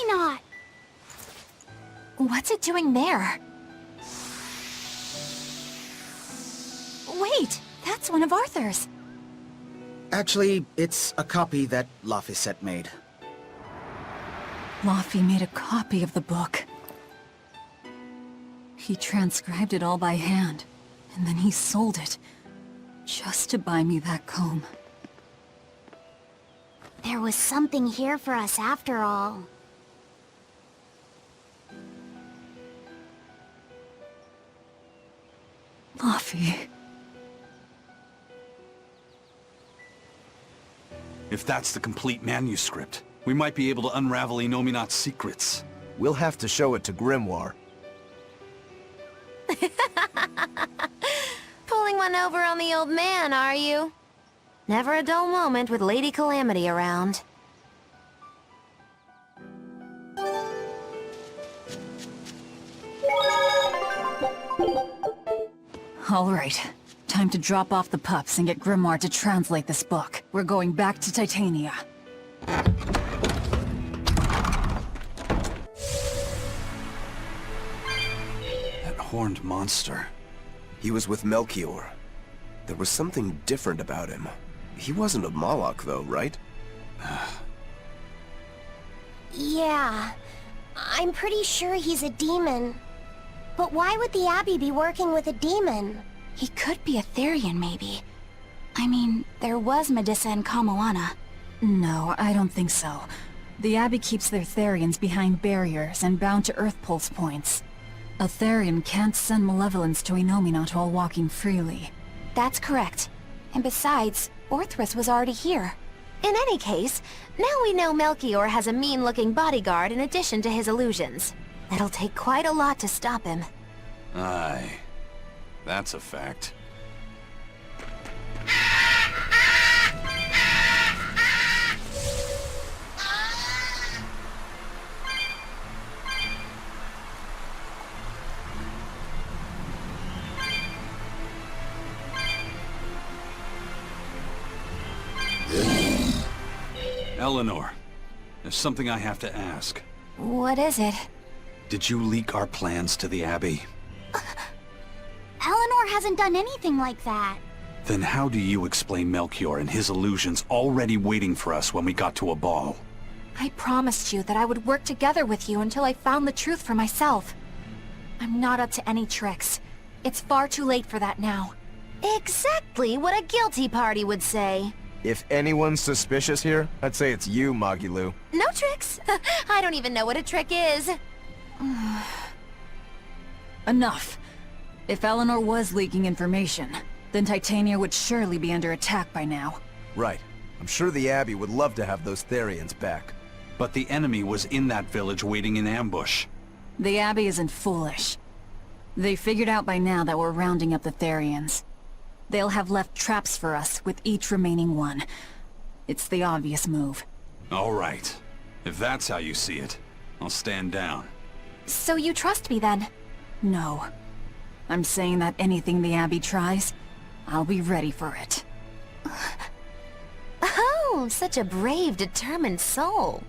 Nominot! What's it doing there? Wait, that's one of Arthur's. Actually, it's a copy that Lafy made. Lafy made a copy of the book. He transcribed it all by hand, and then he sold it, just to buy me that comb. There was something here for us after all. Lafy. If that's the complete manuscript, we might be able to unravel Enominat's secrets. We'll have to show it to Grimoire. Pulling one over on the old man, are you? Never a dull moment with Lady Calamity around. All right. Time to drop off the pups and get Grimoire to translate this book. We're going back to Titania. That horned monster. He was with Melchior. There was something different about him. He wasn't a Moloch, though, right? Yeah, I'm pretty sure he's a demon. But why would the Abbey be working with a demon? He could be a theion, maybe. I mean, there was Medissa and Kamoana. No, I don't think so. The Abbey keeps their therions behind barriers and bound to Earth Pulse points. A therion can't send malevolence to Enominat while walking freely. That's correct. And besides, Orthrus was already here. In any case, now we know Melchior has a mean-looking bodyguard in addition to his illusions. It'll take quite a lot to stop him. Aye. That's a fact. Eleanor, there's something I have to ask. What is it? Did you leak our plans to the Abbey? Eleanor hasn't done anything like that. Then how do you explain Melchior and his illusions already waiting for us when we got to Abal? I promised you that I would work together with you until I found the truth for myself. I'm not up to any tricks. It's far too late for that now. Exactly what a guilty party would say. If anyone's suspicious here, I'd say it's you, Magilu. No tricks. I don't even know what a trick is. Enough. If Eleanor was leaking information, then Titania would surely be under attack by now. Right. I'm sure the Abbey would love to have those therions back. But the enemy was in that village waiting in ambush. The Abbey isn't foolish. They figured out by now that we're rounding up the therions. They'll have left traps for us with each remaining one. It's the obvious move. All right. If that's how you see it, I'll stand down. So you trust me then? No. I'm saying that anything the Abbey tries, I'll be ready for it. Oh, such a brave, determined soul.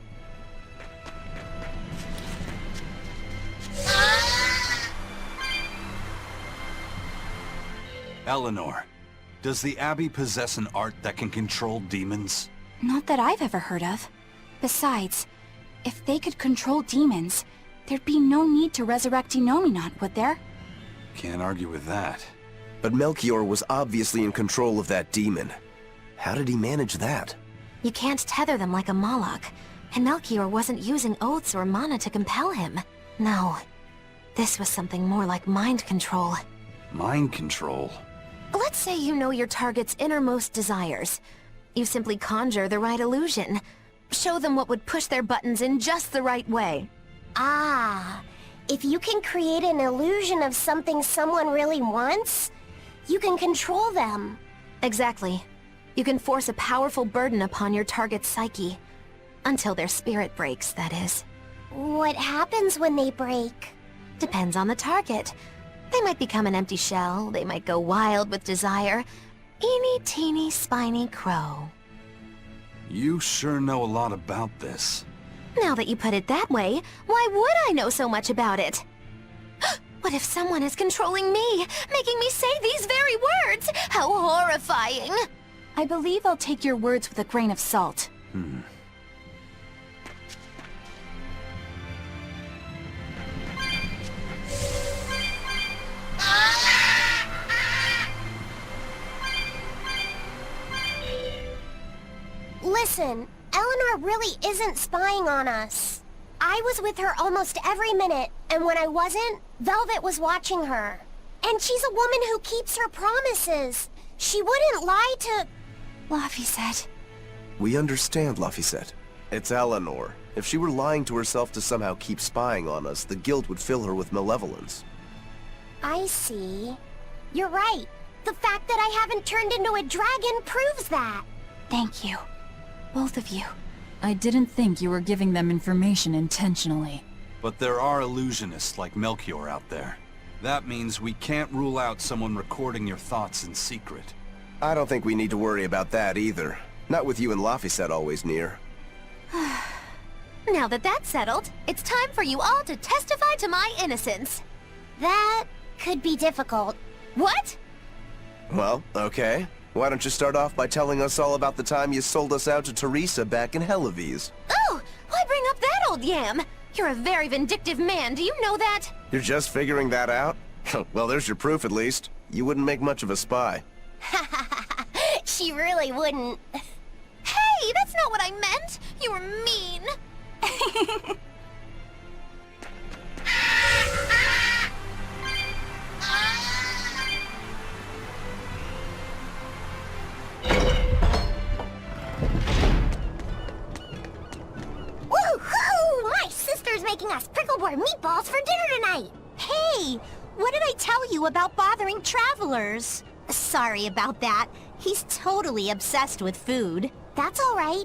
Eleanor, does the Abbey possess an art that can control demons? Not that I've ever heard of. Besides, if they could control demons, there'd be no need to resurrect Enominat, would there? Can't argue with that. But Melchior was obviously in control of that demon. How did he manage that? You can't tether them like a Moloch, and Melchior wasn't using oaths or mana to compel him. No, this was something more like mind control. Mind control? Let's say you know your target's innermost desires. You simply conjure the right illusion. Show them what would push their buttons in just the right way. Ah, if you can create an illusion of something someone really wants, you can control them. Exactly. You can force a powerful burden upon your target's psyche. Until their spirit breaks, that is. What happens when they break? Depends on the target. They might become an empty shell, they might go wild with desire. Eeny teeny spiny crow. You sure know a lot about this. Now that you put it that way, why would I know so much about it? What if someone is controlling me, making me say these very words? How horrifying! I believe I'll take your words with a grain of salt. Listen, Eleanor really isn't spying on us. I was with her almost every minute, and when I wasn't, Velvet was watching her. And she's a woman who keeps her promises. She wouldn't lie to... Lafy said. We understand, Lafy said. It's Eleanor. If she were lying to herself to somehow keep spying on us, the guilt would fill her with malevolence. I see. You're right. The fact that I haven't turned into a dragon proves that. Thank you. Both of you. I didn't think you were giving them information intentionally. But there are illusionists like Melchior out there. That means we can't rule out someone recording your thoughts in secret. I don't think we need to worry about that either. Not with you and Lafy said always near. Now that that's settled, it's time for you all to testify to my innocence. That could be difficult. What? Well, okay. Why don't you start off by telling us all about the time you sold us out to Teresa back in Helives? Oh, why bring up that old yam? You're a very vindictive man, do you know that? You're just figuring that out? Well, there's your proof at least. You wouldn't make much of a spy. She really wouldn't. Hey, that's not what I meant! You were mean! Woohoo! My sister's making us prickleboard meatballs for dinner tonight! Hey! What did I tell you about bothering travelers? Sorry about that. He's totally obsessed with food. That's alright.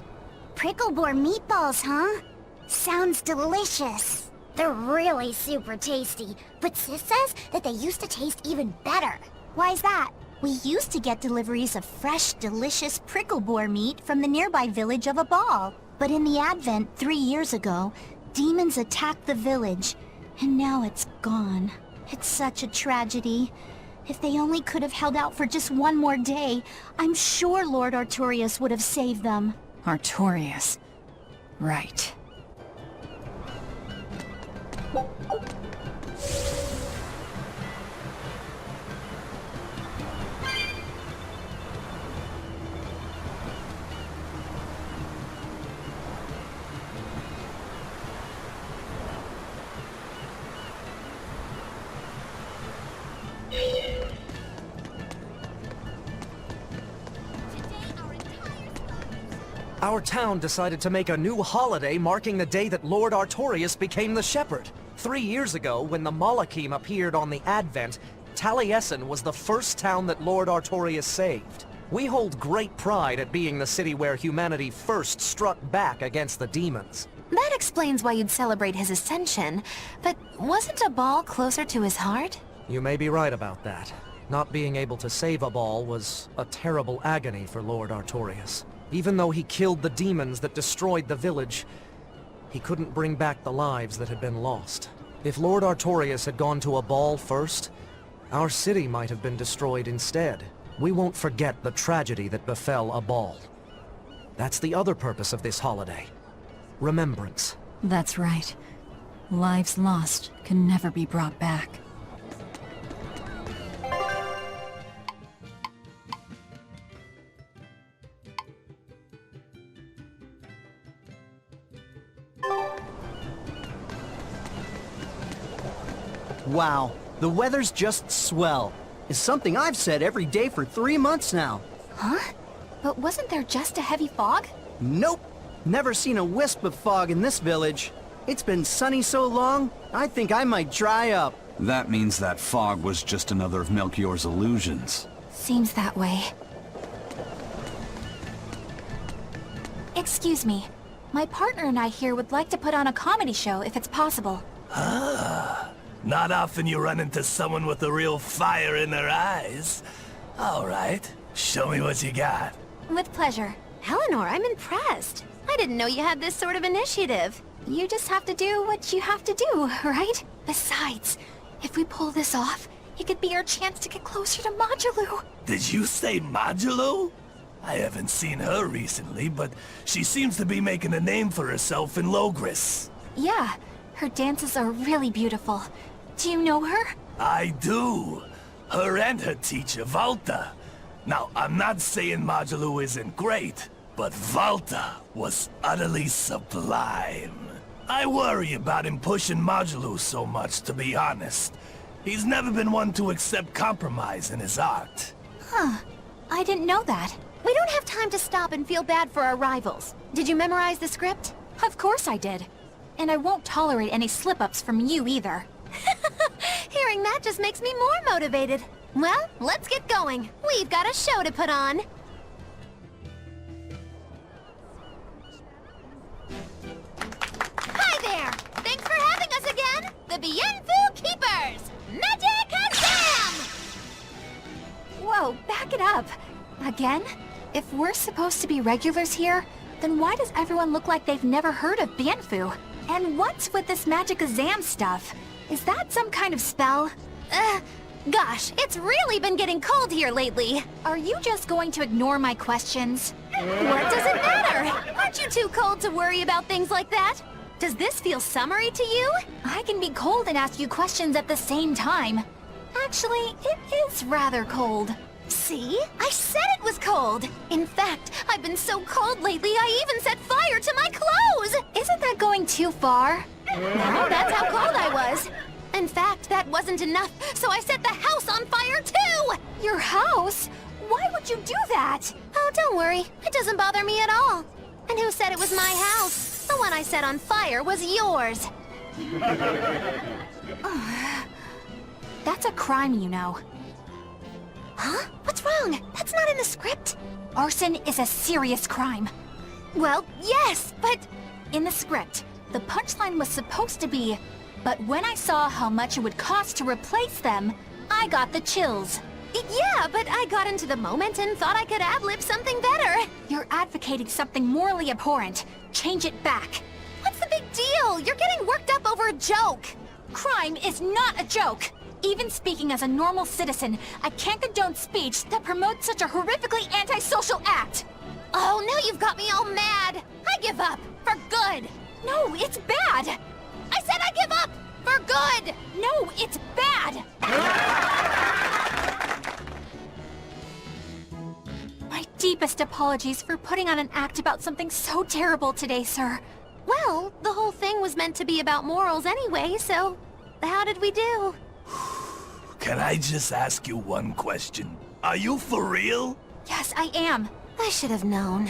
Prickleboard meatballs, huh? Sounds delicious. They're really super tasty, but Sis says that they used to taste even better. Why's that? We used to get deliveries of fresh, delicious prickleboar meat from the nearby village of Abal. But in the Advent 3 years ago, demons attacked the village, and now it's gone. It's such a tragedy. If they only could have held out for just one more day, I'm sure Lord Artorius would have saved them. Artorius. Right. Our town decided to make a new holiday marking the day that Lord Artorius became the Shepherd. 3 years ago, when the Malachim appeared on the Advent, Taliesin was the first town that Lord Artorius saved. We hold great pride at being the city where humanity first struck back against the demons. That explains why you'd celebrate his ascension, but wasn't Abal closer to his heart? You may be right about that. Not being able to save Abal was a terrible agony for Lord Artorius. Even though he killed the demons that destroyed the village, he couldn't bring back the lives that had been lost. If Lord Artorius had gone to Abal first, our city might have been destroyed instead. We won't forget the tragedy that befell Abal. That's the other purpose of this holiday. Remembrance. That's right. Lives lost can never be brought back. Wow, the weather's just swell. It's something I've said every day for 3 months now. Huh? But wasn't there just a heavy fog? Nope, never seen a wisp of fog in this village. It's been sunny so long, I think I might dry up. That means that fog was just another of Melchior's illusions. Seems that way. Excuse me. My partner and I here would like to put on a comedy show if it's possible. Not often you run into someone with a real fire in their eyes. All right, show me what you got. With pleasure. Eleanor, I'm impressed. I didn't know you had this sort of initiative. You just have to do what you have to do, right? Besides, if we pull this off, it could be our chance to get closer to Modulu. Did you say Modulu? I haven't seen her recently, but she seems to be making a name for herself in Logris. Yeah, her dances are really beautiful. Do you know her? I do. Her and her teacher, Valta. Now, I'm not saying Modulu isn't great, but Valta was utterly sublime. I worry about him pushing Modulu so much, to be honest. He's never been one to accept compromise in his art. Huh. I didn't know that. We don't have time to stop and feel bad for our rivals. Did you memorize the script? Of course I did. And I won't tolerate any slip-ups from you either. Hearing that just makes me more motivated. Well, let's get going. We've got a show to put on. Hi there! Thanks for having us again! The Bienfu Keepers! Magic Azam! Whoa, back it up. Again? If we're supposed to be regulars here, then why does everyone look like they've never heard of Bienfu? And what's with this Magic Azam stuff? Is that some kind of spell? Gosh, it's really been getting cold here lately. Are you just going to ignore my questions? What does it matter? Aren't you too cold to worry about things like that? Does this feel summery to you? I can be cold and ask you questions at the same time. Actually, it is rather cold. See? I said it was cold! In fact, I've been so cold lately I even set fire to my clothes! Isn't that going too far? No, that's how cold I was. In fact, that wasn't enough, so I set the house on fire too! Your house? Why would you do that? Oh, don't worry. It doesn't bother me at all. And who said it was my house? The one I set on fire was yours. That's a crime, you know. Huh? What's wrong? That's not in the script. Arson is a serious crime. Well, yes, but... In the script, the punchline was supposed to be, but when I saw how much it would cost to replace them, I got the chills. Yeah, but I got into the moment and thought I could ad-lib something better. You're advocating something morally abhorrent. Change it back. What's the big deal? You're getting worked up over a joke. Crime is not a joke. Even speaking as a normal citizen, I can't condone speech that promotes such a horrifically antisocial act. Oh, now you've got me all mad. I give up. For good. No, it's bad. I said I give up. For good. No, it's bad. My deepest apologies for putting on an act about something so terrible today, sir. Well, the whole thing was meant to be about morals anyway, so how did we do? Can I just ask you one question? Are you for real? Yes, I am. I should have known.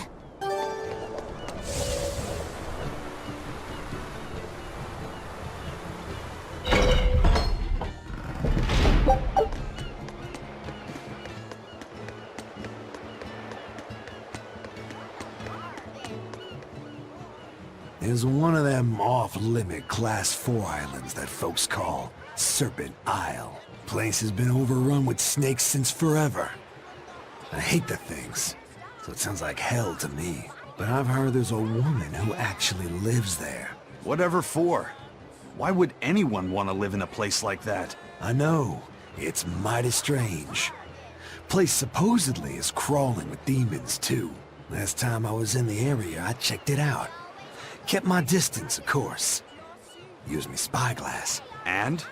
There's one of them off-limit Class 4 islands that folks call Serpent Isle. Place has been overrun with snakes since forever. I hate the things, so it sounds like hell to me. But I've heard there's a woman who actually lives there. Whatever for? Why would anyone want to live in a place like that? I know. It's mighty strange. Place supposedly is crawling with demons, too. Last time I was in the area, I checked it out. Kept my distance, of course. Used me spyglass. And?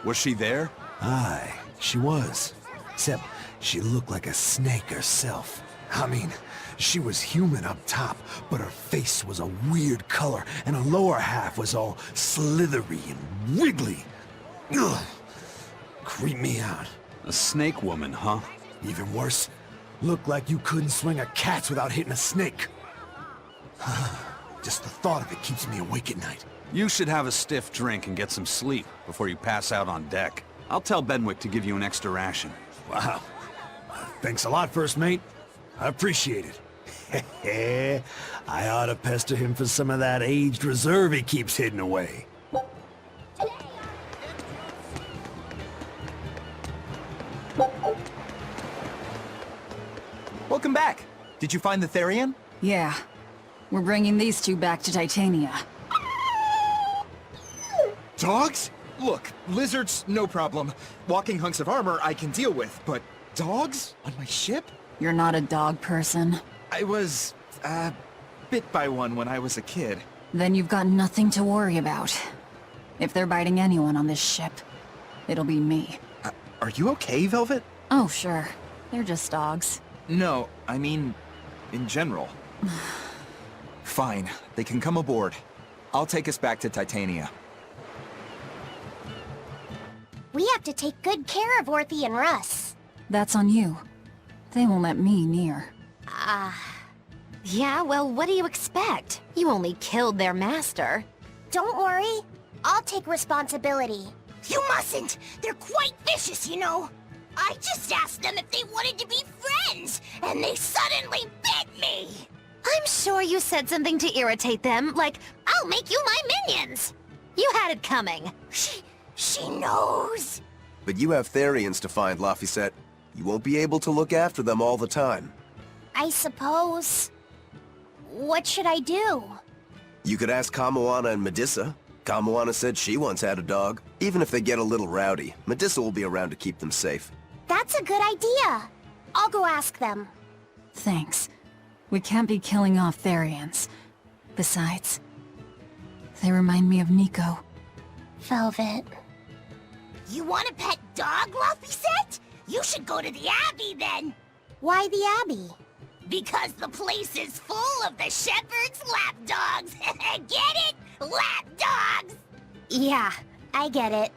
Was she there? Aye, she was. Except she looked like a snake herself. I mean, she was human up top, but her face was a weird color, and her lower half was all slithery and wiggly. Ugh. Creeped me out. A snake woman, huh? Even worse, looked like you couldn't swing a cat's without hitting a snake. Just the thought of it keeps me awake at night. You should have a stiff drink and get some sleep before you pass out on deck. I'll tell Benwick to give you an extra ration. Wow. Thanks a lot, First Mate. I appreciate it. I ought to pester him for some of that aged reserve he keeps hidden away. Welcome back. Did you find the theion? Yeah. We're bringing these two back to Titania. Dogs? Look, lizards, no problem. Walking hunks of armor I can deal with, but dogs? On my ship? You're not a dog person. I was, bit by one when I was a kid. Then you've got nothing to worry about. If they're biting anyone on this ship, it'll be me. Are you okay, Velvet? Oh, sure. They're just dogs. No, I mean, in general. Fine, they can come aboard. I'll take us back to Titania. We have to take good care of Orthy and Russ. That's on you. They won't let me near. Yeah, well, what do you expect? You only killed their master. Don't worry. I'll take responsibility. You mustn't! They're quite vicious, you know! I just asked them if they wanted to be friends, and they suddenly bit me! I'm sure you said something to irritate them, like, I'll make you my minions! You had it coming. She knows! But you have therions to find, Lafy. You won't be able to look after them all the time. I suppose... What should I do? You could ask Kamoana and Medissa. Kamoana said she once had a dog. Even if they get a little rowdy, Medissa will be around to keep them safe. That's a good idea. I'll go ask them. Thanks. We can't be killing off therions. Besides, they remind me of Nico. Velvet. You want a pet dog, Lafy? You should go to the Abbey, then! Why the Abbey? Because the place is full of the shepherd's lapdogs! Get it? Lapdogs! Yeah, I get it.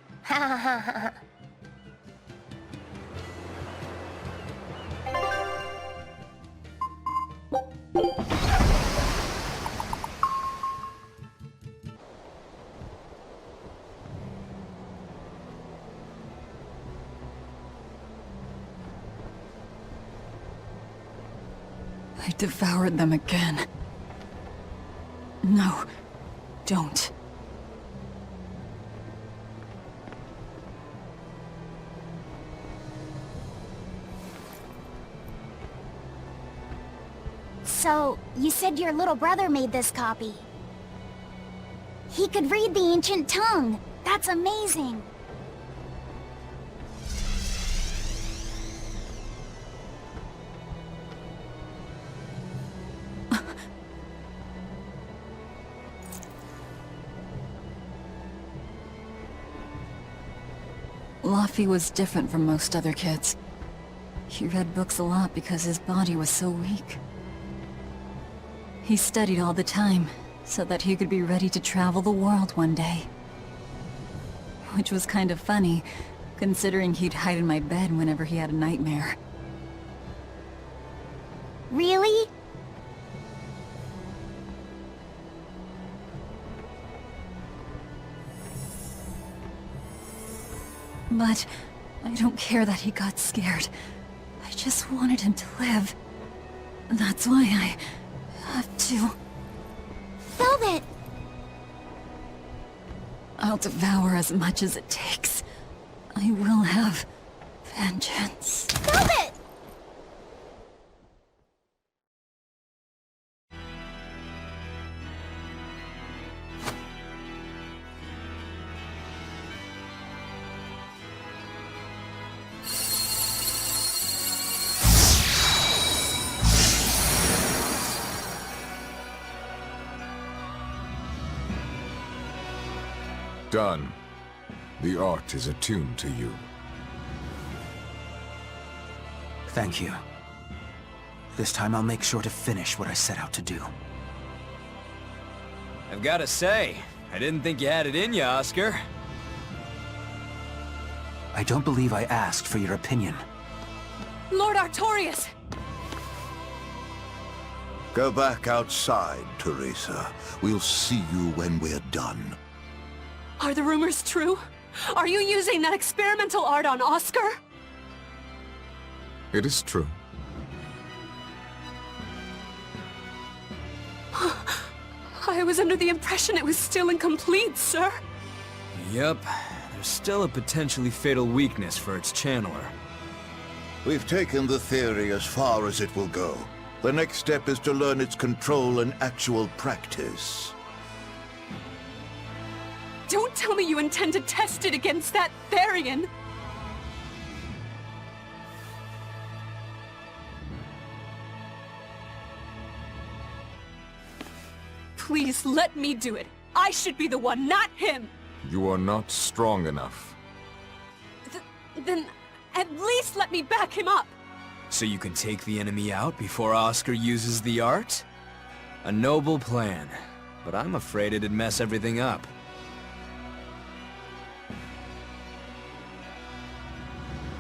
I devoured them again. No, don't. So, you said your little brother made this copy. He could read the ancient tongue. That's amazing. Lafy was different from most other kids. He read books a lot because his body was so weak. He studied all the time, so that he could be ready to travel the world one day. Which was kind of funny, considering he'd hide in my bed whenever he had a nightmare. Really? But I don't care that he got scared. I just wanted him to live. That's why I have to... Velvet! I'll devour as much as it takes. I will have vengeance. Velvet! Done. The art is attuned to you. Thank you. This time I'll make sure to finish what I set out to do. I've gotta say, I didn't think you had it in you, Oscar. I don't believe I asked for your opinion. Lord Artorius! Go back outside, Teresa. We'll see you when we're done. Are the rumors true? Are you using that experimental art on Oscar? It is true. I was under the impression it was still incomplete, sir. Yep, there's still a potentially fatal weakness for its channeler. We've taken the theory as far as it will go. The next step is to learn its control and actual practice. Don't tell me you intend to test it against that theion! Please let me do it. I should be the one, not him! You are not strong enough. Then at least let me back him up! So you can take the enemy out before Oscar uses the art? A noble plan, but I'm afraid it'd mess everything up.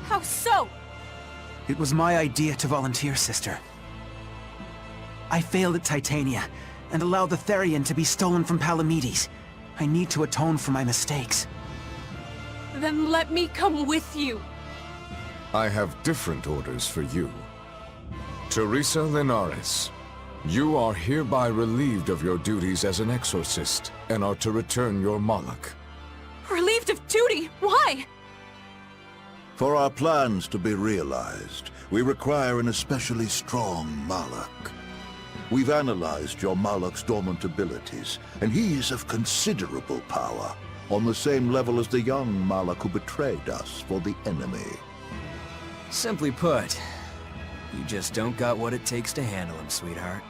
How so? It was my idea to volunteer, sister. I failed at Titania, and allowed the theion to be stolen from Palamedes. I need to atone for my mistakes. Then let me come with you. I have different orders for you. Teresa Linares, you are hereby relieved of your duties as an exorcist, and are to return your Moloch. Relieved of duty? Why? For our plans to be realized, we require an especially strong Moloch. We've analyzed your Moloch's dormant abilities, and he is of considerable power, on the same level as the young Moloch who betrayed us for the enemy. Simply put, you just don't got what it takes to handle him, sweetheart.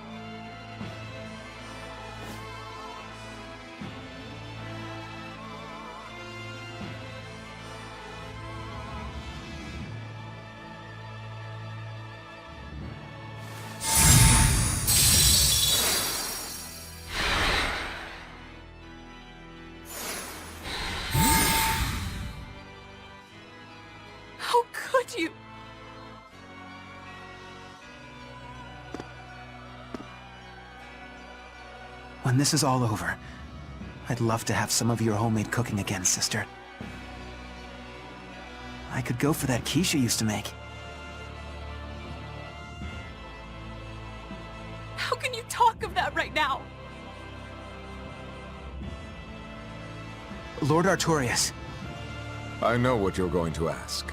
How could you? When this is all over, I'd love to have some of your homemade cooking again, sister. I could go for that quiche you used to make. How can you talk of that right now? Lord Artorius. I know what you're going to ask.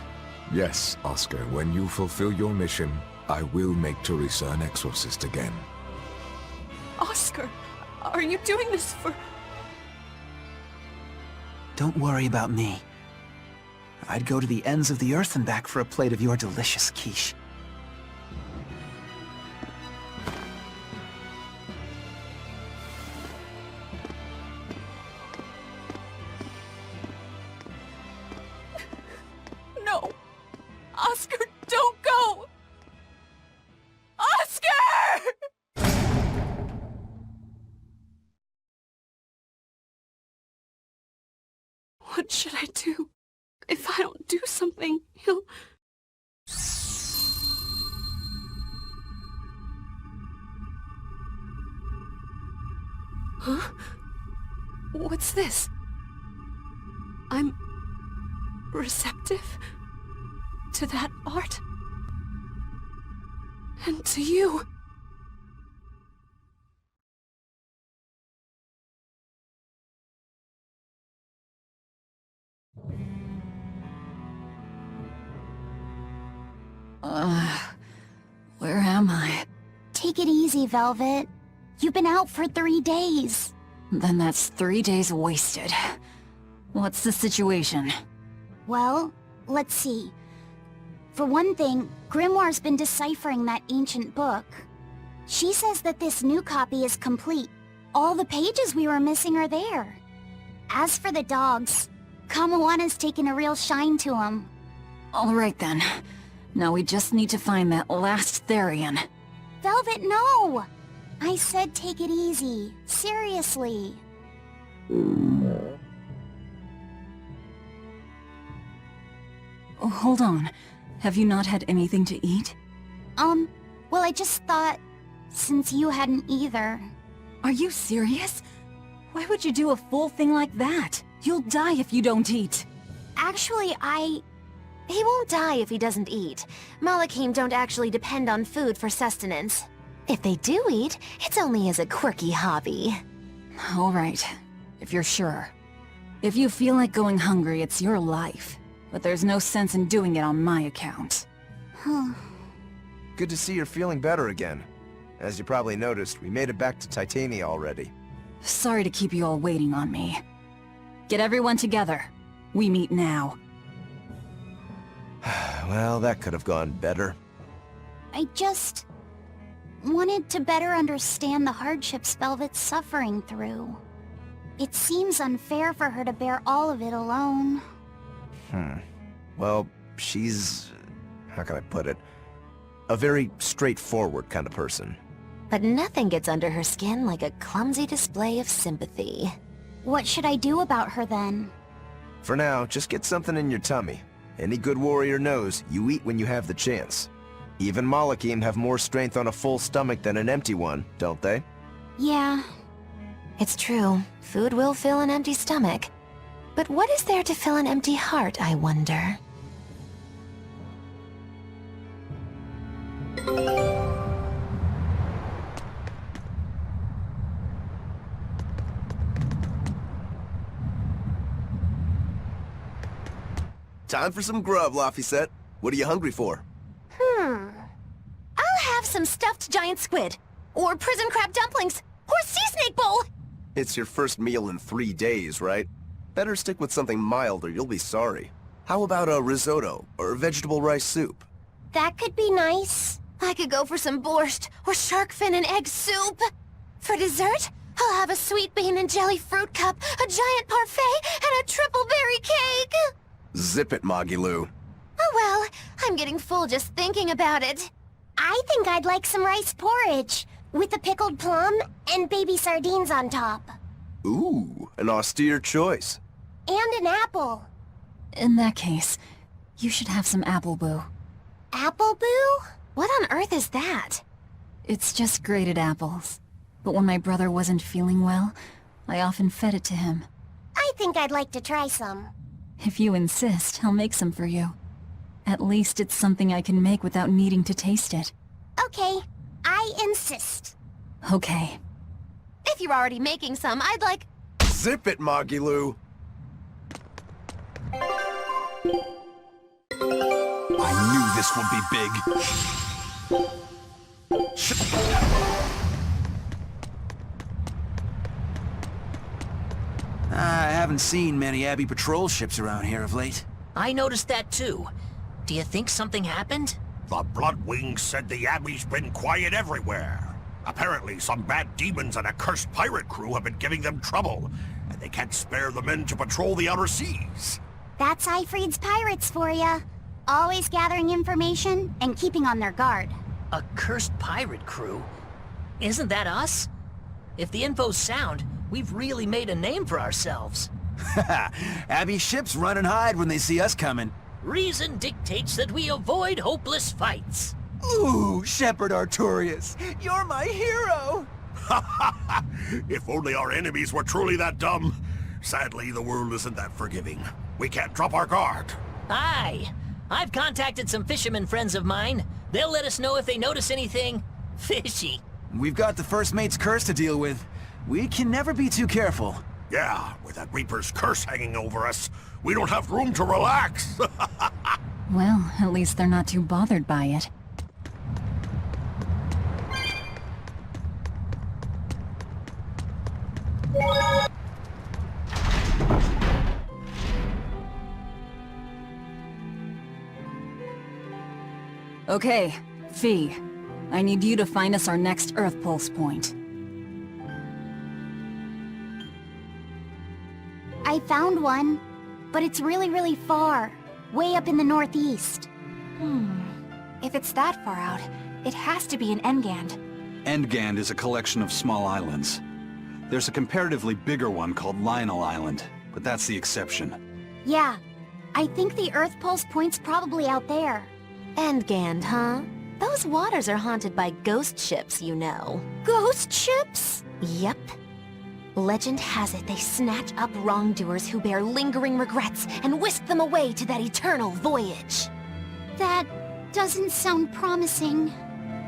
Yes, Oscar, when you fulfill your mission, I will make Teresa an exorcist again. Oscar, are you doing this for... Don't worry about me. I'd go to the ends of the earth and back for a plate of your delicious quiche. No! Oscar, don't go! Oscar! What should I do? If I don't do something, he'll... Huh? What's this? I'm... receptive to that art? And to you? Where am I? Take it easy, Velvet. You've been out for 3 days. Then that's 3 days wasted. What's the situation? Well, let's see. For one thing, Grimoire's been deciphering that ancient book. She says that this new copy is complete. All the pages we were missing are there. As for the dogs, Kamawana's taken a real shine to them. Alright then. Now we just need to find that last theion. Velvet, no! I said take it easy. Seriously. Oh, hold on. Have you not had anything to eat? Well, I just thought, since you hadn't either. Are you serious? Why would you do a full thing like that? You'll die if you don't eat. Actually, He won't die if he doesn't eat. Malachim don't actually depend on food for sustenance. If they do eat, it's only as a quirky hobby. Alright, if you're sure. If you feel like going hungry, it's your life. But there's no sense in doing it on my account. Good to see you're feeling better again. As you probably noticed, we made it back to Titania already. Sorry to keep you all waiting on me. Get everyone together. We meet now. Well, that could have gone better. I just wanted to better understand the hardships Velvet's suffering through. It seems unfair for her to bear all of it alone. Well, she's... how can I put it? A very straightforward kind of person. But nothing gets under her skin like a clumsy display of sympathy. What should I do about her then? For now, just get something in your tummy. Any good warrior knows you eat when you have the chance. Even Malachim have more strength on a full stomach than an empty one, don't they? Yeah. It's true. Food will fill an empty stomach. But what is there to fill an empty heart, I wonder? Time for some grub, Lafy said. What are you hungry for? I'll have some stuffed giant squid. Or prison crab dumplings. Or sea snake bowl! It's your first meal in 3 days, right? Better stick with something mild or you'll be sorry. How about a risotto or vegetable rice soup? That could be nice. I could go for some borscht or shark fin and egg soup. For dessert, I'll have a sweet bean and jelly fruit cup, a giant parfait, and a triple berry cake! Zip it, Magilou. Oh well, I'm getting full just thinking about it. I think I'd like some rice porridge, with a pickled plum and baby sardines on top. Ooh, an austere choice. And an apple. In that case, you should have some apple boo. Apple boo? What on earth is that? It's just grated apples. But when my brother wasn't feeling well, I often fed it to him. I think I'd like to try some. If you insist, I'll make some for you. At least it's something I can make without needing to taste it. Okay, I insist. Okay. If you're already making some, I'd like... Zip it, Magilou. I knew this would be big. I haven't seen many Abbey patrol ships around here of late. I noticed that too. Do you think something happened? The Bloodwings said the Abbey's been quiet everywhere. Apparently, some bad demons and a cursed pirate crew have been giving them trouble, and they can't spare the men to patrol the outer seas. That's Eifried's pirates for ya. Always gathering information and keeping on their guard. A cursed pirate crew? Isn't that us? If the info's sound, we've really made a name for ourselves. Abbey ships run and hide when they see us coming. Reason dictates that we avoid hopeless fights. Ooh, Shepherd Artorius, you're my hero! If only our enemies were truly that dumb. Sadly, the world isn't that forgiving. We can't drop our guard. Aye. I've contacted some fishermen friends of mine. They'll let us know if they notice anything fishy. We've got the First Mate's curse to deal with. We can never be too careful. Yeah, with that Reaper's curse hanging over us, we don't have room to relax. Well, at least they're not too bothered by it. Okay, Fee. I need you to find us our next Earth Pulse point. I found one, but it's really far. Way up in the northeast. If it's that far out, it has to be an Engand. Endgand is a collection of small islands. There's a comparatively bigger one called Lionel Island, but that's the exception. Yeah, I think the Earth Pulse point's probably out there. Endgand, huh? Those waters are haunted by ghost ships, you know. Ghost ships? Yep. Legend has it they snatch up wrongdoers who bear lingering regrets and whisk them away to that eternal voyage. That doesn't sound promising.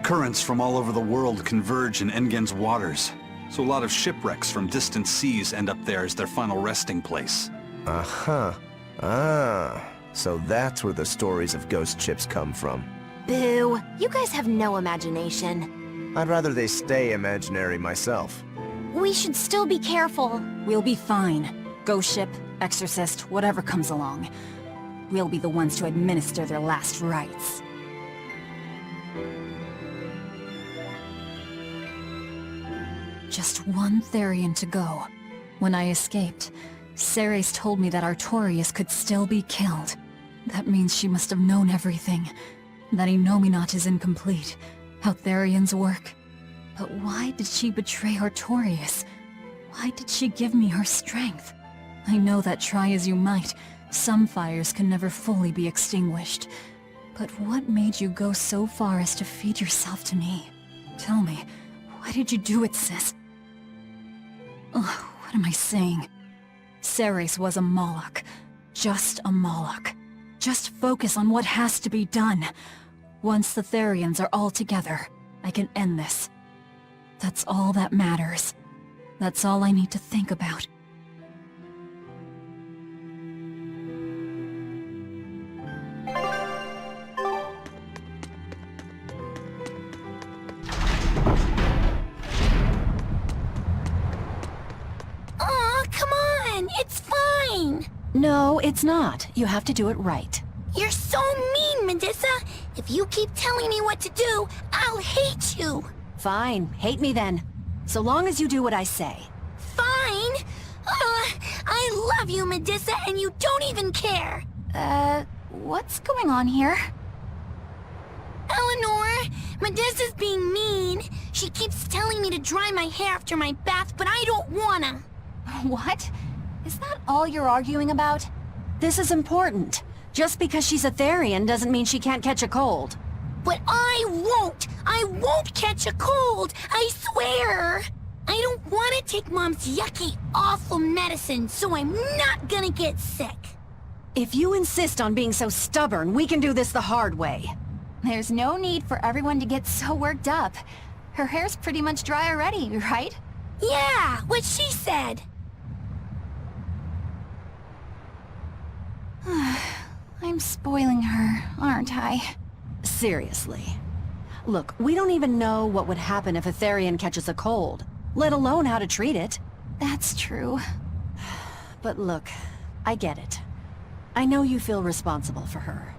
Currents from all over the world converge in Endgand's waters, so a lot of shipwrecks from distant seas end up there as their final resting place. Uh-huh. Ah, so that's where the stories of ghost ships come from. Boo! You guys have no imagination. I'd rather they stay imaginary myself. We should still be careful. We'll be fine. Ghost ship, exorcist, whatever comes along. We'll be the ones to administer their last rites. Just one therion to go. When I escaped, Ceres told me that Artorius could still be killed. That means she must have known everything. That Enominat is incomplete. How therions work. But why did she betray Artorius? Why did she give me her strength? I know that try as you might, some fires can never fully be extinguished. But what made you go so far as to feed yourself to me? Tell me, why did you do it, sis? Ugh, what am I saying? Ceres was a Moloch. Just a Moloch. Just focus on what has to be done. Once the therions are all together, I can end this. That's all that matters. That's all I need to think about. Aw, come on! It's fine! No, it's not. You have to do it right. You're so mean, Medissa! If you keep telling me what to do, I'll hate you! Fine, hate me then. So long as you do what I say. Fine! I love you, Medissa, and you don't even care! What's going on here? Eleanor! Medissa's being mean. She keeps telling me to dry my hair after my bath, but I don't wanna. What? Is that all you're arguing about? This is important. Just because she's a therion doesn't mean she can't catch a cold. But I won't! I won't catch a cold! I swear! I don't want to take Mom's yucky, awful medicine, so I'm not gonna get sick. If you insist on being so stubborn, we can do this the hard way. There's no need for everyone to get so worked up. Her hair's pretty much dry already, right? Yeah, what she said. I'm spoiling her, aren't I? Seriously. Look, we don't even know what would happen if a therion catches a cold, let alone how to treat it. That's true. But look, I get it. I know you feel responsible for her.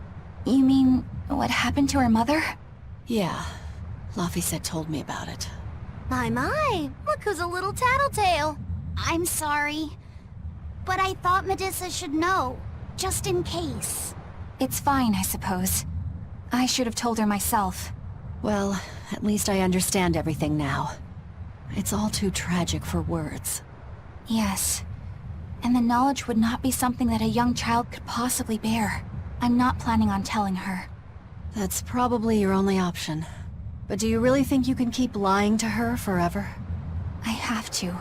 You mean, what happened to her mother? Yeah. Lafy said told me about it. My, look who's a little tattletale. I'm sorry. But I thought Medissa should know, just in case. It's fine, I suppose. I should have told her myself. Well, at least I understand everything now. It's all too tragic for words. Yes. And the knowledge would not be something that a young child could possibly bear. I'm not planning on telling her. That's probably your only option. But do you really think you can keep lying to her forever? I have to.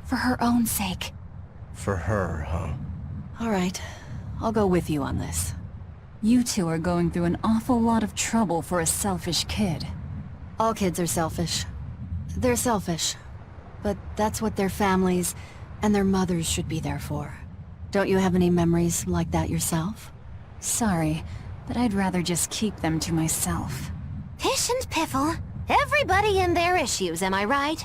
For her own sake. For her, huh? Alright. I'll go with you on this. You two are going through an awful lot of trouble for a selfish kid. All kids are selfish. They're selfish. But that's what their families and their mothers should be there for. Don't you have any memories like that yourself? Sorry, but I'd rather just keep them to myself. Pish and piffle. Everybody and their issues, am I right?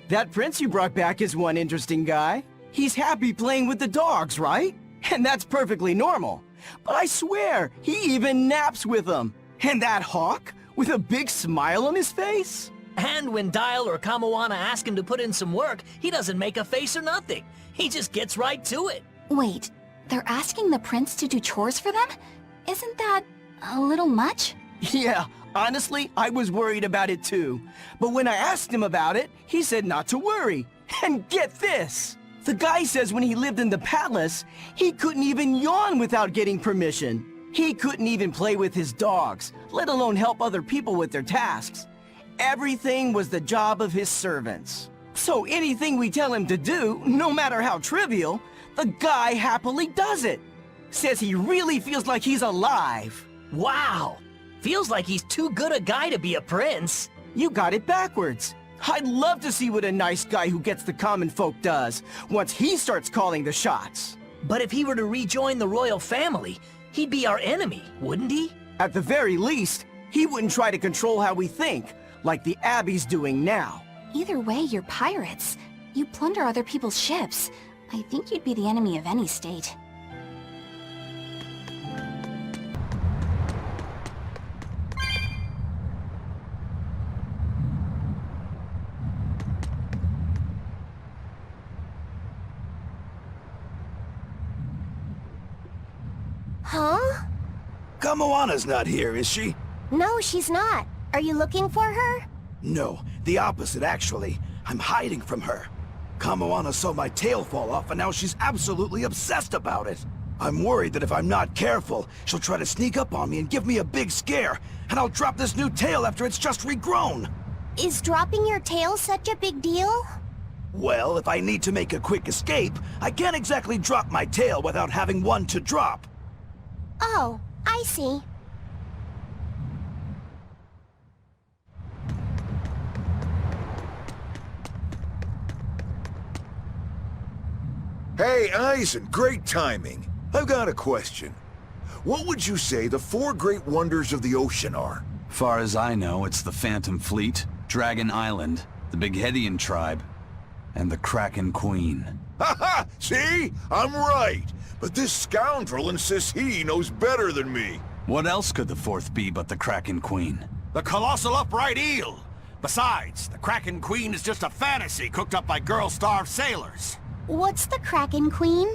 That prince you brought back is one interesting guy. He's happy playing with the dogs, right? And that's perfectly normal. But I swear, he even naps with them. And that hawk, with a big smile on his face? And when Dial or Kamoana ask him to put in some work, he doesn't make a face or nothing. He just gets right to it. Wait, they're asking the prince to do chores for them? Isn't that a little much? Yeah, honestly, I was worried about it too. But when I asked him about it, he said not to worry. And get this! The guy says when he lived in the palace, he couldn't even yawn without getting permission. He couldn't even play with his dogs, let alone help other people with their tasks. Everything was the job of his servants. So anything we tell him to do, no matter how trivial, the guy happily does it. Says he really feels like he's alive. Wow! Feels like he's too good a guy to be a prince. You got it backwards. I'd love to see what a nice guy who gets the common folk does, once he starts calling the shots. But if he were to rejoin the royal family, he'd be our enemy, wouldn't he? At the very least, he wouldn't try to control how we think, like the Abbey's doing now. Either way, you're pirates. You plunder other people's ships. I think you'd be the enemy of any state. Huh? Kamoana's not here, is she? No, she's not. Are you looking for her? No, the opposite actually. I'm hiding from her. Kamoana saw my tail fall off and now she's absolutely obsessed about it. I'm worried that if I'm not careful, she'll try to sneak up on me and give me a big scare, and I'll drop this new tail after it's just regrown. Is dropping your tail such a big deal? Well, if I need to make a quick escape, I can't exactly drop my tail without having one to drop. Oh, I see. Hey, Eisen, great timing. I've got a question. What would you say the 4 great wonders of the ocean are? Far as I know, it's the Phantom Fleet, Dragon Island, the Big-Hedian tribe, and the Kraken Queen. Ha-ha! See? I'm right. But this scoundrel insists he knows better than me. What else could the 4th be but the Kraken Queen? The colossal upright eel! Besides, the Kraken Queen is just a fantasy cooked up by girl-starved sailors. What's the Kraken Queen?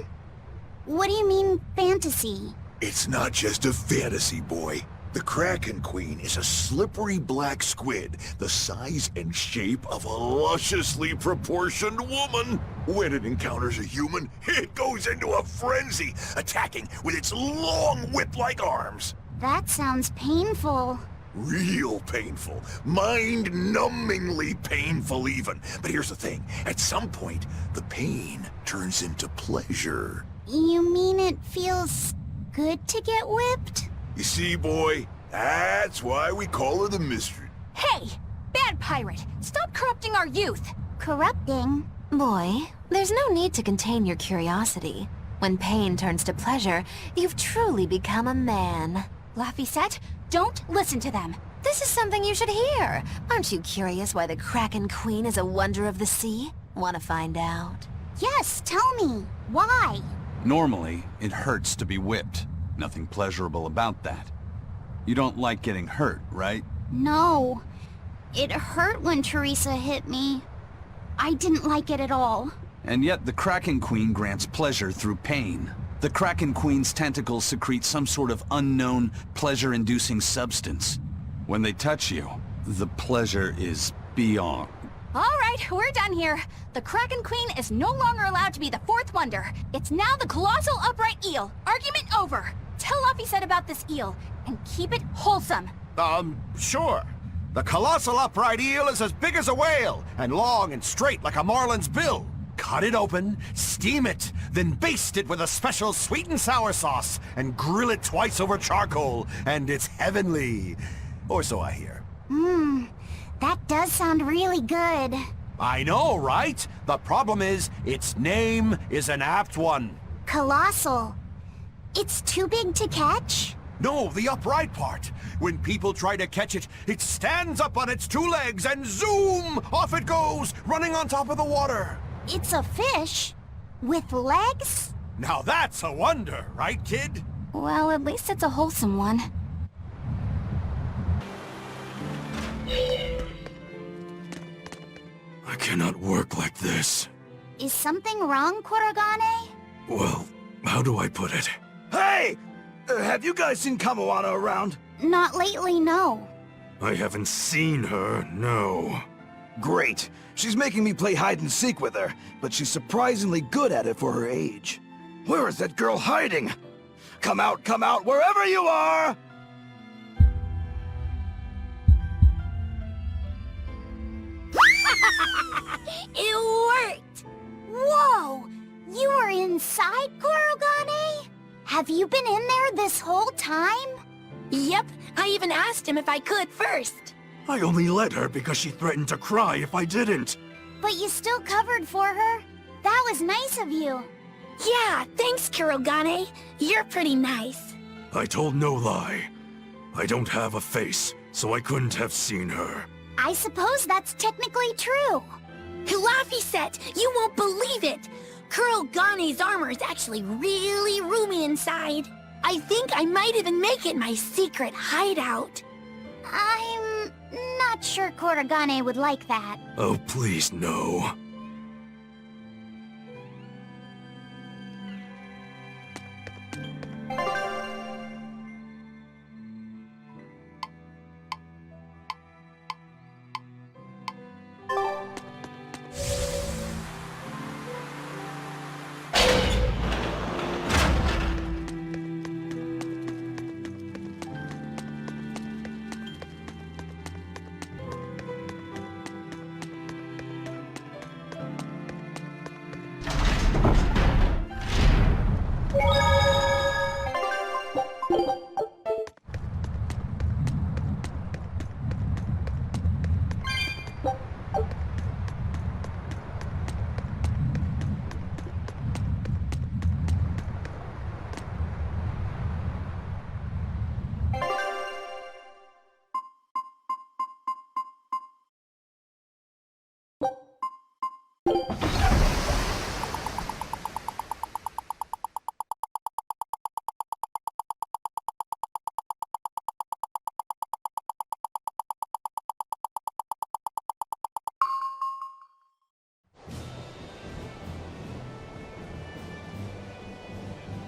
What do you mean, fantasy? It's not just a fantasy, boy. The Kraken Queen is a slippery black squid, the size and shape of a lusciously proportioned woman. When it encounters a human, it goes into a frenzy, attacking with its long whip-like arms. That sounds painful. Real painful. Mind-numbingly painful even. But here's the thing. At some point, the pain turns into pleasure. You mean it feels good to get whipped? You see, boy? That's why we call her the Mystery. Hey! Bad pirate! Stop corrupting our youth! Corrupting? Boy, there's no need to contain your curiosity. When pain turns to pleasure, you've truly become a man. Lafy said, don't listen to them. This is something you should hear. Aren't you curious why the Kraken Queen is a wonder of the sea? Want to find out? Yes, tell me. Why? Normally, it hurts to be whipped. Nothing pleasurable about that. You don't like getting hurt, right? No. It hurt when Teresa hit me. I didn't like it at all. And yet the Kraken Queen grants pleasure through pain. The Kraken Queen's tentacles secrete some sort of unknown, pleasure-inducing substance. When they touch you, the pleasure is beyond. Alright, we're done here. The Kraken Queen is no longer allowed to be the 4th wonder. It's now the colossal upright eel. Argument over. Tell Lafy said about this eel, and keep it wholesome. Sure. The colossal upright eel is as big as a whale, and long and straight like a marlin's bill. Cut it open, steam it, then baste it with a special sweet and sour sauce, and grill it twice over charcoal, and it's heavenly. Or so I hear. That does sound really good. I know, right? The problem is, its name is an apt one. Colossal. It's too big to catch? No, the upright part. When people try to catch it, it stands up on its 2 legs and zoom! Off it goes, running on top of the water. It's a fish? With legs? Now that's a wonder, right, kid? Well, at least it's a wholesome one. I cannot work like this. Is something wrong, Kurogane? Well, how do I put it? Hey! Have you guys seen Kamoana around? Not lately, no. I haven't seen her, no. Great. She's making me play hide-and-seek with her, but she's surprisingly good at it for her age. Where is that girl hiding? Come out, wherever you are! It worked! Whoa! You were inside, Kurogane? Have you been in there this whole time? Yep, I even asked him if I could first. I only let her because she threatened to cry if I didn't. But you still covered for her. That was nice of you. Yeah, thanks, Kurogane. You're pretty nice. I told no lie. I don't have a face, so I couldn't have seen her. I suppose that's technically true. Lafy said, you won't believe it! Curl Gane's armor is actually really roomy inside. I think I might even make it my secret hideout. I'm not sure Kurogane would like that. Oh, please, no.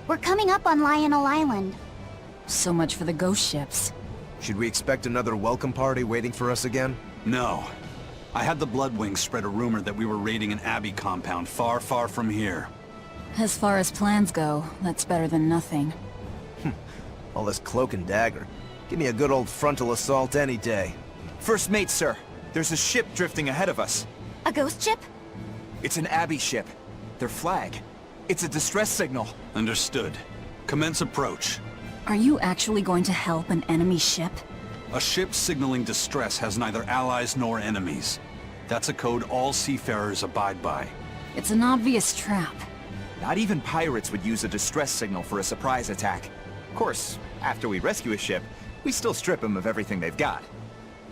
We're coming up on Lionel Island. So much for the ghost ships. Should we expect another welcome party waiting for us again? No. I had the Bloodwings spread a rumor that we were raiding an Abbey compound far, far from here. As far as plans go, that's better than nothing. All this cloak and dagger. Give me a good old frontal assault any day. First mate, sir. There's a ship drifting ahead of us. A ghost ship? It's an Abbey ship. Their flag. It's a distress signal. Understood. Commence approach. Are you actually going to help an enemy ship? A ship signaling distress has neither allies nor enemies. That's a code all seafarers abide by. It's an obvious trap. Not even pirates would use a distress signal for a surprise attack. Of course, after we rescue a ship, we still strip them of everything they've got.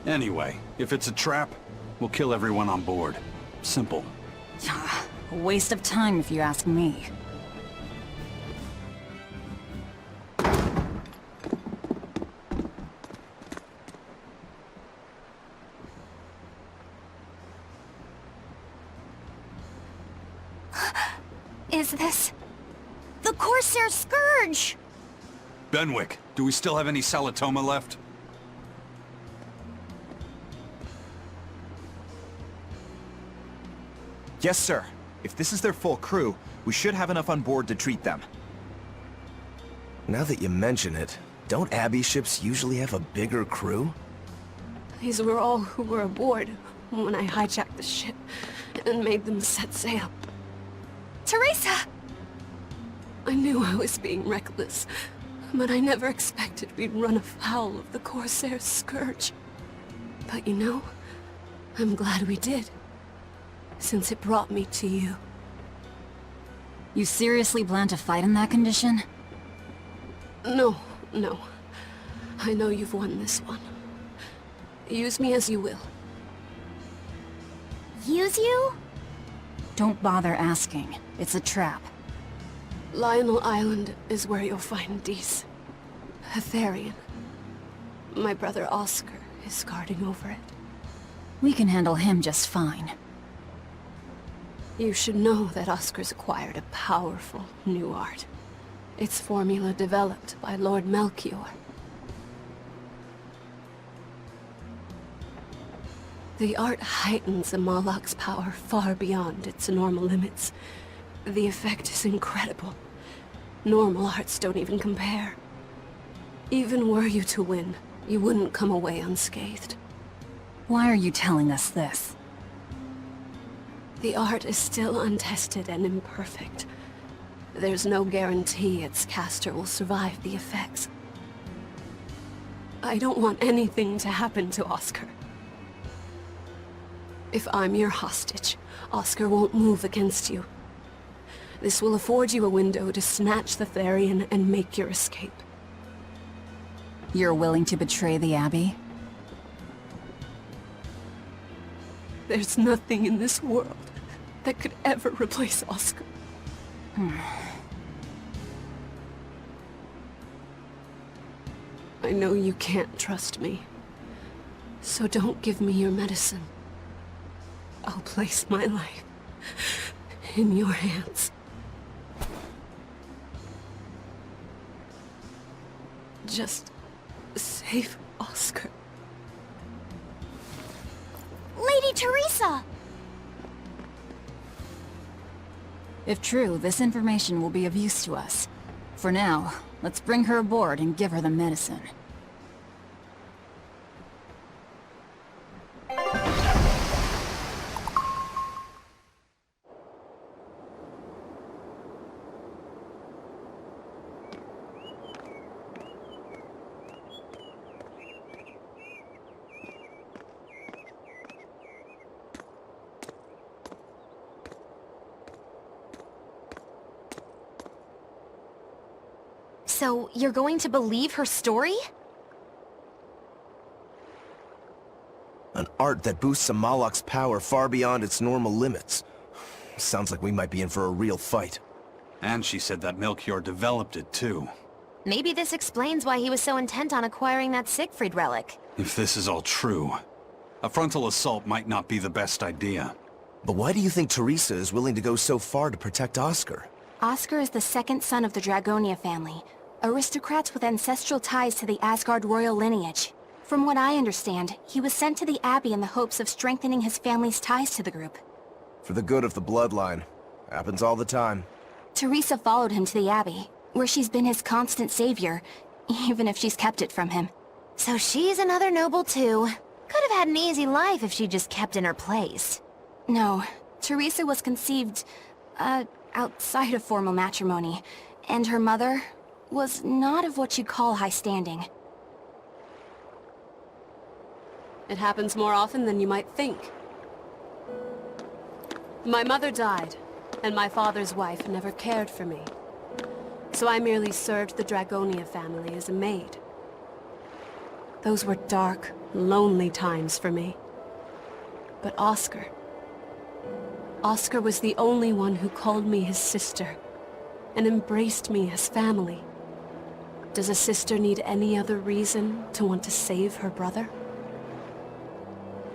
Anyway, if it's a trap, we'll kill everyone on board. Simple. A waste of time if you ask me. Is this... The Corsair Scourge! Benwick, do we still have any Salatoma left? Yes, sir. If this is their full crew, we should have enough on board to treat them. Now that you mention it, don't Abbey ships usually have a bigger crew? These were all who were aboard when I hijacked the ship and made them set sail. Teresa! I knew I was being reckless, but I never expected we'd run afoul of the Corsair's Scourge. But you know, I'm glad we did, since it brought me to you. You seriously plan to fight in that condition? No. I know you've won this one. Use me as you will. Use you? Don't bother asking. It's a trap. Lionel Island is where you'll find Dees. A therion. My brother Oscar is guarding over it. We can handle him just fine. You should know that Oscar's acquired a powerful new art. Its formula developed by Lord Melchior. The art heightens a Moloch's power far beyond its normal limits. The effect is incredible. Normal arts don't even compare. Even were you to win, you wouldn't come away unscathed. Why are you telling us this? The art is still untested and imperfect. There's no guarantee its caster will survive the effects. I don't want anything to happen to Oscar. If I'm your hostage, Oscar won't move against you. This will afford you a window to snatch the therion and make your escape. You're willing to betray the Abbey? There's nothing in this world that could ever replace Oscar. I know you can't trust me, so don't give me your medicine. I'll place my life in your hands. Just save Oscar. Lady Teresa! If true, this information will be of use to us. For now, let's bring her aboard and give her the medicine. So, you're going to believe her story? An art that boosts a Malak's power far beyond its normal limits. Sounds like we might be in for a real fight. And she said that Melchior developed it too. Maybe this explains why he was so intent on acquiring that Siegfried relic. If this is all true, a frontal assault might not be the best idea. But why do you think Teresa is willing to go so far to protect Oscar? Oscar is the second son of the Dragonia family, aristocrats with ancestral ties to the Asgard royal lineage. From what I understand, he was sent to the Abbey in the hopes of strengthening his family's ties to the group. For the good of the bloodline. Happens all the time. Teresa followed him to the Abbey, where she's been his constant savior, even if she's kept it from him. So she's another noble too. Could have had an easy life if she just kept in her place. No, Teresa was conceived, outside of formal matrimony, and her mother was not of what you'd call high standing. It happens more often than you might think. My mother died, and my father's wife never cared for me. So I merely served the Dragonia family as a maid. Those were dark, lonely times for me. But Oscar was the only one who called me his sister, and embraced me as family. Does a sister need any other reason to want to save her brother?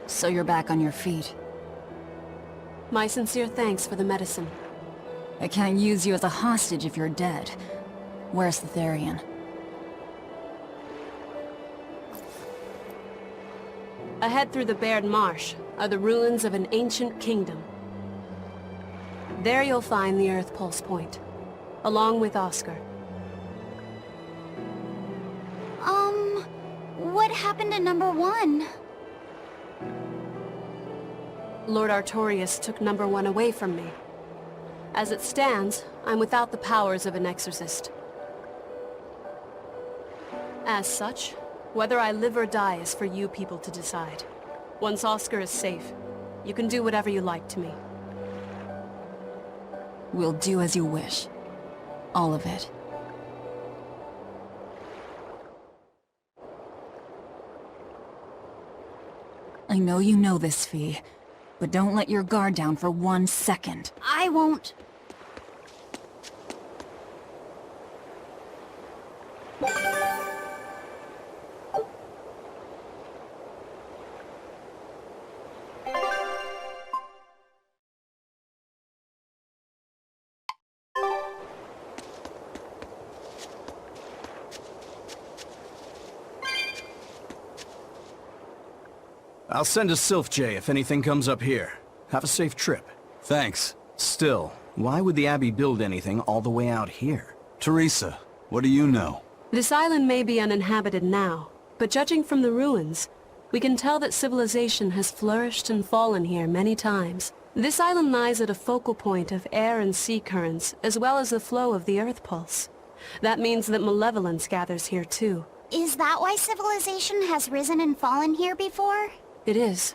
So you're back on your feet. My sincere thanks for the medicine. I can't use you as a hostage if you're dead. Where's the theion? Ahead through the bared marsh are the ruins of an ancient kingdom. There you'll find the Earth Pulse Point, along with Oscar. What happened to number 1? Lord Artorius took number 1 away from me. As it stands, I'm without the powers of an exorcist. As such, whether I live or die is for you people to decide. Once Oscar is safe, you can do whatever you like to me. We'll do as you wish. All of it. I know you know this, Fee, but don't let your guard down for 1 second. I won't. I'll send a Sylph J if anything comes up here. Have a safe trip. Thanks. Still, why would the Abbey build anything all the way out here? Teresa, what do you know? This island may be uninhabited now, but judging from the ruins, we can tell that civilization has flourished and fallen here many times. This island lies at a focal point of air and sea currents, as well as the flow of the Earth Pulse. That means that malevolence gathers here too. Is that why civilization has risen and fallen here before? It is.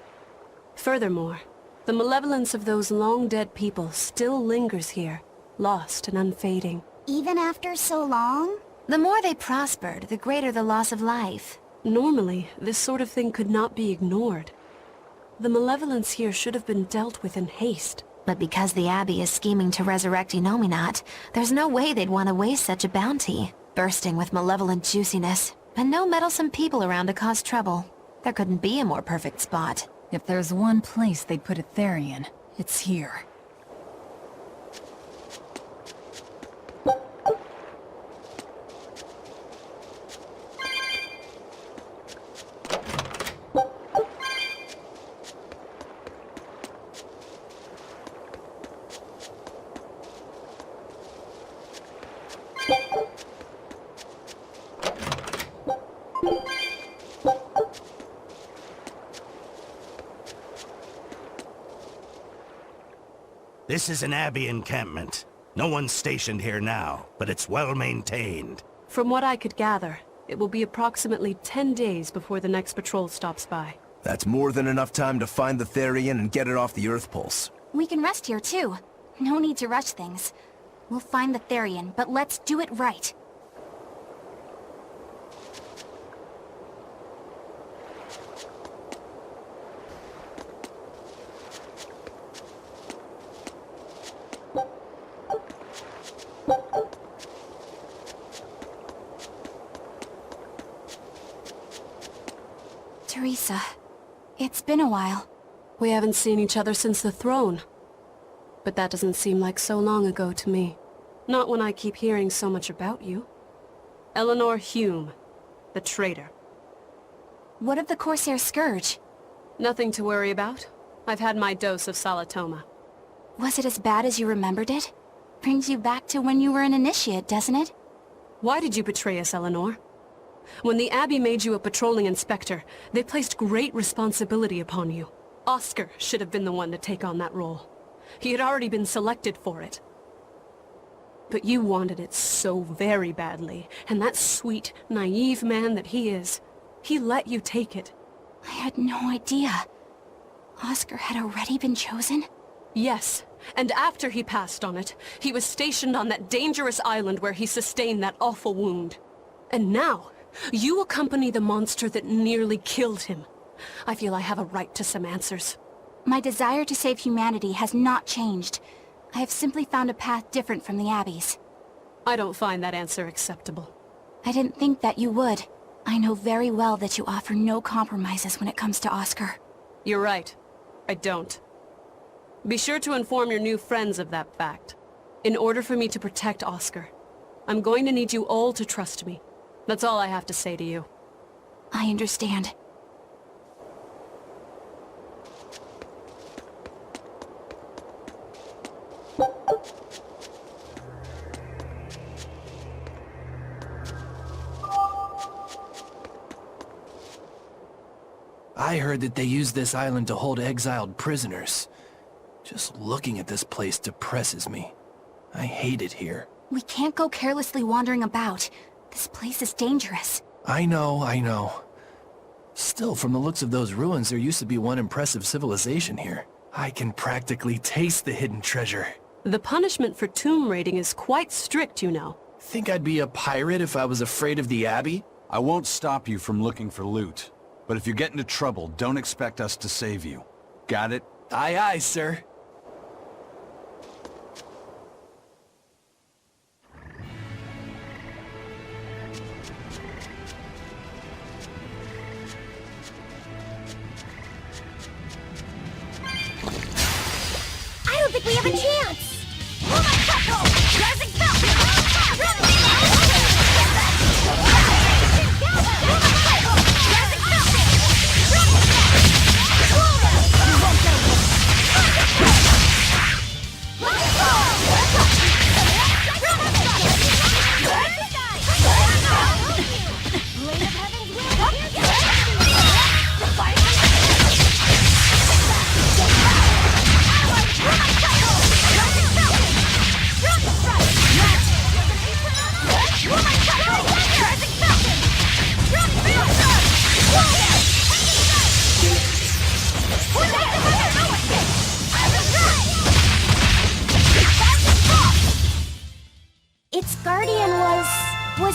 Furthermore, the malevolence of those long-dead people still lingers here, lost and unfading. Even after so long? The more they prospered, the greater the loss of life. Normally, this sort of thing could not be ignored. The malevolence here should have been dealt with in haste. But because the Abbey is scheming to resurrect Enominat, there's no way they'd want to waste such a bounty. Bursting with malevolent juiciness, and no meddlesome people around to cause trouble. There couldn't be a more perfect spot. If there's one place they'd put a theion, it's here. This is an Abbey encampment. No one's stationed here now, but it's well maintained. From what I could gather, it will be approximately 10 days before the next patrol stops by. That's more than enough time to find the theion and get it off the Earth Pulse. We can rest here too. No need to rush things. We'll find the theion, but let's do it right. Teresa, it's been a while. We haven't seen each other since the throne. But that doesn't seem like so long ago to me. Not when I keep hearing so much about you. Eleanor Hume, the traitor. What of the Corsair Scourge? Nothing to worry about. I've had my dose of Salatoma. Was it as bad as you remembered it? Brings you back to when you were an initiate, doesn't it? Why did you betray us, Eleanor? When the Abbey made you a patrolling inspector, they placed great responsibility upon you. Oscar should have been the one to take on that role. He had already been selected for it. But you wanted it so very badly, and that sweet, naive man that he is, he let you take it. I had no idea. Oscar had already been chosen? Yes, and after he passed on it, he was stationed on that dangerous island where he sustained that awful wound. And now, you accompany the monster that nearly killed him. I feel I have a right to some answers. My desire to save humanity has not changed. I have simply found a path different from the Abbey's. I don't find that answer acceptable. I didn't think that you would. I know very well that you offer no compromises when it comes to Oscar. You're right. I don't. Be sure to inform your new friends of that fact. In order for me to protect Oscar, I'm going to need you all to trust me. That's all I have to say to you. I understand. I heard that they use this island to hold exiled prisoners. Just looking at this place depresses me. I hate it here. We can't go carelessly wandering about. This place is dangerous. I know. Still, from the looks of those ruins, there used to be one impressive civilization here. I can practically taste the hidden treasure. The punishment for tomb raiding is quite strict, you know. Think I'd be a pirate if I was afraid of the Abbey? I won't stop you from looking for loot. But if you get into trouble, don't expect us to save you. Got it? Aye, aye, sir. I don't think we have a chance!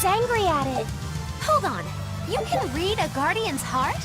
angry at it. Hold on. You can read a Guardian's heart?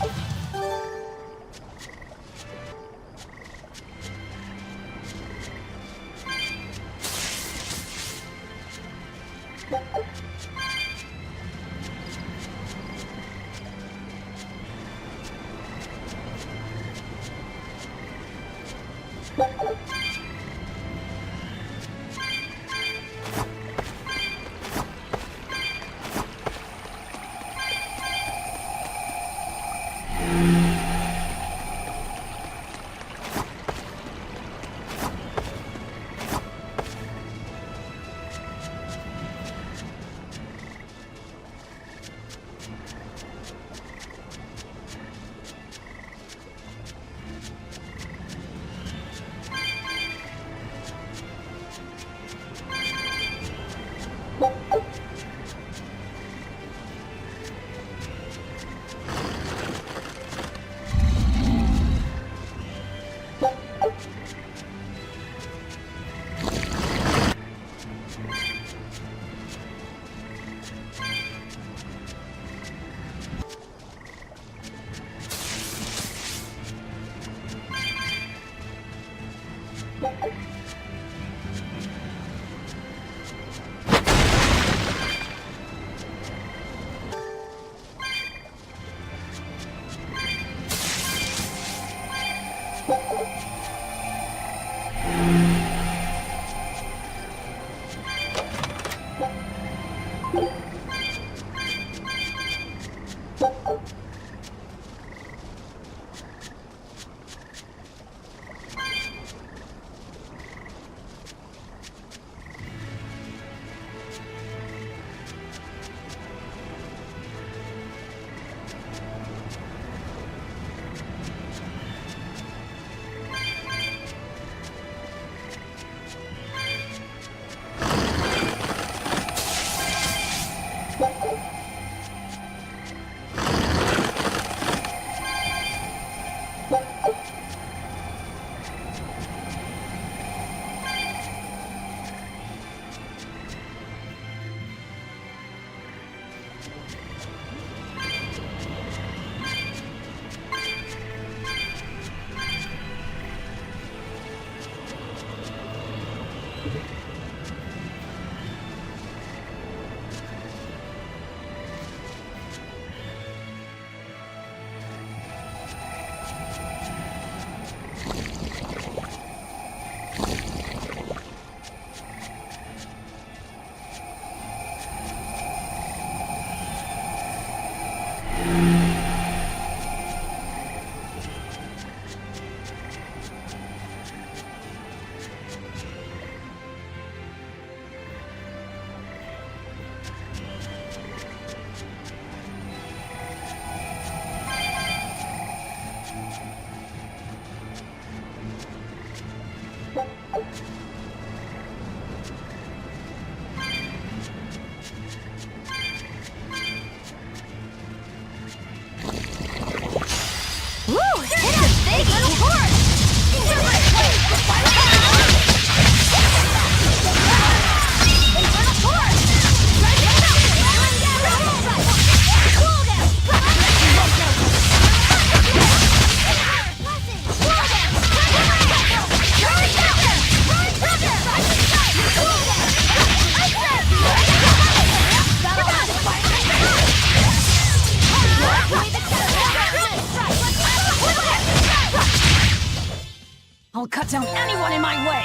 I'll cut down anyone in my way!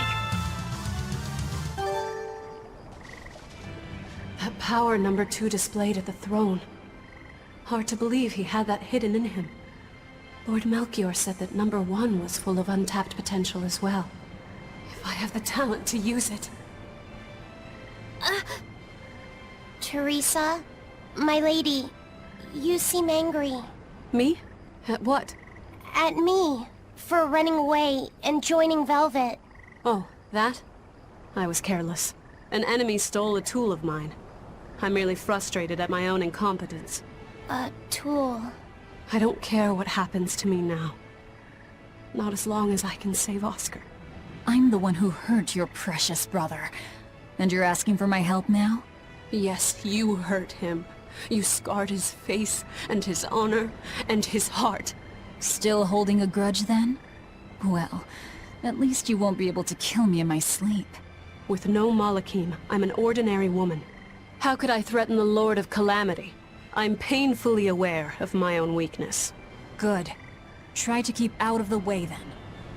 That power number 2 displayed at the throne. Hard to believe he had that hidden in him. Lord Melchior said that number 1 was full of untapped potential as well. If I have the talent to use it. Teresa, my lady, you seem angry. Me? At what? At me, for running away and joining Velvet. Oh, that? I was careless. An enemy stole a tool of mine. I'm merely frustrated at my own incompetence. A tool? I don't care what happens to me now. Not as long as I can save Oscar. I'm the one who hurt your precious brother. And you're asking for my help now? Yes, you hurt him. You scarred his face, and his honor, and his heart. Still holding a grudge then? Well, at least you won't be able to kill me in my sleep. With no Malakim, I'm an ordinary woman. How could I threaten the Lord of Calamity? I'm painfully aware of my own weakness. Good. Try to keep out of the way then.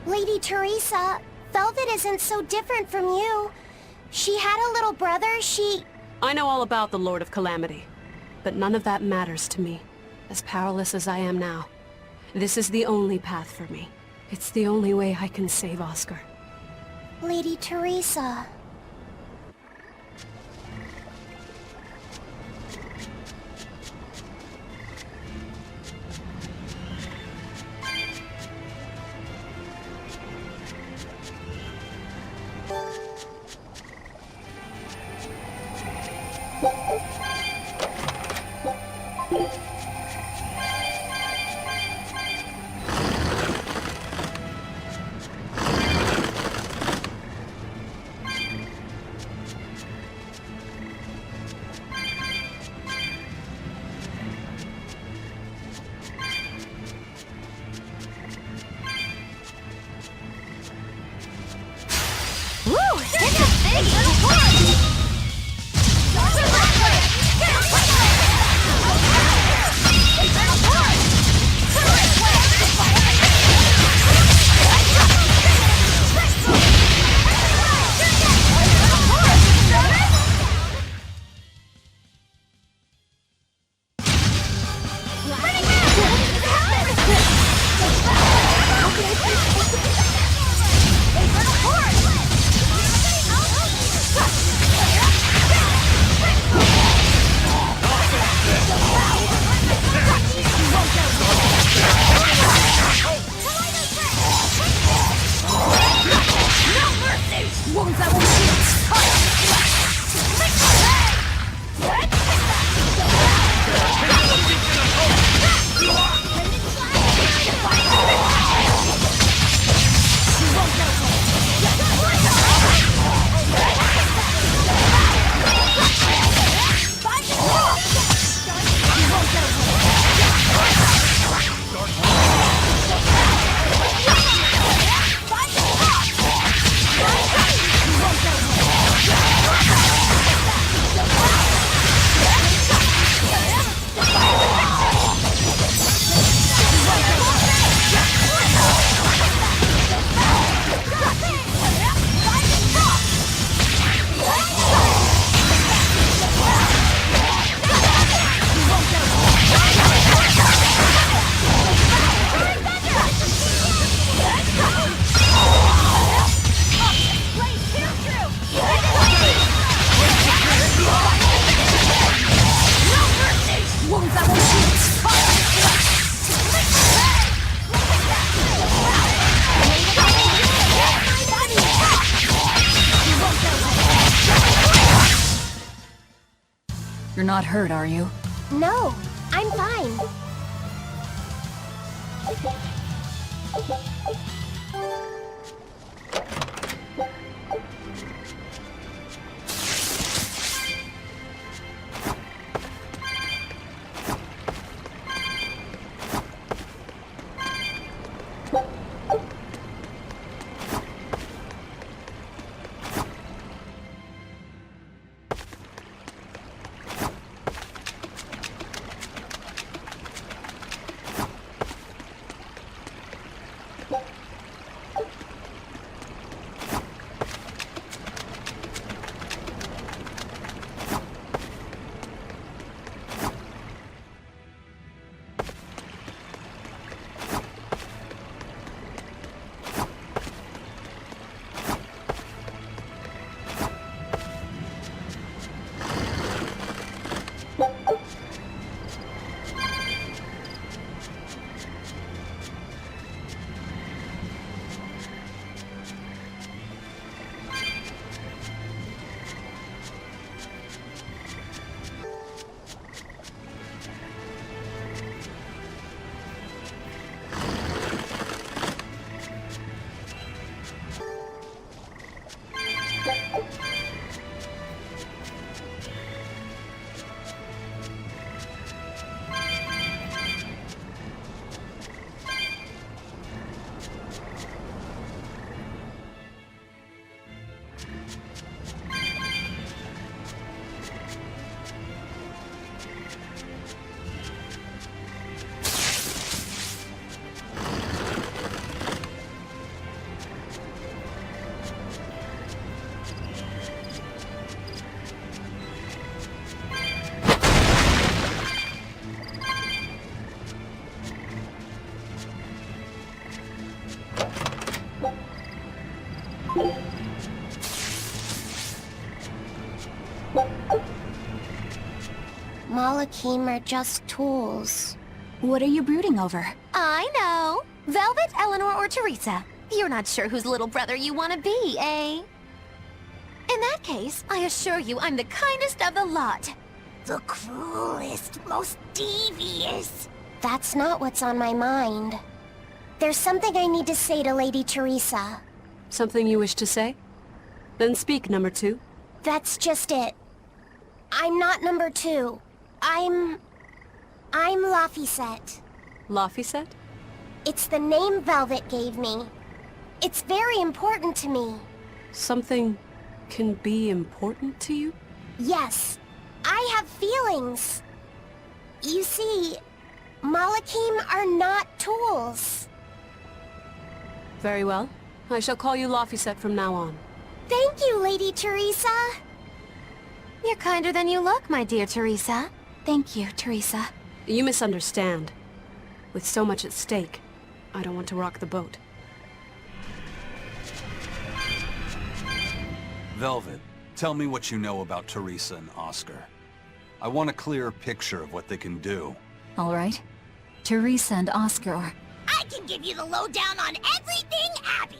Lady Teresa, Velvet isn't so different from you. She had a little brother, I know all about the Lord of Calamity, but none of that matters to me. As powerless as I am now, this is the only path for me. It's the only way I can save Oscar. Lady Teresa... You're not hurt, are you? No, I'm fine. Malakim are just tools. What are you brooding over? I know. Velvet, Eleanor, or Teresa. You're not sure whose little brother you want to be, eh? In that case, I assure you I'm the kindest of the lot. The cruelest, most devious. That's not what's on my mind. There's something I need to say to Lady Teresa. Something you wish to say? Then speak, number 2. That's just it. I'm not number 2. I'm Lafy. Lafy? It's the name Velvet gave me. It's very important to me. Something can be important to you? Yes. I have feelings. You see, Malakim are not tools. Very well. I shall call you Lafy from now on. Thank you, Lady Teresa. You're kinder than you look, my dear Teresa. Thank you, Teresa. You misunderstand. With so much at stake, I don't want to rock the boat. Velvet, tell me what you know about Teresa and Oscar. I want a clear picture of what they can do. All right. Teresa and Oscar are... I can give you the lowdown on everything Abbey.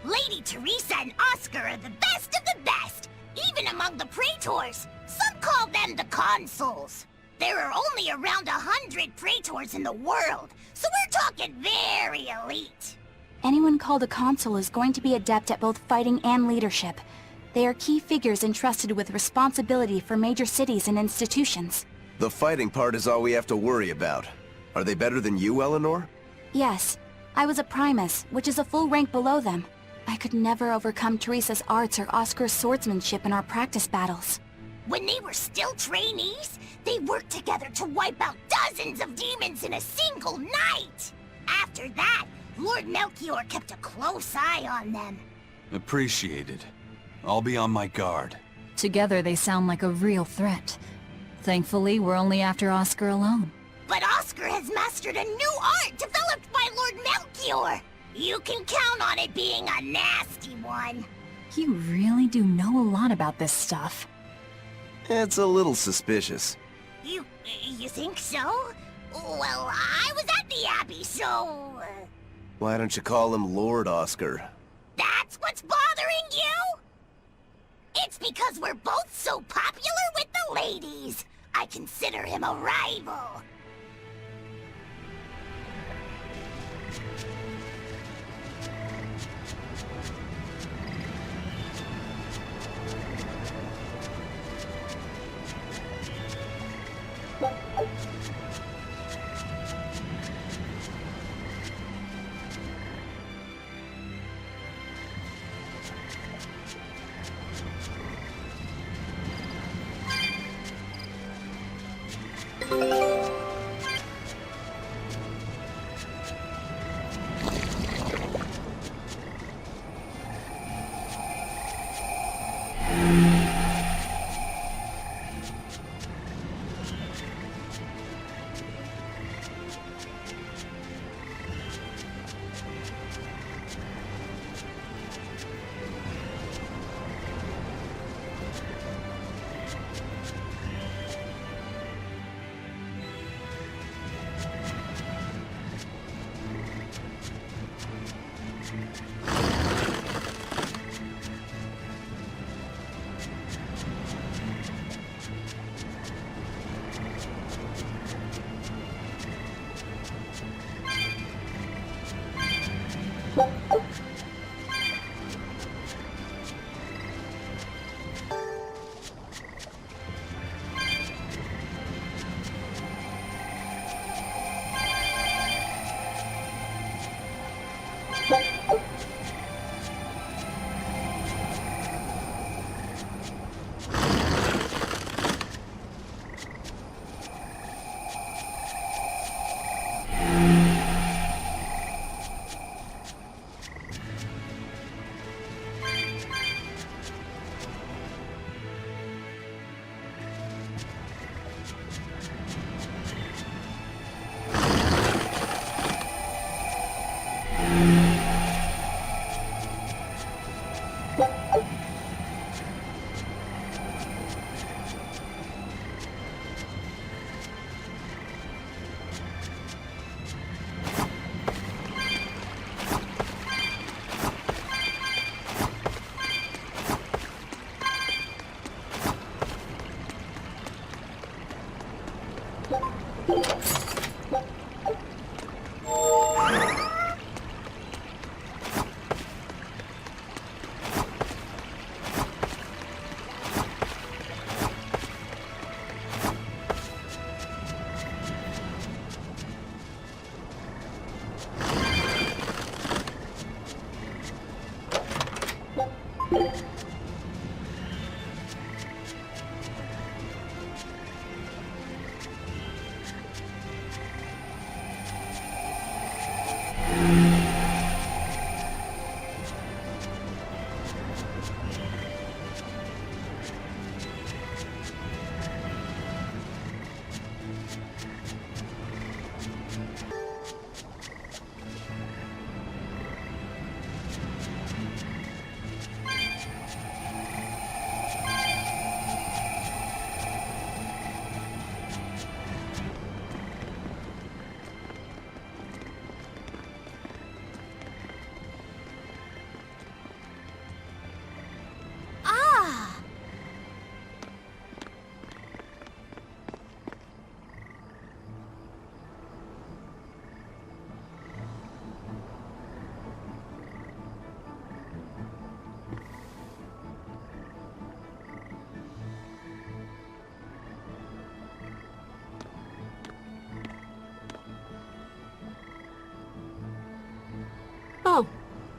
Lady Teresa and Oscar are the best of the best, even among the praetors. Some call them the consuls. There are only around 100 praetors in the world, so we're talking very elite. Anyone called a consul is going to be adept at both fighting and leadership. They are key figures entrusted with responsibility for major cities and institutions. The fighting part is all we have to worry about. Are they better than you, Eleanor? Yes. I was a primus, which is a full rank below them. I could never overcome Teresa's arts or Oscar's swordsmanship in our practice battles. When they were still trainees, they worked together to wipe out dozens of demons in a single night. After that, Lord Melchior kept a close eye on them. Appreciated. I'll be on my guard. Together they sound like a real threat. Thankfully, we're only after Oscar alone. But Oscar has mastered a new art developed by Lord Melchior. You can count on it being a nasty one. You really do know a lot about this stuff. It's a little suspicious. You think so? Well, I was at the Abbey, so... Why don't you call him Lord Oscar? That's what's bothering you? It's because we're both so popular with the ladies. I consider him a rival.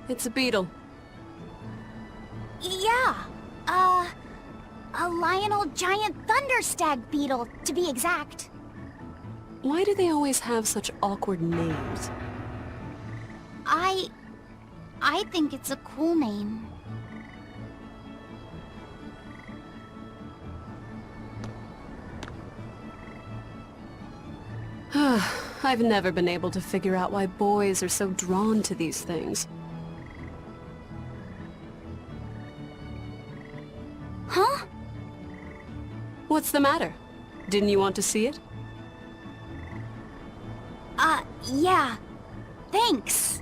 It's a beetle. Yeah. A Lionel giant thunderstag beetle, to be exact. Why do they always have such awkward names? I think it's a cool name. I've never been able to figure out why boys are so drawn to these things. Huh? What's the matter? Didn't you want to see it? Yeah. Thanks.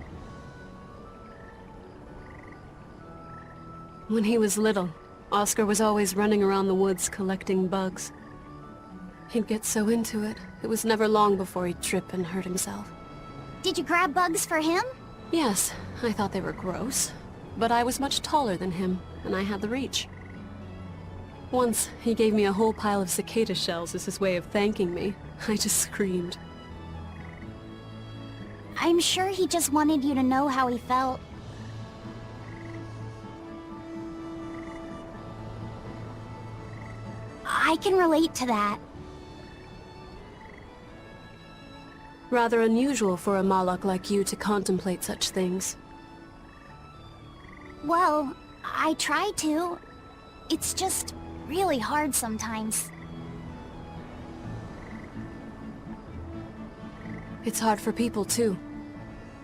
When he was little, Oscar was always running around the woods collecting bugs. He'd get so into it, it was never long before he'd trip and hurt himself. Did you grab bugs for him? Yes, I thought they were gross. But I was much taller than him, and I had the reach. Once, he gave me a whole pile of cicada shells as his way of thanking me. I just screamed. I'm sure he just wanted you to know how he felt. I can relate to that. Rather unusual for a Malak like you to contemplate such things. Well, I try to. It's just really hard sometimes. It's hard for people, too.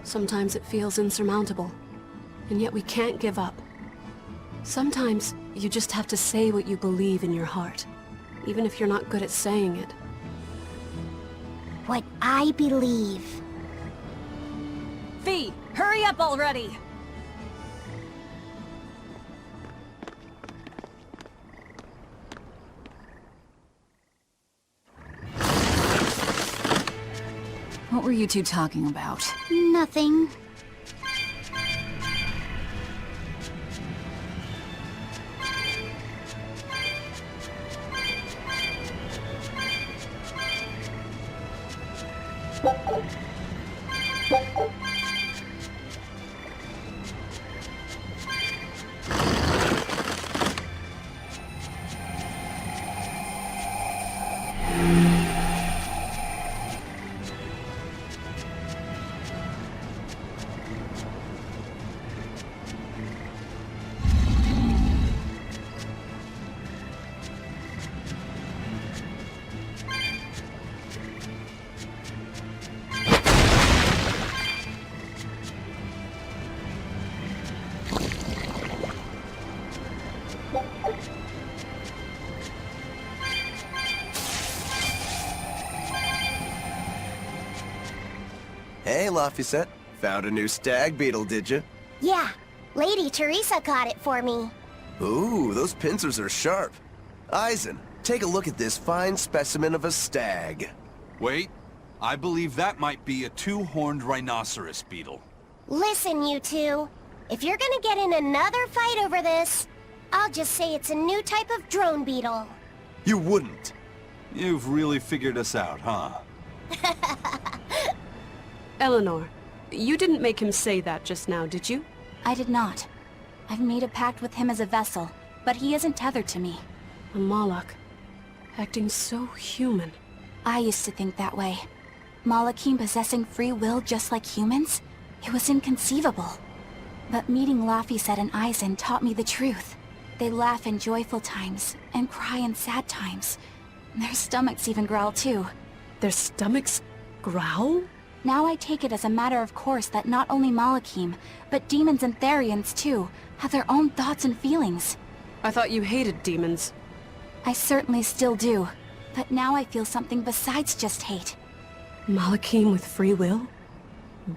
Sometimes it feels insurmountable. And yet we can't give up. Sometimes you just have to say what you believe in your heart, even if you're not good at saying it. What I believe. Fee, hurry up already! What were you two talking about? Nothing. Hey, Lafy, found a new stag beetle, did you? Yeah, Lady Teresa caught it for me. Ooh, those pincers are sharp. Eisen, take a look at this fine specimen of a stag. Wait, I believe that might be a two-horned rhinoceros beetle. Listen, you two. If you're gonna get in another fight over this, I'll just say it's a new type of drone beetle. You wouldn't. You've really figured us out, huh? Eleanor, you didn't make him say that just now, did you? I did not. I've made a pact with him as a vessel, but he isn't tethered to me. A Malak, acting so human. I used to think that way. Malakim possessing free will just like humans? It was inconceivable. But meeting Lafy and Eisen taught me the truth. They laugh in joyful times, and cry in sad times. Their stomachs even growl too. Their stomachs growl? Now I take it as a matter of course that not only Malakim, but demons and therions too, have their own thoughts and feelings. I thought you hated demons. I certainly still do, but now I feel something besides just hate. Malakim with free will?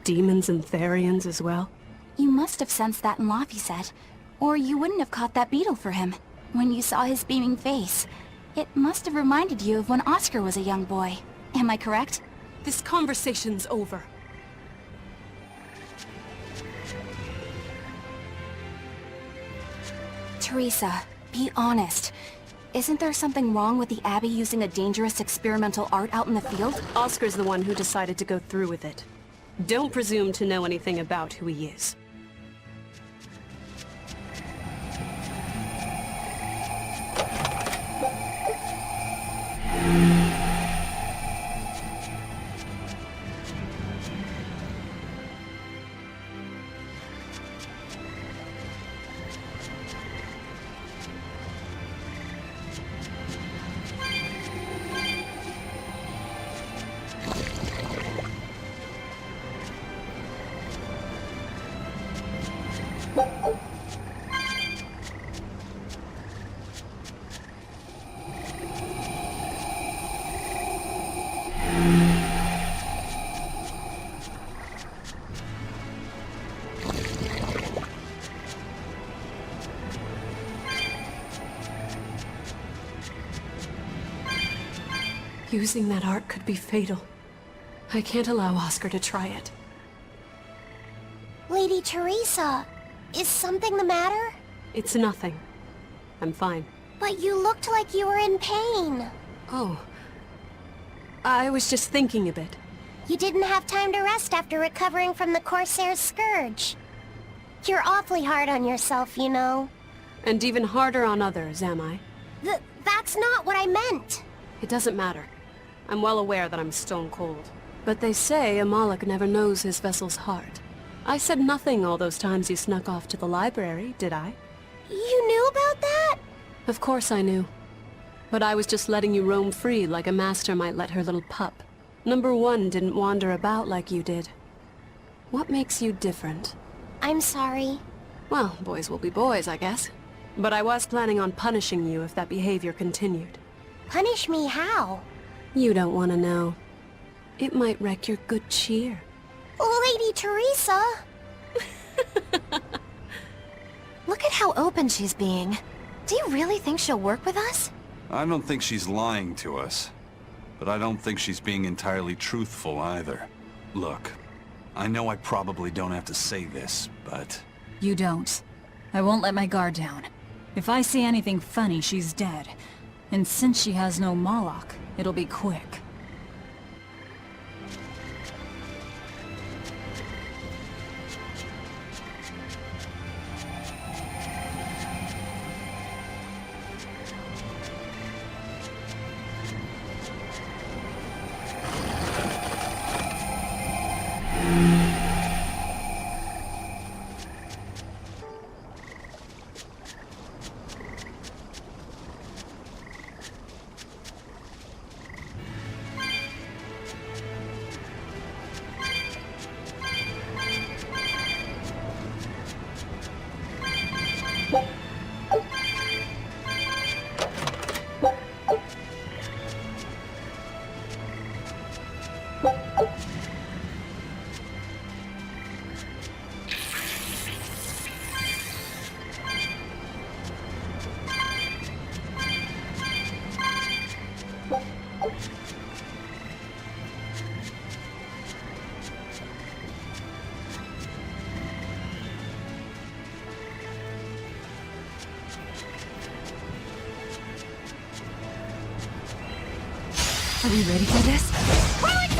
Demons and therions as well? You must have sensed that in Lafy, or you wouldn't have caught that beetle for him. When you saw his beaming face, it must have reminded you of when Oscar was a young boy. Am I correct? This conversation's over. Teresa, be honest. Isn't there something wrong with the Abbey using a dangerous experimental art out in the field? Oscar's the one who decided to go through with it. Don't presume to know anything about who he is. Using that art could be fatal. I can't allow Oscar to try it. Lady Teresa, is something the matter? It's nothing. I'm fine. But you looked like you were in pain. Oh. I was just thinking a bit. You didn't have time to rest after recovering from the Corsair's scourge. You're awfully hard on yourself, you know. And even harder on others, am I? That's not what I meant. It doesn't matter. I'm well aware that I'm stone cold. But they say a Moloch never knows his vessel's heart. I said nothing all those times you snuck off to the library, did I? You knew about that? Of course I knew. But I was just letting you roam free like a master might let her little pup. Number 1 didn't wander about like you did. What makes you different? I'm sorry. Well, boys will be boys, I guess. But I was planning on punishing you if that behavior continued. Punish me how? You don't want to know. It might wreck your good cheer. Lady Teresa! Look at how open she's being. Do you really think she'll work with us? I don't think she's lying to us. But I don't think she's being entirely truthful either. Look, I know I probably don't have to say this, but... You don't. I won't let my guard down. If I see anything funny, she's dead. And since she has no Moloch, it'll be quick. Are we ready for this? Rolling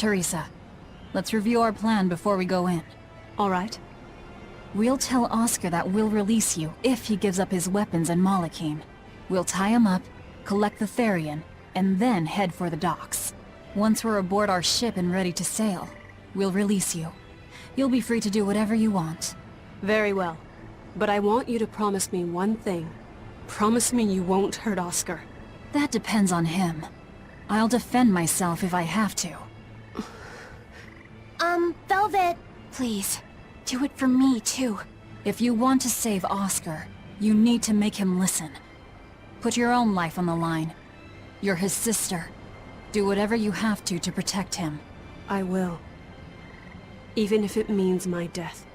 Teresa, let's review our plan before we go in. All right. We'll tell Oscar that we'll release you if he gives up his weapons and Malachim. We'll tie him up, collect the theion, and then head for the docks. Once we're aboard our ship and ready to sail, we'll release you. You'll be free to do whatever you want. Very well. But I want you to promise me one thing. Promise me you won't hurt Oscar. That depends on him. I'll defend myself if I have to. Velvet... Please, do it for me, too. If you want to save Oscar, you need to make him listen. Put your own life on the line. You're his sister. Do whatever you have to protect him. I will. Even if it means my death.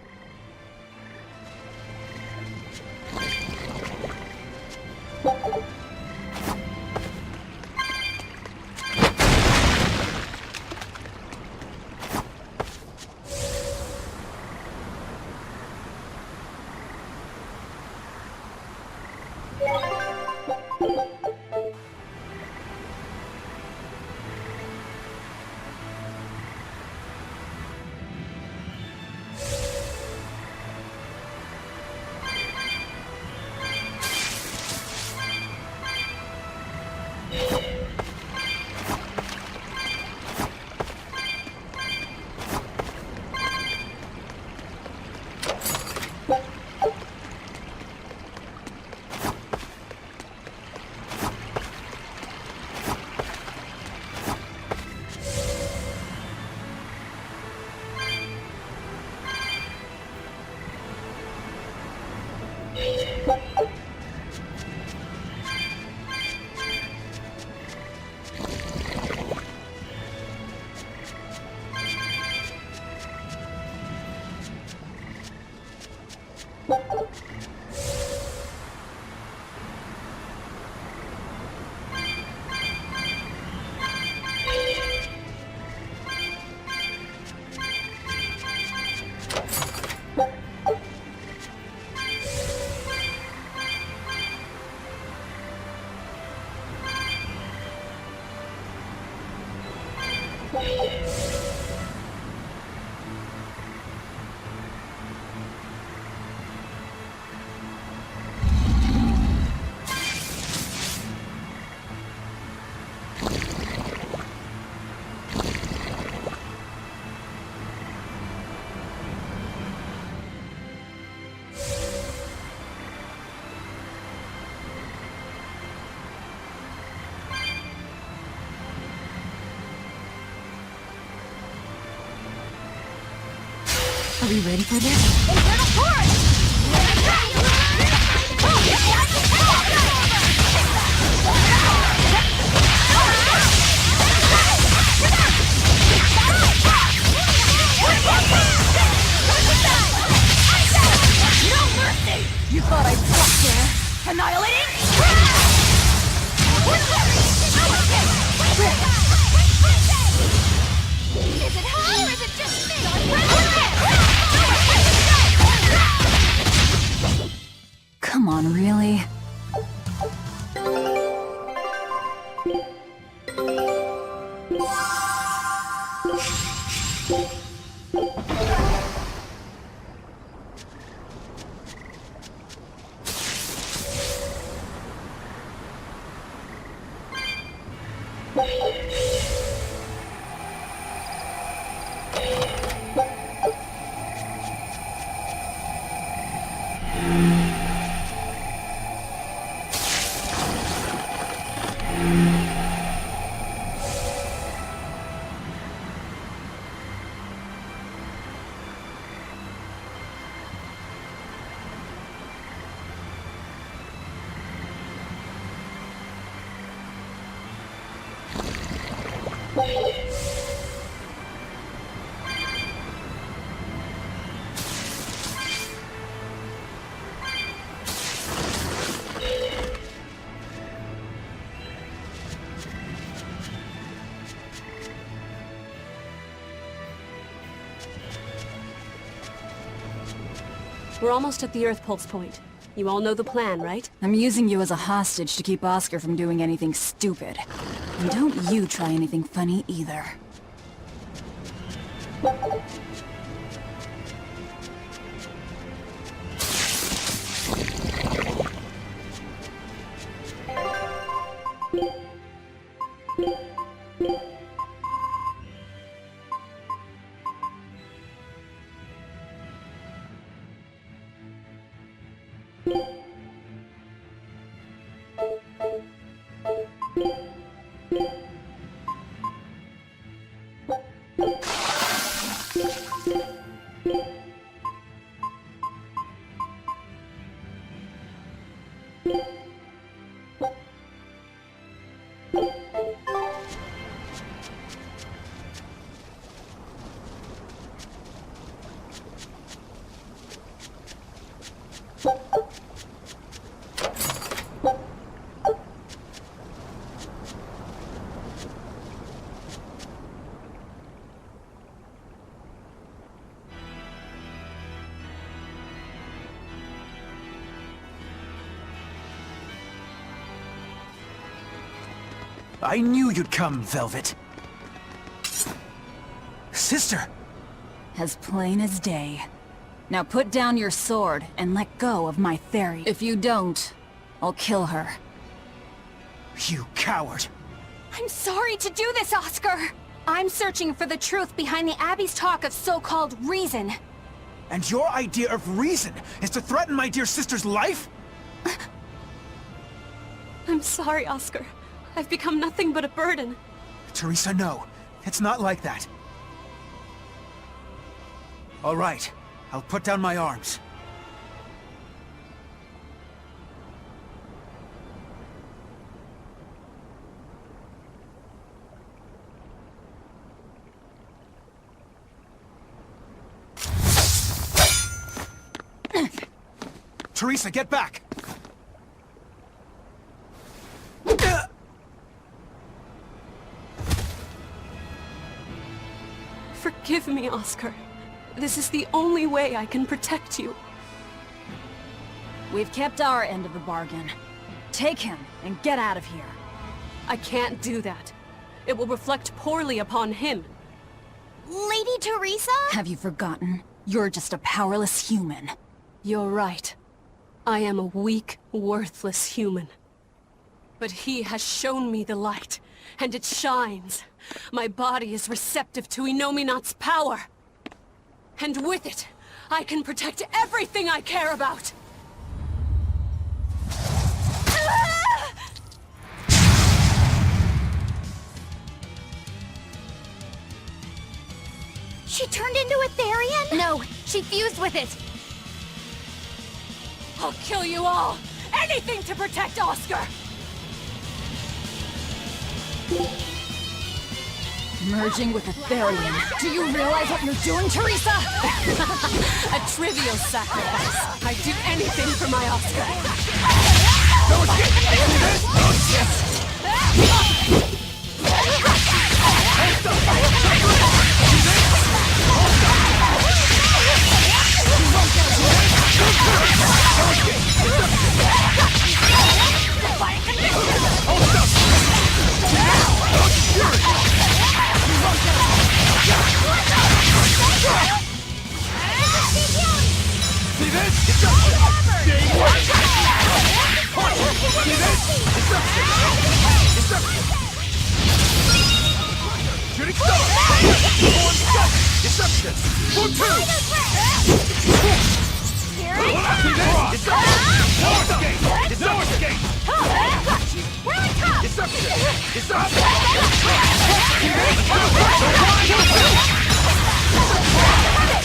Are we ready for this? You thought I'd stop there? Annihilating? Is it her or is it just me? Come on, really? We're almost at the Earth Pulse point. You all know the plan, right? I'm using you as a hostage to keep Oscar from doing anything stupid. And don't you try anything funny either. I knew you'd come, Velvet. Sister! As plain as day. Now put down your sword and let go of my therion. If you don't, I'll kill her. You coward! I'm sorry to do this, Oscar! I'm searching for the truth behind the Abbey's talk of so-called reason. And your idea of reason is to threaten my dear sister's life? I'm sorry, Oscar. I've become nothing but a burden. Teresa, no. It's not like that. All right. I'll put down my arms. Teresa, get back! Forgive me, Oscar. This is the only way I can protect you. We've kept our end of the bargain. Take him and get out of here. I can't do that. It will reflect poorly upon him. Lady Teresa? Have you forgotten? You're just a powerless human. You're right. I am a weak, worthless human. But he has shown me the light, and it shines. My body is receptive to Enominat's power. And with it, I can protect everything I care about! She turned into a therion? No, she fused with it! I'll kill you all! Anything to protect Oscar! Merging with a therion. Do you realize what you're doing, Teresa? A trivial sacrifice. I'd do anything for my Oscar.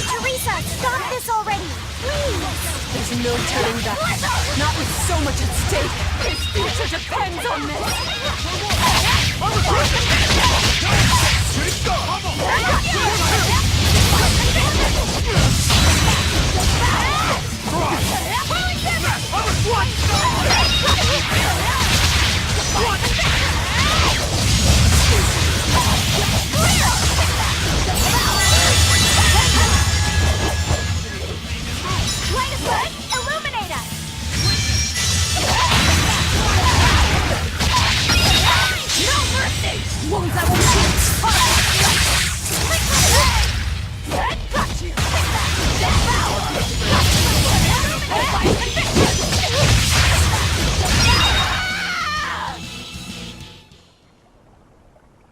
Teresa, stop this already, please! There's no turning back. Not with so much at stake. His future depends on this. Illuminate us! No mercy! Wounds I will got you!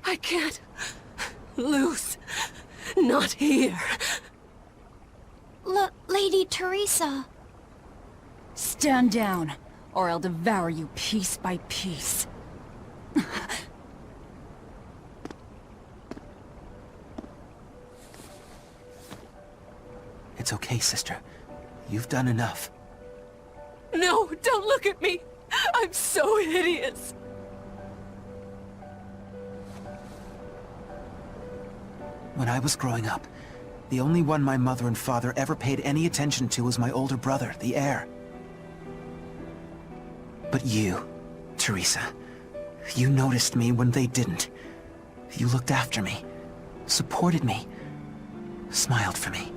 I can't lose. Not here. Lady Teresa. Stand down, or I'll devour you piece by piece. It's okay, sister. You've done enough. No, don't look at me! I'm so hideous! When I was growing up, the only one my mother and father ever paid any attention to was my older brother, the heir. But you, Teresa, you noticed me when they didn't. You looked after me, supported me, smiled for me.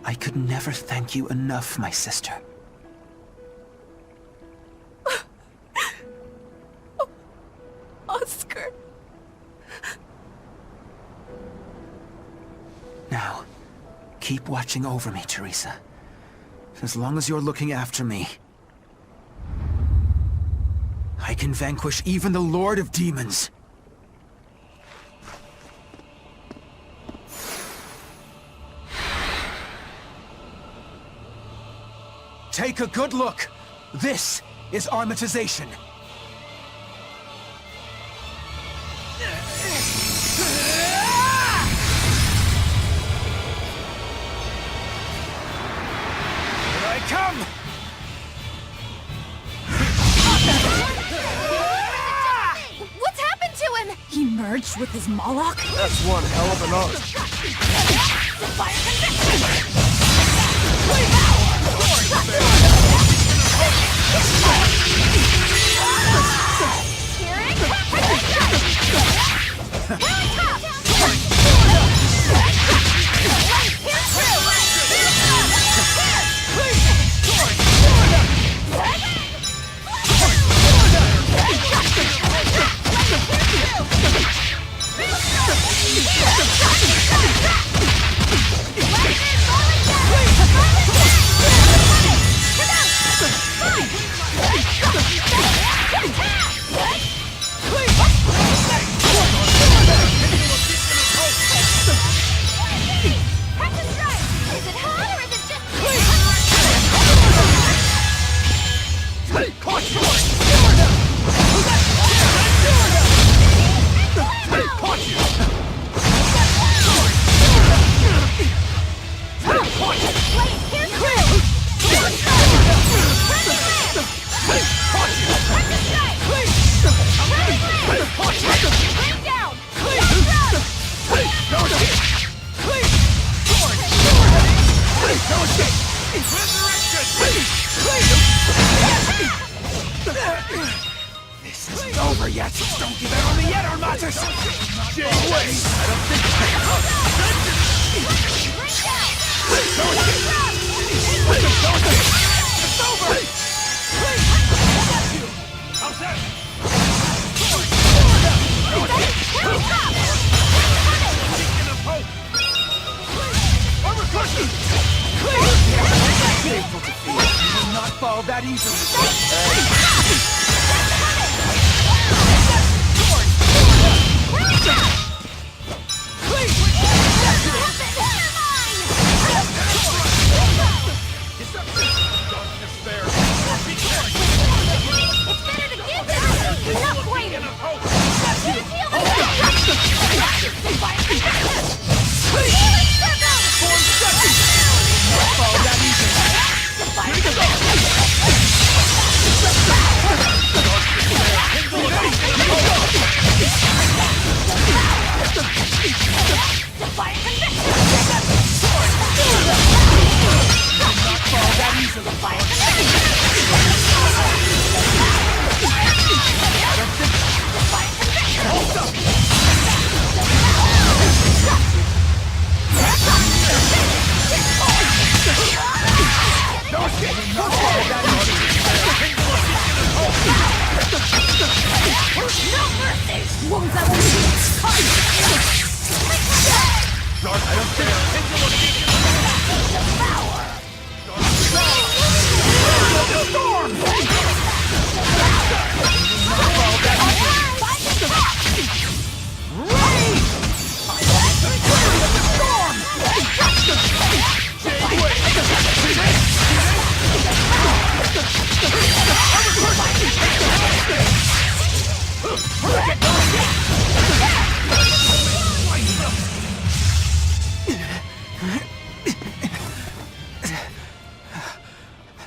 I could never thank you enough, my sister. Oscar. Now, keep watching over me, Teresa. As long as you're looking after me, I can vanquish even the Lord of Demons. Take a good look. This is armatization. Here I come! What's happened to him? He merged with his Moloch? That's one hell of an art. This isn't over yet. Don't give out on me yet, Armatus! Jay, wait! I don't think it's over! How's that? Painful to feel. You will not fall that easily.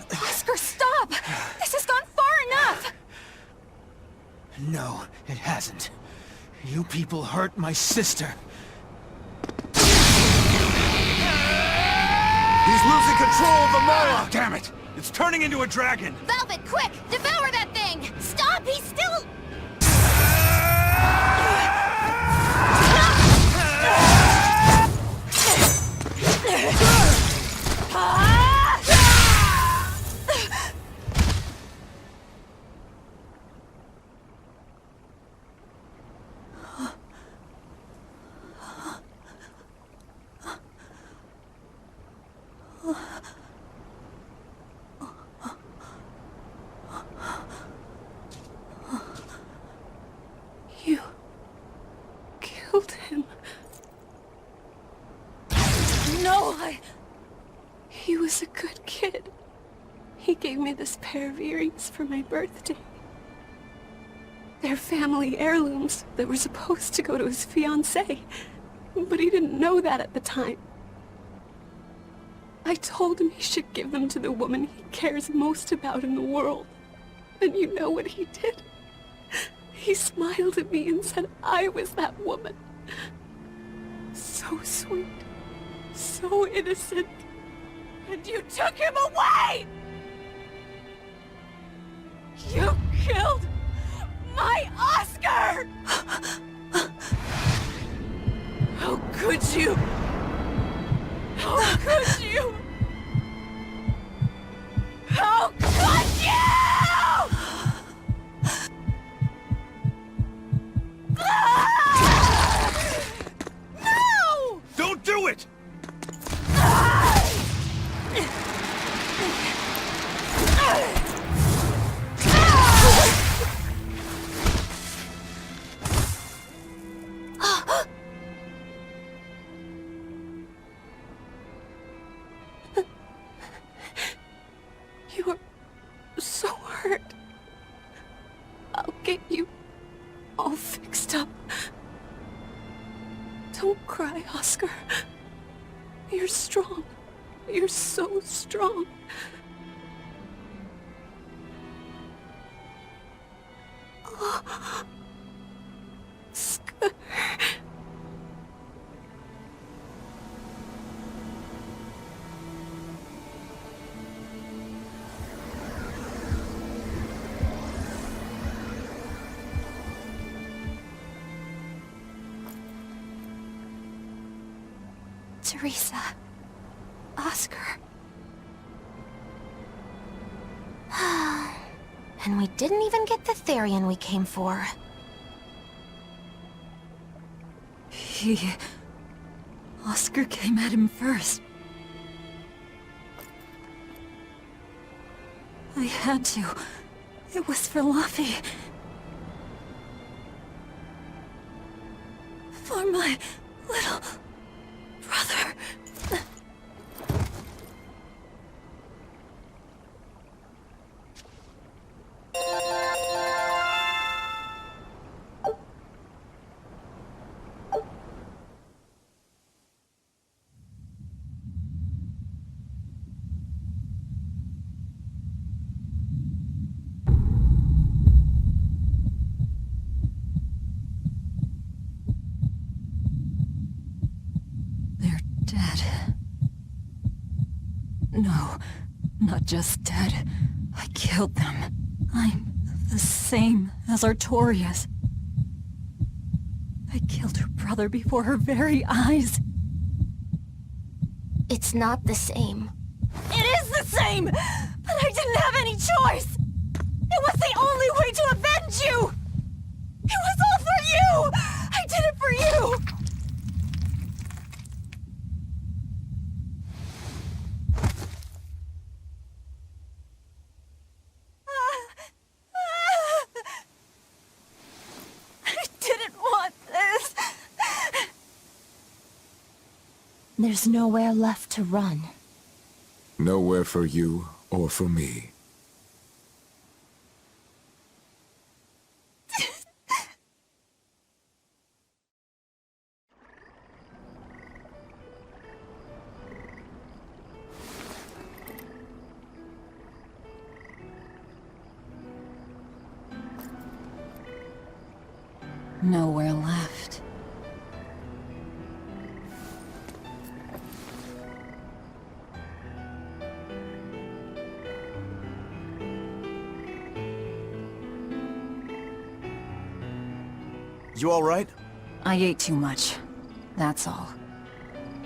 Oscar, stop! This has gone far enough! No, it hasn't. You people hurt my sister. losing control of the Moloch! Damn it! It's turning into a dragon! Velvet, quick! Devour that thing! Stop! He's still... You killed him. No, He was a good kid. He gave me this pair of earrings for my birthday. They're family heirlooms that were supposed to go to his fiancée, but he didn't know that at the time. I told him he should give them to the woman he cares most about in the world. And you know what he did? He smiled at me and said I was that woman. So sweet, so innocent. And you took him away! You killed my Oscar! How could you? How could you? How could you? No! Don't do it! You are so hurt. I'll get you all fixed up. Don't cry, Oscar. You're strong. You're so strong. Oscar. Teresa. Oscar. And we didn't even get the therion we came for. Oscar came at him first. I had to. It was for Lafy. For my little brother. No, not just dead. I killed them. I'm the same as Artorius. I killed her brother before her very eyes. It's not the same. It is the same! But I didn't have any choice! It was the only way to avenge you! It was all for you! I did it for you! There's nowhere left to run. Nowhere for you or for me. Nowhere left. You alright? I ate too much. That's all.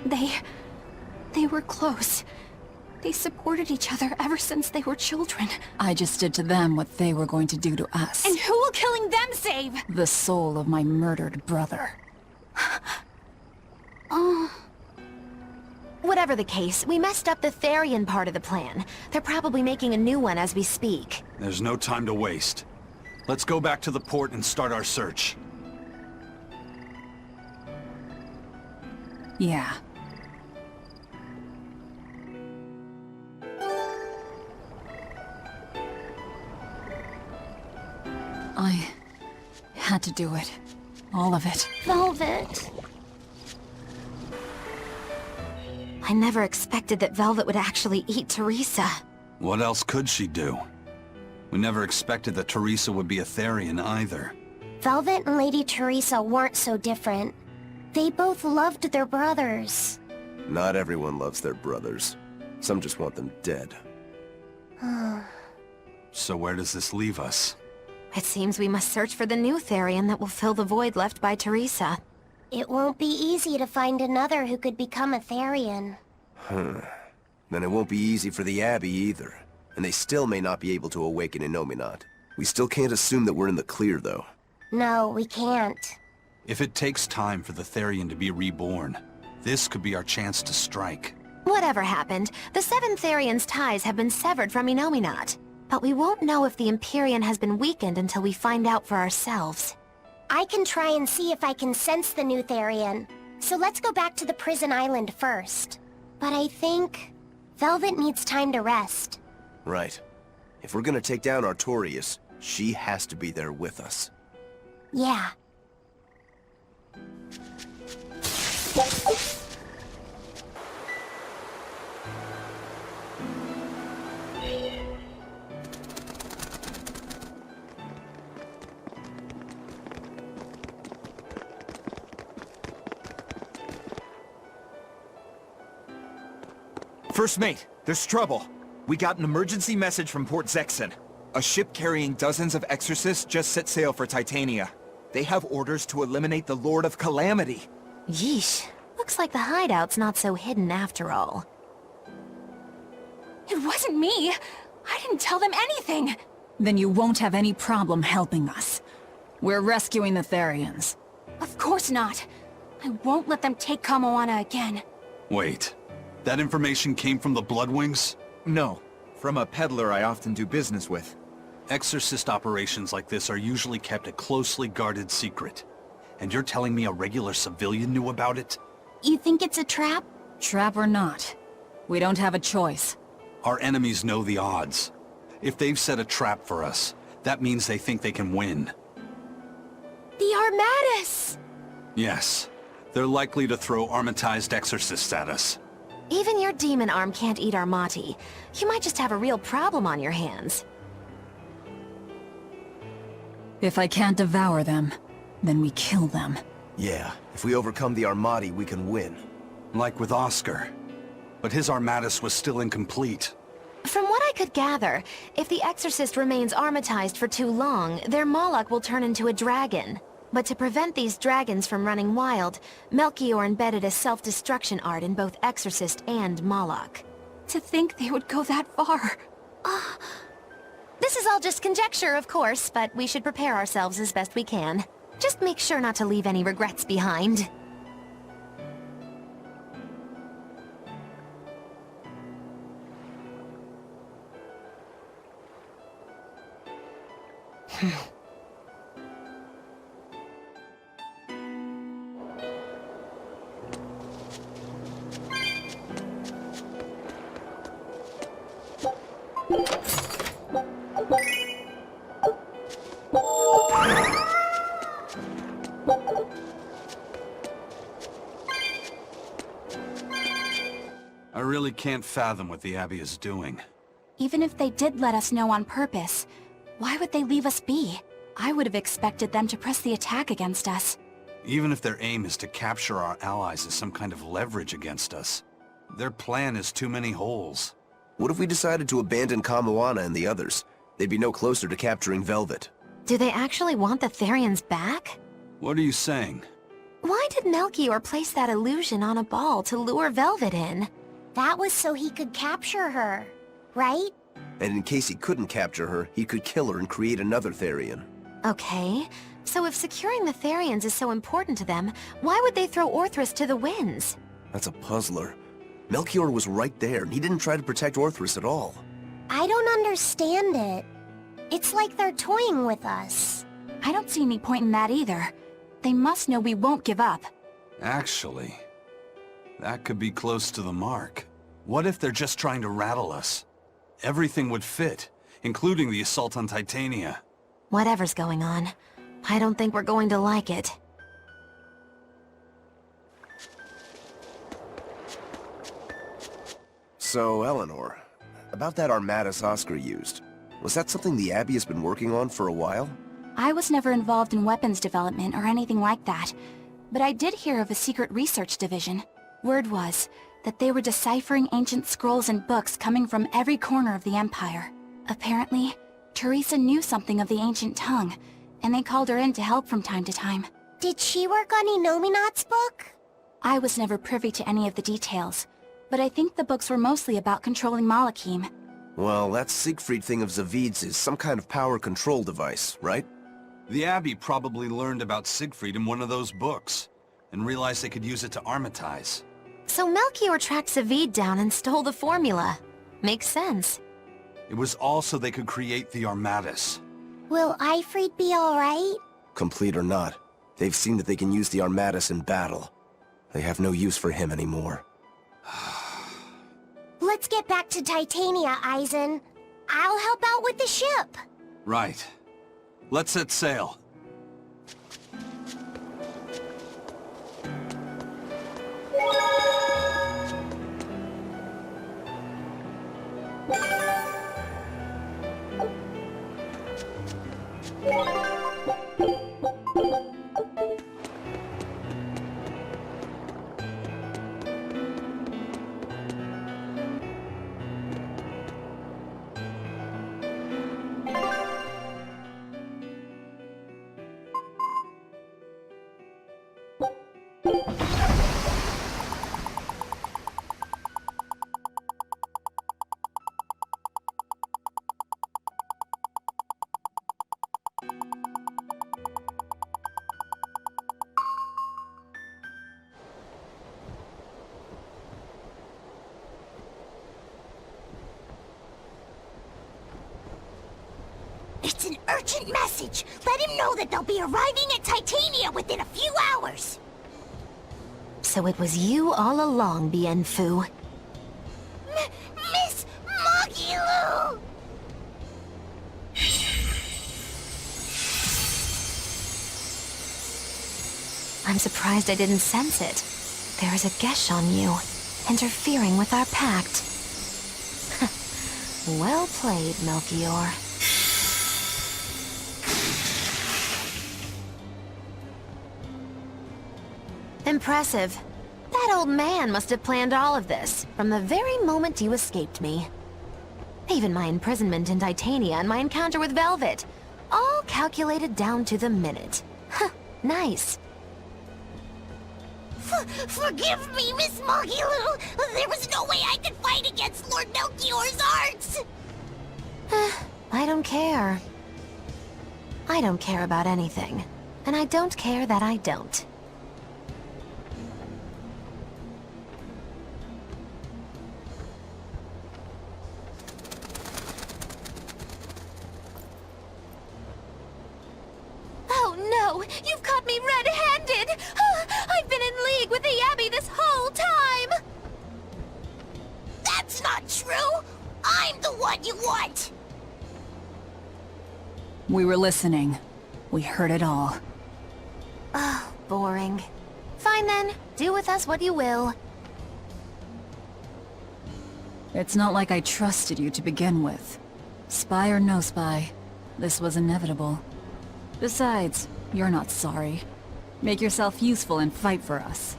They were close. They supported each other ever since they were children. I just did to them what they were going to do to us. And who will killing them save? The soul of my murdered brother. Oh. Whatever the case, we messed up the therion part of the plan. They're probably making a new one as we speak. There's no time to waste. Let's go back to the port and start our search. Yeah. I had to do it. All of it. Velvet. I never expected that Velvet would actually eat Teresa. What else could she do? We never expected that Teresa would be a therion either. Velvet and Lady Teresa weren't so different. They both loved their brothers. Not everyone loves their brothers. Some just want them dead. So where does this leave us? It seems we must search for the new therion that will fill the void left by Teresa. It won't be easy to find another who could become a therion. Then it won't be easy for the Abbey either. And they still may not be able to awaken Inominat. We still can't assume that we're in the clear, though. No, we can't. If it takes time for the therion to be reborn, this could be our chance to strike. Whatever happened, the seven therion's ties have been severed from Inominat. But we won't know if the Empyrean has been weakened until we find out for ourselves. I can try and see if I can sense the new therion. So let's go back to the prison island first. But I think Velvet needs time to rest. Right. If we're gonna take down Artorius, she has to be there with us. Yeah. First mate, there's trouble. We got an emergency message from Port Zexon. A ship carrying dozens of exorcists just set sail for Titania. They have orders to eliminate the Lord of Calamity. Yeesh. Looks like the hideout's not so hidden after all. It wasn't me. I didn't tell them anything. Then you won't have any problem helping us. We're rescuing the therions. Of course not. I won't let them take Kamoana again. Wait. That information came from the Bloodwings? No. From a peddler I often do business with. Exorcist operations like this are usually kept a closely guarded secret. And you're telling me a regular civilian knew about it? You think it's a trap? Trap or not, we don't have a choice. Our enemies know the odds. If they've set a trap for us, that means they think they can win. The Armatus! Yes. They're likely to throw armatized exorcists at us. Even your demon arm can't eat Armati. You might just have a real problem on your hands. If I can't devour them, then we kill them. Yeah, if we overcome the Armati, we can win. Like with Oscar. But his Armatus was still incomplete. From what I could gather, if the Exorcist remains armatized for too long, their Moloch will turn into a dragon. But to prevent these dragons from running wild, Melchior embedded a self-destruction art in both Exorcist and Moloch. To think they would go that far. This is all just conjecture, of course, but we should prepare ourselves as best we can. Just make sure not to leave any regrets behind. I really can't fathom what the Abbey is doing. Even if they did let us know on purpose, why would they leave us be? I would have expected them to press the attack against us. Even if their aim is to capture our allies as some kind of leverage against us, their plan is too many holes. What if we decided to abandon Kamoana and the others? They'd be no closer to capturing Velvet. Do they actually want the Therions back? What are you saying? Why did Melchior place that illusion on Abal to lure Velvet in? That was so he could capture her, right? And in case he couldn't capture her, he could kill her and create another therion. Okay, so if securing the therions is so important to them, why would they throw Orthrus to the winds? That's a puzzler. Melchior was right there, and he didn't try to protect Orthrus at all. I don't understand it. It's like they're toying with us. I don't see any point in that either. They must know we won't give up. Actually, that could be close to the mark. What if they're just trying to rattle us? Everything would fit, including the assault on Titania. Whatever's going on, I don't think we're going to like it. So, Eleanor, about that armatus Oscar used, was that something the Abbey has been working on for a while? I was never involved in weapons development or anything like that, but I did hear of a secret research division. Word was that they were deciphering ancient scrolls and books coming from every corner of the Empire. Apparently, Teresa knew something of the ancient tongue, and they called her in to help from time to time. Did she work on Enominat's book? I was never privy to any of the details, but I think the books were mostly about controlling Malachim. Well, that Siegfried thing of Zavid's is some kind of power control device, right? The Abbey probably learned about Siegfried in one of those books, and realized they could use it to armatize. So Melchior tracked Zavid down and stole the formula. Makes sense. It was all so they could create the Armatus. Will Ifrit be alright? Complete or not, they've seen that they can use the Armatus in battle. They have no use for him anymore. Let's get back to Titania, Eisen. I'll help out with the ship. Right. Let's set sail. It's an urgent message. Let him know that they'll be arriving at Titania within a few hours. So it was you all along, Bienfu. Miss Mogilu! I'm surprised I didn't sense it. There is a gesh on you, interfering with our pact. Well played, Melchior. Impressive. That old man must have planned all of this, from the very moment you escaped me. Even my imprisonment in Titania and my encounter with Velvet. All calculated down to the minute. Huh, nice. Forgive me, Miss Mogilu! There was no way I could fight against Lord Melchior's arts! I don't care. I don't care about anything. And I don't care that I don't. Oh no! You've caught me red-handed! I've been in league with the Abbey this whole time! That's not true! I'm the one you want! We were listening. We heard it all. Oh, boring. Fine then, do with us what you will. It's not like I trusted you to begin with. Spy or no spy, this was inevitable. Besides, you're not sorry. Make yourself useful and fight for us.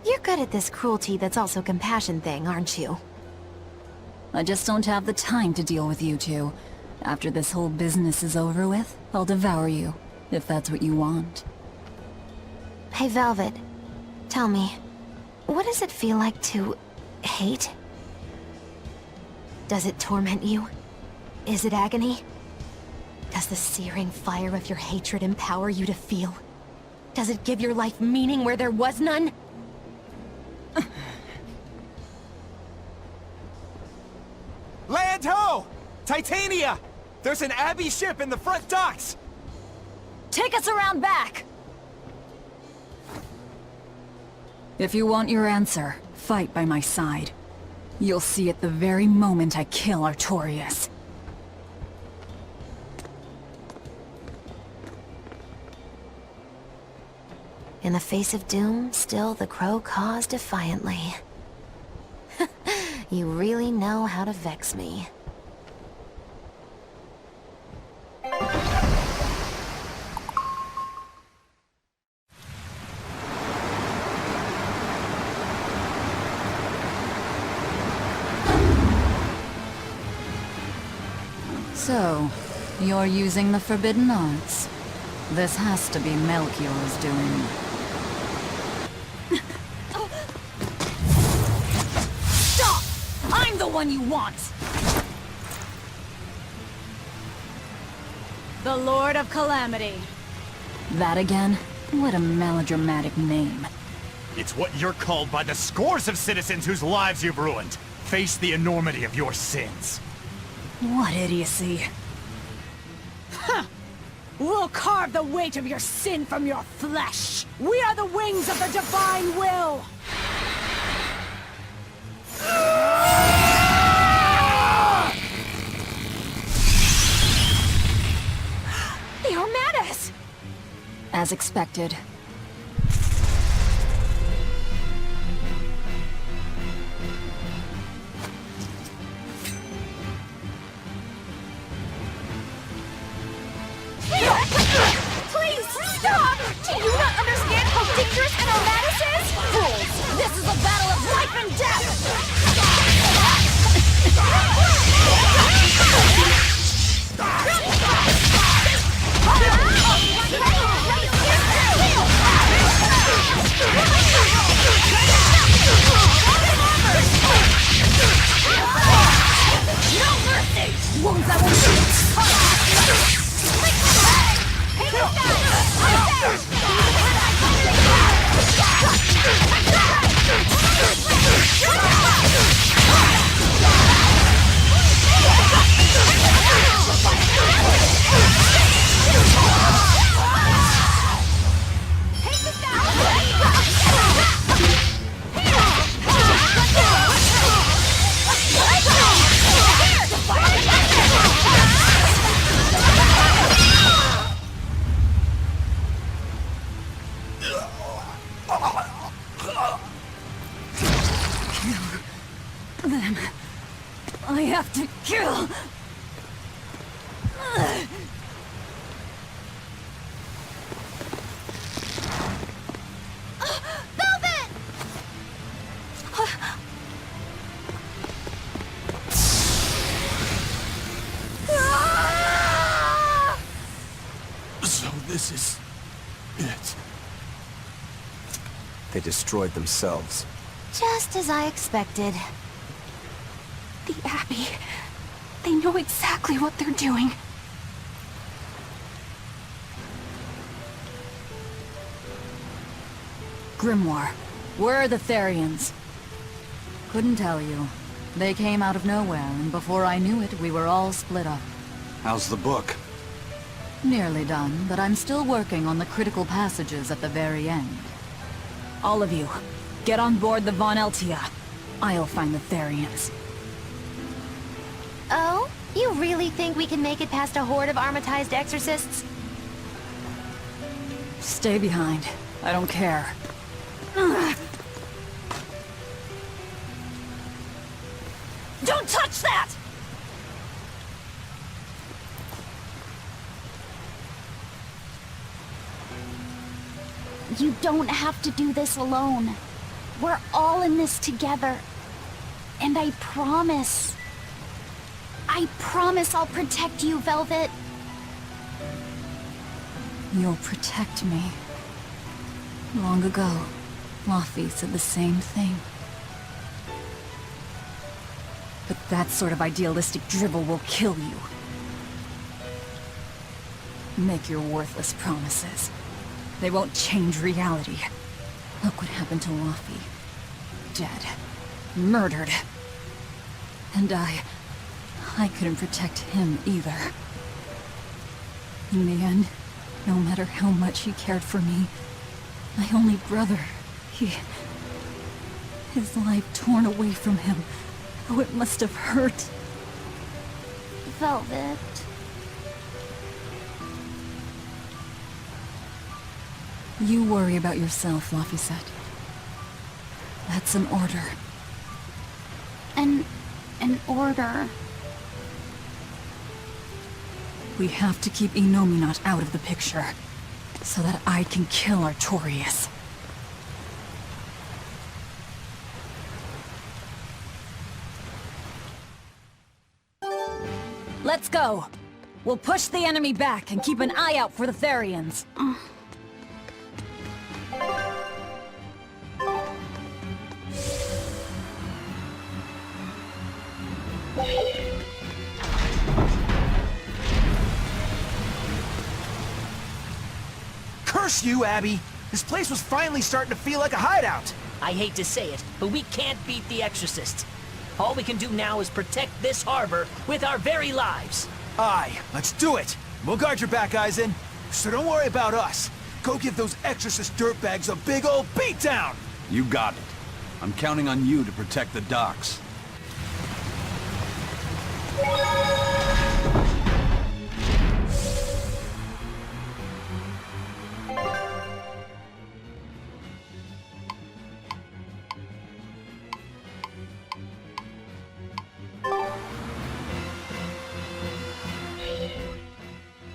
You're good at this cruelty that's also compassion thing, aren't you? I just don't have the time to deal with you two. After this whole business is over with, I'll devour you. if that's what you want. Hey, Velvet. Tell me, what does it feel like to hate? Does it torment you? Is it agony? Does the searing fire of your hatred empower you to feel? Does it give your life meaning where there was none? Land ho! Titania! There's an Abbey ship in the front docks! Take us around back! If you want your answer, fight by my side. You'll see it the very moment I kill Artorius. In the face of doom, still the crow caws defiantly. You really know how to vex me. So, you're using the forbidden arts. This has to be Melchior's doing. Stop! I'm the one you want! The Lord of Calamity. That again? What a melodramatic name. It's what you're called by the scores of citizens whose lives you've ruined. Face the enormity of your sins. What idiocy. Huh! We'll carve the weight of your sin from your flesh! We are the wings of the divine will! They are mad at us! As expected. Please, stop! Do you not understand how dangerous an Armatus is? Fools! This is a battle of life and death! No mercy! Wounds that will shoot! Them. I have to kill. Velvet! So this is it. They destroyed themselves. Just as I expected. The Abbey. They know exactly what they're doing. Grimoire, where are the Therians? Couldn't tell you. They came out of nowhere, and before I knew it, we were all split up. How's the book? Nearly done, but I'm still working on the critical passages at the very end. All of you, get on board the Von Eltia. I'll find the Therians. Oh? You really think we can make it past a horde of armatized exorcists? Stay behind. I don't care. Don't touch that! You don't have to do this alone. We're all in this together. And I promise I'll protect you, Velvet. You'll protect me. Long ago, Lafy said the same thing. But that sort of idealistic drivel will kill you. Make your worthless promises. They won't change reality. Look what happened to Lafy. Dead. Murdered. And I couldn't protect him either. In the end, no matter how much he cared for me, my only brother, his life torn away from him. Oh, it must have hurt. Velvet. You worry about yourself, Lafy said. That's an order. An order? We have to keep Enom out of the picture, so that I can kill Artorius. Let's go! We'll push the enemy back and keep an eye out for the Therians. Curse you, Abbey! This place was finally starting to feel like a hideout! I hate to say it, but we can't beat the Exorcists. All we can do now is protect this harbor with our very lives. Aye, let's do it! We'll guard your back, Eisen. So don't worry about us. Go give those Exorcist dirtbags a big old beatdown! You got it. I'm counting on you to protect the docks.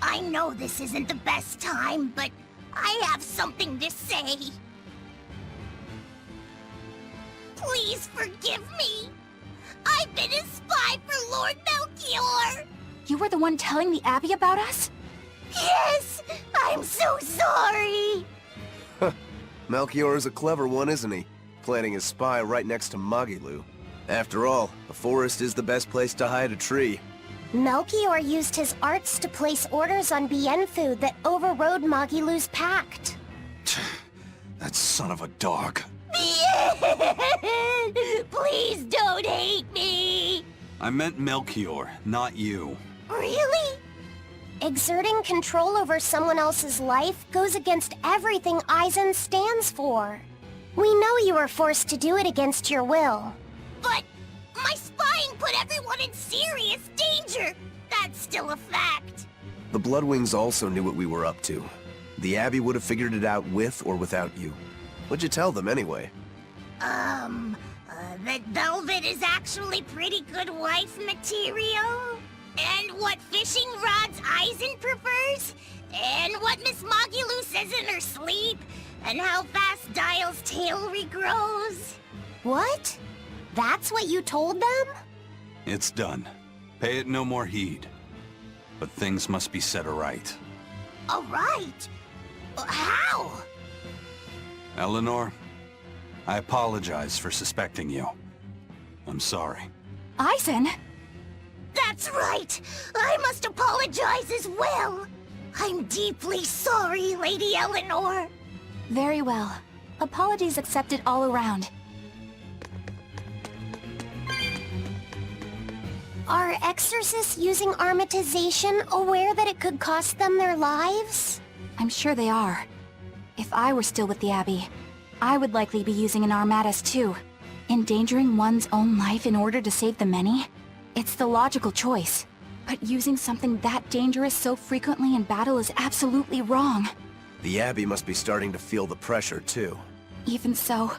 I know this isn't the best time, but I have something to say. Please forgive me. I've been a spy for Lord Melchior. You were the one telling the Abbey about us? Yes! I'm so sorry! Melchior is a clever one, isn't he? Planting his spy right next to Magilu. After all, the forest is the best place to hide a tree. Melchior used his arts to place orders on Bienfu that overrode Magilu's pact. That son of a dog. Please don't hate me! I meant Melchior, not you. Really? Exerting control over someone else's life goes against everything Eisen stands for. We know you were forced to do it against your will. But my spying put everyone in serious danger! That's still a fact. The Bloodwings also knew what we were up to. The Abbey would have figured it out with or without you. What'd you tell them anyway? That Velvet is actually pretty good wife material? And what fishing rods Eisen prefers? And what Miss Magilu says in her sleep? And how fast Dial's tail regrows? What? That's what you told them? It's done. Pay it no more heed. But things must be set aright. Alright. How? Eleanor, I apologize for suspecting you. I'm sorry. Eisen! That's right! I must apologize as well! I'm deeply sorry, Lady Eleanor! Very well. Apologies accepted all around. Are exorcists using armatization aware that it could cost them their lives? I'm sure they are. If I were still with the Abbey, I would likely be using an armatus too. Endangering one's own life in order to save the many? It's the logical choice. But using something that dangerous so frequently in battle is absolutely wrong. The Abbey must be starting to feel the pressure too. Even so,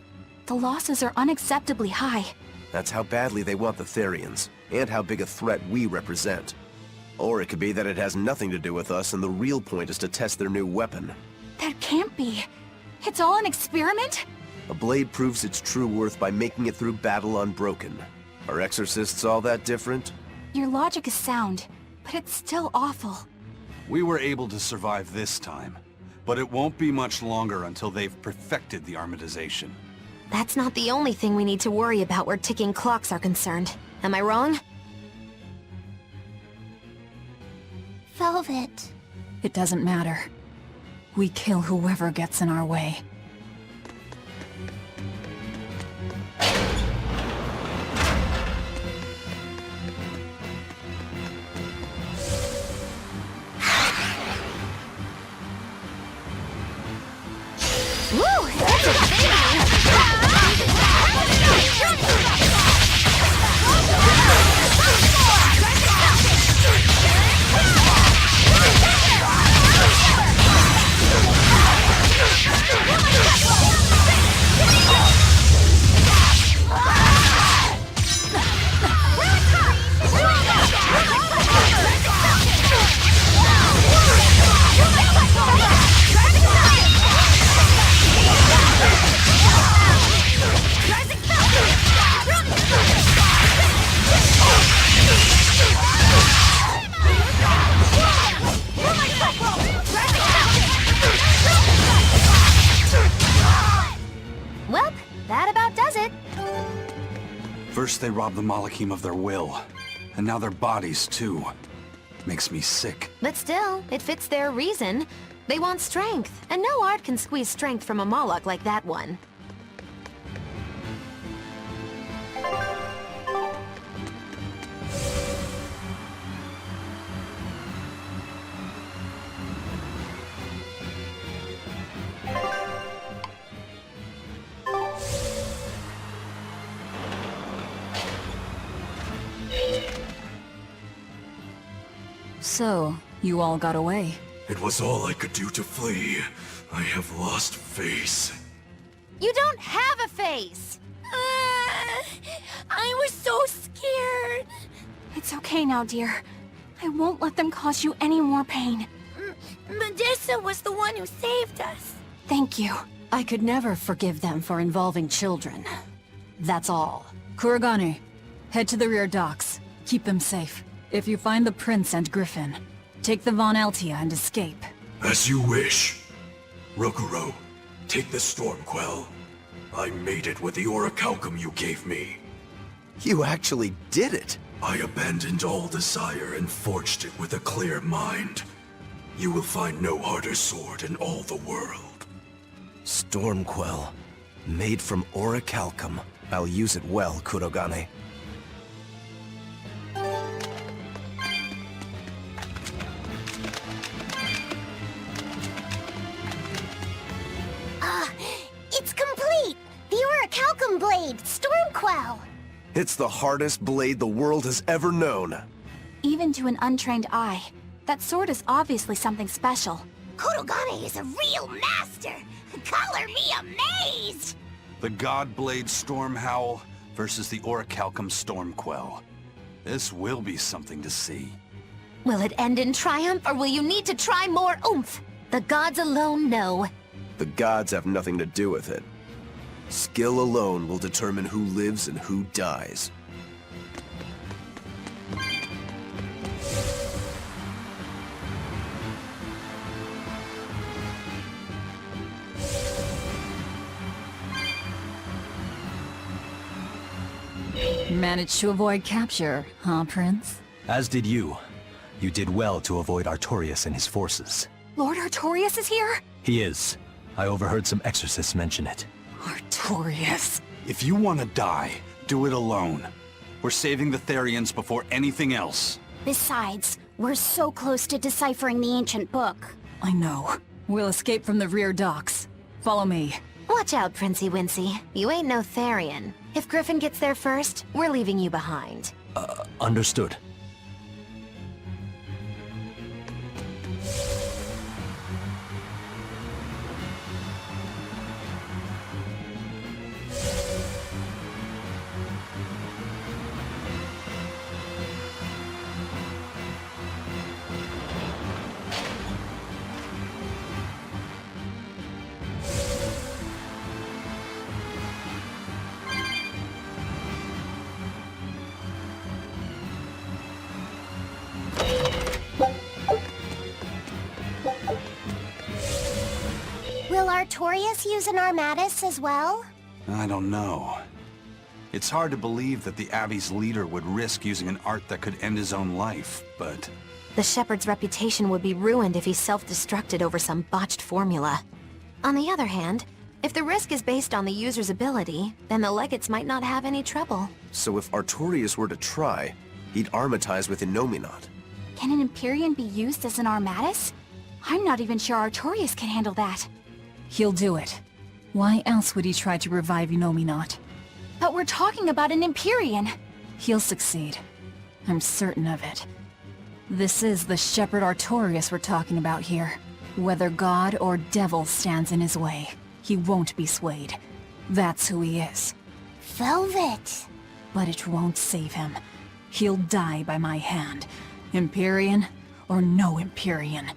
the losses are unacceptably high. That's how badly they want the Therians, and how big a threat we represent. Or it could be that it has nothing to do with us and the real point is to test their new weapon. That can't be. It's all an experiment? A blade proves its true worth by making it through battle unbroken. Are exorcists all that different? Your logic is sound, but it's still awful. We were able to survive this time. But it won't be much longer until they've perfected the armatization. That's not the only thing we need to worry about where ticking clocks are concerned. Am I wrong? Velvet. It doesn't matter. We kill whoever gets in our way. Woo! That's a Well, that about does it. First they robbed the Malachim of their will, and now their bodies too. Makes me sick. But still, it fits their reason. They want strength, and no art can squeeze strength from a Moloch like that one. So, you all got away. It was all I could do to flee. I have lost face. You don't have a face! I was so scared. It's okay now, dear. I won't let them cause you any more pain. Medissa was the one who saved us. Thank you. I could never forgive them for involving children. That's all. Kuragane, head to the rear docks. Keep them safe. If you find the Prince and Griffin, take the Von Altia and escape. As you wish. Rokuro, take the Stormquell. I made it with the orichalcum you gave me. You actually did it! I abandoned all desire and forged it with a clear mind. You will find no harder sword in all the world. Stormquell. Made from orichalcum. I'll use it well, Kurogane. It's complete! The orichalcum blade, Stormquell! It's the hardest blade the world has ever known. Even to an untrained eye, that sword is obviously something special. Kurogane is a real master! Color me amazed! The Godblade Stormhowl versus the Orichalcum Stormquell. This will be something to see. Will it end in triumph, or will you need to try more oomph? The gods alone know. The gods have nothing to do with it. Skill alone will determine who lives and who dies. Managed to avoid capture, huh, Prince? As did you. You did well to avoid Artorius and his forces. Lord Artorius is here? He is. I overheard some exorcists mention it. Artorius. If you want to die, do it alone. We're saving the Therians before anything else. Besides, we're so close to deciphering the ancient book. I know. We'll escape from the rear docks. Follow me. Watch out, Princey Wincy. You ain't no Therian. If Griffin gets there first, we're leaving you behind. Understood. Will Artorius use an armatus as well? I don't know. It's hard to believe that the Abbey's leader would risk using an art that could end his own life, but... The Shepherd's reputation would be ruined if he self-destructed over some botched formula. On the other hand, if the risk is based on the user's ability, then the legates might not have any trouble. So if Artorius were to try, he'd armatize with Innominat. Can an Empyrean be used as an armatus? I'm not even sure Artorius can handle that. He'll do it. Why else would he try to revive Innominat? But we're talking about an Empyrean. He'll succeed. I'm certain of it. This is the Shepherd Artorius we're talking about here. Whether God or devil stands in his way, he won't be swayed. That's who he is. Velvet! But it won't save him. He'll die by my hand. Empyrean or no Empyrean.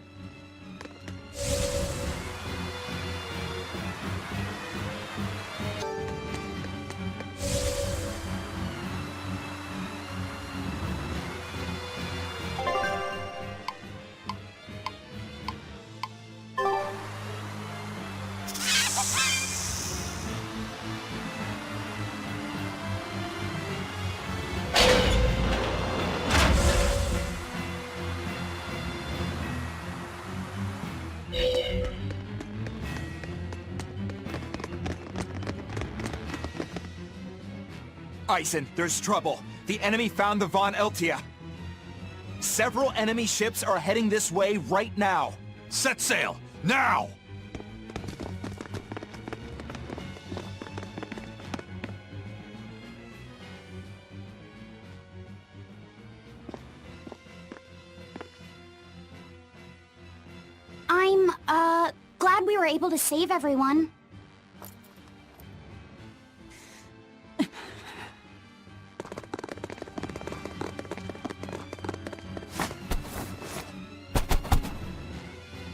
Ison, there's trouble. The enemy found the Von Eltia. Several enemy ships are heading this way right now. Set sail, now! I'm, glad we were able to save everyone.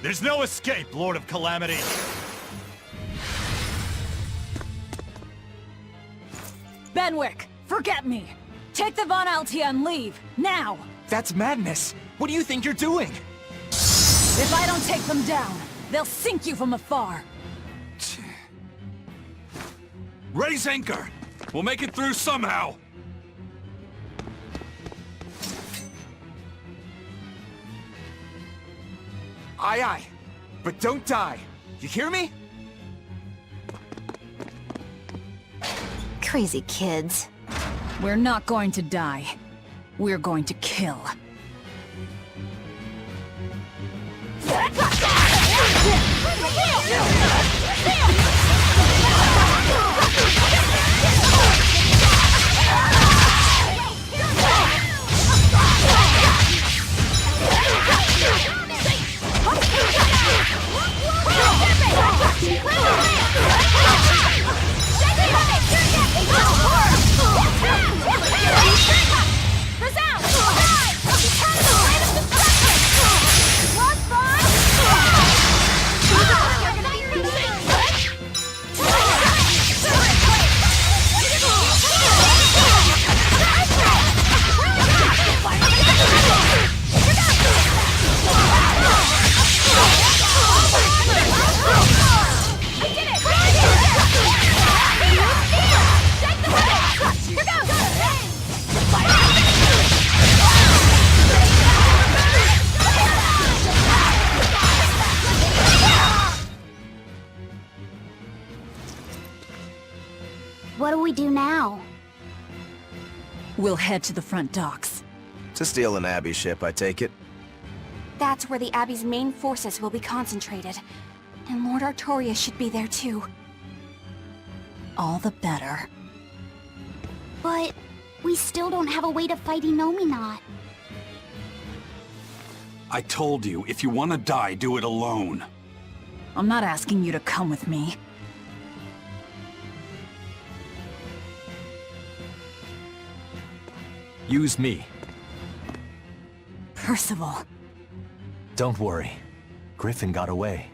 There's no escape, Lord of Calamity! Benwick, forget me! Take the Von Altia and leave, now! That's madness! What do you think you're doing? If I don't take them down, they'll sink you from afar! Raise anchor! We'll make it through somehow! Aye, aye. But don't die. You hear me? Crazy kids. We're not going to die. We're going to kill. What do we do now? We'll head to the front docks. To steal an Abbey ship, I take it? That's where the Abbey's main forces will be concentrated. And Lord Artorius should be there too. All the better. But we still don't have a way to fight Innominat. I told you, if you want to die, do it alone. I'm not asking you to come with me. Use me. Percival. Don't worry. Griffin got away.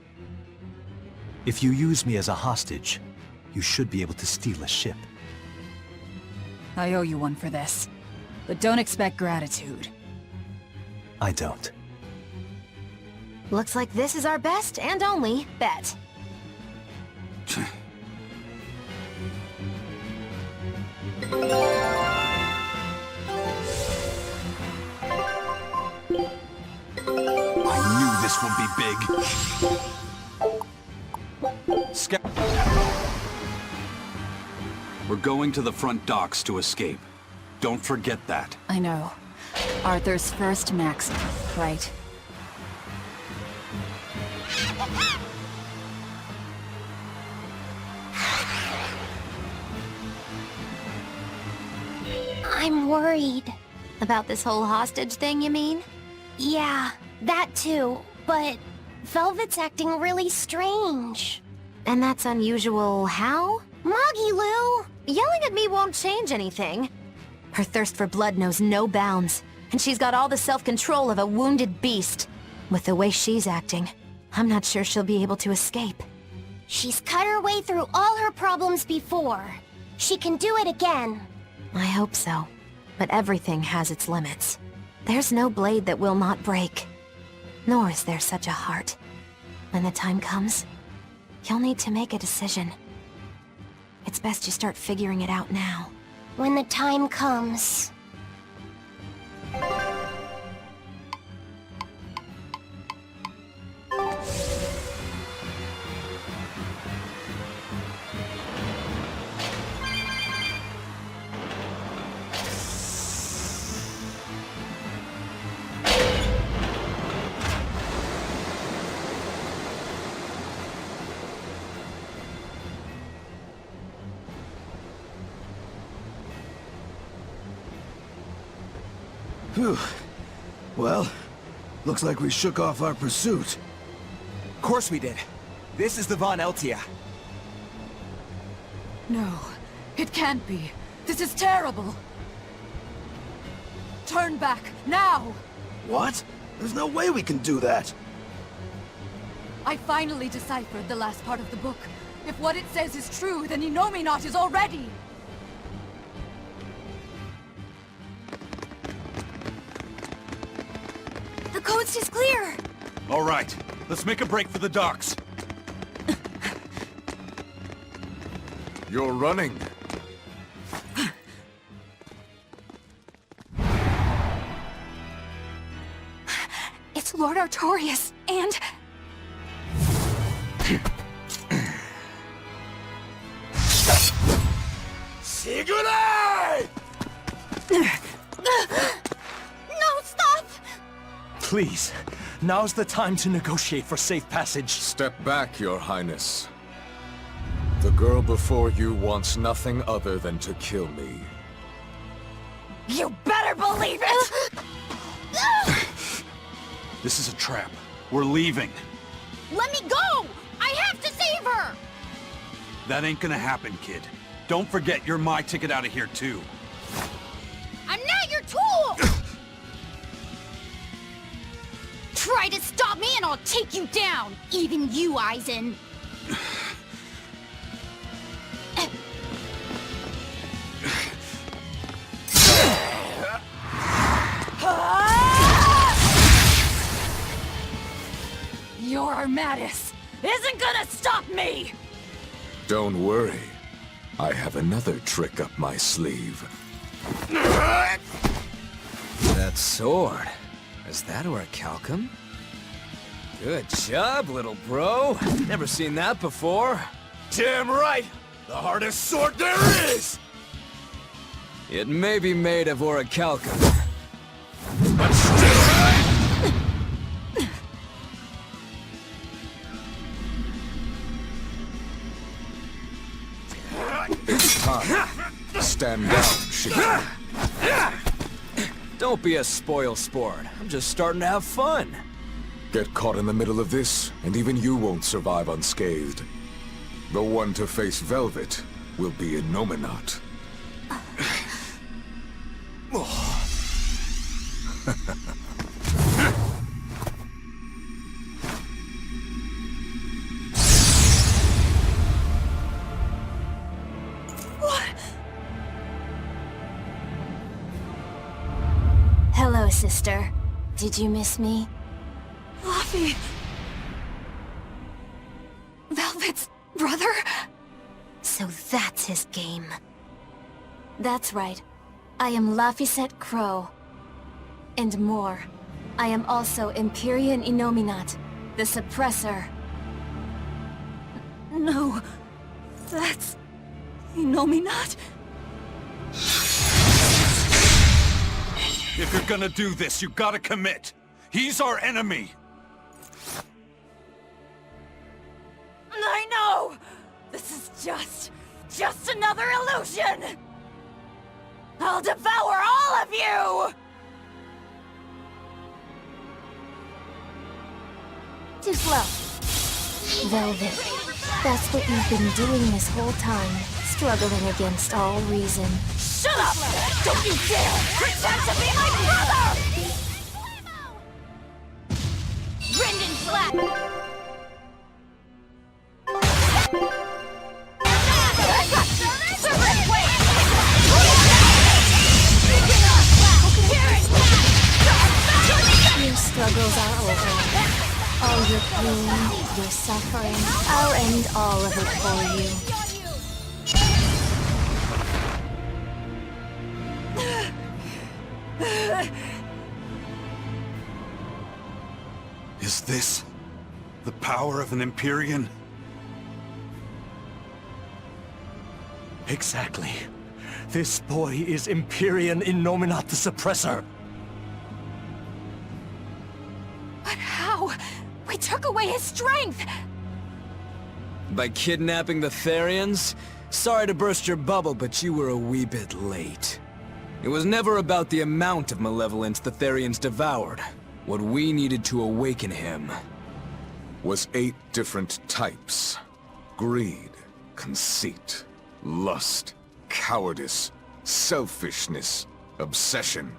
If you use me as a hostage, you should be able to steal a ship. I owe you one for this. But don't expect gratitude. I don't. Looks like this is our best and only bet. This would be big. We're going to the front docks to escape. Don't forget that. I know. Arthur's first maxim, right? I'm worried. About this whole hostage thing, you mean? Yeah, that too. But Velvet's acting really strange. And that's unusual how? Moggy Lou! Yelling at me won't change anything. Her thirst for blood knows no bounds, and she's got all the self-control of a wounded beast. With the way she's acting, I'm not sure she'll be able to escape. She's cut her way through all her problems before. She can do it again. I hope so. But everything has its limits. There's no blade that will not break. Nor is there such a heart. When the time comes, you'll need to make a decision. It's best you start figuring it out now. When the time comes. Phew. Well, looks like we shook off our pursuit. Of course we did. This is the Von Eltia. No, it can't be. This is terrible. Turn back, now! What? There's no way we can do that. I finally deciphered the last part of the book. If what it says is true, then Enominat is already... The coast is clear! All right, let's make a break for the docks. You're running. It's Lord Artorius, and... Sigurd! No, stop! Please, now's the time to negotiate for safe passage. Step back, Your Highness. The girl before you wants nothing other than to kill me. You better believe it! This is a trap. We're leaving. Let me go! I have to save her! That ain't gonna happen, kid. Don't forget you're my ticket out of here, too. I'm not your tool! Try to stop me and I'll take you down! Even you, Eisen! Your Armatus isn't gonna stop me! Don't worry. I have another trick up my sleeve. That sword. Is that orichalcum? Good job, little bro. Never seen that before. Damn right! The hardest sword there is! It may be made of orichalcum. But still... It's time. Stand down, Shiki. Don't be a spoil sport. I'm just starting to have fun. Get caught in the middle of this, and even you won't survive unscathed. The one to face Velvet will be Enominat. Hello, sister. Did you miss me? Lafy! Velvet's brother? So that's his game. That's right. I am Lafy Crow. And more. I am also Empyrean Innominat, the Suppressor. No, that's... Innominat? If you're gonna do this, you gotta commit. He's our enemy. I know! This is just another illusion! I'll devour all of you! Too slow. Velvet. That's what you've been doing this whole time. Struggling against all reason. Shut up! Don't you dare pretend to be my brother! Brendan Slap! Your struggles are over. All your pain, your suffering, I'll end all of it for you. Is this the power of an Empyrean? Exactly. This boy is Empyrean Innominat the Suppressor. But how? We took away his strength! By kidnapping the Therians? Sorry to burst your bubble, but you were a wee bit late. It was never about the amount of malevolence the Therians devoured. What we needed to awaken him was 8 different types. Greed, conceit, lust, cowardice, selfishness, obsession.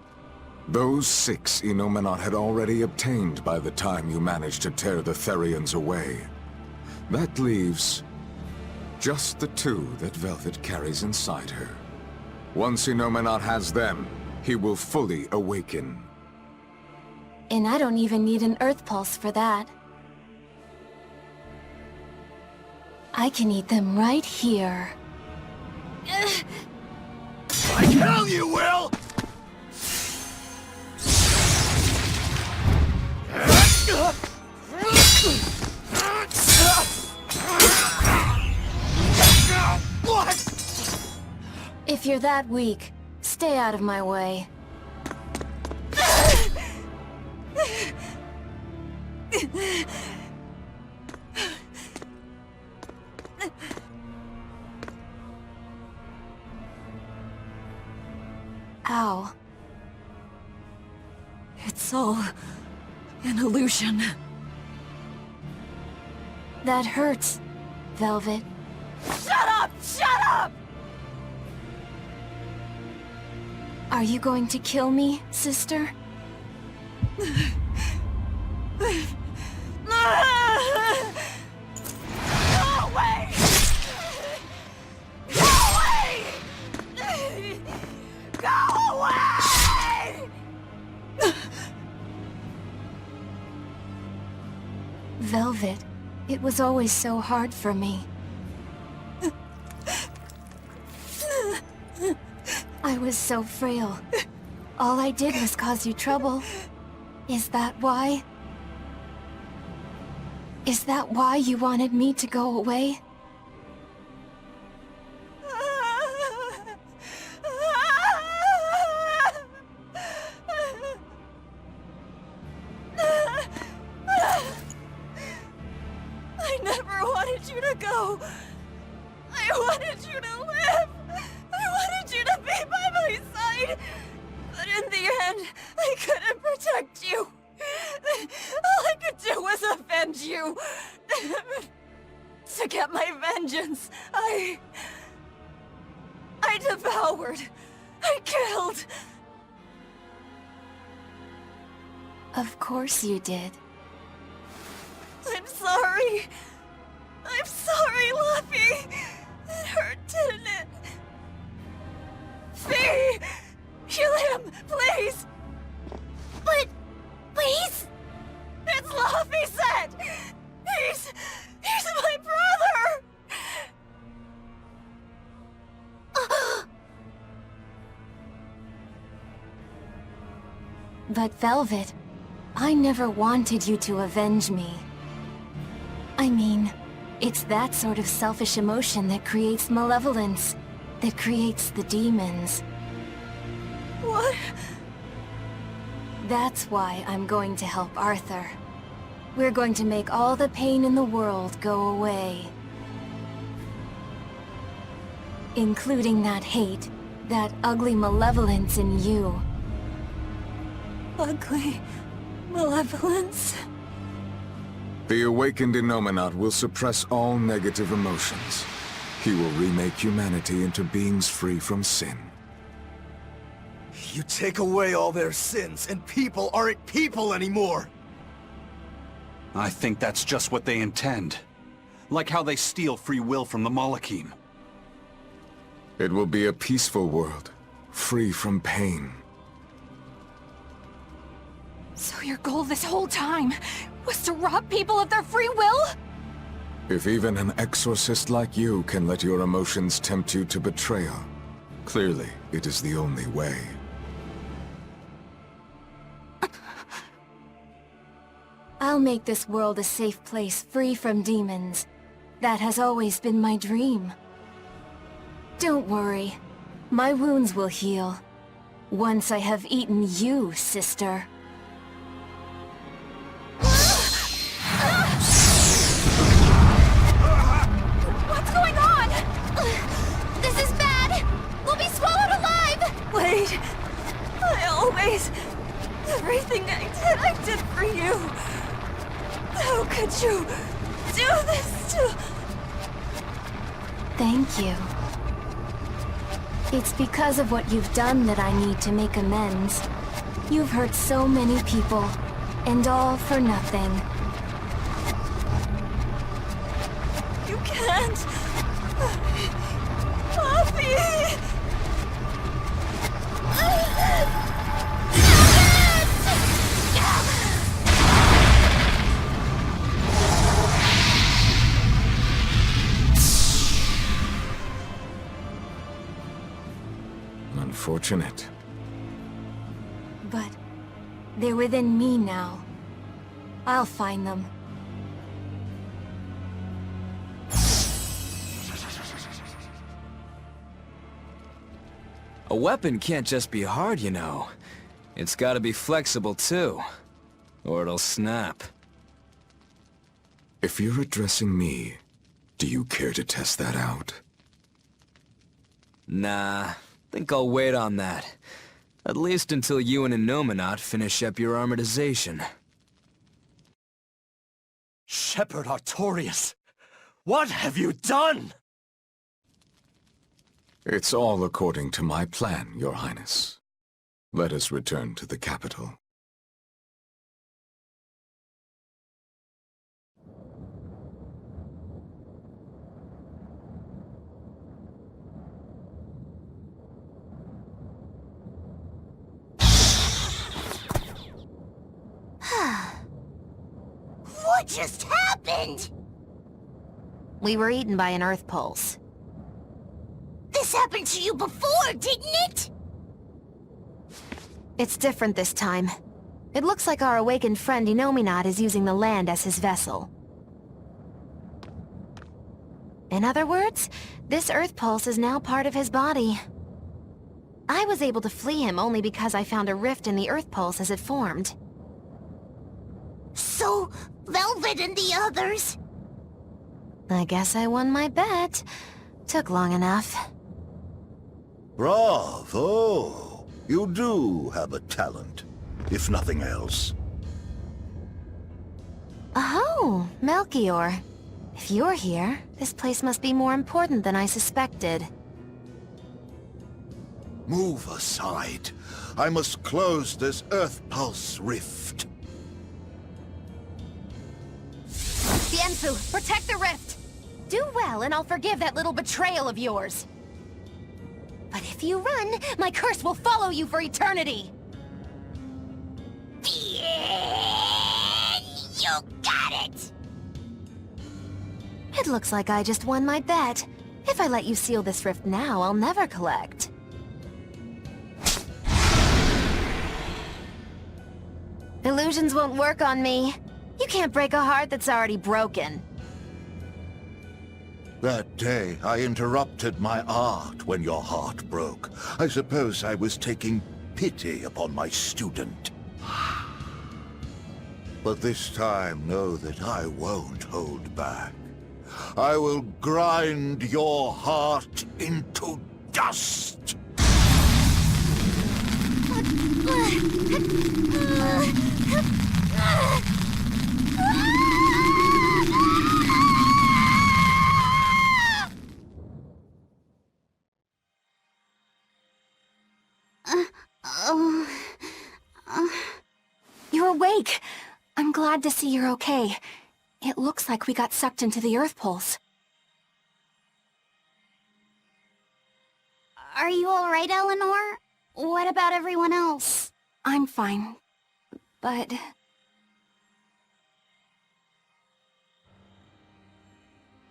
Those 6 Innominat had already obtained by the time you managed to tear the Therians away. That leaves just the 2 that Velvet carries inside her. Once Innominat has them, he will fully awaken. And I don't even need an Earth Pulse for that. I can eat them right here. Like hell you will! What? If you're that weak, stay out of my way. Ow. It's all an illusion. That hurts, Velvet. Shut up! Shut up! Are you going to kill me, sister? Go away! Go away! Go away! Velvet, it was always so hard for me. I was so frail. All I did was cause you trouble. Is that why? Is that why you wanted me to go away? I never wanted you to go. I wanted you to live. I wanted you to be by my side. But in the end, I couldn't protect you. All I could do was avenge you. To get my vengeance, I devoured. I killed. Of course you did. I'm sorry. I'm sorry, Lafy. It hurt, didn't it? Fee! Kill him, please! But... please? It's Lafy said! He's my brother! But Velvet, I never wanted you to avenge me. I mean, it's that sort of selfish emotion that creates malevolence, that creates the demons. What? That's why I'm going to help Arthur. We're going to make all the pain in the world go away. Including that hate, that ugly malevolence in you. Ugly malevolence? The awakened Enominat will suppress all negative emotions. He will remake humanity into beings free from sin. You take away all their sins, and people aren't people anymore! I think that's just what they intend. Like how they steal free will from the Malachim. It will be a peaceful world, free from pain. So your goal this whole time was to rob people of their free will? If even an exorcist like you can let your emotions tempt you to betrayal, clearly it is the only way. I'll make this world a safe place free from demons. That has always been my dream. Don't worry. My wounds will heal. Once I have eaten you, sister. What's going on? This is bad! We'll be swallowed alive! Wait. Everything I did for you. How could you do this to... Thank you. It's because of what you've done that I need to make amends. You've hurt so many people, and all for nothing. You can't... Lafy! Unfortunate. But they're within me now. I'll find them. A weapon can't just be hard, you know. It's gotta be flexible, too. Or it'll snap. If you're addressing me, do you care to test that out? Nah, think I'll wait on that. At least until you and Enominat finish up your armorization. Shepherd Artorius! What have you done? It's all according to my plan, Your Highness. Let us return to the capital. What just happened? We were eaten by an Earth Pulse. This happened to you before, didn't it? It's different this time. It looks like our awakened friend Enominat is using the land as his vessel. In other words, this Earth Pulse is now part of his body. I was able to flee him only because I found a rift in the Earth Pulse as it formed. So, Velvet and the others? I guess I won my bet. Took long enough. Bravo! You do have a talent, if nothing else. Oh, Melchior. If you're here, this place must be more important than I suspected. Move aside. I must close this Earth Pulse rift. Bienfu, protect the rift! Do well, and I'll forgive that little betrayal of yours. But if you run, my curse will follow you for eternity! You got it! It looks like I just won my bet. If I let you seal this rift now, I'll never collect. illusions won't work on me. You can't break a heart that's already broken. That day, I interrupted my art when your heart broke. I suppose I was taking pity upon my student. But this time, know that I won't hold back. I will grind your heart into dust! You're awake! I'm glad to see you're okay. It looks like we got sucked into the Earth Pulse. Are you alright, Eleanor? What about everyone else? I'm fine, but...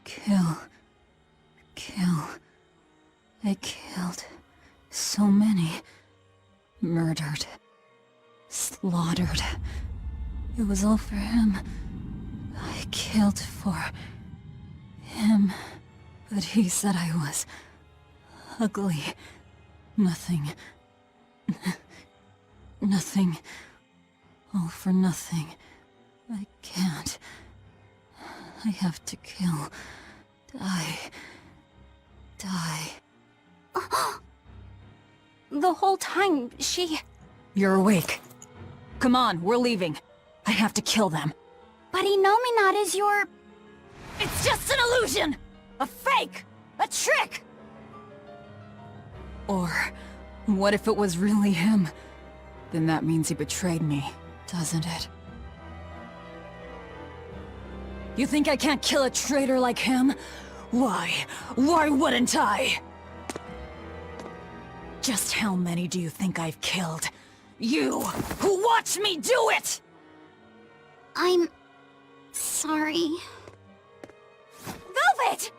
Kill. I killed so many. Murdered. Slaughtered. It was all for him. I killed for him. But he said I was ugly. Nothing. Nothing. All for nothing. I can't. I have to kill. Die. The whole time, she... You're awake. Come on, we're leaving. I have to kill them. But Enominat is your... It's just an illusion! A fake! A trick! Or, what if it was really him? Then that means he betrayed me, doesn't it? You think I can't kill a traitor like him? Why? Why wouldn't I? Just how many do you think I've killed? You, who watched me do it! I'm... sorry. Velvet!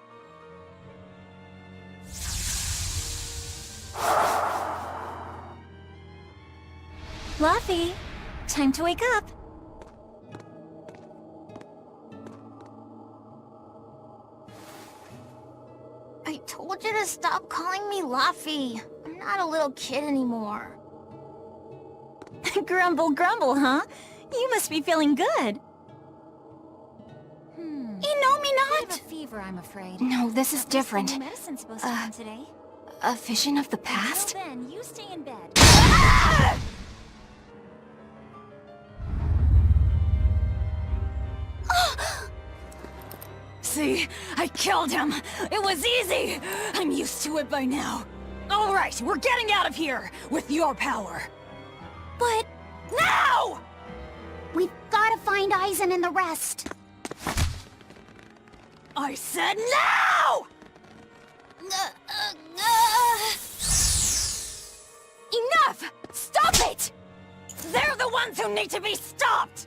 Lafy, time to wake up. I told you to stop calling me Lafy. I'm not a little kid anymore. Grumble, grumble, huh? You must be feeling good. Enominat! A fever, I'm afraid. No, this is different. New medicine's supposed to come today. A vision of the past? Until then, you stay in bed. See? I killed him! It was easy! I'm used to it by now. Alright, we're getting out of here! With your power! But... Now! We've gotta find Eisen and the rest. I said now! Enough! Stop it! They're the ones who need to be stopped!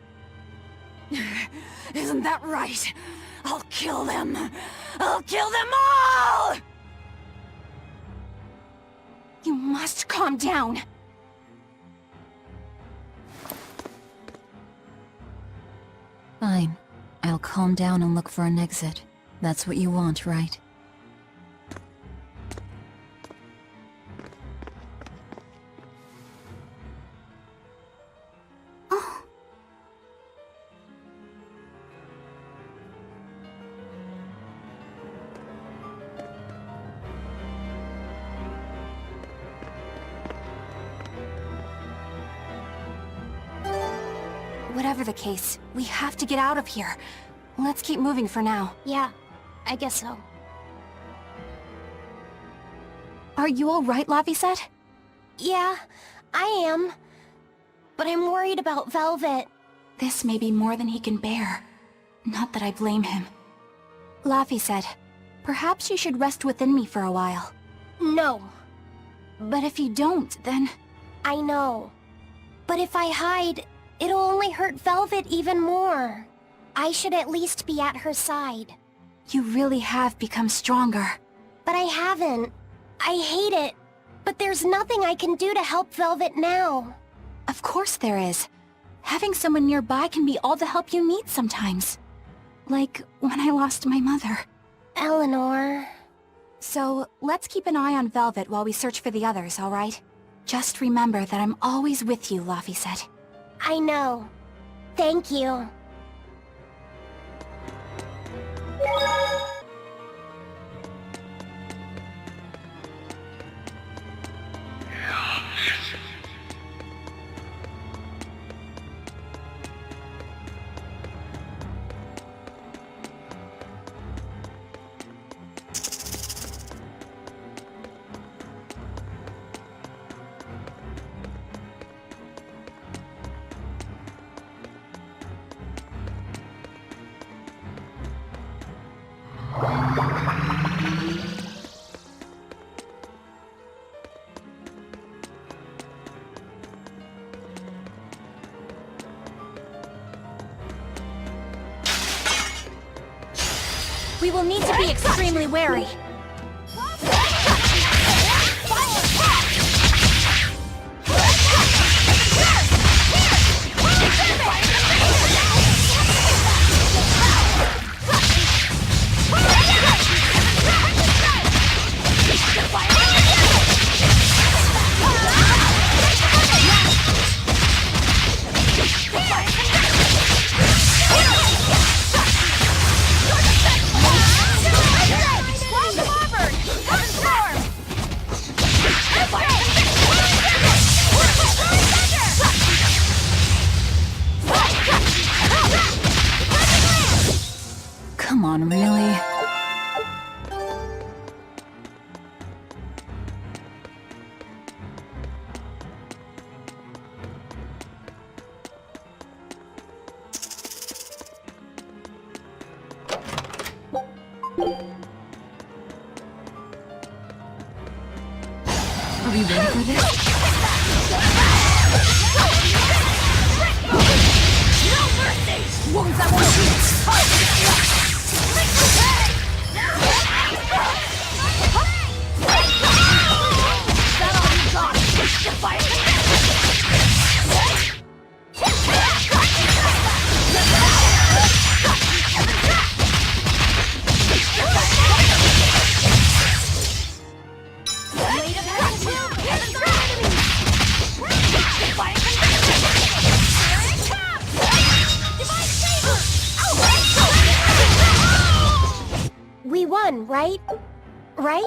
Isn't that right? I'll kill them! I'll kill them all! You must calm down. Fine. I'll calm down and look for an exit. That's what you want, right? Whatever the case, we have to get out of here. Let's keep moving for now. Yeah, I guess so. Are you alright, Lafy said? Yeah, I am. But I'm worried about Velvet. This may be more than he can bear. Not that I blame him. Lafy said, perhaps you should rest within me for a while. No. But if you don't, then... I know. But if I hide, it'll only hurt Velvet even more. I should at least be at her side. You really have become stronger. But I haven't. I hate it. But there's nothing I can do to help Velvet now. Of course there is. Having someone nearby can be all the help you need sometimes. Like when I lost my mother. Eleanor... So, let's keep an eye on Velvet while we search for the others, alright? Just remember that I'm always with you, Lafy said. I know. Thank you. We will need to be extremely wary. Come on, really? Are we ready for this? No mercy! Wounds that won't heal! We won, right? Right?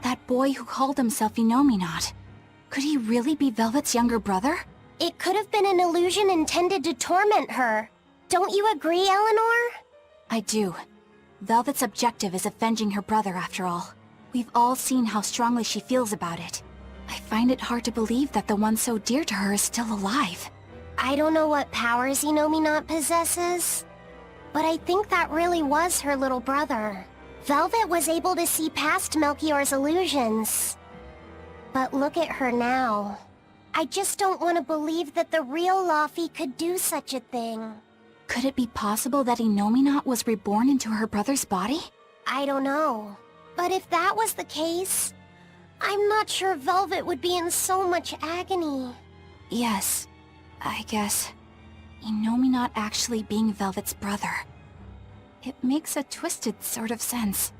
That boy who called himself Enominot. Could he really be Velvet's younger brother? It could have been an illusion intended to torment her. Don't you agree, Eleanor? I do. Velvet's objective is avenging her brother, after all. We've all seen how strongly she feels about it. I find it hard to believe that the one so dear to her is still alive. I don't know what powers Enominot possesses, but I think that really was her little brother. Velvet was able to see past Melchior's illusions. But look at her now. I just don't want to believe that the real Lafy could do such a thing. Could it be possible that Enominot was reborn into her brother's body? I don't know. But if that was the case, I'm not sure Velvet would be in so much agony. Yes, I guess. Enom not actually being Velvet's brother. It makes a twisted sort of sense.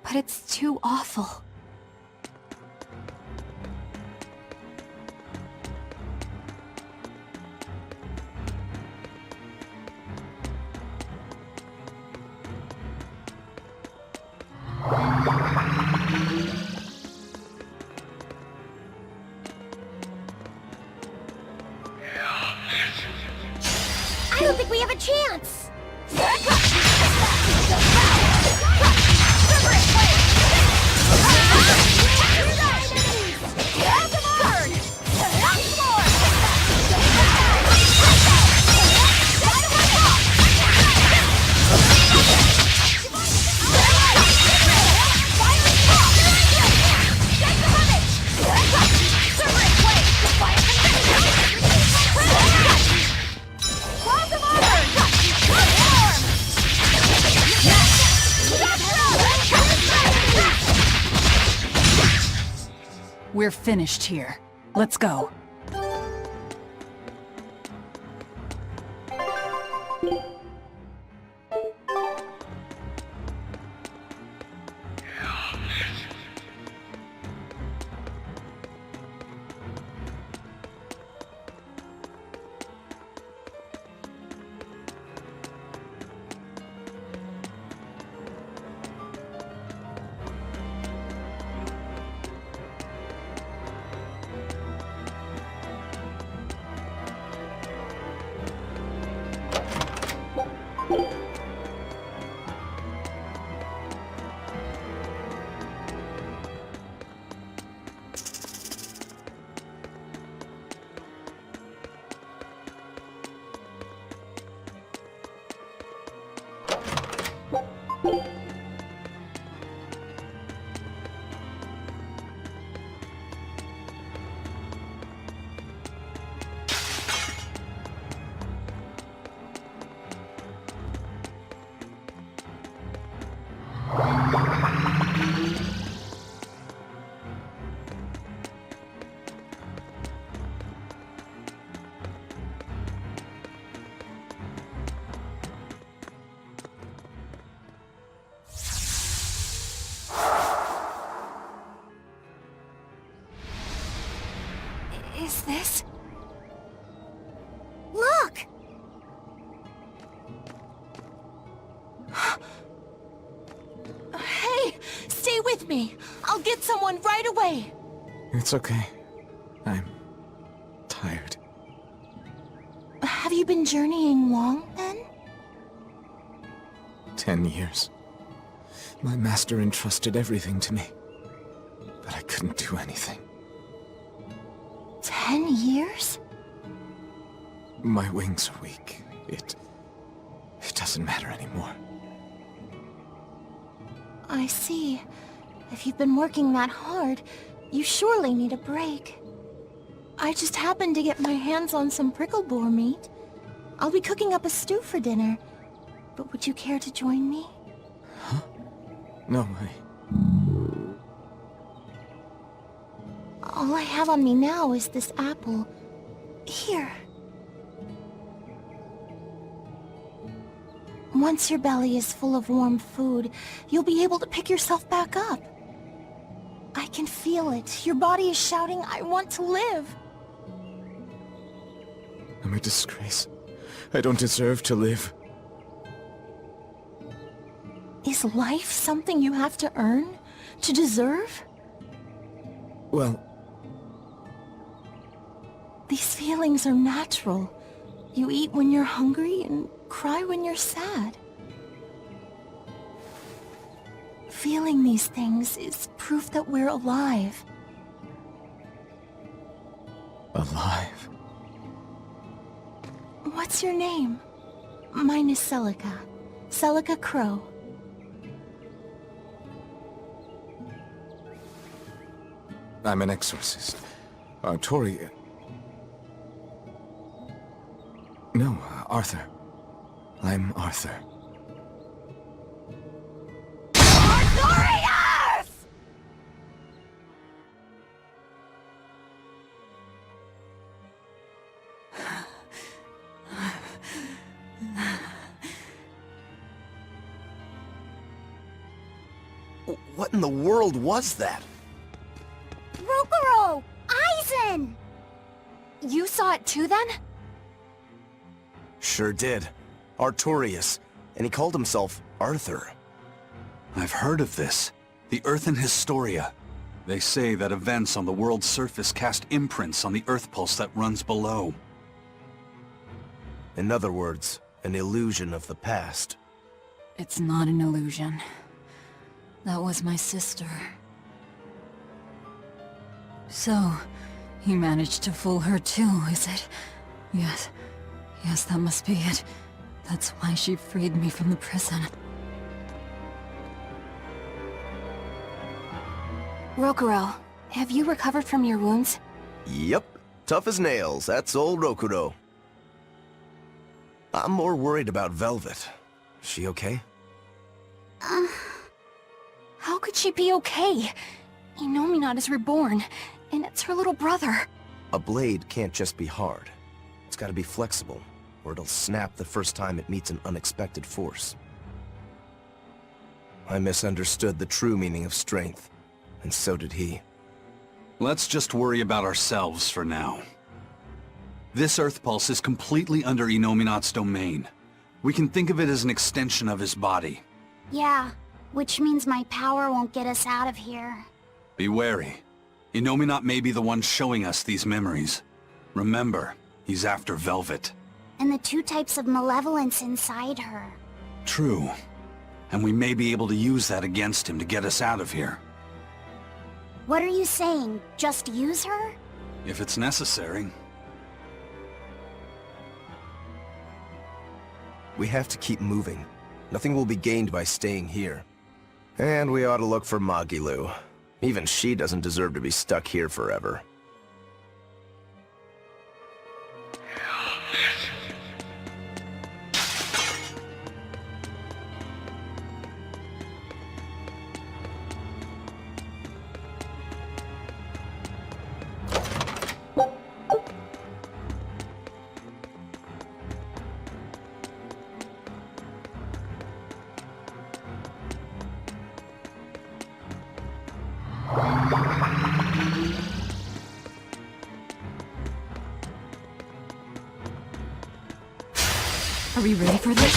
But it's too awful. I don't think we have a chance! We're finished here. Let's go. Is this? Look! Hey! Stay with me! I'll get someone right away! It's okay. I'm tired. Have you been journeying long, then? 10 years. My master entrusted everything to me. But I couldn't do anything. 10 years? My wings are weak. It doesn't matter anymore. I see. If you've been working that hard, you surely need a break. I just happened to get my hands on some prickle boar meat. I'll be cooking up a stew for dinner. But would you care to join me? Huh? No, All I have on me now is this apple. Here. Once your belly is full of warm food, you'll be able to pick yourself back up. I can feel it. Your body is shouting, I want to live. I'm a disgrace. I don't deserve to live. Is life something you have to earn? To deserve? Well, these feelings are natural. You eat when you're hungry and cry when you're sad. Feeling these things is proof that we're alive. Alive? What's your name? Mine is Celica. Celica Crow. I'm an exorcist. Artorius. No, Arthur. I'm Arthur. Artorius! What in the world was that? Rokuro! Aizen! You saw it too, then? Sure did. Artorius. And he called himself Arthur. I've heard of this. The Earthen Historia. They say that events on the world's surface cast imprints on the Earth pulse that runs below. In other words, an illusion of the past. It's not an illusion. That was my sister. So, he managed to fool her too, is it? Yes. Yes, that must be it. That's why she freed me from the prison. Rokuro, have you recovered from your wounds? Yep. Tough as nails, that's old Rokuro. I'm more worried about Velvet. Is she okay? How could she be okay? Inominat is reborn, and it's her little brother. A blade can't just be hard. It's gotta be flexible, or it'll snap the first time it meets an unexpected force. I misunderstood the true meaning of strength, and so did he. Let's just worry about ourselves for now. This Earth Pulse is completely under Inominat's domain. We can think of it as an extension of his body. Yeah, which means my power won't get us out of here. Be wary. Inominat may be the one showing us these memories. Remember, he's after Velvet. And the two types of malevolence inside her. True. And we may be able to use that against him to get us out of here. What are you saying? Just use her? If it's necessary. We have to keep moving. Nothing will be gained by staying here. And we ought to look for Magilu. Even she doesn't deserve to be stuck here forever. Are we ready for this?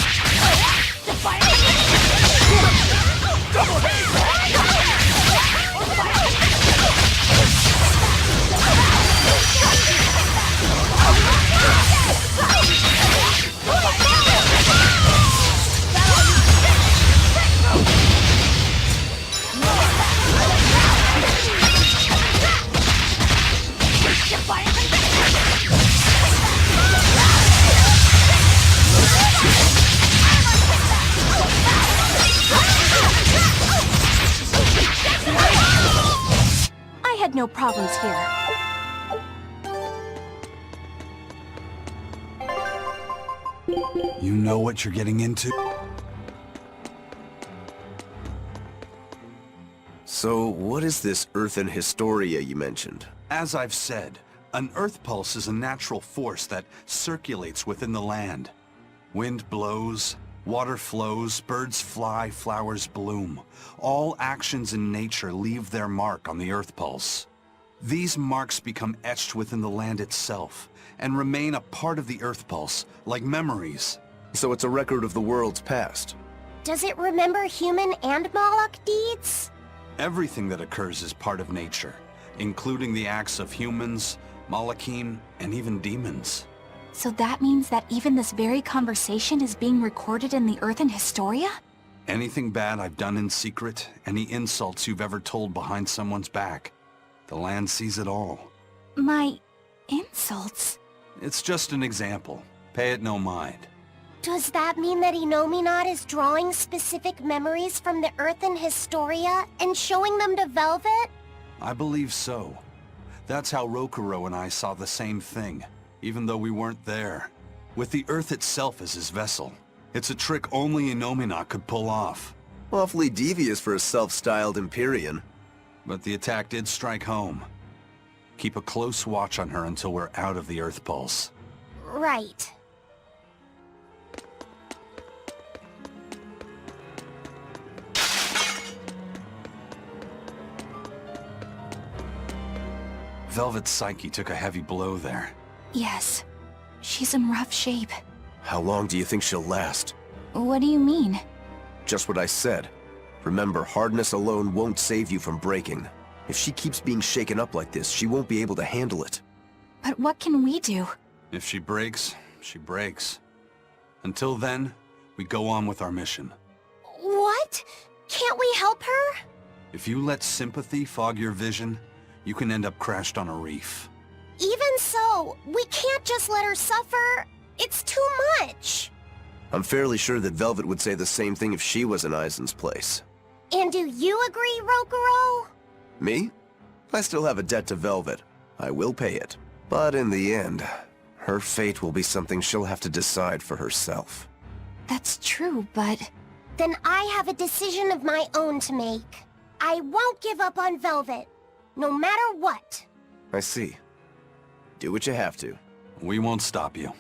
No problems here. You know what you're getting into? So, what is this Earthen Historia you mentioned? As I've said, an Earth Pulse is a natural force that circulates within the land. Wind blows, water flows, birds fly, flowers bloom. All actions in nature leave their mark on the Earth Pulse. These marks become etched within the land itself, and remain a part of the Earth Pulse, like memories. So it's a record of the world's past. Does it remember human and Moloch deeds? Everything that occurs is part of nature, including the acts of humans, Malachim, and even demons. So that means that even this very conversation is being recorded in the Earthen Historia? Anything bad I've done in secret, any insults you've ever told behind someone's back, the land sees it all. My insults? It's just an example. Pay it no mind. Does that mean that Inominat is drawing specific memories from the Earthen Historia and showing them to Velvet? I believe so. That's how Rokuro and I saw the same thing, even though we weren't there. With the Earth itself as his vessel. It's a trick only Inominat could pull off. Awfully devious for a self-styled Empyrean. But the attack did strike home. Keep a close watch on her until we're out of the Earth Pulse. Right. Velvet's psyche took a heavy blow there. Yes. She's in rough shape. How long do you think she'll last? What do you mean? Just what I said. Remember, hardness alone won't save you from breaking. If she keeps being shaken up like this, she won't be able to handle it. But what can we do? If she breaks, she breaks. Until then, we go on with our mission. What? Can't we help her? If you let sympathy fog your vision, you can end up crashed on a reef. Even so, we can't just let her suffer. It's too much. I'm fairly sure that Velvet would say the same thing if she was in Aizen's place. And do you agree, Rokuro? Me? I still have a debt to Velvet. I will pay it. But in the end, her fate will be something she'll have to decide for herself. That's true, but... Then I have a decision of my own to make. I won't give up on Velvet, no matter what. I see. Do what you have to. We won't stop you.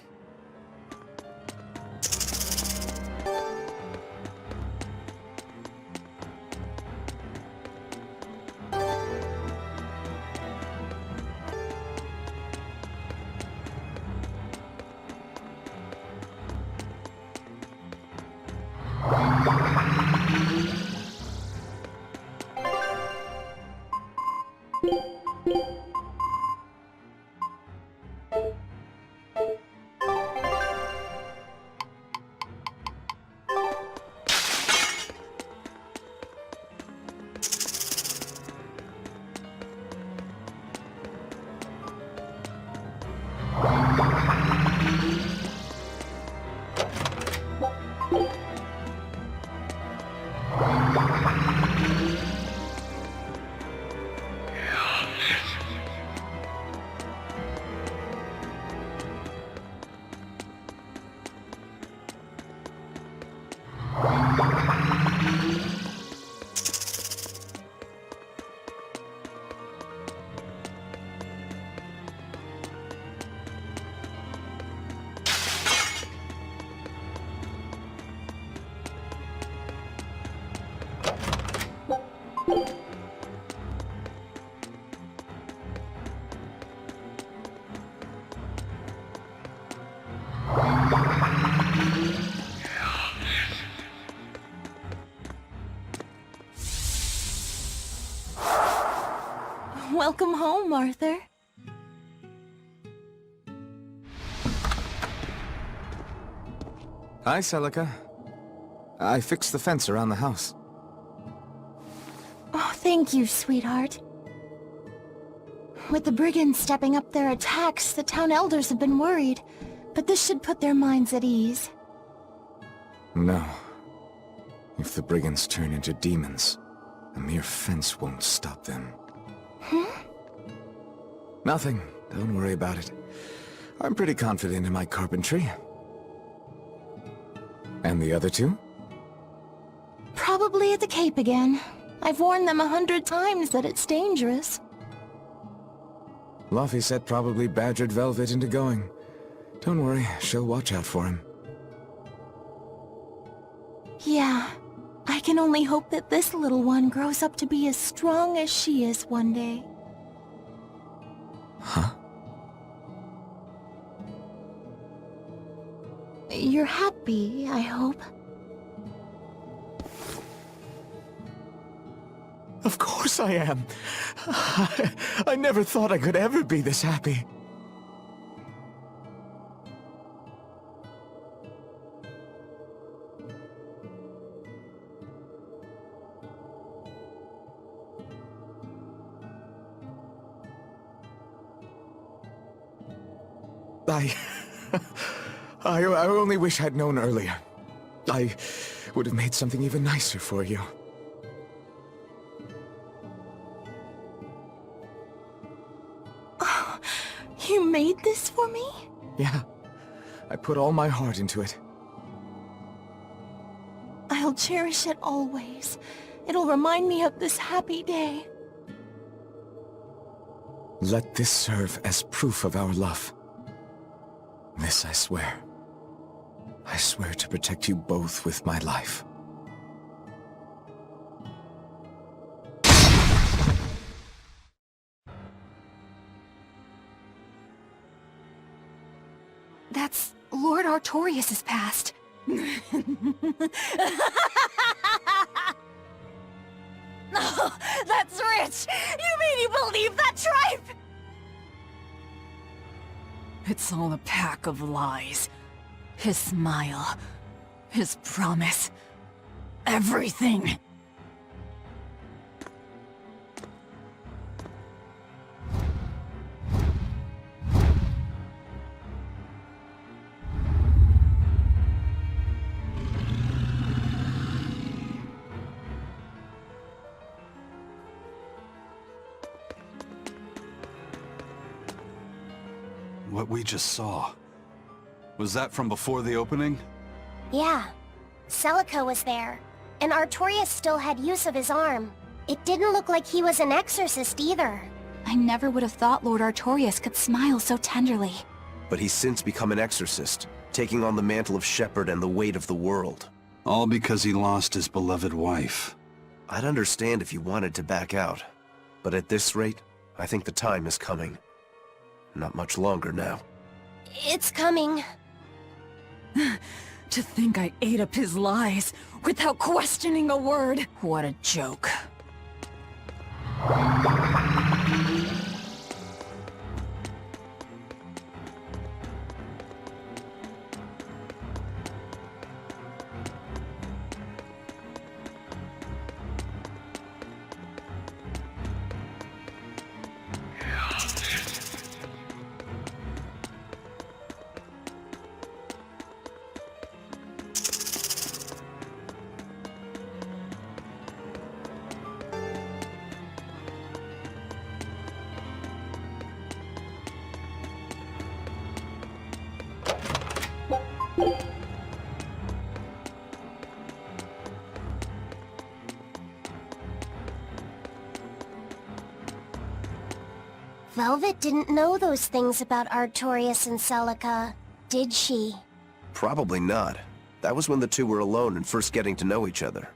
Welcome home, Arthur. Hi, Celica. I fixed the fence around the house. Oh, thank you, sweetheart. With the brigands stepping up their attacks, the town elders have been worried. But this should put their minds at ease. No. If the brigands turn into demons, a mere fence won't stop them. Nothing. Don't worry about it. I'm pretty confident in my carpentry. And the other two? Probably at the Cape again. I've warned them 100 times that it's dangerous. Lafy said probably badgered Velvet into going. Don't worry, she'll watch out for him. Yeah. I can only hope that this little one grows up to be as strong as she is one day. Huh? You're happy, I hope. Of course I am. I never thought I could ever be this happy. I only wish I'd known earlier. I would have made something even nicer for you. Oh, you made this for me? Yeah, I put all my heart into it. I'll cherish it always. It'll remind me of this happy day. Let this serve as proof of our love. This I swear. I swear to protect you both with my life. That's Lord Artorius' past. No, that's rich! You mean you believe that tripe? It's all a pack of lies. His smile, his promise, everything. What we just saw, was that from before the opening? Yeah. Celica was there, and Artorius still had use of his arm. It didn't look like he was an exorcist either. I never would have thought Lord Artorius could smile so tenderly. But he's since become an exorcist, taking on the mantle of shepherd and the weight of the world. All because he lost his beloved wife. I'd understand if you wanted to back out, but at this rate, I think the time is coming. Not much longer now. It's coming. To think I ate up his lies without questioning a word. What a joke. Velvet didn't know those things about Artorius and Celica, did she? Probably not. That was when the two were alone and first getting to know each other.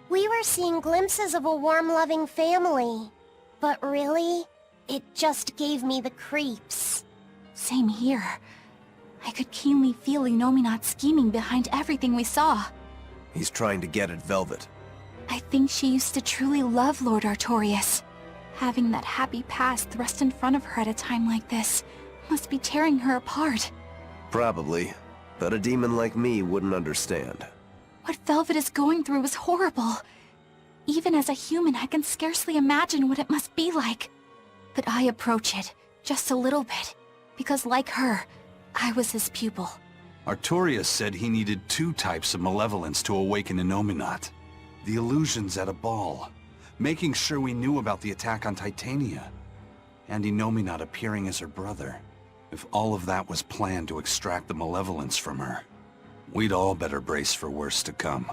We were seeing glimpses of a warm, loving family. But really, it just gave me the creeps. Same here. I could keenly feel Enominat scheming behind everything we saw. He's trying to get at Velvet. I think she used to truly love Lord Artorius. Having that happy past thrust in front of her at a time like this must be tearing her apart. Probably, but a demon like me wouldn't understand. What Velvet is going through is horrible. Even as a human, I can scarcely imagine what it must be like. But I approach it, just a little bit, because like her, I was his pupil. Artorius said he needed 2 types of malevolence to awaken Enominat. The illusions at Abal, making sure we knew about the attack on Titania, and Enominat appearing as her brother. If all of that was planned to extract the malevolence from her, we'd all better brace for worse to come.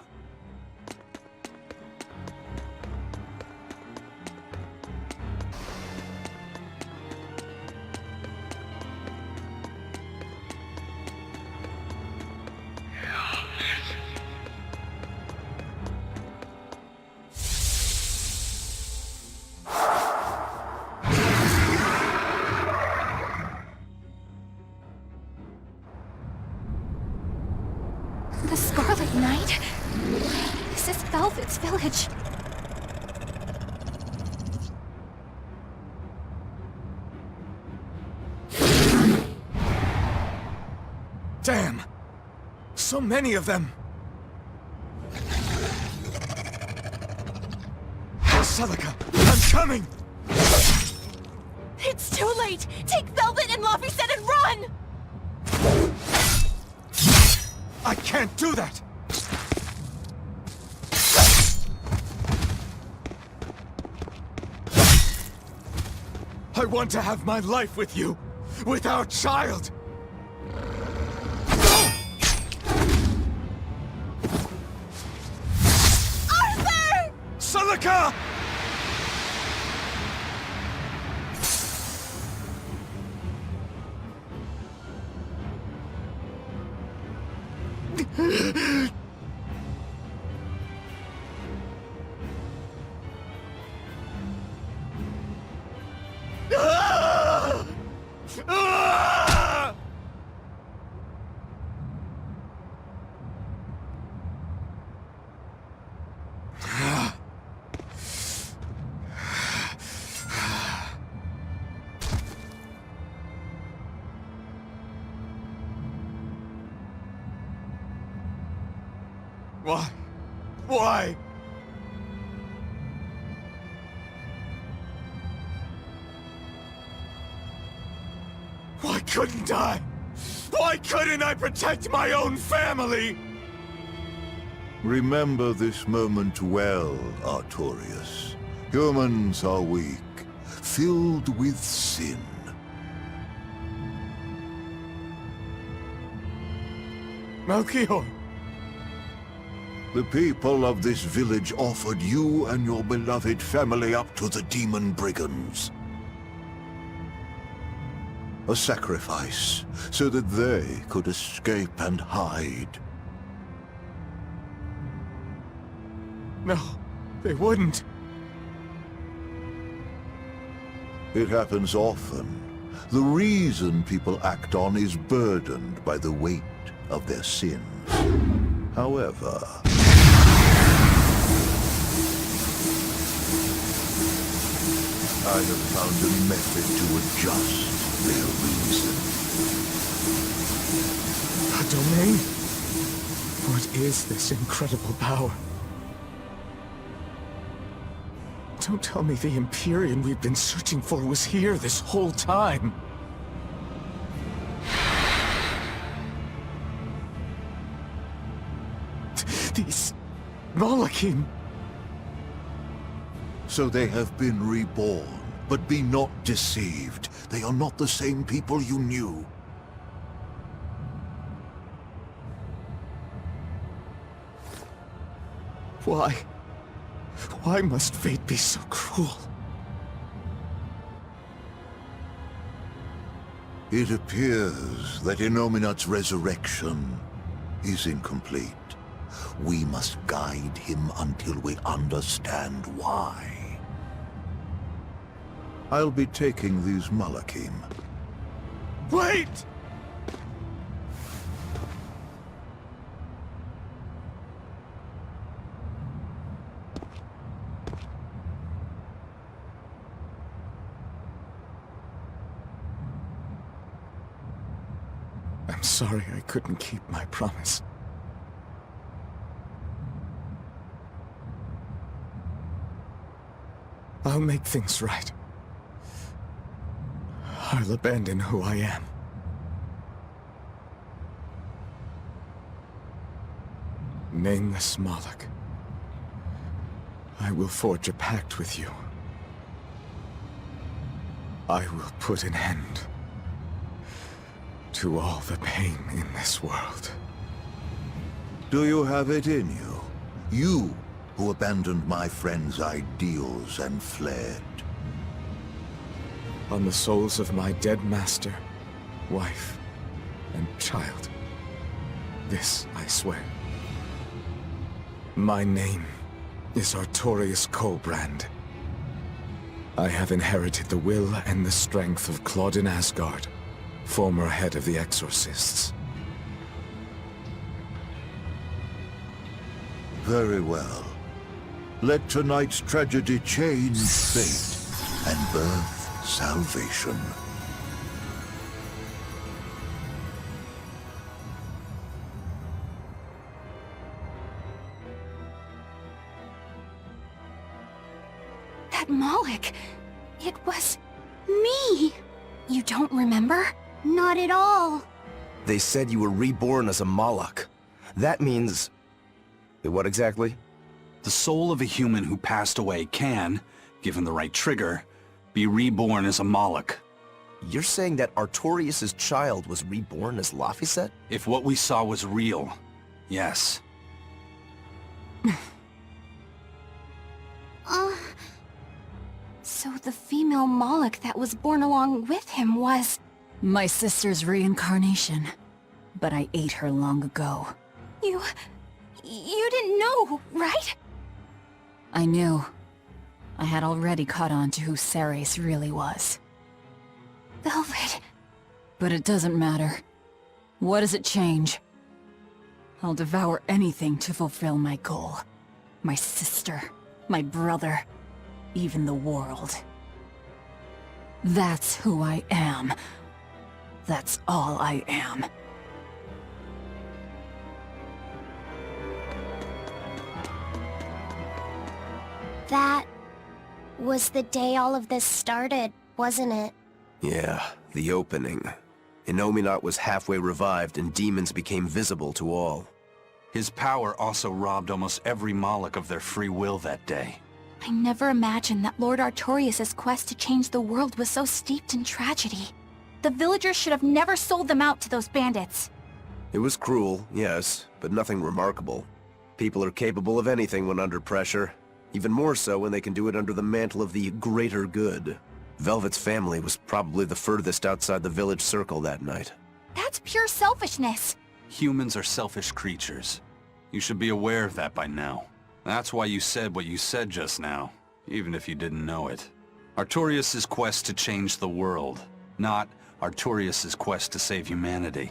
The Scarlet Knight? This is Velvet's village. Damn! So many of them! Celica, I'm coming! It's too late! Take Velvet and Lafy and run! I can't do that! I want to have my life with you, with our child! Arthur! Celica! Why? Why? Why couldn't I? Why couldn't I protect my own family? Remember this moment well, Artorius. Humans are weak, filled with sin. Melchior! The people of this village offered you and your beloved family up to the demon brigands. A sacrifice, so that they could escape and hide. No, they wouldn't. It happens often. The reason people act on is burdened by the weight of their sins. However, I have found a method to adjust their reason. A domain? What is this incredible power? Don't tell me the Empyrean we've been searching for was here this whole time. These Malachim. So they have been reborn, but be not deceived. They are not the same people you knew. Why? Why must fate be so cruel? It appears that Enominat's resurrection is incomplete. We must guide him until we understand why. I'll be taking these Malachim. Wait! I'm sorry I couldn't keep my promise. I'll make things right. I'll abandon who I am. Nameless Moloch. I will forge a pact with you. I will put an end to all the pain in this world. Do you have it in you? You who abandoned my friend's ideals and fled. On the souls of my dead master, wife, and child. This I swear. My name is Artorius Colbrand. I have inherited the will and the strength of Claudin Asgard, former head of the Exorcists. Very well. Let tonight's tragedy change fate and birth salvation. That Moloch, it was me. You don't remember? Not at all. They said you were reborn as a Moloch. That means... what exactly? The soul of a human who passed away can, given the right trigger, be reborn as a Moloch. You're saying that Artorius' child was reborn as Lafy said? If what we saw was real, yes. So the female Moloch that was born along with him was... My sister's reincarnation. But I ate her long ago. You didn't know, right? I knew. I had already caught on to who Ceres really was. Velvet. But it doesn't matter. What does it change? I'll devour anything to fulfill my goal. My sister, my brother, even the world. That's who I am. That's all I am. That was the day all of this started, wasn't it? Yeah, the opening. Inominat was halfway revived and demons became visible to all. His power also robbed almost every Moloch of their free will that day. I never imagined that Lord Artorius' quest to change the world was so steeped in tragedy. The villagers should have never sold them out to those bandits. It was cruel, yes, but nothing remarkable. People are capable of anything when under pressure. Even more so when they can do it under the mantle of the greater good. Velvet's family was probably the furthest outside the village circle that night. That's pure selfishness. Humans are selfish creatures. You should be aware of that by now. That's why you said what you said just now, even if you didn't know it. Artorius' quest to change the world, not Artorius' quest to save humanity.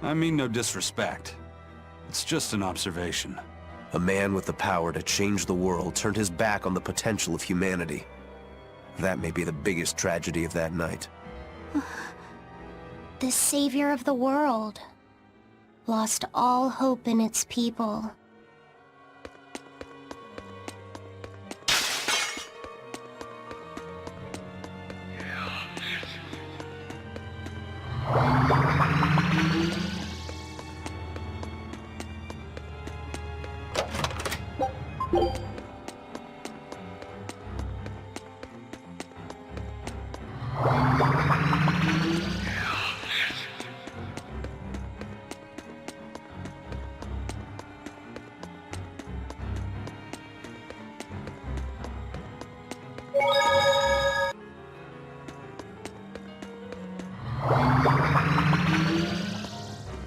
I mean no disrespect. It's just an observation. A man with the power to change the world turned his back on the potential of humanity. That may be the biggest tragedy of that night. The savior of the world lost all hope in its people.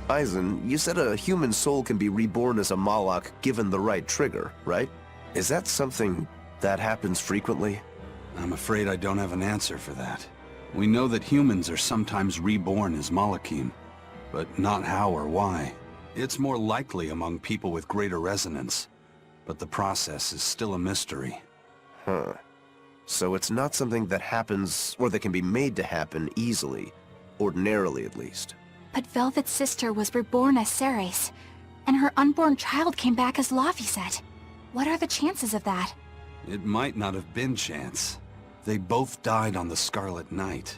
Eisen, you said a human soul can be reborn as a Moloch given the right trigger, right? Is that something that happens frequently? I'm afraid I don't have an answer for that. We know that humans are sometimes reborn as Molochim, but not how or why. It's more likely among people with greater resonance, but the process is still a mystery. Huh. So it's not something that happens, or that can be made to happen easily, ordinarily at least. But Velvet's sister was reborn as Ceres, and her unborn child came back as Lafy said. What are the chances of that? It might not have been chance. They both died on the Scarlet Night.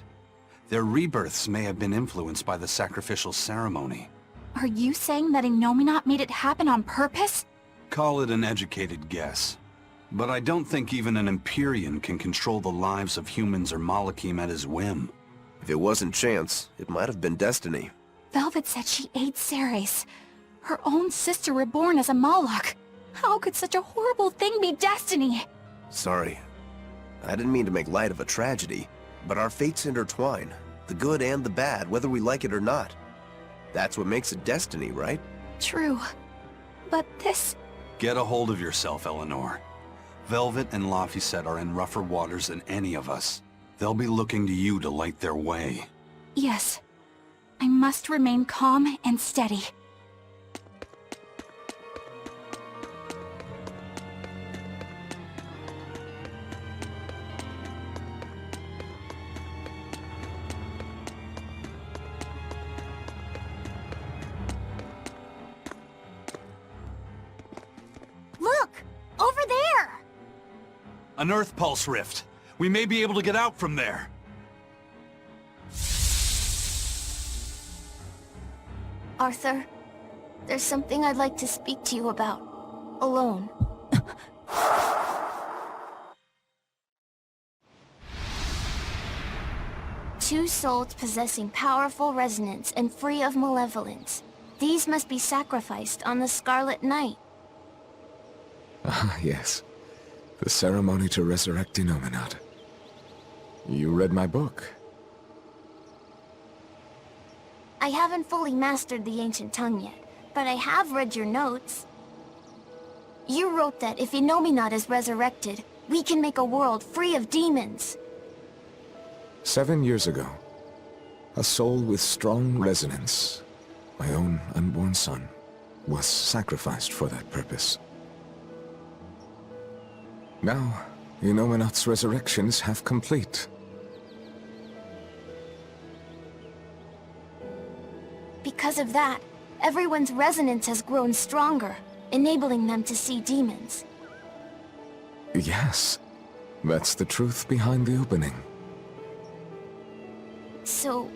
Their rebirths may have been influenced by the sacrificial ceremony. Are you saying that Inominat made it happen on purpose? Call it an educated guess. But I don't think even an Empyrean can control the lives of humans or Molochim at his whim. If it wasn't chance, it might have been destiny. Velvet said she ate Ceres, her own sister reborn as a Moloch. How could such a horrible thing be destiny? Sorry. I didn't mean to make light of a tragedy, but our fates intertwine. The good and the bad, whether we like it or not. That's what makes it destiny, right? True. But this... Get a hold of yourself, Eleanor. Velvet and Lafy are in rougher waters than any of us. They'll be looking to you to light their way. Yes. I must remain calm and steady. Look! Over there! An Earth Pulse Rift. We may be able to get out from there. Arthur, there's something I'd like to speak to you about. Alone. Two souls possessing powerful resonance and free of malevolence. These must be sacrificed on the Scarlet Night. Ah, yes. The ceremony to resurrect Inominat. You read my book. I haven't fully mastered the ancient tongue yet, but I have read your notes. You wrote that if Inominat is resurrected, we can make a world free of demons. 7 years ago, a soul with strong resonance, my own unborn son, was sacrificed for that purpose. Now, Inominat's resurrection is half complete. Because of that, everyone's resonance has grown stronger. enabling them to see demons. Yes. That's the truth behind the opening. So,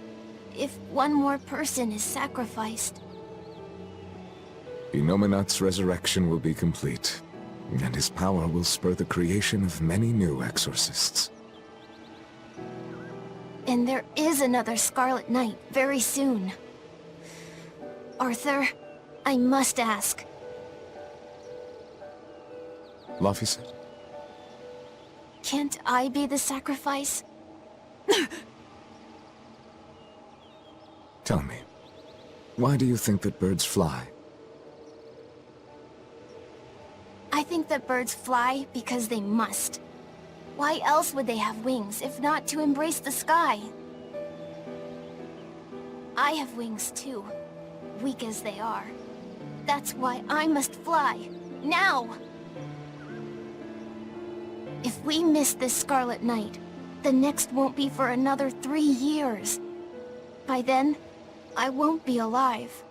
if one more person is sacrificed... Enominat's resurrection will be complete, and his power will spur the creation of many new exorcists. And there is another Scarlet Knight very soon. Arthur, I must ask. Lafy said? Can't I be the sacrifice? Tell me, why do you think that birds fly? I think that birds fly because they must. Why else would they have wings, if not to embrace the sky? I have wings too, weak as they are. That's why I must fly, now! If we miss this Scarlet Night, the next won't be for another 3 years. By then, I won't be alive.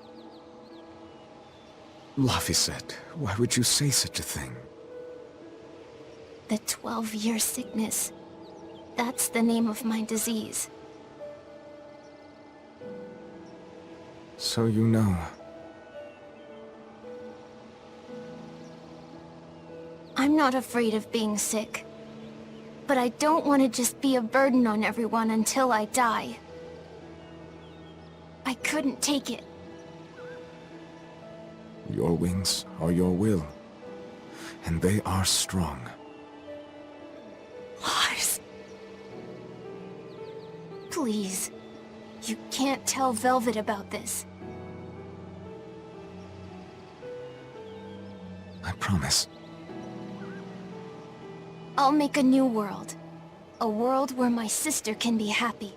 Lafy said, why would you say such a thing? The 12-year sickness. That's the name of my disease. So you know. I'm not afraid of being sick. But I don't want to just be a burden on everyone until I die. I couldn't take it. Your wings are your will, and they are strong. Lies. Please. You can't tell Velvet about this. I promise. I'll make a new world. A world where my sister can be happy.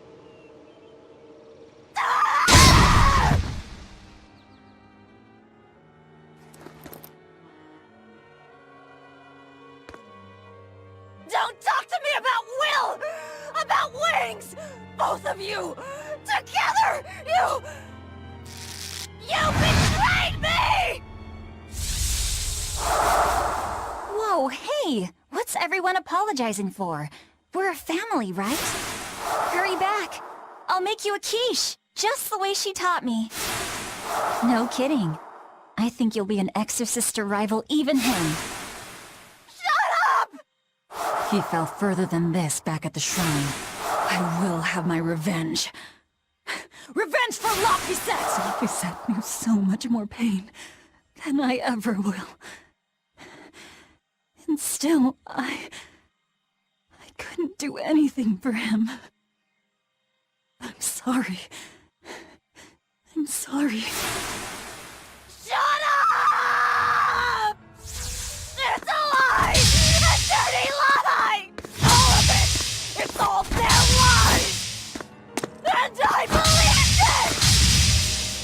Don't talk to me about will! About wings! Both of you! Together! You betrayed me! Whoa, hey! What's everyone apologizing for? We're a family, right? Hurry back. I'll make you a quiche, just the way she taught me. No kidding. I think you'll be an exorcist to rival even him. Shut up! He fell further than this back at the shrine. I will have my revenge. Revenge for Lafy! Lafy knew so much more pain than I ever will. And still, I couldn't do anything for him. I'm sorry. I'm sorry. Shut up! It's a lie! A dirty lie! All of it! It's all their lies! And I believed it!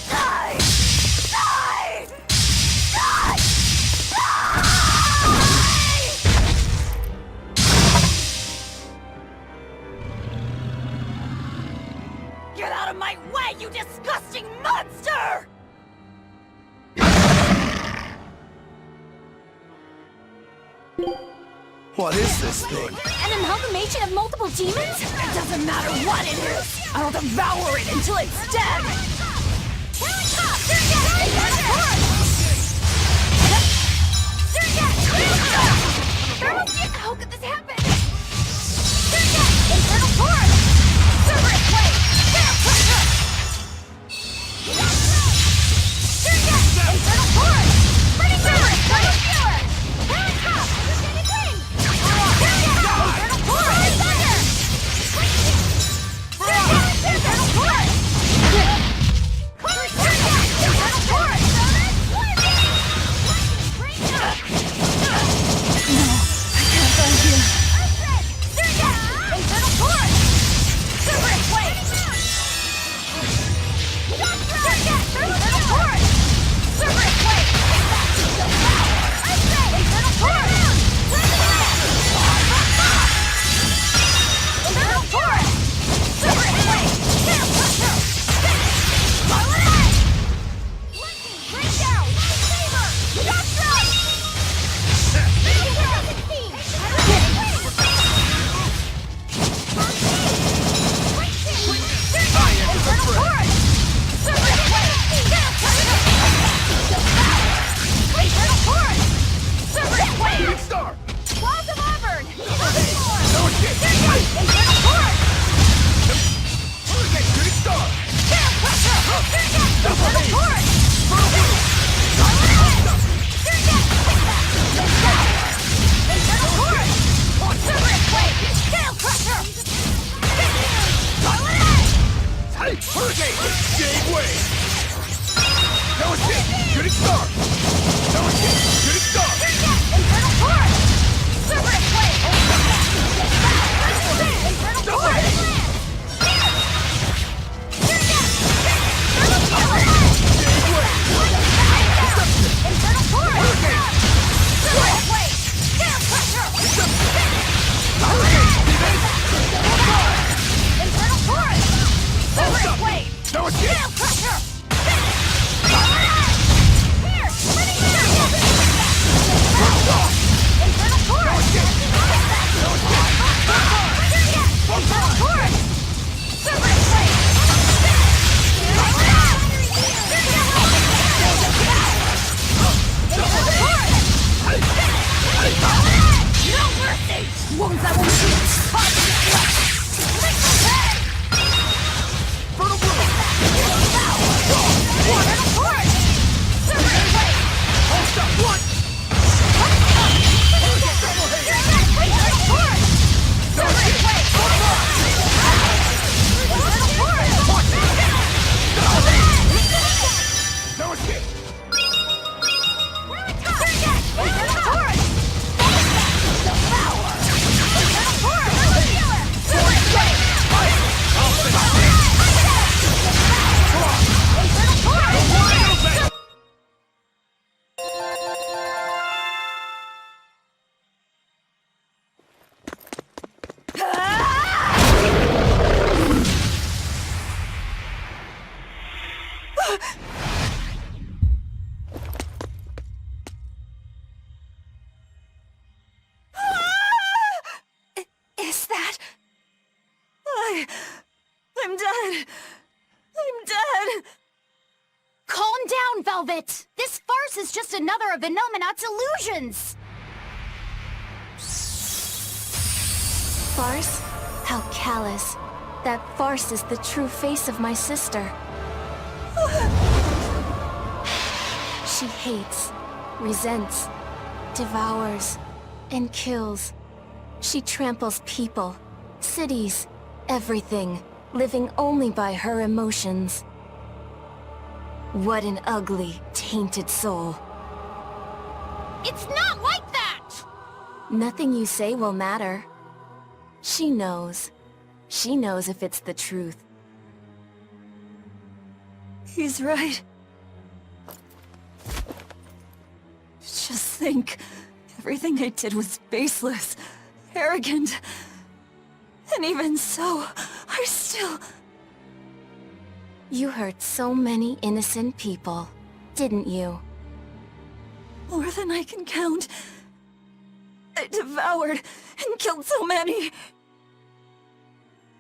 Die! Die! Die! Get out of my way, you disgusting monster! What is this thing? An amalgamation of multiple demons? It doesn't matter what it is! I'll devour it until it's dead! How could this happen? Infernal force! Cerberus blade! Infernal force! Pretty Cerberus blade! Parent cup! Infernal force! Infernal force! Infernal force! I'm dead. I'm dead. Calm down, Velvet! This farce is just another of Enominat's illusions! Farce? How callous. That farce is the true face of my sister. She hates, resents, devours, and kills. She tramples people, cities, everything, living only by her emotions. What an ugly, tainted soul. It's not like that! Nothing you say will matter. She knows. She knows if it's the truth. He's right. Just think. Everything I did was baseless, arrogant. And even so, I still... You hurt so many innocent people, didn't you? More than I can count. I devoured and killed so many.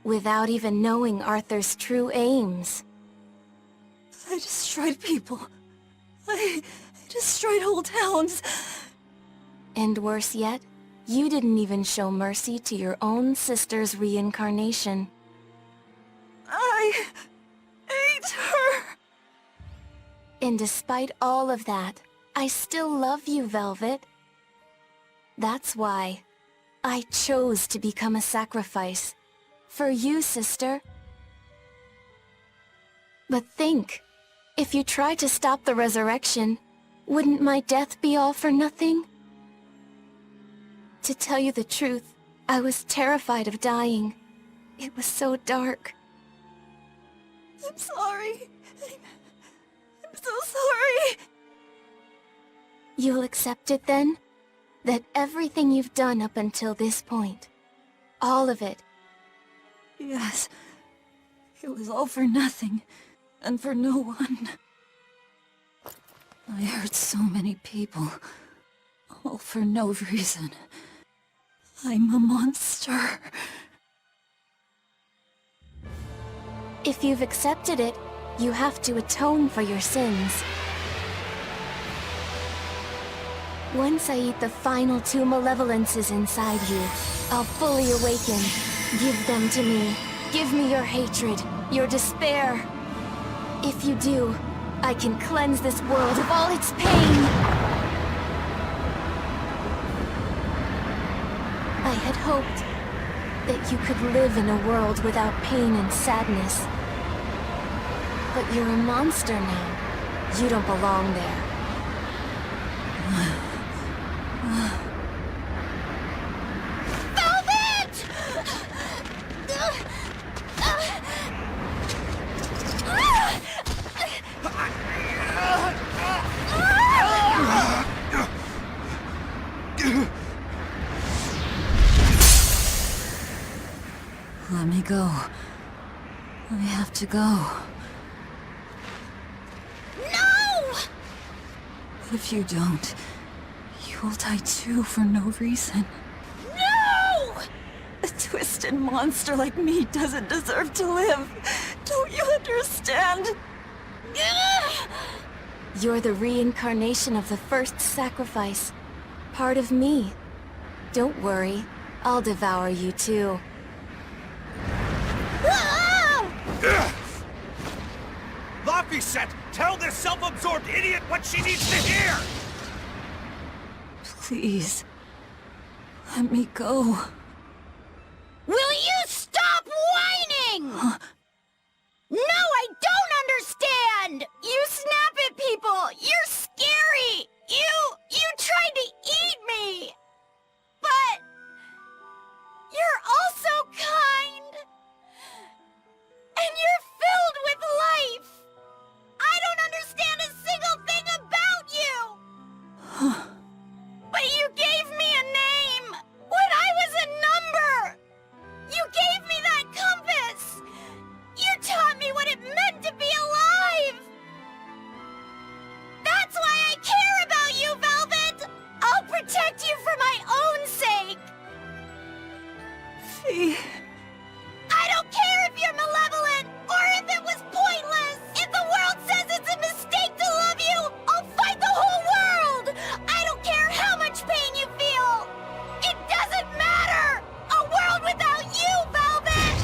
Without even knowing Arthur's true aims. I destroyed people. I destroyed whole towns. And worse yet, you didn't even show mercy to your own sister's reincarnation. I ate her. And despite all of that, I still love you, Velvet. That's why I chose to become a sacrifice. For you, sister. But think, if you try to stop the resurrection, wouldn't my death be all for nothing? To tell you the truth, I was terrified of dying. It was so dark. I'm sorry. I'm so sorry. You'll accept it then? That everything you've done up until this point, all of it. Yes. It was all for nothing, and for no one. I hurt so many people, all for no reason. I'm a monster. If you've accepted it, you have to atone for your sins. Once I eat the final 2 malevolences inside you, I'll fully awaken. Give them to me. Give me your hatred, your despair. If you do, I can cleanse this world of all its pain. I had hoped that you could live in a world without pain and sadness. But you're a monster now. You don't belong there. Velvet! Let me go. I have to go. No! If you don't, you will die too for no reason. No! A twisted monster like me doesn't deserve to live. Don't you understand? You're the reincarnation of the first sacrifice. Part of me. Don't worry, I'll devour you too. Lafy said, tell this self-absorbed idiot what she needs to hear! Please, let me go. Will you stop whining? No, I don't understand! You snap at people! You're scary! You tried to eat me! But... you're also kind! And you're filled with life! I don't understand a single thing about you! But you gave me a name! When I was a number! You gave me that compass! You taught me what it meant to be alive! That's why I care about you, Velvet! I'll protect you for my own sake! Fee... I don't care if you're malevolent, or if it was pointless! If the world says it's a mistake to love you, I'll fight the whole world! I don't care how much pain you feel! It doesn't matter! A world without you, Velvet!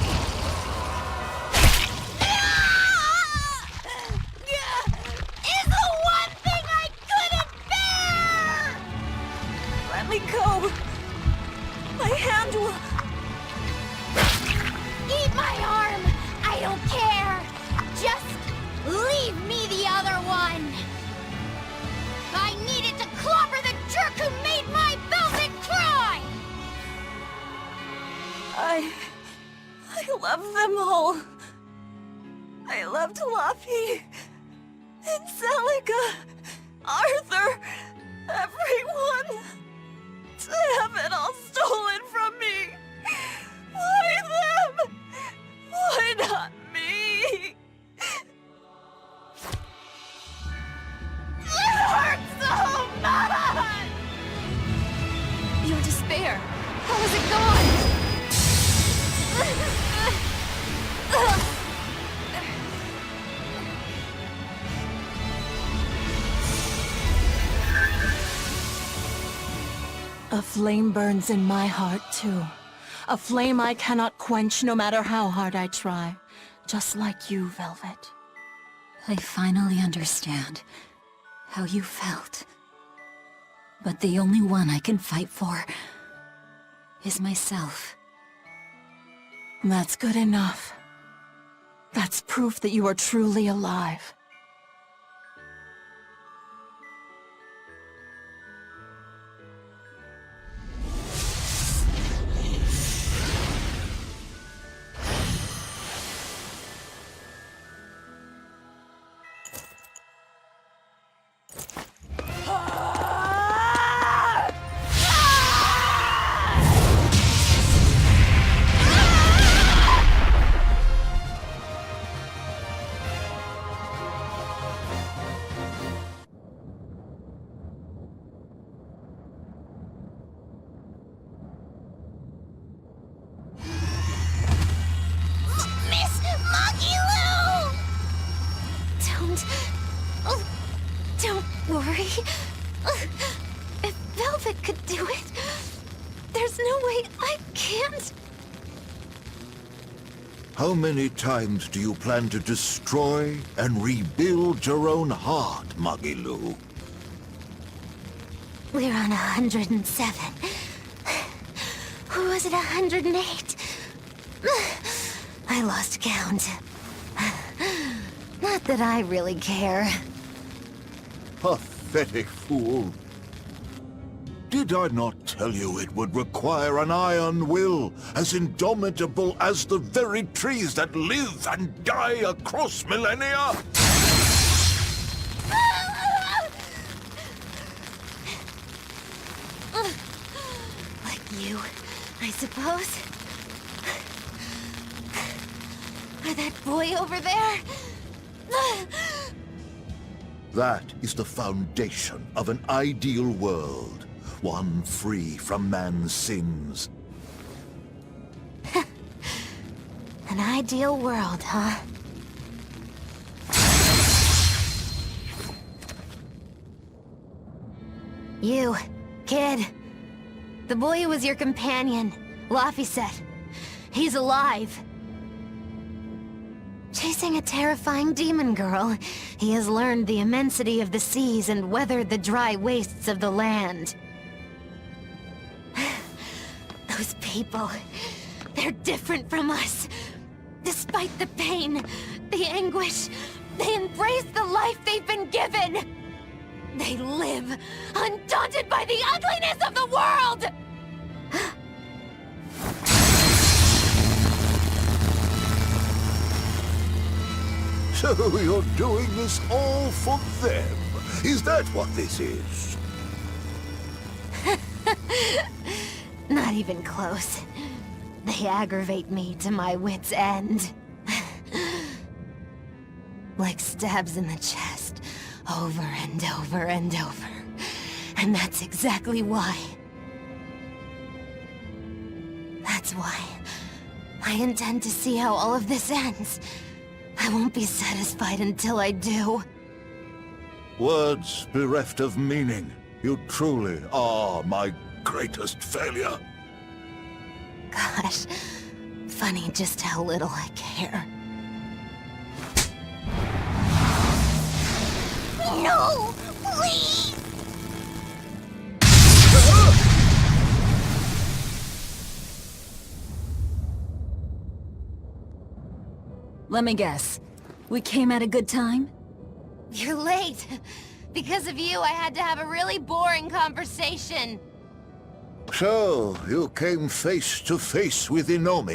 Is the one thing I couldn't bear! Let me go. My hand will... Eat my arm! I don't care! Just leave me the other one! I needed to clobber the jerk who made my Velvet cry! I love them all. I loved Lafy, and Celica, Arthur, everyone. To have it all stolen from me. Why them? Why not me? It hurts so much! Your despair. How is it gone? A flame burns in my heart, too. A flame I cannot quench no matter how hard I try. Just like you, Velvet. I finally understand how you felt. But the only one I can fight for is myself. That's good enough. That's proof that you are truly alive. Don't worry. If Velvet could do it, there's no way I can't. How many times do you plan to destroy and rebuild your own heart, Magilu? We're on 107. Or was it 108? I lost count. Not that I really care. Pathetic fool. Did I not tell you it would require an iron will, as indomitable as the very trees that live and die across millennia? Like you, I suppose. Or that boy over there. That is the foundation of an ideal world. One free from man's sins. An ideal world, huh? You, kid. The boy who was your companion, Lafy said. He's alive. Chasing a terrifying demon girl, he has learned the immensity of the seas and weathered the dry wastes of the land. Those people, they're different from us. Despite the pain, the anguish, they embrace the life they've been given. They live, undaunted by the ugliness of the world! So you're doing this all for them? Is that what this is? Not even close. They aggravate me to my wit's end. Like stabs in the chest, over and over and over. And that's exactly why. That's why I intend to see how all of this ends. I won't be satisfied until I do. Words bereft of meaning. You truly are my greatest failure. Gosh, funny just how little I care. No! Please! Let me guess. We came at a good time? You're late. Because of you, I had to have a really boring conversation. So, you came face to face with Enom.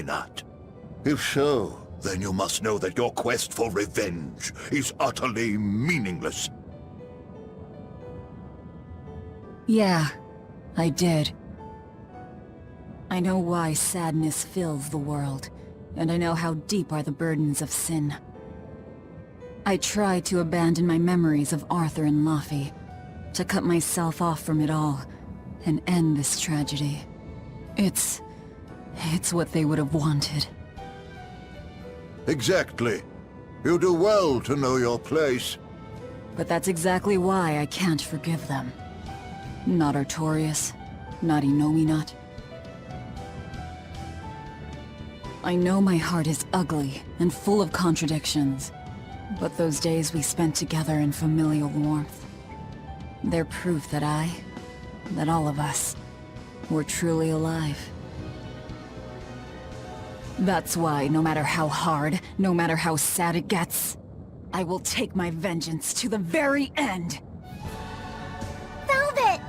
If so, then you must know that your quest for revenge is utterly meaningless. Yeah, I did. I know why sadness fills the world, and I know how deep are the burdens of sin. I tried to abandon my memories of Arthur and Lafy, to cut myself off from it all, and end this tragedy. It's what they would have wanted. Exactly. You do well to know your place. But that's exactly why I can't forgive them. Not Artorius, not Enom. I know my heart is ugly and full of contradictions, but those days we spent together in familial warmth, they're proof that that all of us, were truly alive. That's why, no matter how hard, no matter how sad it gets, I will take my vengeance to the very end! Velvet!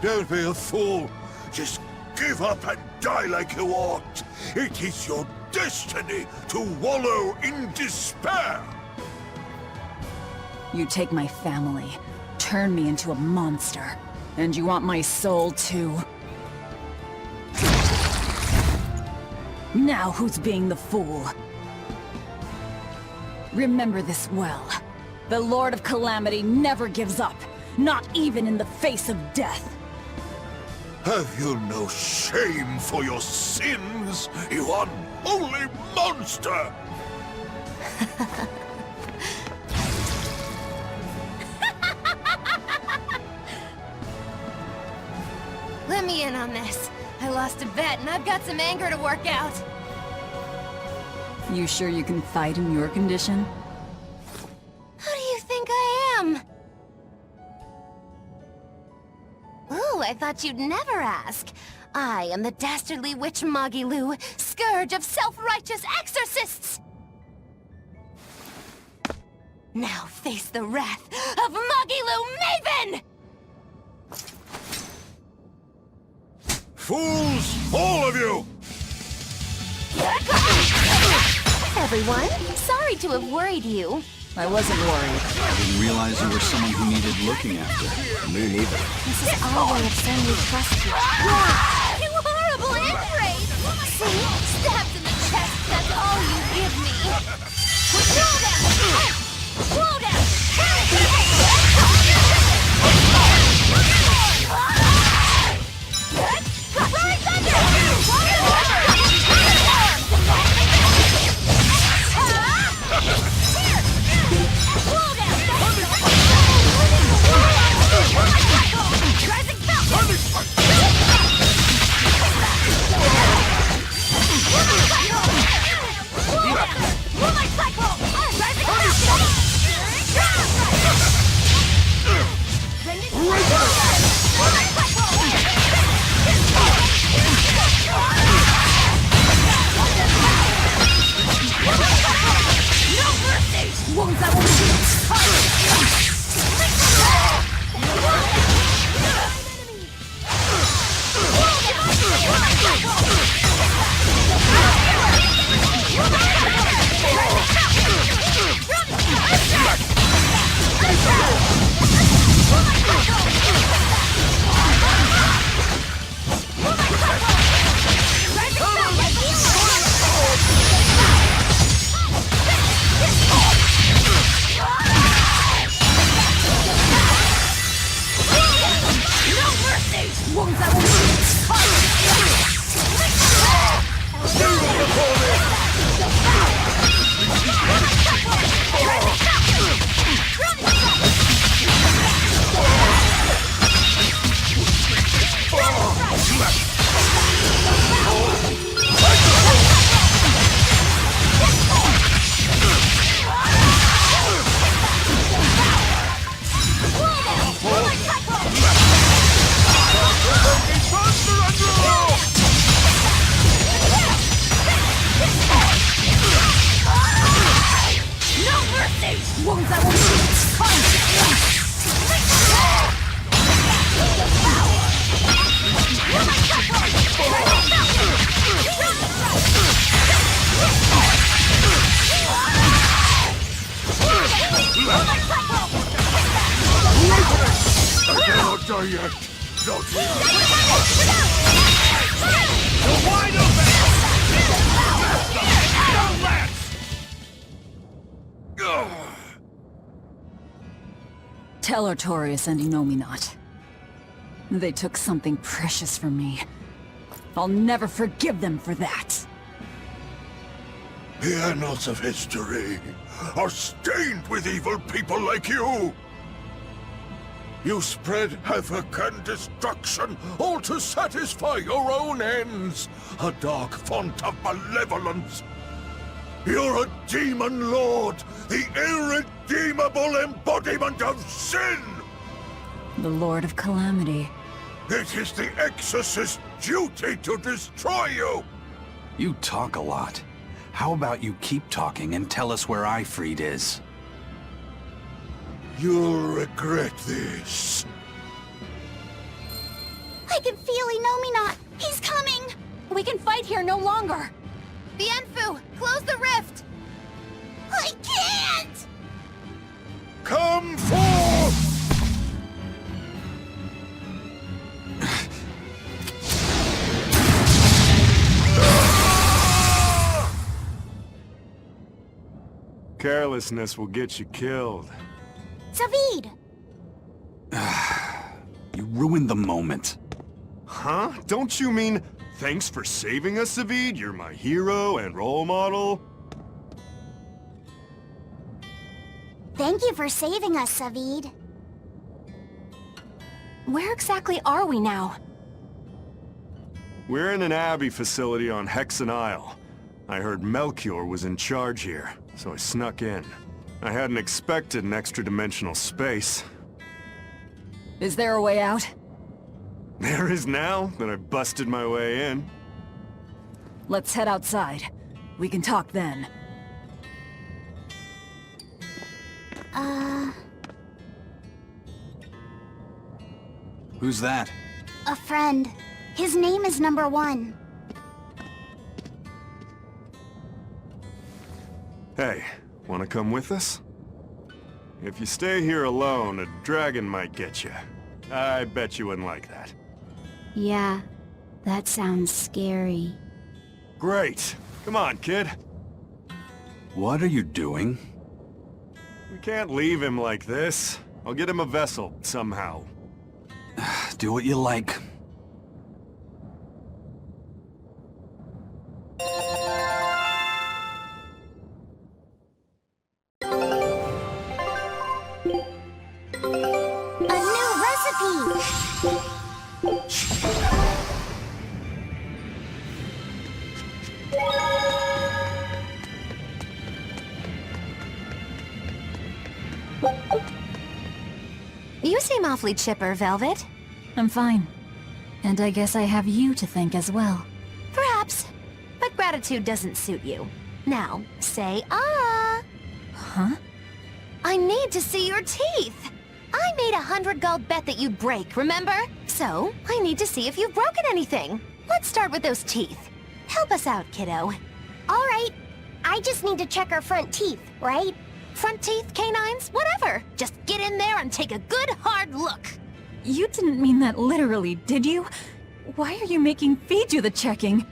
Don't be a fool. Just give up and die like you ought. It is your destiny to wallow in despair. You take my family, turn me into a monster, and you want my soul too? Now who's being the fool? Remember this well. The Lord of Calamity never gives up, not even in the face of death. Have you no shame for your sins, you unholy monster? Let me in on this. I lost a bet and I've got some anger to work out. You sure you can fight in your condition? Who do you think I am? Ooh, I thought you'd never ask. I am the dastardly witch Magilu, scourge of self-righteous exorcists! Now face the wrath of Magilu Maven! Fools, all of you! Everyone, sorry to have worried you. I wasn't worried. I didn't realize you were someone who needed looking after. Me neither. This is our way of saying we trust you. You horrible ingrate! See? Stabs in the chest, that's all you give me. Slow down! Slow down! Tell Artorius and Enom not. They took something precious from me. I'll never forgive them for that. The annals of history are stained with evil people like you! You spread havoc and destruction, all to satisfy your own ends! A dark font of malevolence! You're a demon lord, the irredeemable embodiment of sin! The Lord of Calamity. It is the Exorcist's duty to destroy you! You talk a lot. How about you keep talking and tell us where Ifrit is? You'll regret this. I can feel Enominat! He's coming! We can fight here no longer! Bienfu, close the rift! I can't! Come forth! Carelessness will get you killed. Savid! You ruined the moment. Huh? Don't you mean, thanks for saving us, Savid? You're my hero and role model? Thank you for saving us, Savid. Where exactly are we now? We're in an Abbey facility on Hexen Isle. I heard Melchior was in charge here, so I snuck in. I hadn't expected an extra-dimensional space. Is there a way out? There is now that I busted my way in. Let's head outside. We can talk then. Who's that? A friend. His name is Number 1. Hey, wanna come with us? If you stay here alone, a dragon might get you. I bet you wouldn't like that. Yeah, that sounds scary. Great. Come on, kid. What are you doing? We can't leave him like this. I'll get him a vessel, somehow. Do what you like. A new recipe! You seem awfully chipper, Velvet. I'm fine. And I guess I have you to thank as well. Perhaps. But gratitude doesn't suit you. Now, say ah. Huh? I need to see your teeth. I made a 100 gold bet that you'd break, remember? So, I need to see if you've broken anything. Let's start with those teeth. Help us out, kiddo. All right. I just need to check our front teeth, right? Front teeth, canines, whatever. Just get in there and take a good hard look. You didn't mean that literally, did you? Why are you making Fee do the checking?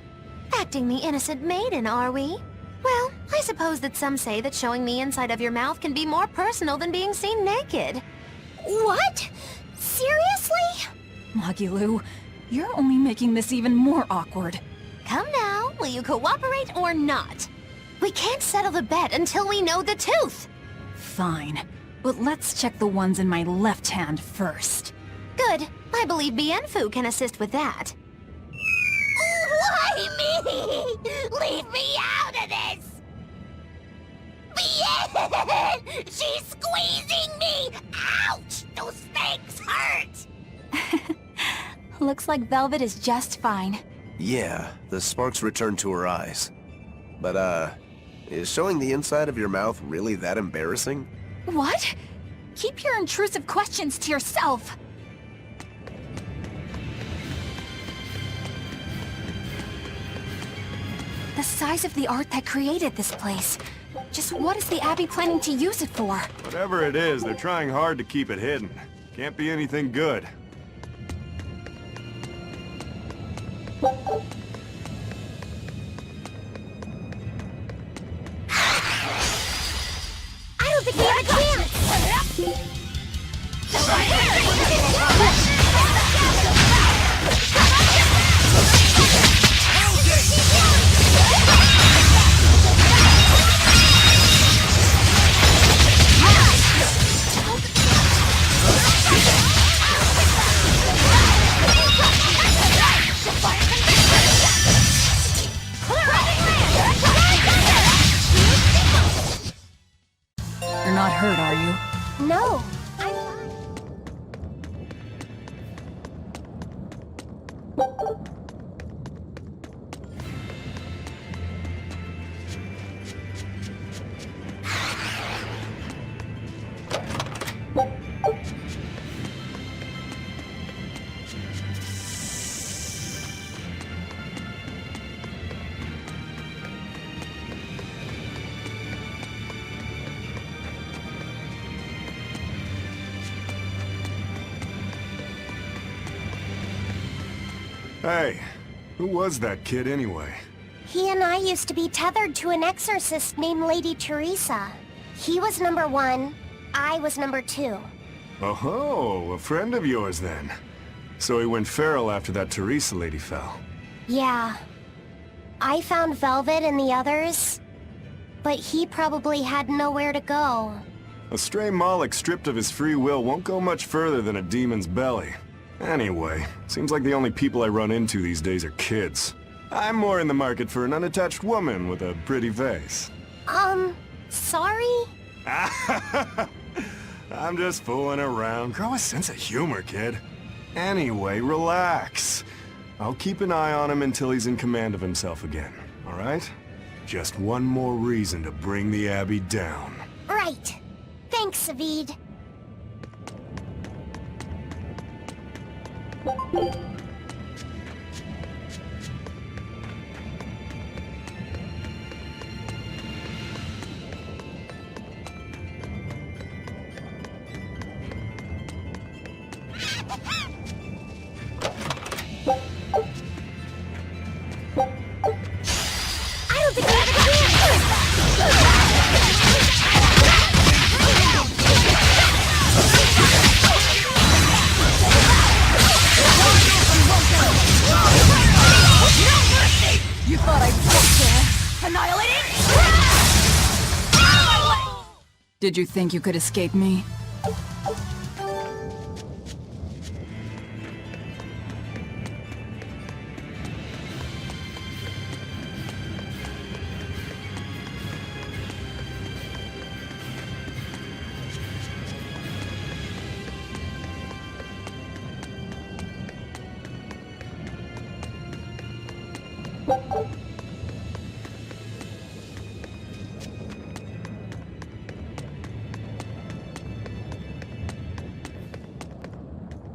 Acting the innocent maiden, are we? Well, I suppose that some say that showing the inside of your mouth can be more personal than being seen naked. What? Seriously? Magilou, you're only making this even more awkward. Come now, will you cooperate or not? We can't settle the bet until we know the tooth. Fine, but let's check the ones in my left hand first. Good. I believe Bienfu can assist with that. Why me? Leave me out of this! Bien! She's squeezing me! Ouch! Those things hurt! Looks like Velvet is just fine. Yeah, the sparks returned to her eyes. But, is showing the inside of your mouth really that embarrassing? What? Keep your intrusive questions to yourself! The size of the art that created this place. Just what is the Abbey planning to use it for? Whatever it is, they're trying hard to keep it hidden. Can't be anything good. I don't think we have a chance! You're not hurt, are you? No. Hey, who was that kid anyway? He and I used to be tethered to an exorcist named Lady Teresa. He was number 1, I was number 2. Oh-ho, a friend of yours then. So he went feral after that Teresa lady fell. Yeah. I found Velvet and the others, but he probably had nowhere to go. A stray Moloch stripped of his free will won't go much further than a demon's belly. Anyway, seems like the only people I run into these days are kids. I'm more in the market for an unattached woman with a pretty face. Sorry? I'm just fooling around. Grow a sense of humor, kid. Anyway, relax. I'll keep an eye on him until he's in command of himself again, alright? Just one more reason to bring the Abbey down. Right. Thanks, Savid. You thought I'd get there? Annihilating? Did you think you could escape me?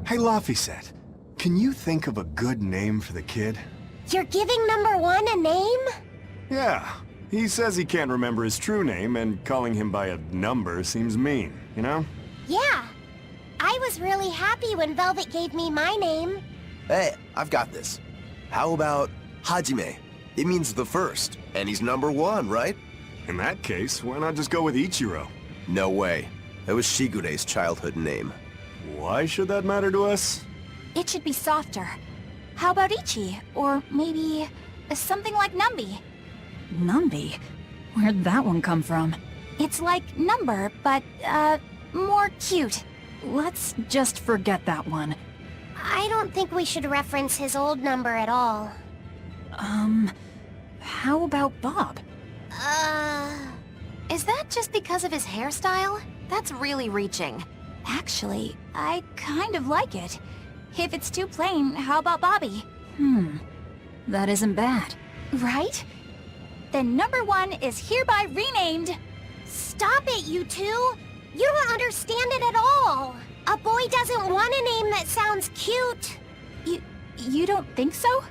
Hey, Lafy, can you think of a good name for the kid? You're giving number 1 a name? Yeah. He says he can't remember his true name, and calling him by a number seems mean, you know? Yeah. I was really happy when Velvet gave me my name. Hey, I've got this. How about Hajime? It means the first, and he's number 1, right? In that case, why not just go with Ichiro? No way. That was Shigure's childhood name. Why should that matter to us? It should be softer. How about Ichi? Or maybe something like Numbi? Numbi? Where'd that one come from? It's like number, but, more cute. Let's just forget that one. I don't think we should reference his old number at all. How about Bob? Is that just because of his hairstyle? That's really reaching. Actually, I kind of like it. If it's too plain, how about Bobby? That isn't bad. Right? Then number 1 is hereby renamed... Stop it, you two! You don't understand it at all! A boy doesn't want a name that sounds cute! You don't think so?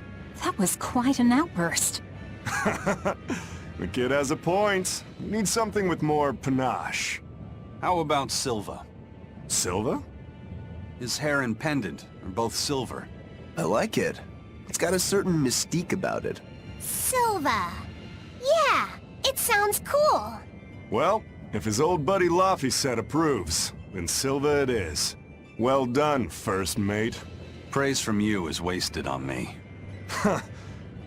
That was quite an outburst. The kid has a point. We need something with more panache. How about Silva? Silva? His hair and pendant are both silver. I like it. It's got a certain mystique about it. Silva! Yeah, it sounds cool! Well, if his old buddy Lafy approves, then Silva it is. Well done, first mate. Praise from you is wasted on me.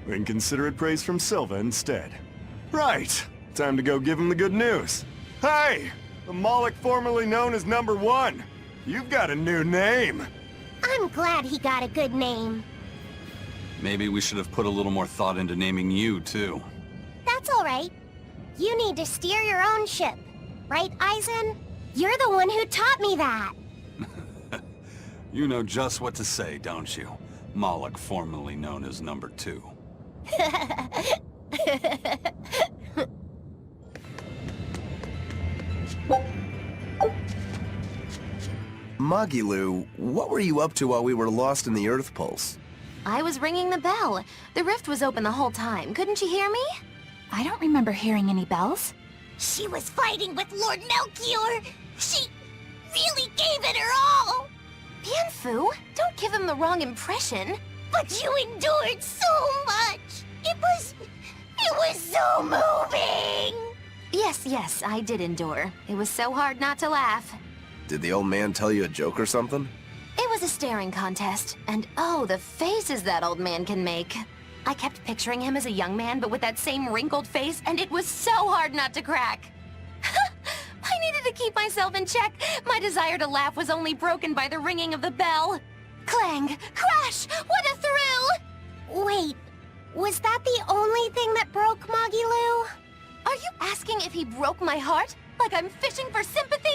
Then consider it praise from Silva instead. Right, time to go give him the good news. Hey! The Moloch formerly known as number 1. You've got a new name. I'm glad he got a good name. Maybe we should have put a little more thought into naming you, too. That's alright. You need to steer your own ship. Right, Aizen? You're the one who taught me that. You know just what to say, don't you? Moloch formerly known as number 2. Magilu, what were you up to while we were lost in the Earth Pulse? I was ringing the bell. The rift was open the whole time. Couldn't you hear me? I don't remember hearing any bells. She was fighting with Lord Melchior. She really gave it her all. Bienfu, don't give him the wrong impression. But you endured so much. It was so moving. Yes, I did endure. It was so hard not to laugh. Did the old man tell you a joke or something? It was a staring contest, and oh, the faces that old man can make. I kept picturing him as a young man, but with that same wrinkled face, and it was so hard not to crack. I needed to keep myself in check. My desire to laugh was only broken by the ringing of the bell. Clang! Crash! What a thrill! Wait, was that the only thing that broke Magilu? Are you asking if he broke my heart? Like I'm fishing for sympathy?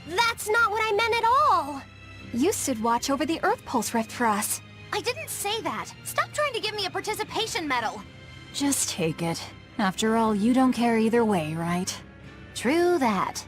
That's not what I meant at all! You stood watch over the Earth Pulse Rift for us. I didn't say that. Stop trying to give me a participation medal. Just take it. After all, you don't care either way, right? True that.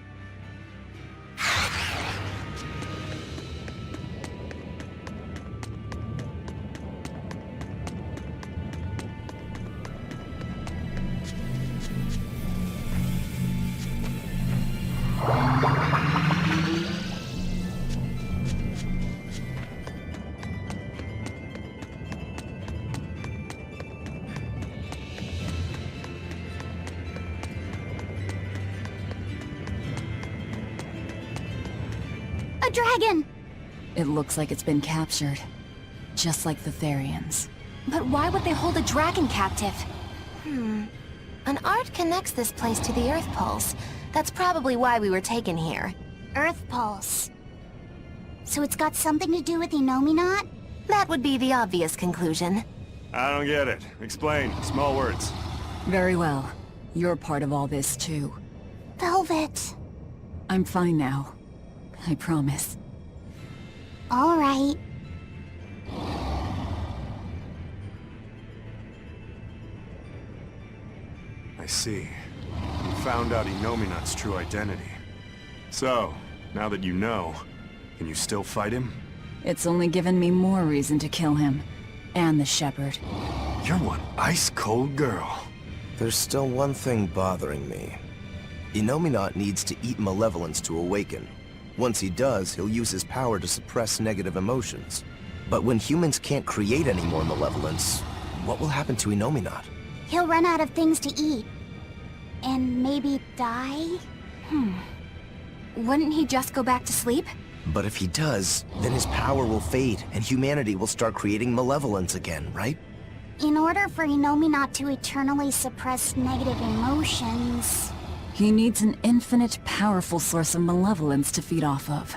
A dragon! It looks like it's been captured. Just like the Therians. But why would they hold a dragon captive? An art connects this place to the Earth Pulse. That's probably why we were taken here. Earth Pulse. So it's got something to do with Enominat? That would be the obvious conclusion. I don't get it. Explain. Small words. Very well. You're part of all this, too. Velvet. I'm fine now. I promise. All right. I see. You found out Enominat's true identity. So, now that you know, can you still fight him? It's only given me more reason to kill him. And the Shepherd. You're one ice-cold girl. There's still one thing bothering me. Enominat needs to eat malevolence to awaken. Once he does, he'll use his power to suppress negative emotions. But when humans can't create any more malevolence, what will happen to Enominat? He'll run out of things to eat. And maybe die? Wouldn't he just go back to sleep? But if he does, then his power will fade, and humanity will start creating malevolence again, right? In order for Enominat to eternally suppress negative emotions... He needs an infinite, powerful source of malevolence to feed off of.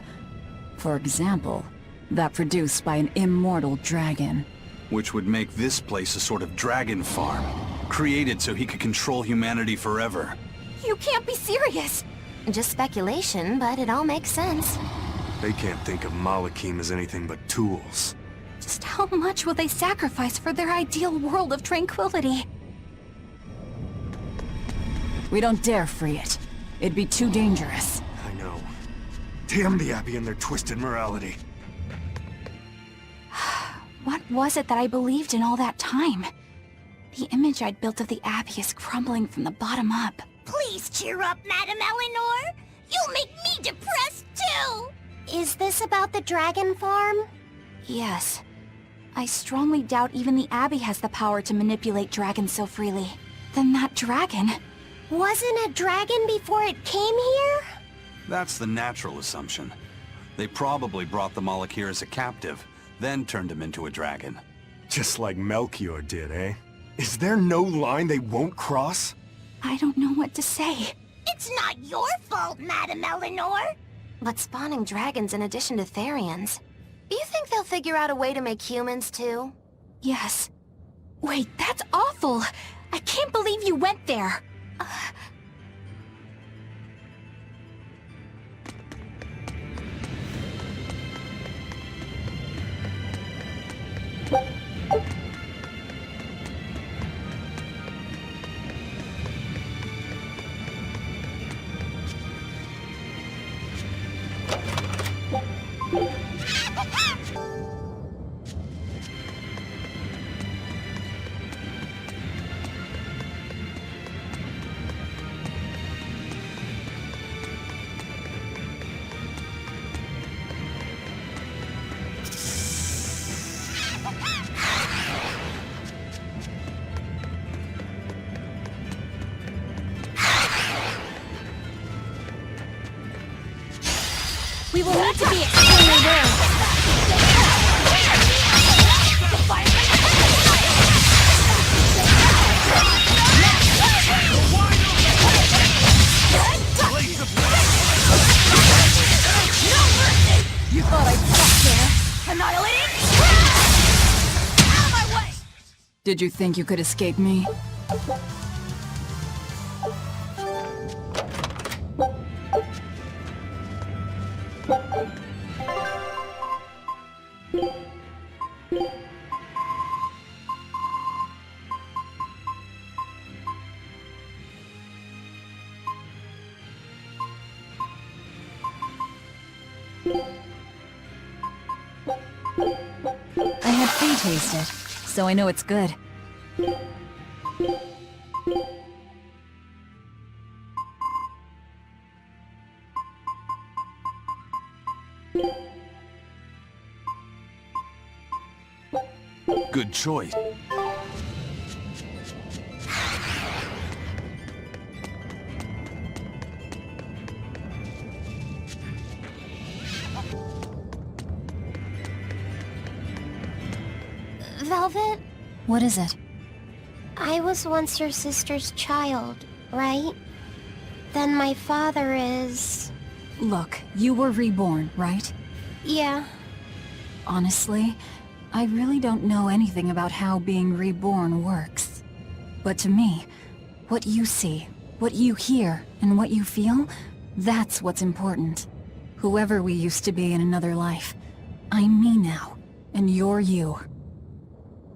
For example, that produced by an immortal dragon. Which would make this place a sort of dragon farm, created so he could control humanity forever. You can't be serious! Just speculation, but it all makes sense. They can't think of Malakim as anything but tools. Just how much will they sacrifice for their ideal world of tranquility? We don't dare free it. It'd be too dangerous. I know. Damn the Abbey and their twisted morality. What was it that I believed in all that time? The image I'd built of the Abbey is crumbling from the bottom up. Please cheer up, Madam Eleanor! You'll make me depressed, too! Is this about the dragon farm? Yes. I strongly doubt even the Abbey has the power to manipulate dragons so freely. Then that dragon... Wasn't a dragon before it came here? That's the natural assumption. They probably brought the Moloch here as a captive, then turned him into a dragon. Just like Melchior did, eh? Is there no line they won't cross? I don't know what to say. It's not your fault, Madam Eleanor! But spawning dragons in addition to Therians... You think they'll figure out a way to make humans, too? Yes. Wait, that's awful! I can't believe you went there! We will need to be extremely wary. You thought I'd stop there? Annihilating! Out of my way! Did you think you could escape me? I had Fee taste it, so I know it's good. Good choice. Velvet, What is it? I was once your sister's child, right? Then my father is... Look, you were reborn, right? Yeah. Honestly, I really don't know anything about how being reborn works. But to me, what you see, what you hear, and what you feel, that's what's important. Whoever we used to be in another life, I'm me now, and you're you.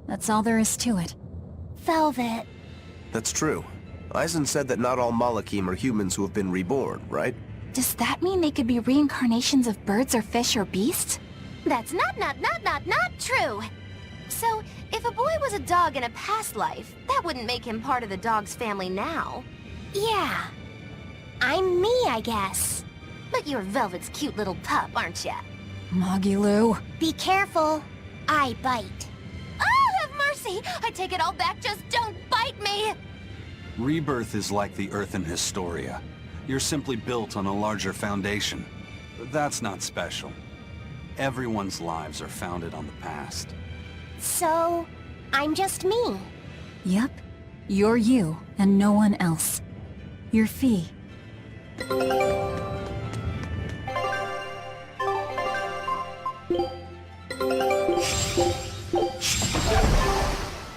That's all there is to it. Velvet. That's true. Eisen said that not all Malakim are humans who have been reborn, right? Does that mean they could be reincarnations of birds or fish or beasts? That's not true. So, if a boy was a dog in a past life, that wouldn't make him part of the dog's family now. Yeah. I'm me, I guess. But you're Velvet's cute little pup, aren't ya? Magilu. Be careful. I bite. Oh, have mercy! I take it all back, just don't bite me! Rebirth is like the Earth in Historia. You're simply built on a larger foundation. That's not special. Everyone's lives are founded on the past. So, I'm just me. Yep. You're you, and no one else. You're Fee.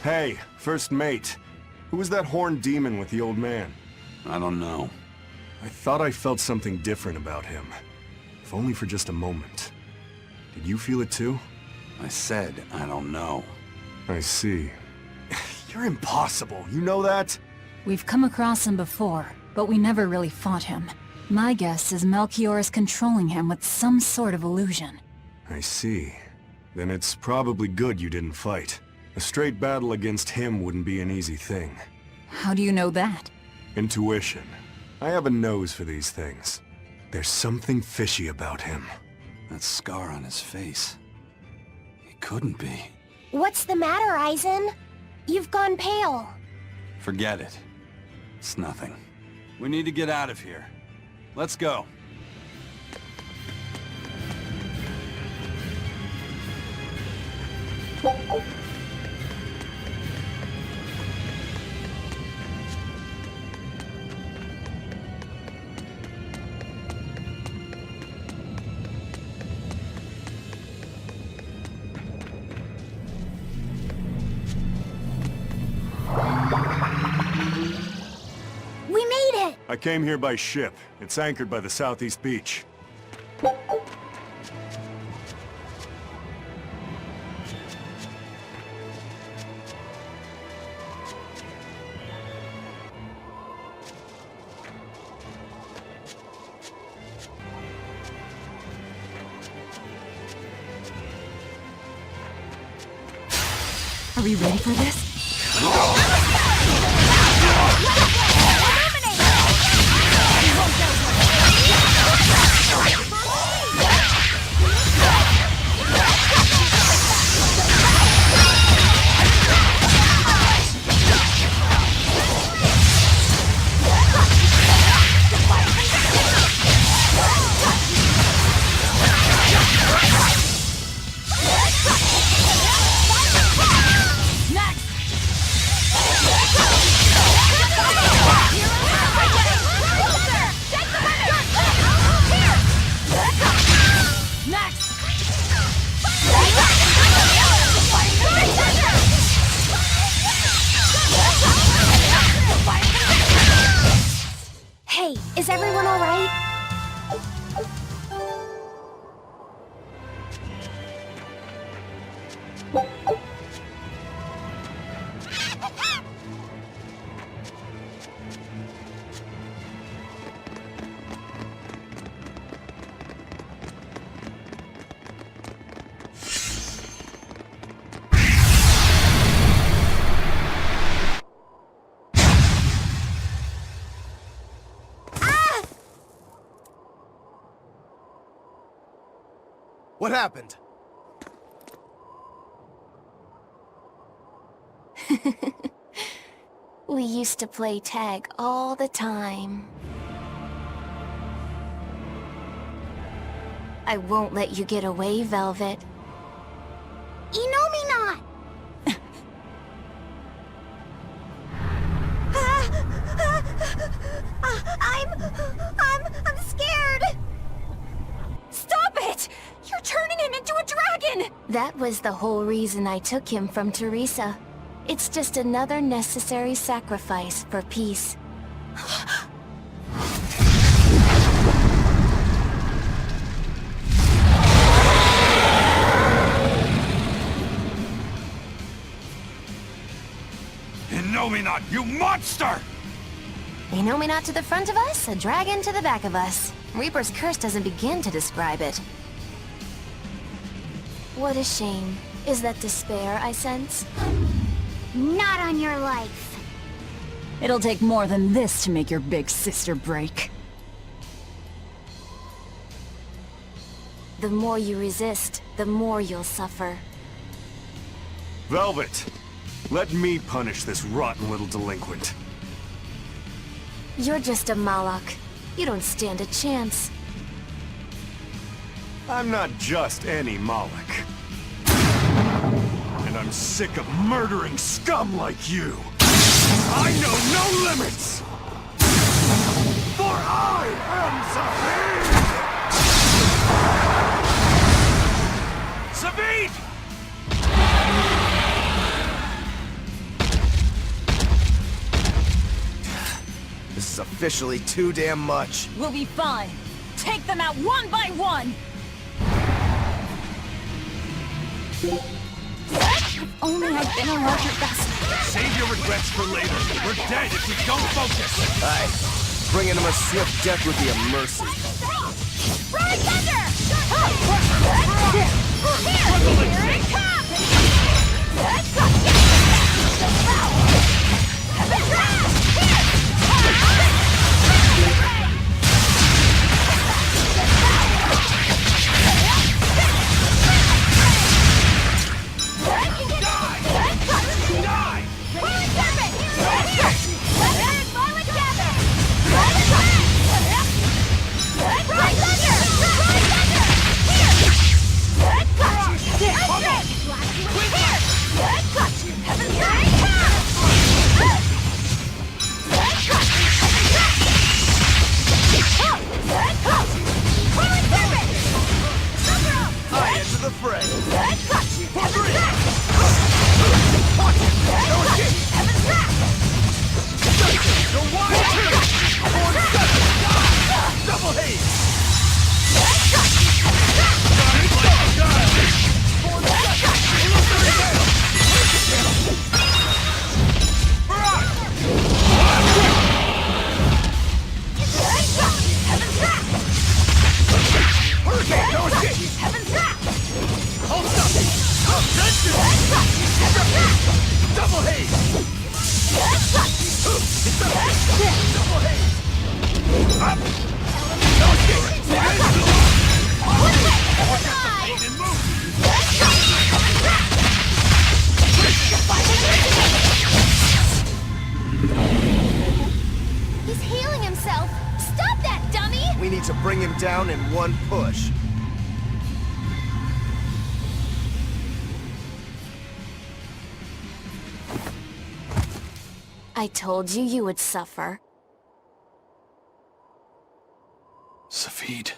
Hey, first mate. Who was that horned demon with the old man? I don't know. I thought I felt something different about him. If only for just a moment. Did you feel it too? I said I don't know. I see. You're impossible, you know that? We've come across him before, but we never really fought him. My guess is Melchior is controlling him with some sort of illusion. I see. Then it's probably good you didn't fight. A straight battle against him wouldn't be an easy thing. How do you know that? Intuition. I have a nose for these things. There's something fishy about him. That scar on his face. He couldn't be. What's the matter, Eisen? You've gone pale. Forget it. It's nothing. We need to get out of here. Let's go. We made it! I came here by ship. It's anchored by the southeast beach. Are we ready for this? What happened? We used to play tag all the time. I won't let you get away, Velvet. Enominot! I'm scared! Stop it! You're turning him into a dragon! That was the whole reason I took him from Teresa. It's just another necessary sacrifice for peace. Enominot, you monster! Enominot to the front of us, a dragon to the back of us. Reaper's curse doesn't begin to describe it. What a shame. Is that despair I sense? Not on your life. It'll take more than this to make your big sister break. The more you resist, the more you'll suffer. Velvet, let me punish this rotten little delinquent. You're just a Malak. You don't stand a chance. I'm not just any Moloch. And I'm sick of murdering scum like you. I know no limits! For I am Savid! Savid! This is officially too damn much. We'll be fine. Take them out one by one! If only I'd been a larger vessel. Save your regrets for later. We're dead if we don't focus. Aye. Bringing him a swift death would be a mercy. Run, Thunder! Here it comes! He's healing himself! Stop that, dummy! We need to bring him down in one push. I told you you would suffer. Savid.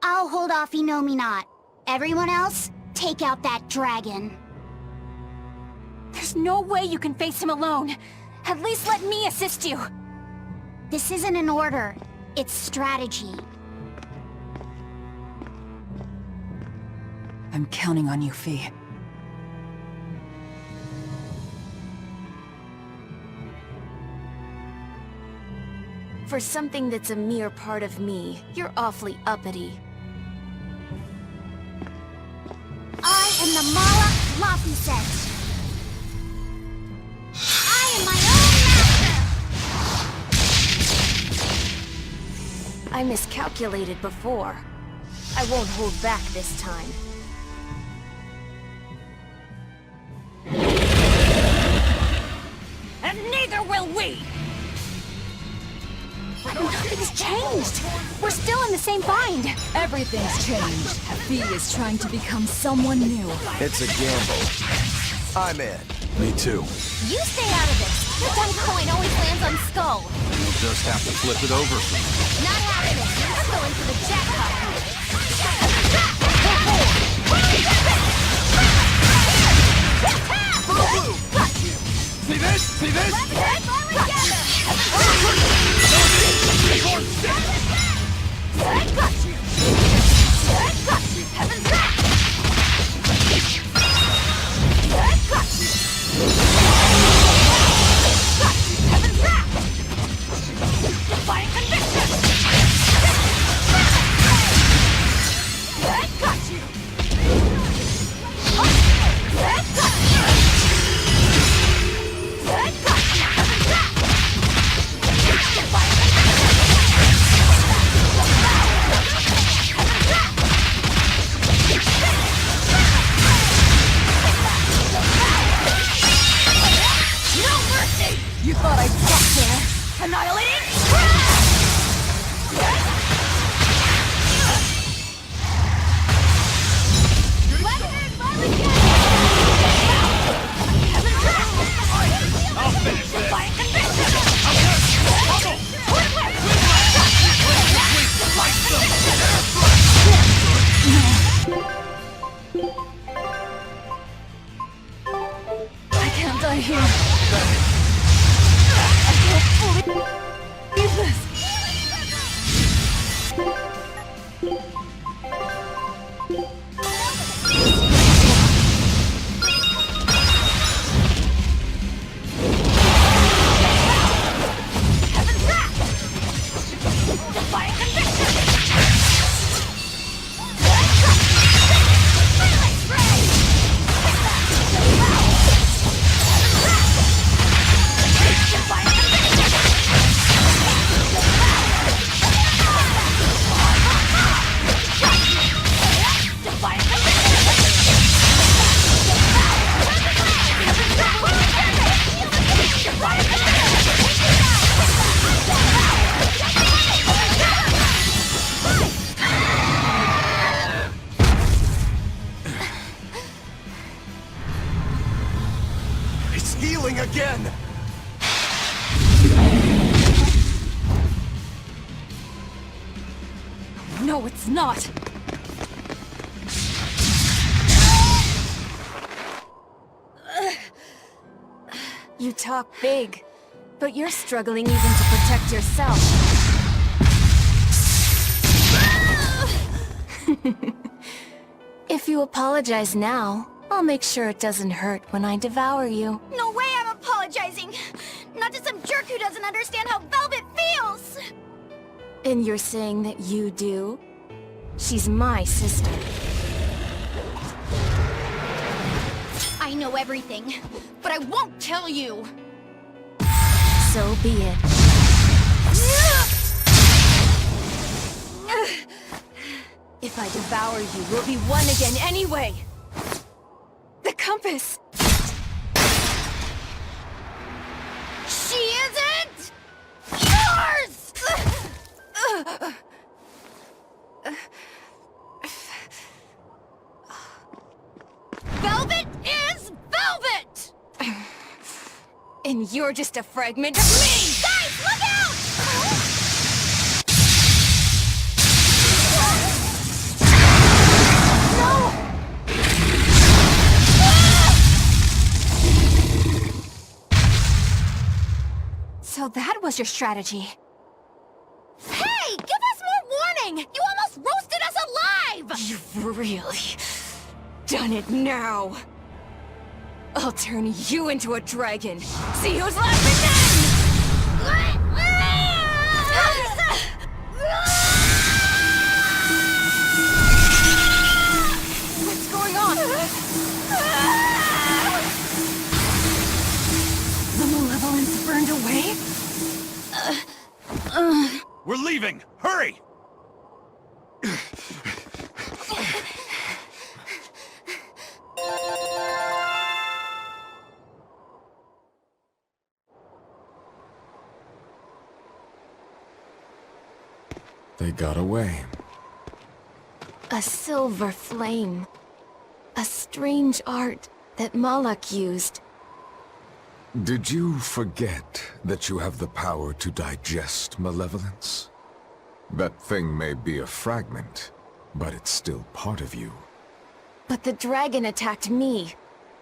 I'll hold off Enominot. Everyone else, take out that dragon. There's no way you can face him alone. At least let me assist you. This isn't an order. It's strategy. I'm counting on you, Fee. For something that's a mere part of me, you're awfully uppity. I am the Mala Lafy set. I am my own master! I miscalculated before. I won't hold back this time. And neither will we! Nothing's changed! We're still in the same bind! Everything's changed. Fee is trying to become someone new. It's a gamble. I'm in. Me too. You stay out of this! Your dumb coin always lands on Skull! You'll just have to flip it over for me. Not happening! I'm going for the jackpot here! See this? See this? You thought I'd stop there? Annihilating? I'll finish this. I can't die here. I can't fully leave this. It's healing again! No, it's not. You talk big, but you're struggling even to protect yourself. If you apologize now, I'll make sure it doesn't hurt when I devour you. No way I'm apologizing! Not to some jerk who doesn't understand how Velvet feels! And you're saying that you do? She's my sister. I know everything, but I won't tell you! So be it. If I devour you, we'll be one again anyway! The compass! She isn't yours! Velvet is Velvet! And you're just a fragment of me! Guys, look out! So that was your strategy. Hey! Give us more warning! You almost roasted us alive! You really... done it now. I'll turn you into a dragon. See who's laughing then! What's going on? The malevolence burned away? We're leaving! Hurry! They got away. A silver flame. A strange art that Malak used. Did you forget that you have the power to digest malevolence? That thing may be a fragment, but it's still part of you. But the dragon attacked me.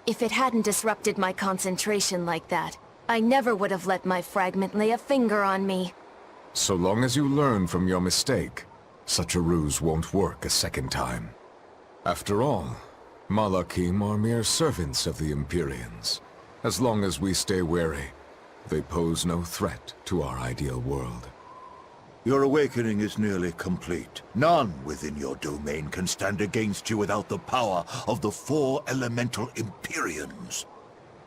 If it hadn't disrupted my concentration like that, I never would have let my fragment lay a finger on me. So long as you learn from your mistake, such a ruse won't work a second time. After all, Malakim are mere servants of the Empyreans. As long as we stay wary, they pose no threat to our ideal world. Your awakening is nearly complete. None within your domain can stand against you without the power of the 4 elemental Empyreans.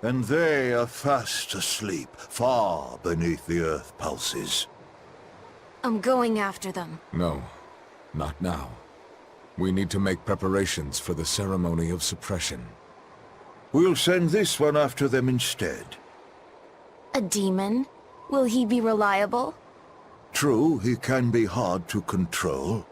And they are fast asleep, far beneath the earth pulses. I'm going after them. No, not now. We need to make preparations for the ceremony of suppression. We'll send this one after them instead. A demon? Will he be reliable? True, he can be hard to control.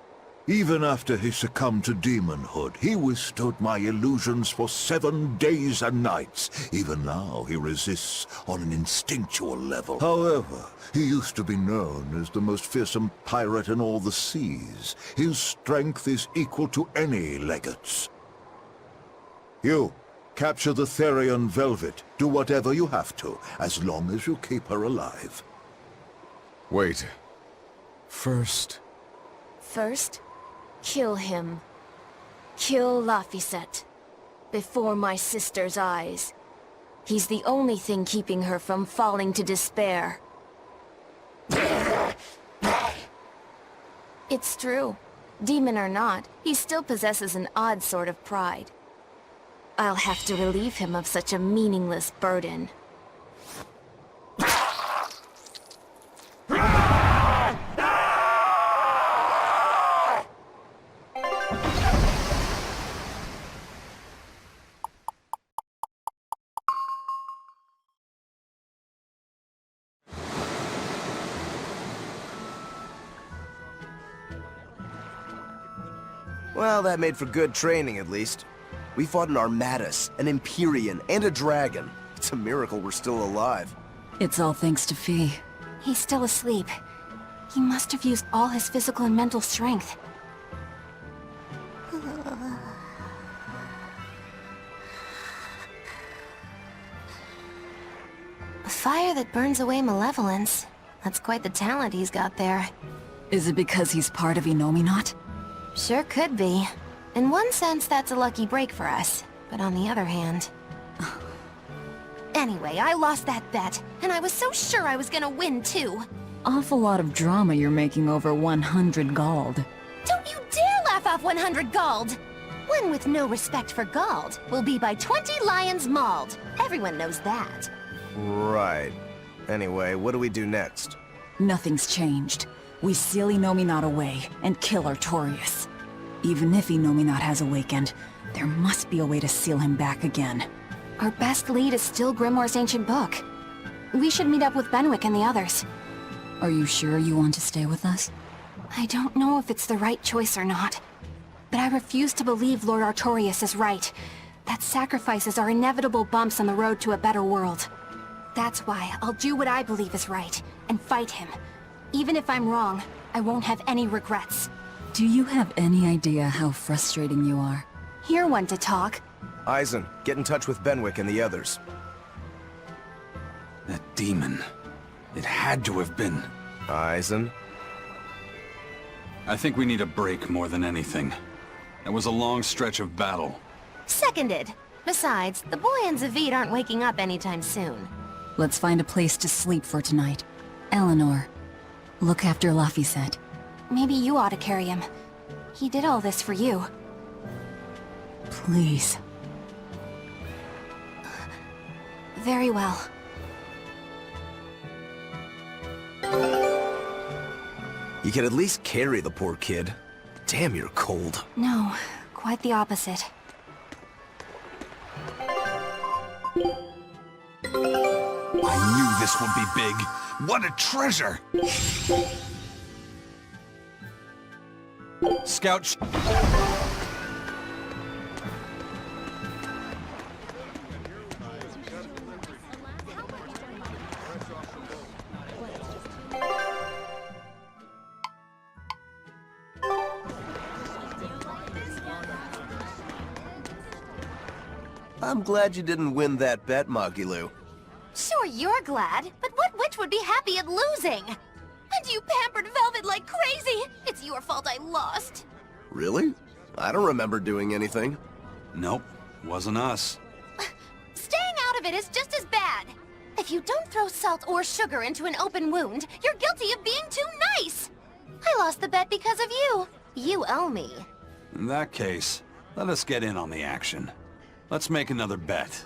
Even after he succumbed to demonhood, he withstood my illusions for 7 days and nights. Even now, he resists on an instinctual level. However, he used to be known as the most fearsome pirate in all the seas. His strength is equal to any legate's. You, capture the theion Velvet. Do whatever you have to, as long as you keep her alive. Wait. First, kill him. Kill Lafy before my sister's eyes. He's the only thing keeping her from falling to despair. It's true. Demon or not, he still possesses an odd sort of pride. I'll have to relieve him of such a meaningless burden. Well, that made for good training, at least. We fought an Armatus, an Empyrean, and a dragon. It's a miracle we're still alive. It's all thanks to Fee. He's still asleep. He must have used all his physical and mental strength. A fire that burns away malevolence. That's quite the talent he's got there. Is it because he's part of Enominat? Sure could be. In one sense, that's a lucky break for us. But on the other hand... Anyway, I lost that bet, and I was so sure I was gonna win, too. Awful lot of drama you're making over 100 gold. Don't you dare laugh off 100 gold! One with no respect for gold will be by 20 lions mauled. Everyone knows that. Right. Anyway, what do we do next? Nothing's changed. We seal Enominat away and kill Artorius. Even if Enominat has awakened, there must be a way to seal him back again. Our best lead is still Grimoire's ancient book. We should meet up with Benwick and the others. Are you sure you want to stay with us? I don't know if it's the right choice or not. But I refuse to believe Lord Artorius is right. That sacrifices are inevitable bumps on the road to a better world. That's why I'll do what I believe is right, and fight him. Even if I'm wrong, I won't have any regrets. Do you have any idea how frustrating you are? You're one to talk. Eisen, get in touch with Benwick and the others. That demon. It had to have been. Eisen? I think we need a break more than anything. It was a long stretch of battle. Seconded. Besides, the boy and Zavid aren't waking up anytime soon. Let's find a place to sleep for tonight. Eleanor, look after Lafy said. Maybe you ought to carry him. He did all this for you. Please. Very well. You can at least carry the poor kid. Damn, you're cold. No, quite the opposite. I knew this would be big. What a treasure! Scout. I'm glad you didn't win that bet, Magilou. Sure, you're glad, but what witch would be happy at losing? And you pampered Velvet like crazy! It's your fault I lost. Really? I don't remember doing anything. Nope, wasn't us. Staying out of it is just as bad. If you don't throw salt or sugar into an open wound, you're guilty of being too nice. I lost the bet because of you. You owe me. In that case, let us get in on the action. Let's make another bet.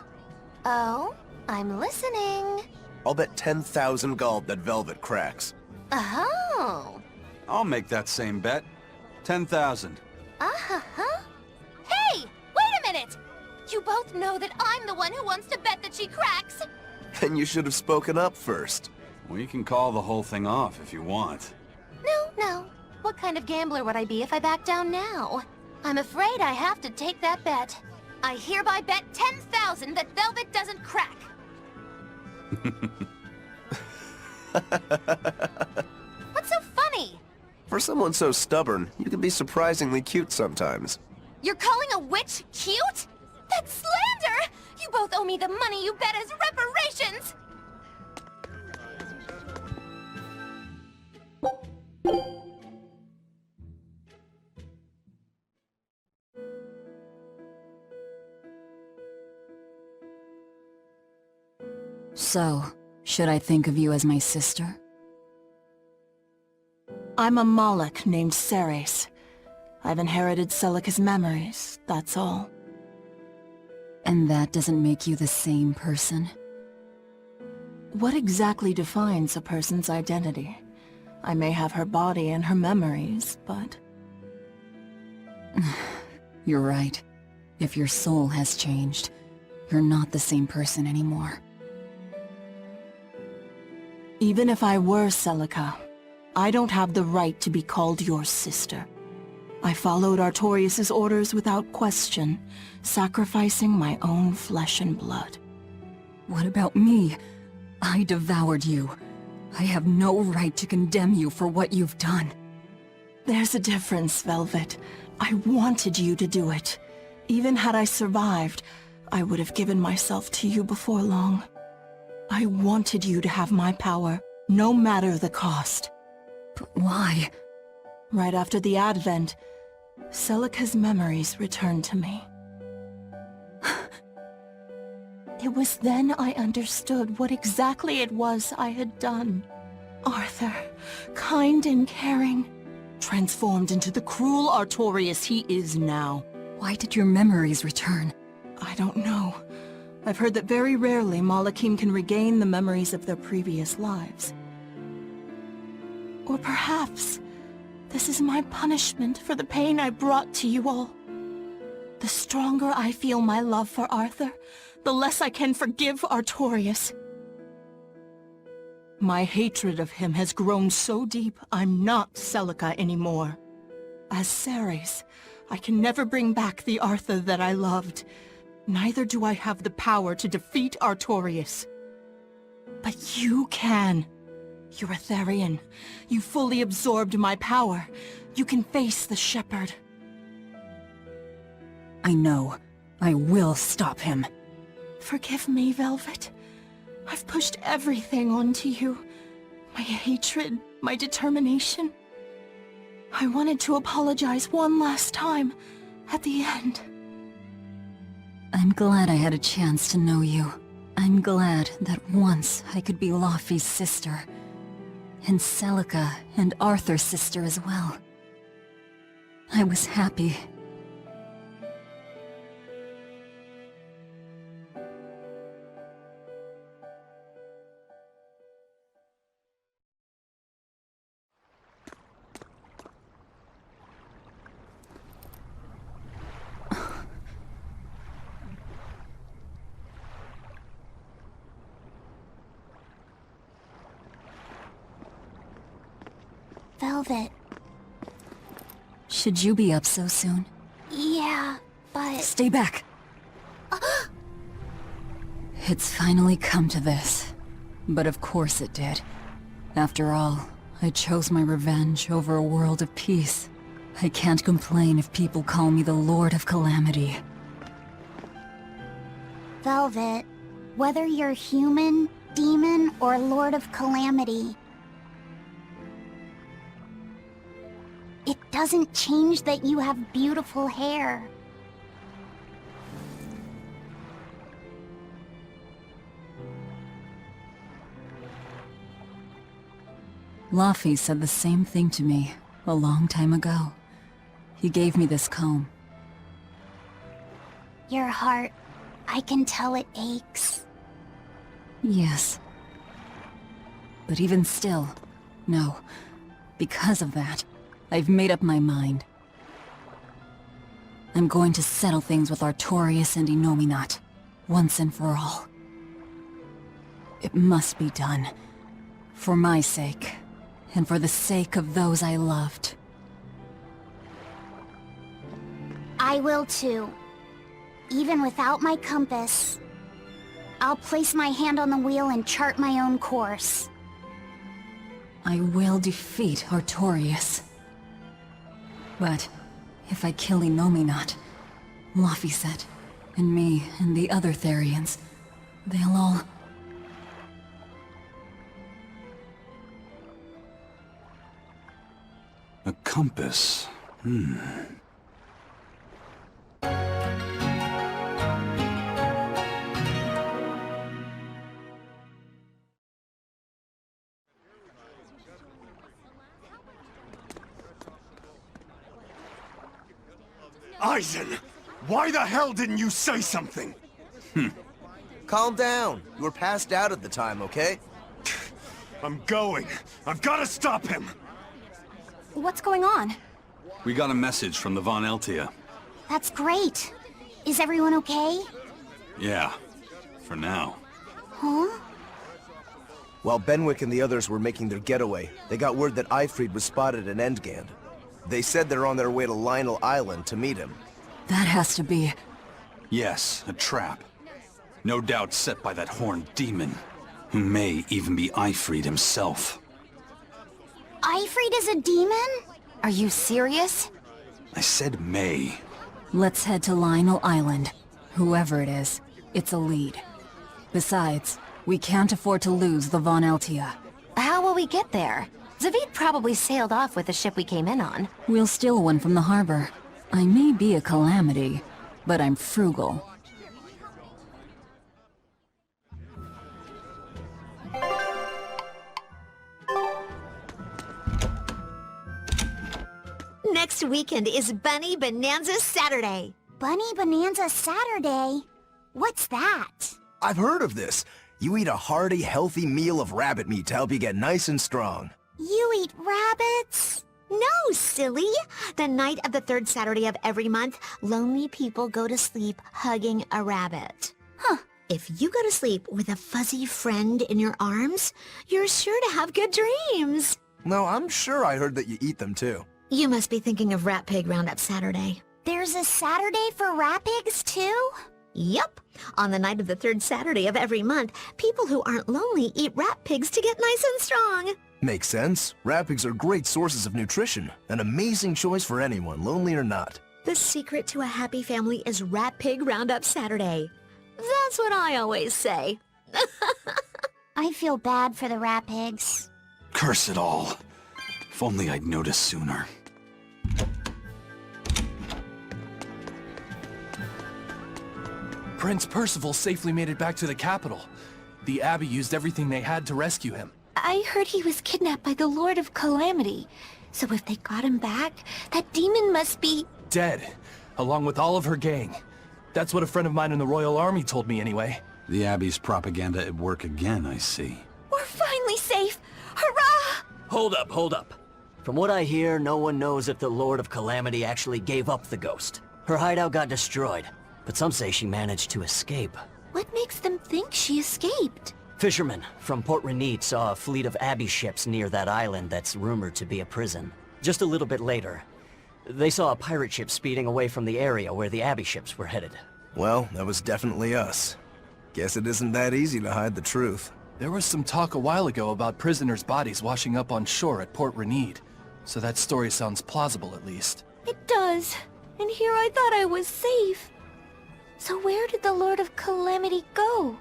Oh? I'm listening. I'll bet 10,000 gold that Velvet cracks. Oh. I'll make that same bet. 10,000. Uh-huh. Hey! Wait a minute! You both know that I'm the one who wants to bet that she cracks. Then you should have spoken up first. We can call the whole thing off if you want. No. What kind of gambler would I be if I back down now? I'm afraid I have to take that bet. I hereby bet 10,000 that Velvet doesn't crack. What's so funny? For someone so stubborn, you can be surprisingly cute sometimes. You're calling a witch cute? That's slander! You both owe me the money you bet as reparations! So, should I think of you as my sister? I'm a Moloch named Ceres. I've inherited Celica's memories, that's all. And that doesn't make you the same person? What exactly defines a person's identity? I may have her body and her memories, but... You're right. If your soul has changed, you're not the same person anymore. Even if I were Celica, I don't have the right to be called your sister. I followed Artorius' orders without question, sacrificing my own flesh and blood. What about me? I devoured you. I have no right to condemn you for what you've done. There's a difference, Velvet. I wanted you to do it. Even had I survived, I would have given myself to you before long. I wanted you to have my power, no matter the cost. But why? Right after the Advent, Celica's memories returned to me. It was then I understood what exactly it was I had done. Arthur, kind and caring, transformed into the cruel Artorius he is now. Why did your memories return? I don't know. I've heard that very rarely Malachim can regain the memories of their previous lives. Or perhaps this is my punishment for the pain I brought to you all. The stronger I feel my love for Arthur, the less I can forgive Artorius. My hatred of him has grown so deep, I'm not Celica anymore. As Ceres, I can never bring back the Arthur that I loved. Neither do I have the power to defeat Artorius. But you can. You're a therion. You fully absorbed my power. You can face the Shepherd. I know. I will stop him. Forgive me, Velvet. I've pushed everything onto you. My hatred, my determination. I wanted to apologize one last time, at the end. I'm glad I had a chance to know you. I'm glad that once I could be Lafy's sister. And Celica and Arthur's sister as well. I was happy. Velvet. Should you be up so soon? Yeah, but... Stay back! It's finally come to this. But of course it did. After all, I chose my revenge over a world of peace. I can't complain if people call me the Lord of Calamity. Velvet, whether you're human, demon, or Lord of Calamity, it doesn't change that you have beautiful hair. Lafy said the same thing to me a long time ago. He gave me this comb. Your heart, I can tell it aches. Yes. But even still, no. Because of that, I've made up my mind. I'm going to settle things with Artorius and Enom, once and for all. It must be done. For my sake, and for the sake of those I loved. I will too. Even without my compass, I'll place my hand on the wheel and chart my own course. I will defeat Artorius. But if I kill Enom, Lafy said, and me and the other Therians, they'll all... A compass. Eisen! Why the hell didn't you say something? Calm down. You were passed out at the time, okay? I'm going. I've got to stop him! What's going on? We got a message from the Von Eltia. That's great. Is everyone okay? Yeah, for now. Huh? While Benwick and the others were making their getaway, they got word that Eifried was spotted in Endgand. They said they're on their way to Lionel Island to meet him. That has to be... Yes, a trap. No doubt set by that horned demon, who may even be Eifried himself. Eifried is a demon? Are you serious? I said may. Let's head to Lionel Island. Whoever it is, it's a lead. Besides, we can't afford to lose the Von Eltia. How will we get there? Zavid probably sailed off with the ship we came in on. We'll steal one from the harbor. I may be a calamity, but I'm frugal. Next weekend is Bunny Bonanza Saturday. Bunny Bonanza Saturday? What's that? I've heard of this. You eat a hearty, healthy meal of rabbit meat to help you get nice and strong. You eat rabbits? No, silly. The night of the third Saturday of every month, lonely people go to sleep hugging a rabbit. Huh. If you go to sleep with a fuzzy friend in your arms, you're sure to have good dreams. No, I'm sure I heard that you eat them too. You must be thinking of Rat Pig Roundup Saturday. There's a Saturday for rat pigs too? Yup. On the night of the third Saturday of every month, people who aren't lonely eat rat pigs to get nice and strong. Makes sense. Rat pigs are great sources of nutrition. An amazing choice for anyone, lonely or not. The secret to a happy family is Rat Pig Roundup Saturday. That's what I always say. I feel bad for the rat pigs. Curse it all. If only I'd noticed sooner. Prince Percival safely made it back to the capital. The Abbey used everything they had to rescue him. I heard he was kidnapped by the Lord of Calamity. So if they got him back, that demon must be... dead, along with all of her gang. That's what a friend of mine in the Royal Army told me anyway. The Abbey's propaganda at work again, I see. We're finally safe! Hurrah! Hold up. From what I hear, no one knows if the Lord of Calamity actually gave up the ghost. Her hideout got destroyed, but some say she managed to escape. What makes them think she escaped? Fishermen from Port Renede saw a fleet of Abbey ships near that island that's rumored to be a prison. Just a little bit later, they saw a pirate ship speeding away from the area where the Abbey ships were headed. Well, that was definitely us. Guess it isn't that easy to hide the truth. There was some talk a while ago about prisoners' bodies washing up on shore at Port Renede, so that story sounds plausible at least. It does. And here I thought I was safe. So where did the Lord of Calamity go?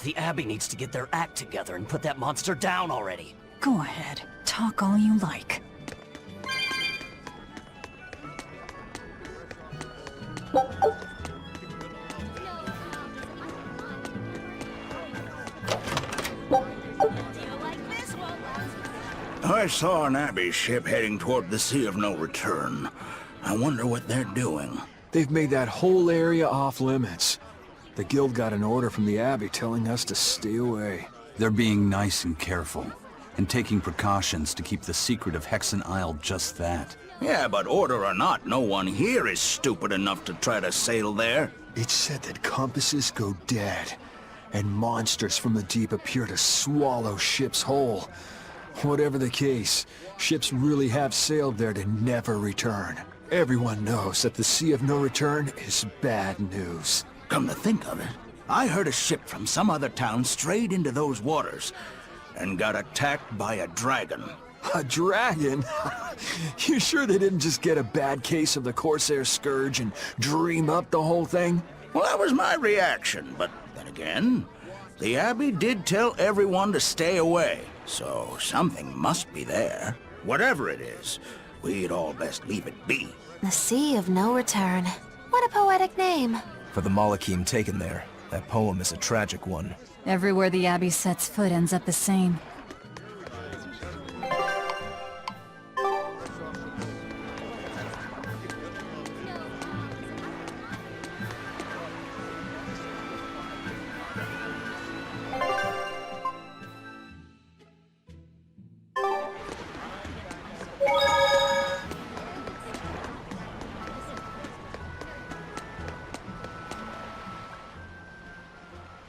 The Abbey needs to get their act together and put that monster down already. Go ahead. Talk all you like. I saw an Abbey ship heading toward the Sea of No Return. I wonder what they're doing. They've made that whole area off limits. The Guild got an order from the Abbey telling us to stay away. They're being nice and careful, and taking precautions to keep the secret of Hexen Isle just that. Yeah, but order or not, no one here is stupid enough to try to sail there. It's said that compasses go dead, and monsters from the deep appear to swallow ships whole. Whatever the case, ships really have sailed there to never return. Everyone knows that the Sea of No Return is bad news. Come to think of it, I heard a ship from some other town strayed into those waters and got attacked by a dragon. A dragon? You sure they didn't just get a bad case of the Corsair Scourge and dream up the whole thing? Well, that was my reaction, but then again, the Abbey did tell everyone to stay away, so something must be there. Whatever it is, we'd all best leave it be. The Sea of No Return. What a poetic name. For the Malachim taken there, that poem is a tragic one. Everywhere the Abbey sets foot ends up the same.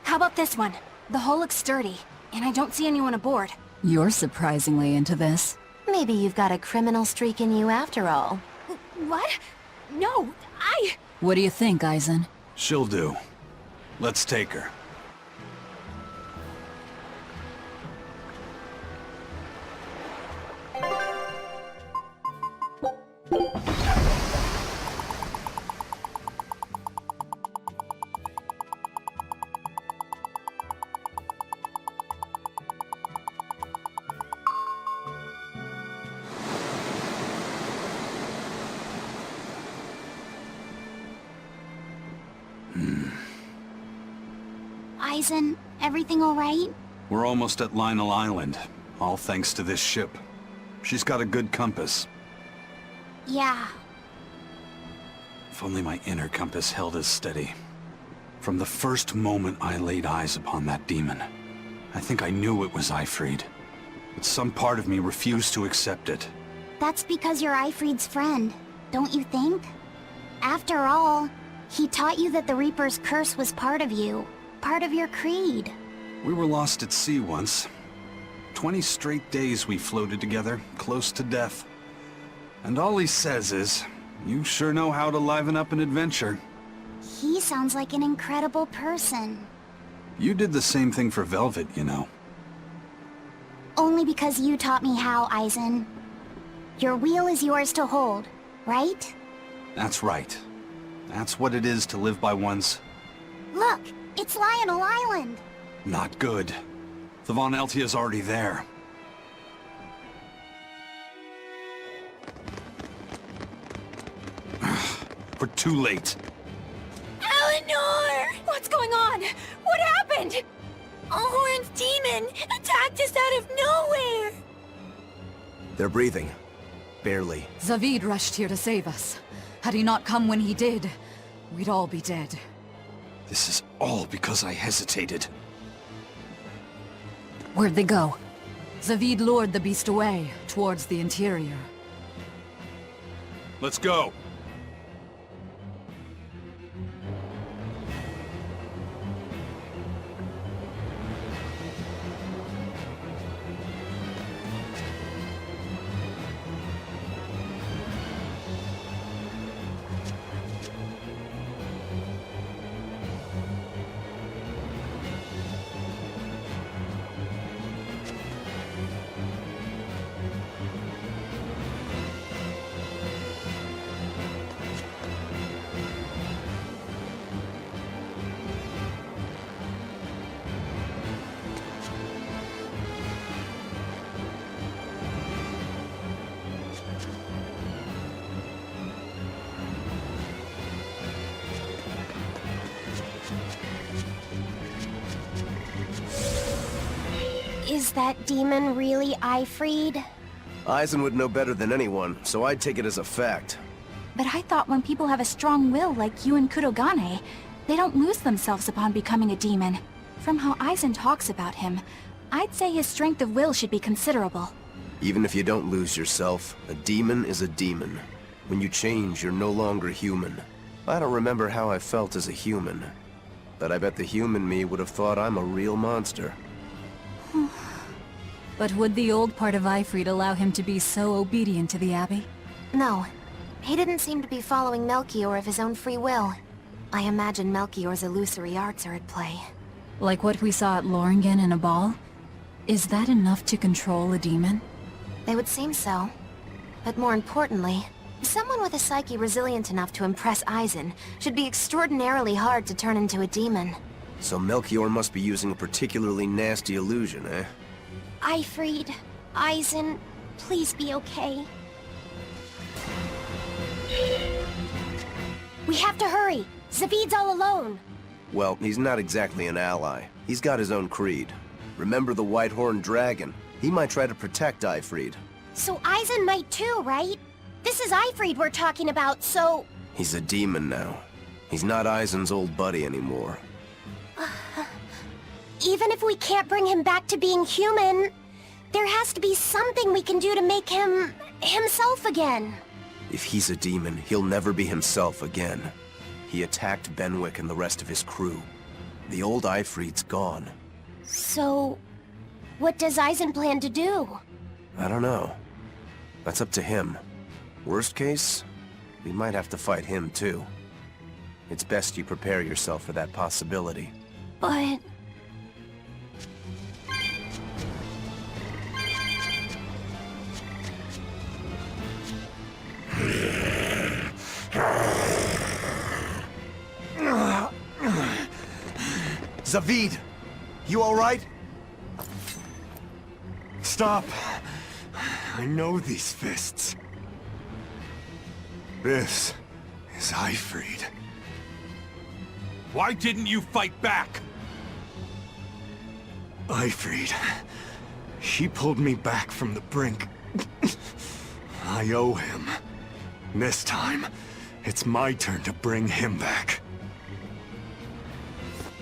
How about this one? The hull looks sturdy, and I don't see anyone aboard. You're surprisingly into this. Maybe you've got a criminal streak in you after all. What? No, What do you think, Eisen? She'll do. Let's take her. Eisen, everything all right? We're almost at Lionel Island, all thanks to this ship. She's got a good compass. Yeah. If only my inner compass held as steady. From the first moment I laid eyes upon that demon, I think I knew it was Ifrid. But some part of me refused to accept it. That's because you're Ifrid's friend, don't you think? After all, he taught you that the Reaper's curse was part of you. Part of your creed. We were lost at sea once. 20 straight days we floated together, close to death. And all he says is, you sure know how to liven up an adventure. He sounds like an incredible person. You did the same thing for Velvet, you know. Only because you taught me how, Eisen. Your wheel is yours to hold, right? That's right. That's what it is to live by one's... Look! It's Lionel Island! Not good. The Von Eltia's already there. We're too late. Eleanor! What's going on? What happened? Horn's demon attacked us out of nowhere! They're breathing. Barely. Zavid rushed here to save us. Had he not come when he did, we'd all be dead. This is all because I hesitated. Where'd they go? Zavid lured the beast away, towards the interior. Let's go. Is that demon really Ifried? Eisen would know better than anyone, so I'd take it as a fact. But I thought when people have a strong will like you and Kurogane, they don't lose themselves upon becoming a demon. From how Eisen talks about him, I'd say his strength of will should be considerable. Even if you don't lose yourself, a demon is a demon. When you change, you're no longer human. I don't remember how I felt as a human, but I bet the human me would have thought I'm a real monster. But would the old part of Ifried allow him to be so obedient to the Abbey? No. He didn't seem to be following Melchior of his own free will. I imagine Melchior's illusory arts are at play. Like what we saw at Loringen and Abal? Is that enough to control a demon? They would seem so. But more importantly, someone with a psyche resilient enough to impress Eisen should be extraordinarily hard to turn into a demon. So Melchior must be using a particularly nasty illusion, eh? Ifried, Eisen, please be okay. We have to hurry! Zavid's all alone! Well, he's not exactly an ally. He's got his own creed. Remember the White-Horned Dragon? He might try to protect Ifried. So Eisen might too, right? This is Ifried we're talking about, so... He's a demon now. He's not Eisen's old buddy anymore. Even if we can't bring him back to being human, there has to be something we can do to make him... himself again. If he's a demon, he'll never be himself again. He attacked Benwick and the rest of his crew. The old Ifried's gone. So... what does Eisen plan to do? I don't know. That's up to him. Worst case, we might have to fight him too. It's best you prepare yourself for that possibility. But... Zavid! You alright? Stop! I know these fists. This is Ifried. Why didn't you fight back? Ifried. She pulled me back from the brink. I owe him. This time, it's my turn to bring him back.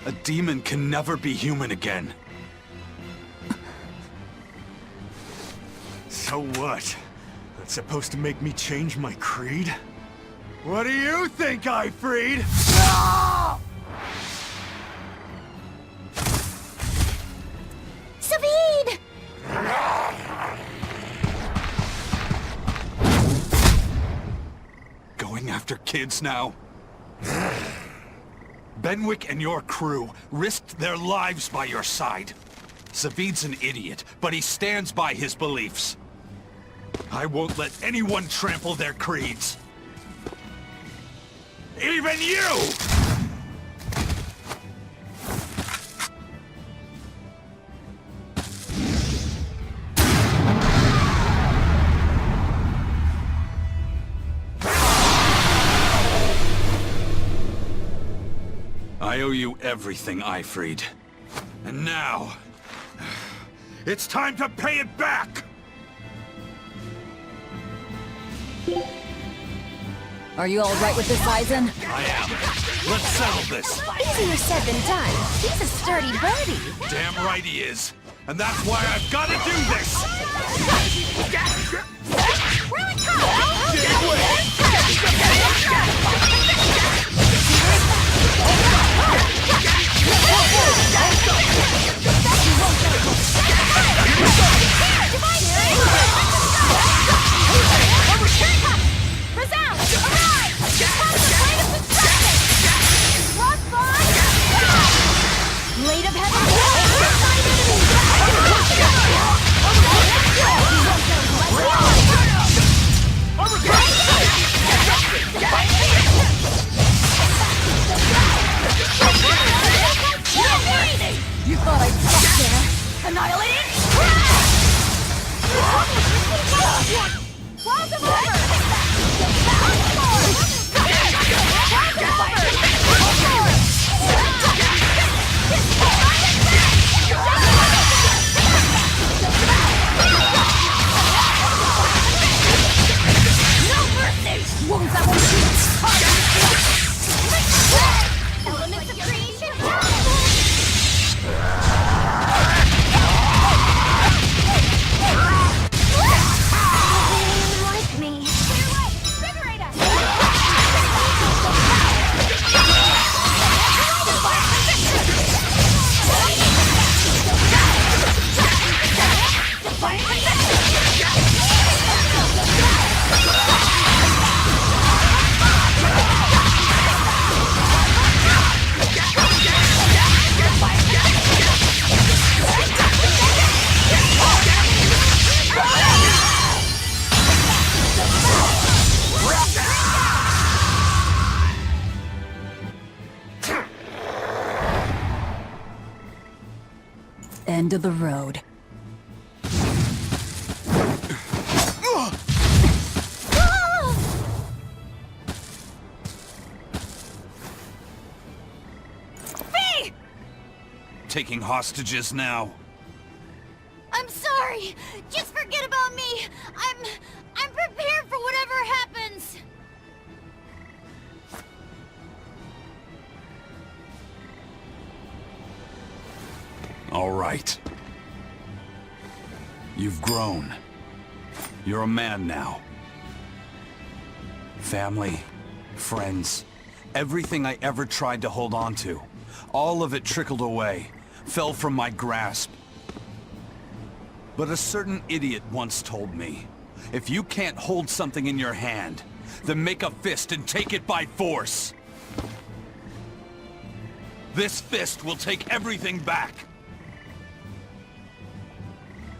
A demon can never be human again. So what? That's supposed to make me change my creed? What do you think, Ifried? Zavid! Going after kids now? Benwick and your crew risked their lives by your side. Zavid's an idiot, but he stands by his beliefs. I won't let anyone trample their creeds. Even you! I owe you everything, Ifried. And now... it's time to pay it back! Are you all right with this, Aizen? I am. Let's settle this. Easier said than done. He's a sturdy birdie. Damn right he is. And that's why I've got to do this! Really tough! Blade of Heaven! You thought I'd stop there? Annihilating! Walls them over! No mercy! Wounds that won't heal! Elements of creation! Like me. Clear way! Invigorate us! End of the road. Taking hostages now. I'm sorry. Just forget about me. I'm prepared for whatever happens. All right. You've grown. You're a man now. Family, friends, everything I ever tried to hold on to, all of it trickled away, fell from my grasp. But a certain idiot once told me, if you can't hold something in your hand, then make a fist and take it by force. This fist will take everything back.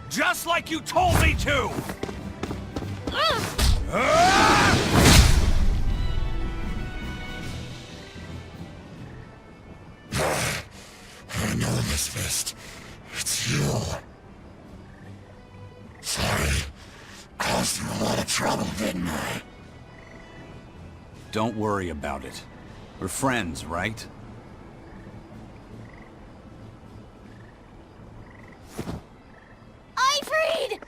Just like you told me to! I know this fist. It's you. Sorry. Caused you a lot of trouble, didn't I? Don't worry about it. We're friends, right? Ifried!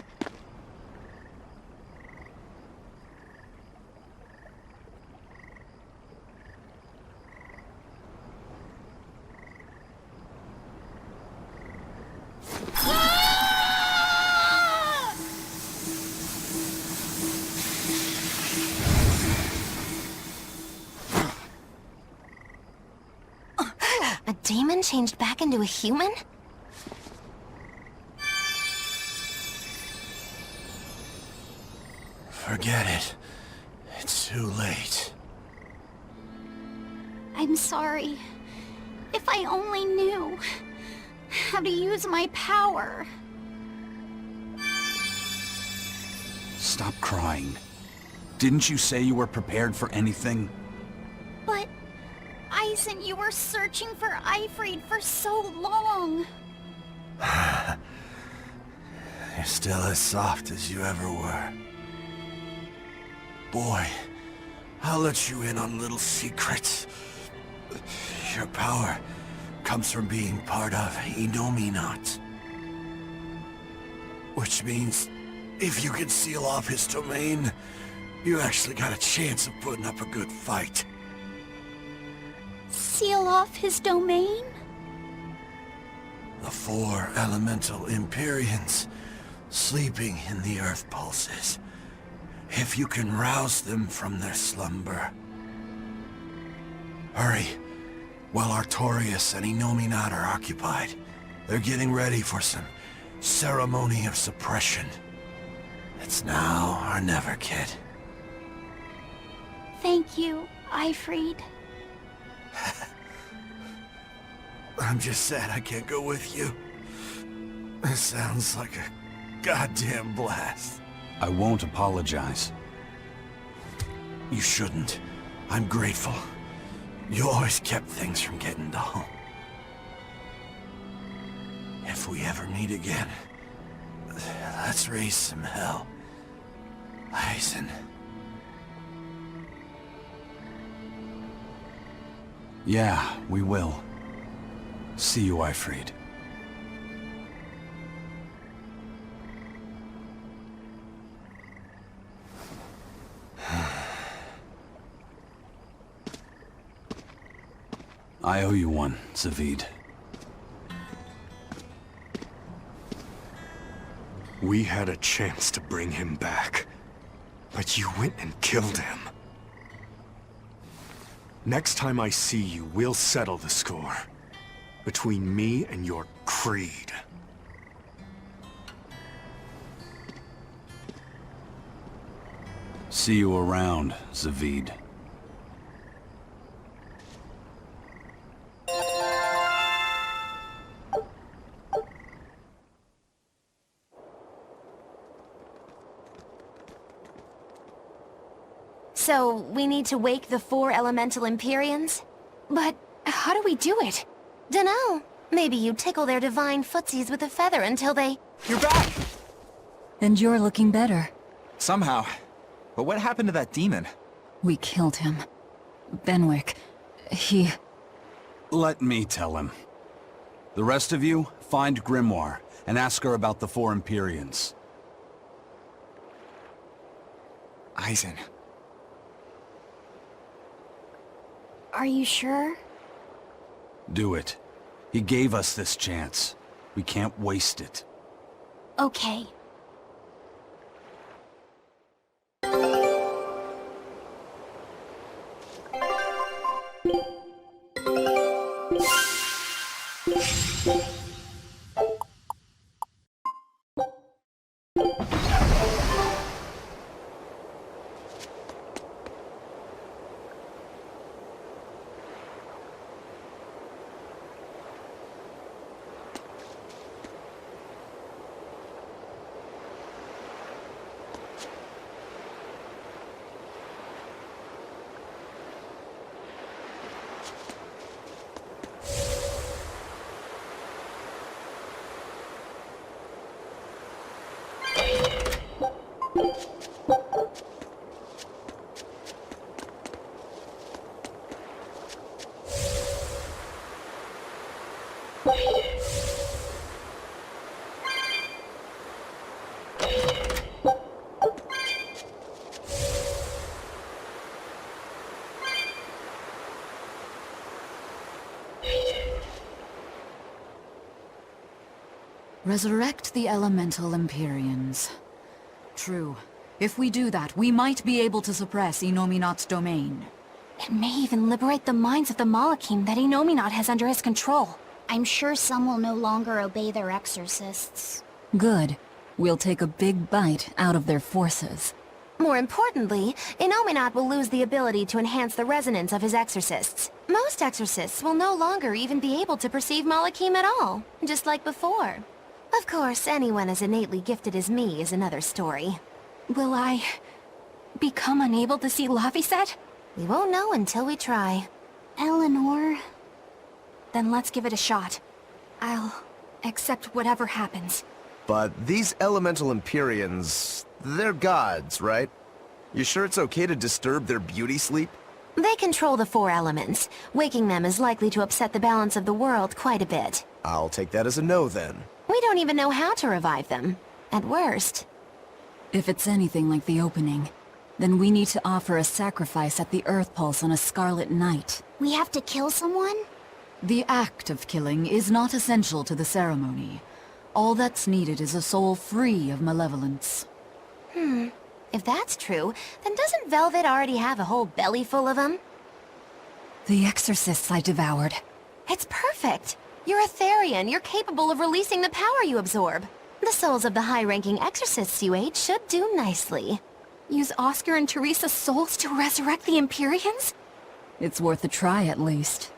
A demon changed back into a human? Forget it. It's too late. I'm sorry. If I only knew how to use my power. Stop crying. Didn't you say you were prepared for anything? But, Aizen, you were searching for Ifried for so long. You're still as soft as you ever were. Boy, I'll let you in on little secrets. Your power comes from being part of Enominat. Which means, if you can seal off his domain, you actually got a chance of putting up a good fight. Seal off his domain? The 4 elemental Empyreans sleeping in the earth pulses. If you can rouse them from their slumber. Hurry, while Artorius and Enominat are occupied. They're getting ready for some ceremony of suppression. It's now or never, kid. Thank you, Ifrid. I'm just sad I can't go with you. It sounds like a goddamn blast. I won't apologize. You shouldn't. I'm grateful. You always kept things from getting dull. If we ever meet again, let's raise some hell. Eisen. Yeah, we will. See you, Ifrid. I owe you one, Zavid. We had a chance to bring him back, but you went and killed him. Next time I see you, we'll settle the score. Between me and your creed. See you around, Zavid. So, we need to wake the 4 elemental Empyreans? But how do we do it? Dunno. Maybe you tickle their divine footsies with a feather until they... You're back! And you're looking better. Somehow. But what happened to that demon? We killed him. Benwick. He... Let me tell him. The rest of you, find Grimoire, and ask her about the 4 Empyreans. Eisen. Are you sure? Do it. He gave us this chance. We can't waste it. Okay. Resurrect the elemental Empyreans. True. If we do that, we might be able to suppress Enominat's domain. It may even liberate the minds of the Malakim that Enominat has under his control. I'm sure some will no longer obey their exorcists. Good. We'll take a big bite out of their forces. More importantly, Enominat will lose the ability to enhance the resonance of his exorcists. Most exorcists will no longer even be able to perceive Malakim at all, just like before. Of course, anyone as innately gifted as me is another story. Will I... become unable to see Lafy? We won't know until we try. Eleanor... Then let's give it a shot. I'll accept whatever happens. But these elemental Empyreans, they're gods, right? You sure it's okay to disturb their beauty sleep? They control the 4 elements. Waking them is likely to upset the balance of the world quite a bit. I'll take that as a no, then. We don't even know how to revive them. At worst. If it's anything like the opening, then we need to offer a sacrifice at the Earth Pulse on a Scarlet Night. We have to kill someone? The act of killing is not essential to the ceremony. All that's needed is a soul free of malevolence. If that's true, then doesn't Velvet already have a whole belly full of them? The exorcists I devoured. It's perfect. You're a therion. You're capable of releasing the power you absorb. The souls of the high-ranking exorcists you ate should do nicely. Use Oscar and Teresa's souls to resurrect the Empyreans? It's worth a try at least.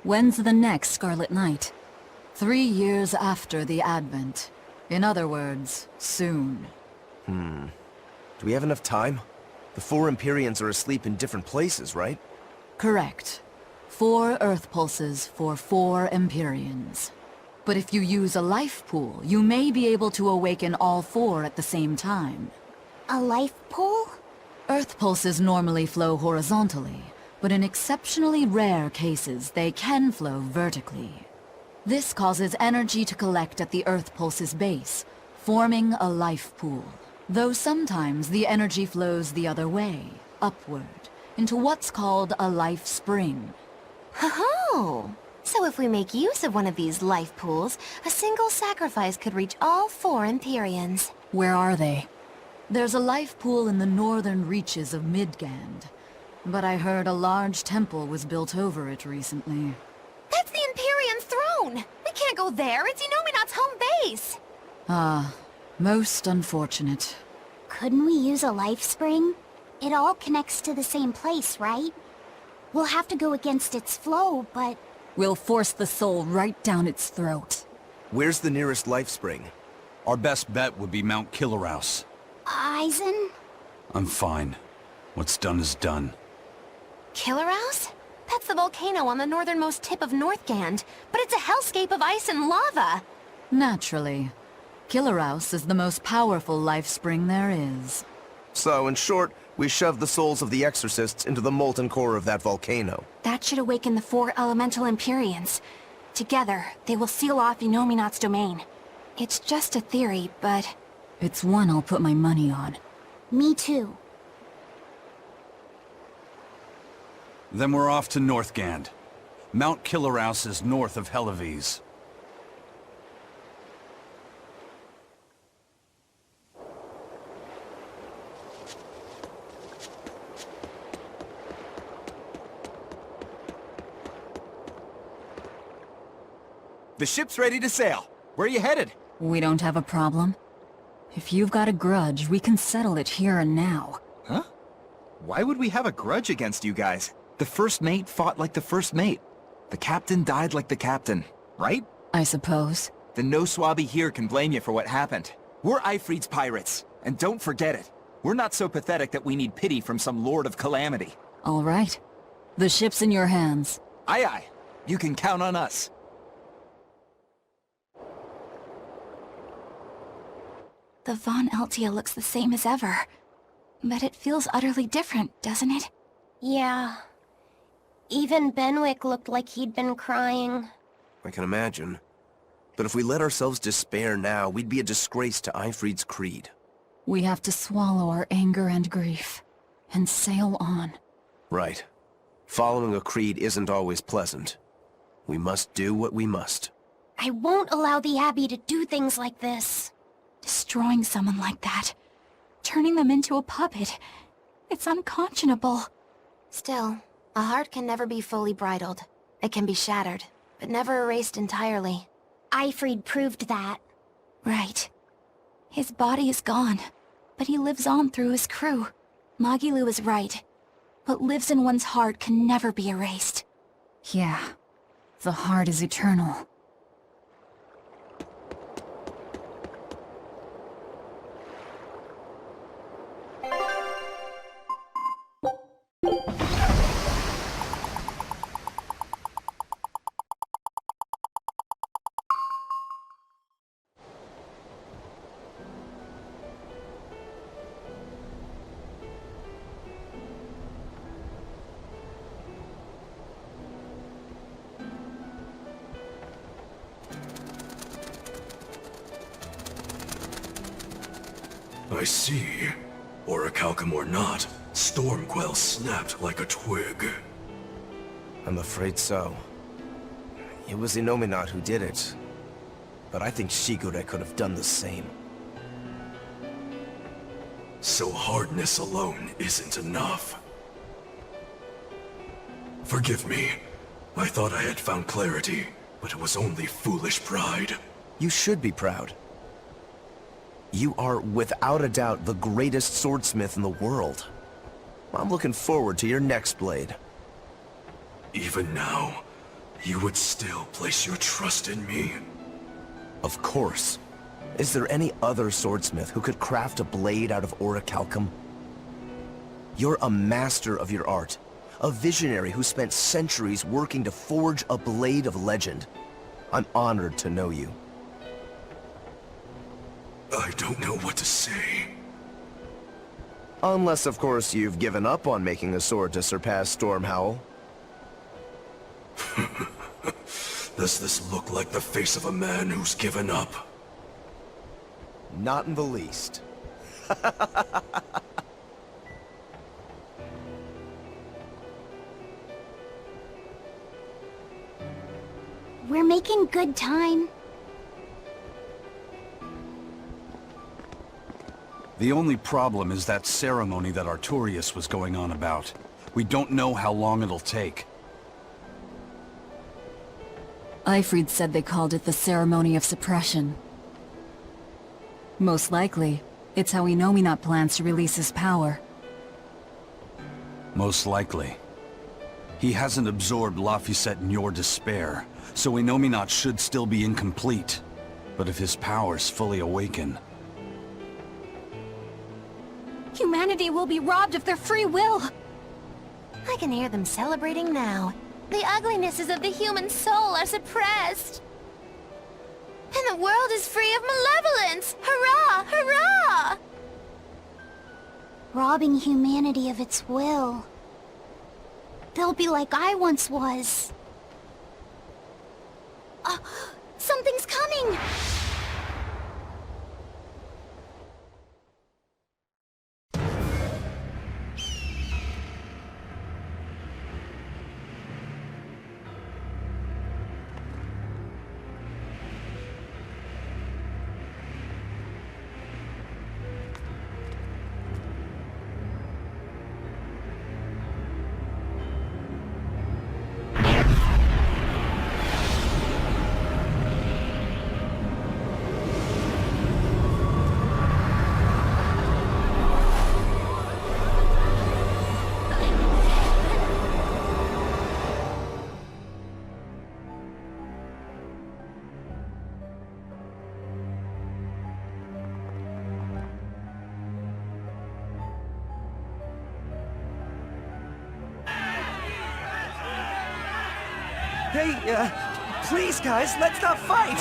When's the next Scarlet Night? 3 years after the Advent. In other words, soon. Do we have enough time? The 4 Empyreans are asleep in different places, right? Correct. 4 Earth Pulses for 4 Empyreans. But if you use a life pool, you may be able to awaken all 4 at the same time. A life pool? Earth Pulses normally flow horizontally, but in exceptionally rare cases, they can flow vertically. This causes energy to collect at the Earth Pulse's base, forming a life pool. Though sometimes the energy flows the other way, upward, into what's called a life spring. Ho-ho! So if we make use of one of these life pools, a single sacrifice could reach all 4 Empyreans. Where are they? There's a life pool in the northern reaches of Midgand, but I heard a large temple was built over it recently. That's the Empyrean throne! We can't go there, it's Enominat's home base! Ah, most unfortunate. Couldn't we use a life spring? It all connects to the same place, right? We'll have to go against its flow, but... We'll force the soul right down its throat. Where's the nearest life spring? Our best bet would be Mount Killerhouse. Eisen? I'm fine. What's done is done. Killerhouse? That's the volcano on the northernmost tip of Northgand, but it's a hellscape of ice and lava! Naturally. Killerhouse is the most powerful life spring there is. So, in short, we shove the souls of the exorcists into the molten core of that volcano. That should awaken the 4 elemental Empyreans. Together, they will seal off Enominat's domain. It's just a theory, but... It's one I'll put my money on. Me too. Then we're off to Northgand. Mount Killerhouse is north of Helives. The ship's ready to sail. Where are you headed? We don't have a problem. If you've got a grudge, we can settle it here and now. Huh? Why would we have a grudge against you guys? The first mate fought like the first mate. The captain died like the captain, right? I suppose. Then no swabby here can blame you for what happened. We're Ifrit's pirates, and don't forget it. We're not so pathetic that we need pity from some Lord of Calamity. All right. The ship's in your hands. Aye aye. You can count on us. The Von Eltia looks the same as ever. But it feels utterly different, doesn't it? Yeah. Even Benwick looked like he'd been crying. I can imagine. But if we let ourselves despair now, we'd be a disgrace to Ifrit's creed. We have to swallow our anger and grief, and sail on. Right. Following a creed isn't always pleasant. We must do what we must. I won't allow the Abbey to do things like this. Destroying someone like that. Turning them into a puppet. It's unconscionable. Still, a heart can never be fully bridled. It can be shattered, but never erased entirely. Ifrit proved that. Right. His body is gone, but he lives on through his crew. Magilu is right. What lives in one's heart can never be erased. Yeah. The heart is eternal. I see. Orichalcum or not, Stormquell snapped like a twig. I'm afraid so. It was Inominat who did it. But I think Shigure could have done the same. So hardness alone isn't enough. Forgive me. I thought I had found clarity, but it was only foolish pride. You should be proud. You are, without a doubt, the greatest swordsmith in the world. I'm looking forward to your next blade. Even now, you would still place your trust in me? Of course. Is there any other swordsmith who could craft a blade out of orichalcum? You're a master of your art. A visionary who spent centuries working to forge a blade of legend. I'm honored to know you. I don't know what to say. Unless, of course, you've given up on making a sword to surpass Stormhowl. Does this look like the face of a man who's given up? Not in the least. We're making good time. The only problem is that ceremony that Artorius was going on about. We don't know how long it'll take. Aifrid said they called it the Ceremony of Suppression. Most likely, it's how Inominat plans to release his power. Most likely. He hasn't absorbed Lafy in your despair, so Inominat should still be incomplete. But if his powers fully awaken... Humanity will be robbed of their free will! I can hear them celebrating now. The uglinesses of the human soul are suppressed. And the world is free of malevolence! Hurrah! Hurrah! Robbing humanity of its will. They'll be like I once was. Something's coming! Hey, please guys, let's not fight!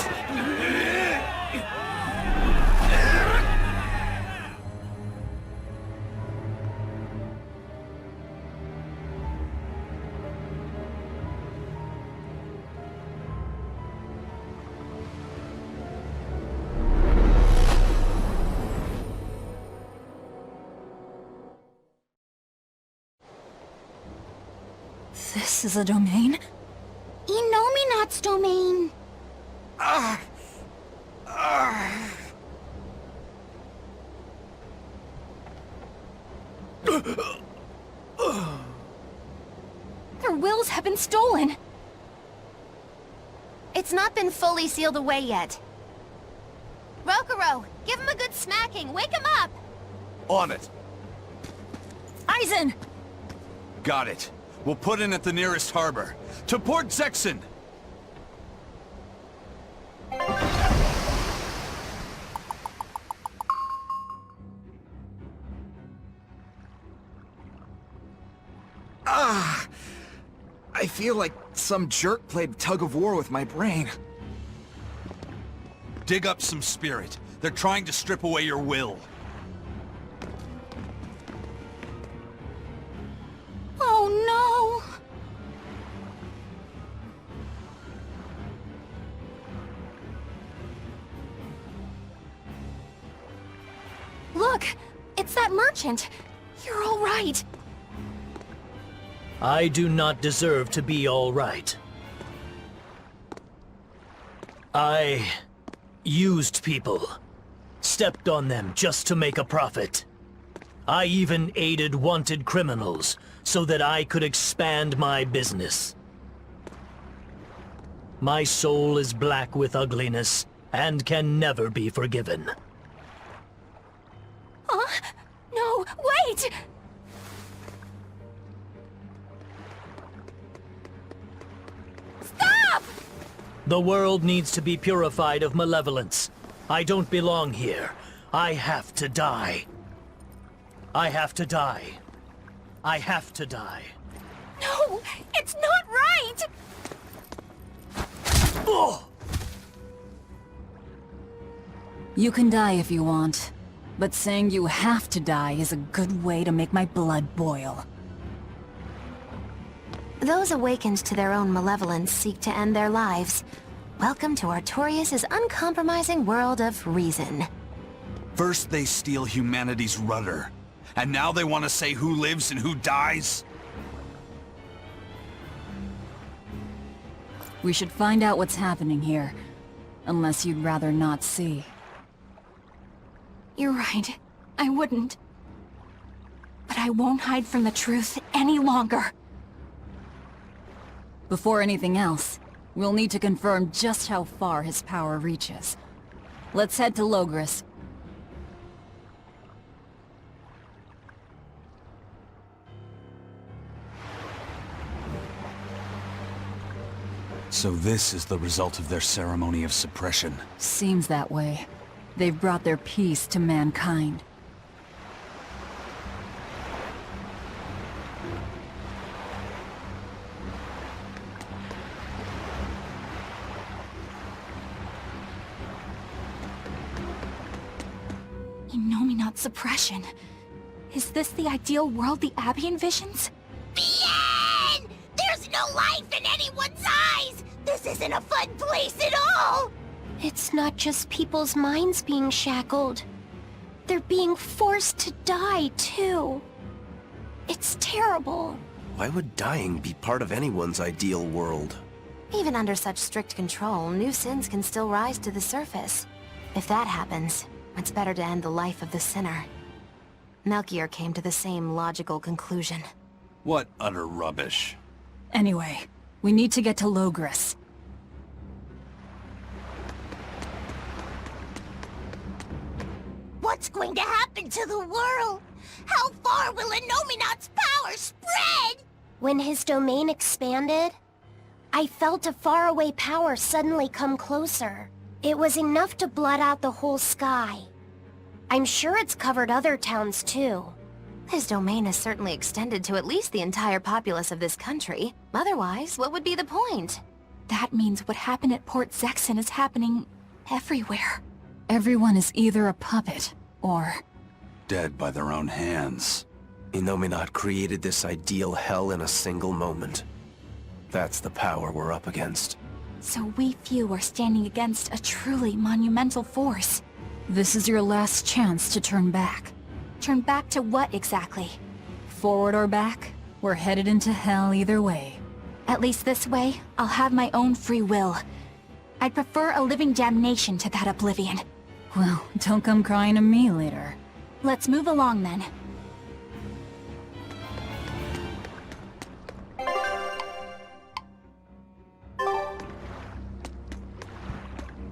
This is a domain? Inominat's domain. Their wills have been stolen! It's not been fully sealed away yet. Rokuro, give him a good smacking! Wake him up! On it! Aizen! Got it. We'll put in at the nearest harbor. To Port Zexen! I feel like some jerk played tug-of-war with my brain. Dig up some spirit. They're trying to strip away your will. Oh no! Look! Look! It's that merchant! You're all right! I do not deserve to be all right. I used people. Stepped on them just to make a profit. I even aided wanted criminals so that I could expand my business. My soul is black with ugliness and can never be forgiven. No, wait! Stop! The world needs to be purified of malevolence. I don't belong here. I have to die. I have to die. I have to die. No, it's not right! Oh! You can die if you want, but saying you have to die is a good way to make my blood boil. Those awakened to their own malevolence seek to end their lives. Welcome to Artorius' uncompromising world of reason. First they steal humanity's rudder, and now they want to say who lives and who dies? We should find out what's happening here, unless you'd rather not see. You're right. I wouldn't. But I won't hide from the truth any longer. Before anything else, we'll need to confirm just how far his power reaches. Let's head to Logris. So this is the result of their ceremony of suppression. Seems that way. They've brought their peace to mankind. Enominat suppression. Is this the ideal world the Abbey envisions? Bien! There's no life in anyone's eyes! This isn't a fun place at all! It's not just people's minds being shackled. They're being forced to die, too. It's terrible. Why would dying be part of anyone's ideal world? Even under such strict control, new sins can still rise to the surface. If that happens, it's better to end the life of the sinner. Melchior came to the same logical conclusion. What utter rubbish. Anyway, we need to get to Logris. What's going to happen to the world? How far will Enominat's power spread? When his domain expanded, I felt a faraway power suddenly come closer. It was enough to blot out the whole sky. I'm sure it's covered other towns too. His domain is certainly extended to at least the entire populace of this country. Otherwise, what would be the point? That means what happened at Port Zexon is happening everywhere. Everyone is either a puppet, or... dead by their own hands. Enominat created this ideal hell in a single moment. That's the power we're up against. So we few are standing against a truly monumental force. This is your last chance to turn back. Turn back to what exactly? Forward or back, we're headed into hell either way. At least this way, I'll have my own free will. I'd prefer a living damnation to that oblivion. Well, don't come crying to me later. Let's move along then.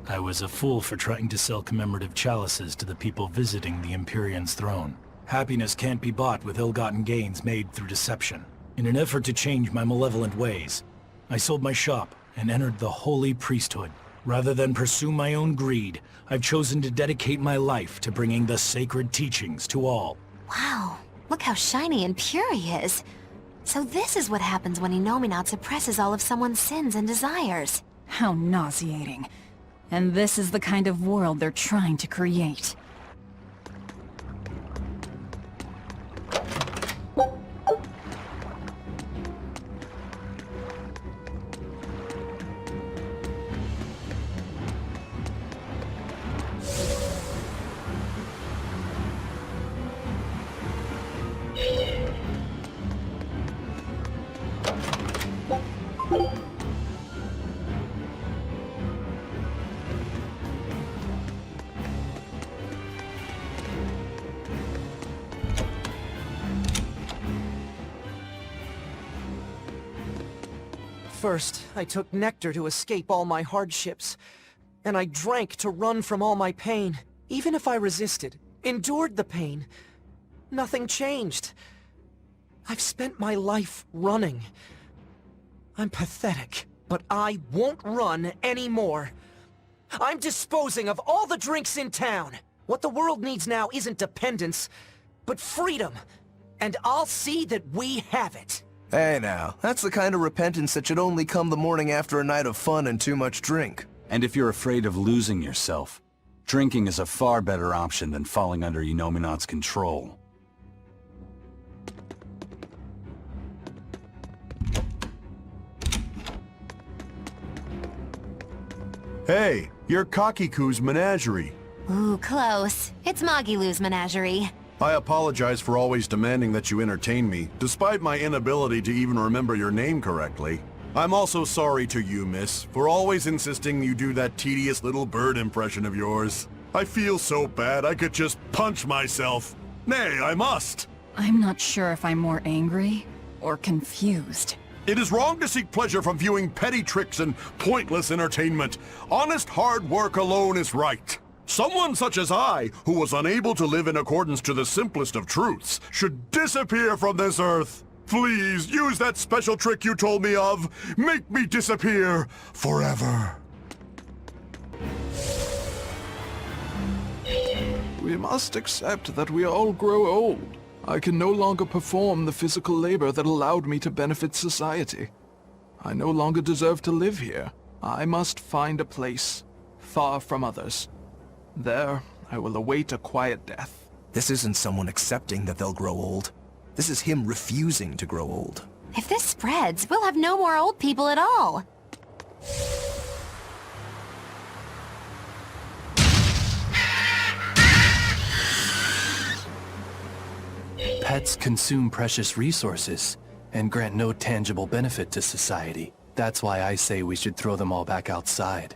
I was a fool for trying to sell commemorative chalices to the people visiting the Empyrean's throne. Happiness can't be bought with ill-gotten gains made through deception. In an effort to change my malevolent ways, I sold my shop and entered the holy priesthood. Rather than pursue my own greed, I've chosen to dedicate my life to bringing the sacred teachings to all. Wow, look how shiny and pure he is. So this is what happens when Enominat suppresses all of someone's sins and desires. How nauseating. And this is the kind of world they're trying to create. First, I took nectar to escape all my hardships, and I drank to run from all my pain. Even if I resisted, endured the pain, nothing changed. I've spent my life running. I'm pathetic, but I won't run anymore. I'm disposing of all the drinks in town. What the world needs now isn't dependence, but freedom. And I'll see that we have it. Hey now, that's the kind of repentance that should only come the morning after a night of fun and too much drink. And if you're afraid of losing yourself, drinking is a far better option than falling under Enominat's control. Hey, you're Kakiku's menagerie. Ooh, close. It's Magilu's menagerie. I apologize for always demanding that you entertain me, despite my inability to even remember your name correctly. I'm also sorry to you, miss, for always insisting you do that tedious little bird impression of yours. I feel so bad I could just punch myself. Nay, I must! I'm not sure if I'm more angry or confused. It is wrong to seek pleasure from viewing petty tricks and pointless entertainment. Honest hard work alone is right. Someone such as I, who was unable to live in accordance to the simplest of truths, should disappear from this earth. Please, use that special trick you told me of. Make me disappear forever. We must accept that we all grow old. I can no longer perform the physical labor that allowed me to benefit society. I no longer deserve to live here. I must find a place, far from others. There, I will await a quiet death. This isn't someone accepting that they'll grow old. This is him refusing to grow old. If this spreads, we'll have no more old people at all. Pets consume precious resources and grant no tangible benefit to society. That's why I say we should throw them all back outside.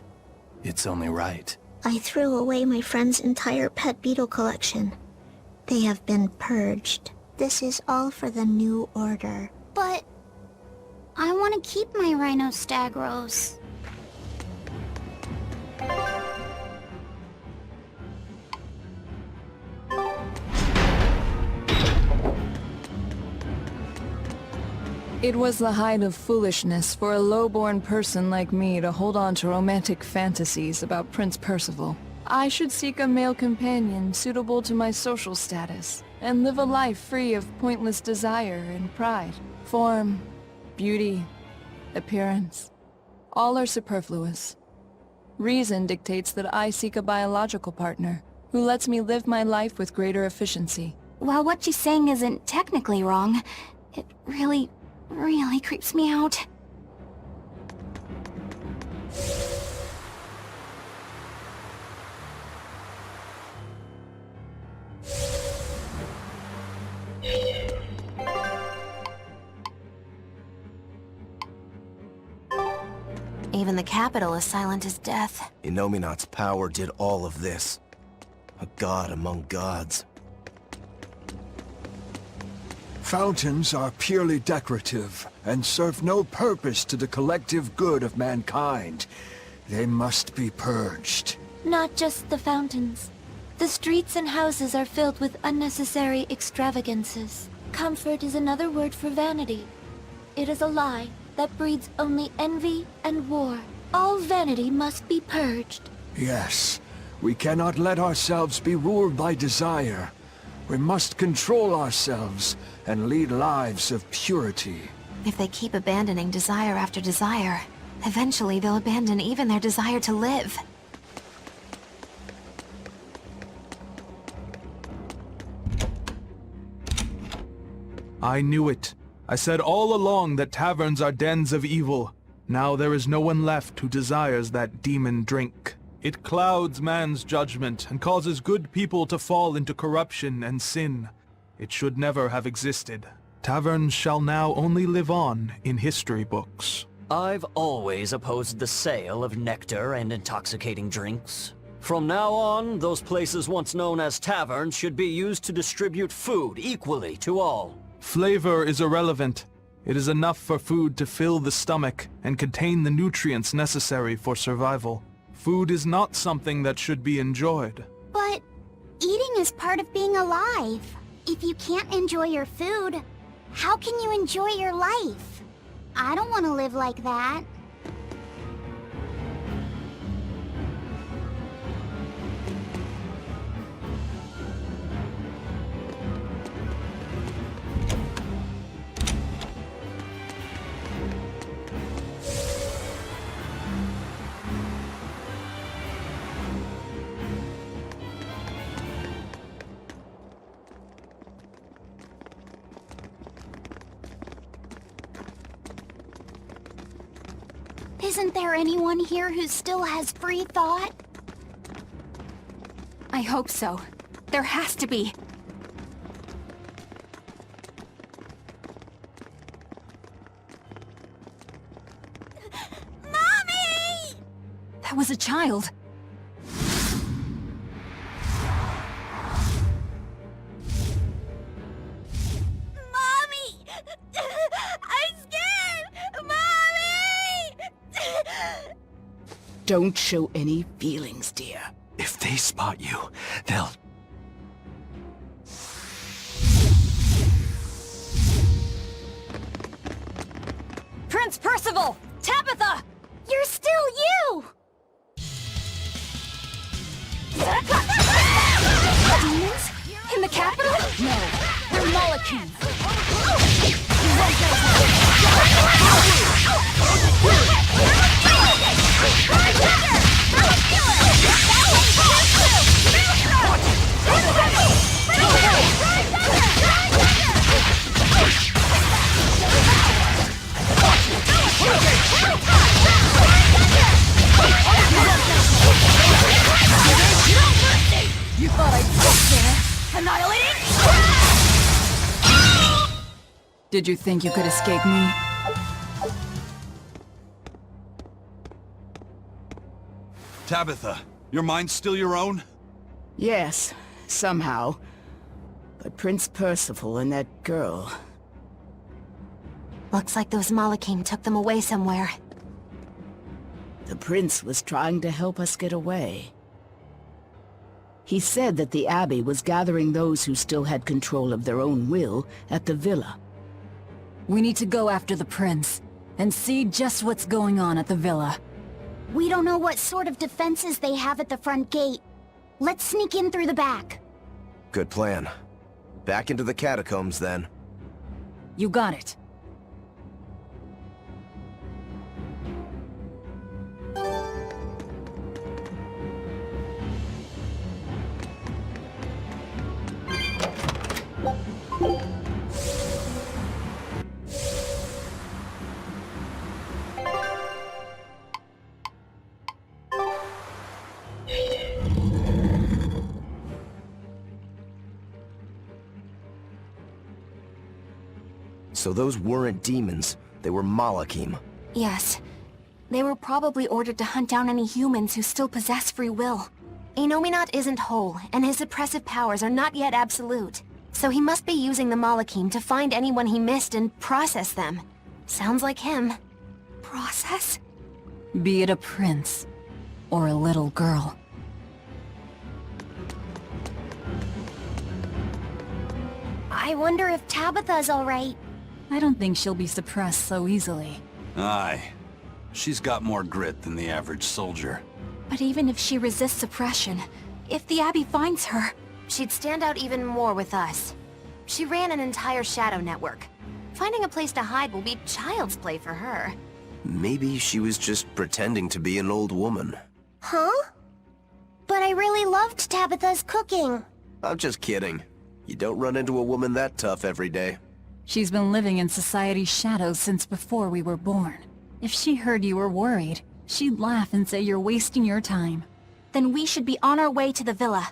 It's only right. I threw away my friend's entire pet beetle collection. They have been purged. This is all for the new order. But I want to keep my rhinostagros. It was the height of foolishness for a low-born person like me to hold on to romantic fantasies about Prince Percival. I should seek a male companion suitable to my social status, and live a life free of pointless desire and pride. Form, beauty, appearance, all are superfluous. Reason dictates that I seek a biological partner, who lets me live my life with greater efficiency. While what she's saying isn't technically wrong, it really creeps me out. Even the capital is silent as death. Enominat's power did all of this. A god among gods. Fountains are purely decorative and serve no purpose to the collective good of mankind. They must be purged. Not just the fountains. The streets and houses are filled with unnecessary extravagances. Comfort is another word for vanity. It is a lie that breeds only envy and war. All vanity must be purged. Yes, we cannot let ourselves be ruled by desire. We must control ourselves and lead lives of purity. If they keep abandoning desire after desire, eventually they'll abandon even their desire to live. I knew it. I said all along that taverns are dens of evil. Now there is no one left who desires that demon drink. It clouds man's judgment and causes good people to fall into corruption and sin. It should never have existed. Taverns shall now only live on in history books. I've always opposed the sale of nectar and intoxicating drinks. From now on, those places once known as taverns should be used to distribute food equally to all. Flavor is irrelevant. It is enough for food to fill the stomach and contain the nutrients necessary for survival. Food is not something that should be enjoyed. But eating is part of being alive. If you can't enjoy your food, how can you enjoy your life? I don't want to live like that. Isn't there anyone here who still has free thought? I hope so. There has to be. Mommy! That was a child. Mommy! I'm scared! Mommy! Don't show any feelings, dear. If they spot you, they'll... Prince Percival! Tabitha! You're still you! Demons? In the capital? No, they're Malachim. You thought I'd get there, annihilating? Did you think you could escape me? Tabitha, your mind's still your own? Yes, somehow. But Prince Percival and that girl... Looks like those Malachim took them away somewhere. The prince was trying to help us get away. He said that the Abbey was gathering those who still had control of their own will at the villa. We need to go after the prince, and see just what's going on at the villa. We don't know what sort of defenses they have at the front gate. Let's sneak in through the back. Good plan. Back into the catacombs, then. You got it. So those weren't demons. They were Malachim. Yes. They were probably ordered to hunt down any humans who still possess free will. Enominat isn't whole, and his suppressive powers are not yet absolute. So he must be using the Malachim to find anyone he missed and process them. Sounds like him. Process? Be it a prince, or a little girl. I wonder if Tabitha's alright. I don't think she'll be suppressed so easily. Aye. She's got more grit than the average soldier. But even if she resists suppression, if the Abbey finds her, she'd stand out even more with us. She ran an entire shadow network. Finding a place to hide will be child's play for her. Maybe she was just pretending to be an old woman. Huh? But I really loved Tabitha's cooking. I'm just kidding. You don't run into a woman that tough every day. She's been living in society's shadows since before we were born. If she heard you were worried, she'd laugh and say you're wasting your time. Then we should be on our way to the villa.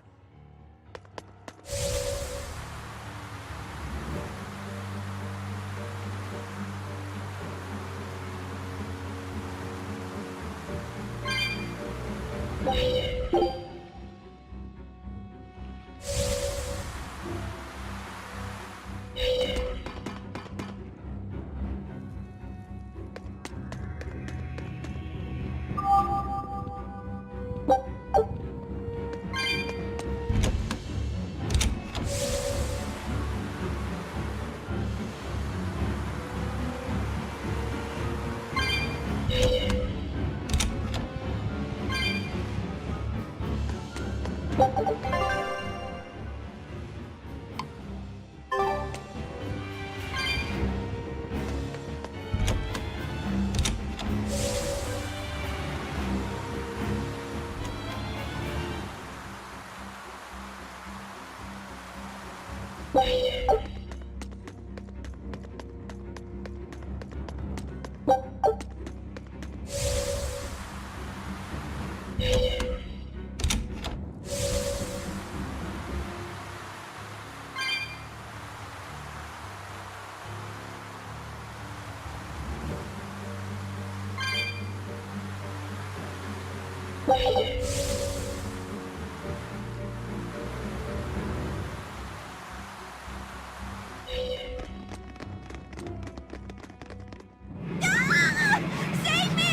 Save me!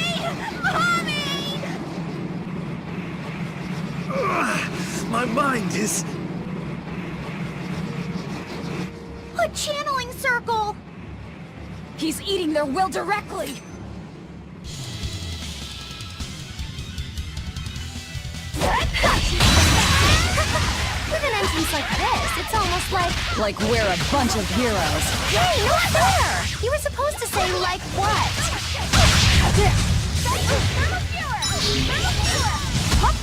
Mommy! My mind is... A channeling circle! He's eating their will directly! With an entrance like this, it's almost like... Like we're a bunch of heroes. Hey, not fair! You were supposed to say, like what? I'm a viewer! I'm a viewer! Hup!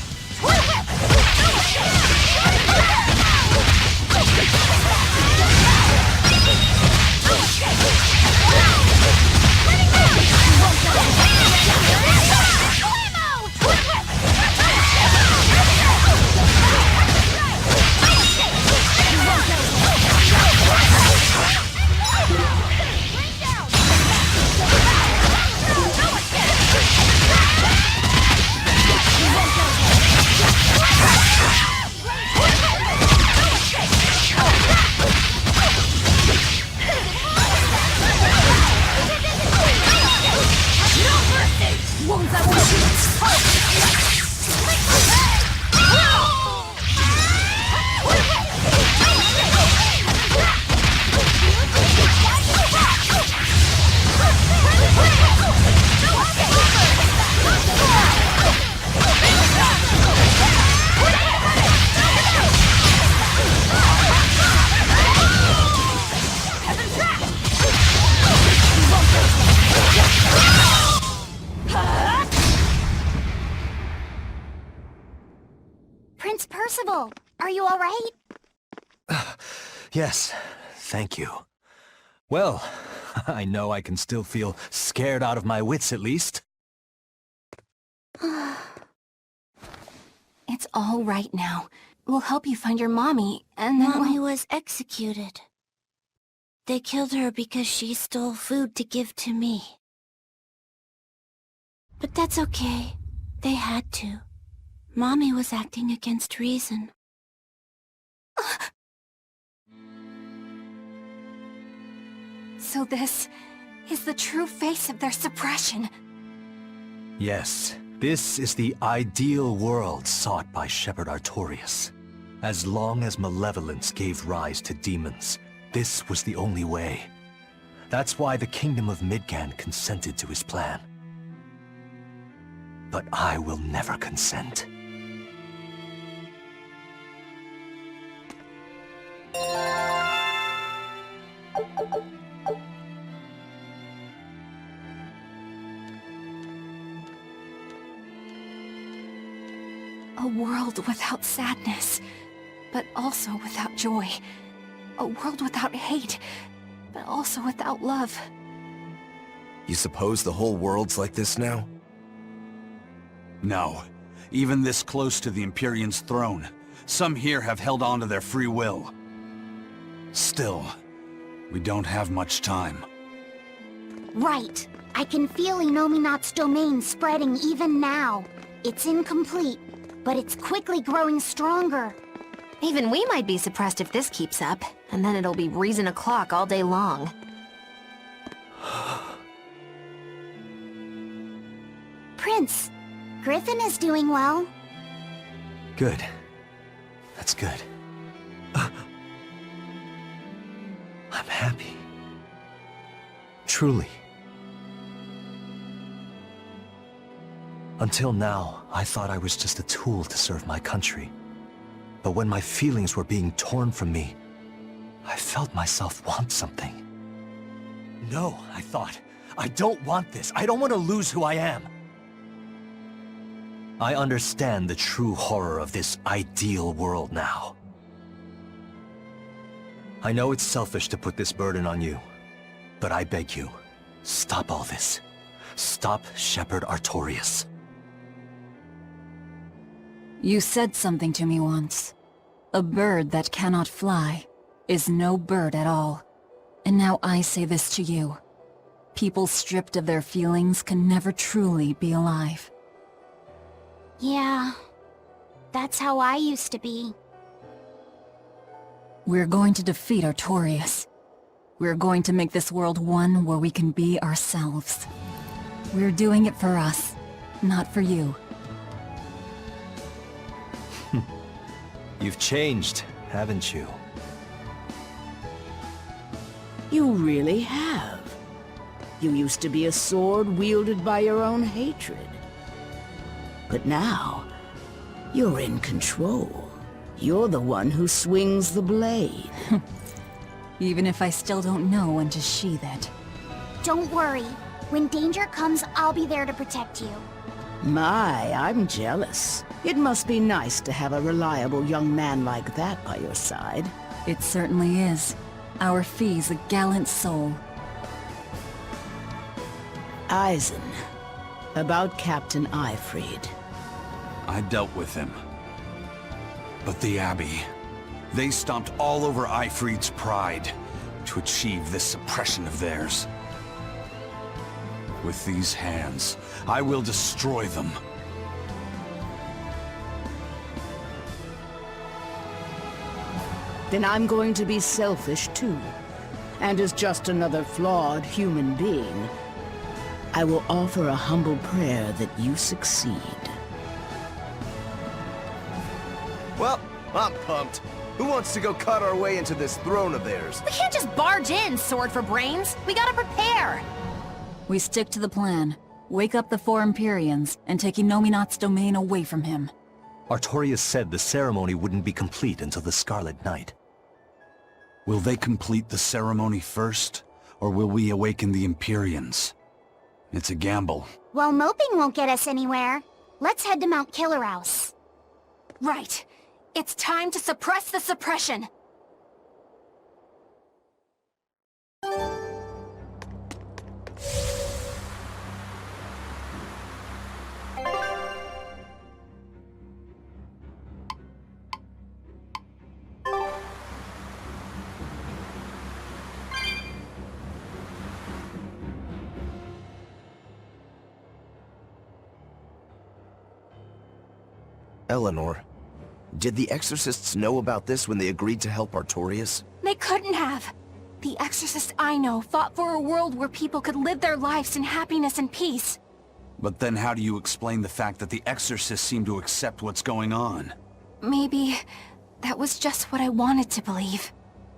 Prince Percival, are you all right? Yes, thank you. Well, I know I can still feel scared out of my wits at least. It's all right now. We'll help you find your mommy, and then Mommy was executed. They killed her because she stole food to give to me. But that's okay. They had to. Mommy was acting against reason. So this is the true face of their suppression. Yes, this is the ideal world sought by Shepherd Artorius. As long as malevolence gave rise to demons, this was the only way. That's why the Kingdom of Midgand consented to his plan. But I will never consent. A world without sadness, but also without joy. A world without hate, but also without love. You suppose the whole world's like this now? No. Even this close to the Empyrean's throne, some here have held on to their free will. Still, we don't have much time. Right. I can feel Enominat's domain spreading even now. It's incomplete, but it's quickly growing stronger. Even we might be suppressed if this keeps up, and then it'll be reason o'clock all day long. Prince, Griffin is doing well. Good. That's good. I'm happy. Truly. Until now, I thought I was just a tool to serve my country. But when my feelings were being torn from me, I felt myself want something. No, I thought. I don't want this. I don't want to lose who I am. I understand the true horror of this ideal world now. I know it's selfish to put this burden on you, but I beg you, stop all this. Stop Shepherd Artorius. You said something to me once. A bird that cannot fly is no bird at all. And now I say this to you. People stripped of their feelings can never truly be alive. Yeah, that's how I used to be. We're going to defeat Artorius. We're going to make this world one where we can be ourselves. We're doing it for us, not for you. You've changed, haven't you? You really have. You used to be a sword wielded by your own hatred. But now, you're in control. You're the one who swings the blade. Even if I still don't know when to sheathe it. Don't worry. When danger comes, I'll be there to protect you. My, I'm jealous. It must be nice to have a reliable young man like that by your side. It certainly is. Our Fee's a gallant soul. Eisen. About Captain Ifrid. I dealt with him. But the Abbey, they stomped all over Ifrid's pride to achieve this suppression of theirs. With these hands, I will destroy them. Then I'm going to be selfish too. And as just another flawed human being, I will offer a humble prayer that you succeed. Well, I'm pumped. Who wants to go cut our way into this throne of theirs? We can't just barge in, sword for brains. We gotta prepare. We stick to the plan. Wake up the four Empyreans and take Enominat's domain away from him. Artorius said the ceremony wouldn't be complete until the Scarlet Night. Will they complete the ceremony first, or will we awaken the Empyreans? It's a gamble. Well, moping won't get us anywhere. Let's head to Mount Killerhouse. Right. It's time to suppress the suppression. Eleanor, did the Exorcists know about this when they agreed to help Artorius? They couldn't have. The exorcist I know fought for a world where people could live their lives in happiness and peace. But then how do you explain the fact that the Exorcists seem to accept what's going on? Maybe that was just what I wanted to believe.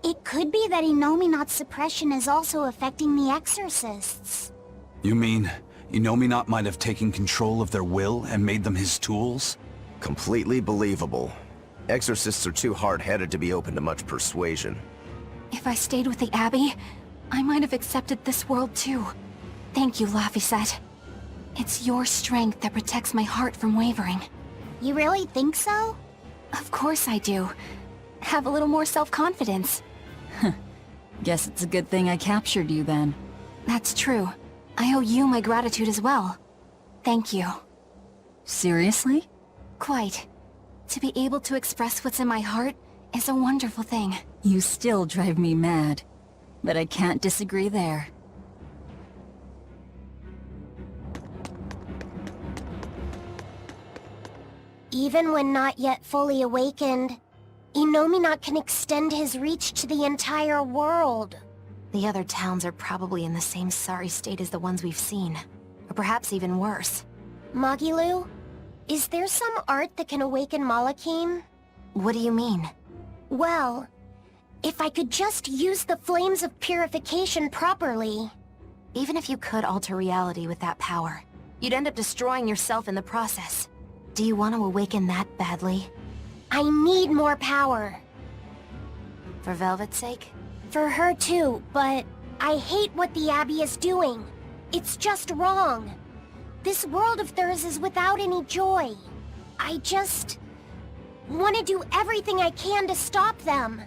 It could be that Enominat's suppression is also affecting the Exorcists. You mean, Enominat might have taken control of their will and made them his tools? Completely believable. Exorcists are too hard-headed to be open to much persuasion. If I stayed with the Abbey, I might have accepted this world too. Thank you, Lafy. It's your strength that protects my heart from wavering. You really think so? Of course I do. Have a little more self-confidence. Guess it's a good thing I captured you then. That's true. I owe you my gratitude as well. Thank you. Seriously? Quite. To be able to express what's in my heart is a wonderful thing. You still drive me mad, but I can't disagree there. Even when not yet fully awakened, Enominat can extend his reach to the entire world. The other towns are probably in the same sorry state as the ones we've seen. Or perhaps even worse. Magilu? Is there some art that can awaken Malakim? What do you mean? Well, if I could just use the flames of purification properly. Even if you could alter reality with that power, you'd end up destroying yourself in the process. Do you want to awaken that badly? I need more power. For Velvet's sake? For her too, but I hate what the Abbey is doing. It's just wrong. This world of theirs is without any joy. I just want to do everything I can to stop them.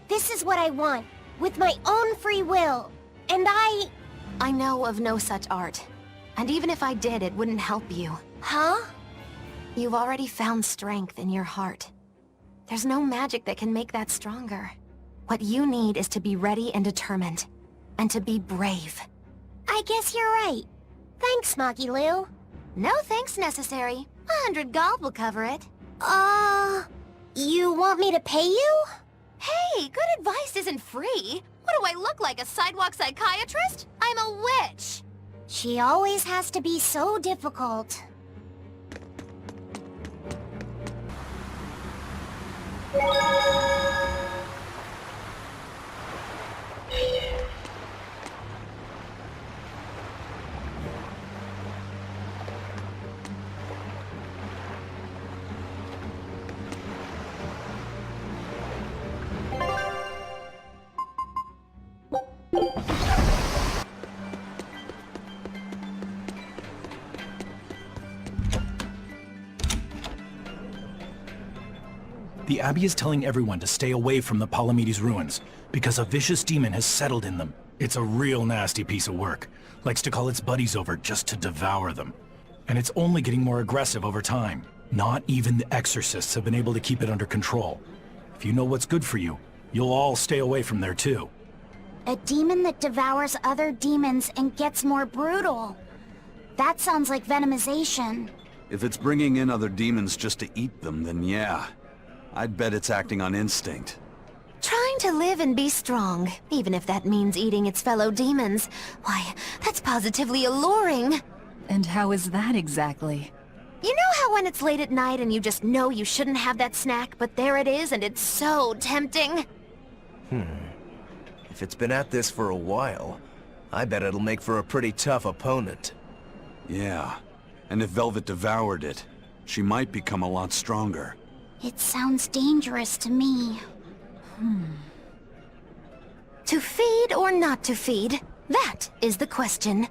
This is what I want, with my own free will, and I know of no such art. And even if I did, it wouldn't help you. Huh? You've already found strength in your heart. There's no magic that can make that stronger. What you need is to be ready and determined. And to be brave. I guess you're right. Thanks, Smoggy Lou. No thanks necessary. 100 gold will cover it. You want me to pay you? Hey, good advice isn't free. What do I look like, a sidewalk psychiatrist? I'm a witch. She always has to be so difficult. The Abbey is telling everyone to stay away from the Palamedes ruins, because a vicious demon has settled in them. It's a real nasty piece of work. Likes to call its buddies over just to devour them. And it's only getting more aggressive over time. Not even the exorcists have been able to keep it under control. If you know what's good for you, you'll all stay away from there too. A demon that devours other demons and gets more brutal. That sounds like venomization. If it's bringing in other demons just to eat them, then yeah. I'd bet it's acting on instinct. Trying to live and be strong, even if that means eating its fellow demons. Why, that's positively alluring. And how is that exactly? You know how when it's late at night and you just know you shouldn't have that snack, but there it is and it's so tempting? If it's been at this for a while, I bet it'll make for a pretty tough opponent. Yeah, and if Velvet devoured it, she might become a lot stronger. It sounds dangerous to me. To feed or not to feed? That is the question.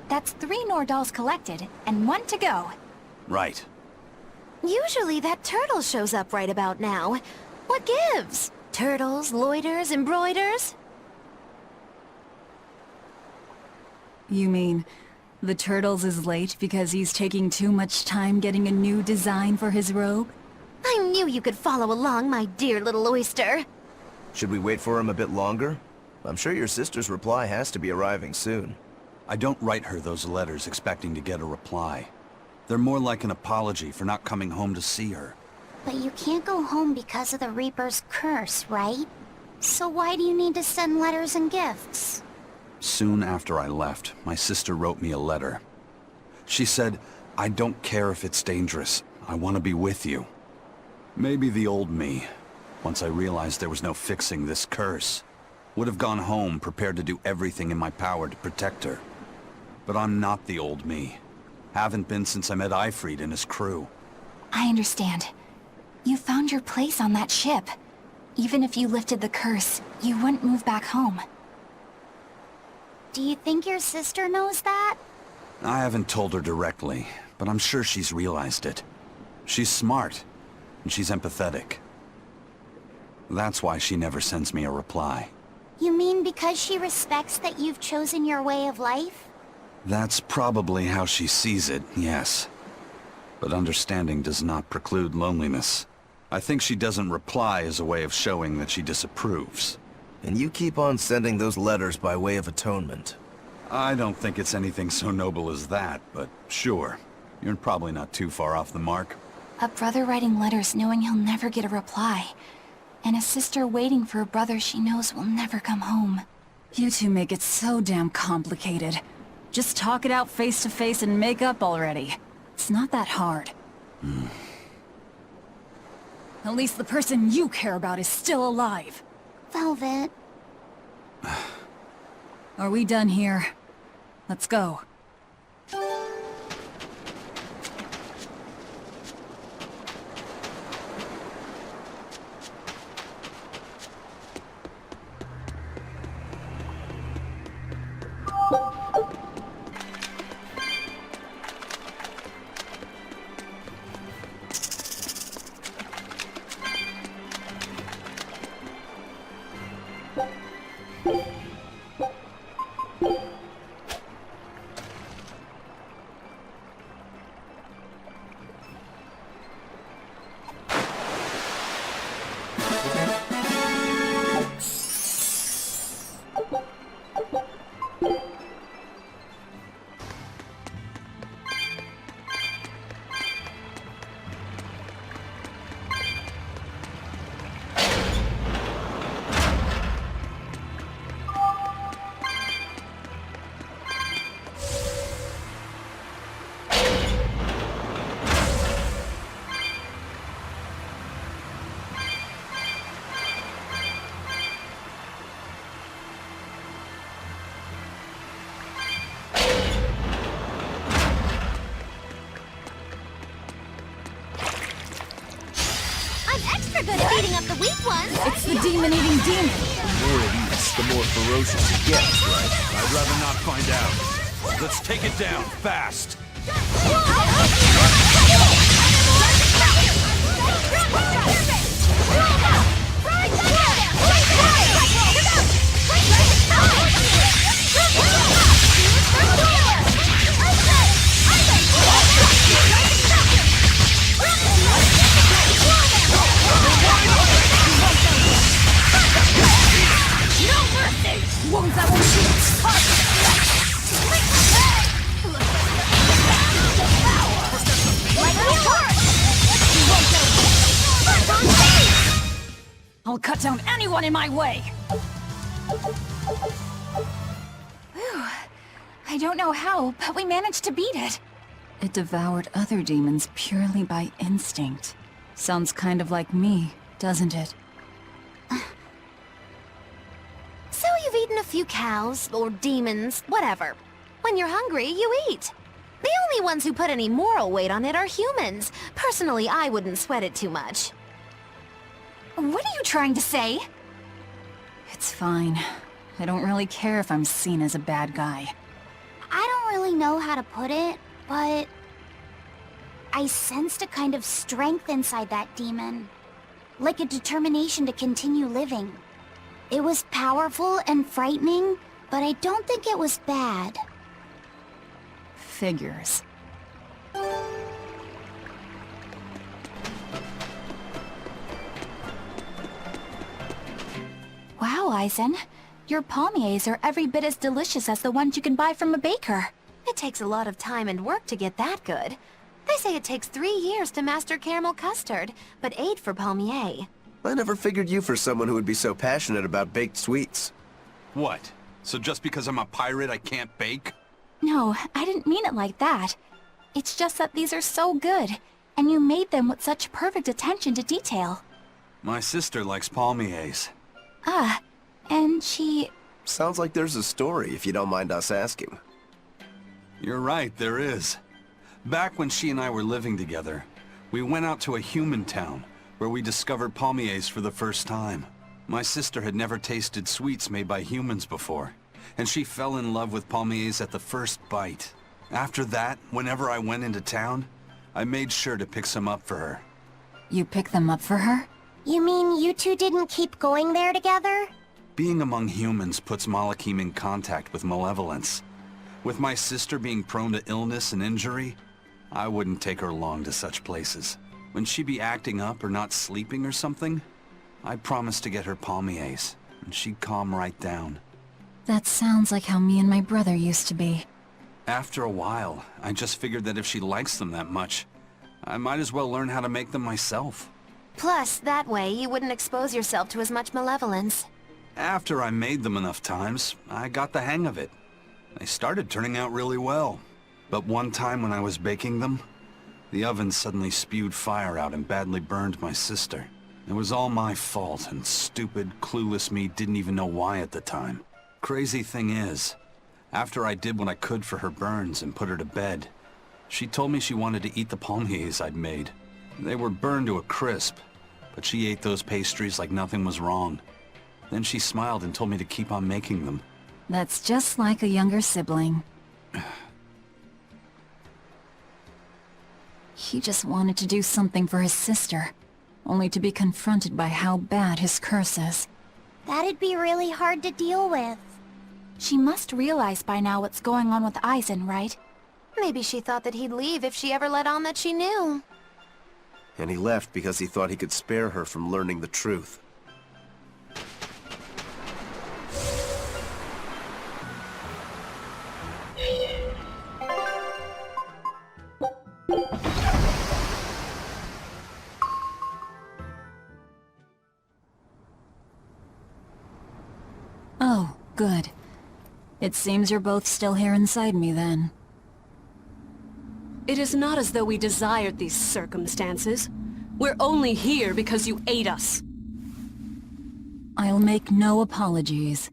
That's 3 Nordals collected, and 1 to go. Right. Usually that turtle shows up right about now. What gives? Turtles, loiters, embroiders? You mean, the Turtles is late because he's taking too much time getting a new design for his robe? I knew you could follow along, my dear little oyster. Should we wait for him a bit longer? I'm sure your sister's reply has to be arriving soon. I don't write her those letters expecting to get a reply. They're more like an apology for not coming home to see her. But you can't go home because of the Reaper's curse, right? So why do you need to send letters and gifts? Soon after I left, my sister wrote me a letter. She said, "I don't care if it's dangerous. I want to be with you." Maybe the old me, once I realized there was no fixing this curse, would have gone home prepared to do everything in my power to protect her. But I'm not the old me. Haven't been since I met Ifrit and his crew. I understand. You found your place on that ship. Even if you lifted the curse, you wouldn't move back home. Do you think your sister knows that? I haven't told her directly, but I'm sure she's realized it. She's smart, and she's empathetic. That's why she never sends me a reply. You mean because she respects that you've chosen your way of life? That's probably how she sees it, yes. But understanding does not preclude loneliness. I think she doesn't reply as a way of showing that she disapproves. And you keep on sending those letters by way of atonement. I don't think it's anything so noble as that, but sure. You're probably not too far off the mark. A brother writing letters knowing he'll never get a reply. And a sister waiting for a brother she knows will never come home. You two make it so damn complicated. Just talk it out face to face and make up already. It's not that hard. At least the person you care about is still alive. Velvet. Are we done here? Let's go. Good at beating up the weak ones. It's the demon-eating demon. The more it eats, the more ferocious it gets, right? I'd rather not find out. Let's take it down, fast! Wounds that will shoot! I'll cut down anyone in my way! Whew. I don't know how, but we managed to beat it. It devoured other demons purely by instinct. Sounds kind of like me, doesn't it? So you've eaten a few cows, or demons, whatever. When you're hungry, you eat. The only ones who put any moral weight on it are humans. Personally, I wouldn't sweat it too much. What are you trying to say? It's fine. I don't really care if I'm seen as a bad guy. I don't really know how to put it, but I sensed a kind of strength inside that demon. Like a determination to continue living. It was powerful and frightening, but I don't think it was bad. Figures. Wow, Eisen. Your palmiers are every bit as delicious as the ones you can buy from a baker. It takes a lot of time and work to get that good. They say it takes 3 years to master caramel custard, but 8 for palmier. I never figured you for someone who would be so passionate about baked sweets. What? So just because I'm a pirate, I can't bake? No, I didn't mean it like that. It's just that these are so good, and you made them with such perfect attention to detail. My sister likes palmiers. Ah, and she... Sounds like there's a story, if you don't mind us asking. You're right, there is. Back when she and I were living together, we went out to a human town, where we discovered palmiers for the first time. My sister had never tasted sweets made by humans before, and she fell in love with palmiers at the first bite. After that, whenever I went into town, I made sure to pick some up for her. You picked them up for her? You mean you two didn't keep going there together? Being among humans puts Malakim in contact with malevolence. With my sister being prone to illness and injury, I wouldn't take her along to such places. When she'd be acting up or not sleeping or something, I'd promise to get her palmiers, and she'd calm right down. That sounds like how me and my brother used to be. After a while, I just figured that if she likes them that much, I might as well learn how to make them myself. Plus, that way you wouldn't expose yourself to as much malevolence. After I made them enough times, I got the hang of it. They started turning out really well. But one time when I was baking them, The oven suddenly spewed fire out and badly burned my sister. It was all my fault, and stupid, clueless me didn't even know why at the time. Crazy thing is, after I did what I could for her burns and put her to bed, she told me she wanted to eat the palmiers I'd made. They were burned to a crisp, but she ate those pastries like nothing was wrong. Then she smiled and told me to keep on making them. That's just like a younger sibling. He just wanted to do something for his sister, only to be confronted by how bad his curse is. That'd be really hard to deal with. She must realize by now what's going on with Eisen, right? Maybe she thought that he'd leave if she ever let on that she knew. And he left because he thought he could spare her from learning the truth. Oh, good. It seems you're both still here inside me, then. It is not as though we desired these circumstances. We're only here because you ate us. I'll make no apologies.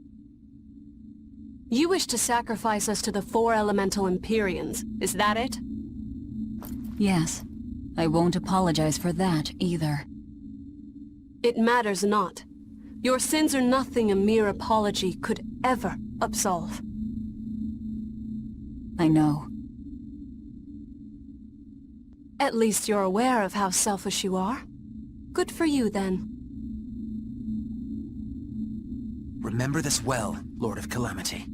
You wish to sacrifice us to the 4 elemental Empyreans, is that it? Yes. I won't apologize for that, either. It matters not. Your sins are nothing a mere apology could ever absolve. I know. At least you're aware of how selfish you are. Good for you, then. Remember this well, Lord of Calamity.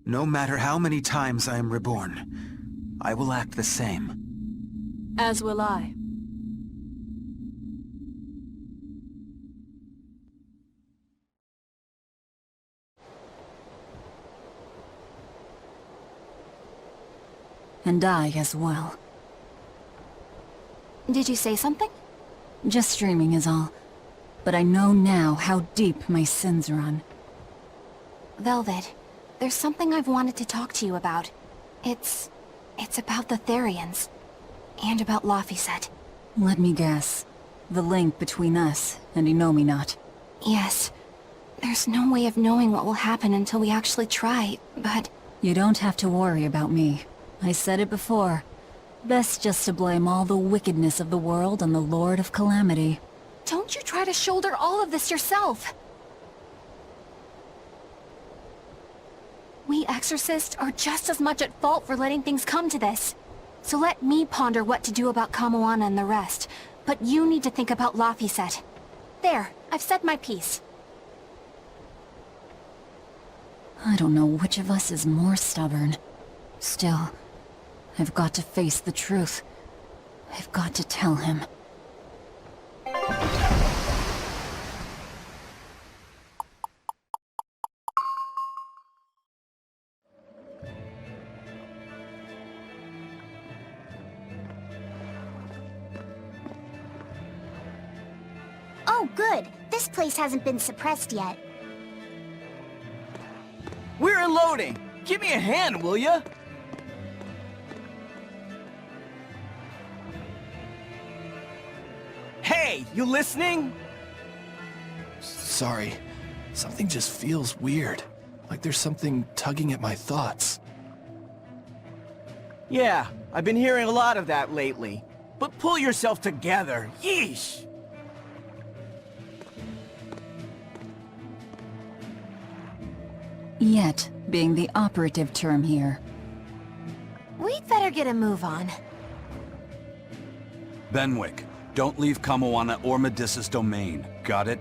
No matter how many times I am reborn, I will act the same. As will I. And I as well. Did you say something? Just dreaming is all. But I know now how deep my sins run. Velvet, there's something I've wanted to talk to you about. It's about the Therians. And about Lafy. Let me guess. The link between us and Enominat. Yes. There's no way of knowing what will happen until we actually try, but... You don't have to worry about me. I said it before. Best just to blame all the wickedness of the world on the Lord of Calamity. Don't you try to shoulder all of this yourself! We exorcists are just as much at fault for letting things come to this. So let me ponder what to do about Kamoana and the rest, but you need to think about Lafy. There, I've said my piece. I don't know which of us is more stubborn. Still, I've got to face the truth. I've got to tell him. Oh, good. This place hasn't been suppressed yet. We're unloading! Give me a hand, will ya? Hey, you listening? Sorry. Something just feels weird. Like there's something tugging at my thoughts. Yeah, I've been hearing a lot of that lately. But pull yourself together. Yeesh! Yet being the operative term here. We'd better get a move on. Benwick, don't leave Kamoana or Medissa's domain. Got it?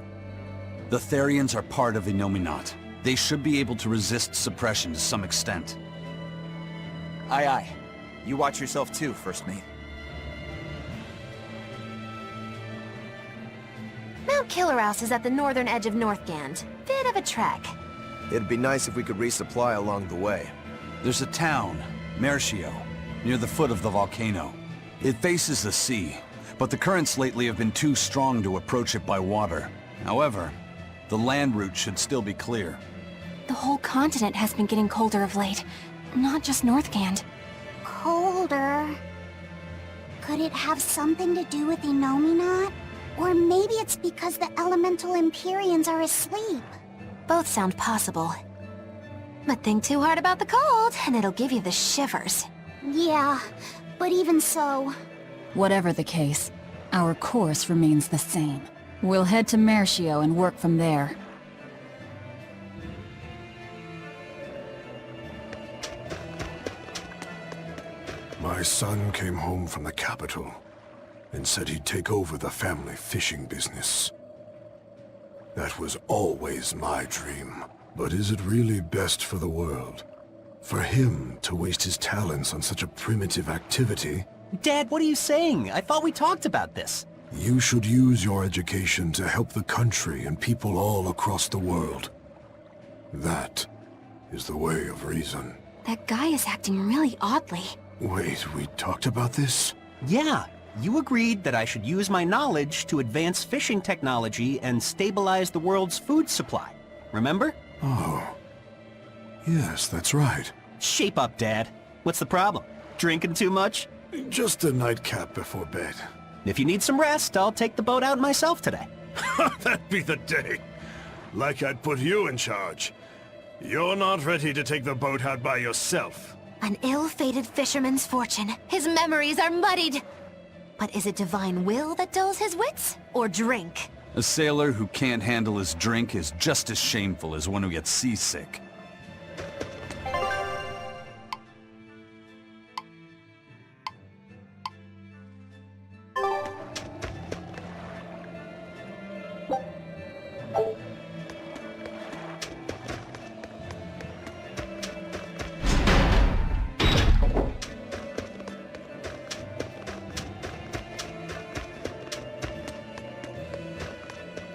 The Therians are part of Enominat. They should be able to resist suppression to some extent. Aye aye. You watch yourself too, First Mate. Mount Killerhouse is at the northern edge of Northgand. Bit of a trek. It'd be nice if we could resupply along the way. There's a town, Mercio, near the foot of the volcano. It faces the sea, but the currents lately have been too strong to approach it by water. However, the land route should still be clear. The whole continent has been getting colder of late, not just Northgand. Cold colder. Could it have something to do with Enominat? Or maybe it's because the elemental Empyreans are asleep. Both sound possible. But think too hard about the cold, and it'll give you the shivers. Yeah, but even so... Whatever the case, our course remains the same. We'll head to Mercio and work from there. My son came home from the capital and said he'd take over the family fishing business. That was always my dream. But is it really best for the world? For him to waste his talents on such a primitive activity? Dad, what are you saying? I thought we talked about this. You should use your education to help the country and people all across the world. That is the way of reason. That guy is acting really oddly. Wait, we talked about this? Yeah, you agreed that I should use my knowledge to advance fishing technology and stabilize the world's food supply. Remember? Oh. Yes, that's right. Shape up, Dad. What's the problem? Drinking too much? Just a nightcap before bed. If you need some rest, I'll take the boat out myself today. That'd be the day. Like I'd put you in charge. You're not ready to take the boat out by yourself. An ill-fated fisherman's fortune. His memories are muddied. But is it divine will that dulls his wits, or drink? A sailor who can't handle his drink is just as shameful as one who gets seasick.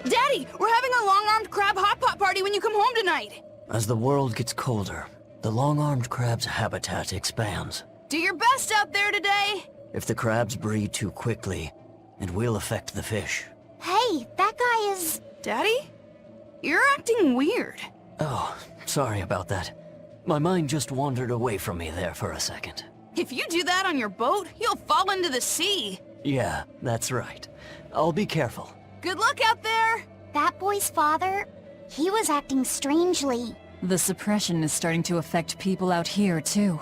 Daddy, we're having a long-armed crab hot pot party when you come home tonight. As the world gets colder, the long-armed crab's habitat expands. Do your best out there today. If the crabs breed too quickly, it will affect the fish. Hey, that guy is... Daddy? You're acting weird. Oh, sorry about that. My mind just wandered away from me there for a second. If you do that on your boat, you'll fall into the sea. Yeah, that's right. I'll be careful. Good luck out there! That boy's father, he was acting strangely. The suppression is starting to affect people out here, too.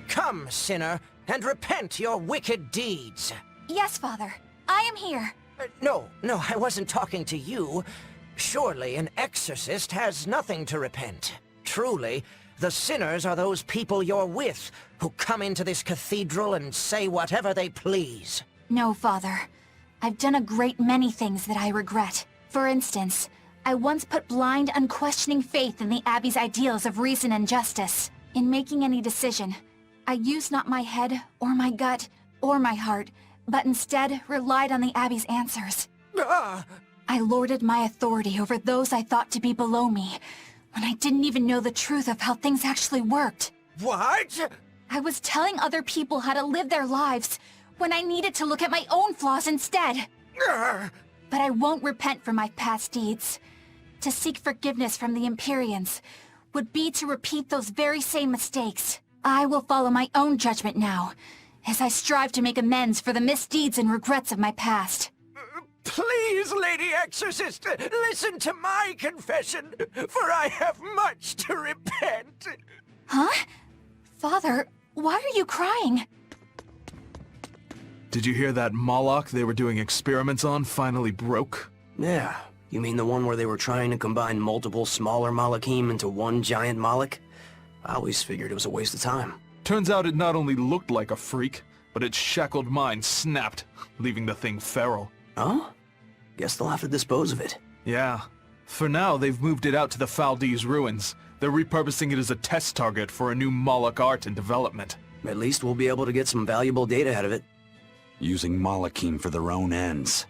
Come, sinner, and repent your wicked deeds. Yes, Father. I am here. No, I wasn't talking to you. Surely an exorcist has nothing to repent. Truly, the sinners are those people you're with, who come into this cathedral and say whatever they please. No, Father. I've done a great many things that I regret. For instance, I once put blind, unquestioning faith in the Abbey's ideals of reason and justice. In making any decision, I used not my head, or my gut, or my heart, but instead relied on the Abbey's answers. I lorded my authority over those I thought to be below me, when I didn't even know the truth of how things actually worked. What? I was telling other people how to live their lives, when I needed to look at my own flaws instead. But I won't repent for my past deeds. To seek forgiveness from the Empyreans would be to repeat those very same mistakes. I will follow my own judgment now, as I strive to make amends for the misdeeds and regrets of my past. Please, Lady Exorcist, listen to my confession, for I have much to repent. Huh? Father, why are you crying? Did you hear that Moloch they were doing experiments on finally broke? Yeah. You mean the one where they were trying to combine multiple smaller Malachim into one giant Moloch? I always figured it was a waste of time. Turns out it not only looked like a freak, but its shackled mind snapped, leaving the thing feral. Oh? Guess they'll have to dispose of it. Yeah. For now, they've moved it out to the Faldee's ruins. They're repurposing it as a test target for a new Moloch art and development. At least we'll be able to get some valuable data out of it. Using Malachim for their own ends.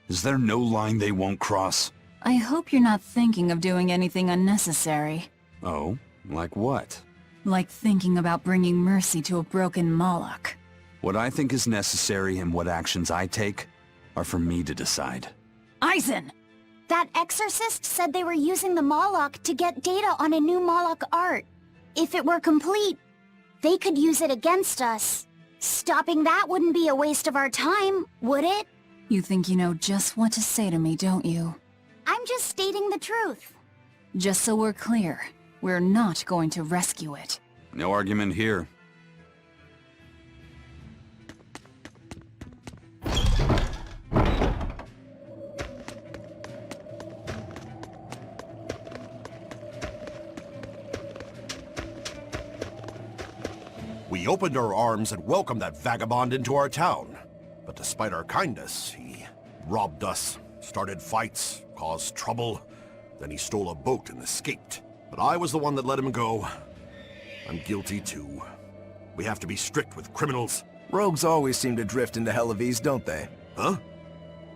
Is there no line they won't cross? I hope you're not thinking of doing anything unnecessary. Oh? Like what? Like thinking about bringing mercy to a broken Moloch. What I think is necessary and what actions I take are for me to decide. Eisen! That exorcist said they were using the Moloch to get data on a new Moloch art. If it were complete, they could use it against us. Stopping that wouldn't be a waste of our time, would it? You think you know just what to say to me, don't you? I'm just stating the truth. Just so we're clear, we're not going to rescue it. No argument here. We opened our arms and welcomed that vagabond into our town. But despite our kindness, he robbed us, started fights, caused trouble. Then he stole a boat and escaped. But I was the one that let him go. I'm guilty too. We have to be strict with criminals. Rogues always seem to drift into Hellevese, don't they? Huh?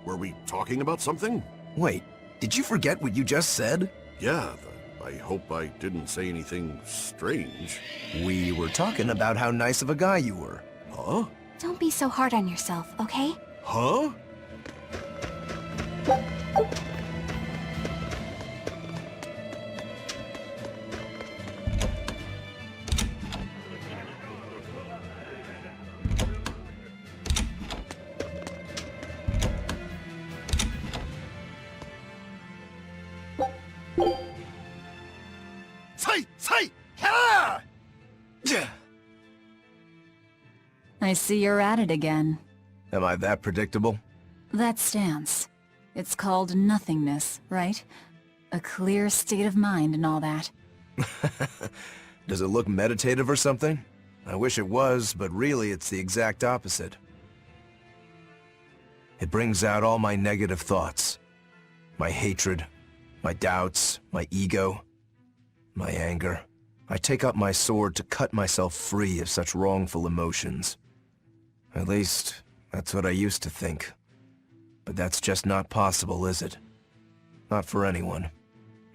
Were we talking about something? Wait, did you forget what you just said? Yeah, I hope I didn't say anything strange. We were talking about how nice of a guy you were. Huh? Don't be so hard on yourself, okay? Huh? I see you're at it again. Am I that predictable? That stance. It's called nothingness, right? A clear state of mind and all that. Does it look meditative or something? I wish it was, but really it's the exact opposite. It brings out all my negative thoughts. My hatred, my doubts, my ego, my anger. I take up my sword to cut myself free of such wrongful emotions. At least, that's what I used to think. But that's just not possible, is it? Not for anyone.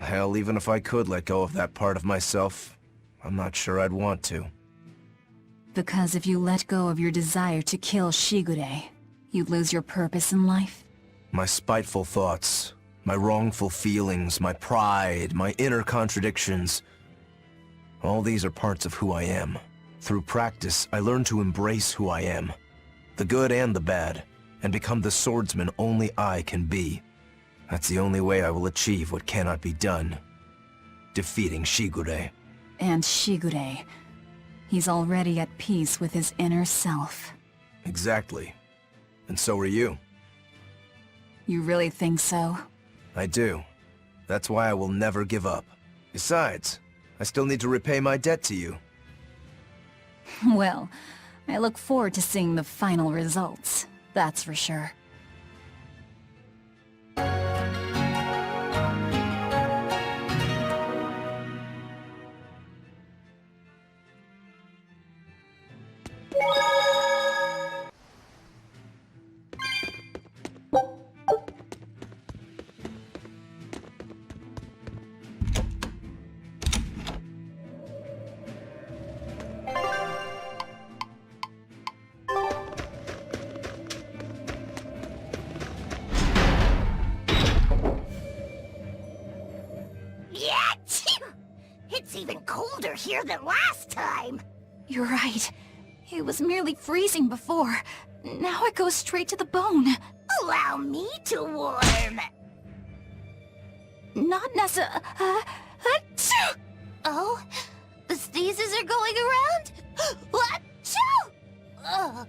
Hell, even if I could let go of that part of myself, I'm not sure I'd want to. Because if you let go of your desire to kill Shigure, you'd lose your purpose in life? My spiteful thoughts, my wrongful feelings, my pride, my inner contradictions. All these are parts of who I am. Through practice, I learned to embrace who I am. The good and the bad, and become the swordsman only I can be. That's the only way I will achieve what cannot be done. Defeating Shigure. And Shigure. He's already at peace with his inner self. Exactly. And so are you. You really think so? I do. That's why I will never give up. Besides, I still need to repay my debt to you. Well, I look forward to seeing the final results, that's for sure. It's even colder here than last time. You're right. It was merely freezing before. Now it goes straight to the bone. Allow me to warm. Not necessarily. Oh? The sneezes are going around? Achoo!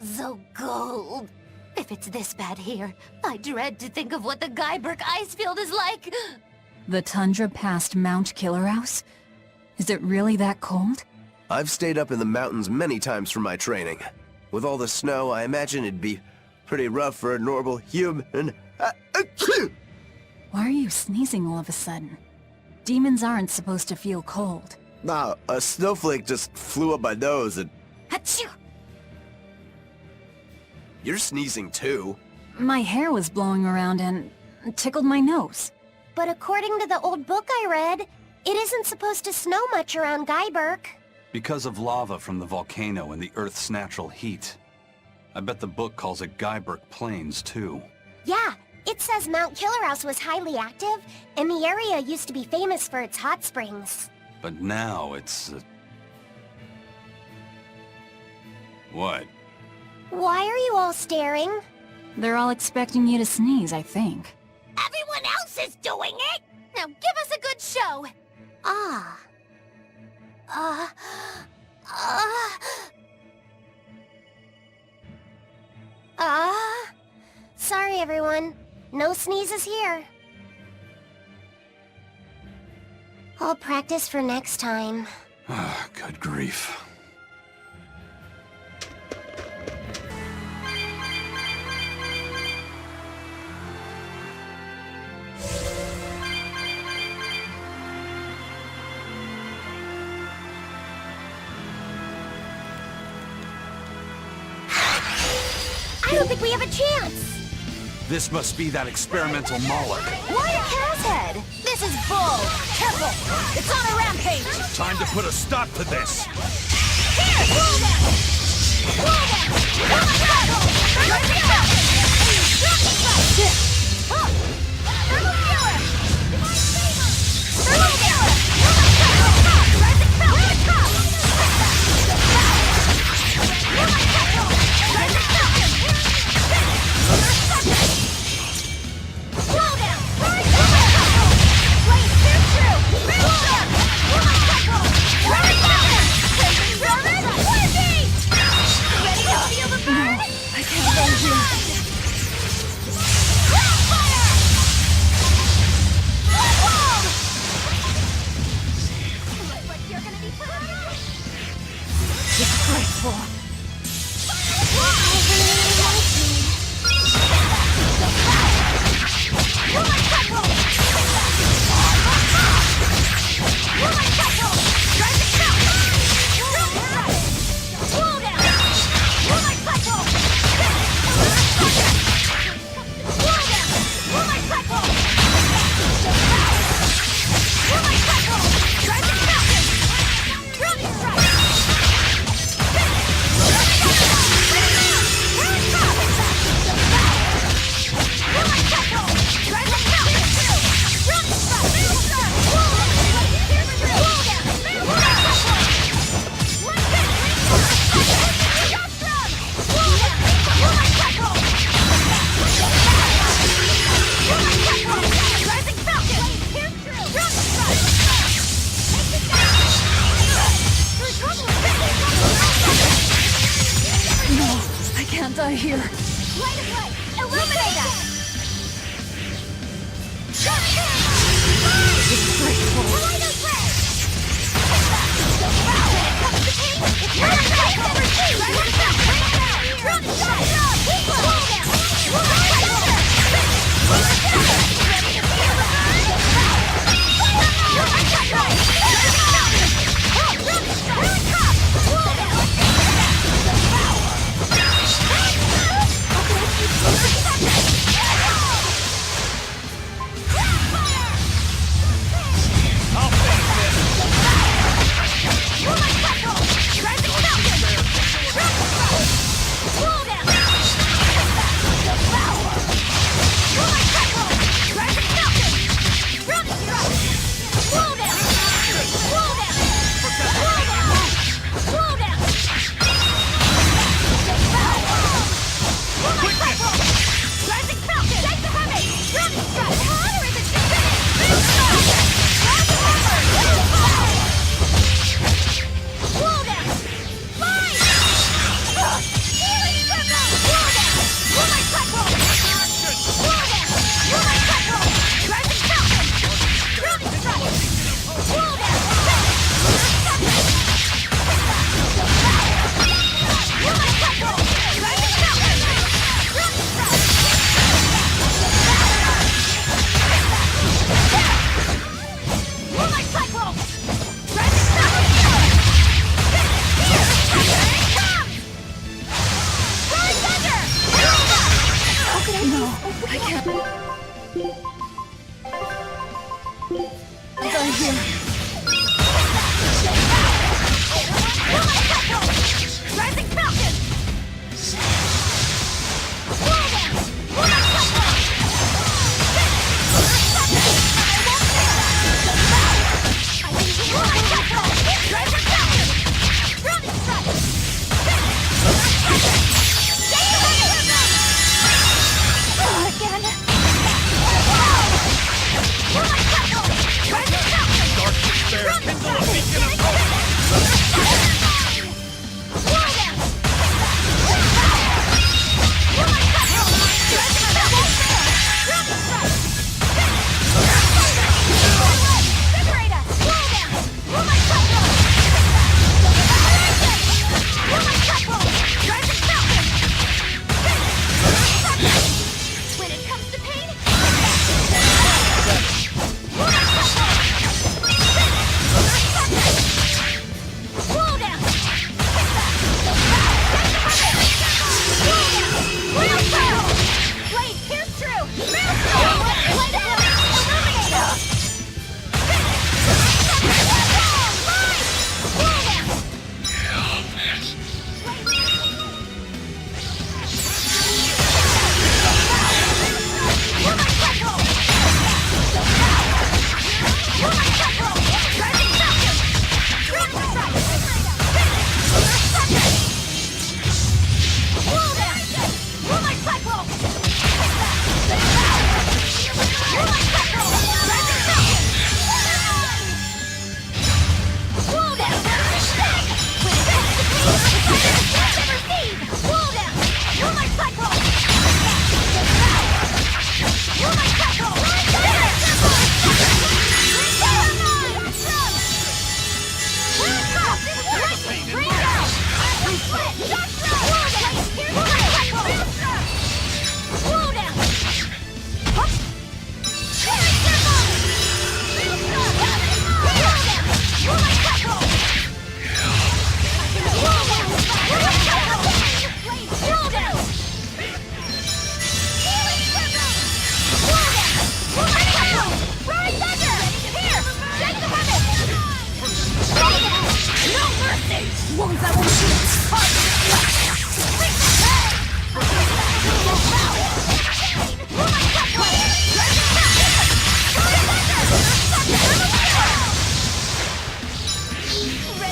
So cold. If it's this bad here, I dread to think of what the Guyberg ice field is like. The tundra past Mount Killerhouse? Is it really that cold? I've stayed up in the mountains many times for my training. With all the snow, I imagine it'd be pretty rough for a normal human. Why are you sneezing all of a sudden? Demons aren't supposed to feel cold. Nah, a snowflake just flew up my nose and... Achoo! You're sneezing too. My hair was blowing around and tickled my nose. But according to the old book I read, it isn't supposed to snow much around Guyberg. Because of lava from the volcano and the Earth's natural heat. I bet the book calls it Guyberg Plains, too. Yeah, It says Mount Killerhouse was highly active, and the area used to be famous for its hot springs. But now it's... What? Why are you all staring? They're all expecting you to sneeze, I think. Everyone else is doing it! Now give us a good show! Ah. Sorry, everyone. No sneezes here. I'll practice for next time. Good grief. I don't think we have a chance! This must be that experimental Moloch. Why a cow's head? This is bull! Careful! It's on a rampage! Time to put a stop to this! Here! Roll them! Roll them! Here. Right away! Illuminate us!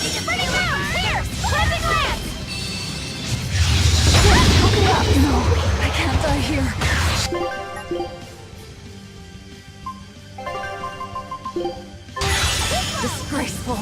Burning rounds! Here! Cleansing lance! No, I can't die here. Disgraceful.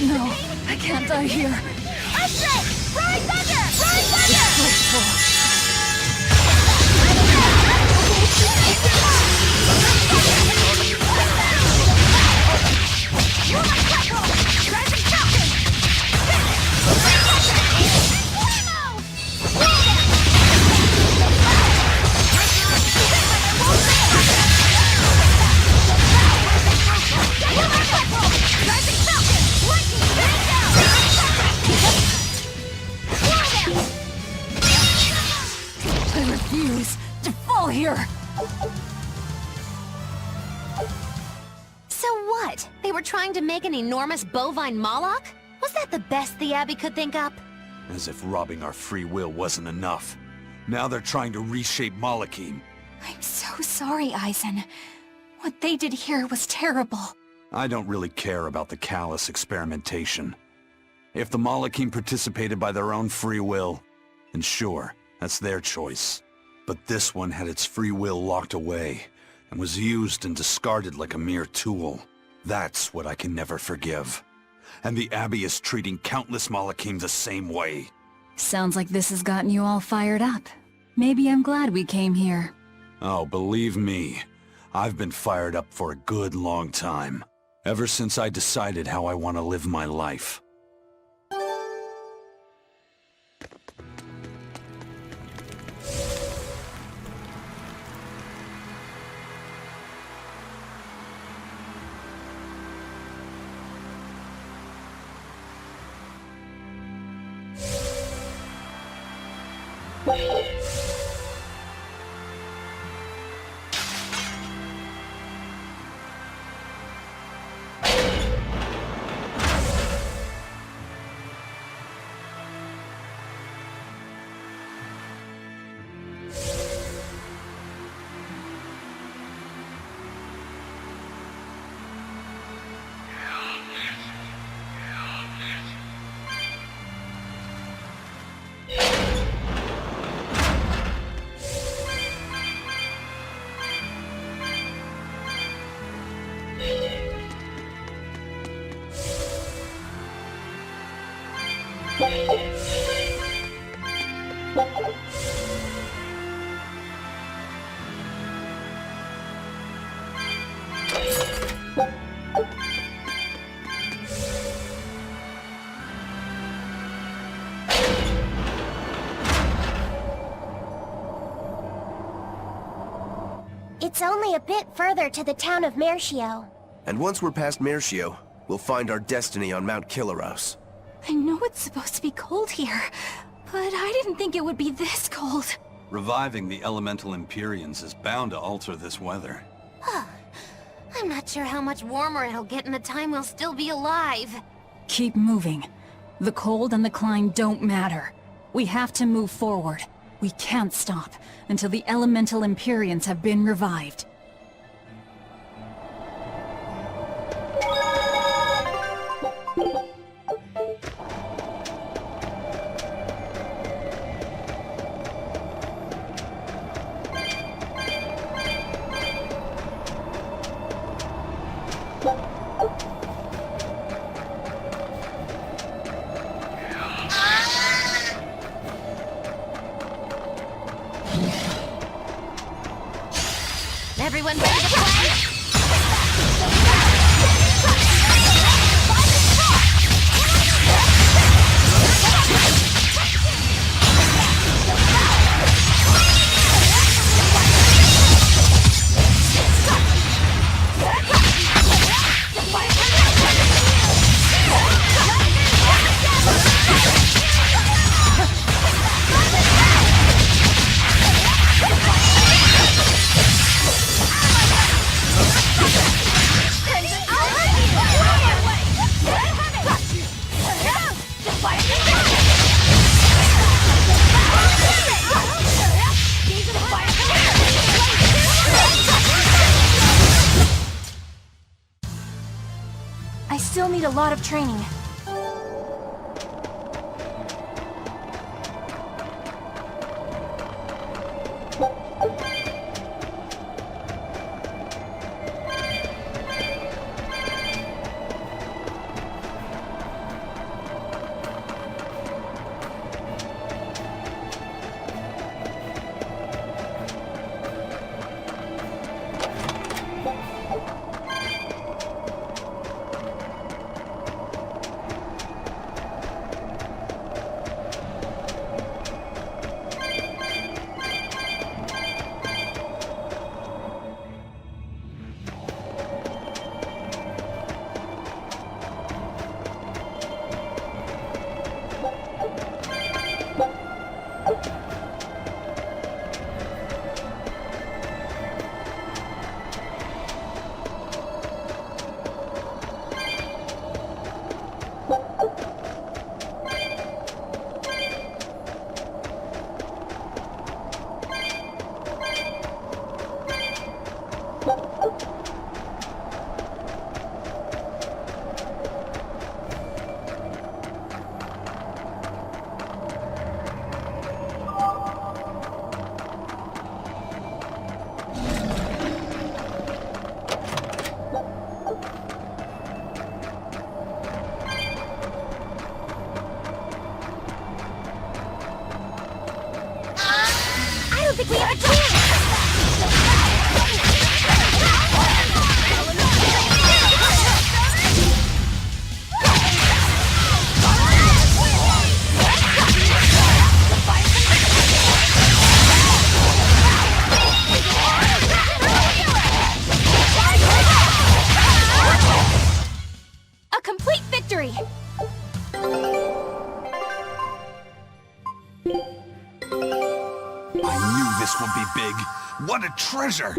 No, I can't die here. Earthquake! Roaring thunder! Roaring thunder! I refuse to fall here. So what? They were trying to make an enormous bovine Moloch? Was that the best the Abbey could think up? As if robbing our free will wasn't enough. Now they're trying to reshape Malachim. I'm so sorry, Eisen. What they did here was terrible. I don't really care about the callous experimentation. If the Malachim participated by their own free will, then sure, that's their choice. But this one had its free will locked away, and was used and discarded like a mere tool. That's what I can never forgive. And the Abbey is treating countless Malachim the same way. Sounds like this has gotten you all fired up. Maybe I'm glad we came here. Oh, believe me, I've been fired up for a good long time. Ever since I decided how I want to live my life. It's only a bit further to the town of Mercio. And once we're past Mercio, we'll find our destiny on Mount Kilaros. I know it's supposed to be cold here, but I didn't think it would be this cold. Reviving the elemental Empyreans is bound to alter this weather. I'm not sure how much warmer it'll get in the time we'll still be alive. Keep moving. The cold and the climb don't matter. We have to move forward. We can't stop until the elemental Empyreans have been revived. Everyone ready to play? I still need a lot of training. don't think we have a chance! A complete victory! I knew this would be big. What a treasure!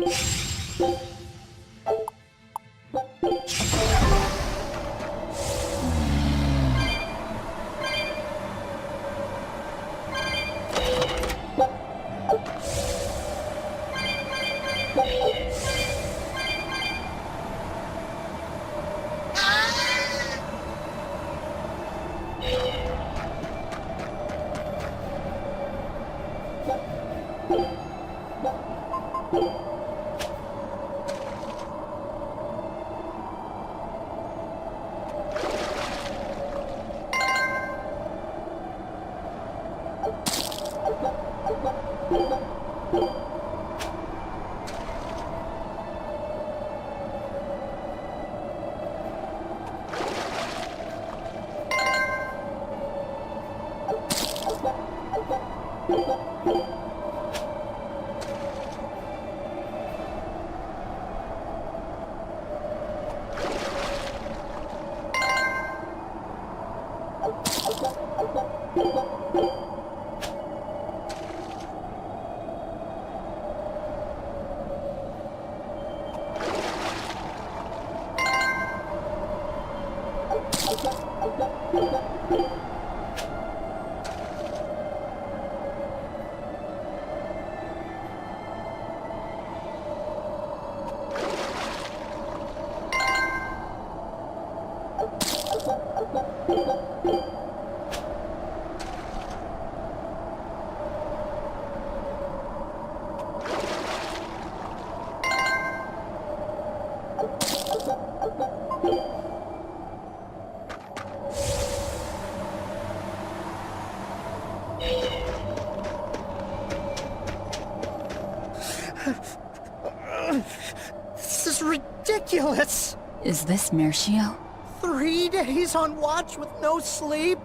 ridiculous! Is this Mercio? 3 days on watch with no sleep?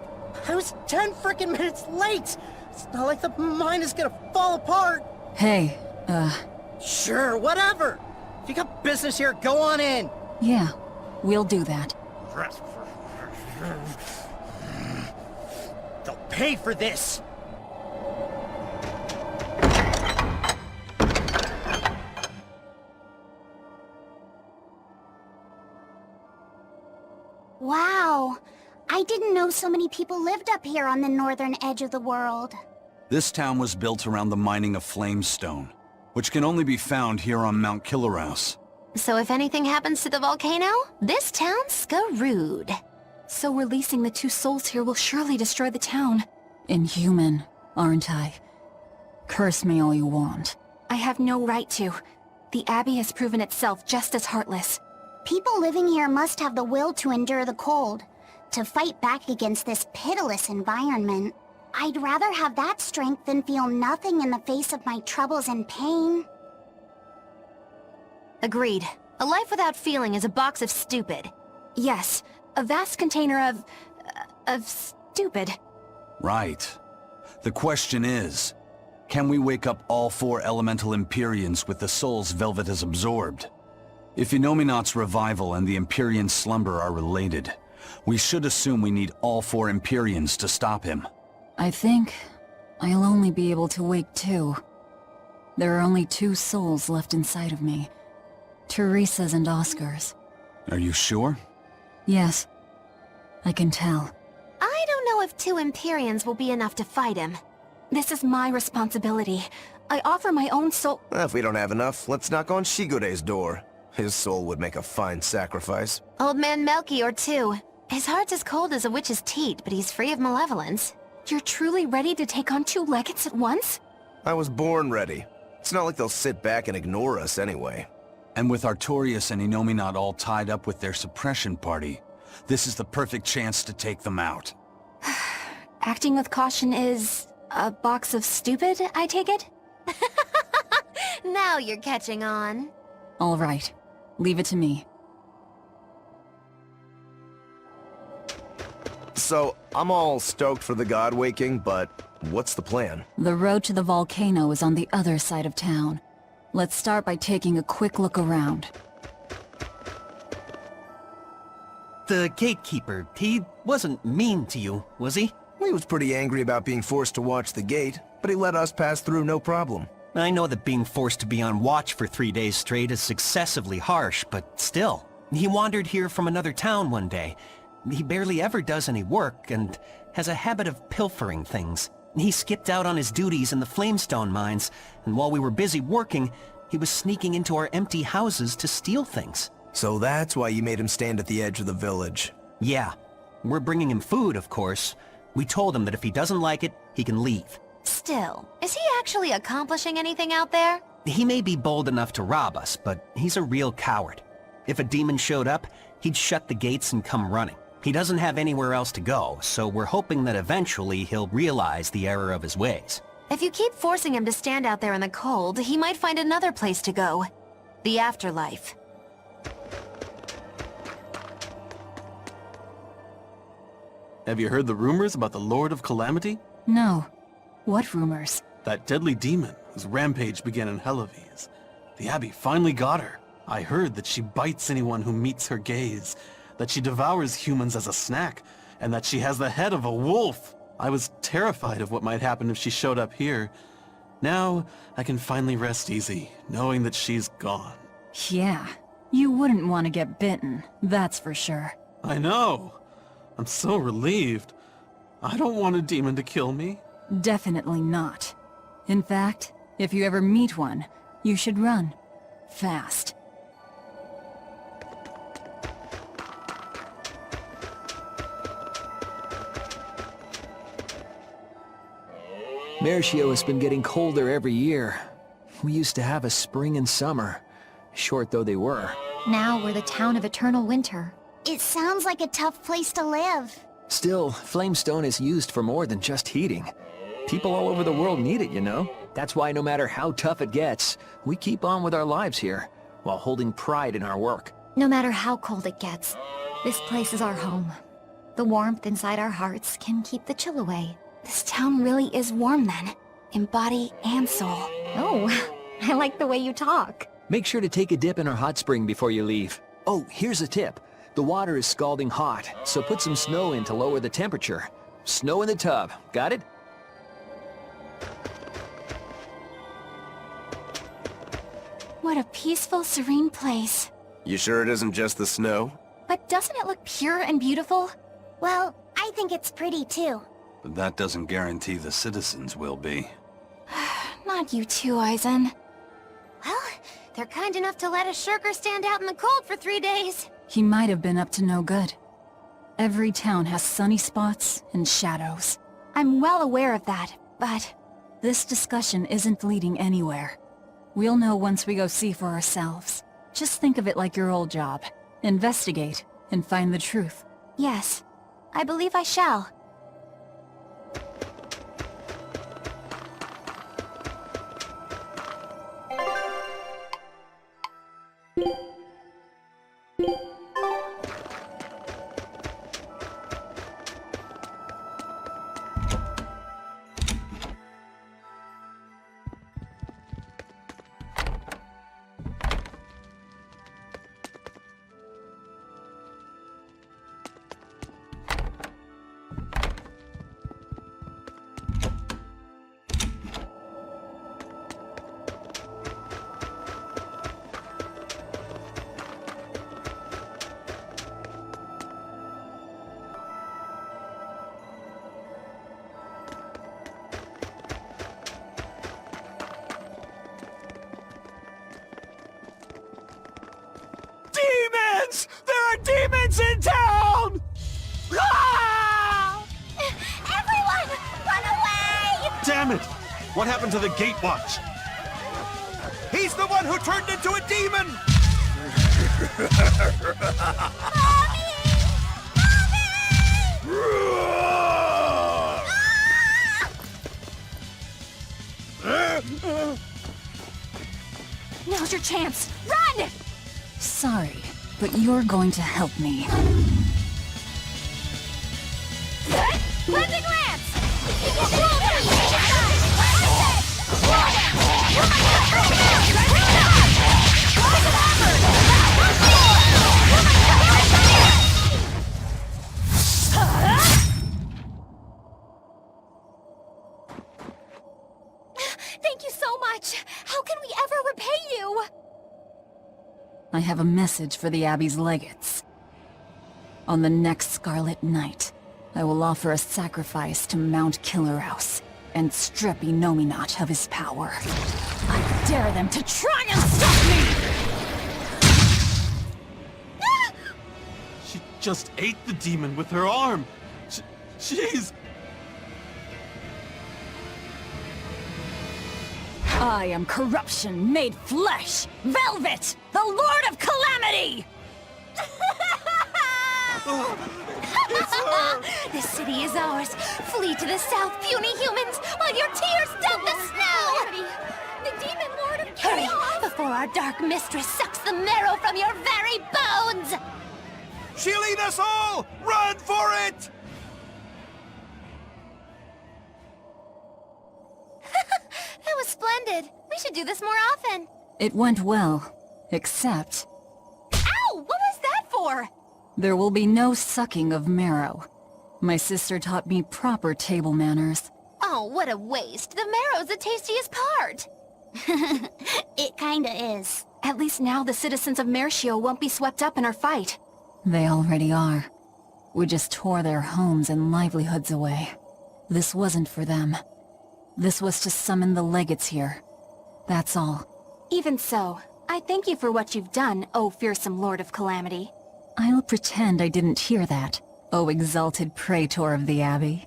I was 10 frickin' minutes late! It's not like the mine is gonna fall apart! Hey, Sure, whatever! If you got business here, go on in! yeah, we'll do that. They'll pay for this! Wow. I didn't know so many people lived up here on the northern edge of the world. This town was built around the mining of flamestone, which can only be found here on Mount Killerhouse. So if anything happens to the volcano, this town's screwed. So releasing the 2 souls here will surely destroy the town. Inhuman, aren't I? Curse me all you want. I have no right to. The Abbey has proven itself just as heartless. People living here must have the will to endure the cold, to fight back against this pitiless environment. I'd rather have that strength than feel nothing in the face of my troubles and pain. Agreed. A life without feeling is a box of stupid. Yes, a vast container of stupid. Right. The question is, can we wake up all 4 elemental Empyreans with the souls Velvet has absorbed? If Enominat's revival and the Empyrean slumber are related, we should assume we need all 4 Empyreans to stop him. I think I'll only be able to wake 2. There are only 2 souls left inside of me. Teresa's and Oscar's. Are you sure? Yes. I can tell. I don't know if 2 Empyreans will be enough to fight him. This is my responsibility. I offer my own soul— If we don't have enough, let's knock on Shigode's door. His soul would make a fine sacrifice. Old man Melchior, too. His heart's as cold as a witch's teat, but he's free of malevolence. You're truly ready to take on 2 legates at once? I was born ready. It's not like they'll sit back and ignore us anyway. And with Artorius and Enominat all tied up with their suppression party, this is the perfect chance to take them out. Acting with caution is a box of stupid, I take it? Now you're catching on. All right. Leave it to me. So, I'm all stoked for the god waking, but what's the plan? The road to the volcano is on the other side of town. Let's start by taking a quick look around. The gatekeeper, he wasn't mean to you, was he? He was pretty angry about being forced to watch the gate, but he let us pass through no problem. I know that being forced to be on watch for 3 days straight is excessively harsh, but still. He wandered here from another town one day. He barely ever does any work, and has a habit of pilfering things. He skipped out on his duties in the Flamestone mines, and while we were busy working, he was sneaking into our empty houses to steal things. So that's why you made him stand at the edge of the village. Yeah. We're bringing him food, of course. We told him that if he doesn't like it, he can leave. Still, is he actually accomplishing anything out there? He may be bold enough to rob us, but he's a real coward. If a demon showed up, he'd shut the gates and come running. He doesn't have anywhere else to go, so we're hoping that eventually he'll realize the error of his ways. If you keep forcing him to stand out there in the cold, he might find another place to go. The afterlife. Have you heard the rumors about the Lord of Calamity? No. What rumors? That deadly demon whose rampage began in Helaves. The Abbey finally got her. I heard that she bites anyone who meets her gaze, that she devours humans as a snack, and that she has the head of a wolf. I was terrified of what might happen if she showed up here. Now, I can finally rest easy, knowing that she's gone. Yeah. You wouldn't want to get bitten, that's for sure. I know. I'm so relieved. I don't want a demon to kill me. Definitely not. In fact, if you ever meet one, you should run. Fast. Mercio has been getting colder every year. We used to have a spring and summer, short though they were. Now we're the town of eternal winter. It sounds like a tough place to live. Still, Flamestone is used for more than just heating. People all over the world need it, you know? That's why no matter how tough it gets, we keep on with our lives here. while holding pride in our work. No matter how cold it gets, this place is our home. The warmth inside our hearts can keep the chill away. This town really is warm then, in body and soul. Oh, I like the way you talk. Make sure to take a dip in our hot spring before you leave. Oh, here's a tip. The water is scalding hot, so put some snow in to lower the temperature. Snow in the tub. Got it? What a peaceful, serene place. You sure it isn't just the snow? But doesn't it look pure and beautiful? Well, I think it's pretty too. But that doesn't guarantee the citizens will be. Not you too, Eisen. Well, they're kind enough to let a shirker stand out in the cold for 3 days. He might have been up to no good. Every town has sunny spots and shadows. I'm well aware of that, but... This discussion isn't leading anywhere. We'll know once we go see for ourselves. Just think of it like your old job. Investigate and find the truth. Yes, I believe I shall. Demons! There are demons in town! Ah! Everyone, run away! Damn it! What happened to the gate watch? He's the one who turned into a demon! Now's your chance! Run! Sorry, but you're going to help me. Cleansing lance! Thank you so much! How can we ever repay you? I have a message for the Abbey's legates. On the next Scarlet Night, I will offer a sacrifice to Mount Killerhouse and strip Enominat of his power. I dare them to try and stop me! She just ate the demon with her arm. She's... I am corruption made flesh! Velvet! The Lord of Calamity! This city is ours. Flee to the south, puny humans, while your tears dump the snow! The demon lord of chaos! Before our dark mistress sucks the marrow from your very bones! She'll eat us all! Run for it! That was splendid. We should do this more often. It went well, except... Ow! What was that for? there will be no sucking of marrow. My sister taught me proper table manners. Oh, what a waste. The marrow's the tastiest part. It kinda is. At least now the citizens of Mercio won't be swept up in our fight. They already are. We just tore their homes and livelihoods away. This wasn't for them. This was to summon the legates here. That's all. Even so, I thank you for what you've done, O fearsome Lord of Calamity. I'll pretend I didn't hear that, O exalted praetor of the Abbey.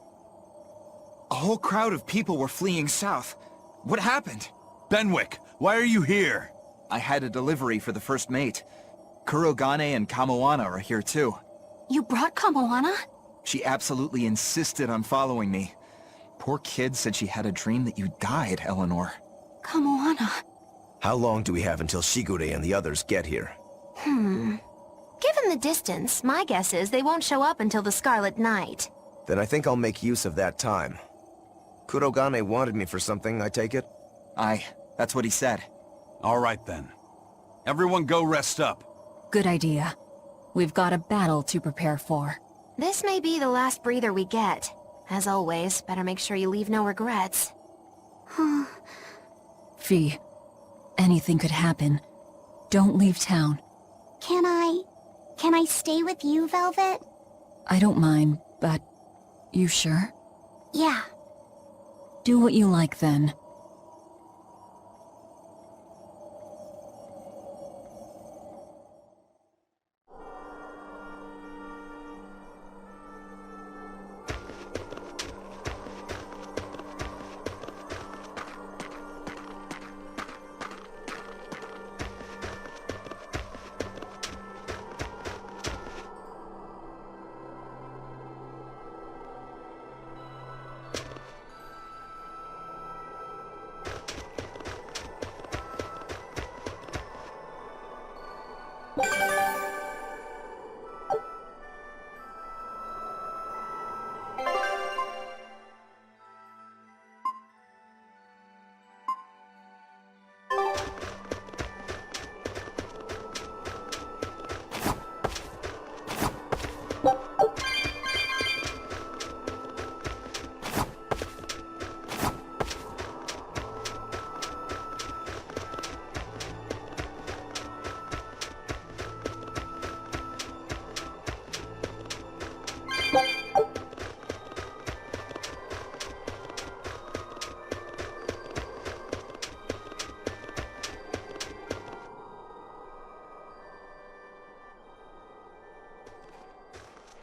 A whole crowd of people were fleeing south. What happened? Benwick, why are you here? I had a delivery for the first mate. Kurogane and Kamoana are here too. You brought Kamoana? She absolutely insisted on following me. Poor kid said she had a dream that you died, Eleanor. Kamoana. How long do we have until Shigure and the others get here? Given the distance, my guess is they won't show up until the Scarlet Night. Then I think I'll make use of that time. Kurogane wanted me for something, I take it? Aye, that's what he said. All right then. Everyone go rest up. Good idea. We've got a battle to prepare for. This may be the last breather we get. As always, better make sure you leave no regrets. Fee, anything could happen. Don't leave town. Can I stay with you, Velvet? I don't mind, but... you sure? Yeah. Do what you like then.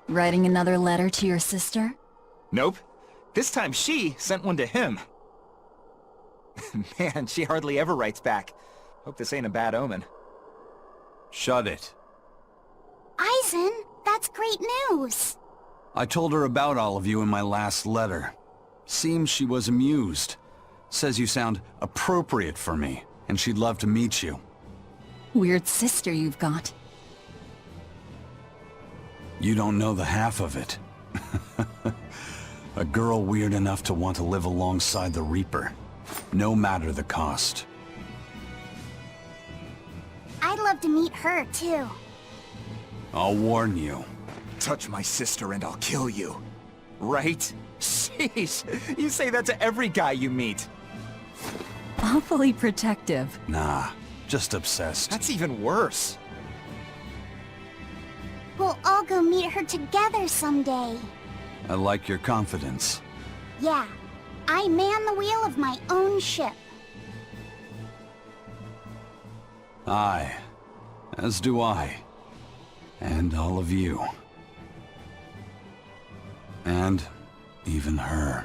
Writing another letter to your sister? Nope. This time she sent one to him. Man, she hardly ever writes back. Hope this ain't a bad omen. Shut it. Aizen, that's great news. I told her about all of you in my last letter. Seems she was amused. Says you sound appropriate for me, and she'd love to meet you. Weird sister you've got. You don't know the half of it. A girl weird enough to want to live alongside the Reaper, no matter the cost. I'd love to meet her, too. I'll warn you. Touch my sister and I'll kill you. Right? Sheesh, you say that to every guy you meet. Awfully protective. Nah, just obsessed. That's even worse. We'll all go meet her together someday. I like your confidence. Yeah, I man the wheel of my own ship. Aye, as do I. And all of you. And even her.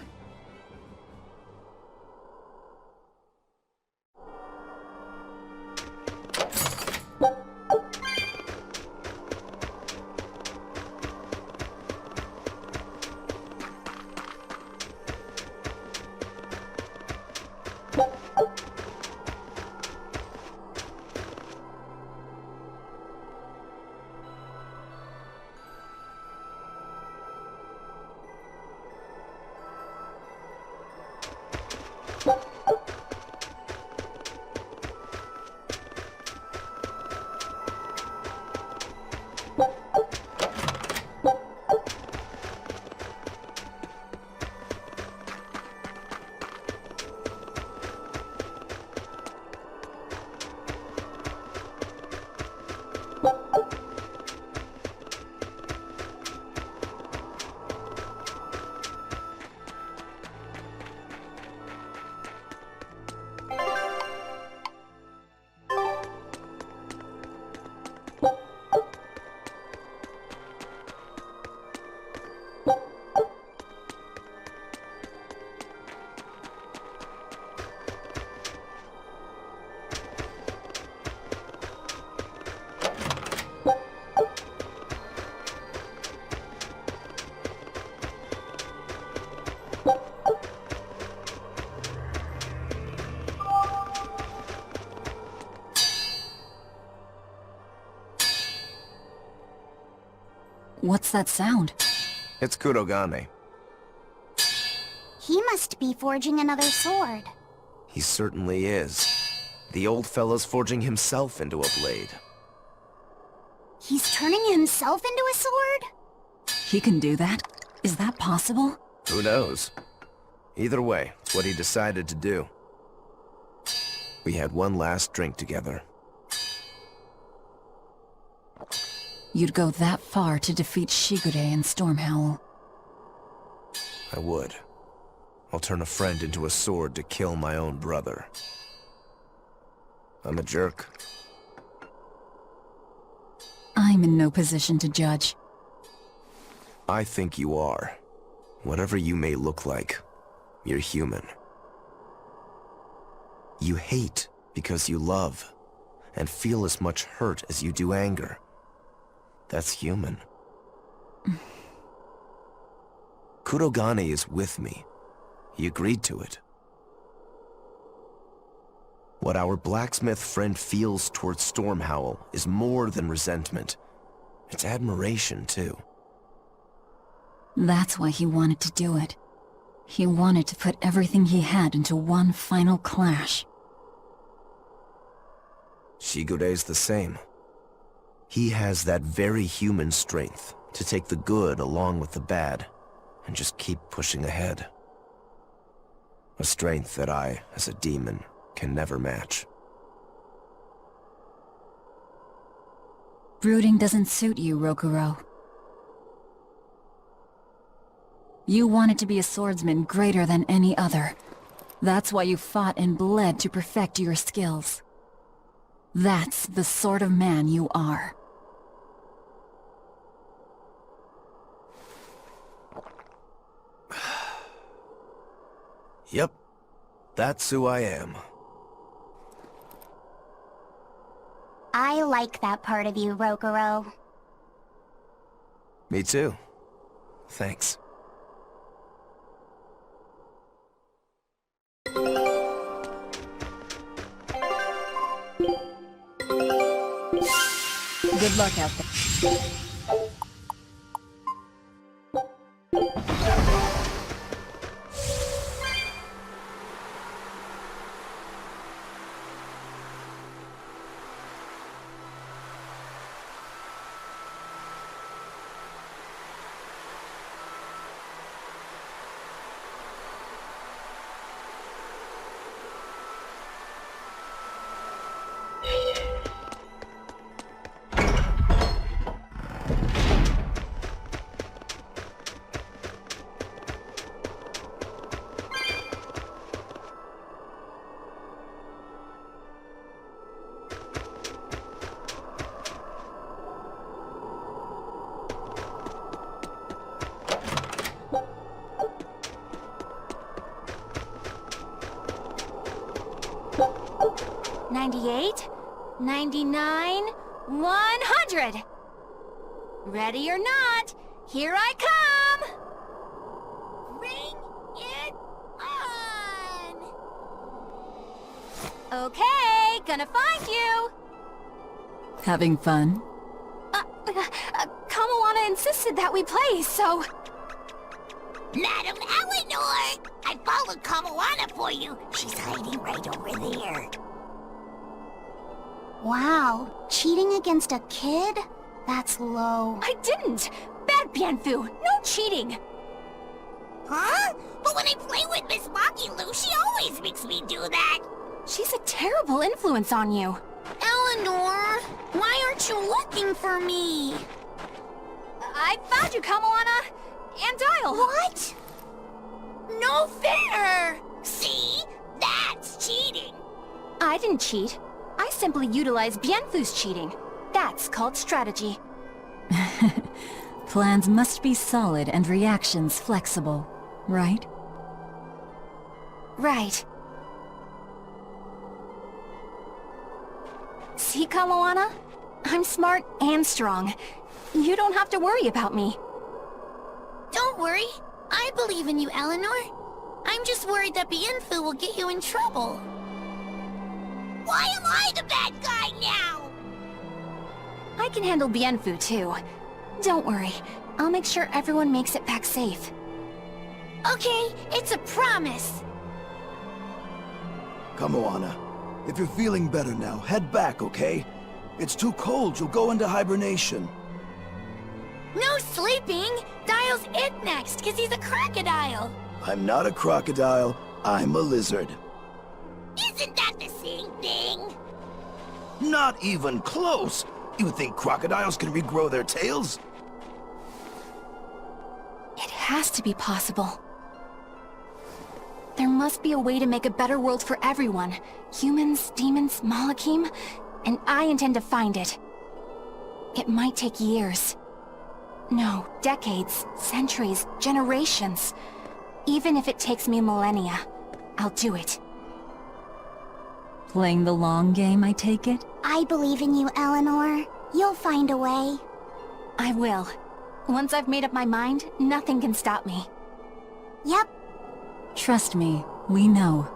What's that sound? It's Kurogane. He must be forging another sword. He certainly is. The old fellow's forging himself into a blade. He's turning himself into a sword? He can do that? Is that possible? Who knows? Either way, it's what he decided to do. We had one last drink together. You'd go that far to defeat Shigure and Stormhowl. I would. I'll turn a friend into a sword to kill my own brother. I'm a jerk. I'm in no position to judge. I think you are. Whatever you may look like, you're human. You hate because you love, and feel as much hurt as you do anger. That's human. Kurogane is with me. He agreed to it. What our blacksmith friend feels towards Stormhowl is more than resentment. It's admiration, too. That's why he wanted to do it. He wanted to put everything he had into one final clash. Shigure's the same. He has that very human strength to take the good along with the bad, and just keep pushing ahead. A strength that I, as a demon, can never match. Brooding doesn't suit you, Rokuro. You wanted to be a swordsman greater than any other. That's why you fought and bled to perfect your skills. That's the sort of man you are. Yep, that's who I am. I like that part of you, Rokuro. Me too. Thanks. Good luck out there. $98, $99, $100. Ready or not, here I come! Bring it on! Okay, gonna find you! Having fun? Kamawana insisted that we play, so... Madam Eleanor! I followed Kamawana for you. She's hiding right over there. Wow, cheating against a kid? That's low. I didn't! Bad Bienfu! No cheating! Huh? But when I play with Miss Maki-Lu, she always makes me do that. She's a terrible influence on you. Eleanor, why aren't you looking for me? I found you, Kamawana! And Dial! What? No fair! See? That's cheating! I didn't cheat. I simply utilized Bienfu's cheating. That's called strategy. Plans must be solid and reactions flexible, right? Right. See, Kamawana? I'm smart and strong. You don't have to worry about me. Don't worry. I believe in you, Eleanor. I'm just worried that Bienfu will get you in trouble. Why am I the bad guy now? I can handle Bienfu, too. Don't worry. I'll make sure everyone makes it back safe. Okay, it's a promise. Kamoana, if you're feeling better now, head back, okay? It's too cold, you'll go into hibernation. No sleeping! Dial's it next, cause he's a crocodile. I'm not a crocodile, I'm a lizard. Isn't that the same thing? Not even close! You think crocodiles can regrow their tails? It has to be possible. There must be a way to make a better world for everyone. Humans, demons, Malachim, and I intend to find it. It might take years. No, decades, centuries, generations. Even if it takes me millennia, I'll do it. Playing the long game, I take it? I believe in you, Eleanor. You'll find a way. I will. Once I've made up my mind, nothing can stop me. Yep. Trust me, we know.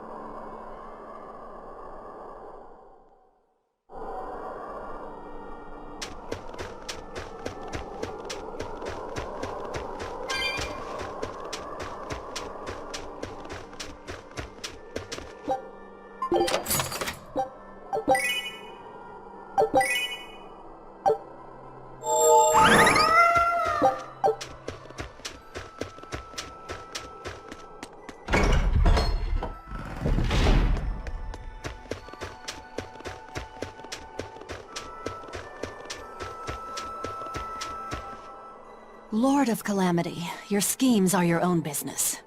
Lord of Calamity, your schemes are your own business.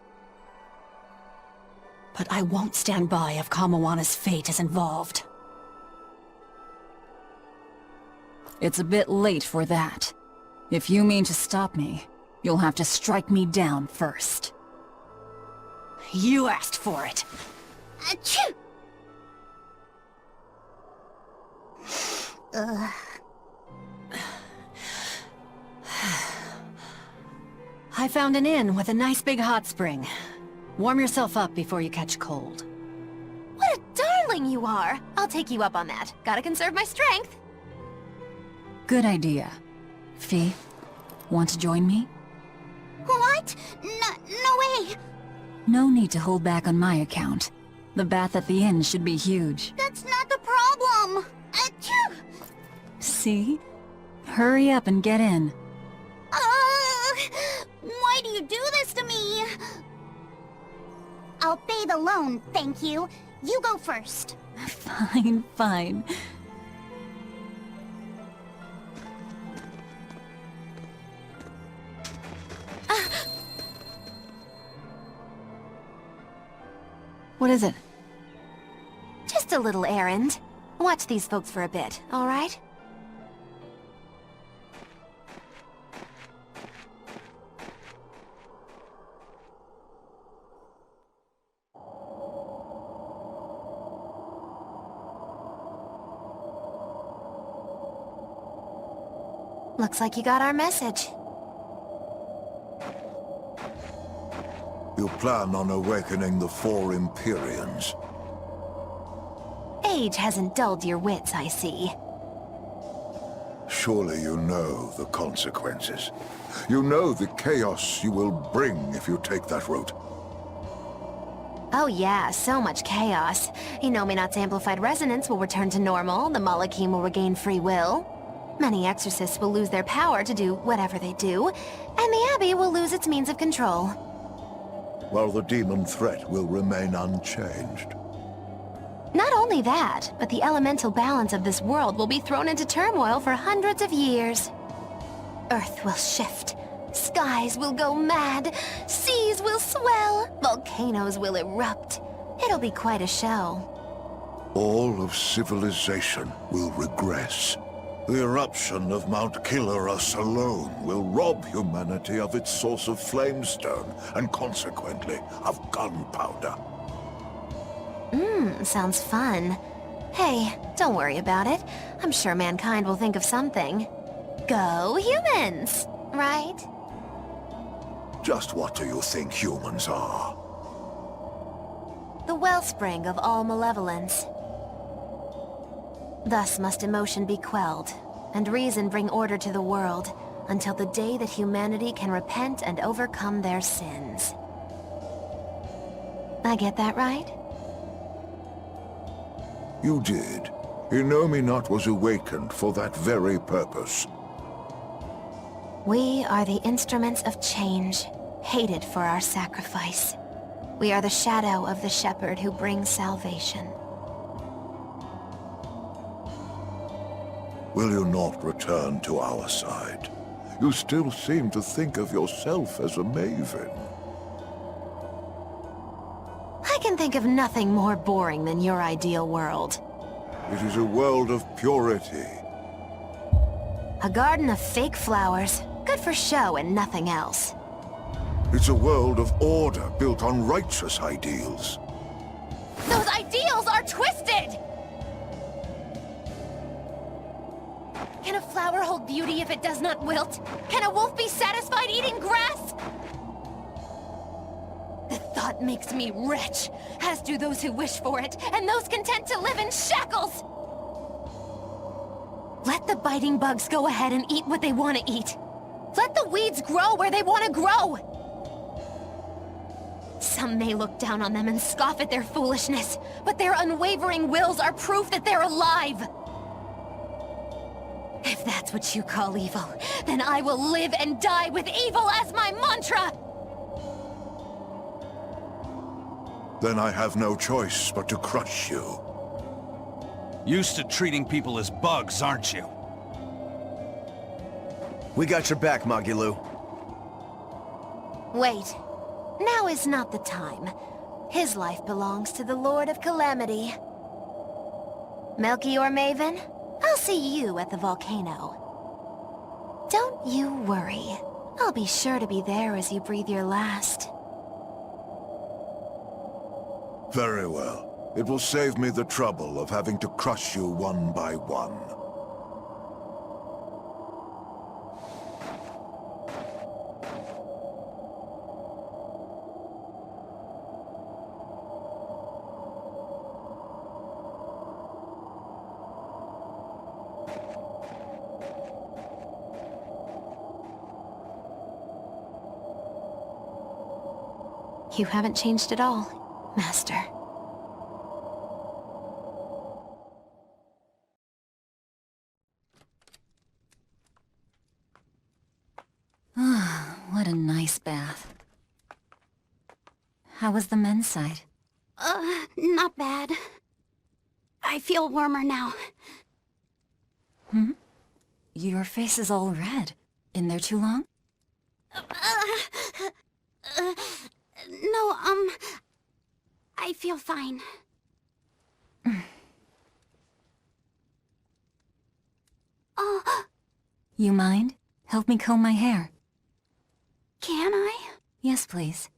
But I won't stand by if Kamoana's fate is involved. It's a bit late for that. If you mean to stop me, you'll have to strike me down first. You asked for it. Achoo! Ugh. I found an inn with a nice big hot spring. Warm yourself up before you catch cold. What a darling you are! I'll take you up on that. Gotta conserve my strength. Good idea. Fee, want to join me? What? No way! No need to hold back on my account. The bath at the inn should be huge. That's not the problem! Achoo! See? Hurry up and get in. Why do you do this to me? I'll pay the loan, thank you. You go first. Fine, fine. What is it? Just a little errand. Watch these folks for a bit, all right? Looks like you got our message. You plan on awakening the four Empyreans. Age hasn't dulled your wits, I see. Surely you know the consequences. You know the chaos you will bring if you take that route. Oh yeah, so much chaos. Enominat's amplified resonance will return to normal, the Malachim will regain free will. Many exorcists will lose their power to do whatever they do, and the Abbey will lose its means of control. While the demon threat will remain unchanged. Not only that, but the elemental balance of this world will be thrown into turmoil for hundreds of years. Earth will shift, skies will go mad, seas will swell, volcanoes will erupt. It'll be quite a show. All of civilization will regress. The eruption of Mount Kilorus alone will rob humanity of its source of flamestone, and consequently, of gunpowder. Sounds fun. Hey, don't worry about it. I'm sure mankind will think of something. Go humans, right? Just what do you think humans are? The wellspring of all malevolence. Thus must emotion be quelled, and reason bring order to the world. until the day that humanity can repent and overcome their sins. I get that right? You did. Enominat was awakened for that very purpose. We are the instruments of change, hated for our sacrifice. We are the shadow of the shepherd who brings salvation. Will you not return to our side? You still seem to think of yourself as a maven. I can think of nothing more boring than your ideal world. It is a world of purity. A garden of fake flowers, good for show and nothing else. It's a world of order built on righteous ideals. Those ideals are twisted! Can a flower hold beauty if it does not wilt? Can a wolf be satisfied eating grass? The thought makes me rich, as do those who wish for it, and those content to live in shackles! Let the biting bugs go ahead and eat what they want to eat. Let the weeds grow where they want to grow! Some may look down on them and scoff at their foolishness, but their unwavering wills are proof that they're alive! If that's what you call evil, then I will live and die with evil as my mantra! Then I have no choice but to crush you. Used to treating people as bugs, aren't you? We got your back, Magilou. Wait. Now is not the time. His life belongs to the Lord of Calamity. Melchior Maven, I'll see you at the volcano. Don't you worry. I'll be sure to be there as you breathe your last. Very well. It will save me the trouble of having to crush you one by one. You haven't changed at all, Master. Ah, what a nice bath. How was the men's side? Not bad. I feel warmer now. Hmm? Your face is all red. In there too long? No, I feel fine. Oh. You mind? Help me comb my hair. Can I? Yes, please.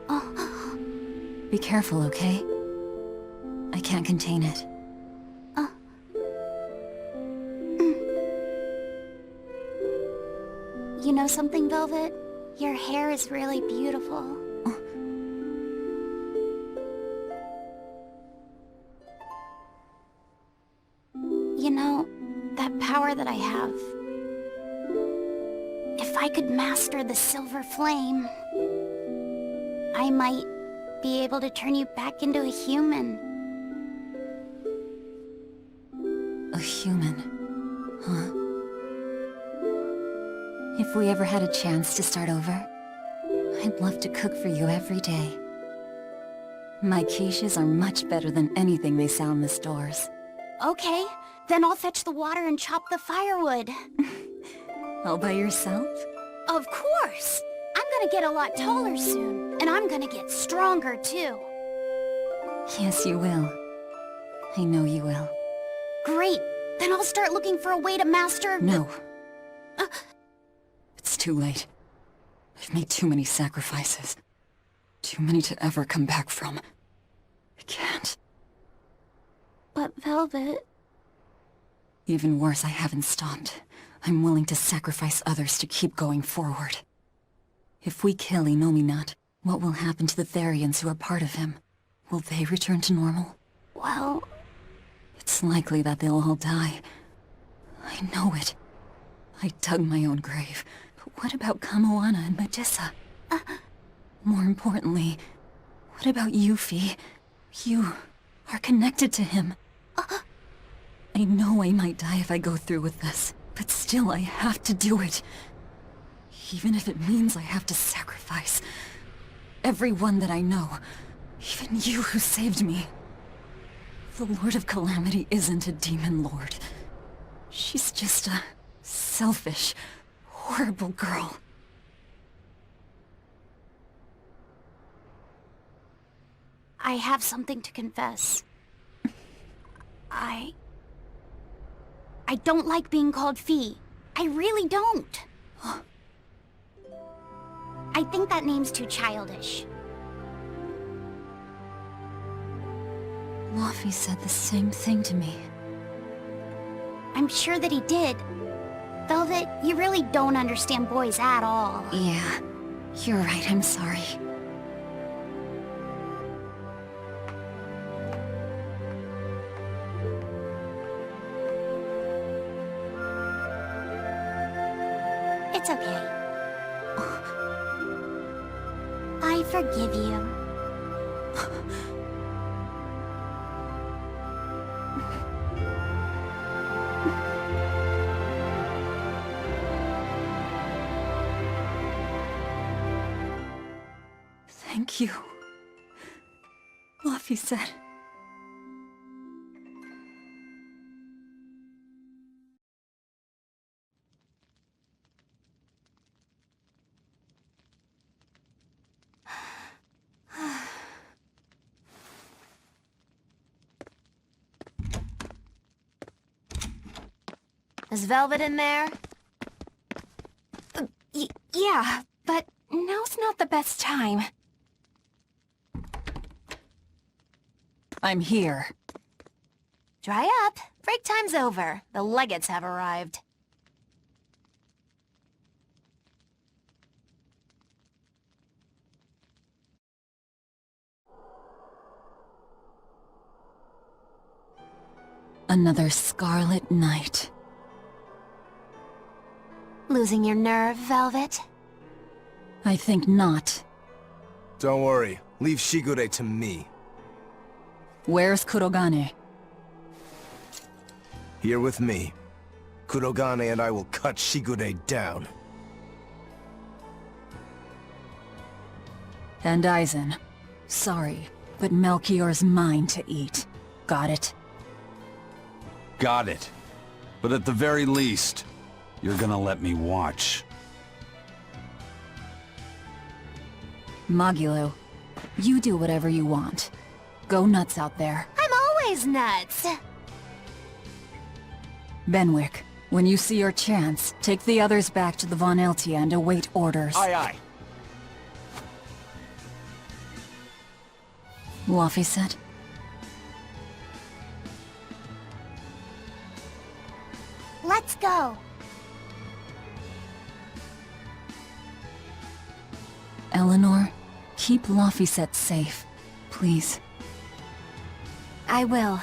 Oh. Be careful, okay? I can't contain it. You know something, Velvet? Your hair is really beautiful. You know, that power that I have... If I could master the silver flame... I might be able to turn you back into a human. A human, huh? If we ever had a chance to start over, I'd love to cook for you every day. My quiches are much better than anything they sell in the stores. Okay, then I'll fetch the water and chop the firewood. All by yourself? Of course! I'm gonna get a lot taller soon, and I'm gonna get stronger too. Yes, you will. I know you will. Great! Then I'll start looking for a way to master... No. It's too late. I've made too many sacrifices. Too many to ever come back from. I can't. But Velvet... Even worse, I haven't stopped. I'm willing to sacrifice others to keep going forward. If we kill Enominat, What will happen to the Therians who are part of him? Will they return to normal? Well... It's likely that they'll all die. I know it. I dug my own grave. But what about Kamoana and Medissa? More importantly, what about you, Fee? You are connected to him. I know I might die if I go through with this, but still I have to do it. Even if it means I have to sacrifice everyone that I know. Even you who saved me. The Lord of Calamity isn't a demon lord. She's just a selfish, horrible girl. I have something to confess. I don't like being called Fee. I really don't. I think that name's too childish. Lafy said the same thing to me. I'm sure that he did. Velvet, you really don't understand boys at all. Yeah, you're right, I'm sorry. It's okay. I forgive you. Thank you. Lafy said. Is Velvet in there? Yeah, but now's not the best time. I'm here. Dry up. Break time's over. The legates have arrived. Another scarlet night. Losing your nerve, Velvet? I think not. Don't worry. Leave Shigure to me. Where's Kurogane? Here with me. Kurogane and I will cut Shigure down. And Aizen. Sorry, but Melchior's mine to eat. Got it? Got it. But at the very least, you're gonna let me watch. Magilo, you do whatever you want. Go nuts out there. I'm always nuts! Benwick, when you see your chance, take the others back to the Von Eltia and await orders. Aye, aye. Lafy said. Let's go. Eleanor, keep Lafy safe, please. I will.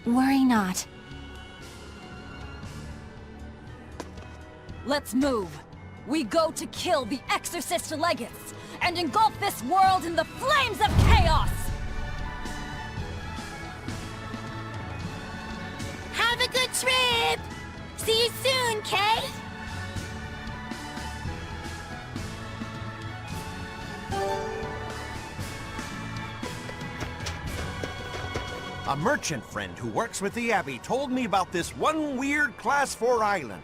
Worry not. Let's move. We go to kill the Exorcist legates and engulf this world in the flames of chaos! Have a good trip! See you soon, Kay! A merchant friend who works with the Abbey told me about this one weird Class 4 island.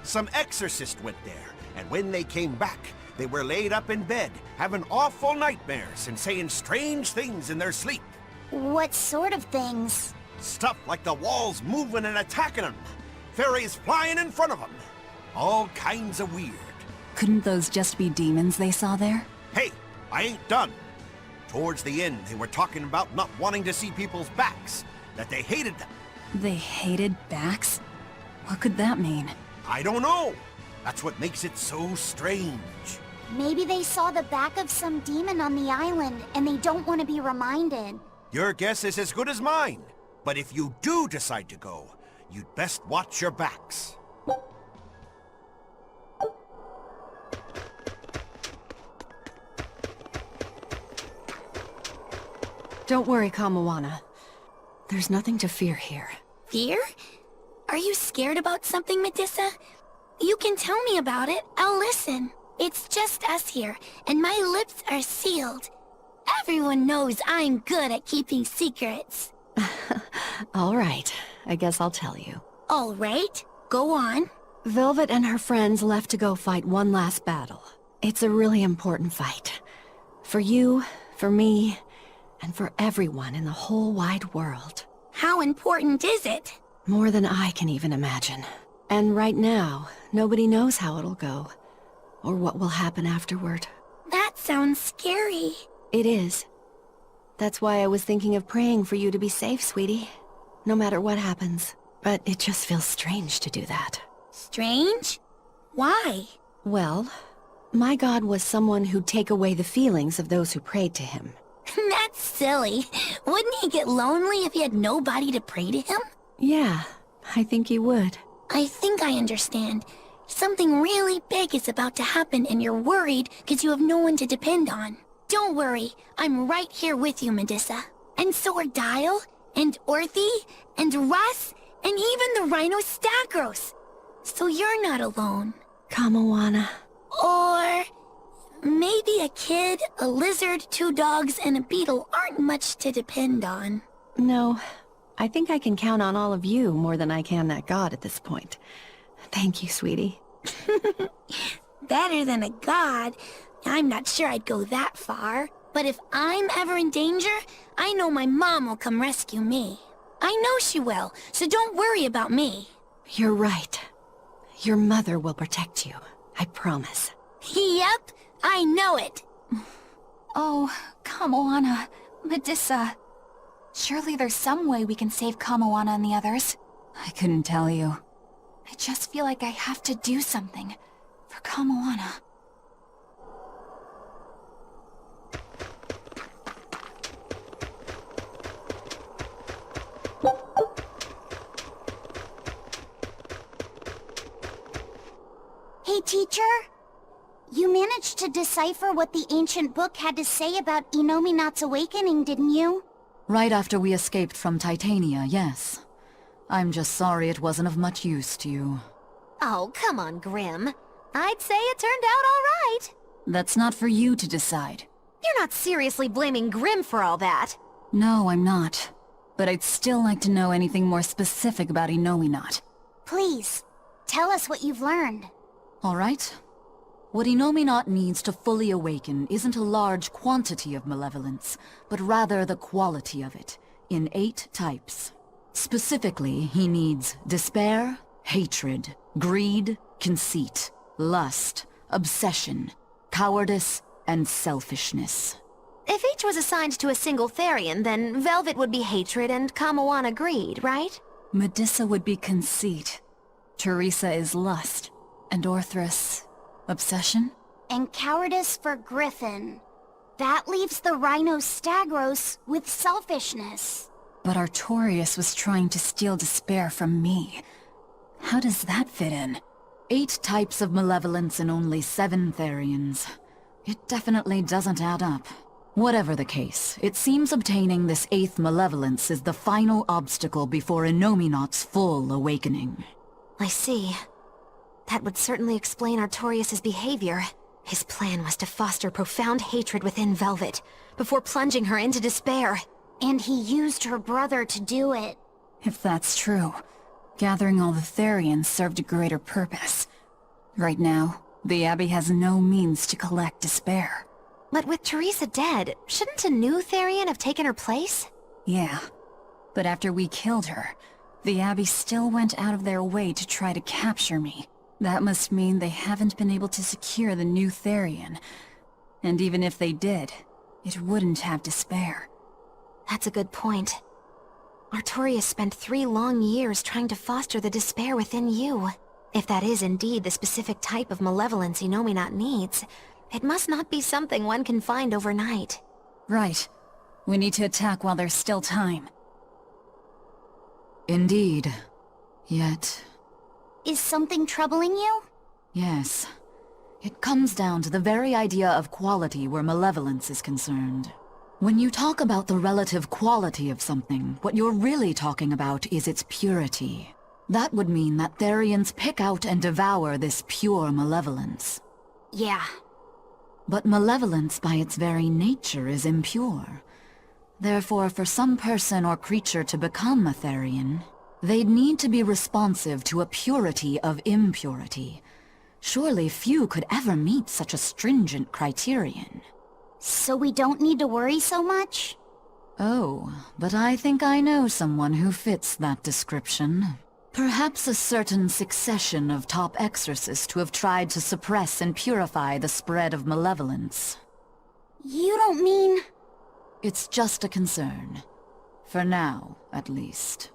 Some exorcist went there, and when they came back, they were laid up in bed, having awful nightmares and saying strange things in their sleep. What sort of things? Stuff like the walls moving and attacking them. Fairies flying in front of them. All kinds of weird. Couldn't those just be demons they saw there? Hey, I ain't done. Towards the end, they were talking about not wanting to see people's backs, that they hated them. They hated backs? What could that mean? I don't know. That's what makes it so strange. Maybe they saw the back of some demon on the island, and they don't want to be reminded. Your guess is as good as mine. But if you do decide to go, you'd best watch your backs. Don't worry, Kamoana. There's nothing to fear here. Fear? Are you scared about something, Medissa? You can tell me about it. I'll listen. It's just us here, and my lips are sealed. Everyone knows I'm good at keeping secrets. All right, I guess I'll tell you. All right, go on. Velvet and her friends left to go fight one last battle. It's a really important fight. For you, for me, and for everyone in the whole wide world. How important is it? More than I can even imagine. And right now, nobody knows how it'll go, or what will happen afterward. That sounds scary. It is. That's why I was thinking of praying for you to be safe, sweetie. No matter what happens. But it just feels strange to do that. Strange? Why? Well, my god was someone who'd take away the feelings of those who prayed to him. That's silly. Wouldn't he get lonely if he had nobody to pray to him? Yeah, I think he would. I think I understand. Something really big is about to happen and you're worried because you have no one to depend on. Don't worry, I'm right here with you, Medissa. And so are Dial, and Orthy, and Russ, and even the Rhinostagros. So you're not alone. Kamoana. Or maybe a kid, a lizard, 2 dogs, and a beetle aren't much to depend on. No, I think I can count on all of you more than I can that god at this point. Thank you, sweetie. Better than a god. I'm not sure I'd go that far. But if I'm ever in danger, I know my mom will come rescue me. I know she will, so don't worry about me. You're right. Your mother will protect you. I promise. Yep, I know it. Oh, Kamoana, Medissa. Surely there's some way we can save Kamoana and the others. I couldn't tell you. I just feel like I have to do something for Kamoana. Hey, teacher? You managed to decipher what the ancient book had to say about Enominat's awakening, didn't you? Right after we escaped from Titania, yes. I'm just sorry it wasn't of much use to you. Oh, come on, Grim. I'd say it turned out all right. That's not for you to decide. You're not seriously blaming Grim for all that. No, I'm not. But I'd still like to know anything more specific about Enominat. Please, tell us what you've learned. All right. What Enominat needs to fully awaken isn't a large quantity of malevolence, but rather the quality of it, in 8 types. Specifically, he needs despair, hatred, greed, conceit, lust, obsession, cowardice, and selfishness. If each was assigned to a single therion, then Velvet would be hatred and Kamoana greed, right? Medissa would be conceit. Teresa is lust. And Orthrus, obsession? And cowardice for Griffin. That leaves the Rhinostagros with selfishness. But Artorius was trying to steal despair from me. How does that fit in? 8 types of malevolence and only 7 therions. It definitely doesn't add up. Whatever the case, it seems obtaining this 8th malevolence is the final obstacle before Enominat's full awakening. I see. That would certainly explain Artorius' behavior. His plan was to foster profound hatred within Velvet, before plunging her into despair. And he used her brother to do it. If that's true, gathering all the therions served a greater purpose. Right now, the Abbey has no means to collect despair. But with Teresa dead, shouldn't a new therion have taken her place? Yeah, but after we killed her, the Abbey still went out of their way to try to capture me. That must mean they haven't been able to secure the new therion. And even if they did, it wouldn't have despair. That's a good point. Artorius spent 3 long years trying to foster the despair within you. If that is indeed the specific type of malevolence Enominat needs, It must not be something one can find overnight. Right. We need to attack while there's still time. Indeed. Yet... Is something troubling you? yes. It comes down to the very idea of quality where malevolence is concerned. When you talk about the relative quality of something, what you're really talking about is its purity. That would mean that therions pick out and devour this pure malevolence. Yeah. But malevolence by its very nature is impure. Therefore, for some person or creature to become a therion, they'd need to be responsive to a purity of impurity. Surely few could ever meet such a stringent criterion. So we don't need to worry so much? Oh, but I think I know someone who fits that description. Perhaps a certain succession of top exorcists who have tried to suppress and purify the spread of malevolence. You don't mean... It's just a concern. For now, at least.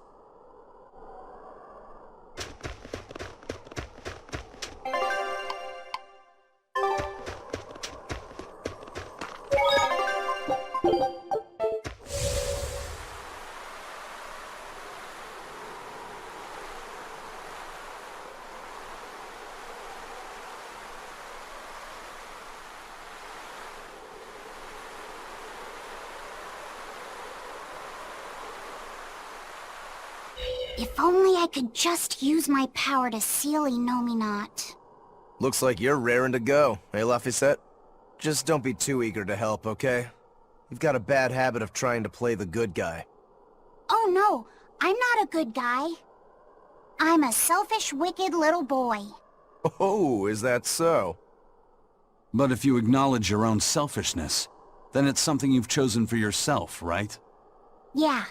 If only I could just use my power to seal Enominat. Looks like you're raring to go, eh, Lafy? Just don't be too eager to help, okay? You've got a bad habit of trying to play the good guy. Oh no, I'm not a good guy. I'm a selfish, wicked little boy. Oh, is that so? But if you acknowledge your own selfishness, then it's something you've chosen for yourself, right? Yeah.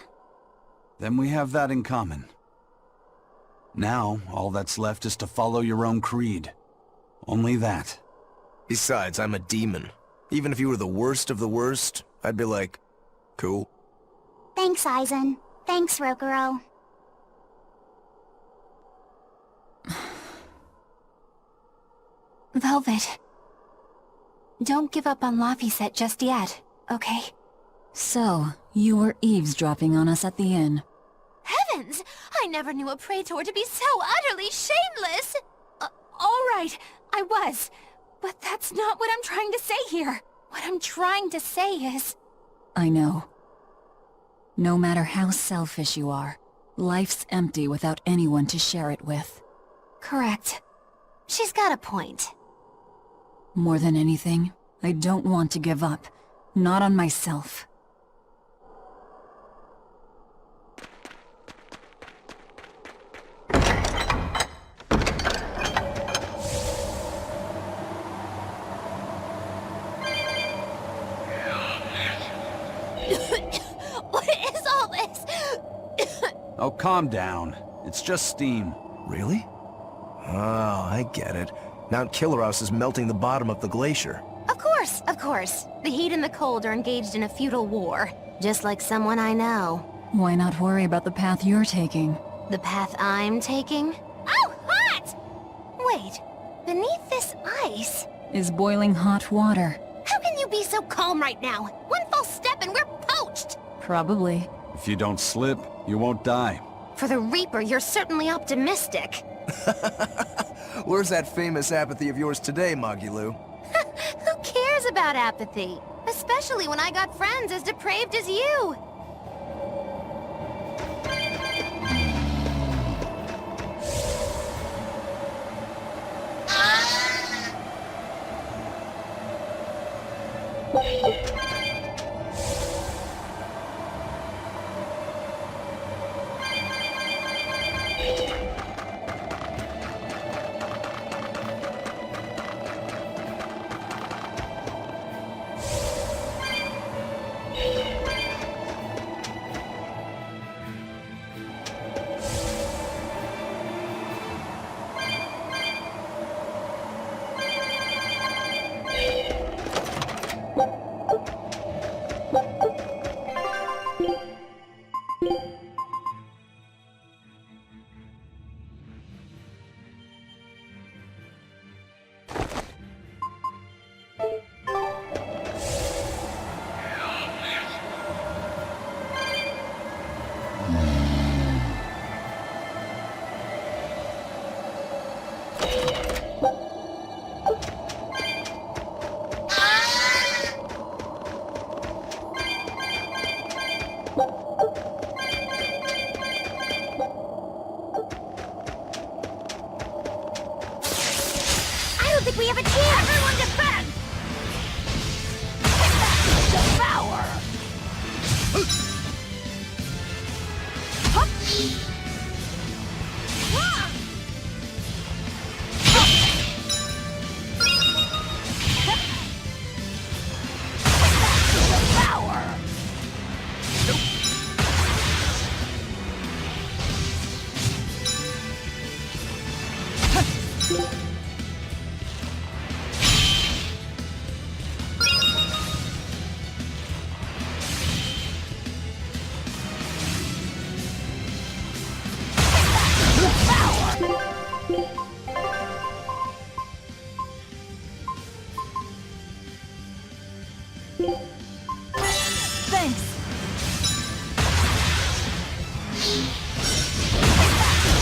Then we have that in common. Now, all that's left is to follow your own creed. Only that. Besides, I'm a demon. Even if you were the worst of the worst, I'd be like, cool. Thanks, Aizen. Thanks, Rokuro. Velvet. Don't give up on Lafy just yet, okay? So, you were eavesdropping on us at the inn. Heavens! I never knew a praetor to be so utterly shameless! All right, I was. But that's not what I'm trying to say here. What I'm trying to say is... I know. No matter how selfish you are, life's empty without anyone to share it with. Correct. She's got a point. More than anything, I don't want to give up. Not on myself. What is all this? Oh, calm down. It's just steam. Really? Oh, I get it. Mount Killaros is melting the bottom of the glacier. Of course. The heat and the cold are engaged in a futile war. Just like someone I know. Why not worry about the path you're taking? The path I'm taking? Oh, hot! Wait, beneath this ice... Is boiling hot water. How can you be so calm right now? One false step and we're poached! Probably. If you don't slip, you won't die. For the Reaper, you're certainly optimistic. Where's that famous apathy of yours today, Magilou? Who cares about apathy? Especially when I got friends as depraved as you. think we have a chance! Everyone defend! Devour! Hup! Ah! Devour! Thanks!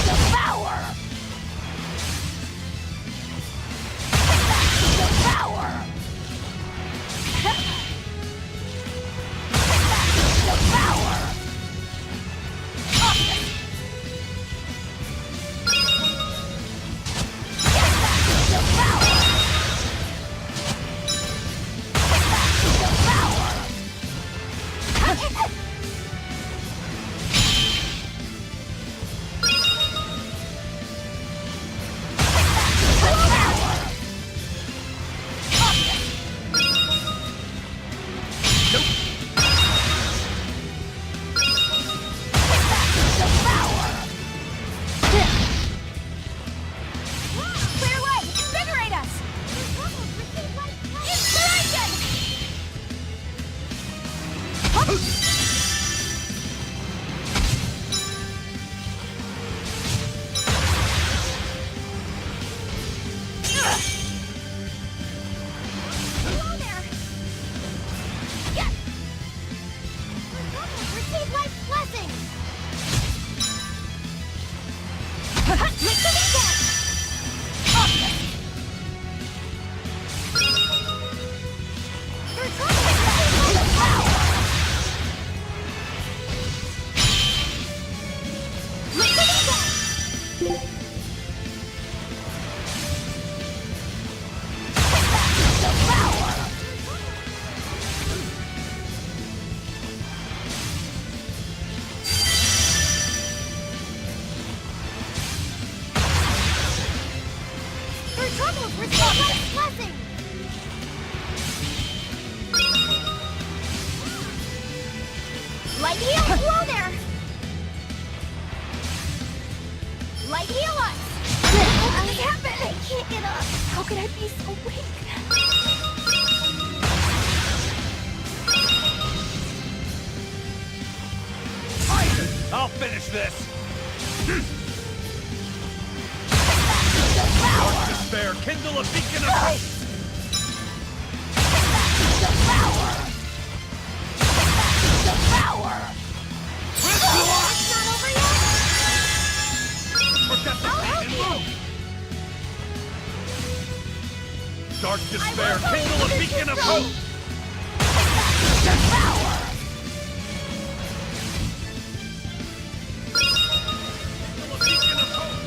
Devour! Devour! Devour! Clear light! Invigorate us! Inspiration! Hello there! Yes! Receive life's blessing! Make them dead! Light heal! Hello there! Light heal us! What happened? I can't get up. How could I be so weak? I'll finish this! Devour! Dark despair, kindle a beacon of hope! Devour! Devour! It's not over yet? Forget the I'll help and you! move! Dark despair, kindle a beacon of hope! Devour! Kindle a beacon of hope!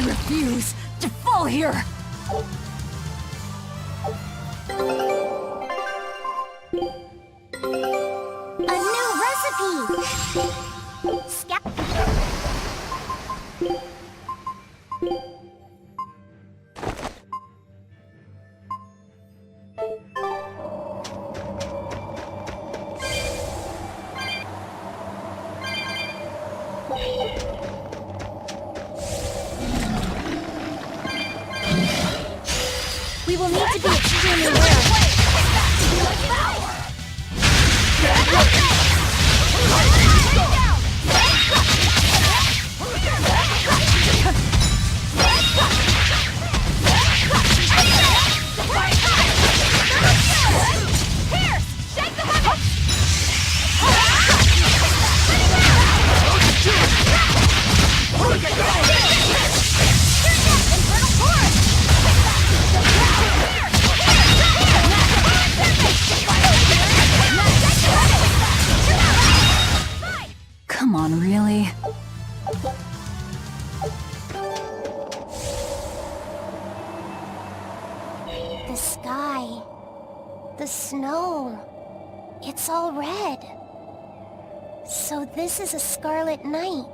refuse to fall here! A new recipe! We will need to be extremely aware. Come on, really? The sky. The snow. It's all red. So this is a scarlet night.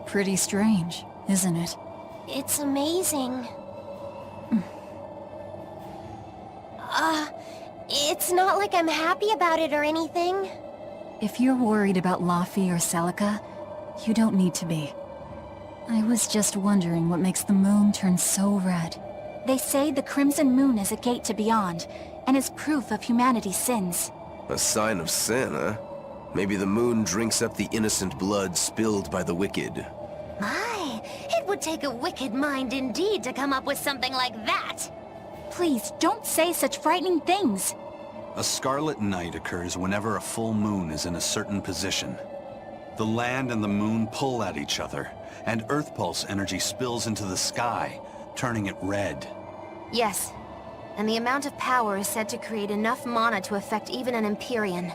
Pretty strange, isn't it? It's amazing. It's not like I'm happy about it or anything. If you're worried about Lafy or Celica, you don't need to be. I was just wondering what makes the moon turn so red. They say the Crimson Moon is a gate to beyond, and is proof of humanity's sins. A sign of sin, huh? Maybe the moon drinks up the innocent blood spilled by the wicked. My, it would take a wicked mind indeed to come up with something like that. Please, don't say such frightening things. A scarlet night occurs whenever a full moon is in a certain position. The land and the moon pull at each other, and Earth Pulse energy spills into the sky, turning it red. Yes, and the amount of power is said to create enough mana to affect even an Empyrean.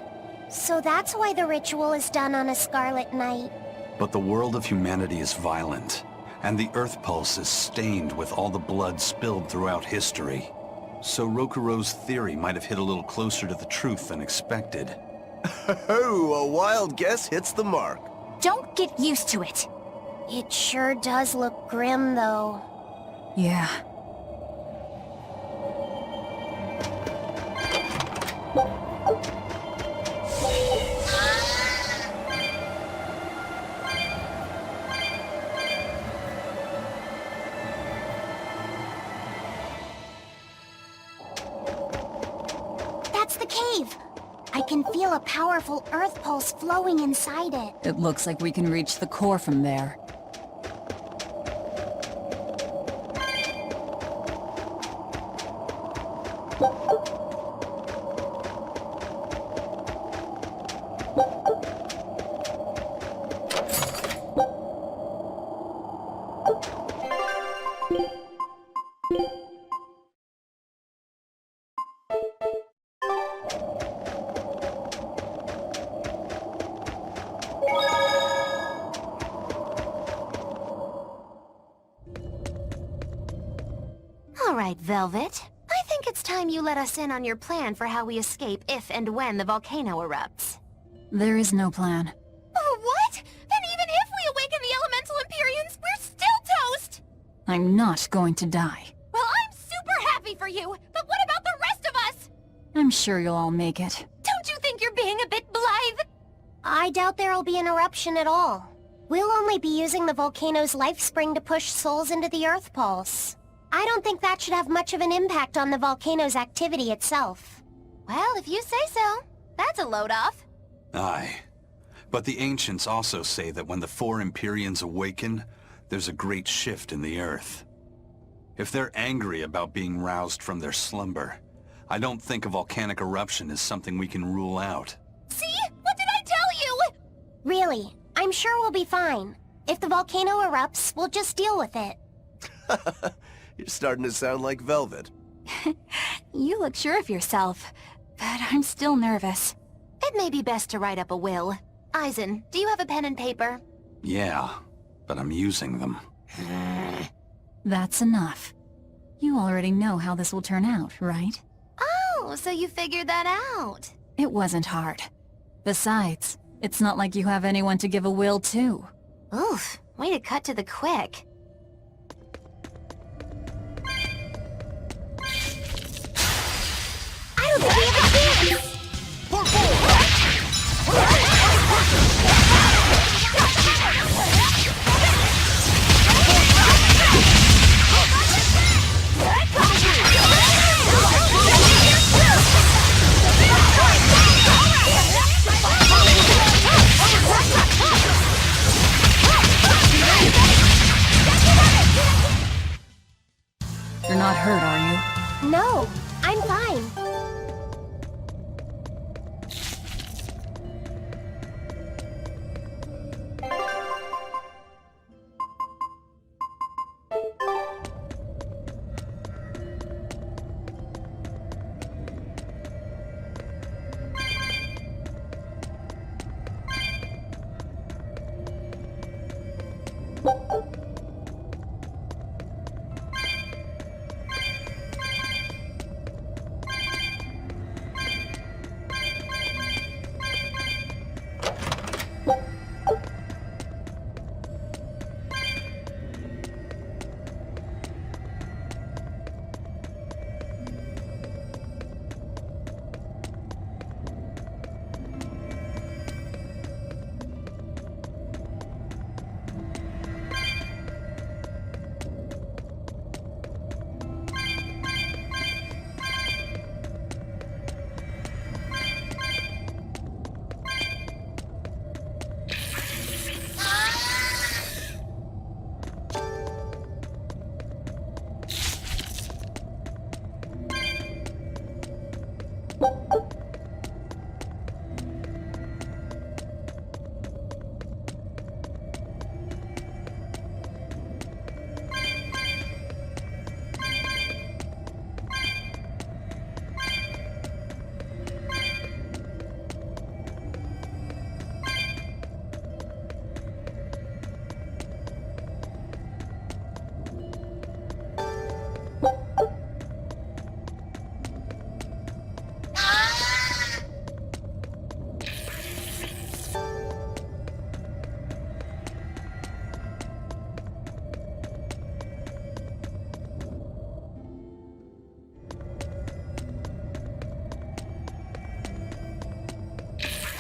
So that's why the ritual is done on a scarlet night. But the world of humanity is violent, and the Earth Pulse is stained with all the blood spilled throughout history. So Rokuro's theory might have hit a little closer to the truth than expected. Oh, a wild guess hits the mark. Don't get used to it. It sure does look grim, though. Yeah. That's the cave! I can feel a powerful earth pulse flowing inside it. It looks like we can reach the core from there. All right, Velvet. I think it's time you let us in on your plan for how we escape if and when the volcano erupts. There is no plan. What? Then even if we awaken the Elemental Empyreans, we're still toast! I'm not going to die. Well, I'm super happy for you, but what about the rest of us? I'm sure you'll all make it. Don't you think you're being a bit blithe? I doubt there'll be an eruption at all. We'll only be using the volcano's life spring to push souls into the Earth Pulse. I don't think that should have much of an impact on the volcano's activity itself. Well, if you say so. That's a load off. Aye. But the ancients also say that when the four Empyreans awaken, there's a great shift in the earth. If they're angry about being roused from their slumber, I don't think a volcanic eruption is something we can rule out. See? What did I tell you? Really, I'm sure we'll be fine. If the volcano erupts, we'll just deal with it. You're starting to sound like Velvet. You look sure of yourself, but I'm still nervous. It may be best to write up a will. Eisen, do you have a pen and paper? Yeah, but I'm using them. That's enough. You already know how this will turn out, right? Oh, so you figured that out. It wasn't hard. Besides, it's not like you have anyone to give a will to. Oof, way to cut to the quick. I don't think we have a chance!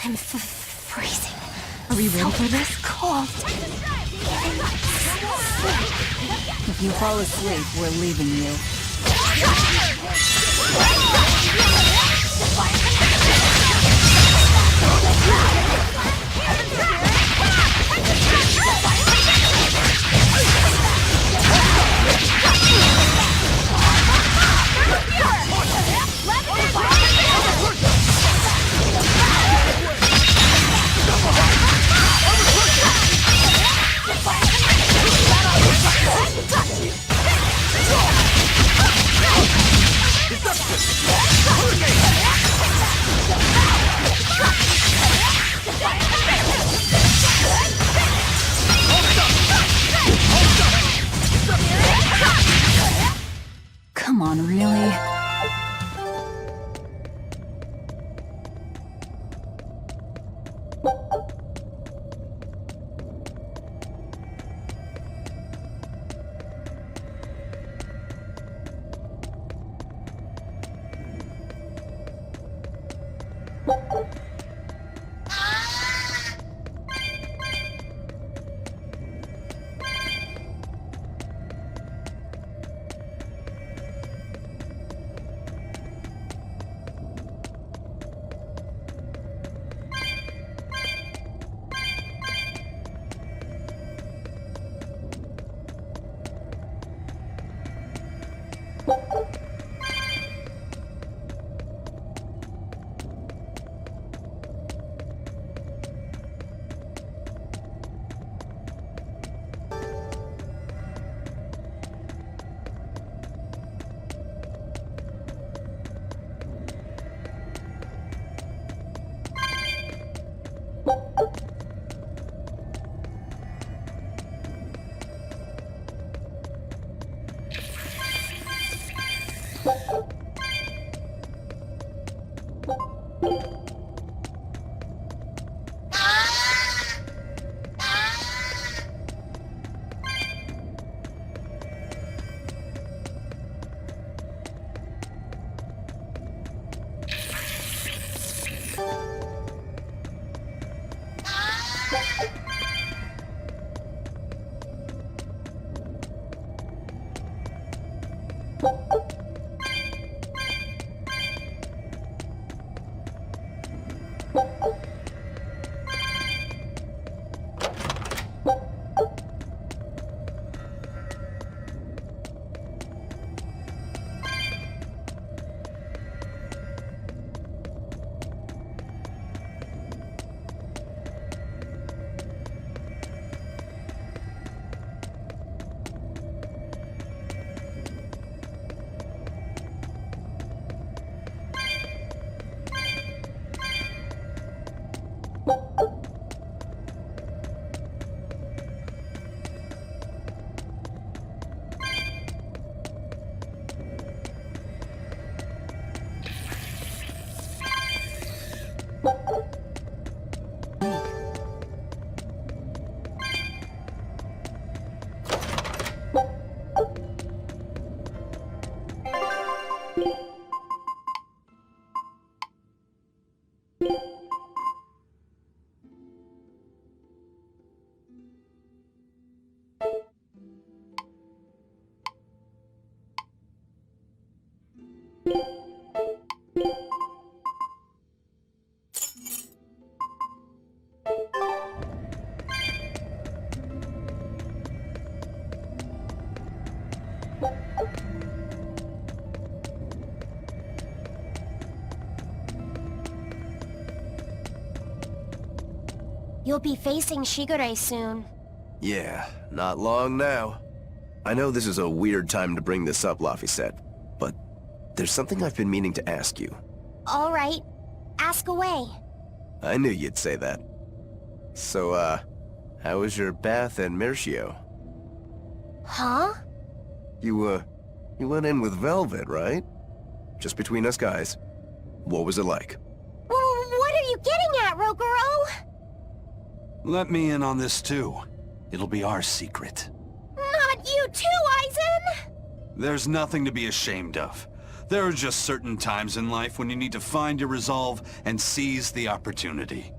I'm freezing. Are we ready for this? Cold. If you fall asleep, we're leaving you. Come on, really? You'll be facing Shigure soon. Yeah, not long now. I know this is a weird time to bring this up, Lafy said, but there's something I've been meaning to ask you. All right. Ask away. I knew you'd say that. So, how was your bath in Mercio? Huh? You went in with Velvet, right? Just between us guys. What was it like? What are you getting at, Rokuro? Let me in on this too. It'll be our secret. Not you too, Aizen! There's nothing to be ashamed of. There are just certain times in life when you need to find your resolve and seize the opportunity.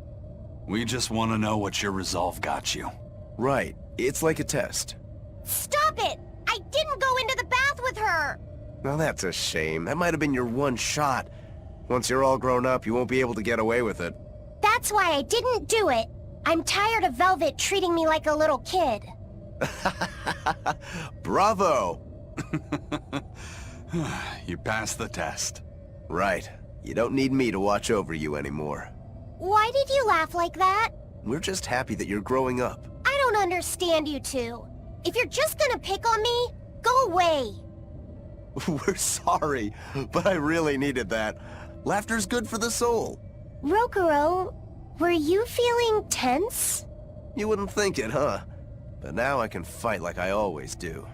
We just want to know what your resolve got you. Right. It's like a test. Stop it! I didn't go into the bath with her! Now that's a shame. That might have been your one shot. Once you're all grown up, you won't be able to get away with it. That's why I didn't do it. I'm tired of Velvet treating me like a little kid. Bravo! You passed the test. Right. You don't need me to watch over you anymore. Why did you laugh like that? We're just happy that you're growing up. I don't understand you two. If you're just gonna pick on me, go away. We're sorry, but I really needed that. Laughter's good for the soul. Rokuro, were you feeling tense? You wouldn't think it, huh? But now I can fight like I always do.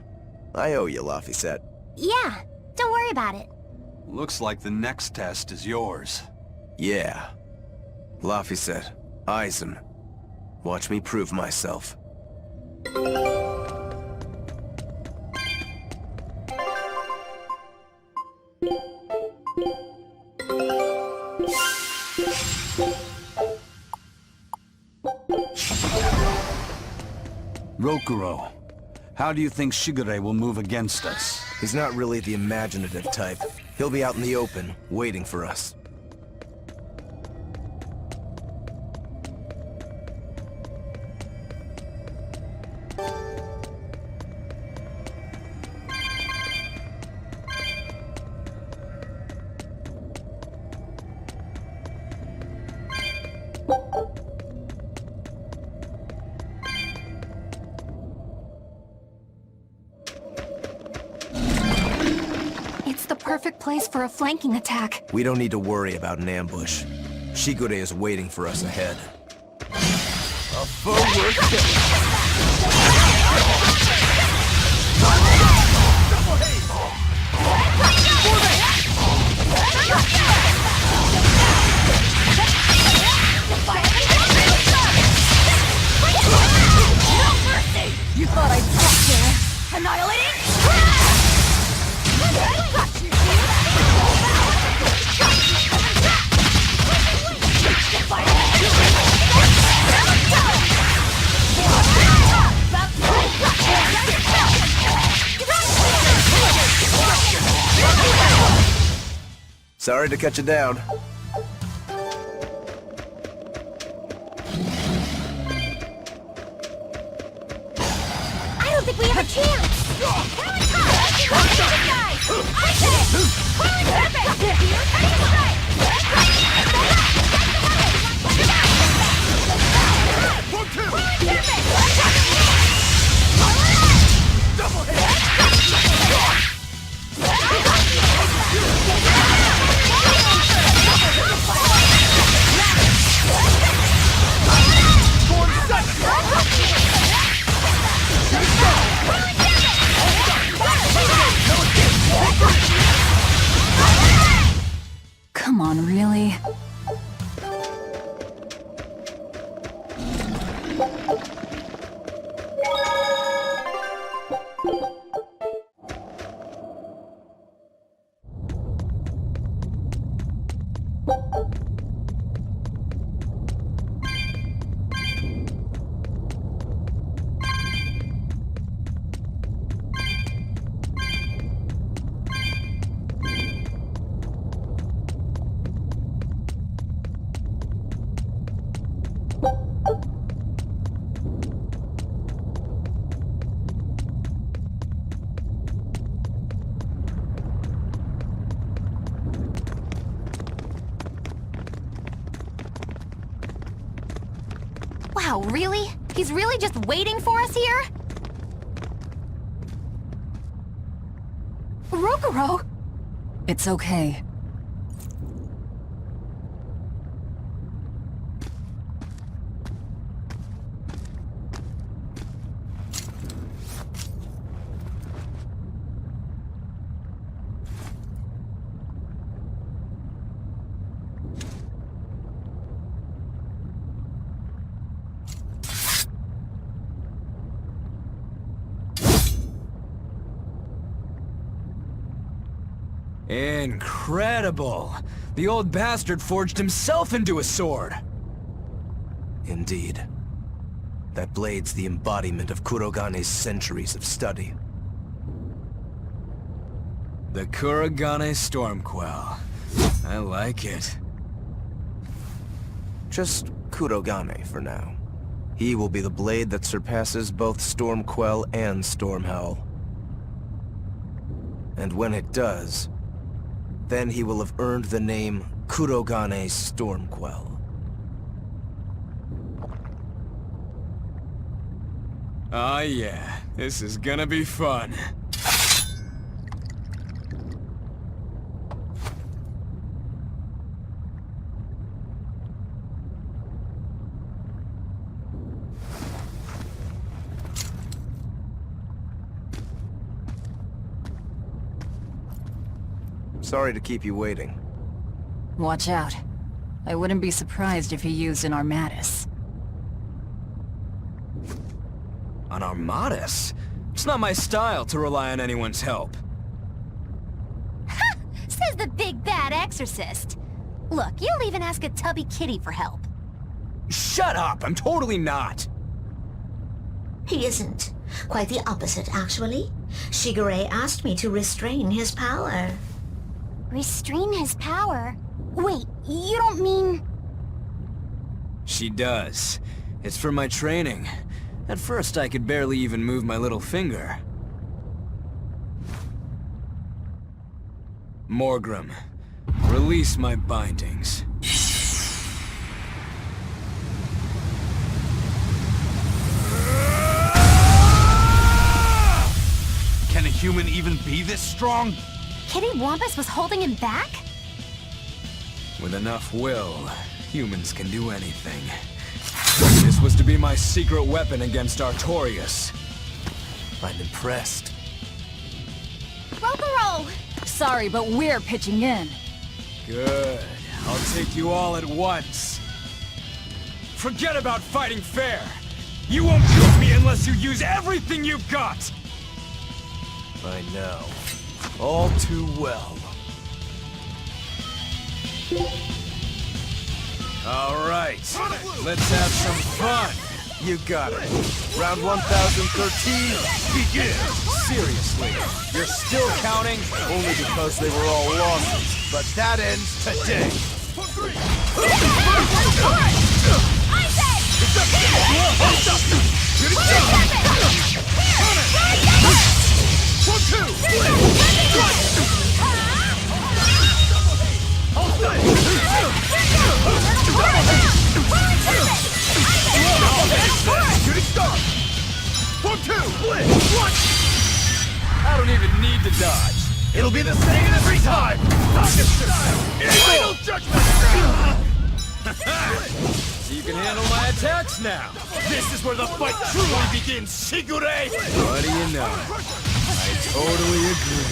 I owe you, Lafy said. Yeah, don't worry about it. Looks like the next test is yours. Yeah. Lafy said, Aizen, watch me prove myself. Rokuro, how do you think Shigure will move against us? He's not really the imaginative type. He'll be out in the open, waiting for us. Perfect place for a flanking attack. We don't need to worry about an ambush. Shigure is waiting for us ahead. A forward kick! You thought I'd stop there? Annihilating? Sorry to cut you down. I don't think we have a chance! Here we come! Watch out, guys! I said! Calling Serpent! Heading straight! Double hit! Come on, really? Wow, really? He's really just waiting for us here? Rokuro! It's okay. Incredible! The old bastard forged himself into a sword! Indeed. That blade's the embodiment of Kurogane's centuries of study. The Kurogane Stormquell. I like it. Just Kurogane for now. He will be the blade that surpasses both Stormquell and Stormhowl. And when it does, then he will have earned the name Kurogane Stormquell. Oh yeah, this is gonna be fun. Sorry to keep you waiting. Watch out. I wouldn't be surprised if he used an Armatus. An Armatus? It's not my style to rely on anyone's help. Ha! Says the big bad exorcist. Look, you'll even ask a tubby kitty for help. Shut up! I'm totally not! He isn't. Quite the opposite, actually. Shigure asked me to restrain his power. Restrain his power? Wait, you don't mean... She does. It's for my training. At first I could barely even move my little finger. Morgrim, release my bindings. Can a human even be this strong? Kitty Wampus was holding him back? With enough will, humans can do anything. This was to be my secret weapon against Artorius. I'm impressed. Rokuro! Sorry, but we're pitching in. Good. I'll take you all at once. Forget about fighting fair! You won't beat me unless you use everything you've got! I know. All too well. All right, let's have some fun. You got it. Round 1013, begin! Seriously, you're still counting? Only because they were all losses, but that ends today. I don't even need to dodge. It'll be the same every time! Final judgment! So you can handle my attacks now. This is where the fight truly begins, Shigure! What do you know? I totally agree.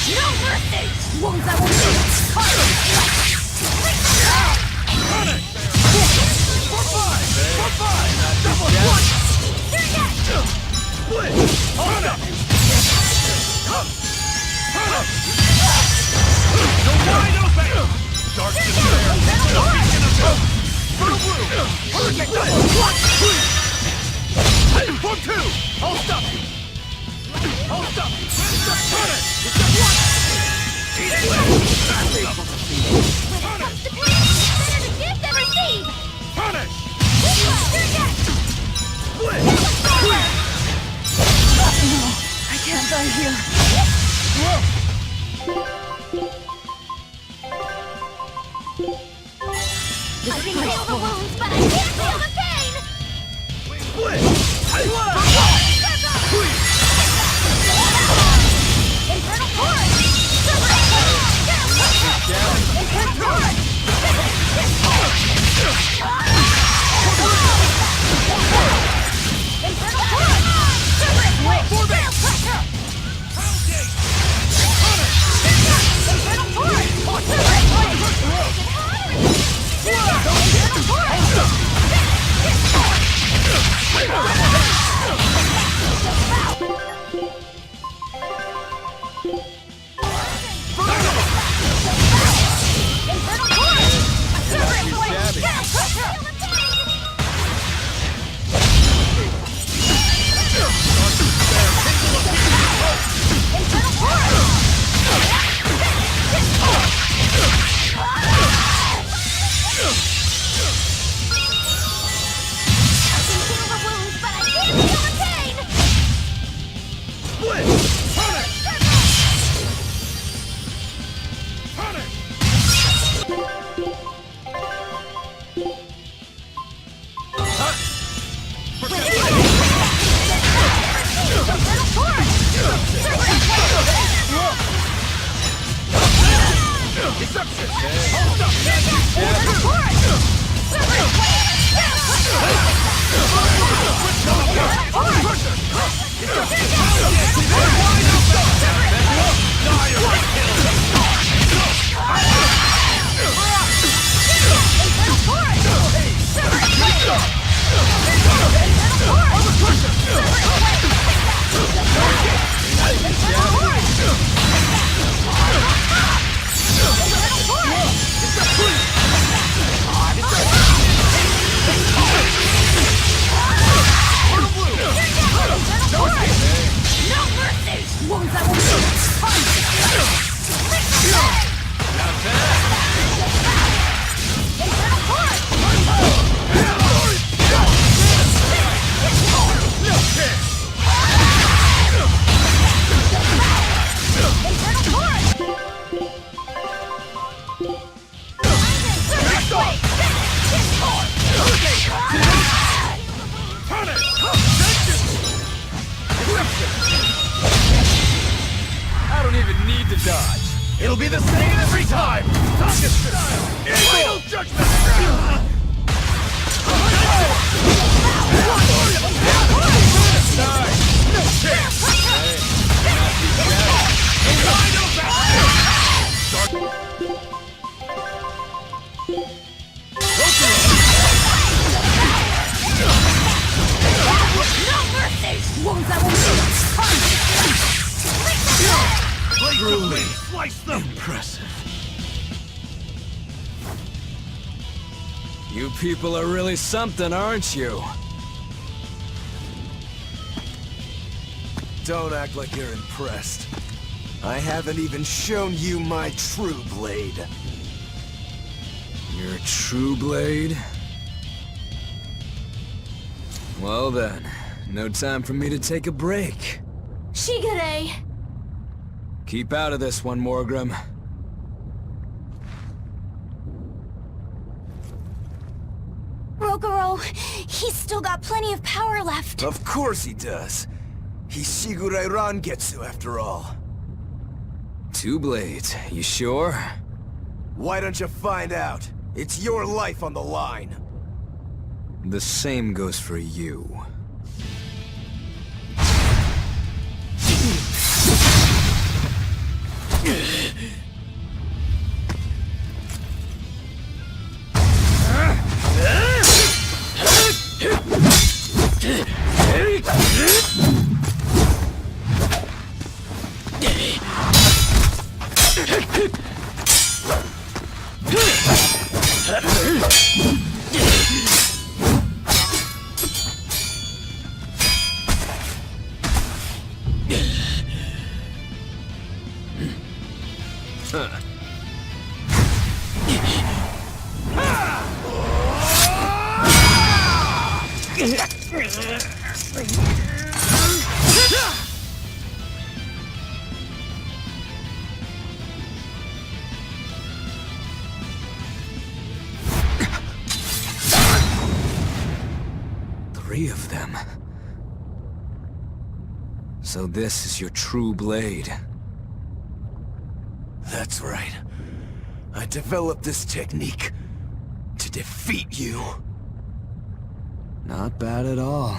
No mercy! Wounds I will shoot! Dark despair! The beacon of hope! Fertile blue! Perfect! 1, 2! I'll stop you! I'll stop you! Run it! It's a one! Eat it! I can heal the wounds, but I can't feel the pain! Infernal Torch! Infernal Torch! I don't even need to dodge. It'll be the same every time! Target style! Final judgment! Truly impressive. You people are really something, aren't you? Don't act like you're impressed. I haven't even shown you my true blade. Your true blade? Well then, no time for me to take a break. Shigure! Keep out of this one, Morgrim. Rogoro, he's still got plenty of power left. Of course he does. He's Shigure Rangetsu after all. Two blades, you sure? Why don't you find out? It's your life on the line. The same goes for you. 3 of them. So this is your true blade. That's right. I developed this technique to defeat you. Not bad at all.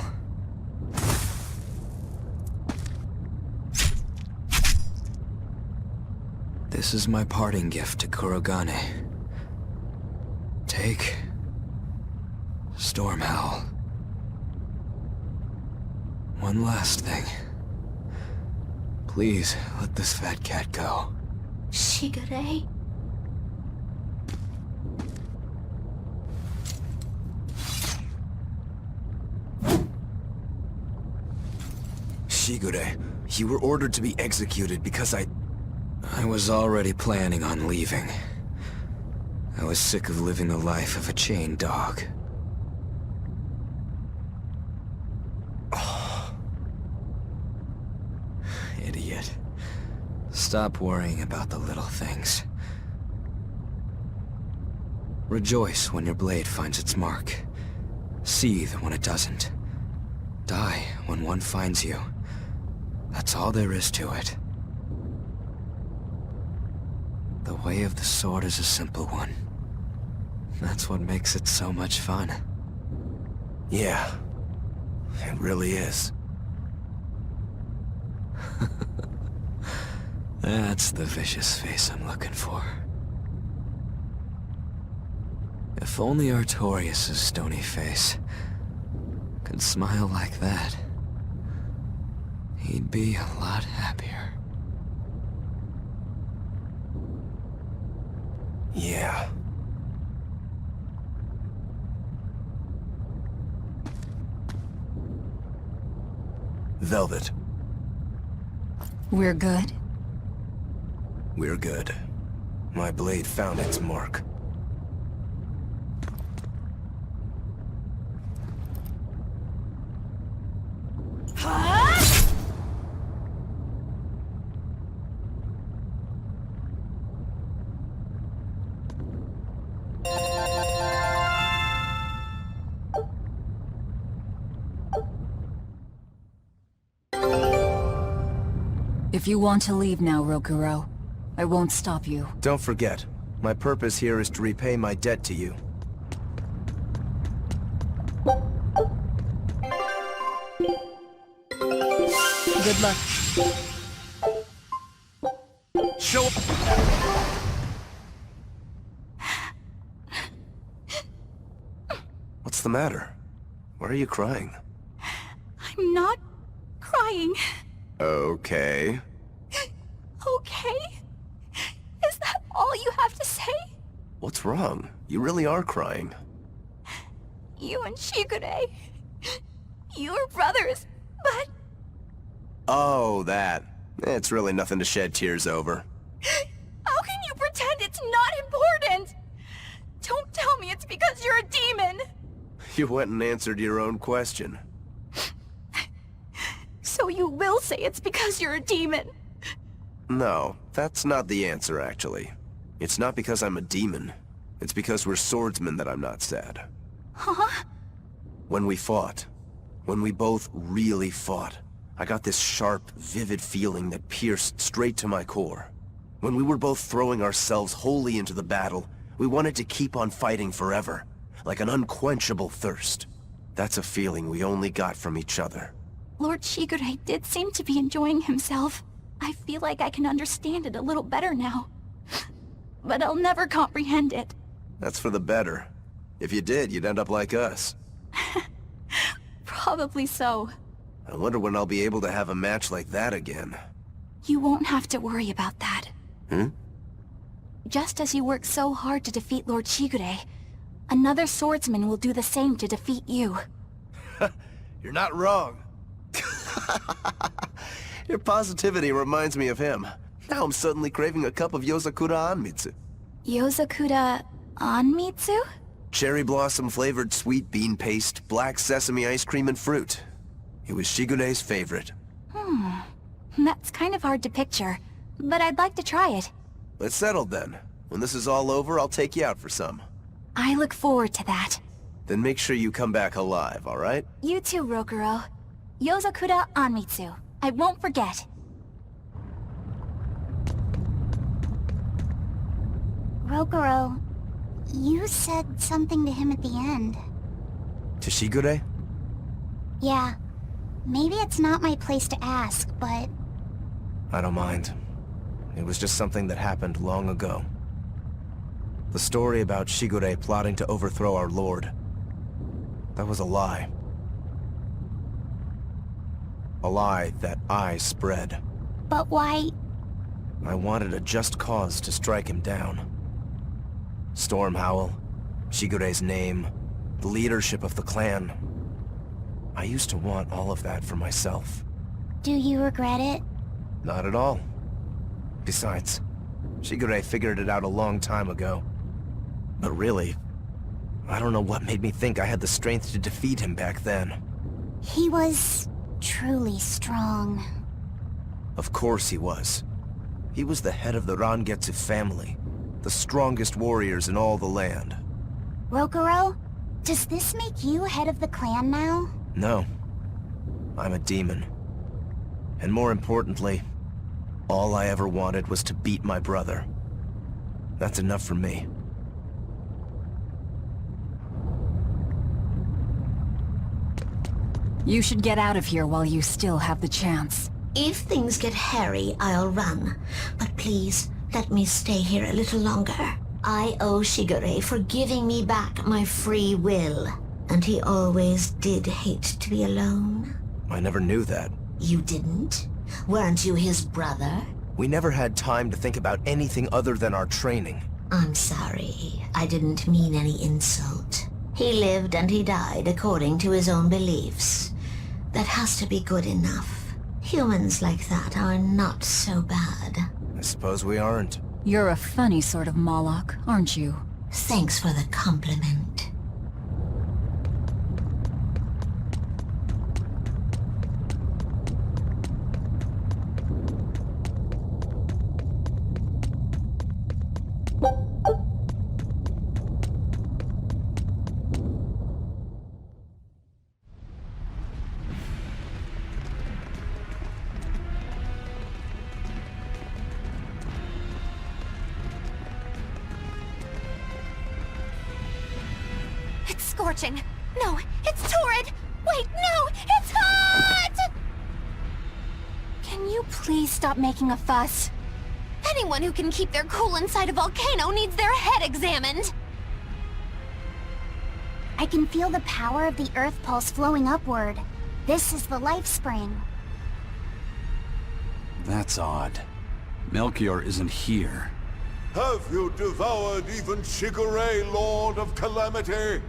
This is my parting gift to Kurogane. Take... Stormhowl. One last thing. Please, let this fat cat go. Shigure? Shigure, you were ordered to be executed because I was already planning on leaving. I was sick of living the life of a chained dog. Idiot. Stop worrying about the little things. Rejoice when your blade finds its mark. Seethe when it doesn't. Die when one finds you. That's all there is to it. The way of the sword is a simple one. That's what makes it so much fun. Yeah, it really is. That's the vicious face I'm looking for. If only Artorius' stony face could smile like that, he'd be a lot happier. Yeah. Velvet. We're good? We're good. My blade found its mark. If you want to leave now, Rokuro, I won't stop you. Don't forget, my purpose here is to repay my debt to you. Good luck. Show... What's the matter? Why are you crying? I'm not crying. Okay. Okay? Is that all you have to say? What's wrong? You really are crying. You and Shigure. You're brothers, but... Oh, that. It's really nothing to shed tears over. How can you pretend it's not important? Don't tell me it's because you're a demon. You went and answered your own question. So you will say it's because you're a demon? No, that's not the answer, actually. It's not because I'm a demon. It's because we're swordsmen that I'm not sad. Huh? When we fought, when we both really fought, I got this sharp, vivid feeling that pierced straight to my core. When we were both throwing ourselves wholly into the battle, we wanted to keep on fighting forever, like an unquenchable thirst. That's a feeling we only got from each other. Lord Shigure did seem to be enjoying himself. I feel like I can understand it a little better now. But I'll never comprehend it. That's for the better. If you did, you'd end up like us. Probably so. I wonder when I'll be able to have a match like that again. You won't have to worry about that. Hmm? Just as you worked so hard to defeat Lord Shigure, another swordsman will do the same to defeat you. You're not wrong. Your positivity reminds me of him. Now I'm suddenly craving a cup of Yozakura Anmitsu. Yozakura Anmitsu? Cherry blossom flavored sweet bean paste, black sesame ice cream and fruit. It was Shigure's favorite. That's kind of hard to picture, but I'd like to try it. It's settled then. When this is all over, I'll take you out for some. I look forward to that. Then make sure you come back alive, alright? You too, Rokuro. Yozakura Anmitsu. I won't forget. Rokuro, you said something to him at the end. To Shigure? Yeah. Maybe it's not my place to ask, but... I don't mind. It was just something that happened long ago. The story about Shigure plotting to overthrow our lord. That was a lie. A lie that I spread. But why... I wanted a just cause to strike him down. Storm Howl, Shigure's name, the leadership of the clan. I used to want all of that for myself. Do you regret it? Not at all. Besides, Shigure figured it out a long time ago. But really, I don't know what made me think I had the strength to defeat him back then. He was... truly strong. Of course he was. He was the head of the Rangetsu family, the strongest warriors in all the land. Rokuro, does this make you head of the clan now? No. I'm a demon. And more importantly, all I ever wanted was to beat my brother. That's enough for me. You should get out of here while you still have the chance. If things get hairy, I'll run. But please, let me stay here a little longer. I owe Shigure for giving me back my free will. And he always did hate to be alone. I never knew that. You didn't? Weren't you his brother? We never had time to think about anything other than our training. I'm sorry. I didn't mean any insult. He lived and he died according to his own beliefs. That has to be good enough. Humans like that are not so bad. I suppose we aren't. You're a funny sort of Moloch, aren't you? Thanks for the compliment. Scorching. No, it's torrid! Wait, no! It's hot! Can you please stop making a fuss? Anyone who can keep their cool inside a volcano needs their head examined! I can feel the power of the Earth Pulse flowing upward. This is the life spring. That's odd. Melchior isn't here. Have you devoured even Shigure, Lord of Calamity?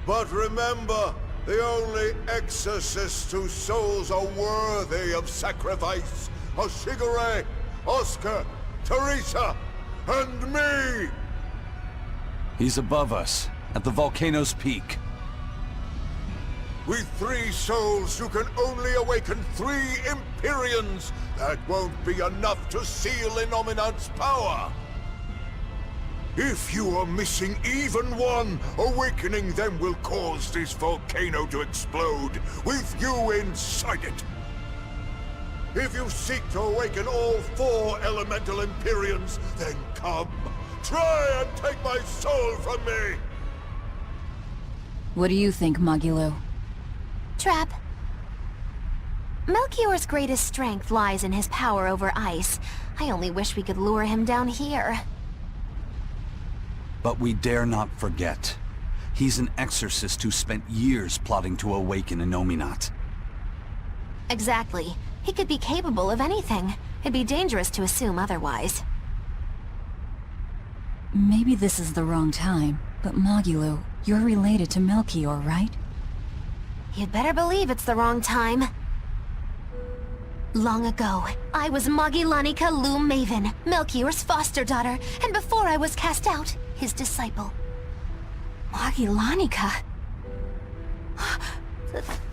But remember, the only exorcists whose souls are worthy of sacrifice are Shigure, Oscar, Teresa, and me! He's above us, at the volcano's peak. With 3 souls, you can only awaken 3 Empyreans! That won't be enough to seal Inominat's power! If you are missing even one, awakening them will cause this volcano to explode, with you inside it. If you seek to awaken all 4 elemental Empyreans, then come. Try and take my soul from me! What do you think, Magilo? Trap. Melchior's greatest strength lies in his power over ice. I only wish we could lure him down here. But we dare not forget. He's an exorcist who spent years plotting to awaken Inominat. Exactly. He could be capable of anything. It'd be dangerous to assume otherwise. Maybe this is the wrong time, but Magilo, you're related to Melchior, right? You'd better believe it's the wrong time. Long ago, I was Magilanica Loom Maven, Melchior's foster daughter, and before I was cast out, his disciple. Magilanica?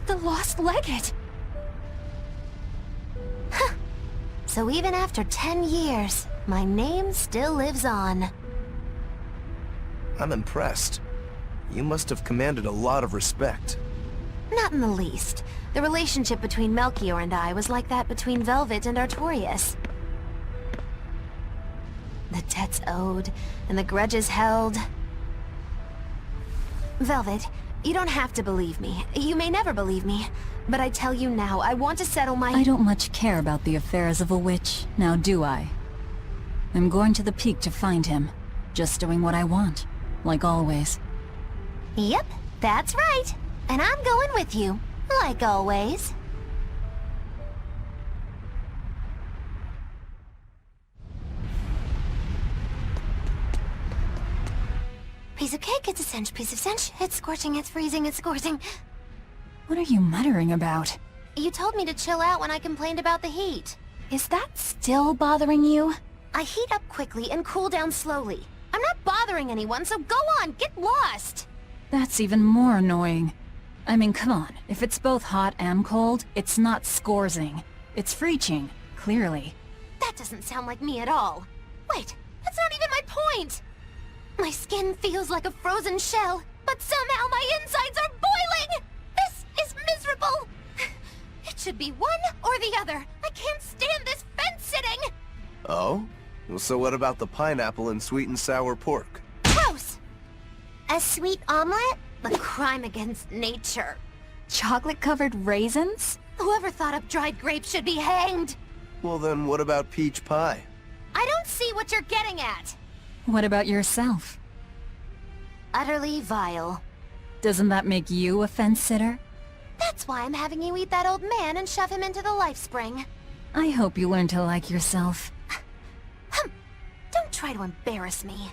The lost legate! So even after 10 years, my name still lives on. I'm impressed. You must have commanded a lot of respect. Not in the least. The relationship between Melchior and I was like that between Velvet and Artorius. The debts owed, and the grudges held. Velvet, you don't have to believe me. You may never believe me. But I tell you now, I want to settle my— I don't much care about the affairs of a witch, now do I? I'm going to the peak to find him. Just doing what I want, like always. Yep, that's right. And I'm going with you, like always. Piece of cake, it's a cinch, piece of cinch. It's scorching, it's freezing, it's scorching. What are you muttering about? You told me to chill out when I complained about the heat. Is that still bothering you? I heat up quickly and cool down slowly. I'm not bothering anyone, so go on, get lost! That's even more annoying. I mean, come on. If it's both hot and cold, it's not scorzing. It's freeching, clearly. That doesn't sound like me at all. Wait, that's not even my point! My skin feels like a frozen shell, but somehow my insides are boiling! This is miserable! It should be one or the other. I can't stand this fence-sitting! Oh? Well, so what about the pineapple and sweet and sour pork? Gross! A sweet omelet? A crime against nature. Chocolate-covered raisins? Whoever thought up dried grapes should be hanged! Well then, what about peach pie? I don't see what you're getting at! What about yourself? Utterly vile. Doesn't that make you a fence-sitter? That's why I'm having you eat that old man and shove him into the life spring. I hope you learn to like yourself. Don't try to embarrass me.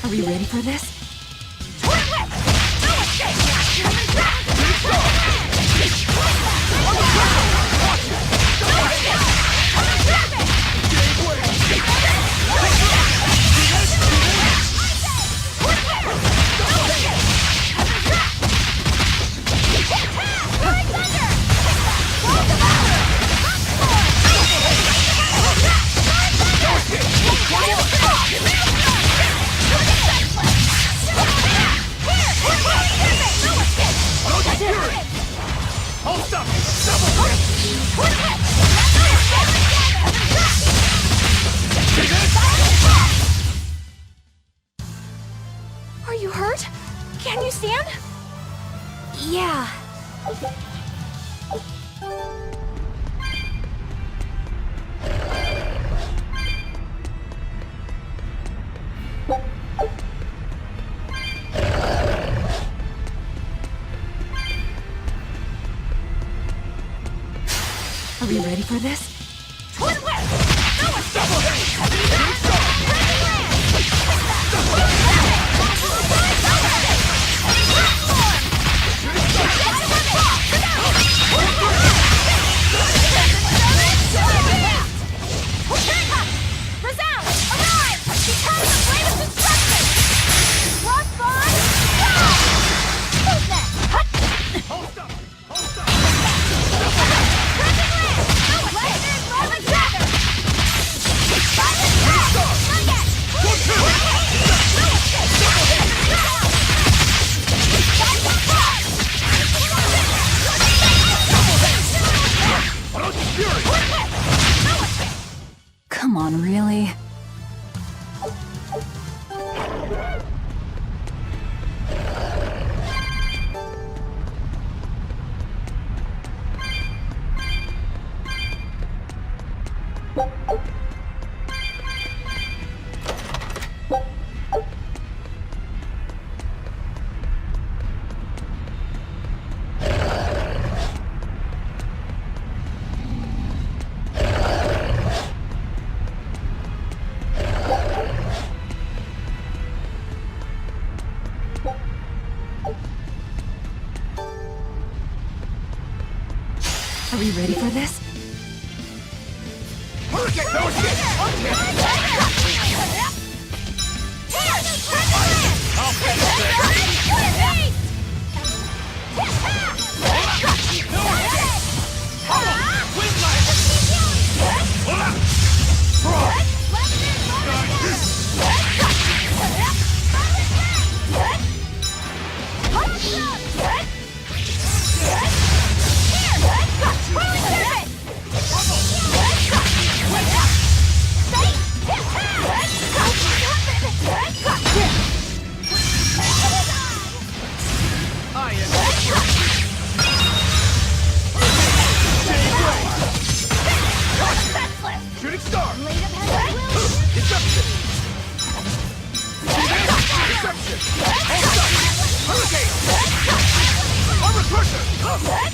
Are we ready for this? Are you hurt? Can you stand? Yeah. Are we ready for this? Come on, really? Are we ready for this?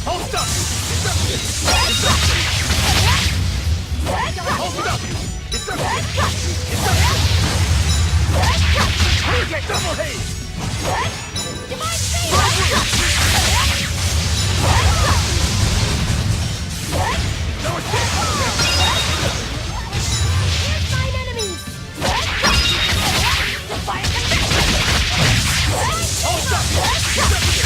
I'll stop you! I'll stop you! Hurricane double haze! Here's mine enemies! I'll stop you!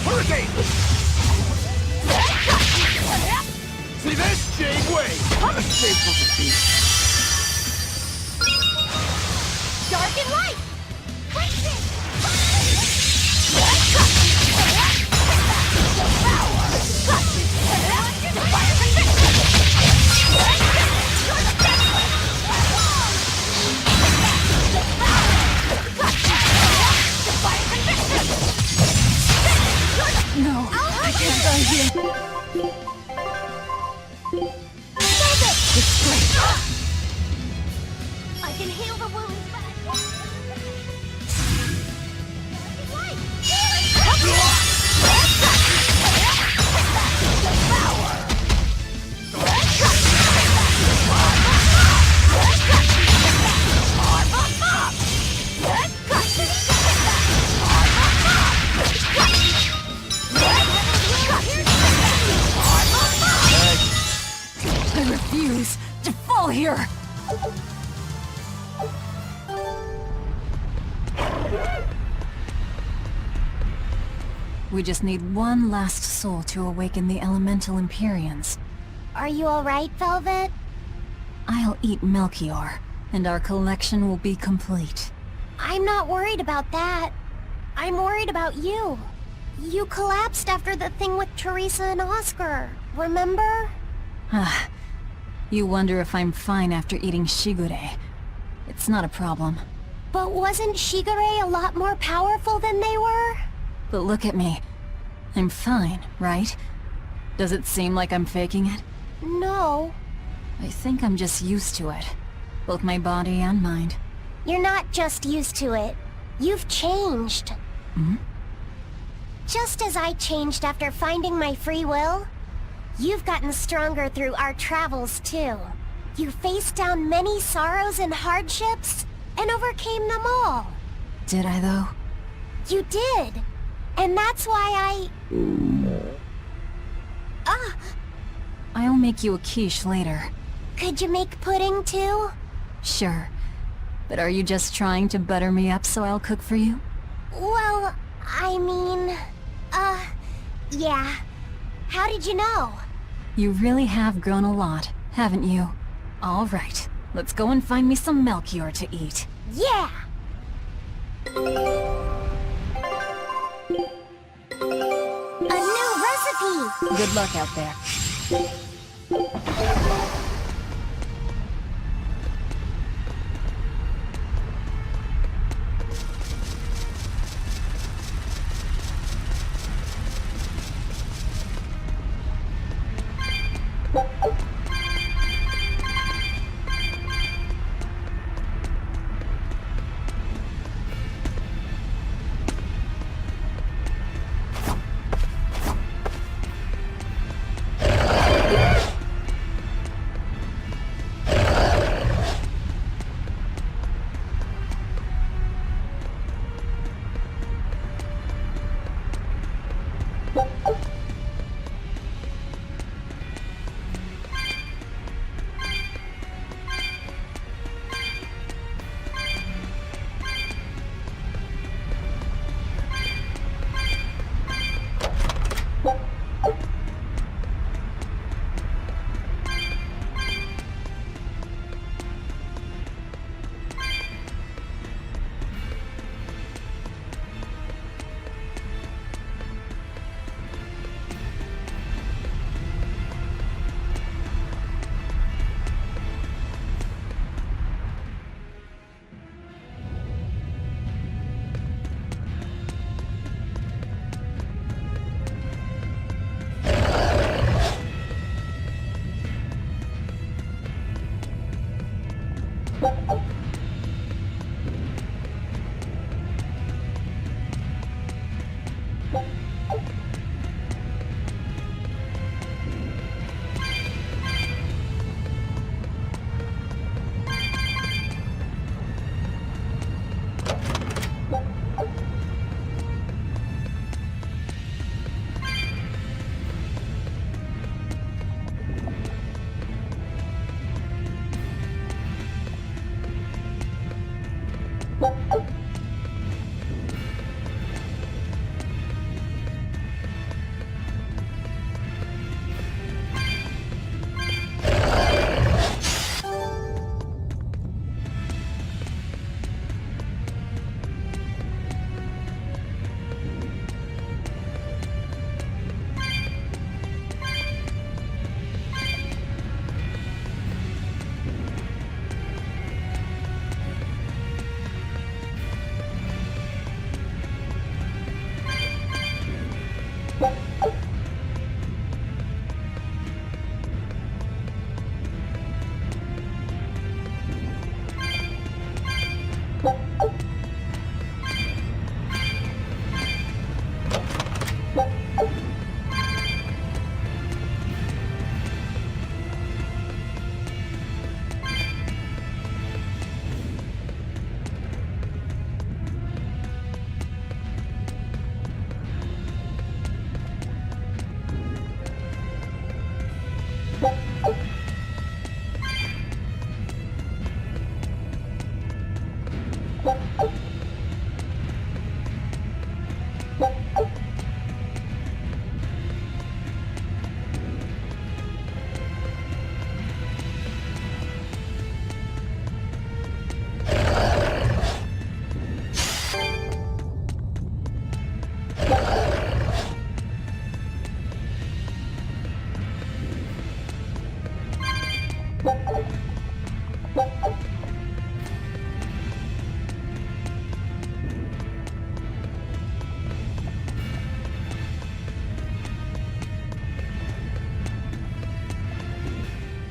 Hurricane! See this? Jade Way! Save for the beat. Dark and light! No, I can't die here. I can heal the wounds back. I refuse to fall here. We just need one last soul to awaken the elemental Empyreans. Are you alright, Velvet? I'll eat Melchior, and our collection will be complete. I'm not worried about that. I'm worried about you. You collapsed after the thing with Teresa and Oscar, remember? Ah, you wonder if I'm fine after eating Shigure. It's not a problem. But wasn't Shigure a lot more powerful than they were? But look at me. I'm fine, right? Does it seem like I'm faking it? No. I think I'm just used to it. Both my body and mind. You're not just used to it. You've changed. Hmm? Just as I changed after finding my free will, you've gotten stronger through our travels too. You faced down many sorrows and hardships, and overcame them all. Did I though? You did. And that's why I'll make you a quiche later. Could you make pudding too? Sure. But are you just trying to butter me up so I'll cook for you? Well, I mean... yeah. How did you know? You really have grown a lot, haven't you? All right, let's go and find me some Melchior to eat. Yeah! A new recipe! Good luck out there.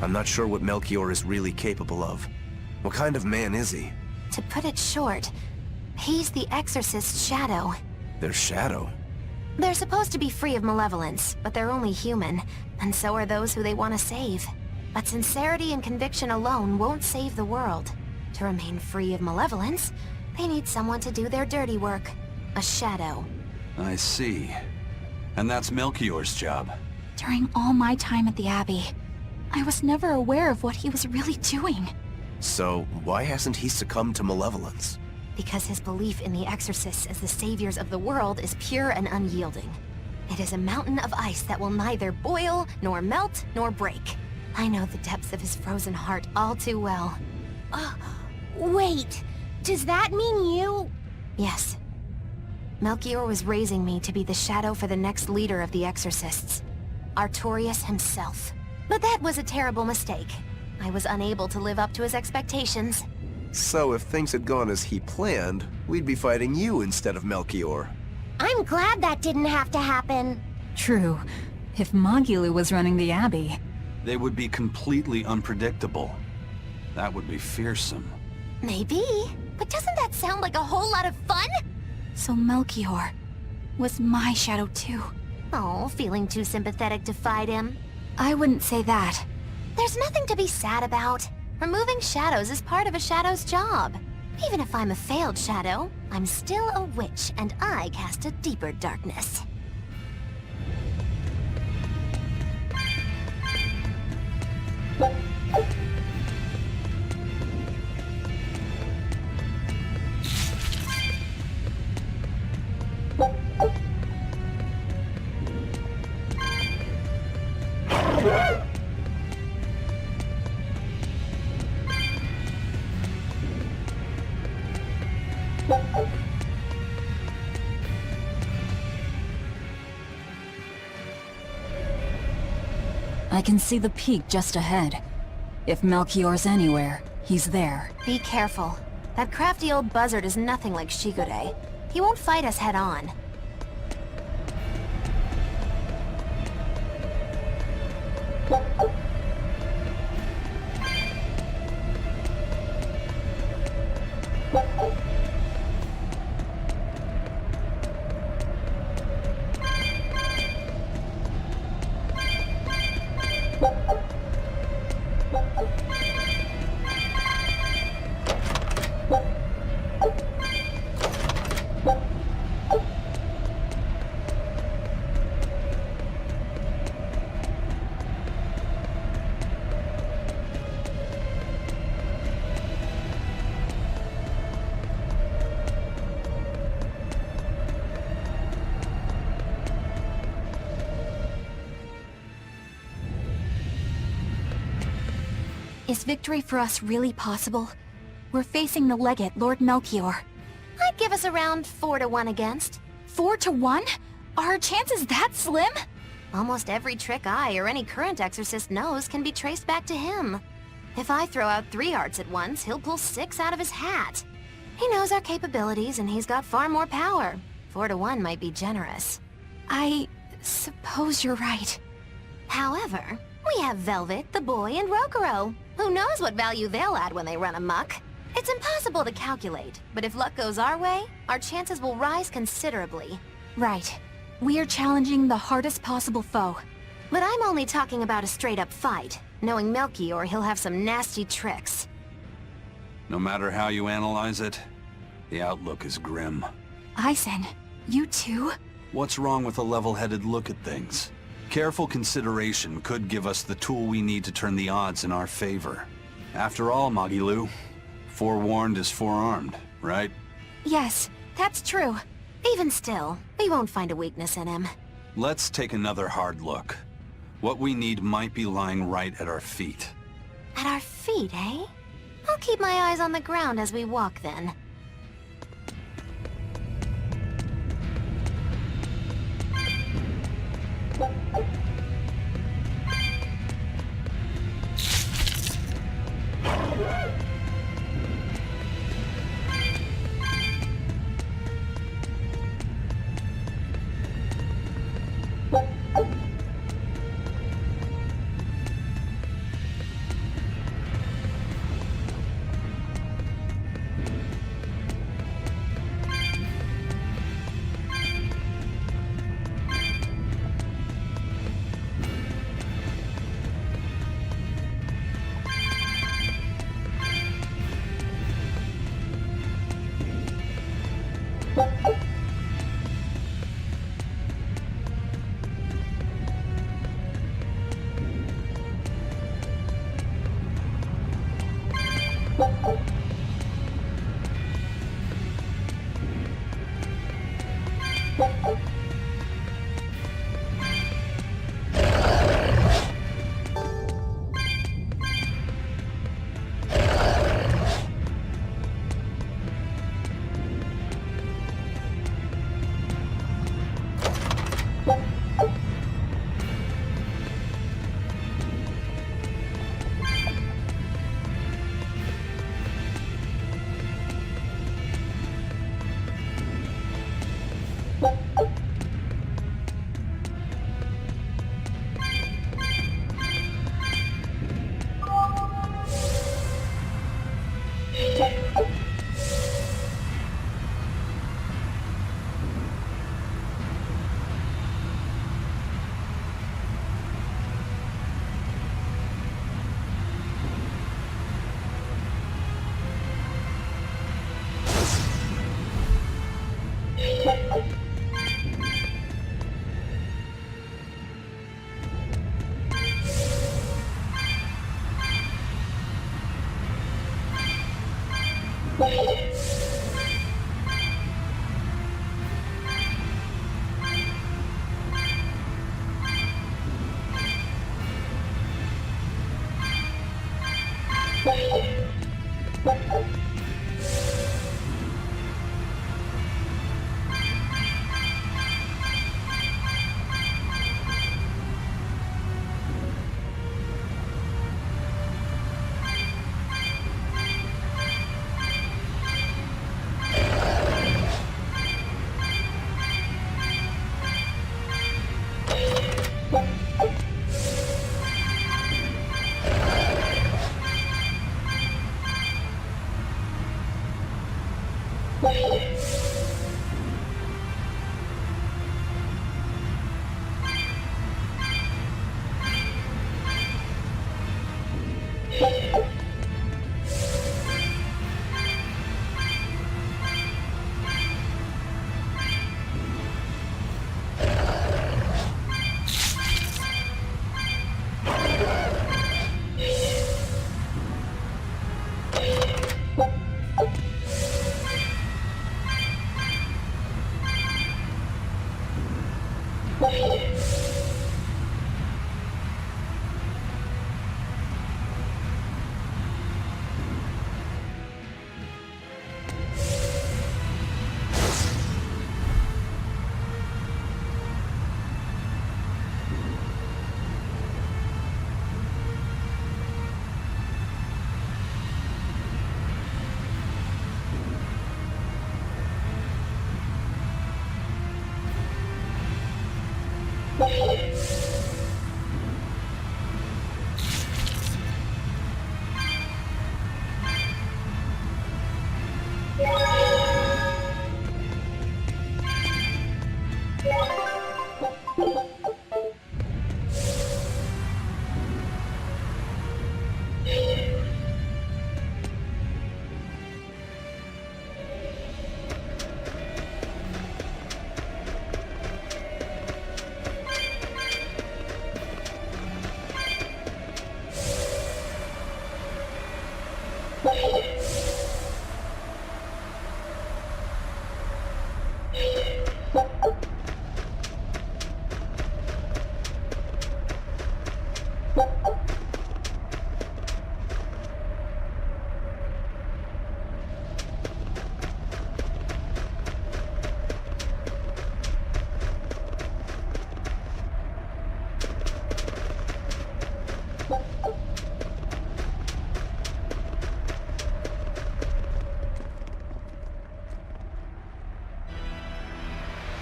I'm not sure what Melchior is really capable of. What kind of man is he? To put it short, he's the Exorcist's shadow. Their shadow? They're supposed to be free of malevolence, but they're only human, and so are those who they want to save. But sincerity and conviction alone won't save the world. To remain free of malevolence, they need someone to do their dirty work. A shadow. I see. And that's Melchior's job. During all my time at the Abbey, I was never aware of what he was really doing. So, why hasn't he succumbed to malevolence? Because his belief in the Exorcists as the saviors of the world is pure and unyielding. It is a mountain of ice that will neither boil, nor melt, nor break. I know the depths of his frozen heart all too well. Wait, does that mean you... Yes. Melchior was raising me to be the shadow for the next leader of the Exorcists. Artorius himself. But that was a terrible mistake. I was unable to live up to his expectations. So if things had gone as he planned, we'd be fighting you instead of Melchior. I'm glad that didn't have to happen. True. If Magulu was running the Abbey... They would be completely unpredictable. That would be fearsome. Maybe, but doesn't that sound like a whole lot of fun? So Melchior was my shadow too. Oh, feeling too sympathetic to fight him? I wouldn't say that. There's nothing to be sad about. Removing shadows is part of a shadow's job. Even if I'm a failed shadow, I'm still a witch, and I cast a deeper darkness. I can see the peak just ahead. If Melchior's anywhere, he's there. Be careful. That crafty old buzzard is nothing like Shigure. He won't fight us head-on. Is victory for us really possible? We're facing the legate, Lord Melchior. I'd give us around 4 to 1 against. 4 to 1? Are our chances that slim? Almost every trick I or any current exorcist knows can be traced back to him. If I throw out 3 hearts at once, he'll pull 6 out of his hat. He knows our capabilities and he's got far more power. 4 to 1 might be generous. I suppose you're right. However, we have Velvet, the boy, and Rokuro. Who knows what value they'll add when they run amok? It's impossible to calculate, but if luck goes our way, our chances will rise considerably. Right. We are challenging the hardest possible foe. But I'm only talking about a straight-up fight. Knowing Melchior, he'll have some nasty tricks. No matter how you analyze it, the outlook is grim. Eisen, you too? What's wrong with a level-headed look at things? Careful consideration could give us the tool we need to turn the odds in our favor. After all, Magilu, forewarned is forearmed, right? Yes, that's true. Even still, we won't find a weakness in him. Let's take another hard look. What we need might be lying right at our feet. At our feet, eh? I'll keep my eyes on the ground as we walk then.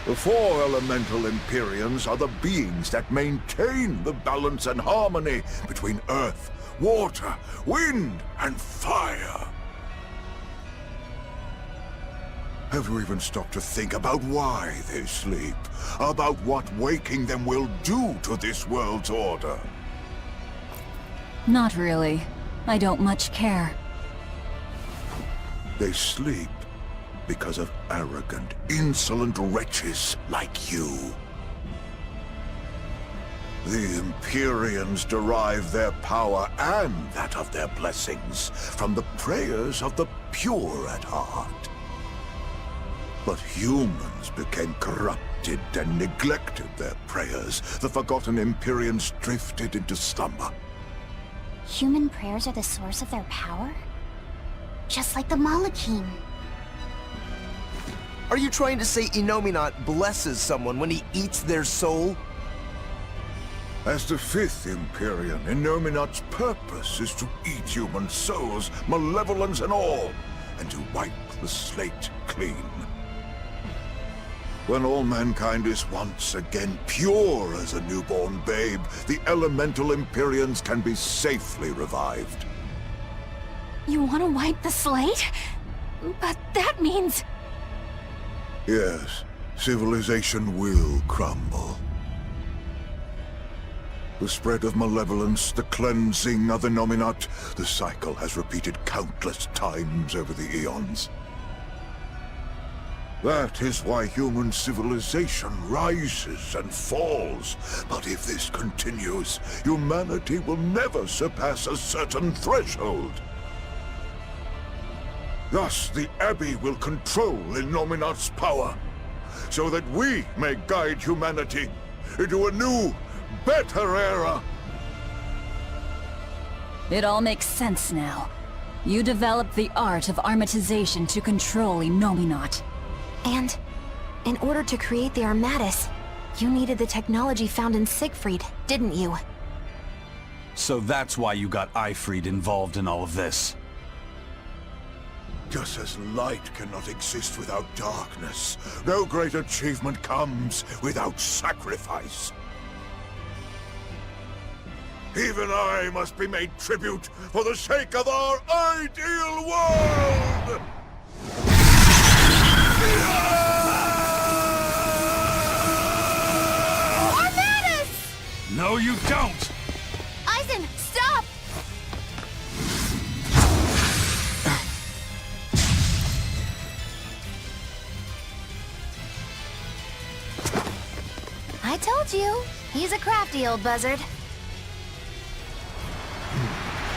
The four elemental Empyreans are the beings that maintain the balance and harmony between earth, water, wind, and fire. Have you even stopped to think about why they sleep? About what waking them will do to this world's order? Not really. I don't much care. They sleep because of arrogant, insolent wretches like you. The Empyreans derive their power and that of their blessings from the prayers of the pure at heart. But humans became corrupted and neglected their prayers. The forgotten Empyreans drifted into slumber. Human prayers are the source of their power? Just like the Malachim. Are you trying to say Enominat blesses someone when he eats their soul? As the fifth Empyrean, Enominat's purpose is to eat human souls, malevolence and all, and to wipe the slate clean. When all mankind is once again pure as a newborn babe, the elemental Empyreans can be safely revived. You want to wipe the slate? But that means... Yes, civilization will crumble. The spread of malevolence, the cleansing of the Enominat, the cycle has repeated countless times over the eons. That is why human civilization rises and falls. But if this continues, humanity will never surpass a certain threshold. Thus, the Abbey will control Enominat's power, so that we may guide humanity into a new, better era. It all makes sense now. You developed the art of armatization to control Enominat. And in order to create the Armatus, you needed the technology found in Siegfried, didn't you? So that's why you got Ifried involved in all of this. Just as light cannot exist without darkness, no great achievement comes without sacrifice. Even I must be made tribute for the sake of our ideal world! Armatus! No, you don't! Eisen, stop! I told you. He's a crafty old buzzard.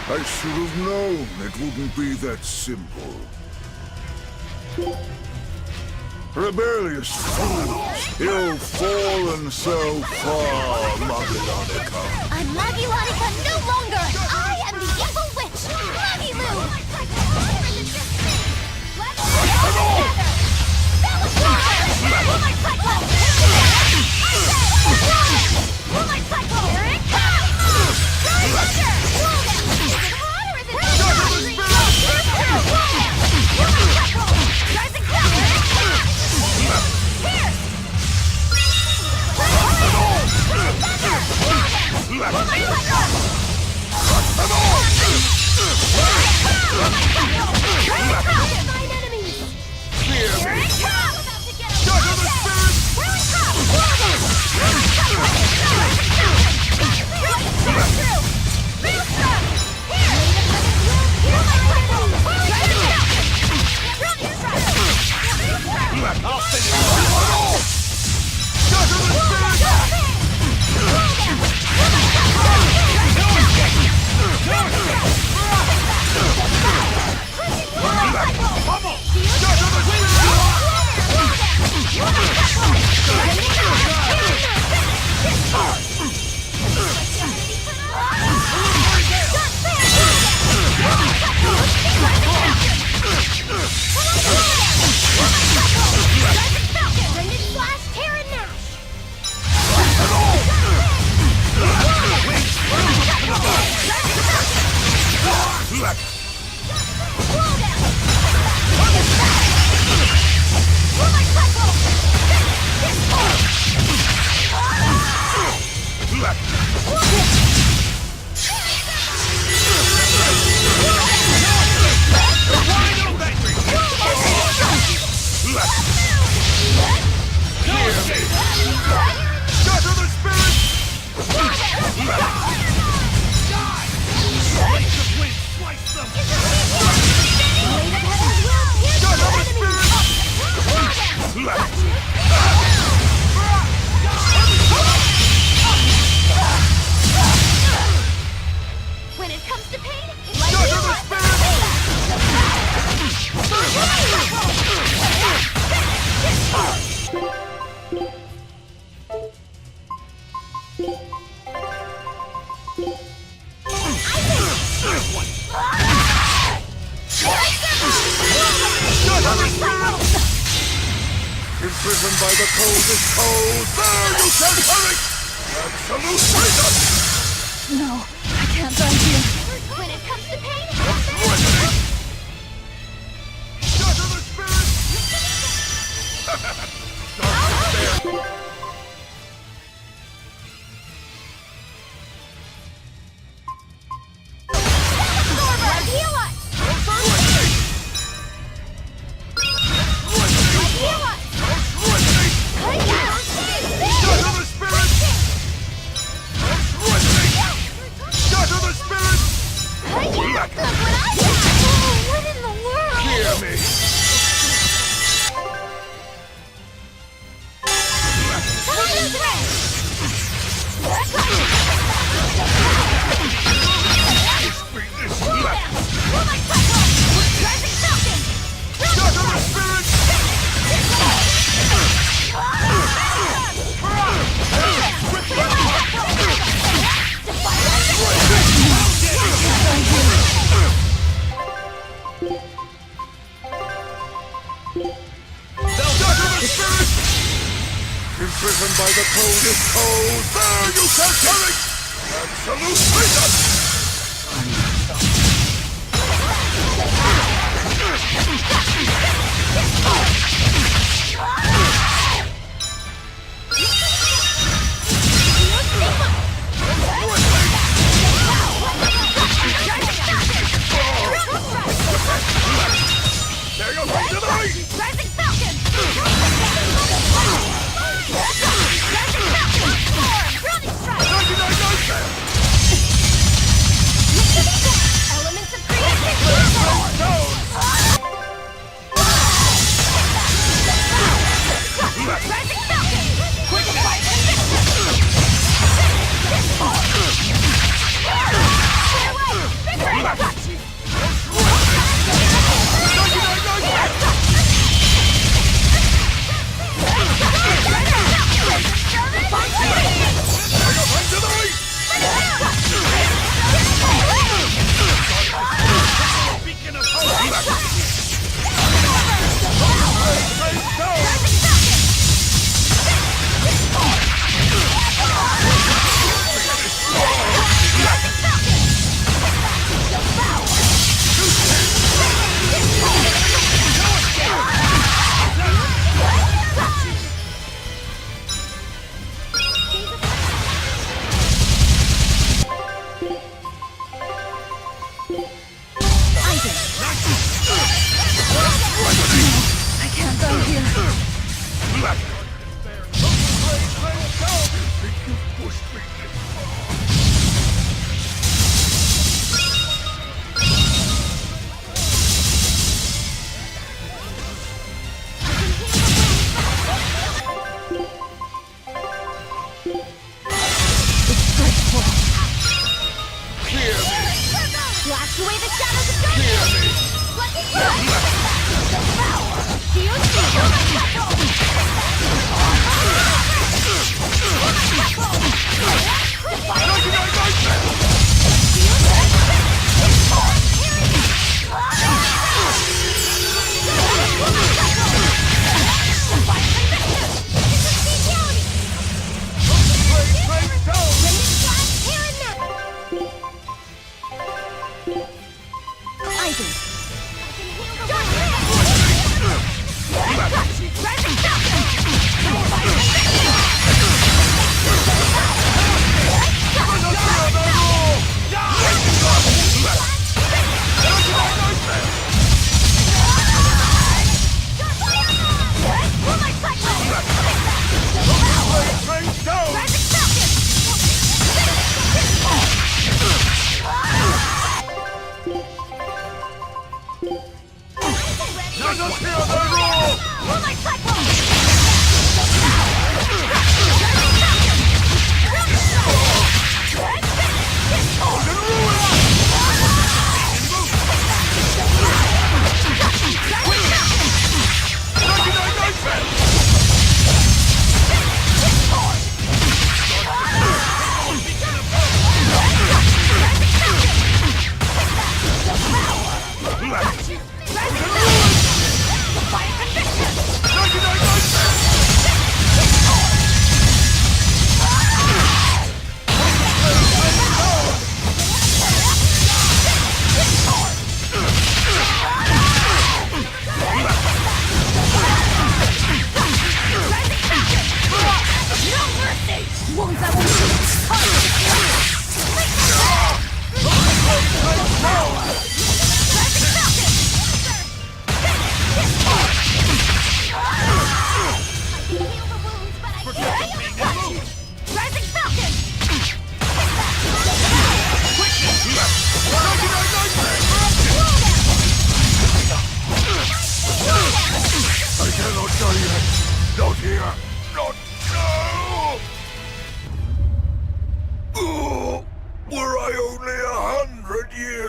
I should have known it wouldn't be that simple. Rebellious fools! You've fallen so far, Magilonica. I'm Magilonica no longer! I am the evil witch, Magilu! Let's go together! Pull my cyclone! Pull my cyclone! Here it comes! Going under! Pull them! Is it hot or is it cold? Pull them! Pull my cyclone! Rising down! Here it comes! Here! Pull my cyclone! When it comes to pain, Imprisoned by the coldest cold, there you shall perish! Absolute freedom! No, I can't die here. when it comes to pain, Shatter the spirit! heal us! What in the world? Hear me! Imprisoned by the coldest cold, there you shall perish! Absolute freedom! There you go, tonight! Rising Falcon! Elements of Blast away the shadows of darkness! Let me do you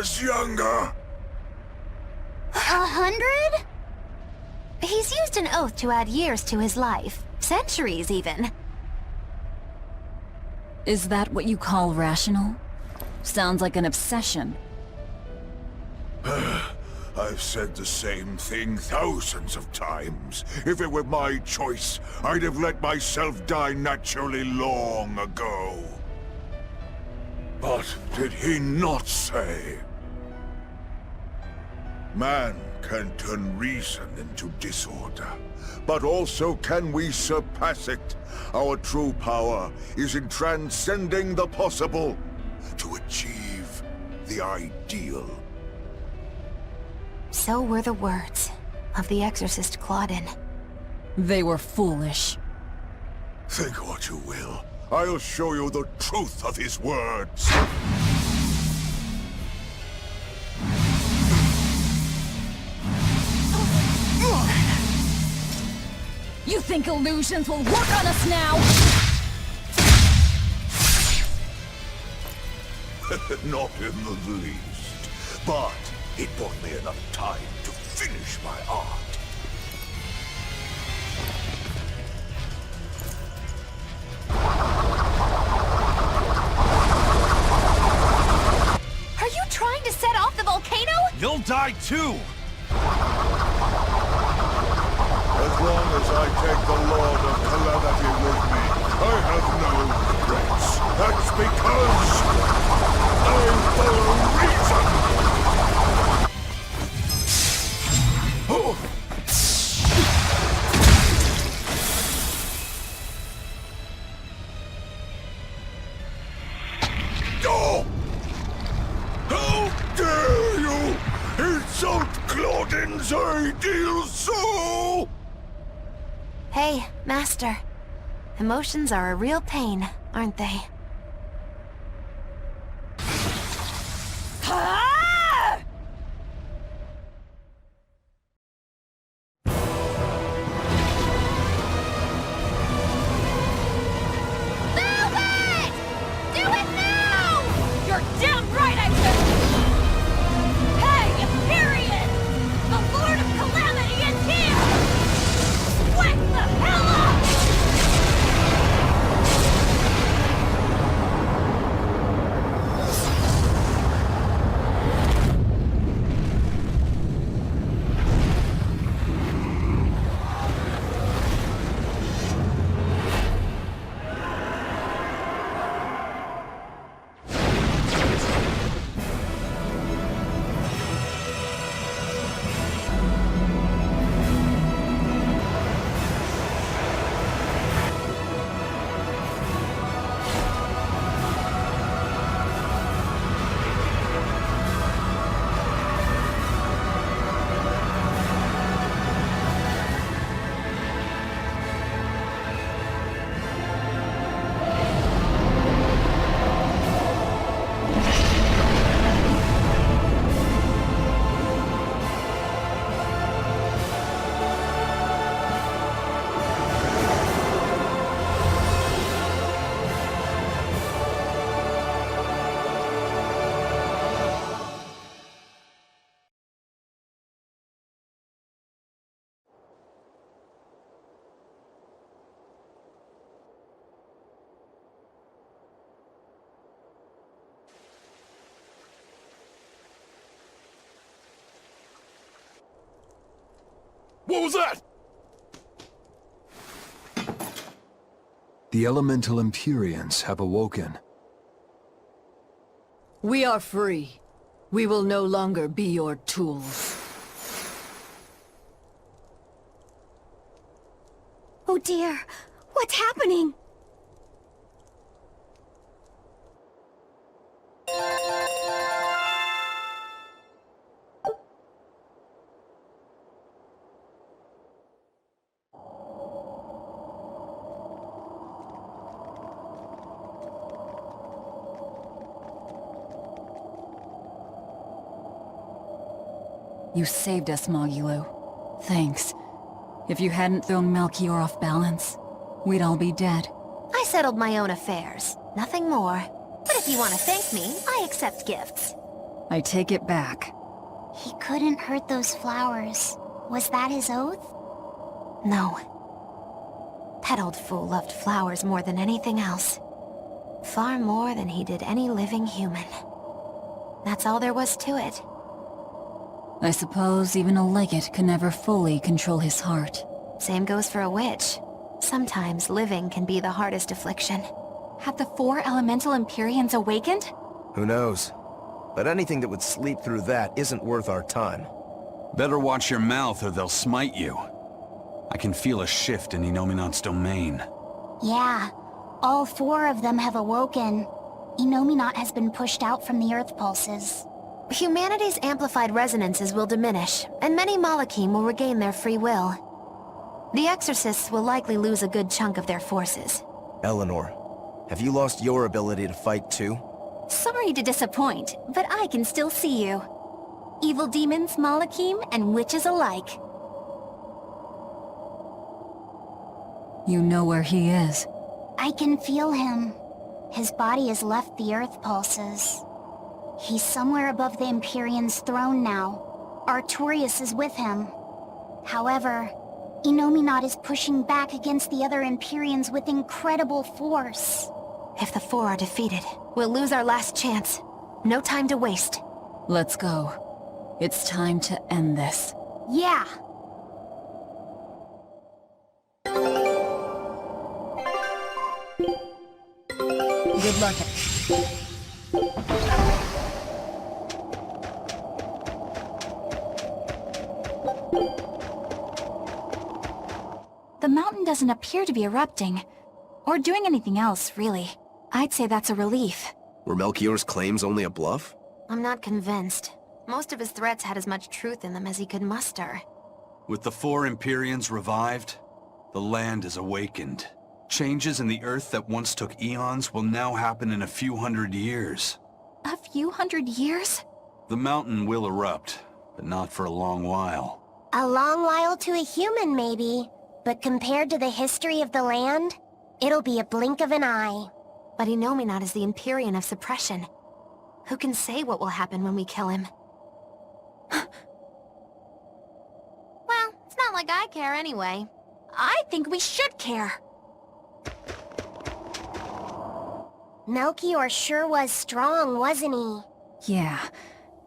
was younger. 100? He's used an oath to add years to his life. Centuries, even. Is that what you call rational? Sounds like an obsession. I've said the same thing thousands of times. If it were my choice, I'd have let myself die naturally long ago. But did he not say? Man can turn reason into disorder, but also can we surpass it. Our true power is in transcending the possible to achieve the ideal. So were the words of the exorcist Claudin. They were foolish. Think what you will. I'll show you the truth of his words. You think illusions will work on us now? Not in the least. But it bought me enough time to finish my art. Are you trying to set off the volcano? You'll die too! As long as I take the Lord of Calamity with me, I have no regrets. That's because I follow reason! Oh. Oh! How dare you insult Claudin's ideal soul! Hey, Master. Emotions are a real pain, aren't they? What was that? The elemental Empyreans have awoken. We are free. We will no longer be your tools. Oh dear, what's happening? You saved us, Mogulu. Thanks. If you hadn't thrown Melchior off balance, we'd all be dead. I settled my own affairs. Nothing more. But if you want to thank me, I accept gifts. I take it back. He couldn't hurt those flowers. Was that his oath? No. That old fool loved flowers more than anything else. Far more than he did any living human. That's all there was to it. I suppose even a legate can never fully control his heart. Same goes for a witch. Sometimes living can be the hardest affliction. Have the 4 elemental Empyreans awakened? Who knows? But anything that would sleep through that isn't worth our time. Better watch your mouth or they'll smite you. I can feel a shift in Enominat's domain. Yeah, all 4 of them have awoken. Enominat has been pushed out from the Earth pulses. Humanity's amplified resonances will diminish, and many Malachim will regain their free will. The Exorcists will likely lose a good chunk of their forces. Eleanor, have you lost your ability to fight too? Sorry to disappoint, but I can still see you. Evil demons, Malachim, and witches alike. You know where he is. I can feel him. His body has left the Earth pulses. He's somewhere above the Empyrean's throne now. Artorius is with him. However, Enominat is pushing back against the other Empyreans with incredible force. If the 4 are defeated, we'll lose our last chance. No time to waste. Let's go. It's time to end this. Yeah! Good luck. The mountain doesn't appear to be erupting. Or doing anything else, really. I'd say that's a relief. Were Melchior's claims only a bluff? I'm not convinced. Most of his threats had as much truth in them as he could muster. With the 4 Empyreans revived, the land is awakened. Changes in the Earth that once took eons will now happen in a few hundred years. A few hundred years? The mountain will erupt, but not for a long while. A long while to a human, maybe. But compared to the history of the land, it'll be a blink of an eye. But Enominat is the Empyrean of suppression. Who can say what will happen when we kill him? Well, it's not like I care anyway. I think we should care. Melchior sure was strong, wasn't he? Yeah.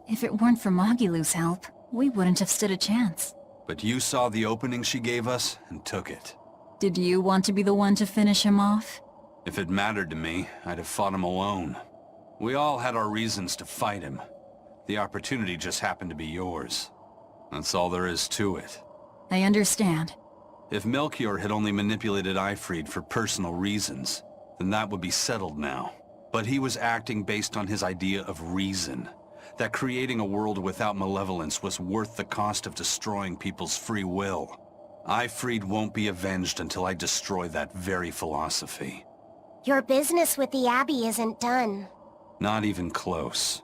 If it weren't for Magilu's help, we wouldn't have stood a chance. But you saw the opening she gave us and took it. Did you want to be the one to finish him off? If it mattered to me, I'd have fought him alone. We all had our reasons to fight him. The opportunity just happened to be yours. That's all there is to it. I understand. If Melchior had only manipulated Ifrid for personal reasons, then that would be settled now. But he was acting based on his idea of reason. That creating a world without malevolence was worth the cost of destroying people's free will. Ifrid won't be avenged until I destroy that very philosophy. Your business with the Abbey isn't done. Not even close.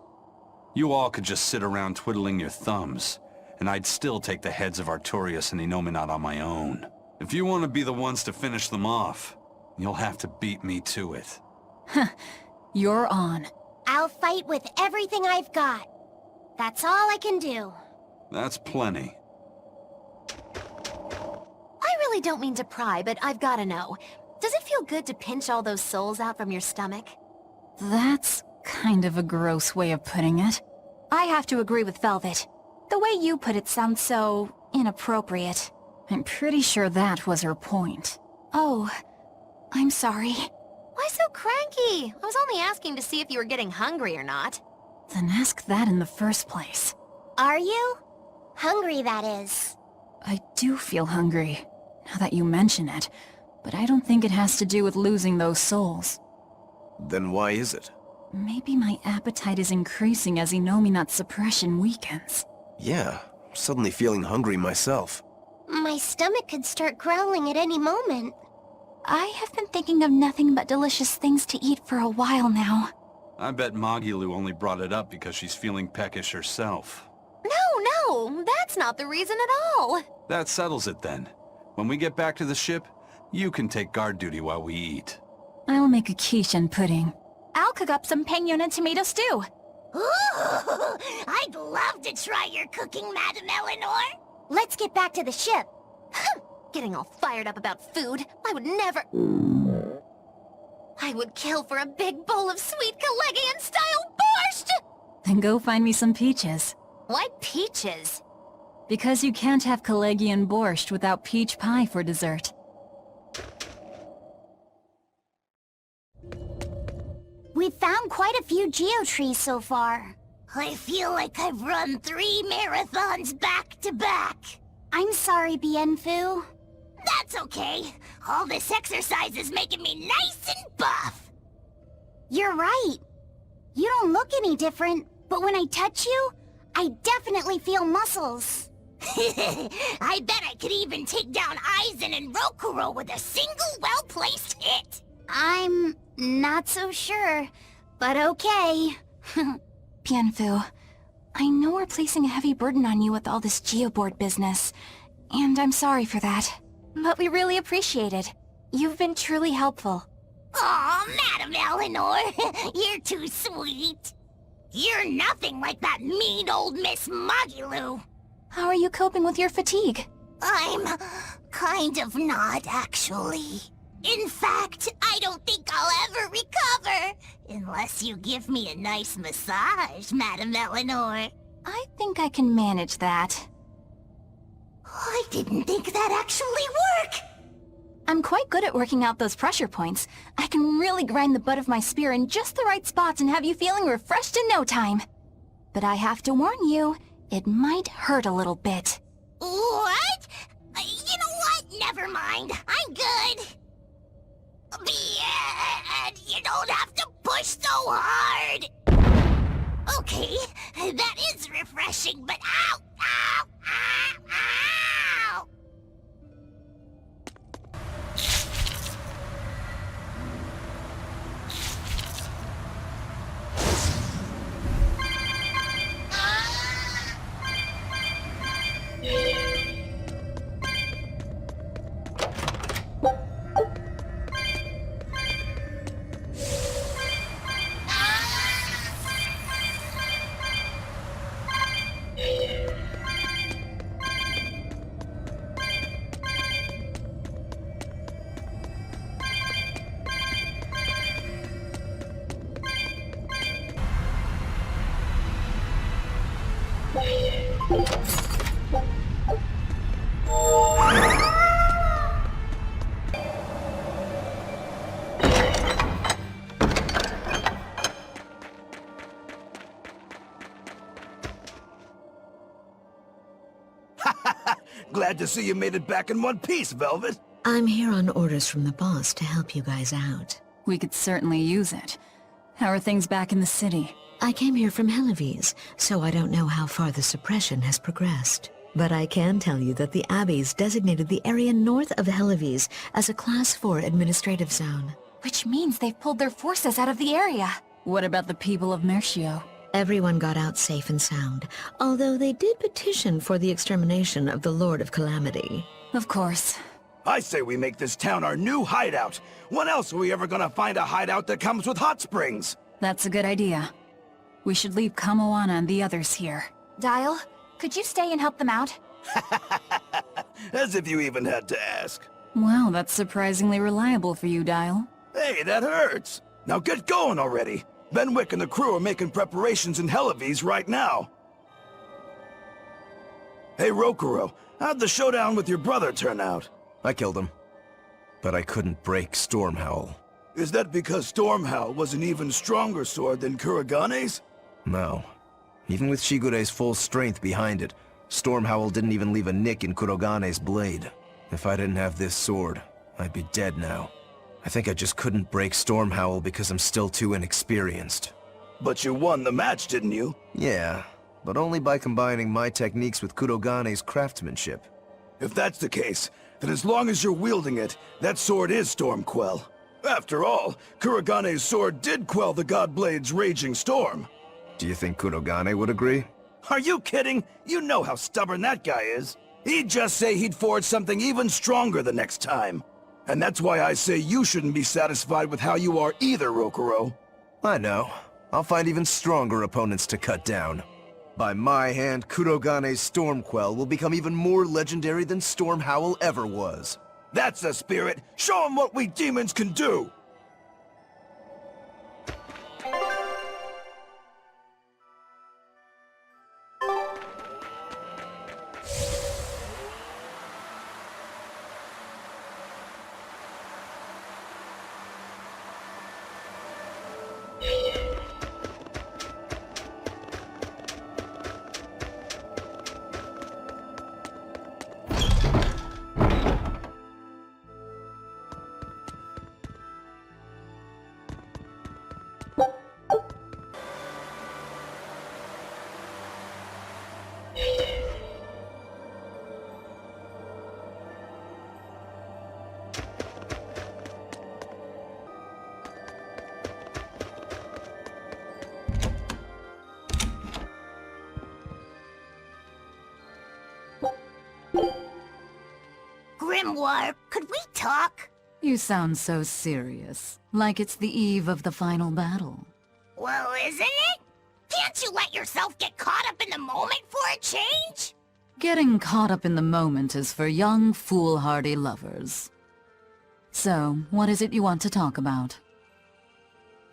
You all could just sit around twiddling your thumbs, and I'd still take the heads of Artorius and Enominat on my own. If you want to be the ones to finish them off, you'll have to beat me to it. Huh. You're on. I'll fight with everything I've got. That's all I can do. That's plenty. I really don't mean to pry, but I've gotta know. Does it feel good to pinch all those souls out from your stomach? That's kind of a gross way of putting it. I have to agree with Velvet. The way you put it sounds so inappropriate. I'm pretty sure that was her point. Oh, I'm sorry. Why so cranky? I was only asking to see if you were getting hungry or not. Then ask that in the first place. Are you? Hungry, that is. I do feel hungry, now that you mention it, but I don't think it has to do with losing those souls. Then why is it? Maybe my appetite is increasing as Enominat's suppression weakens. Yeah, I'm suddenly feeling hungry myself. My stomach could start growling at any moment. I have been thinking of nothing but delicious things to eat for a while now. I bet Magilu only brought it up because she's feeling peckish herself. No, that's not the reason at all. That settles it then. When we get back to the ship, you can take guard duty while we eat. I'll make a quiche and pudding. I'll cook up some theion and tomato stew. Ooh, love to try your cooking, Madam Eleanor. Let's get back to the ship. Getting all fired up about food. I would never... I would kill for a big bowl of sweet Calegian-style borscht! Then go find me some peaches. Why peaches? Because you can't have Calegian borscht without peach pie for dessert. We've found quite a few geotrees so far. I feel like I've run 3 marathons back to back. I'm sorry, Bienfu. That's okay. All this exercise is making me nice and buff. You're right. You don't look any different, but when I touch you, I definitely feel muscles. I bet I could even take down Aizen and Rokuro with a single well-placed hit. I'm not so sure, but okay. Bienfu, I know we're placing a heavy burden on you with all this geoboard business, and I'm sorry for that. But we really appreciate it. You've been truly helpful. Aw, Madam Eleanor, you're too sweet. You're nothing like that mean old Miss Magilu. How are you coping with your fatigue? I'm kind of not, actually. In fact, I don't think I'll ever recover, unless you give me a nice massage, Madam Eleanor. I think I can manage that. I didn't think that actually worked. I'm quite good at working out those pressure points. I can really grind the butt of my spear in just the right spots and have you feeling refreshed in no time. But I have to warn you, it might hurt a little bit. What? You know what? Never mind. I'm good. And you don't have to push so hard. Okay, that is refreshing, but ow! Ow! Ow! Ow! Glad to see you made it back in one piece, Velvet. I'm here on orders from the boss to help you guys out. We could certainly use it. How are things back in the city? I came here from Helives, so I don't know how far the suppression has progressed. But I can tell you that the Abbey's designated the area north of Helives as a Class 4 administrative zone. Which means they've pulled their forces out of the area. What about the people of Mercio? Everyone got out safe and sound, although they did petition for the extermination of the Lord of Calamity. Of course. I say we make this town our new hideout. When else are we ever gonna find a hideout that comes with hot springs? That's a good idea. We should leave Kamoana and the others here. Dial, could you stay and help them out? As if you even had to ask. Wow, that's surprisingly reliable for you, Dial. Hey, that hurts. Now get going already. Benwick and the crew are making preparations in Helives right now. Hey, Rokuro, how'd the showdown with your brother turn out? I killed him. But I couldn't break Stormhowl. Is that because Stormhowl was an even stronger sword than Kuragane's? No. Even with Shigure's full strength behind it, Stormhowl didn't even leave a nick in Kurogane's blade. If I didn't have this sword, I'd be dead now. I think I just couldn't break Stormhowl because I'm still too inexperienced. But you won the match, didn't you? Yeah, but only by combining my techniques with Kurogane's craftsmanship. If that's the case, then as long as you're wielding it, that sword is Stormquell. After all, Kuragane's sword did quell the Godblade's raging storm. Do you think Kurogane would agree? Are you kidding? You know how stubborn that guy is. He'd just say he'd forge something even stronger the next time. And that's why I say you shouldn't be satisfied with how you are either, Rokuro. I know. I'll find even stronger opponents to cut down. By my hand, Kurogane's Stormquell will become even more legendary than Storm Howl ever was. That's the spirit! Show him what we demons can do! Grimoire, could we talk? You sound so serious, like it's the eve of the final battle. Well, isn't it? Can't you let yourself get caught up in the moment for a change? Getting caught up in the moment is for young, foolhardy lovers. So, what is it you want to talk about?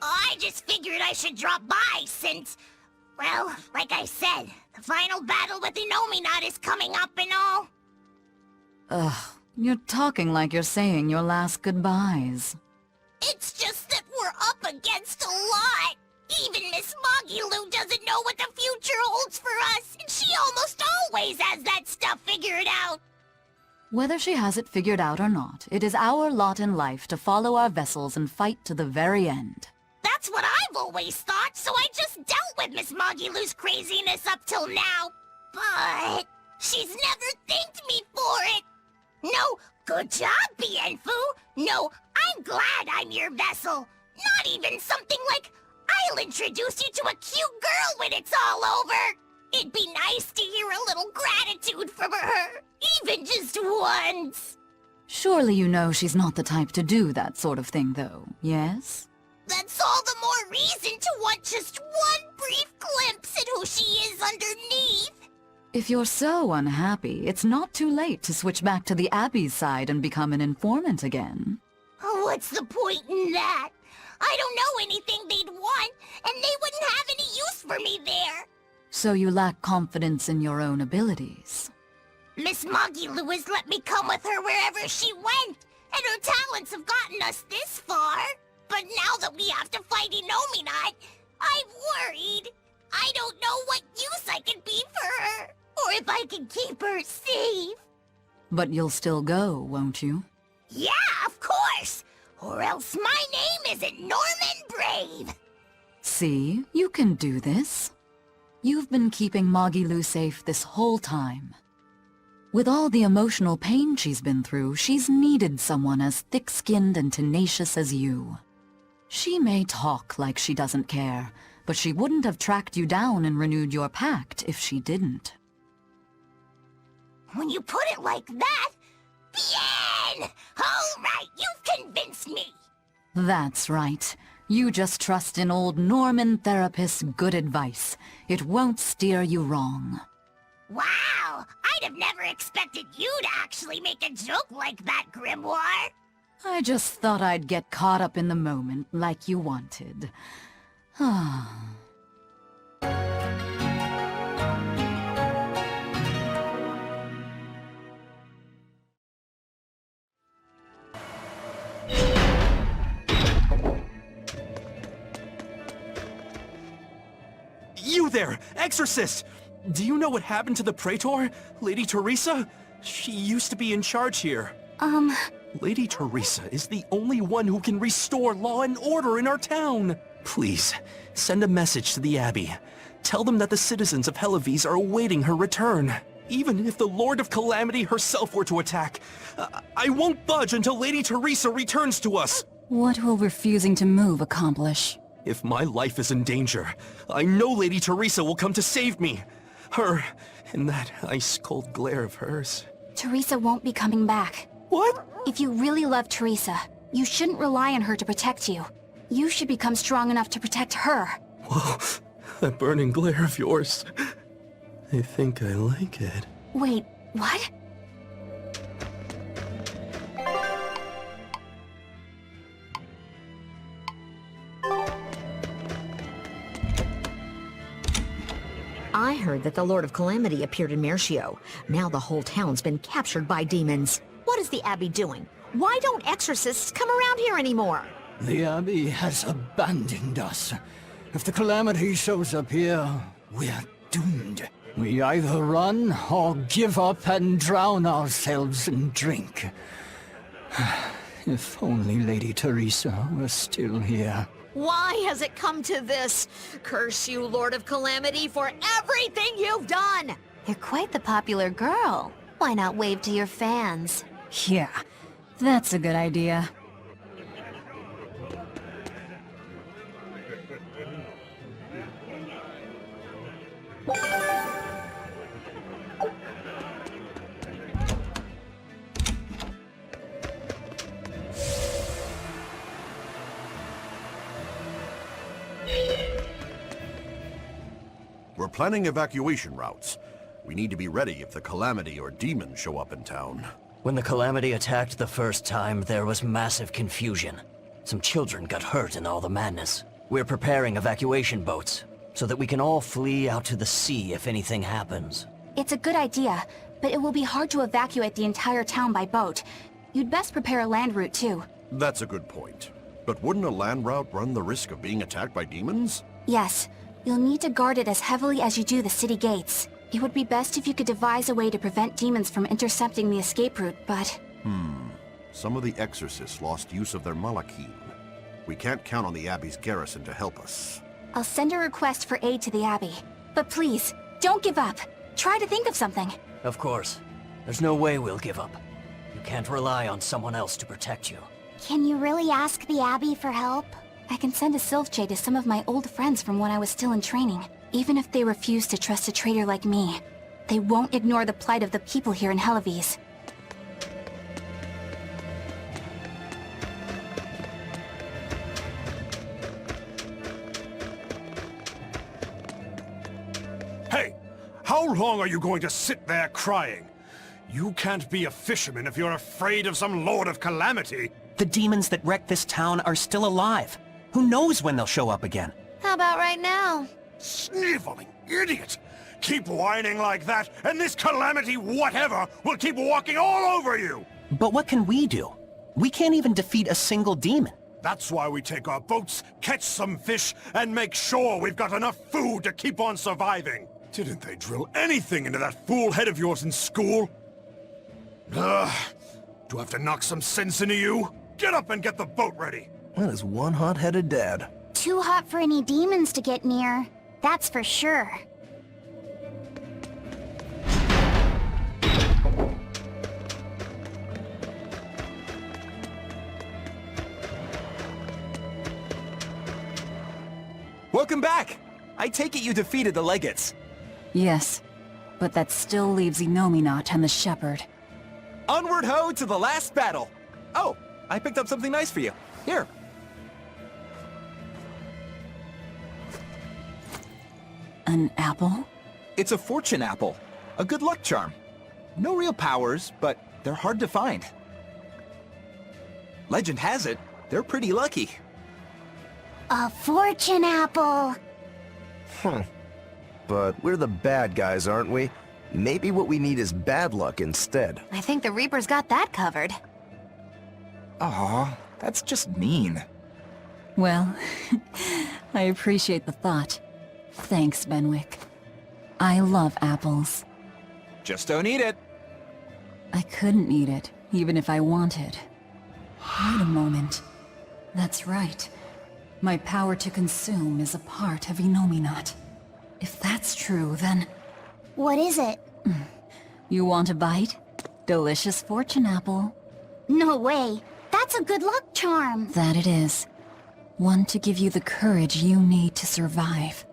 I just figured I should drop by since, well, like I said, the final battle with Enominat is coming up and all. Ugh, you're talking like you're saying your last goodbyes. It's just that we're up against a lot. Even Miss Moggy doesn't know what the future holds for us, and she almost always has that stuff figured out. Whether she has it figured out or not, it is our lot in life to follow our vessels and fight to the very end. That's what I've always thought, so I just dealt with Miss Moggy craziness up till now. But she's never thanked me for it. No, good job, Bienfu. No, I'm glad I'm your vessel. Not even something like, I'll introduce you to a cute girl when it's all over. It'd be nice to hear a little gratitude from her, even just once. Surely you know she's not the type to do that sort of thing, though, yes? That's all the more reason to want just one brief glimpse at who she is underneath. If you're so unhappy, it's not too late to switch back to the Abbey's side and become an informant again. What's the point in that? I don't know anything they'd want, and they wouldn't have any use for me there. So you lack confidence in your own abilities. Miss Moggy has let me come with her wherever she went, and her talents have gotten us this far. But now that we have to fight Enominat, I'm worried. I don't know what use I can be for her, or if I can keep her safe. But you'll still go, won't you? Yeah, of course! Or else my name isn't Norman Brave! See, you can do this. You've been keeping Moggy safe this whole time. With all the emotional pain she's been through, she's needed someone as thick-skinned and tenacious as you. She may talk like she doesn't care, but she wouldn't have tracked you down and renewed your pact if she didn't. When you put it like that, bien! All right, you've convinced me! That's right. You just trust in old Norman Therapist's good advice. It won't steer you wrong. Wow! I'd have never expected you to actually make a joke like that, Grimoire! I just thought I'd get caught up in the moment like you wanted. You there, Exorcist! Do you know what happened to the Praetor, Lady Teresa? She used to be in charge here. Lady Teresa is the only one who can restore law and order in our town. Please, send a message to the Abbey. Tell them that the citizens of Helives are awaiting her return. Even if the Lord of Calamity herself were to attack, I won't budge until Lady Teresa returns to us. What will refusing to move accomplish? If my life is in danger, I know Lady Teresa will come to save me. Her, and that ice-cold glare of hers. Teresa won't be coming back. What? If you really love Teresa, you shouldn't rely on her to protect you. You should become strong enough to protect her. Whoa, that burning glare of yours. I think I like it. Wait, what? I heard that the Lord of Calamity appeared in Mercio. Now the whole town's been captured by demons. What is the Abbey doing? Why don't exorcists come around here anymore? The Abbey has abandoned us. If the Calamity shows up here, we're doomed. We either run or give up and drown ourselves in drink. If only Lady Teresa were still here. Why has it come to this? Curse you, Lord of Calamity, for everything you've done! You're quite the popular girl. Why not wave to your fans? Yeah, that's a good idea. We're planning evacuation routes. We need to be ready if the Calamity or demons show up in town. When the Calamity attacked the first time, there was massive confusion. Some children got hurt in all the madness. We're preparing evacuation boats, so that we can all flee out to the sea if anything happens. It's a good idea, but it will be hard to evacuate the entire town by boat. You'd best prepare a land route too. That's a good point. But wouldn't a land route run the risk of being attacked by demons? Yes, you'll need to guard it as heavily as you do the city gates. It would be best if you could devise a way to prevent demons from intercepting the escape route, but... Some of the exorcists lost use of their malachim. We can't count on the Abbey's garrison to help us. I'll send a request for aid to the Abbey. But please, don't give up. Try to think of something. Of course. There's no way we'll give up. You can't rely on someone else to protect you. Can you really ask the Abbey for help? I can send a Sylvche to some of my old friends from when I was still in training. Even if they refuse to trust a traitor like me, they won't ignore the plight of the people here in Helives. Hey! How long are you going to sit there crying? You can't be a fisherman if you're afraid of some Lord of Calamity. The demons that wrecked this town are still alive. Who knows when they'll show up again? How about right now? Sniveling idiot! Keep whining like that, and this Calamity whatever will keep walking all over you! But what can we do? We can't even defeat a single demon. That's why we take our boats, catch some fish, and make sure we've got enough food to keep on surviving. Didn't they drill anything into that fool head of yours in school? Ugh. Do I have to knock some sense into you? Get up and get the boat ready! That is one hot-headed dad. Too hot for any demons to get near. That's for sure. Welcome back! I take it you defeated the Legates. Yes, but that still leaves Enominat and the Shepherd. Onward ho to the last battle! Oh, I picked up something nice for you. Here. An apple? It's a fortune apple. A good luck charm. No real powers, but they're hard to find. Legend has it, they're pretty lucky. A fortune apple! But we're the bad guys, aren't we? Maybe what we need is bad luck instead. I think the Reaper's got that covered. Aw, that's just mean. Well, I appreciate the thought. Thanks, Benwick. I love apples. Just don't eat it. I couldn't eat it, even if I wanted. Wait a moment. That's right. My power to consume is a part of Enominat. If that's true, then... What is it? You want a bite? Delicious fortune apple. No way. That's a good luck charm. That it is. One to give you the courage you need to survive.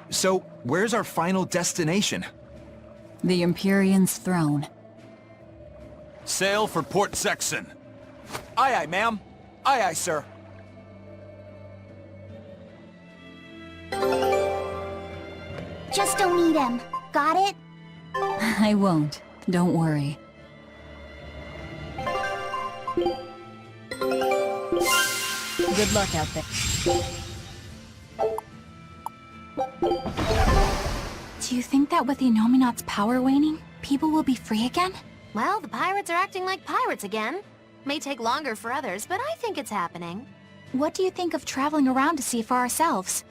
So, where's our final destination? The Empyrean's throne. Sail for Port Sexton. Aye aye, ma'am. Aye aye, sir. Just don't eat him. Got it? I won't. Don't worry. Good luck out there. Do you think that with the Enominat's power waning, people will be free again? Well, the pirates are acting like pirates again. May take longer for others, but I think it's happening. What do you think of traveling around to see for ourselves?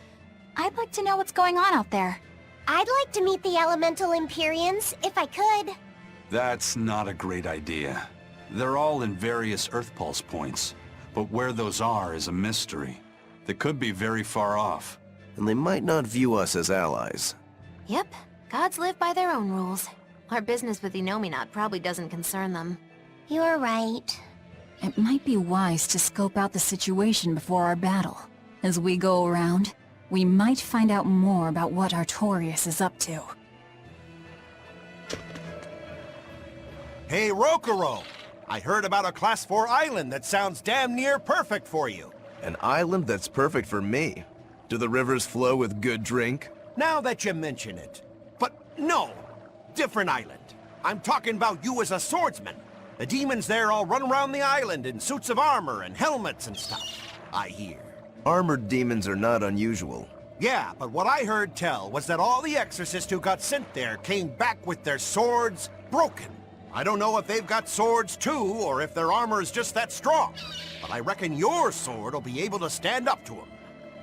I'd like to know what's going on out there. I'd like to meet the elemental Empyreans, if I could. That's not a great idea. They're all in various Earth Pulse points, but where those are is a mystery. They could be very far off. And they might not view us as allies. Yep, gods live by their own rules. Our business with Enominat probably doesn't concern them. You're right. It might be wise to scope out the situation before our battle. As we go around, we might find out more about what Artorius is up to. Hey, Rokuro! I heard about a Class 4 island that sounds damn near perfect for you. An island that's perfect for me. Do the rivers flow with good drink? Now that you mention it. But no, different island. I'm talking about you as a swordsman. The demons there all run around the island in suits of armor and helmets and stuff, I hear. Armored demons are not unusual. Yeah, but what I heard tell was that all the exorcists who got sent there came back with their swords broken. I don't know if they've got swords too, or if their armor is just that strong. But I reckon your sword will be able to stand up to them.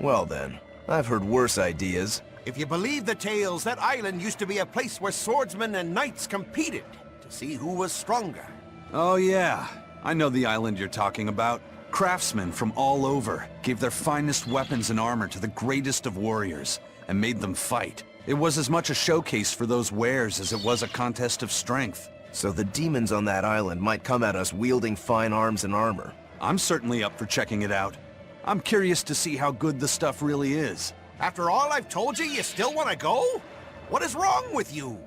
Well then, I've heard worse ideas. If you believe the tales, that island used to be a place where swordsmen and knights competed to see who was stronger. Oh yeah, I know the island you're talking about. Craftsmen from all over gave their finest weapons and armor to the greatest of warriors, and made them fight. It was as much a showcase for those wares as it was a contest of strength. So the demons on that island might come at us wielding fine arms and armor. I'm certainly up for checking it out. I'm curious to see how good the stuff really is. After all I've told you, you still want to go? What is wrong with you?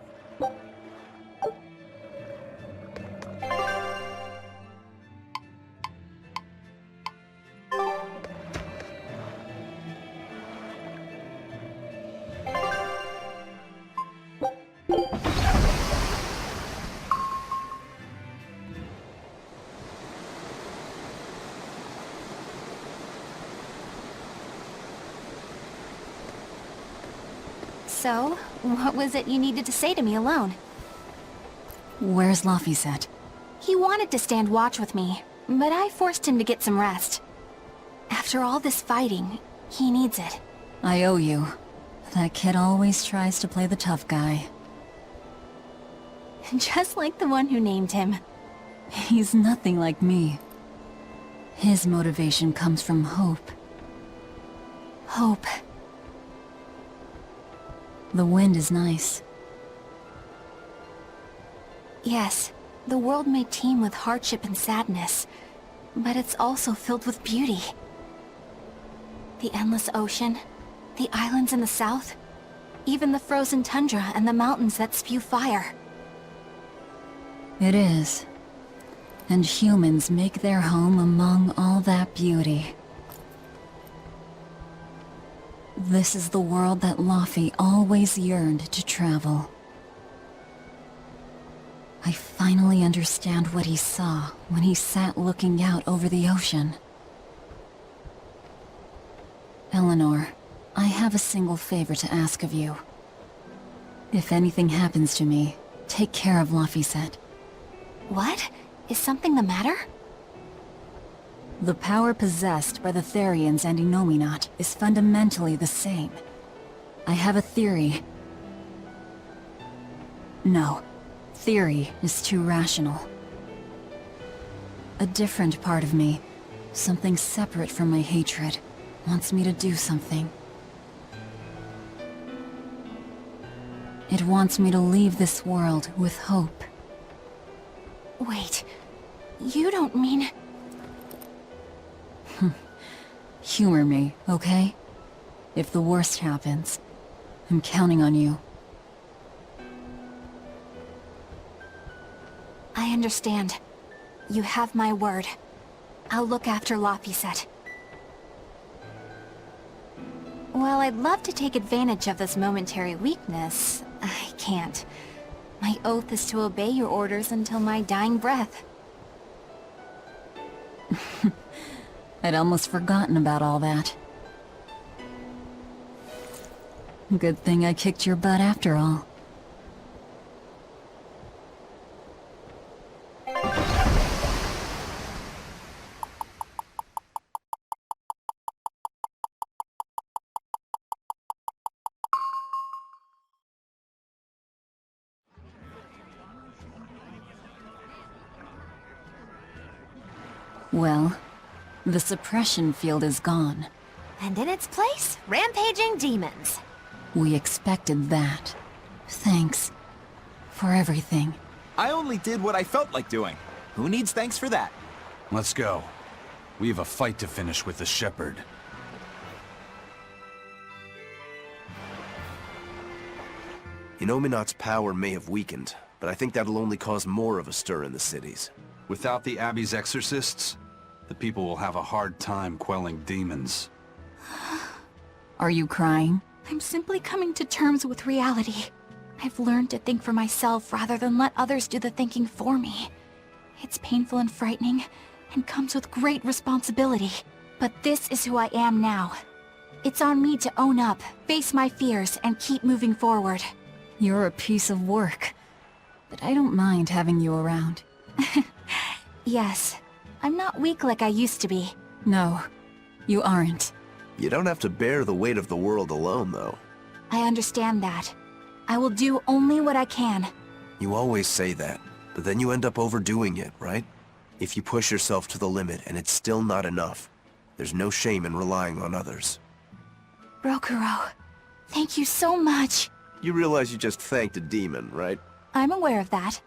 So, what was it you needed to say to me alone? Where's Lafy at? He wanted to stand watch with me, but I forced him to get some rest. After all this fighting, he needs it. I owe you. That kid always tries to play the tough guy. Just like the one who named him. He's nothing like me. His motivation comes from hope. Hope. The wind is nice. Yes, the world may teem with hardship and sadness, but it's also filled with beauty. The endless ocean, the islands in the south, even the frozen tundra and the mountains that spew fire. It is. And humans make their home among all that beauty. This is the world that Lafy always yearned to travel. I finally understand what he saw when he sat looking out over the ocean. Eleanor, I have a single favor to ask of you. If anything happens to me, take care of Lafy. What? Is something the matter? The power possessed by the Therians and Enominat is fundamentally the same. I have a theory. No, theory is too rational. A different part of me, something separate from my hatred, wants me to do something. It wants me to leave this world with hope. Wait, you don't mean... Humor me, okay? If the worst happens, I'm counting on you. I understand. You have my word. I'll look after Lafy. Well, I'd love to take advantage of this momentary weakness. I can't. My oath is to obey your orders until my dying breath. I'd almost forgotten about all that. Good thing I kicked your butt after all. Well, the suppression field is gone. And in its place, rampaging demons. We expected that. Thanks. For everything. I only did what I felt like doing. Who needs thanks for that? Let's go. We have a fight to finish with the Shepherd. Inominat's power may have weakened, but I think that'll only cause more of a stir in the cities. Without the Abbey's exorcists, the people will have a hard time quelling demons. Are you crying? I'm simply coming to terms with reality. I've learned to think for myself rather than let others do the thinking for me. It's painful and frightening, and comes with great responsibility. But this is who I am now. It's on me to own up, face my fears, and keep moving forward. You're a piece of work. But I don't mind having you around. Yes. I'm not weak like I used to be. No, you aren't. You don't have to bear the weight of the world alone, though. I understand that. I will do only what I can. You always say that, but then you end up overdoing it, right? If you push yourself to the limit and it's still not enough, there's no shame in relying on others. Rokuro, thank you so much. You realize you just thanked a demon, right? I'm aware of that.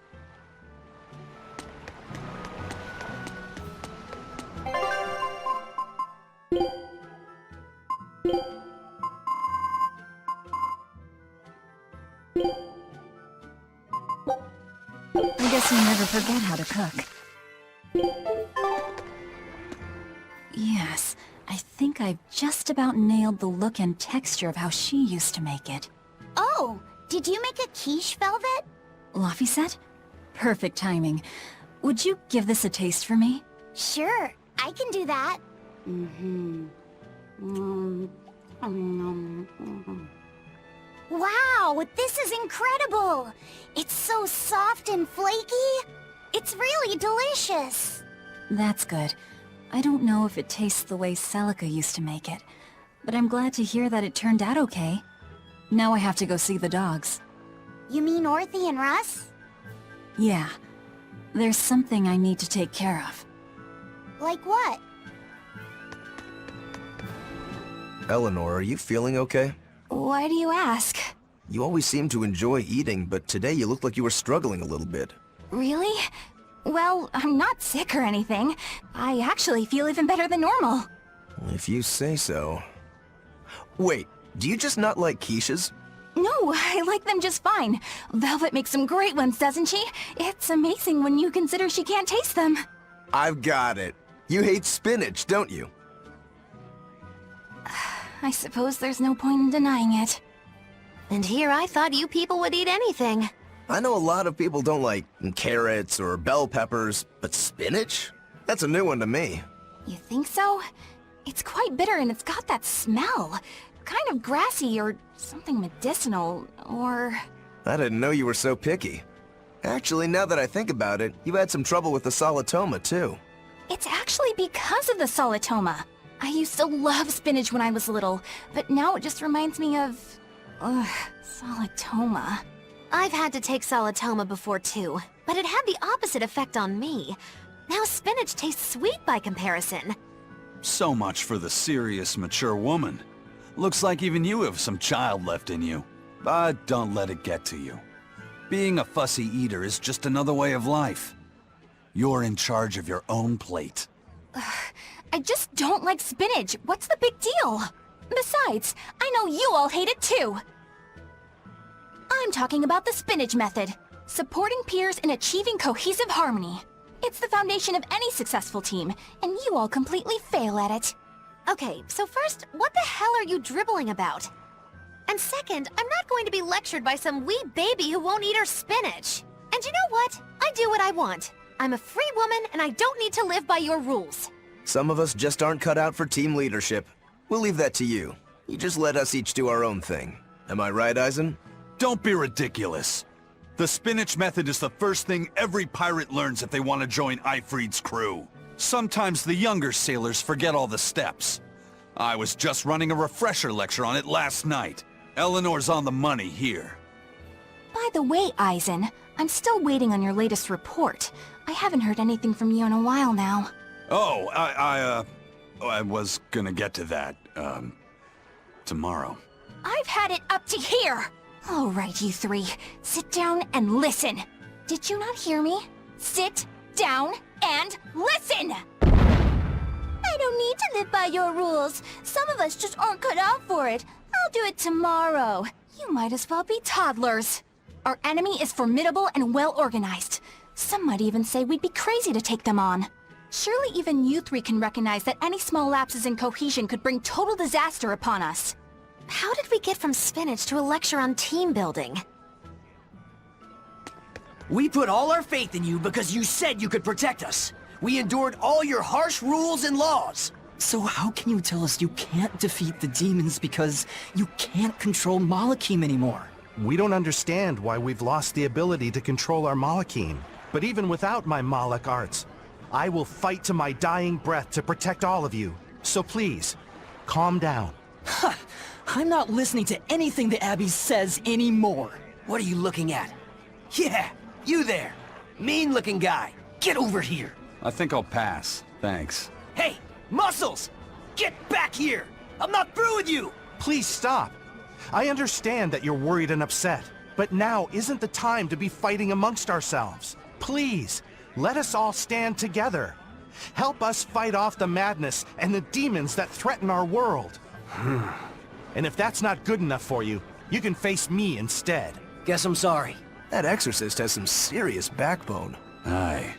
I guess you never forget how to cook. Yes, I think I've just about nailed the look and texture of how she used to make it. Oh, did you make a quiche, Velvet? Lafy said? Perfect timing. Would you give this a taste for me? Sure, I can do that. Wow, this is incredible! It's so soft and flaky. It's really delicious. That's good. I don't know if it tastes the way Celica used to make it, but I'm glad to hear that it turned out okay. Now I have to go see the dogs. You mean Orthy and Russ? Yeah. There's something I need to take care of. Like what? Eleanor, are you feeling okay? Why do you ask? You always seem to enjoy eating, but today you looked like you were struggling a little bit. Really? Well, I'm not sick or anything. I actually feel even better than normal. If you say so. Wait, do you just not like quiches? No, I like them just fine. Velvet makes some great ones, doesn't she? It's amazing when you consider she can't taste them. I've got it. You hate spinach, don't you? I suppose there's no point in denying it. And here I thought you people would eat anything. I know a lot of people don't like carrots or bell peppers, but spinach? That's a new one to me. You think so? It's quite bitter and it's got that smell. Kind of grassy or something medicinal, or... I didn't know you were so picky. Actually, now that I think about it, you had some trouble with the solitoma, too. It's actually because of the solitoma. I used to love spinach when I was little, but now it just reminds me of... solitoma. I've had to take solitoma before too, but it had the opposite effect on me. Now spinach tastes sweet by comparison. So much for the serious, mature woman. Looks like even you have some child left in you. But don't let it get to you. Being a fussy eater is just another way of life. You're in charge of your own plate. I just don't like spinach. What's the big deal? Besides, I know you all hate it too. I'm talking about the spinach method. Supporting peers in achieving cohesive harmony. It's the foundation of any successful team, and you all completely fail at it. Okay, so first, what the hell are you dribbling about? And second, I'm not going to be lectured by some wee baby who won't eat her spinach. And you know what? I do what I want. I'm a free woman, and I don't need to live by your rules. Some of us just aren't cut out for team leadership. We'll leave that to you. You just let us each do our own thing. Am I right, Eisen? Don't be ridiculous. The spinach method is the first thing every pirate learns if they want to join Ifrid's crew. Sometimes the younger sailors forget all the steps. I was just running a refresher lecture on it last night. Eleanor's on the money here. By the way, Eisen, I'm still waiting on your latest report. I haven't heard anything from you in a while now. Oh, I was gonna get to that, tomorrow. I've had it up to here! All right, you three. Sit down and listen. Did you not hear me? Sit down and listen! I don't need to live by your rules. Some of us just aren't cut out for it. I'll do it tomorrow. You might as well be toddlers. Our enemy is formidable and well-organized. Some might even say we'd be crazy to take them on. Surely even you three can recognize that any small lapses in cohesion could bring total disaster upon us. How did we get from spinach to a lecture on team building? We put all our faith in you because you said you could protect us. We endured all your harsh rules and laws. So how can you tell us you can't defeat the demons because you can't control Malachim anymore? We don't understand why we've lost the ability to control our Malachim. But even without my Malach arts, I will fight to my dying breath to protect all of you. So please, calm down. Ha! I'm not listening to anything the Abbey says anymore. What are you looking at? Yeah, you there. Mean-looking guy. Get over here. I think I'll pass. Thanks. Hey, Muscles! Get back here! I'm not through with you! Please stop. I understand that you're worried and upset, but now isn't the time to be fighting amongst ourselves. Please, let us all stand together. Help us fight off the madness and the demons that threaten our world. And if that's not good enough for you, you can face me instead. Guess I'm sorry. That exorcist has some serious backbone. Aye.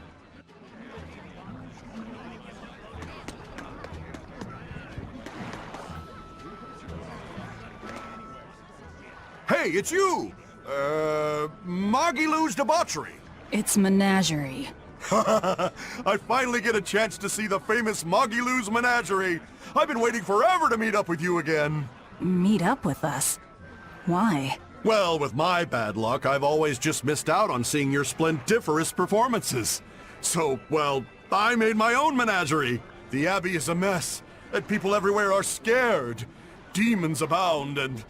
Hey, it's you! Magilou's debauchery. It's menagerie. I finally get a chance to see the famous Magilou's menagerie. I've been waiting forever to meet up with you again. Meet up with us? Why? Well, with my bad luck, I've always just missed out on seeing your splendiferous performances. So, well, I made my own menagerie. The Abbey is a mess, and people everywhere are scared. Demons abound, and,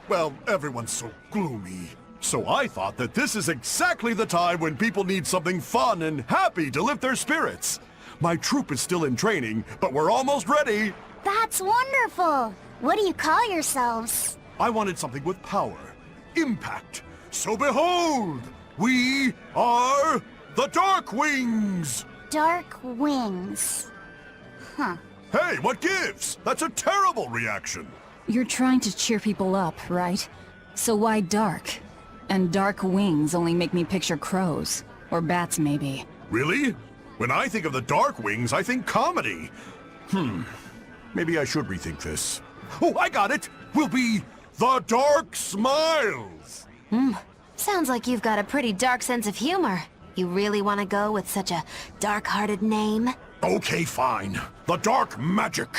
well, everyone's so gloomy. So I thought that this is exactly the time when people need something fun and happy to lift their spirits. My troop is still in training, but we're almost ready. That's wonderful. What do you call yourselves? I wanted something with power, impact. So behold, we are the Dark Wings! Dark Wings. Huh. Hey, what gives? That's a terrible reaction. You're trying to cheer people up, right? So why dark? And dark wings only make me picture crows. Or bats, maybe. Really? When I think of the Dark Wings, I think comedy. Maybe I should rethink this. Oh, I got it! We'll be the Dark Smiles! Sounds like you've got a pretty dark sense of humor. You really want to go with such a dark-hearted name? Okay, fine. The Dark Magic.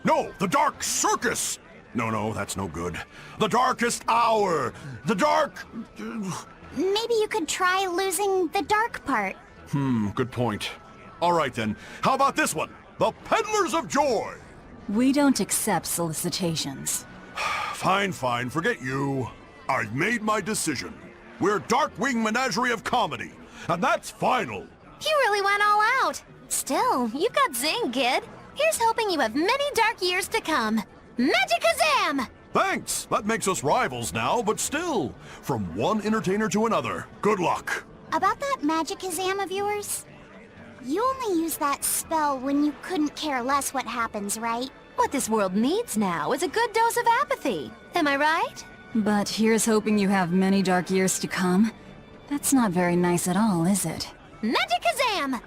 No, the Dark Circus! No, that's no good. The Darkest Hour! The Dark... Maybe you could try losing the dark part. Good point. All right then, how about this one? The Peddlers of Joy! We don't accept solicitations. Fine, forget you. I've made my decision. We're Darkwing Menagerie of Comedy, and that's final. You really went all out. Still, you've got zing, kid. Here's hoping you have many dark years to come. Magikazam! Thanks! That makes us rivals now, but still, from one entertainer to another. Good luck. About that Magikazam of yours? You only use that spell when you couldn't care less what happens, right? What this world needs now is a good dose of apathy. Am I right? But here's hoping you have many dark years to come. That's not very nice at all, is it? Magikazam!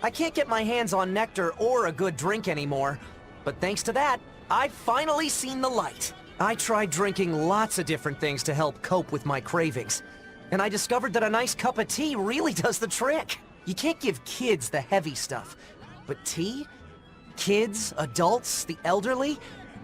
I can't get my hands on nectar or a good drink anymore. But thanks to that, I've finally seen the light. I tried drinking lots of different things to help cope with my cravings. And I discovered that a nice cup of tea really does the trick. You can't give kids the heavy stuff. But tea? Kids, adults, the elderly,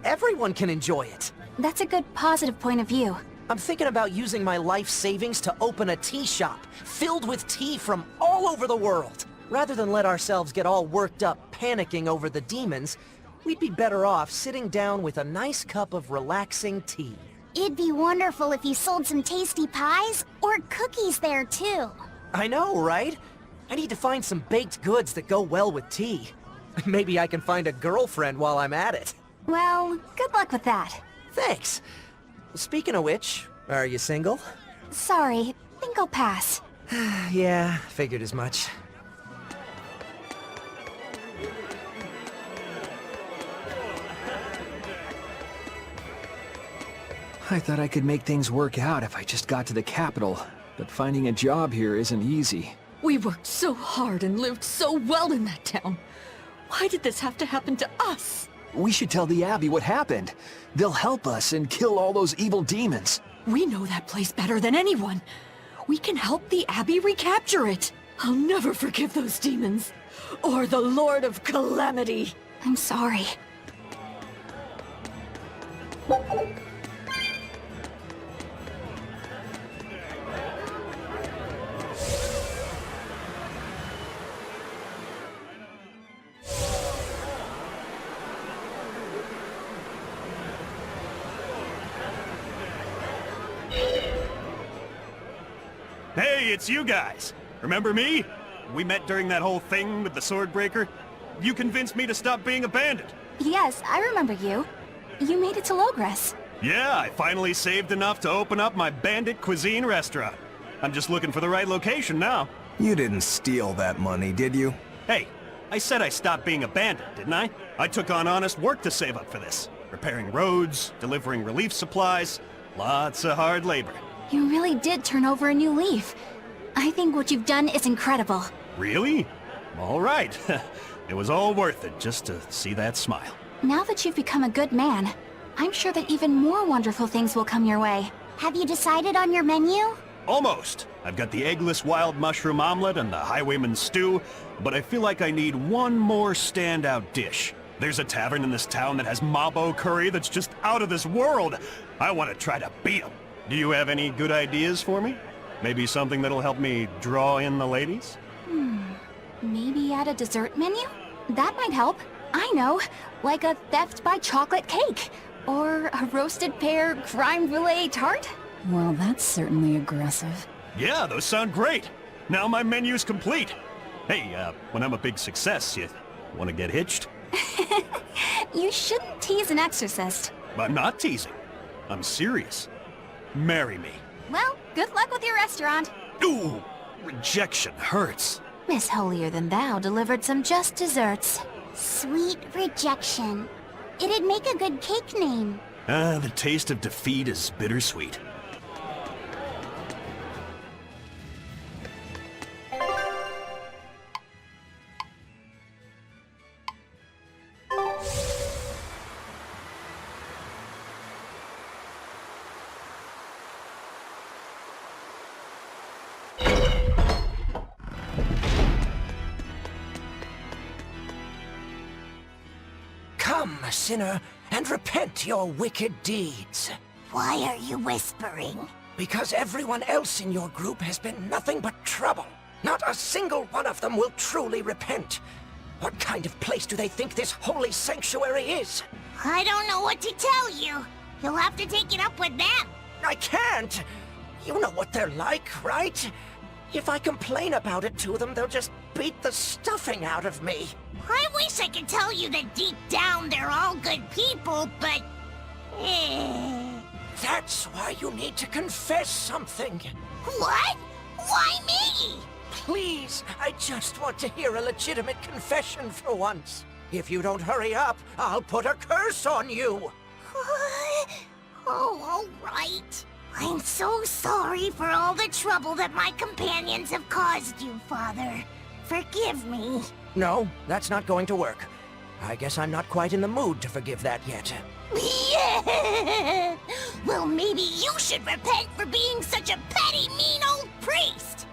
everyone can enjoy it. That's a good positive point of view. I'm thinking about using my life savings to open a tea shop, filled with tea from all over the world. Rather than let ourselves get all worked up panicking over the demons, we'd be better off sitting down with a nice cup of relaxing tea. It'd be wonderful if you sold some tasty pies or cookies there too. I know, right? I need to find some baked goods that go well with tea. Maybe I can find a girlfriend while I'm at it. Well, good luck with that. Thanks. Speaking of which, are you single? Sorry, think I'll pass. Yeah, figured as much. I thought I could make things work out if I just got to the capital, but finding a job here isn't easy. We worked so hard and lived so well in that town. Why did this have to happen to us? We should tell the Abbey what happened. They'll help us and kill all those evil demons. We know that place better than anyone. We can help the Abbey recapture it. I'll never forgive those demons. Or the Lord of Calamity. I'm sorry. Hey, it's you guys. Remember me? We met during that whole thing with the Swordbreaker. You convinced me to stop being a bandit. Yes, I remember you. You made it to Logres. Yeah, I finally saved enough to open up my bandit cuisine restaurant. I'm just looking for the right location now. You didn't steal that money, did you? Hey, I said I stopped being a bandit, didn't I? I took on honest work to save up for this. Repairing roads, delivering relief supplies, lots of hard labor. You really did turn over a new leaf. I think what you've done is incredible. Really? All right. It was all worth it just to see that smile. Now that you've become a good man, I'm sure that even more wonderful things will come your way. Have you decided on your menu? Almost. I've got the eggless wild mushroom omelet and the highwayman's stew, but I feel like I need one more standout dish. There's a tavern in this town that has mabo curry that's just out of this world. I want to try to beat them. Do you have any good ideas for me? Maybe something that'll help me draw in the ladies? Maybe add a dessert menu? That might help. I know, like a theft by chocolate cake. Or a roasted pear creme brulee tart? Well, that's certainly aggressive. Yeah, those sound great. Now my menu's complete. Hey, when I'm a big success, you want to get hitched? You shouldn't tease an exorcist. I'm not teasing. I'm serious. Marry me. Well, good luck with your restaurant. Ooh, rejection hurts. Miss Holier-than-Thou delivered some just desserts. Sweet rejection. It'd make a good cake name. The taste of defeat is bittersweet. Come, sinner, and repent your wicked deeds. Why are you whispering? Because everyone else in your group has been nothing but trouble. Not a single one of them will truly repent. What kind of place do they think this holy sanctuary is? I don't know what to tell you. You'll have to take it up with them. I can't! You know what they're like, right? If I complain about it to them, they'll just beat the stuffing out of me. I wish I could tell you that deep down they're all good people, but... That's why you need to confess something. What? Why me? Please, I just want to hear a legitimate confession for once. If you don't hurry up, I'll put a curse on you. Oh, all right. I'm so sorry for all the trouble that my companions have caused you, Father. Forgive me. No, that's not going to work. I guess I'm not quite in the mood to forgive that yet. Yeah! Well, maybe you should repent for being such a petty, mean old priest!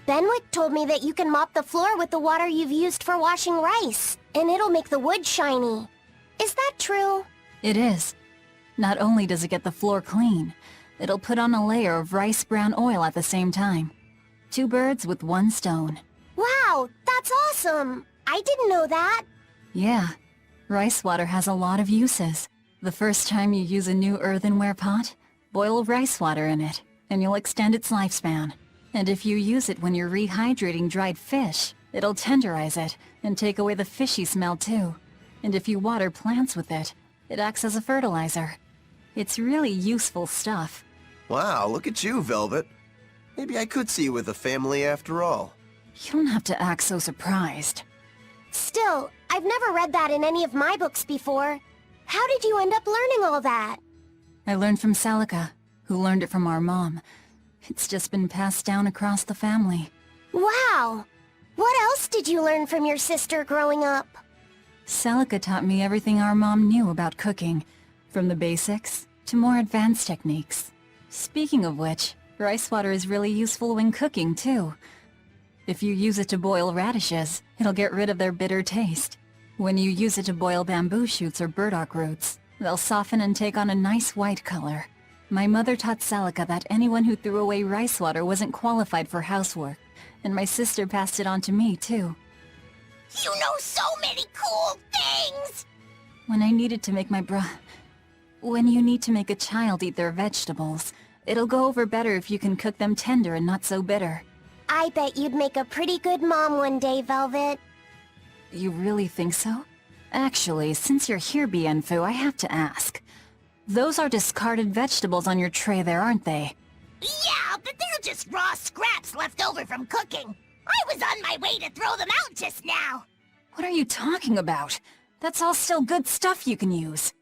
Benwick told me that you can mop the floor with the water you've used for washing rice, and it'll make the wood shiny. Is that true? It is. Not only does it get the floor clean, it'll put on a layer of rice brown oil at the same time. 2 birds with 1 stone. Wow, that's awesome! I didn't know that. Yeah, rice water has a lot of uses. The first time you use a new earthenware pot, boil rice water in it, and you'll extend its lifespan. And if you use it when you're rehydrating dried fish, it'll tenderize it and take away the fishy smell too. And if you water plants with it, it acts as a fertilizer. It's really useful stuff. Wow, look at you, Velvet. Maybe I could see you with a family after all. You don't have to act so surprised. Still, I've never read that in any of my books before. How did you end up learning all that? I learned from Celica, who learned it from our mom. It's just been passed down across the family. Wow! What else did you learn from your sister growing up? Celica taught me everything our mom knew about cooking, from the basics to more advanced techniques. Speaking of which, rice water is really useful when cooking too. If you use it to boil radishes, it'll get rid of their bitter taste. When you use it to boil bamboo shoots or burdock roots, they'll soften and take on a nice white color. My mother taught Celica that anyone who threw away rice water wasn't qualified for housework, and my sister passed it on to me, too. You know so many cool things! When I needed to make When you need to make a child eat their vegetables, it'll go over better if you can cook them tender and not so bitter. I bet you'd make a pretty good mom one day, Velvet. You really think so? Actually, since you're here, Bienfu, I have to ask. Those are discarded vegetables on your tray there, aren't they? Yeah, but they're just raw scraps left over from cooking. I was on my way to throw them out just now. What are you talking about? That's all still good stuff you can use.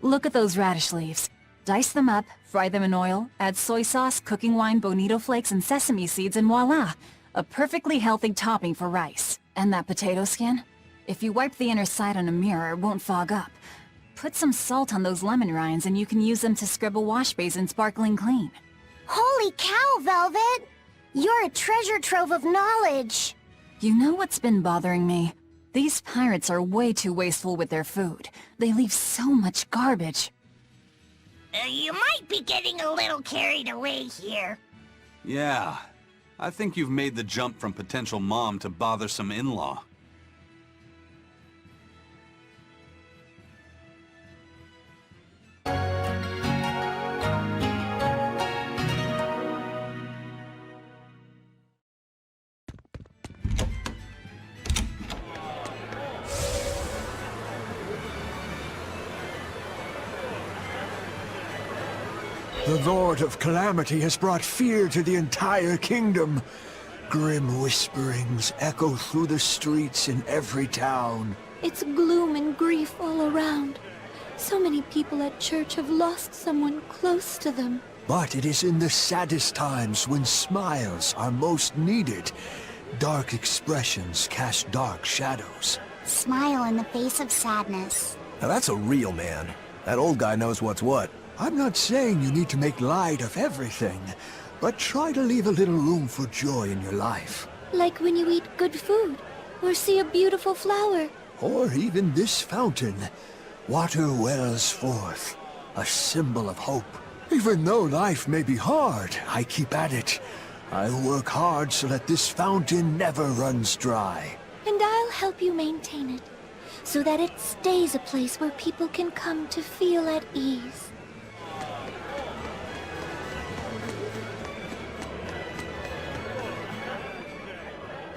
Look at those radish leaves. Dice them up, fry them in oil, add soy sauce, cooking wine, bonito flakes, and sesame seeds, and voila! A perfectly healthy topping for rice. And that potato skin? If you wipe the inner side on a mirror, it won't fog up. Put some salt on those lemon rinds and you can use them to scrub a wash basin sparkling clean. Holy cow, Velvet! You're a treasure trove of knowledge. You know what's been bothering me? These pirates are way too wasteful with their food. They leave so much garbage. You might be getting a little carried away here. Yeah, I think you've made the jump from potential mom to bothersome in-law. The Lord of Calamity has brought fear to the entire kingdom. Grim whisperings echo through the streets in every town. It's gloom and grief all around. So many people at church have lost someone close to them. But it is in the saddest times when smiles are most needed. Dark expressions cast dark shadows. Smile in the face of sadness. Now that's a real man. That old guy knows what's what. I'm not saying you need to make light of everything, but try to leave a little room for joy in your life. Like when you eat good food, or see a beautiful flower. Or even this fountain. Water wells forth, a symbol of hope. Even though life may be hard, I keep at it. I work hard so that this fountain never runs dry. And I'll help you maintain it, so that it stays a place where people can come to feel at ease.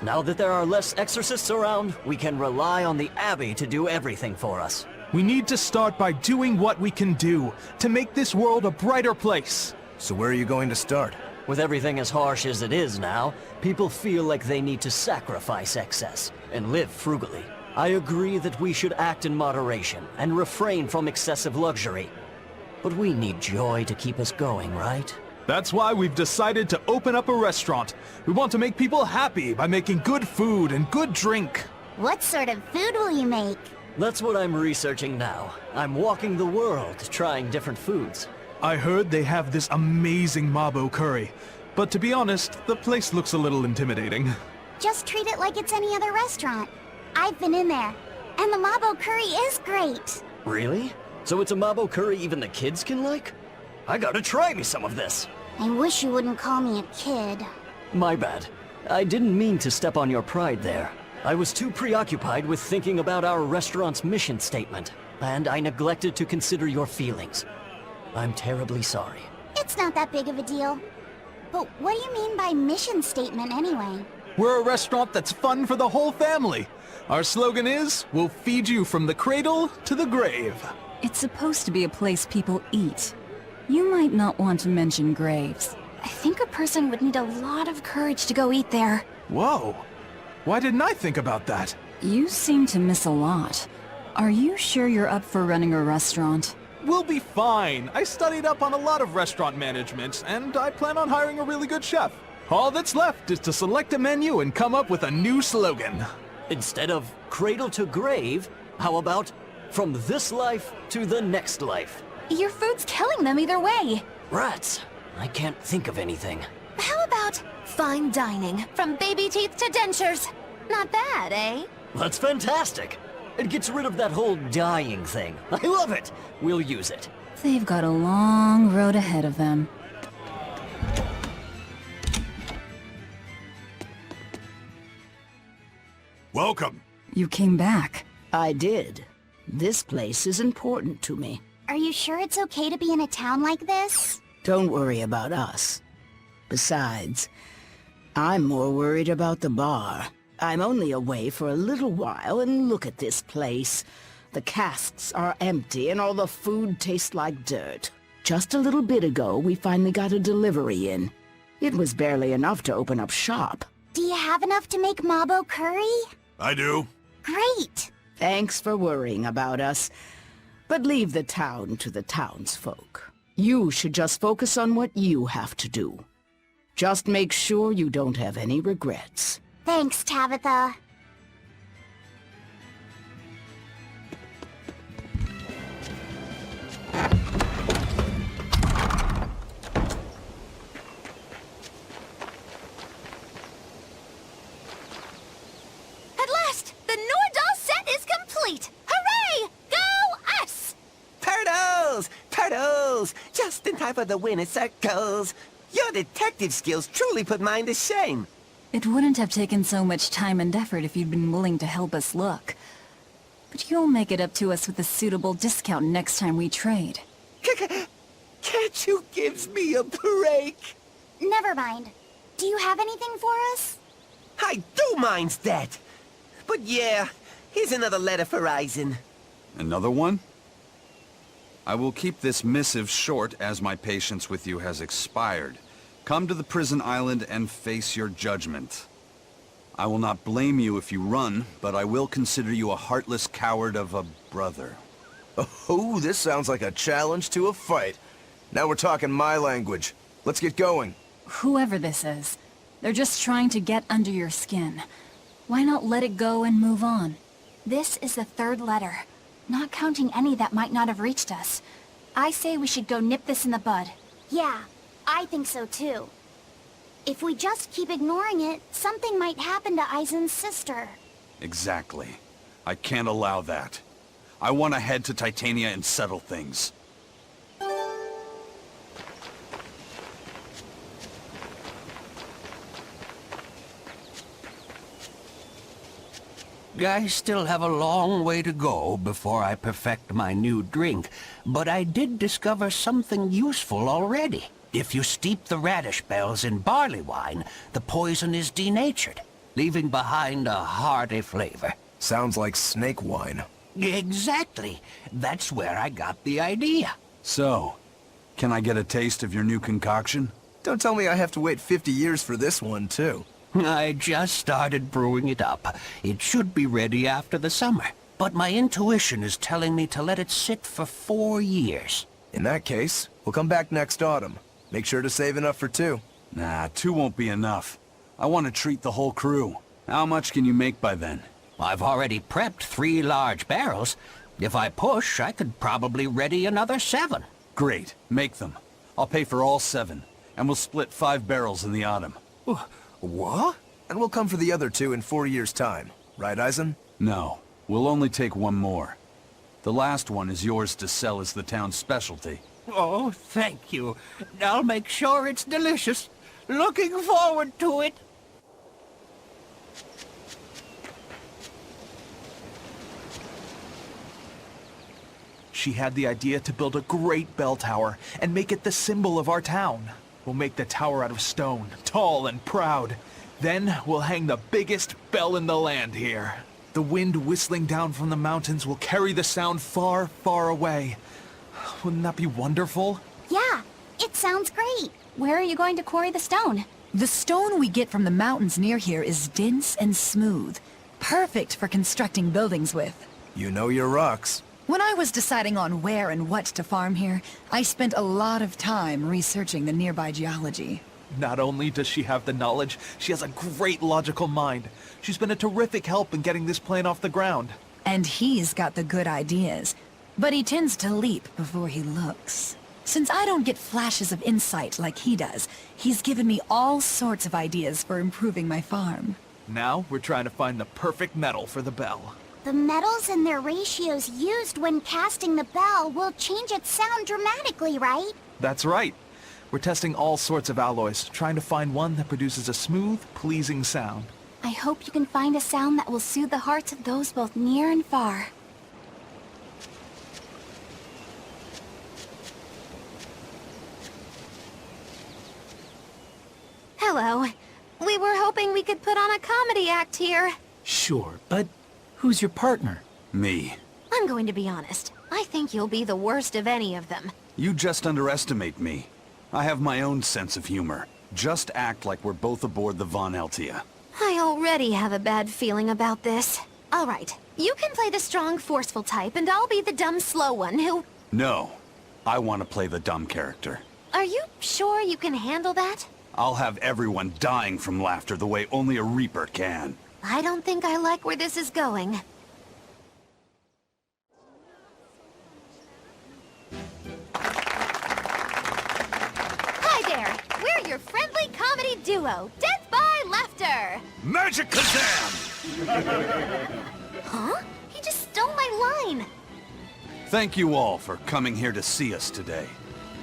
Now that there are less exorcists around, we can rely on the Abbey to do everything for us. We need to start by doing what we can do to make this world a brighter place. So where are you going to start? With everything as harsh as it is now, people feel like they need to sacrifice excess and live frugally. I agree that we should act in moderation and refrain from excessive luxury. But we need joy to keep us going, right? That's why we've decided to open up a restaurant. We want to make people happy by making good food and good drink. What sort of food will you make? That's what I'm researching now. I'm walking the world, trying different foods. I heard they have this amazing Mabo curry. But to be honest, the place looks a little intimidating. Just treat it like it's any other restaurant. I've been in there, and the Mabo curry is great. Really? So it's a Mabo curry even the kids can like? I gotta try me some of this. I wish you wouldn't call me a kid. My bad. I didn't mean to step on your pride there. I was too preoccupied with thinking about our restaurant's mission statement, and I neglected to consider your feelings. I'm terribly sorry. It's not that big of a deal. But what do you mean by mission statement anyway? We're a restaurant that's fun for the whole family. Our slogan is, we'll feed you from the cradle to the grave. It's supposed to be a place people eat. You might not want to mention graves. I think a person would need a lot of courage to go eat there. Whoa. Why didn't I think about that? You seem to miss a lot. Are you sure you're up for running a restaurant? We'll be fine. I studied up on a lot of restaurant management, and I plan on hiring a really good chef. All that's left is to select a menu and come up with a new slogan. Instead of cradle to grave, how about from this life to the next life? Your food's killing them either way. Rats. I can't think of anything. How about fine dining, from baby teeth to dentures? Not bad, eh? That's fantastic. It gets rid of that whole dying thing. I love it. We'll use it. They've got a long road ahead of them. Welcome. You came back. I did. This place is important to me. Are you sure it's okay to be in a town like this? Don't worry about us. Besides, I'm more worried about the bar. I'm only away for a little while, and look at this place. The casks are empty and all the food tastes like dirt. Just a little bit ago, we finally got a delivery in. It was barely enough to open up shop. Do you have enough to make Mabo curry? I do. Great! Thanks for worrying about us. But leave the town to the townsfolk. You should just focus on what you have to do. Just make sure you don't have any regrets. Thanks, Tabitha. At last, the Nordal set is complete! Hooray! Go us! Turtles! Turtles! Just in time for the winner circles! Your detective skills truly put mine to shame! It wouldn't have taken so much time and effort if you'd been willing to help us look. But you'll make it up to us with a suitable discount next time we trade. Can't you give me a break? Never mind. Do you have anything for us? I do mind that! But yeah, here's another letter for Eisen. Another one? I will keep this missive short as my patience with you has expired. Come to the prison island and face your judgment. I will not blame you if you run, but I will consider you a heartless coward of a brother. Oh, this sounds like a challenge to a fight. Now we're talking my language. Let's get going. Whoever this is, they're just trying to get under your skin. Why not let it go and move on? This is the third letter, not counting any that might not have reached us. I say we should go nip this in the bud. Yeah, I think so too. If we just keep ignoring it, something might happen to Eisen's sister. Exactly. I can't allow that. I want to head to Titania and settle things. I still have a long way to go before I perfect my new drink, but I did discover something useful already. If you steep the radish bells in barley wine, the poison is denatured. leaving behind a hearty flavor. Sounds like snake wine. Exactly. That's where I got the idea. So, can I get a taste of your new concoction? Don't tell me I have to wait 50 years for this one, too. I just started brewing it up. It should be ready after the summer. But my intuition is telling me to let it sit for 4 years. In that case, we'll come back next autumn. Make sure to save enough for 2. Nah, 2 won't be enough. I want to treat the whole crew. How much can you make by then? I've already prepped 3 large barrels. If I push, I could probably ready another 7. Great. Make them. I'll pay for all 7. And we'll split 5 barrels in the autumn. What? And we'll come for the other 2 in 4 years' time. Right, Eisen? No. We'll only take 1 more. The last one is yours to sell as the town's specialty. Oh, thank you. I'll make sure it's delicious. Looking forward to it. She had the idea to build a great bell tower and make it the symbol of our town. We'll make the tower out of stone, tall and proud. Then we'll hang the biggest bell in the land here. The wind whistling down from the mountains will carry the sound far, far away. Wouldn't that be wonderful? Yeah, it sounds great. Where are you going to quarry the stone? The stone we get from the mountains near here is dense and smooth. Perfect for constructing buildings with. You know your rocks. When I was deciding on where and what to farm here, I spent a lot of time researching the nearby geology. Not only does she have the knowledge, she has a great logical mind. She's been a terrific help in getting this plan off the ground. And he's got the good ideas. But he tends to leap before he looks. Since I don't get flashes of insight like he does, he's given me all sorts of ideas for improving my farm. Now we're trying to find the perfect metal for the bell. The metals and their ratios used when casting the bell will change its sound dramatically, right? That's right. We're testing all sorts of alloys, trying to find one that produces a smooth, pleasing sound. I hope you can find a sound that will soothe the hearts of those both near and far. Hello. We were hoping we could put on a comedy act here. Sure, but who's your partner? Me. I'm going to be honest. I think you'll be the worst of any of them. You just underestimate me. I have my own sense of humor. Just act like we're both aboard the Von Altia. I already have a bad feeling about this. All right, you can play the strong, forceful type, and I'll be the dumb, slow one who... No. I want to play the dumb character. Are you sure you can handle that? I'll have everyone dying from laughter the way only a Reaper can. I don't think I like where this is going. Hi there! We're your friendly comedy duo, Death by Laughter! Magic Kazam! Huh? He just stole my line! Thank you all for coming here to see us today.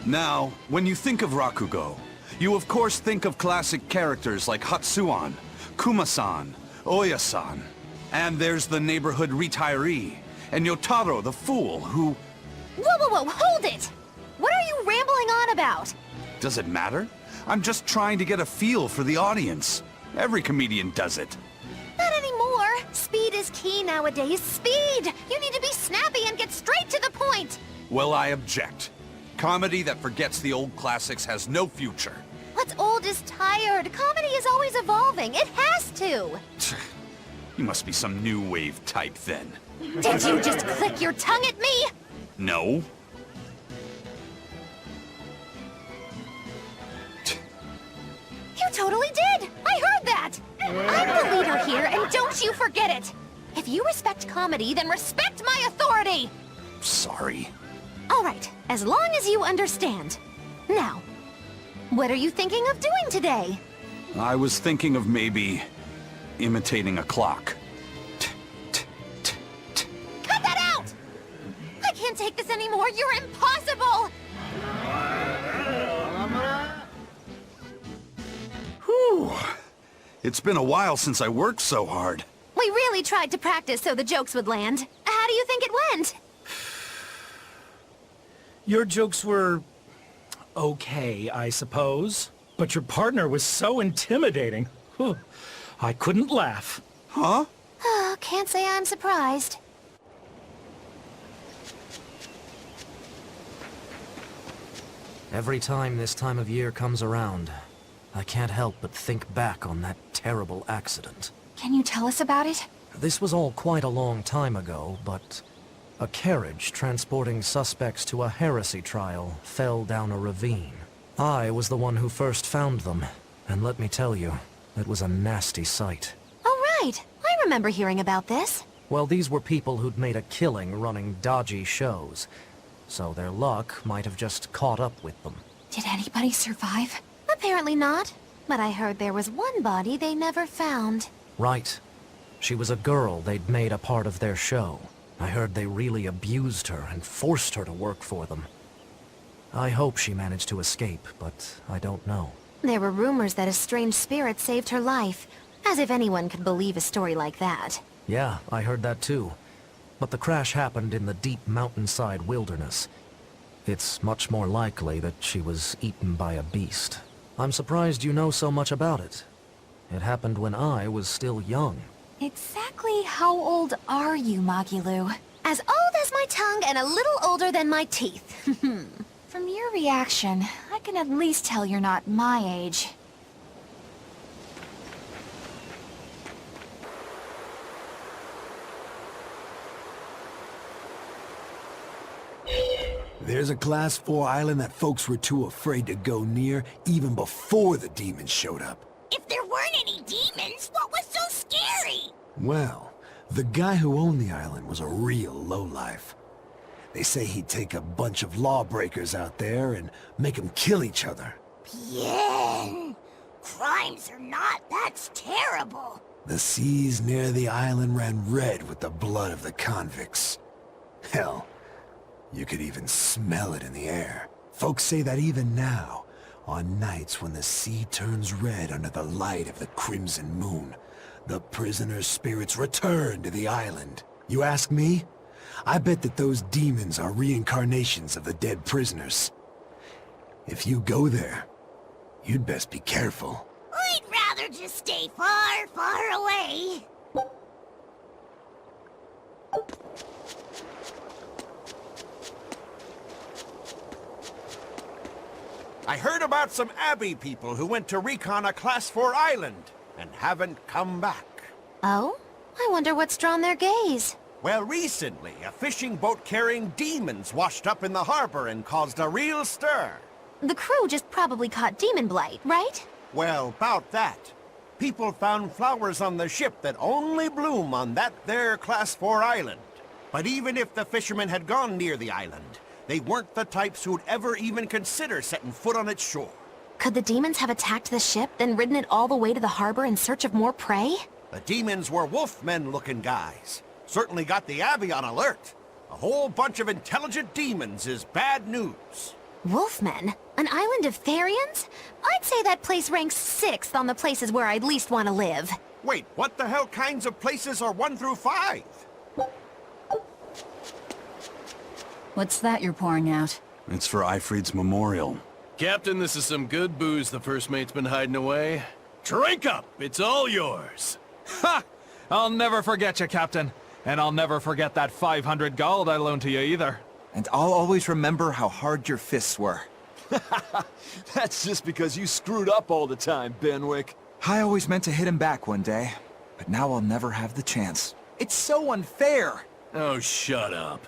Now, when you think of Rakugo, you of course think of classic characters like Hatsuan, Kuma-san, Oya-san, and there's the neighborhood retiree, and Yotaro the fool who... Whoa, hold it! What are you rambling on about? Does it matter? I'm just trying to get a feel for the audience. Every comedian does it. Not anymore. Speed is key nowadays. Speed! You need to be snappy and get straight to the point! Well, I object. Comedy that forgets the old classics has no future. What's old is tired. Comedy is always evolving. It has to. You must be some new wave type then. Did you just click your tongue at me? No. You totally did! I heard that! I'm the leader here, and don't you forget it! If you respect comedy, then respect my authority! Sorry. All right, as long as you understand. Now, what are you thinking of doing today? I was thinking of maybe imitating a clock. Cut that out! I can't take this anymore. You're impossible! Whew. It's been a while since I worked so hard. We really tried to practice so the jokes would land. How do you think it went? Your jokes were... okay, I suppose. But your partner was so intimidating. Whew. I couldn't laugh. Huh? Can't say I'm surprised. Every time this time of year comes around, I can't help but think back on that terrible accident. Can you tell us about it? This was all quite a long time ago, but a carriage transporting suspects to a heresy trial fell down a ravine. I was the one who first found them, and let me tell you, it was a nasty sight. Oh, right. I remember hearing about this. Well, these were people who'd made a killing running dodgy shows, so their luck might have just caught up with them. Did anybody survive? Apparently not. But I heard there was one body they never found. Right. She was a girl they'd made a part of their show. I heard they really abused her and forced her to work for them. I hope she managed to escape, but I don't know. There were rumors that a strange spirit saved her life. As if anyone could believe a story like that. Yeah, I heard that too. But the crash happened in the deep mountainside wilderness. It's much more likely that she was eaten by a beast. I'm surprised you know so much about it. It happened when I was still young. Exactly how old are you, Magilu? As old as my tongue and a little older than my teeth. From your reaction, I can at least tell you're not my age. There's a Class 4 island that folks were too afraid to go near even before the demons showed up. If there weren't any demons, what was so scary? Well, the guy who owned the island was a real lowlife. They say he'd take a bunch of lawbreakers out there and make them kill each other. Bien. Crimes or not, that's terrible. The seas near the island ran red with the blood of the convicts. Hell, you could even smell it in the air. Folks say that even now, on nights when the sea turns red under the light of the crimson moon, the prisoners' spirits return to the island. You ask me? I bet that those demons are reincarnations of the dead prisoners. If you go there, you'd best be careful. I'd rather just stay far, far away. I heard about some Abbey people who went to recon a Class 4 island and haven't come back. Oh? I wonder what's drawn their gaze. Well, recently, a fishing boat carrying demons washed up in the harbor and caused a real stir. The crew just probably caught demon blight, right? Well, about that. People found flowers on the ship that only bloom on that there Class 4 island. But even if the fishermen had gone near the island, they weren't the types who'd ever even consider setting foot on its shore. Could the demons have attacked the ship, then ridden it all the way to the harbor in search of more prey? The demons were wolfmen-looking guys. Certainly got the Abbey on alert. A whole bunch of intelligent demons is bad news. Wolfmen? An island of therions? I'd say that place ranks 6th on the places where I'd least want to live. Wait, what the hell kinds of places are 1 through 5? What's that you're pouring out? It's for Ifrid's memorial. Captain, this is some good booze the first mate's been hiding away. Drink up! It's all yours! Ha! I'll never forget you, Captain. And I'll never forget that 500 gold I loaned to you either. And I'll always remember how hard your fists were. That's just because you screwed up all the time, Benwick. I always meant to hit him back one day, but now I'll never have the chance. It's so unfair! Oh, shut up.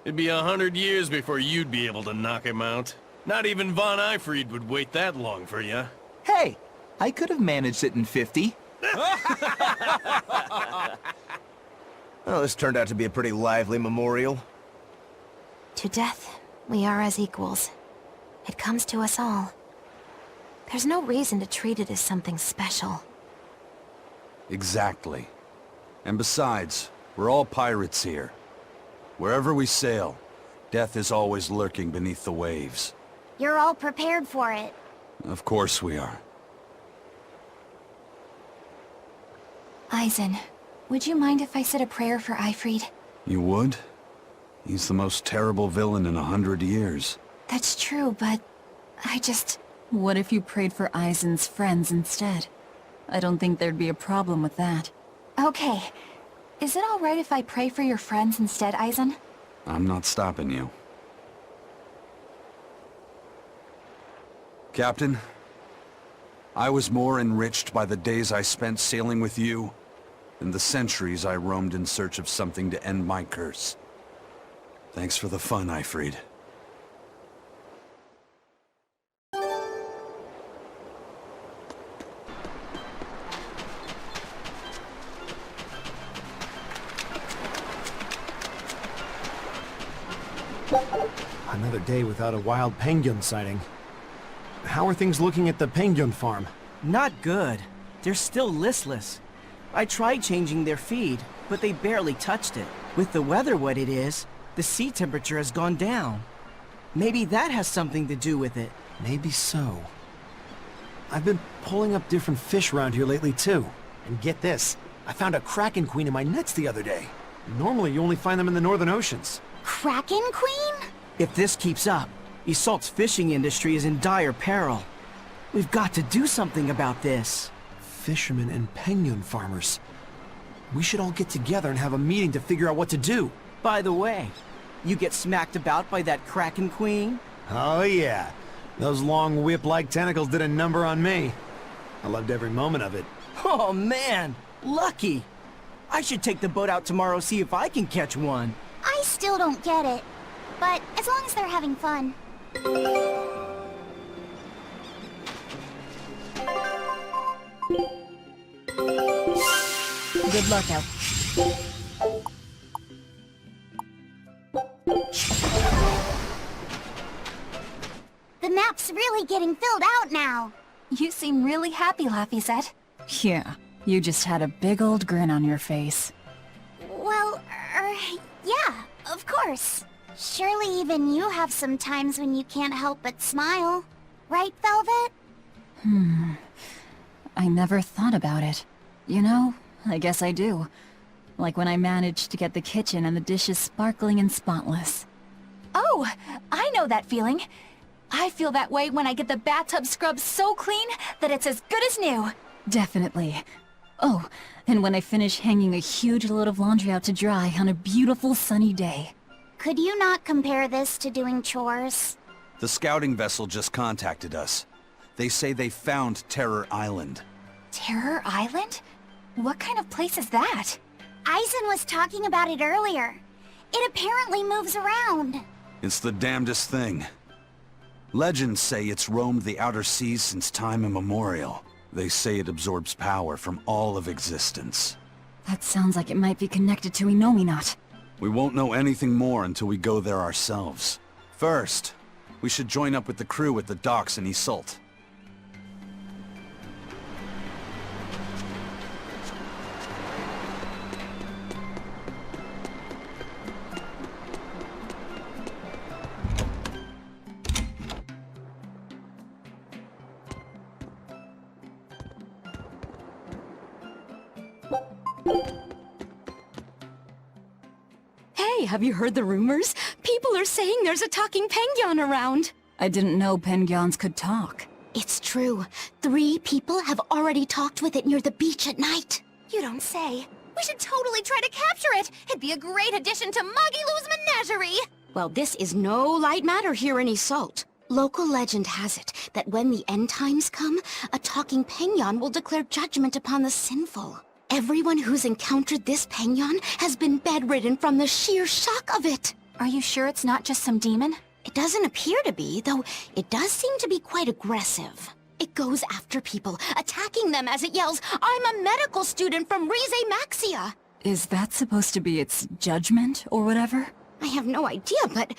It'd be 100 years before you'd be able to knock him out. Not even Von Ifrid would wait that long for you. Hey, I could have managed it in 50. Well, this turned out to be a pretty lively memorial. To death, we are as equals. It comes to us all. There's no reason to treat it as something special. Exactly. And besides, we're all pirates here. Wherever we sail, death is always lurking beneath the waves. You're all prepared for it. Of course we are. Eisen, would you mind if I said a prayer for Ifrid? You would? He's the most terrible villain in 100 years. That's true, but I just... What if you prayed for Eisen's friends instead? I don't think there'd be a problem with that. Okay. Is it alright if I pray for your friends instead, Eisen? I'm not stopping you. Captain, I was more enriched by the days I spent sailing with you than the centuries I roamed in search of something to end my curse. Thanks for the fun, Ifrid. Another day without a wild penguin sighting. How are things looking at the penguin farm? Not good. They're still listless. I tried changing their feed, but they barely touched it. With the weather what it is, the sea temperature has gone down. Maybe that has something to do with it. Maybe so. I've been pulling up different fish around here lately too. And get this, I found a kraken queen in my nets the other day. Normally you only find them in the northern oceans. Kraken Queen? If this keeps up, Isolt's fishing industry is in dire peril. We've got to do something about this. Fishermen and penguin farmers. We should all get together and have a meeting to figure out what to do. By the way, you get smacked about by that Kraken Queen? Oh yeah. Those long whip-like tentacles did a number on me. I loved every moment of it. Oh man, lucky. I should take the boat out tomorrow, see if I can catch one. I still don't get it. But as long as they're having fun. Good luck out. The map's really getting filled out now. You seem really happy, Lafy said. Yeah, you just had a big old grin on your face. Well, yeah, of course. Surely even you have some times when you can't help but smile. Right, Velvet? I never thought about it. You know, I guess I do. Like when I managed to get the kitchen and the dishes sparkling and spotless. Oh, I know that feeling. I feel that way when I get the bathtub scrubbed so clean that it's as good as new. Definitely. Oh, and when I finish hanging a huge load of laundry out to dry on a beautiful sunny day. Could you not compare this to doing chores? The scouting vessel just contacted us. They say they found Terror Island. Terror Island? What kind of place is that? Eisen was talking about it earlier. It apparently moves around. It's the damnedest thing. Legends say it's roamed the outer seas since time immemorial. They say it absorbs power from all of existence. That sounds like it might be connected to Enominat. We won't know anything more until we go there ourselves. First, we should join up with the crew at the docks in Isolt. Hey, have you heard the rumors? People are saying there's a talking penguin around. I didn't know penguins could talk. It's true. 3 people have already talked with it near the beach at night. You don't say. We should totally try to capture it. It'd be a great addition to Magilou's menagerie. Well, this is no light matter here in Isolt. Local legend has it that when the end times come, a talking penguin will declare judgment upon the sinful. Everyone who's encountered this penguin has been bedridden from the sheer shock of it. Are you sure it's not just some demon? It doesn't appear to be, though it does seem to be quite aggressive. It goes after people, attacking them as it yells, "I'm a medical student from Rize Maxia!" Is that supposed to be its judgment, or whatever? I have no idea, but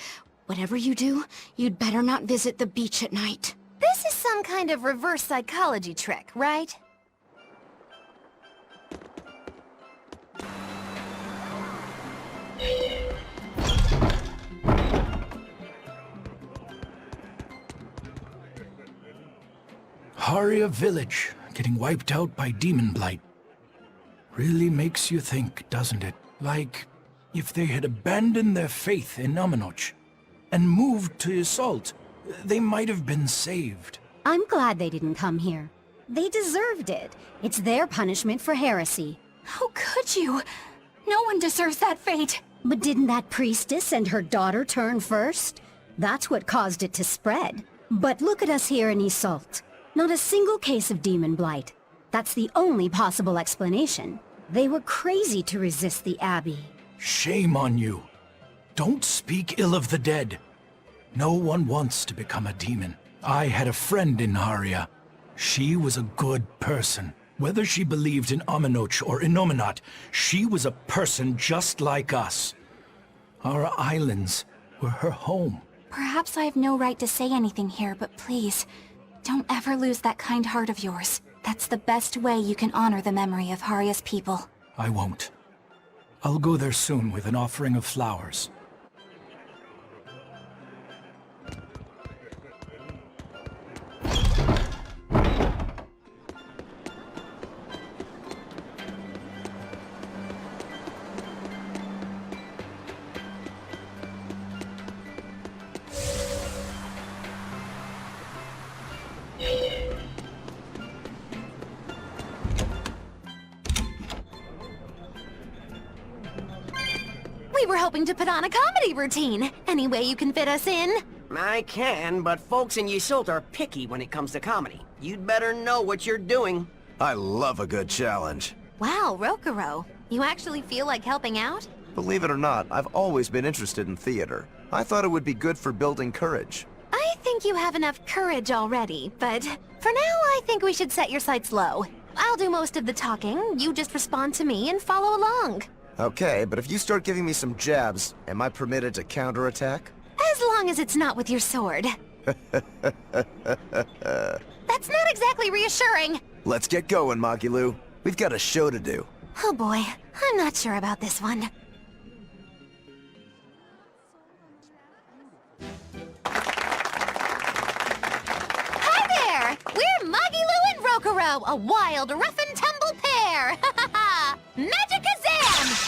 whatever you do, you'd better not visit the beach at night. This is some kind of reverse psychology trick, right? Haria village, getting wiped out by demon blight. Really makes you think, doesn't it? Like, if they had abandoned their faith in Nominoch and moved to Isolt, they might have been saved. I'm glad they didn't come here. They deserved it. It's their punishment for heresy. How could you? No one deserves that fate. But didn't that priestess and her daughter turn first? That's what caused it to spread. But look at us here in Iseult. Not a single case of demon blight. That's the only possible explanation. They were crazy to resist the Abbey. Shame on you. Don't speak ill of the dead. No one wants to become a demon. I had a friend in Haria. She was a good person. Whether she believed in Amenoch or Inominat, she was a person just like us. Our islands were her home. Perhaps I have no right to say anything here, but please, don't ever lose that kind heart of yours. That's the best way you can honor the memory of Haria's people. I won't. I'll go there soon with an offering of flowers. We were hoping to put on a comedy routine. Any way you can fit us in? I can, but folks in Iseult are picky when it comes to comedy. You'd better know what you're doing. I love a good challenge. Wow, Rokuro. You actually feel like helping out? Believe it or not, I've always been interested in theater. I thought it would be good for building courage. I think you have enough courage already, but for now I think we should set your sights low. I'll do most of the talking, you just respond to me and follow along. Okay, but if you start giving me some jabs, am I permitted to counterattack? As long as it's not with your sword. That's not exactly reassuring. Let's get going, Magilu. We've got a show to do. Oh boy, I'm not sure about this one. Hi there! We're Magilu and Rokuro, a wild, rough-and-tumble pair! Ha ha ha! Magicazam!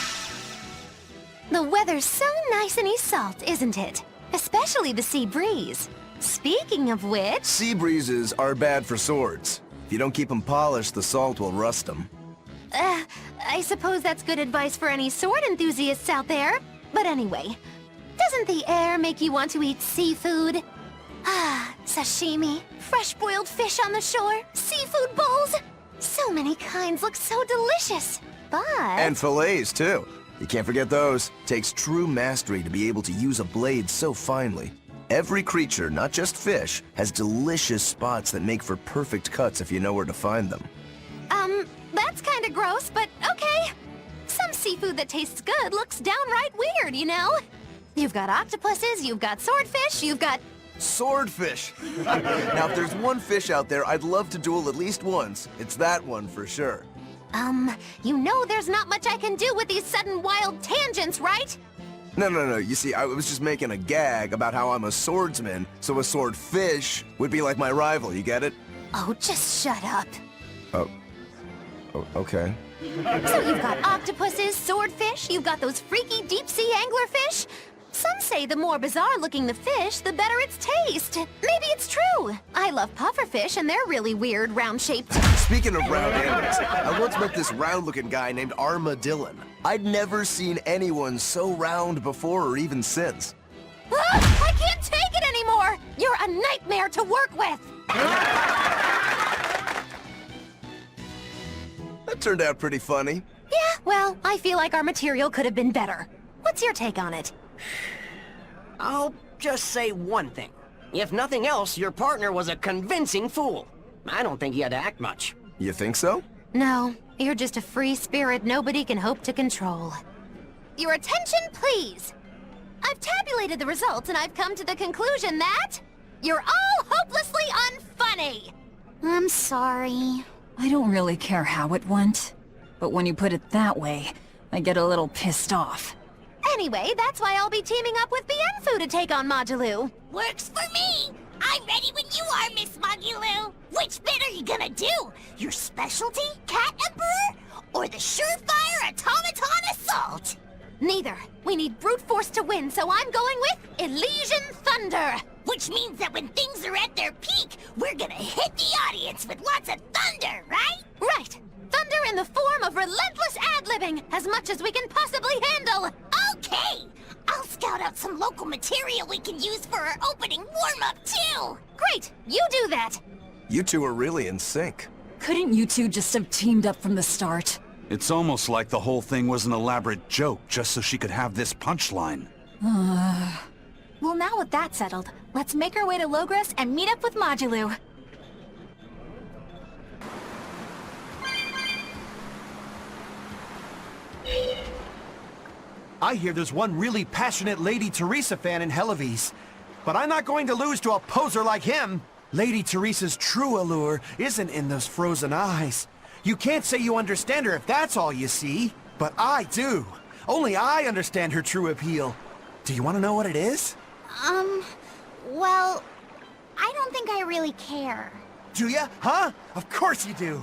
The weather's so nice in Iseult, isn't it? Especially the sea breeze. Speaking of which... Sea breezes are bad for swords. If you don't keep them polished, the salt will rust them. I suppose that's good advice for any sword enthusiasts out there. But anyway, doesn't the air make you want to eat seafood? Ah, sashimi, fresh-boiled fish on the shore, seafood bowls. So many kinds look so delicious, but... And fillets, too. You can't forget those. Takes true mastery to be able to use a blade so finely. Every creature, not just fish, has delicious spots that make for perfect cuts if you know where to find them. That's kinda gross, but okay. Some seafood that tastes good looks downright weird, you know? You've got octopuses, you've got swordfish, you've got... Swordfish! Now, if there's one fish out there I'd love to duel at least once, it's that one for sure. You know there's not much I can do with these sudden wild tangents, right? No. You see, I was just making a gag about how I'm a swordsman, so a swordfish would be like my rival, you get it? Oh, just shut up. Oh, okay. So you've got octopuses, swordfish, you've got those freaky deep-sea anglerfish. Some say the more bizarre-looking the fish, the better its taste. Maybe it's true. I love pufferfish, and they're really weird, round-shaped. Speaking of round animals, I once met this round-looking guy named Armadillon. I'd never seen anyone so round before or even since. Ah, I can't take it anymore! You're a nightmare to work with! That turned out pretty funny. Yeah, well, I feel like our material could have been better. What's your take on it? I'll just say one thing. If nothing else, your partner was a convincing fool. I don't think he had to act much. You think so? No, you're just a free spirit nobody can hope to control. Your attention, please! I've tabulated the results and I've come to the conclusion that... you're all hopelessly unfunny! I'm sorry. I don't really care how it went, but when you put it that way, I get a little pissed off. Anyway, that's why I'll be teaming up with Bienfu to take on Magilu. Works for me! I'm ready when you are, Miss Magilu! Which bit are you gonna do? Your specialty, Cat Emperor? Or the surefire automaton assault? Neither. We need brute force to win, so I'm going with Elysian Thunder! Which means that when things are at their peak, we're gonna hit the audience with lots of thunder, right? Right! Thunder in the form of relentless ad-libbing, as much as we can possibly handle! Okay! I'll scout out some local material we can use for our opening warm-up, too! Great! You do that! You two are really in sync. Couldn't you two just have teamed up from the start? It's almost like the whole thing was an elaborate joke just so she could have this punchline. Well, now with that settled, let's make our way to Logres and meet up with Majulu. I hear there's one really passionate Lady Teresa fan in Helives. But I'm not going to lose to a poser like him. Lady Teresa's true allure isn't in those frozen eyes. You can't say you understand her if that's all you see. But I do. Only I understand her true appeal. Do you want to know what it is? Well, I don't think I really care. Do ya? Huh? Of course you do.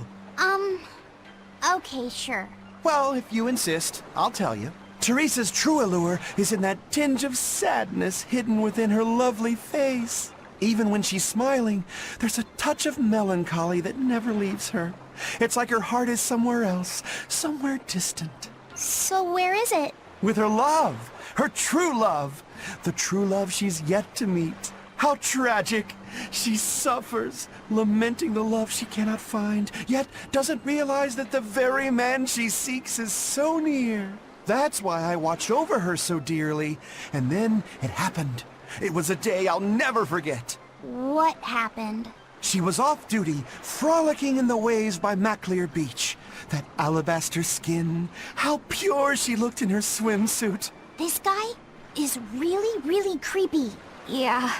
Okay, sure. Well, if you insist, I'll tell you. Teresa's true allure is in that tinge of sadness hidden within her lovely face. Even when she's smiling, there's a touch of melancholy that never leaves her. It's like her heart is somewhere else, somewhere distant. So where is it? With her love, her true love, the true love she's yet to meet. How tragic! She suffers, lamenting the love she cannot find, yet doesn't realize that the very man she seeks is so near. That's why I watched over her so dearly. And then it happened. It was a day I'll never forget. What happened? She was off duty, frolicking in the waves by Maclear Beach. That alabaster skin, how pure she looked in her swimsuit. This guy is really, really creepy. Yeah,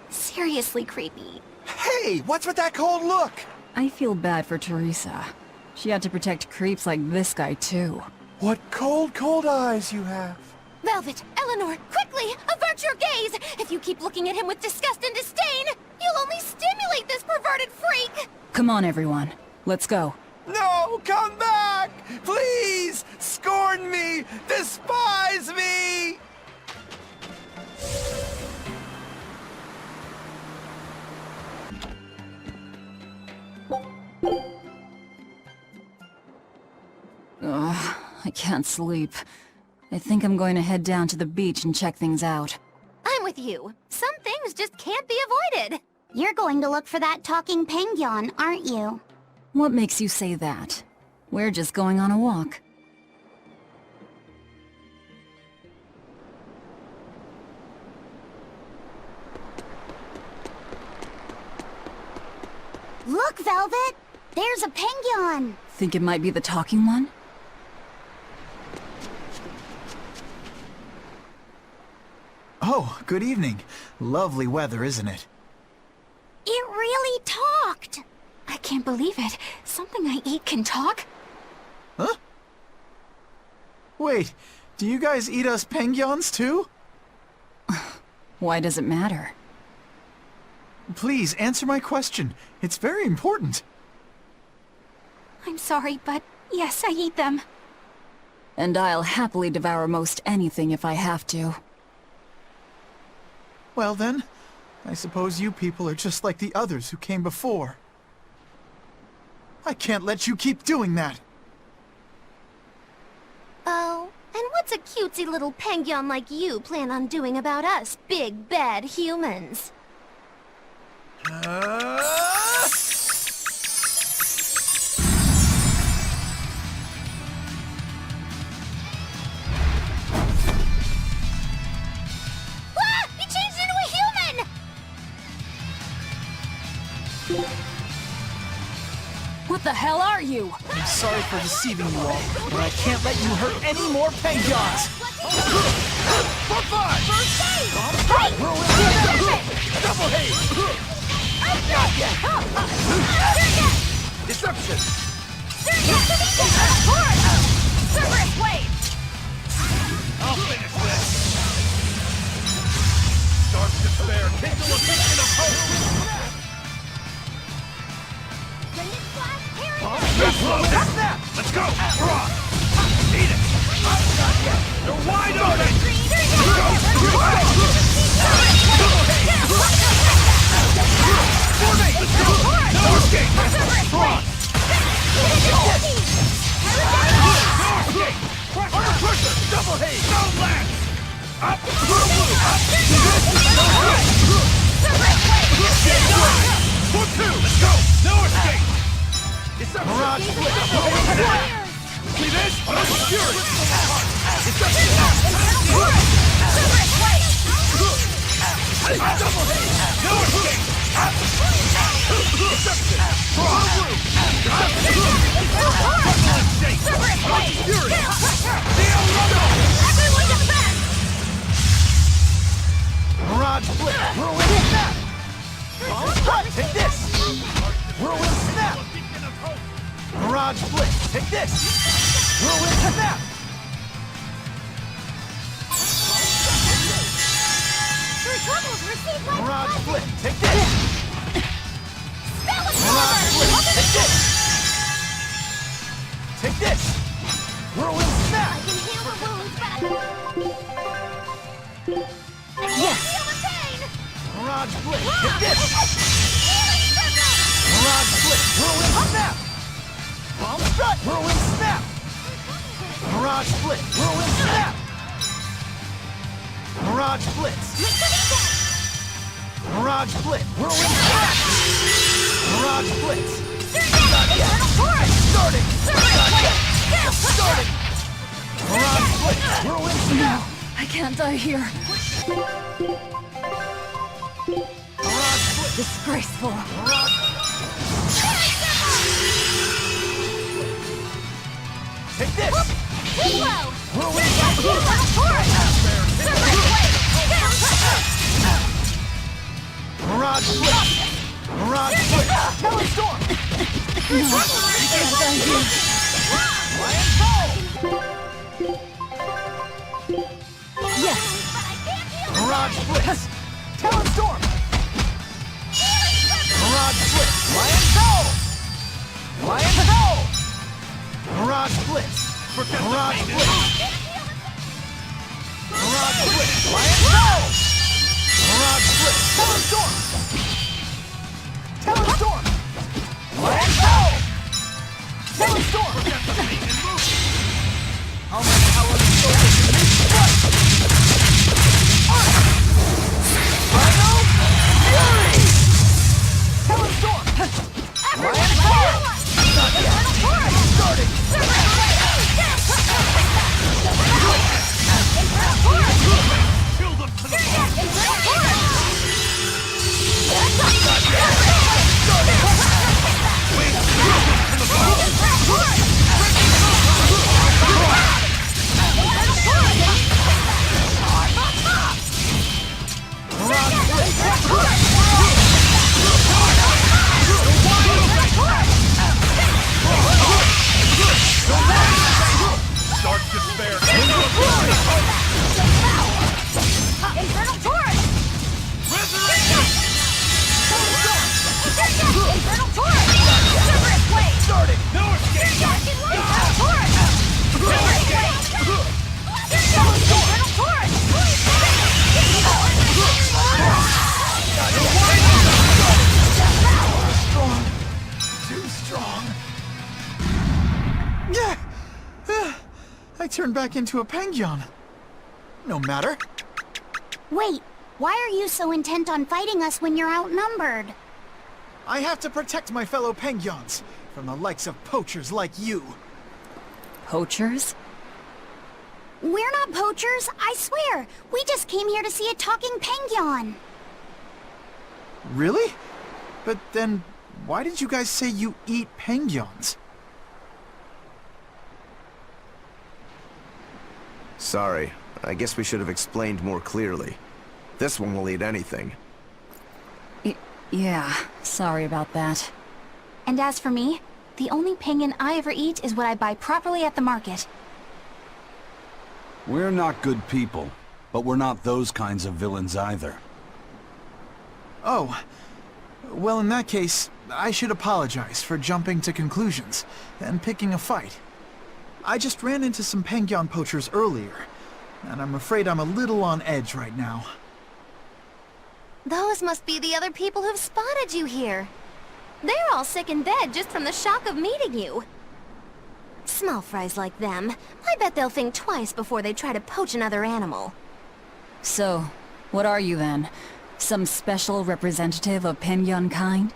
seriously creepy. Hey, what's with that cold look? I feel bad for Teresa. She had to protect creeps like this guy, too. What cold, cold eyes you have. Velvet, Eleanor, quickly, avert your gaze! If you keep looking at him with disgust and disdain, you'll only stimulate this perverted freak! Come on, everyone. Let's go. No, come back! Please! Scorn me! Despise me! Ugh, I can't sleep. I think I'm going to head down to the beach and check things out. I'm with you. Some things just can't be avoided. You're going to look for that talking penguin, aren't you? What makes you say that? We're just going on a walk. Look, Velvet! There's a penguin! Think it might be the talking one? Oh, good evening. Lovely weather, isn't it? It really talked! I can't believe it. Something I eat can talk? Huh? Wait, do you guys eat us penguins too? Why does it matter? Please, answer my question. It's very important. I'm sorry, but yes, I eat them. And I'll happily devour most anything if I have to. Well then, I suppose you people are just like the others who came before. I can't let you keep doing that. Oh, and what's a cutesy little penguin like you plan on doing about us, big bad humans? What the hell are you? I'm sorry for deceiving you all, but I can't let you hurt any more penguins! Double haze! Disruption! Cerberus wave! I'll finish this! Dark despair, kindle a beacon of hope! That's that! Let's go! Draw! Eat it! You're wide open! Go! Mirage Flip! See this? Mirage Flip! Whirlwind Snap! Take this! Whirlwind Snap! Mirage Flip! Take this! Whirlwind Snap! Mirage Flip! Take this! Mirage Flip! Take this! Take this! Whirlwind Snap! I can heal the wounds, but Yes! Mirage Flip! Take this! Mirage Flip! Whirlwind Snap! Bomb Strut! Whirlwind Snap! Mirage Flip! Whirlwind Snap! Mirage Blitz! Mirage Blitz! Whirlwind Snap! Mirage Blitz! Starting! Starting! Mirage Blitz! Whirlwind Snap! I can't die here. Mirage Blitz! Disgraceful. Take this! Whirlwind Mirage Blitz! Mirage Blitz! Telling Storm! Lion Fall! Yes! Mirage Blitz! Talon Storm! Mirage Blitz! Lion Fall! Lion Fall! Mirage Blitz! Mirage Blitz! Mirage Blitz! Lion Fall! Mirage Blitz! Talon Storm! Talon Storm! Lion Fall! Talon Storm! I'll make power the focus of this strike! Rhino Fury! Talon Storm! Lion Fall! Not yet! Starting! Kill them to the Dark despair! Infernal Torrent! Resurrection! Infernal Torrent! Cerberus Blade! Starting! No escape! Infernal Torrent! No escape! Infernal Torrent! Strong. Too strong. Yeah! I turned back into a penguin. No matter. Wait, why are you so intent on fighting us when you're outnumbered? I have to protect my fellow penguins from the likes of poachers like you. Poachers? We're not poachers, I swear. We just came here to see a talking penguin. Really? But then, why did you guys say you eat penguins? Sorry. I guess we should have explained more clearly. This one will eat anything. Yeah, sorry about that. And as for me, the only penguin I ever eat is what I buy properly at the market. We're not good people, but we're not those kinds of villains either. Oh. Well, in that case, I should apologize for jumping to conclusions and picking a fight. I just ran into some penguin poachers earlier, and I'm afraid I'm a little on edge right now. Those must be the other people who've spotted you here. They're all sick and dead just from the shock of meeting you. Small fries like them, I bet they'll think twice before they try to poach another animal. So, what are you then? Some special representative of penguin kind?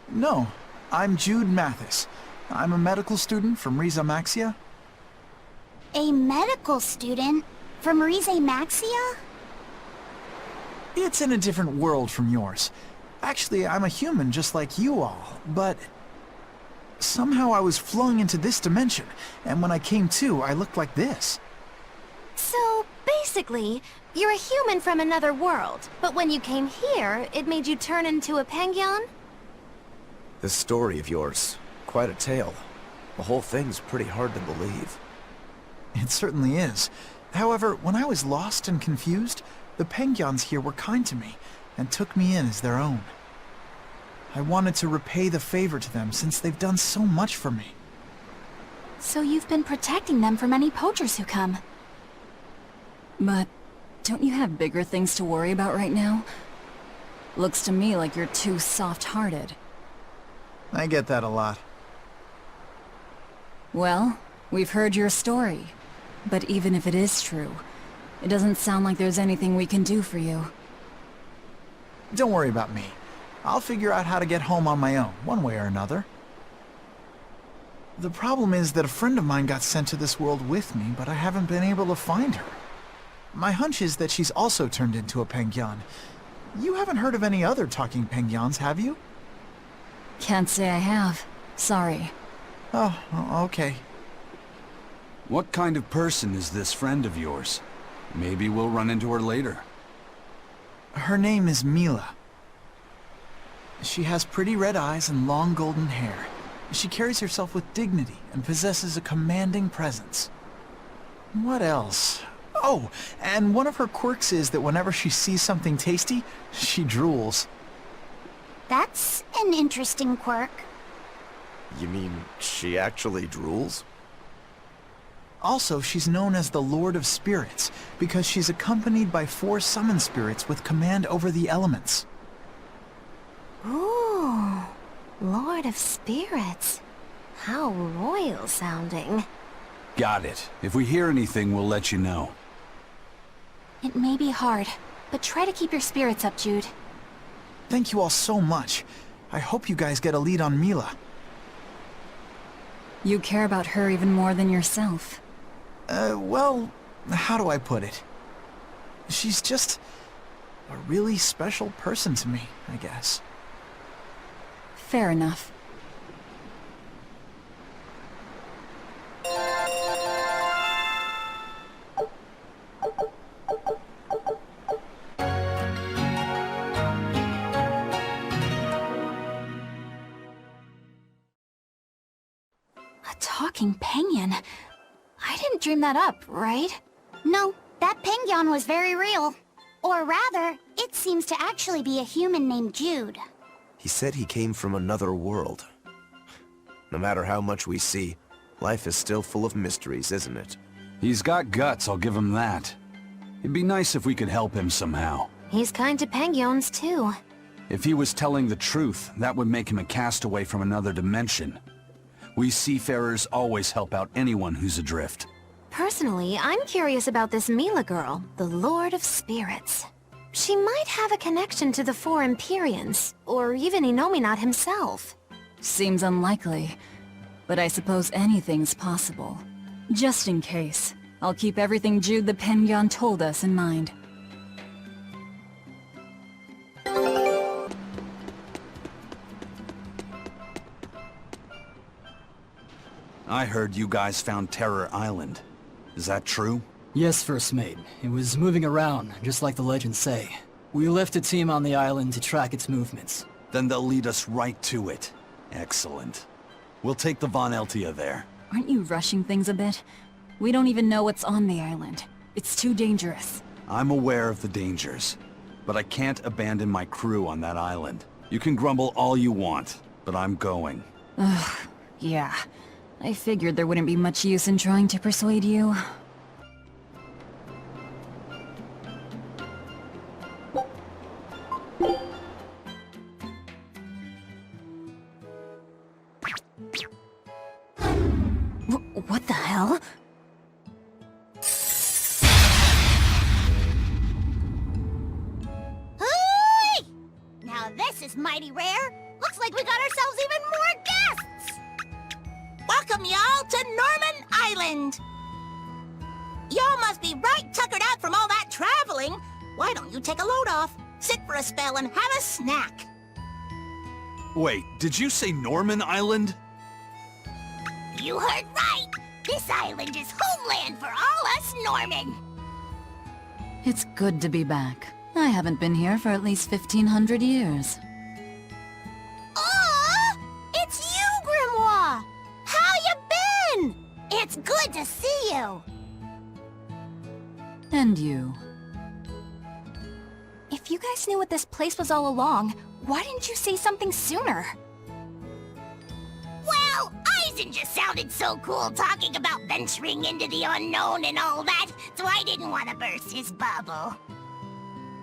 No, I'm Jude Mathis, I'm a medical student from Riza Maxia. A medical student from Rize Maxia? It's in a different world from yours. Actually, I'm a human just like you all, but somehow I was flowing into this dimension, and when I came to, I looked like this. So, basically, you're a human from another world, but when you came here, it made you turn into a penguin? This story of yours, quite a tale. The whole thing's pretty hard to believe. It certainly is. However, when I was lost and confused, the penguins here were kind to me, and took me in as their own. I wanted to repay the favor to them since they've done so much for me. So you've been protecting them from any poachers who come. But don't you have bigger things to worry about right now? Looks to me like you're too soft-hearted. I get that a lot. Well, we've heard your story. But even if it is true, it doesn't sound like there's anything we can do for you. Don't worry about me. I'll figure out how to get home on my own, one way or another. The problem is that a friend of mine got sent to this world with me, but I haven't been able to find her. My hunch is that she's also turned into a penguin. You haven't heard of any other talking penguins, have you? Can't say I have. Sorry. Oh, okay. What kind of person is this friend of yours? Maybe we'll run into her later. Her name is Mila. She has pretty red eyes and long golden hair. She carries herself with dignity and possesses a commanding presence. What else? Oh, and one of her quirks is that whenever she sees something tasty, she drools. That's an interesting quirk. You mean she actually drools? Also, she's known as the Lord of Spirits, because she's accompanied by 4 summon spirits with command over the elements. Ooh, Lord of Spirits. How royal sounding. Got it. If we hear anything, we'll let you know. It may be hard, but try to keep your spirits up, Jude. Thank you all so much. I hope you guys get a lead on Mila. You care about her even more than yourself. Well, how do I put it? She's just a really special person to me, I guess. Fair enough. A talking penguin? I didn't dream that up, right? No, that penguin was very real. Or rather, it seems to actually be a human named Jude. He said he came from another world. No matter how much we see, life is still full of mysteries, isn't it? He's got guts, I'll give him that. It'd be nice if we could help him somehow. He's kind to penguins, too. If he was telling the truth, that would make him a castaway from another dimension. We seafarers always help out anyone who's adrift. Personally, I'm curious about this Mila girl, the Lord of Spirits. She might have a connection to the 4 Empyreans, or even Enominat himself. Seems unlikely, but I suppose anything's possible. Just in case, I'll keep everything Jude the Penguin told us in mind. I heard you guys found Terror Island. Is that true? Yes, First Mate. It was moving around, just like the legends say. We left a team on the island to track its movements. Then they'll lead us right to it. Excellent. We'll take the Von Eltia there. Aren't you rushing things a bit? We don't even know what's on the island. It's too dangerous. I'm aware of the dangers, but I can't abandon my crew on that island. You can grumble all you want, but I'm going. Ugh, yeah. I figured there wouldn't be much use in trying to persuade you. What the hell? Hooey! Now this is mighty rare. Looks like we got ourselves even more guests! Welcome y'all to Norman Island! Y'all must be right tuckered out from all that traveling. Why don't you take a load off, sit for a spell, and have a snack? Wait, did you say Norman Island? You heard right! This island is homeland for all us Norman! It's good to be back. I haven't been here for at least 1,500 years. Aw! It's you, Grimoire! How you been? It's good to see you! And you. If you guys knew what this place was all along, why didn't you say something sooner? Well, Eisen just sounded so cool talking about venturing into the unknown and all that, so I didn't want to burst his bubble.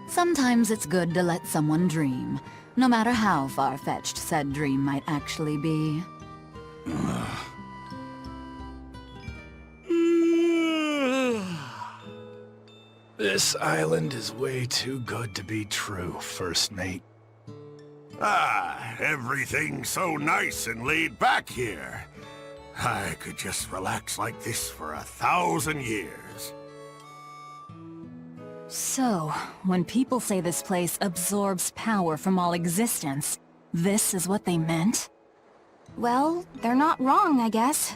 Sometimes it's good to let someone dream, no matter how far-fetched said dream might actually be. This island is way too good to be true, First Mate. Ah, everything's so nice and laid back here. I could just relax like this for 1,000 years. So, when people say this place absorbs power from all existence, this is what they meant? Well, they're not wrong, I guess.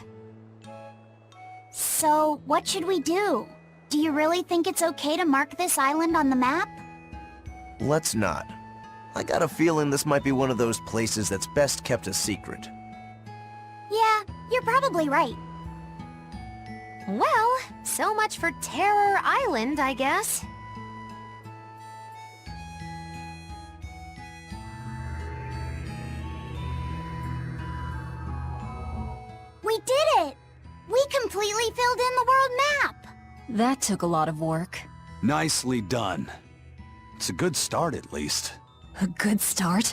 So, what should we do? Do you really think it's okay to mark this island on the map? Let's not. I got a feeling this might be one of those places that's best kept a secret. Yeah, you're probably right. Well, so much for Terror Island, I guess. We did it! We completely filled in the world map! That took a lot of work. Nicely done. It's a good start, at least. A good start?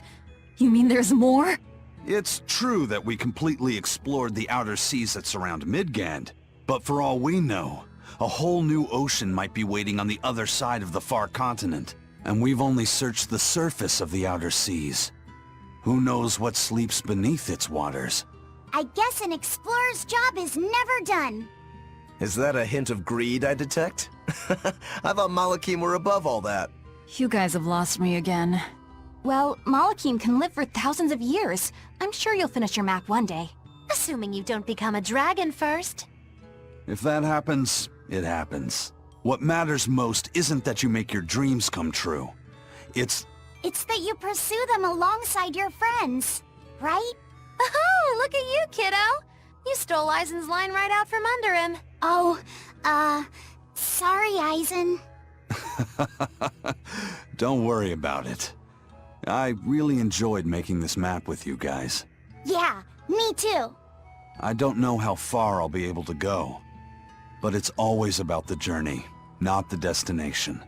You mean there's more? It's true that we completely explored the outer seas that surround Midgand, but for all we know, a whole new ocean might be waiting on the other side of the far continent, and we've only searched the surface of the outer seas. Who knows what sleeps beneath its waters? I guess an explorer's job is never done. Is that a hint of greed I detect? I thought Malakim were above all that. You guys have lost me again. Well, Malakim can live for thousands of years. I'm sure you'll finish your map one day. Assuming you don't become a dragon first. If that happens, it happens. What matters most isn't that you make your dreams come true. It's that you pursue them alongside your friends, right? Oh, look at you, kiddo! You stole Eisen's line right out from under him. Oh, sorry, Eisen. Don't worry about it. I really enjoyed making this map with you guys. Yeah, me too. I don't know how far I'll be able to go, but it's always about the journey, not the destination.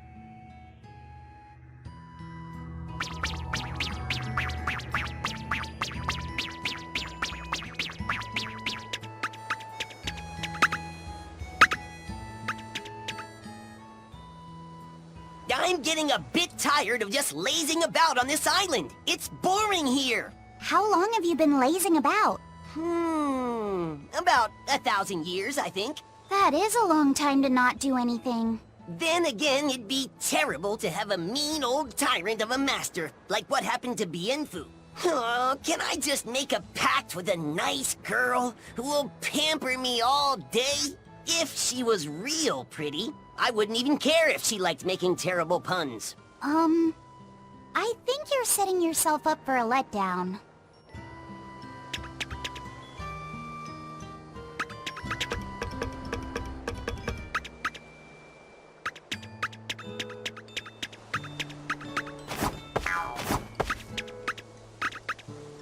I'm getting a bit tired of just lazing about on this island. It's boring here. How long have you been lazing about? About 1,000 years, I think. That is a long time to not do anything. Then again, it'd be terrible to have a mean old tyrant of a master, like what happened to Bienfu. Oh, can I just make a pact with a nice girl who will pamper me all day? If she was real pretty, I wouldn't even care if she liked making terrible puns. I think you're setting yourself up for a letdown.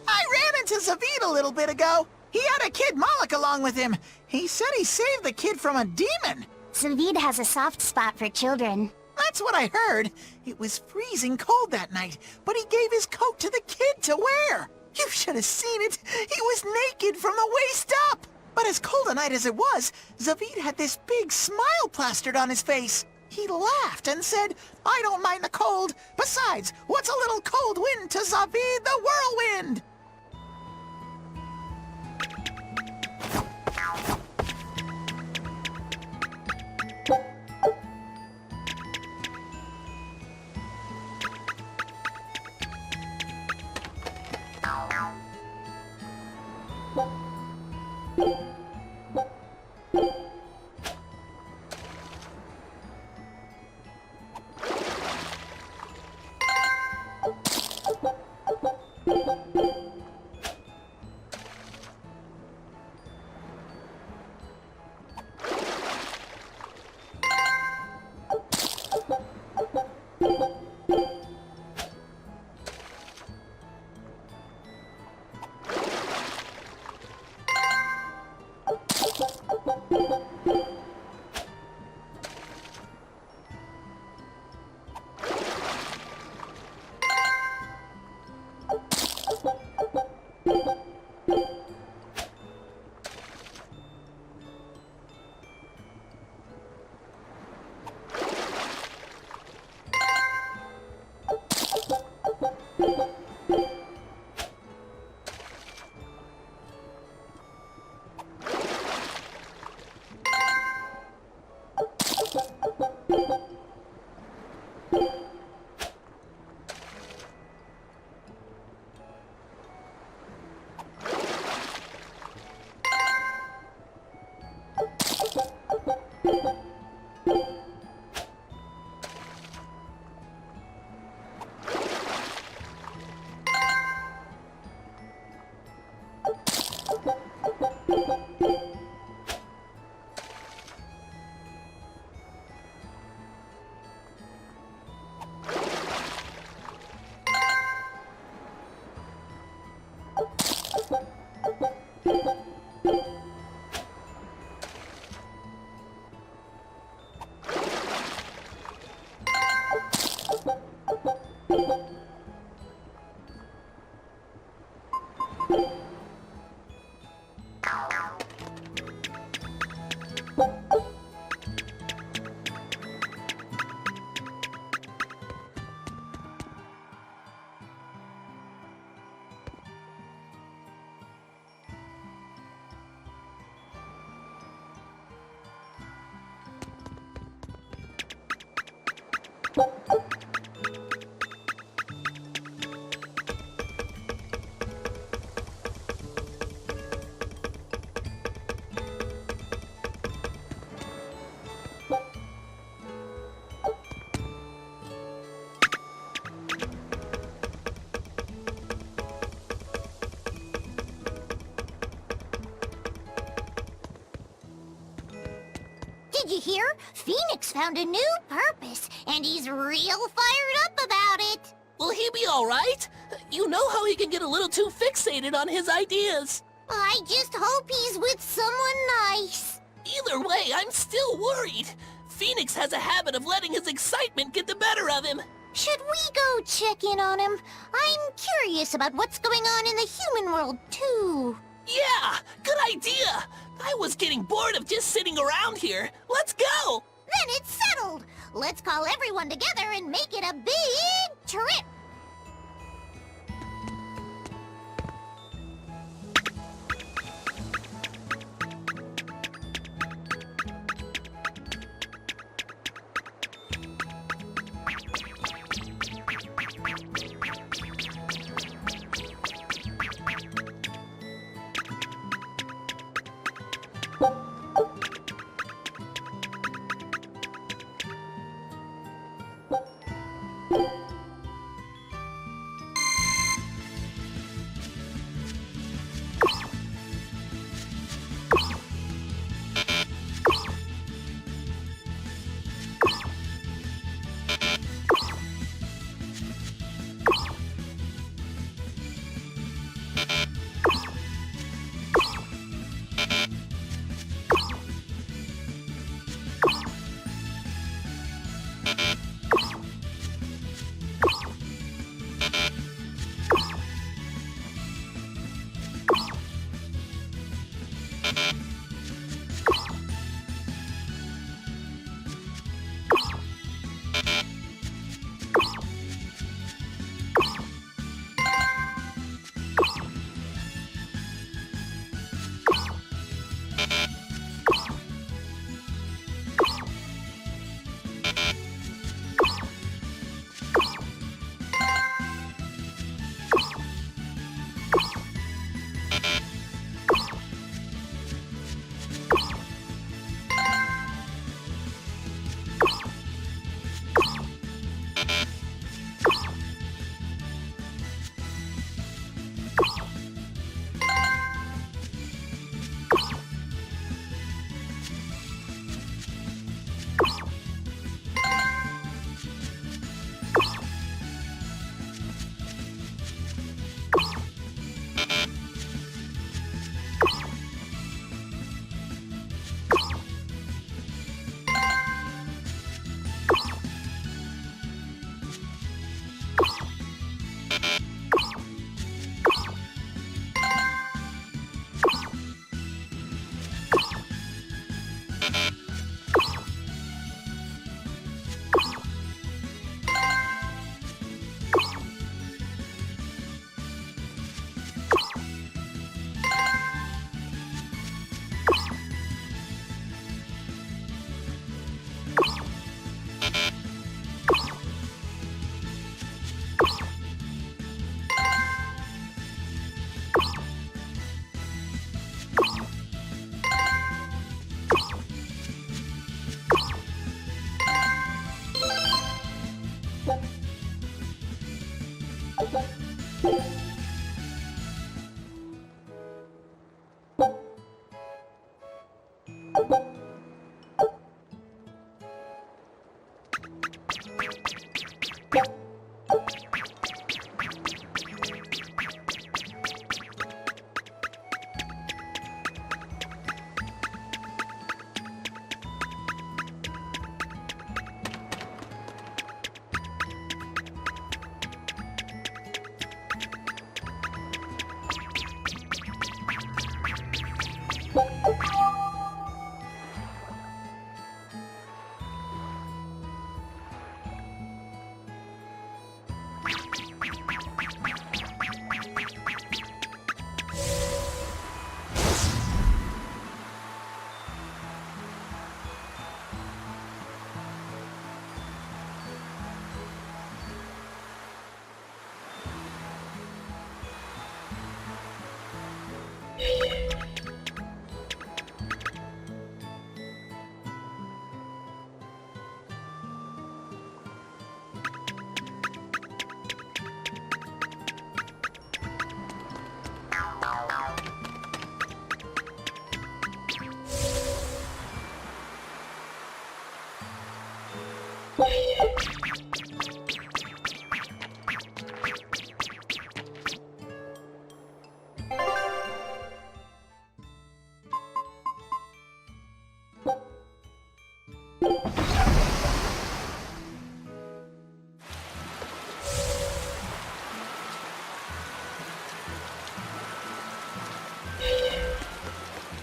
I ran into Zavid a little bit ago. He had a kid Moloch along with him. He said he saved the kid from a demon. Zavid has a soft spot for children. That's what I heard. It was freezing cold that night, but he gave his coat to the kid to wear. You should have seen it. He was naked from the waist up. But as cold a night as it was, Zavid had this big smile plastered on his face. He laughed and said, "I don't mind the cold. Besides, what's a little cold wind to Zavid the whirlwind?" Did you hear? Phoenix found a new purpose, and he's real fired up about it. Will he be alright? You know how he can get a little too fixated on his ideas. I just hope he's with someone nice. Either way, I'm still worried. Phoenix has a habit of letting his excitement get the better of him. Should we go check in on him? I'm curious about what's going on in the human world, too. Yeah, good idea. I was getting bored of just sitting around here. Let's go! Then it's settled. Let's call everyone together and make it a big trip.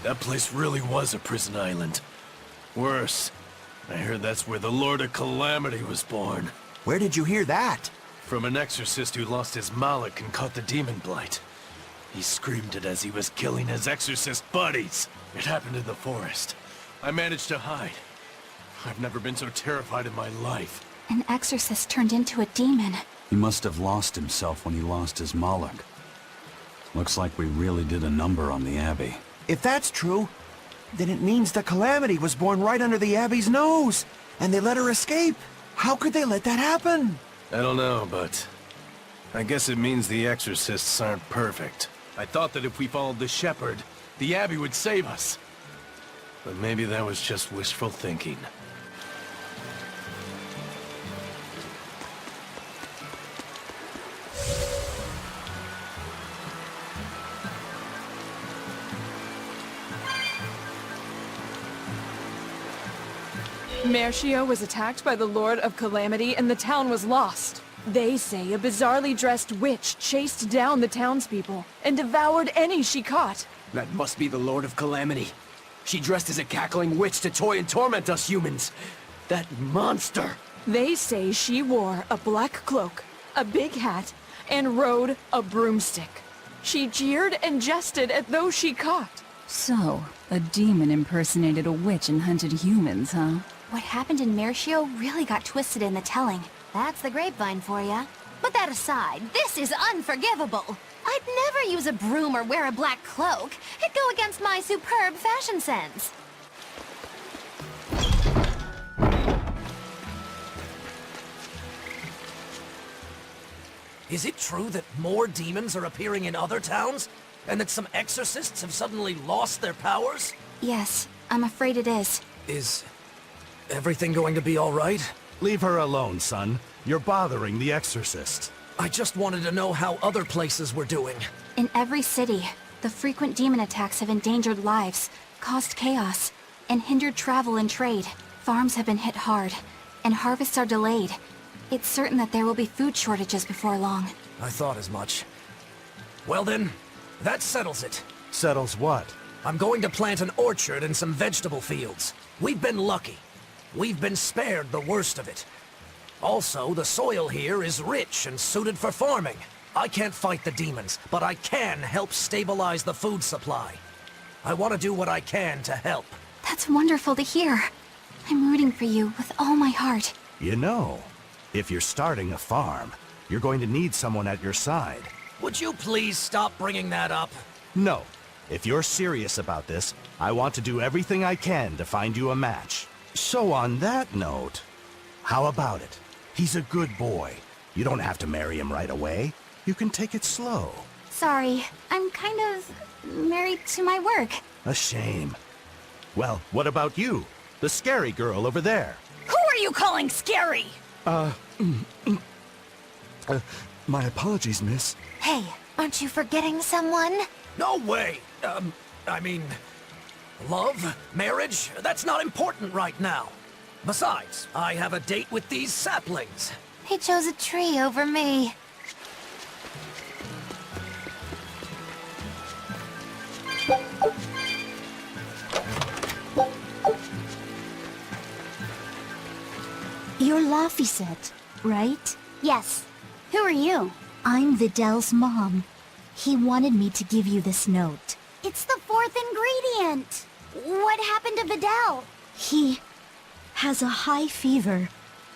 That place really was a prison island. Worse, I heard that's where the Lord of Calamity was born. Where did you hear that? From an exorcist who lost his mallet and caught the demon blight. He screamed it as he was killing his exorcist buddies. It happened in the forest. I managed to hide. I've never been so terrified in my life. An exorcist turned into a demon. He must have lost himself when he lost his Moloch. Looks like we really did a number on the Abbey. If that's true, then it means the Calamity was born right under the Abbey's nose, and they let her escape. How could they let that happen? I don't know, but I guess it means the exorcists aren't perfect. I thought that if we followed the shepherd, the Abbey would save us. But maybe that was just wishful thinking. Mercio was attacked by the Lord of Calamity and the town was lost. They say a bizarrely dressed witch chased down the townspeople and devoured any she caught. That must be the Lord of Calamity. She dressed as a cackling witch to toy and torment us humans. That monster! They say she wore a black cloak, a big hat, and rode a broomstick. She jeered and jested at those she caught. So, a demon impersonated a witch and hunted humans, huh? What happened in Mercio really got twisted in the telling. That's the grapevine for ya. But that aside, this is unforgivable. I'd never use a broom or wear a black cloak. It'd go against my superb fashion sense. Is it true that more demons are appearing in other towns? And that some exorcists have suddenly lost their powers? Yes, I'm afraid it is. Is everything going to be all right? Leave her alone, son. You're bothering the exorcist. I just wanted to know how other places were doing. In every city, the frequent demon attacks have endangered lives, caused chaos, and hindered travel and trade. Farms have been hit hard, and harvests are delayed. It's certain that there will be food shortages before long. I thought as much. Well then, that settles it. Settles what? I'm going to plant an orchard and some vegetable fields. We've been lucky. We've been spared the worst of it. Also, the soil here is rich and suited for farming. I can't fight the demons, but I can help stabilize the food supply. I want to do what I can to help. That's wonderful to hear. I'm rooting for you with all my heart. You know, if you're starting a farm, you're going to need someone at your side. Would you please stop bringing that up? No. If you're serious about this, I want to do everything I can to find you a match. So on that note, how about it? He's a good boy. You don't have to marry him right away. You can take it slow. Sorry, I'm kind of married to my work. A shame. Well, what about you? The scary girl over there. Who are you calling scary? My apologies, miss. Hey, aren't you forgetting someone? No way! Love? Marriage? That's not important right now. Besides, I have a date with these saplings. He chose a tree over me. You're Lafy set, right? Yes. Who are you? I'm Vidal's mom. He wanted me to give you this note. It's the fourth ingredient. What happened to Vidal? He has a high fever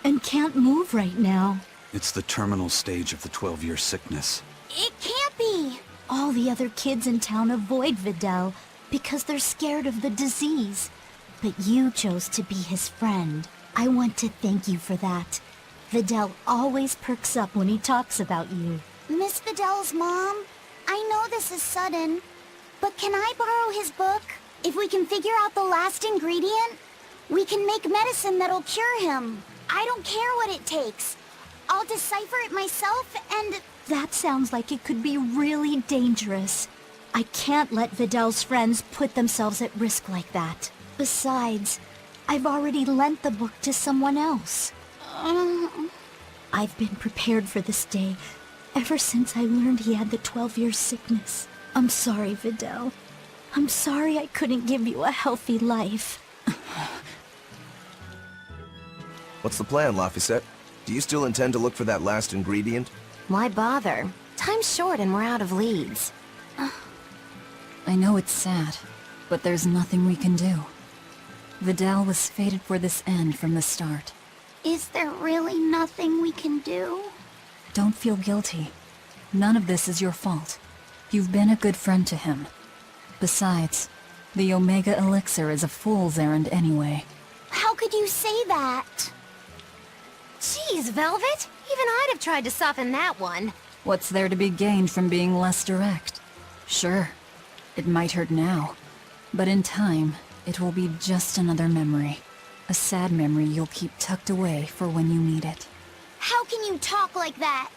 and can't move right now. It's the terminal stage of the 12-year sickness. It can't be. All the other kids in town avoid Vidal because they're scared of the disease. But you chose to be his friend. I want to thank you for that. Vidal always perks up when he talks about you. Miss Vidal's mom, I know this is sudden, but can I borrow his book? If we can figure out the last ingredient, we can make medicine that'll cure him. I don't care what it takes. I'll decipher it myself and... That sounds like it could be really dangerous. I can't let Vidal's friends put themselves at risk like that. Besides, I've already lent the book to someone else. I've been prepared for this day ever since I learned he had the 12-year sickness. I'm sorry, Videl. I'm sorry I couldn't give you a healthy life. What's the plan, Lafy? Do you still intend to look for that last ingredient? Why bother? Time's short and we're out of leads. I know it's sad, but there's nothing we can do. Vidal was fated for this end from the start. Is there really nothing we can do? Don't feel guilty. None of this is your fault. You've been a good friend to him. Besides, the Omega Elixir is a fool's errand anyway. How could you say that? Jeez, Velvet! Even I'd have tried to soften that one. What's there to be gained from being less direct? Sure, it might hurt now, but in time, it will be just another memory. A sad memory you'll keep tucked away for when you need it. How can you talk like that?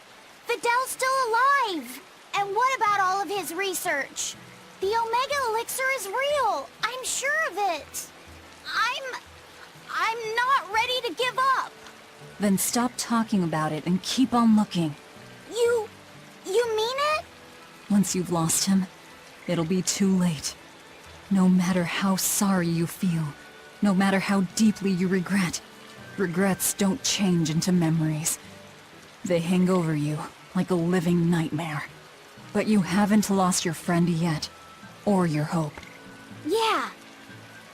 Videl's still alive! And what about all of his research? The Omega Elixir is real! I'm sure of it! I'm not ready to give up! Then stop talking about it and keep on looking. You mean it? Once you've lost him, it'll be too late. No matter how sorry you feel, no matter how deeply you regret, regrets don't change into memories. They hang over you like a living nightmare. But you haven't lost your friend yet, or your hope. Yeah.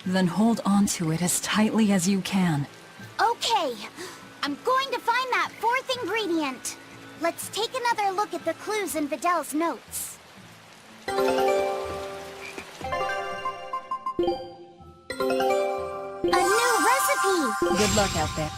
Then hold on to it as tightly as you can. Okay. I'm going to find that fourth ingredient. Let's take another look at the clues in Videl's notes. A new recipe! Good luck out there.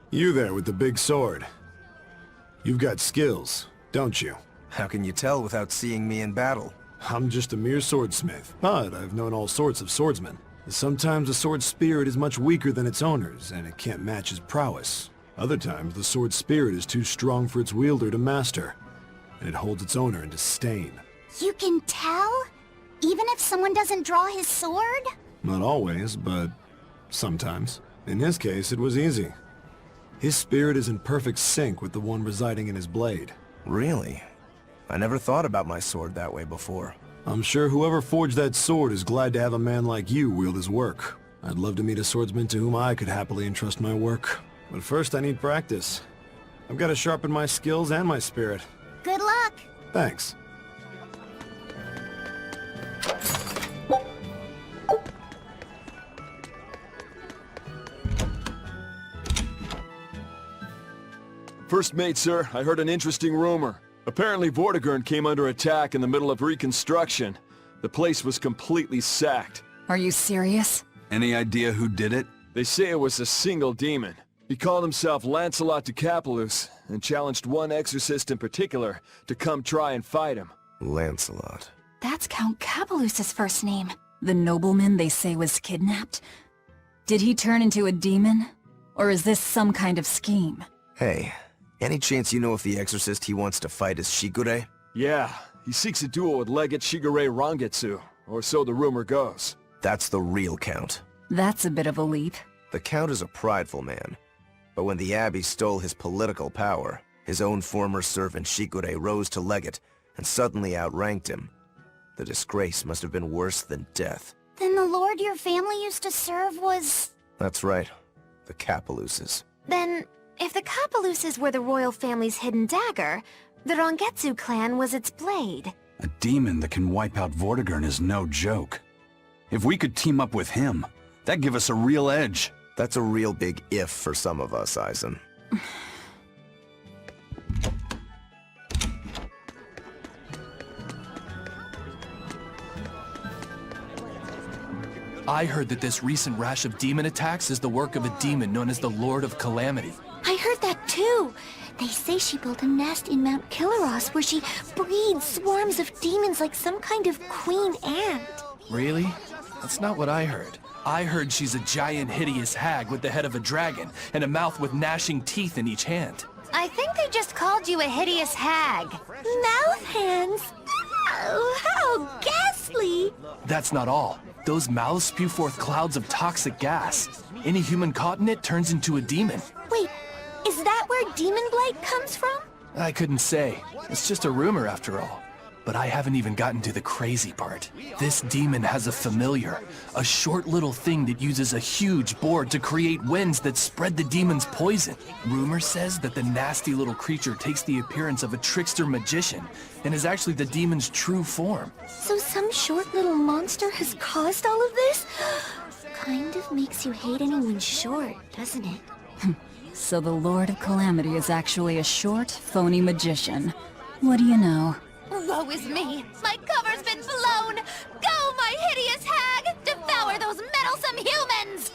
You there with the big sword. You've got skills, don't you? How can you tell without seeing me in battle? I'm just a mere swordsmith, but I've known all sorts of swordsmen. Sometimes a sword spirit is much weaker than its owners, and it can't match his prowess. Other times, the sword spirit is too strong for its wielder to master, and it holds its owner in disdain. You can tell? Even if someone doesn't draw his sword? Not always, but sometimes. In his case, it was easy. His spirit is in perfect sync with the one residing in his blade. Really? I never thought about my sword that way before. I'm sure whoever forged that sword is glad to have a man like you wield his work. I'd love to meet a swordsman to whom I could happily entrust my work. But first I need practice. I've got to sharpen my skills and my spirit. Good luck! Thanks. First mate, sir, I heard an interesting rumor. Apparently Vortigern came under attack in the middle of reconstruction. The place was completely sacked. Are you serious? Any idea who did it? They say it was a single demon. He called himself Lancelot de Capulus, and challenged one exorcist in particular to come try and fight him. Lancelot. That's Count Capulus's first name. The nobleman they say was kidnapped? Did he turn into a demon? Or is this some kind of scheme? Hey, any chance you know if the exorcist he wants to fight is Shigure? Yeah, he seeks a duel with Legate Shigure Rangetsu, or so the rumor goes. That's the real Count. That's a bit of a leap. The Count is a prideful man. But when the Abbey stole his political power, his own former servant Shigure rose to Legate and suddenly outranked him. The disgrace must have been worse than death. Then the lord your family used to serve was... That's right. The Capuluses. Then, if the Capuluses were the royal family's hidden dagger, the Rangetsu clan was its blade. A demon that can wipe out Vortigern is no joke. If we could team up with him, that'd give us a real edge. That's a real big if for some of us, Aizen. I heard that this recent rash of demon attacks is the work of a demon known as the Lord of Calamity. I heard that too! They say she built a nest in Mount Killaros where she breeds swarms of demons like some kind of queen ant. Really? That's not what I heard. I heard she's a giant, hideous hag with the head of a dragon and a mouth with gnashing teeth in each hand. I think they just called you a hideous hag. Mouth hands? Oh, how ghastly! That's not all. Those mouths spew forth clouds of toxic gas. Any human caught in it turns into a demon. Wait, is that where demon blight comes from? I couldn't say. It's just a rumor after all. But I haven't even gotten to the crazy part. This demon has a familiar, a short little thing that uses a huge board to create winds that spread the demon's poison. Rumor says that the nasty little creature takes the appearance of a trickster magician and is actually the demon's true form. So some short little monster has caused all of this? Kind of makes you hate anyone short, doesn't it? So the Lord of Calamity is actually a short, phony magician. What do you know? Woe is me! My cover's been blown! Go, my hideous hag! Devour those meddlesome humans!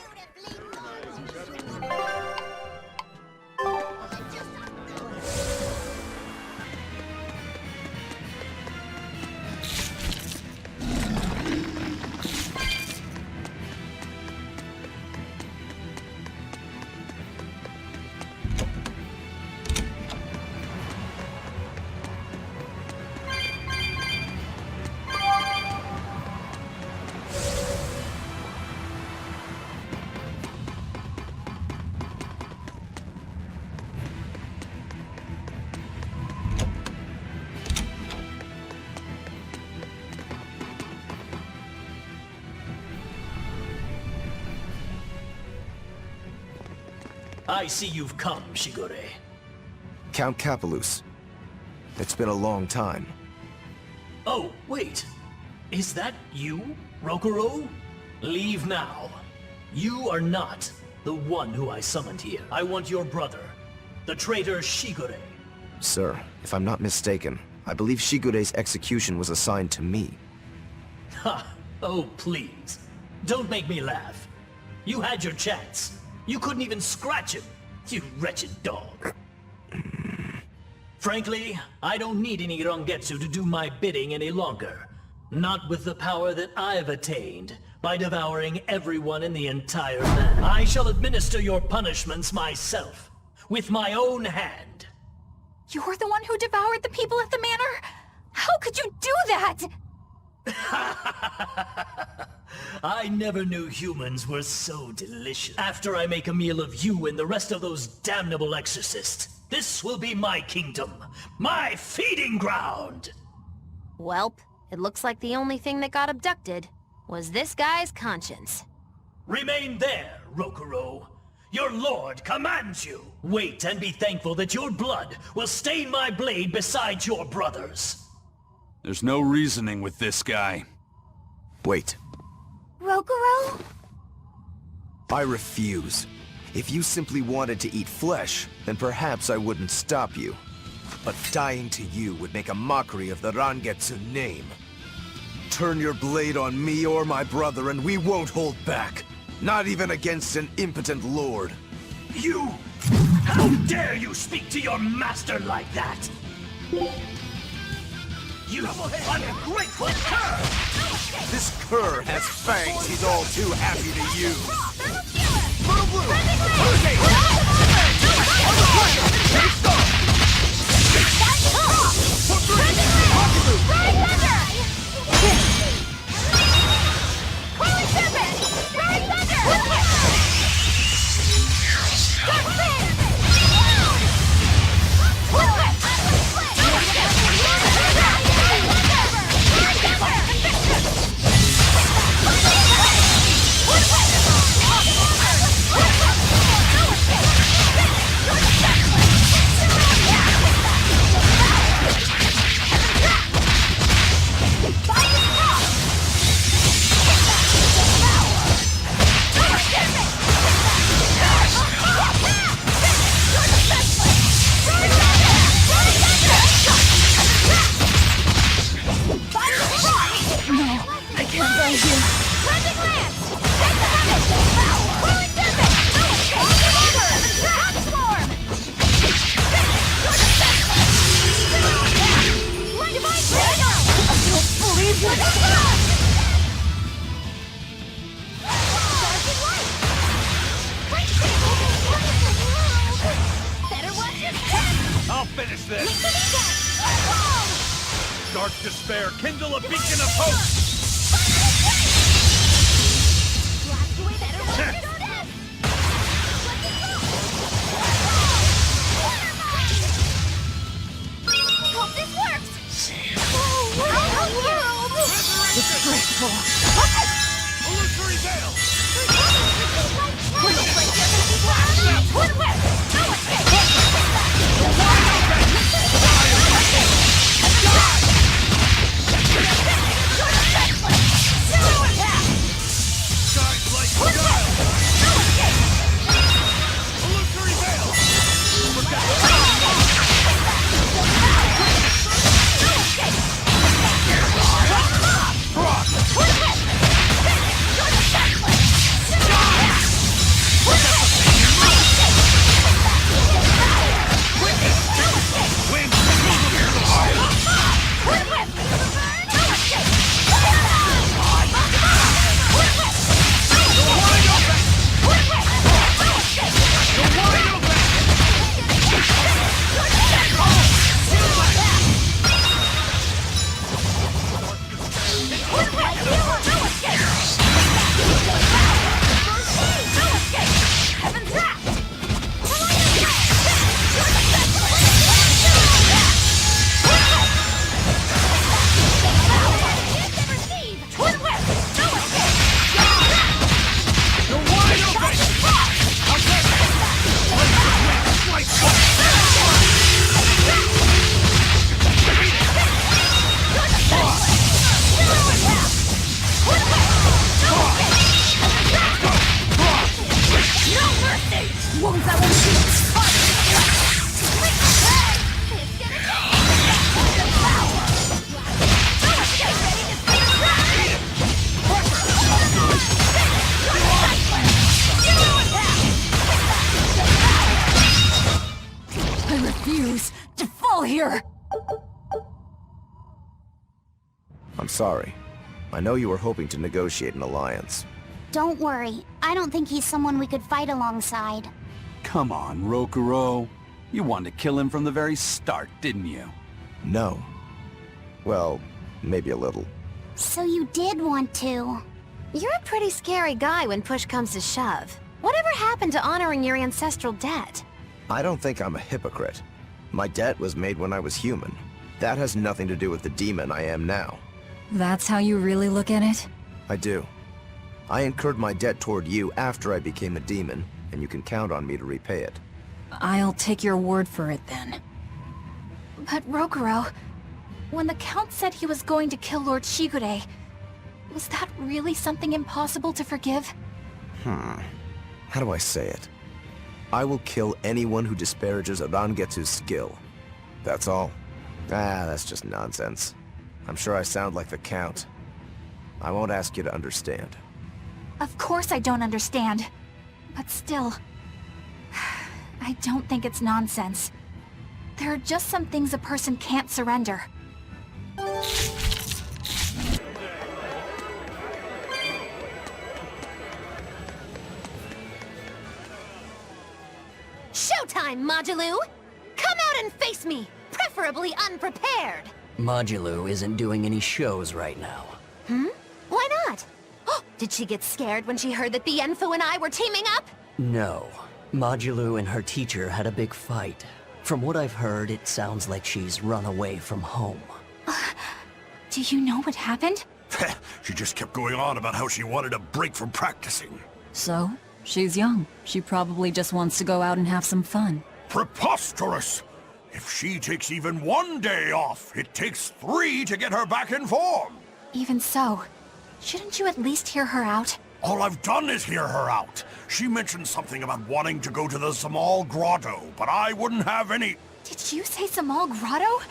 I see you've come, Shigure. Count Capelus. It's been a long time. Oh, wait. Is that you, Rokuro? Leave now. You are not the one who I summoned here. I want your brother, the traitor Shigure. Sir, if I'm not mistaken, I believe Shigure's execution was assigned to me. Ha! Oh, please. Don't make me laugh. You had your chance. You couldn't even scratch him, you wretched dog. Frankly, I don't need any Rangetsu to do my bidding any longer. Not with the power that I've attained by devouring everyone in the entire land. I shall administer your punishments myself, with my own hand. You're the one who devoured the people at the manor? How could you do that? I never knew humans were so delicious. After I make a meal of you and the rest of those damnable exorcists, this will be my kingdom, my feeding ground! Welp, it looks like the only thing that got abducted was this guy's conscience. Remain there, Rokuro. Your lord commands you. Wait and be thankful that your blood will stain my blade beside your brother's. There's no reasoning with this guy. Wait. Rokuro? I refuse. If you simply wanted to eat flesh, then perhaps I wouldn't stop you. But dying to you would make a mockery of the Rangetsu name. Turn your blade on me or my brother and we won't hold back. Not even against an impotent lord. You! How dare you speak to your master like that? You ungrateful cur! This cur has fangs he's all too happy to use. there! Kindle a beacon of hope! Hope this works! Disgraceful. Illusory veil! I'm sorry. I know you were hoping to negotiate an alliance. Don't worry. I don't think he's someone we could fight alongside. Come on, Rokuro. You wanted to kill him from the very start, didn't you? No. Well, maybe a little. So you did want to. You're a pretty scary guy when push comes to shove. Whatever happened to honoring your ancestral debt? I don't think I'm a hypocrite. My debt was made when I was human. That has nothing to do with the demon I am now. That's how you really look at it? I do. I incurred my debt toward you after I became a demon, and you can count on me to repay it. I'll take your word for it then. But Rokuro, when the Count said he was going to kill Lord Shigure, was that really something impossible to forgive? How do I say it? I will kill anyone who disparages Rangetsu's skill. That's all. That's just nonsense. I'm sure I sound like the Count. I won't ask you to understand. Of course I don't understand. But still, I don't think it's nonsense. There are just some things a person can't surrender. Showtime, Modulu! Come out and face me, preferably unprepared! Modulu isn't doing any shows right now. Why not? Did she get scared when she heard that Bienfu and I were teaming up? No. Modulu and her teacher had a big fight. From what I've heard, it sounds like she's run away from home. Do you know what happened? She just kept going on about how she wanted a break from practicing. So? She's young. She probably just wants to go out and have some fun. Preposterous! If she takes even one day off, it takes 3 to get her back in form. Even so, shouldn't you at least hear her out? All I've done is hear her out. She mentioned something about wanting to go to the Zamal Grotto, but I wouldn't have any... Did you say Zamal Grotto?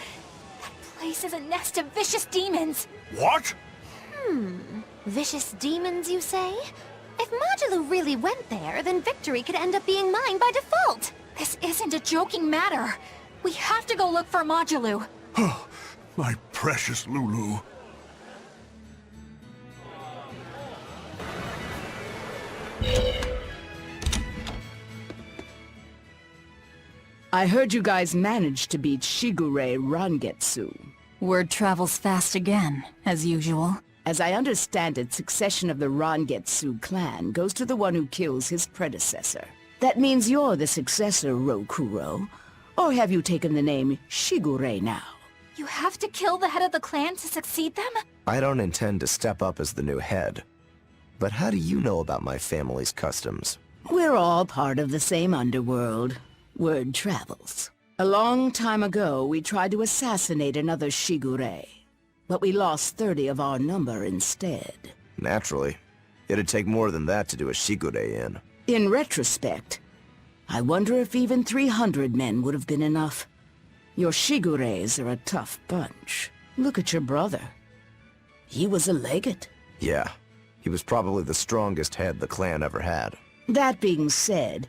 That place is a nest of vicious demons. What? Vicious demons, you say? If Modulu really went there, then victory could end up being mine by default. This isn't a joking matter. We have to go look for Modulu. My precious Lulu. I heard you guys managed to beat Shigure Rangetsu. Word travels fast again, as usual. As I understand it, succession of the Rangetsu clan goes to the one who kills his predecessor. That means you're the successor, Rokuro. Or have you taken the name Shigure now? You have to kill the head of the clan to succeed them? I don't intend to step up as the new head. But how do you know about my family's customs? We're all part of the same underworld. Word travels. A long time ago, we tried to assassinate another Shigure. But we lost 30 of our number instead. Naturally. It'd take more than that to do a Shigure in. In retrospect, I wonder if even 300 men would have been enough. Your Shigures are a tough bunch. Look at your brother. He was a legate. Yeah. He was probably the strongest head the clan ever had. That being said,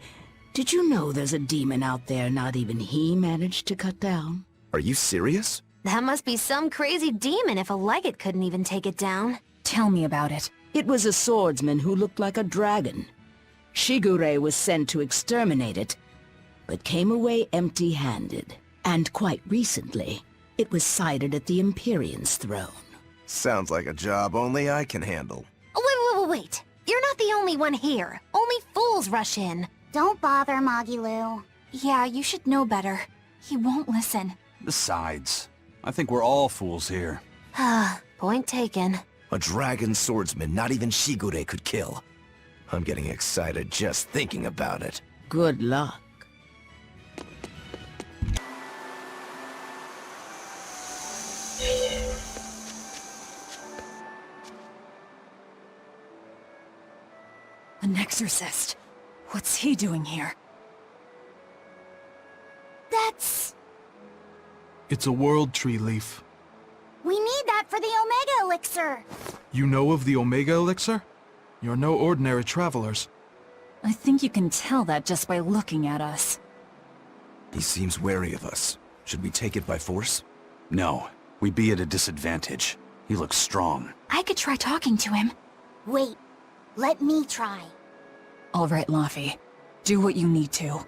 did you know there's a demon out there not even he managed to cut down? Are you serious? That must be some crazy demon if a legate couldn't even take it down. Tell me about it. It was a swordsman who looked like a dragon. Shigure was sent to exterminate it, but came away empty-handed. And quite recently, it was sighted at the Empyrean's throne. Sounds like a job only I can handle. Wait. You're not the only one here. Only fools rush in. Don't bother, Magilu. Yeah, you should know better. He won't listen. Besides, I think we're all fools here. Point taken. A dragon swordsman not even Shigure could kill. I'm getting excited just thinking about it. Good luck. An exorcist. What's he doing here? That's... It's a world tree leaf. We need that for the Omega Elixir. You know of the Omega Elixir? You're no ordinary travelers. I think you can tell that just by looking at us. He seems wary of us. Should we take it by force? No, we'd be at a disadvantage. He looks strong. I could try talking to him. Wait, let me try. All right, Lafy. Do what you need to.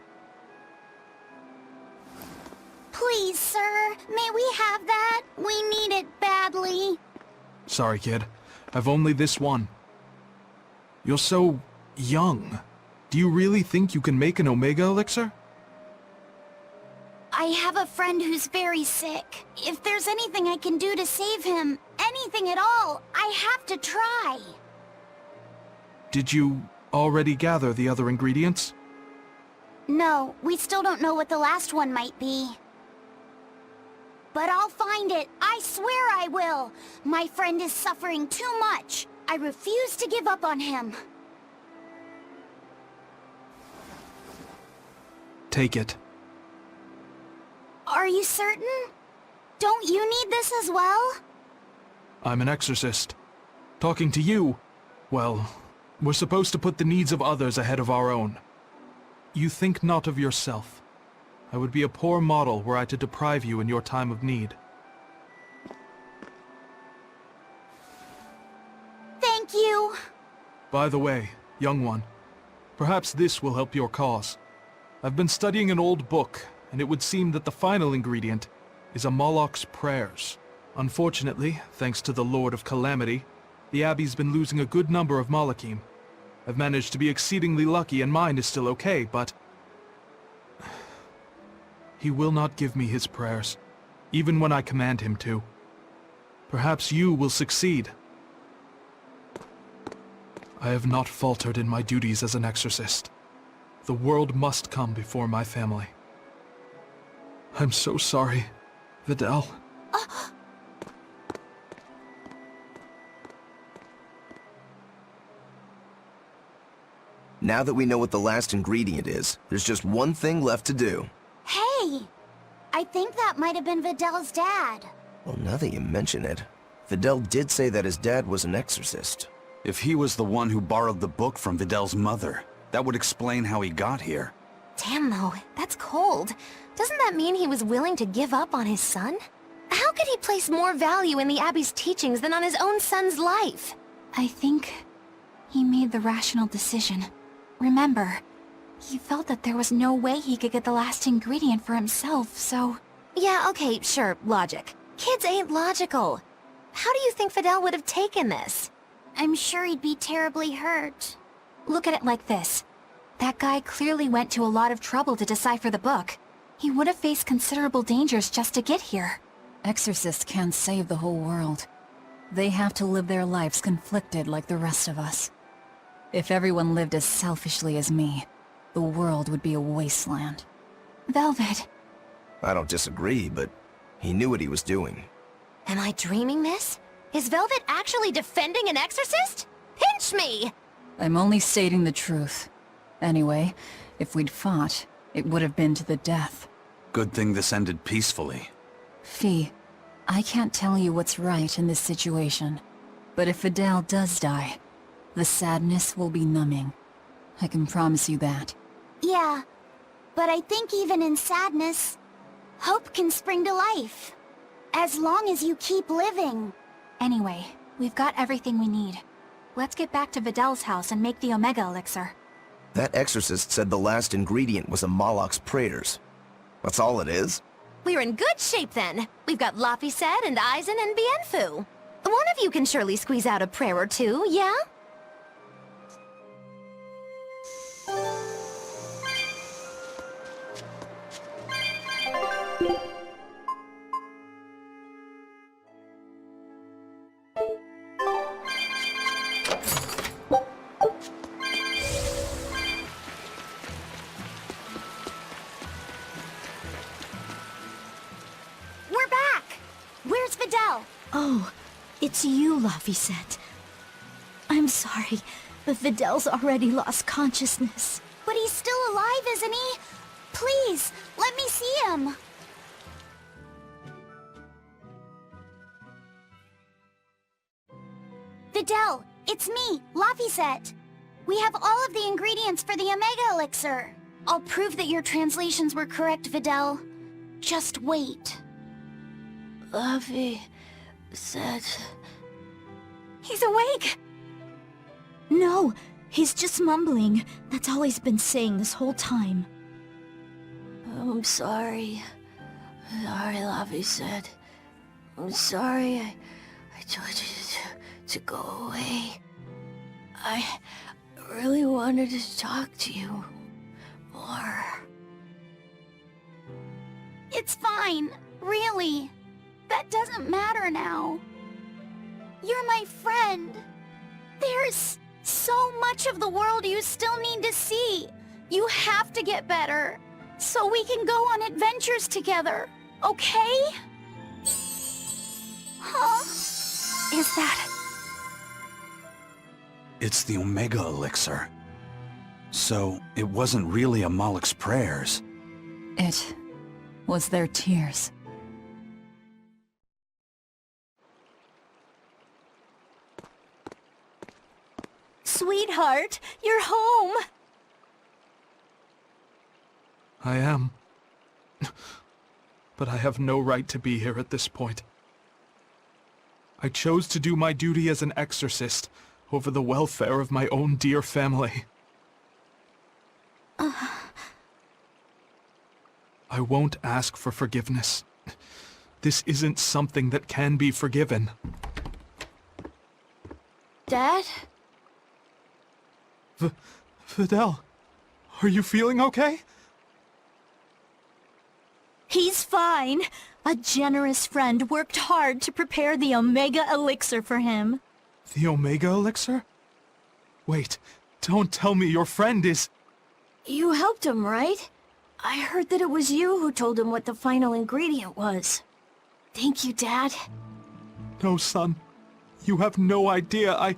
Please, sir, may we have that? We need it badly. Sorry, kid. I've only this one. You're so... young. Do you really think you can make an Omega Elixir? I have a friend who's very sick. If there's anything I can do to save him, anything at all, I have to try. Did you already gather the other ingredients? No, we still don't know what the last one might be. But I'll find it. I swear I will. My friend is suffering too much. I refuse to give up on him. Take it. Are you certain? Don't you need this as well? I'm an exorcist. Talking to you, well, we're supposed to put the needs of others ahead of our own. You think not of yourself. I would be a poor model were I to deprive you in your time of need. Thank you. By the way, young one, perhaps this will help your cause. I've been studying an old book, and it would seem that the final ingredient is a Moloch's prayers. Unfortunately, thanks to the Lord of Calamity, the Abbey's been losing a good number of Malachim. I've managed to be exceedingly lucky and mine is still okay, but... he will not give me his prayers, even when I command him to. Perhaps you will succeed. I have not faltered in my duties as an exorcist. The world must come before my family. I'm so sorry, Videl. Now that we know what the last ingredient is, there's just one thing left to do. Hey! I think that might have been Videl's dad. Well, now that you mention it, Videl did say that his dad was an exorcist. If he was the one who borrowed the book from Videl's mother, that would explain how he got here. Damn though, that's cold. Doesn't that mean he was willing to give up on his son? How could he place more value in the Abbey's teachings than on his own son's life? I think he made the rational decision. Remember, he felt that there was no way he could get the last ingredient for himself, so... Yeah, okay, sure, logic. Kids ain't logical. How do you think Fidel would have taken this? I'm sure he'd be terribly hurt. Look at it like this. That guy clearly went to a lot of trouble to decipher the book. He would have faced considerable dangers just to get here. Exorcists can't save the whole world. They have to live their lives conflicted like the rest of us. If everyone lived as selfishly as me, the world would be a wasteland. Velvet. I don't disagree, but he knew what he was doing. Am I dreaming this? Is Velvet actually defending an exorcist? Pinch me! I'm only stating the truth. Anyway, if we'd fought, it would have been to the death. Good thing this ended peacefully. Fee, I can't tell you what's right in this situation. But if Fidel does die, the sadness will be numbing. I can promise you that. Yeah, but I think even in sadness, hope can spring to life. As long as you keep living. Anyway, we've got everything we need. Let's get back to Fidel's house and make the Omega Elixir. That exorcist said the last ingredient was a Moloch's prayers. That's all it is? We're in good shape then. We've got Lafy said and Eisen and Bienfu. One of you can surely squeeze out a prayer or two, yeah? Oh, it's you, Lafy said. I'm sorry, but Fidel's already lost consciousness. But he's still alive, isn't he? Please, let me see him. Fidel, it's me, Lafy. We have all of the ingredients for the Omega Elixir. I'll prove that your translations were correct, Fidel. Just wait. Lafy... He's awake! No, he's just mumbling. That's all he's been saying this whole time. I'm sorry. Sorry, Lafy said. I'm sorry I told you to go away. I really wanted to talk to you more. It's fine, really. That doesn't matter now. You're my friend. There's so much of the world you still need to see. You have to get better, so we can go on adventures together, okay? Huh? Is that... It's the Omega Elixir. So, it wasn't really a Moloch's prayers. It was their tears. Sweetheart, you're home! I am. But I have no right to be here at this point. I chose to do my duty as an exorcist over the welfare of my own dear family. I won't ask for forgiveness. This isn't something that can be forgiven. Dad? Fidel, are you feeling okay? He's fine. A generous friend worked hard to prepare the Omega Elixir for him. The Omega Elixir? Wait, don't tell me your friend is... You helped him, right? I heard that it was you who told him what the final ingredient was. Thank you, Dad. No, son. You have no idea. I...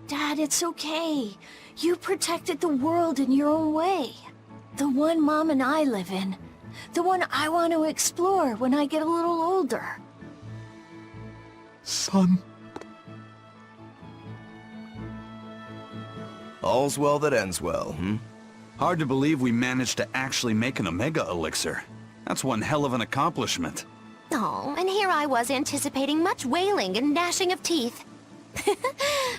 Dad, it's okay. You protected the world in your own way. The one Mom and I live in. The one I want to explore when I get a little older. Son. All's well that ends well, hmm? Hard to believe we managed to actually make an Omega Elixir. That's one hell of an accomplishment. Oh, and here I was anticipating much wailing and gnashing of teeth.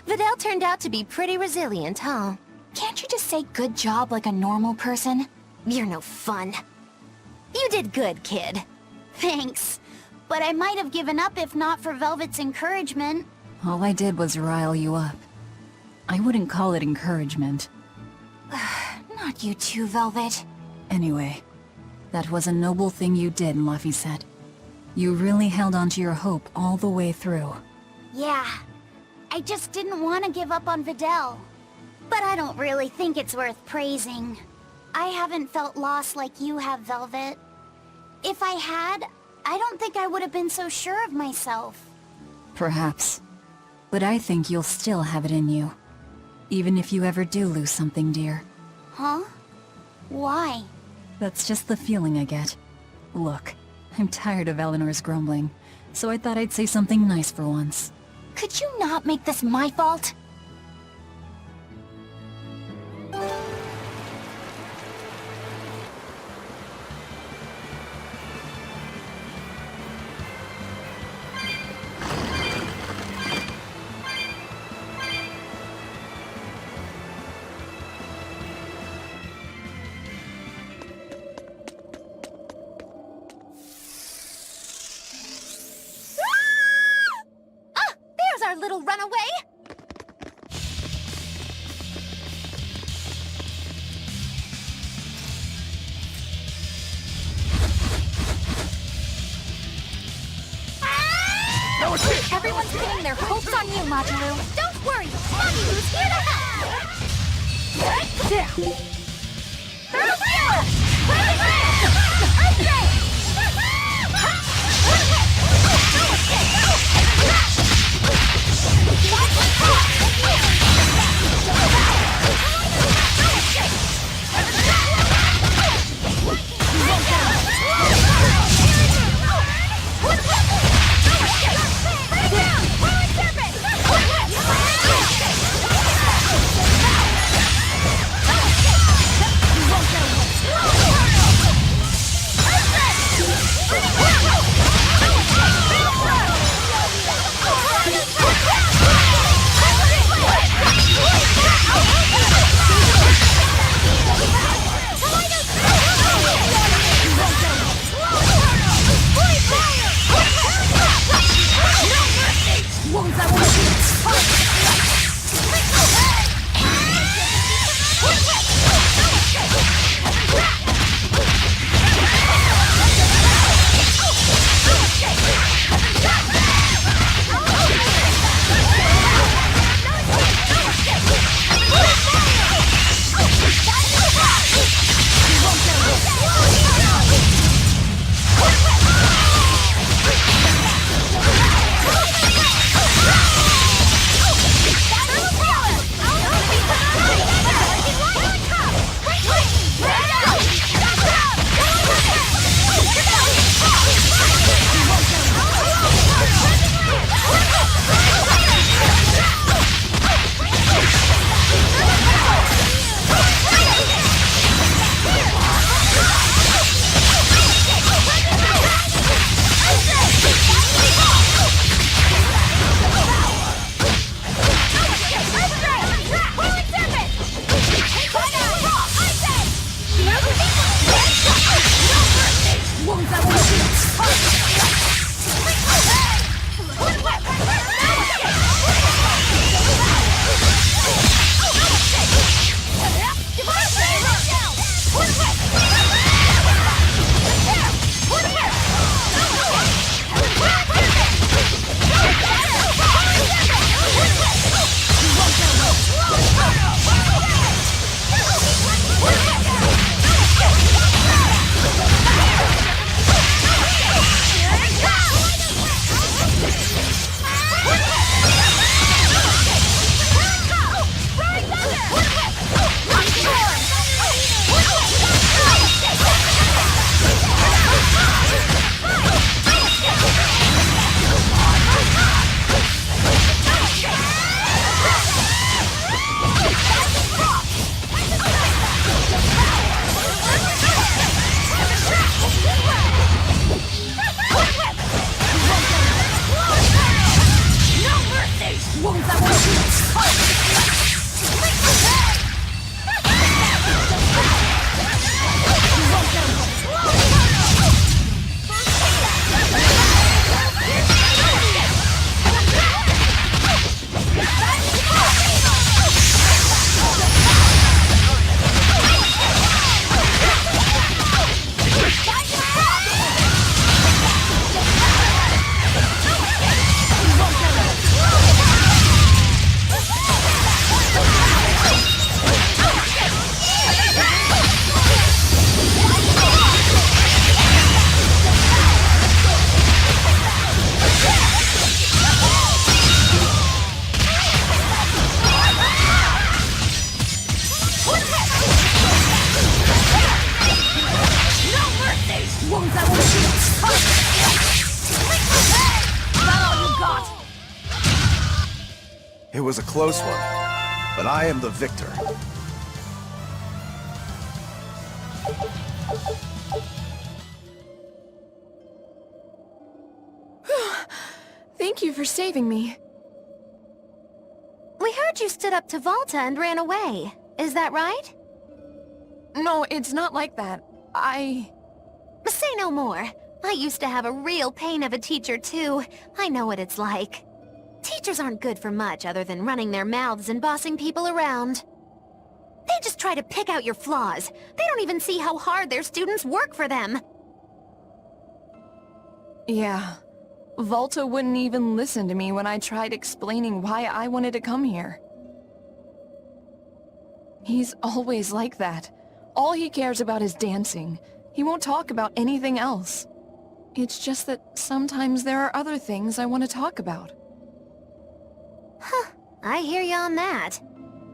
Vidal turned out to be pretty resilient, huh? Can't you just say good job like a normal person? You're no fun. You did good, kid. Thanks. but I might have given up if not for Velvet's encouragement. All I did was rile you up. I wouldn't call it encouragement. Not you too, Velvet. Anyway, that was a noble thing you did, Lafy said. You really held on to your hope all the way through. Yeah, I just didn't want to give up on Videl. But I don't really think it's worth praising. I haven't felt lost like you have, Velvet. If I had, I don't think I would have been so sure of myself. Perhaps. But I think you'll still have it in you. Even if you ever do lose something dear. Huh? Why? That's just the feeling I get. Look, I'm tired of Eleanor's grumbling, so I thought I'd say something nice for once. Could you not make this my fault? Our little runaway! Everyone's pinning their hopes on you, Majiru. Don't worry, Majiru's here to help! There! was a close one, but I am the victor. Thank you for saving me. We heard you stood up to Volta and ran away. Is that right? No, it's not like that. Say no more. I used to have a real pain of a teacher, too. I know what it's like. Teachers aren't good for much other than running their mouths and bossing people around. They just try to pick out your flaws. They don't even see how hard their students work for them. Yeah. Volta wouldn't even listen to me when I tried explaining why I wanted to come here. He's always like that. All he cares about is dancing. He won't talk about anything else. It's just that sometimes there are other things I want to talk about. Huh, I hear you on that.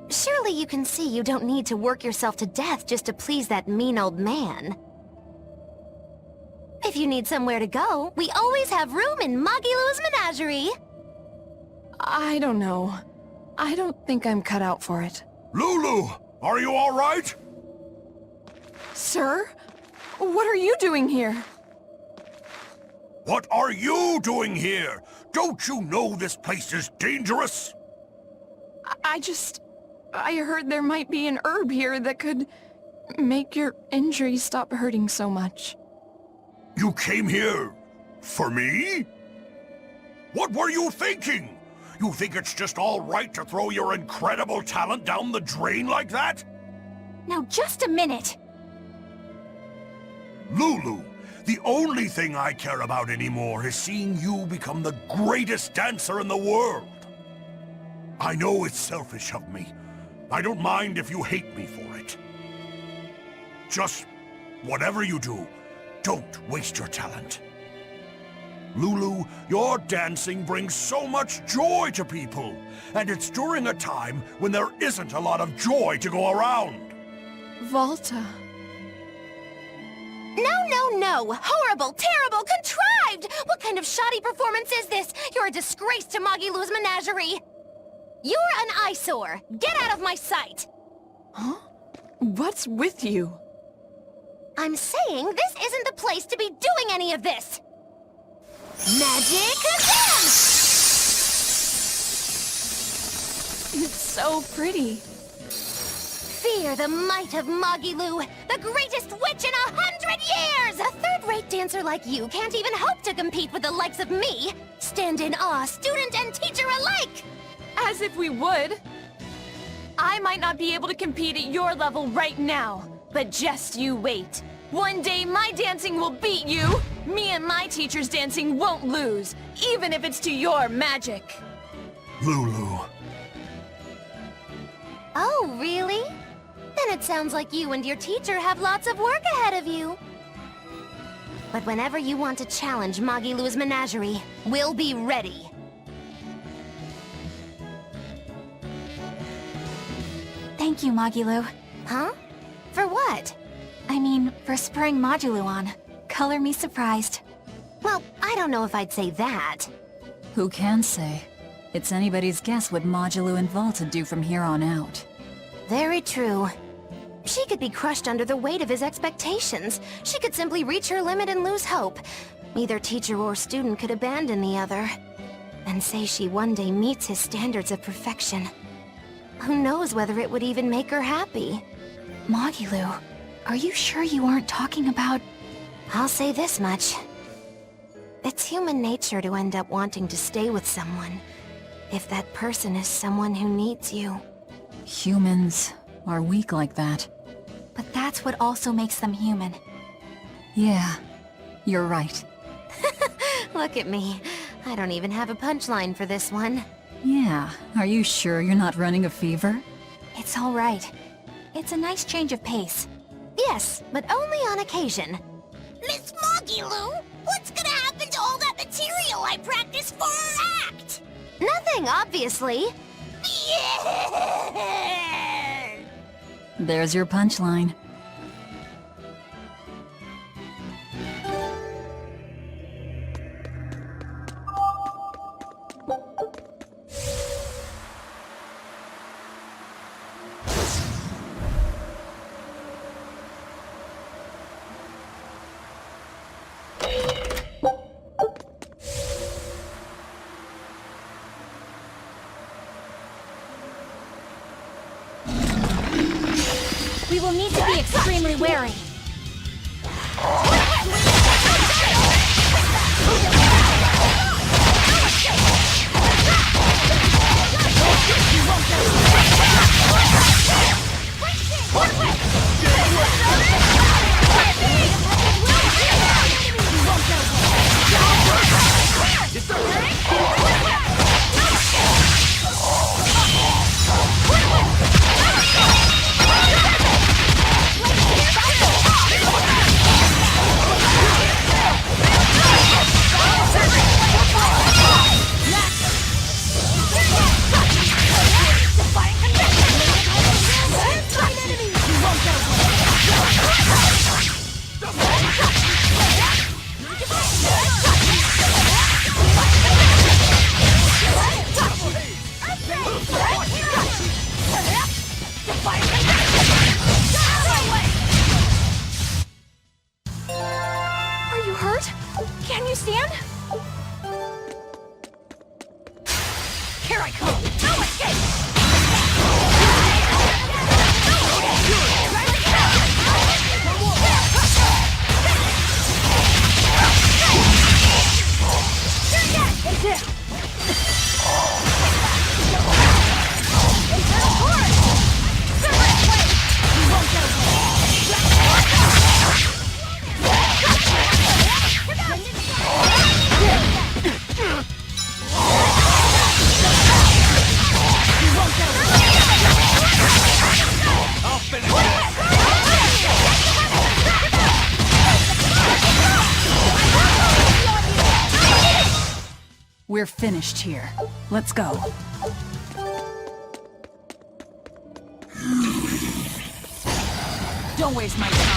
Surely you can see you don't need to work yourself to death just to please that mean old man. If you need somewhere to go, we always have room in Magilou's menagerie. I don't know. I don't think I'm cut out for it. Lulu, are you all right? Sir? What are you doing here? What are you doing here? Don't you know this place is dangerous? I heard there might be an herb here that could make your injuries stop hurting so much. You came here for me? What were you thinking? You think it's just all right to throw your incredible talent down the drain like that? Now just a minute. Lulu, the only thing I care about anymore is seeing you become the greatest dancer in the world. I know it's selfish of me. I don't mind if you hate me for it. Just whatever you do, don't waste your talent. Lulu, your dancing brings so much joy to people, and it's during a time when there isn't a lot of joy to go around. Volta. No! Horrible, terrible, contrived! What kind of shoddy performance is this? You're a disgrace to Magilou's menagerie! You're an eyesore! Get out of my sight! Huh? What's with you? I'm saying this isn't the place to be doing any of this! Magic dance! It's so pretty. Fear the might of Magilou, the greatest witch in 100 years! A third-rate dancer like you can't even hope to compete with the likes of me! Stand in awe, student and teacher alike! As if we would. I might not be able to compete at your level right now, but just you wait. One day my dancing will beat you! Me and my teacher's dancing won't lose, even if it's to your magic. Lulu. Oh, really? Then it sounds like you and your teacher have lots of work ahead of you. But whenever you want to challenge Magilou's menagerie, we'll be ready. Thank you, Magilou. Huh? For what? I mean, for spurring Magilou on. Color me surprised. Well, I don't know if I'd say that. Who can say? It's anybody's guess what Magilou and Volta do from here on out. Very true. She could be crushed under the weight of his expectations. She could simply reach her limit and lose hope. Neither teacher or student could abandon the other. And say she one day meets his standards of perfection. Who knows whether it would even make her happy? Magilou, are you sure you aren't talking about... I'll say this much. It's human nature to end up wanting to stay with someone, if that person is someone who needs you. Humans are weak like that. But that's what also makes them human. Yeah, you're right. Look at me. I don't even have a punchline for this one. Yeah, are you sure you're not running a fever? It's all right. It's a nice change of pace. Yes, but only on occasion. Miss Magilou, what's gonna happen to all that material I practiced for our act? Nothing, obviously. Yeah! There's your punchline. We will need to be extremely wary. Are you hurt? Can you stand? Here I come! No escape! We're finished here. Let's go. Don't waste my time.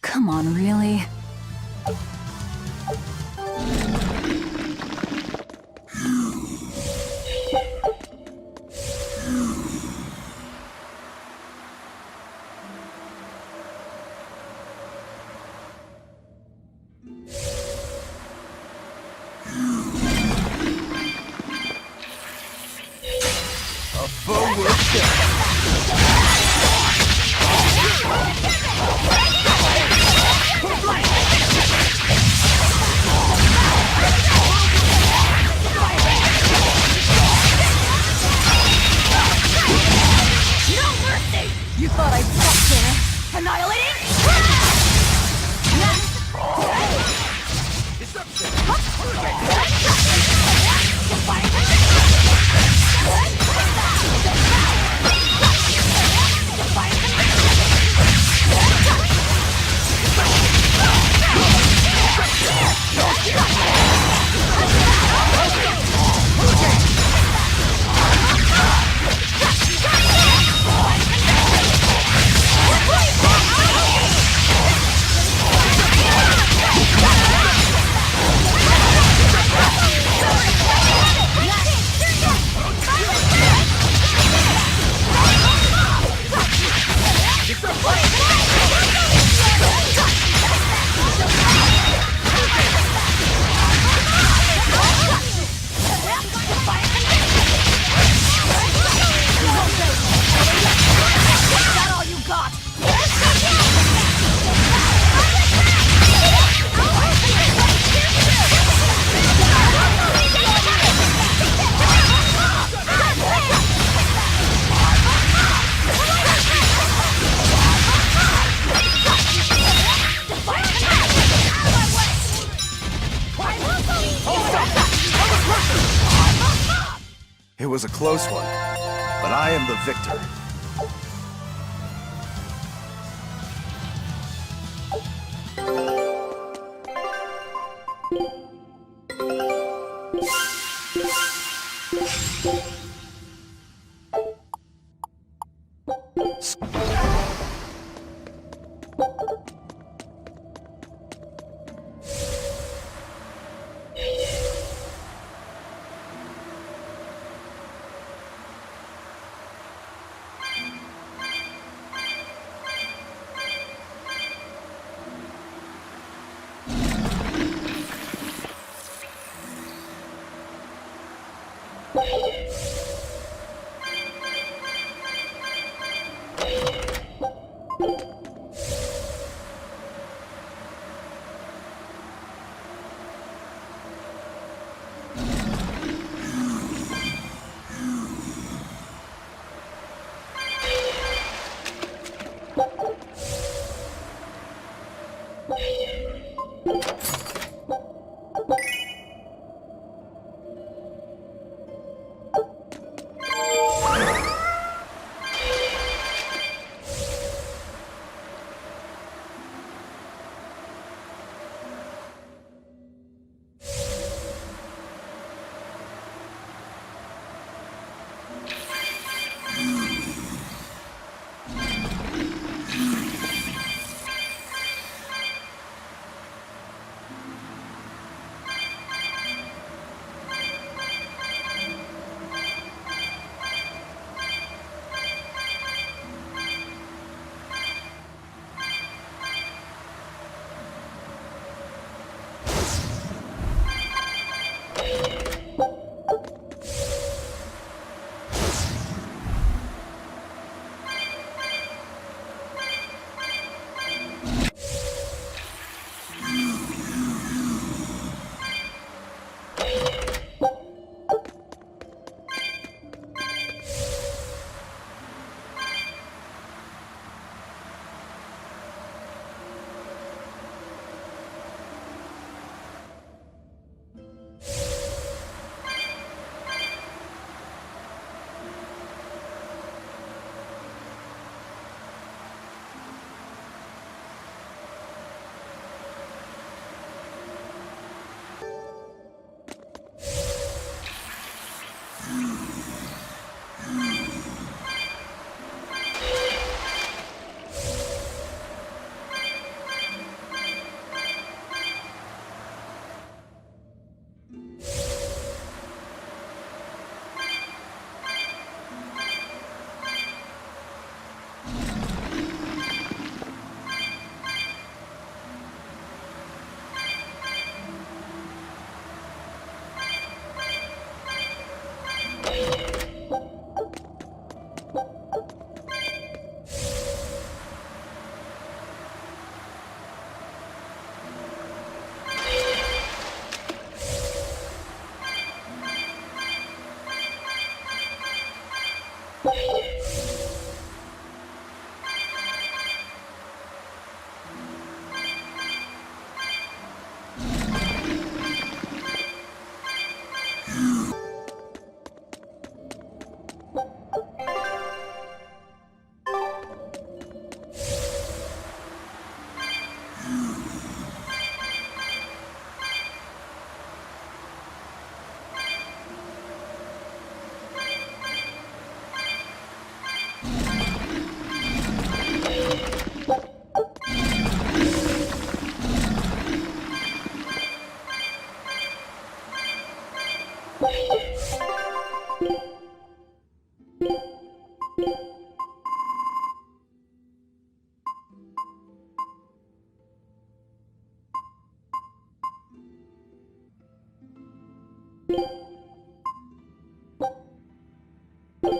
Come on, really? You thought I'd stop there? Annihilating? It was a close one, but I am the victor.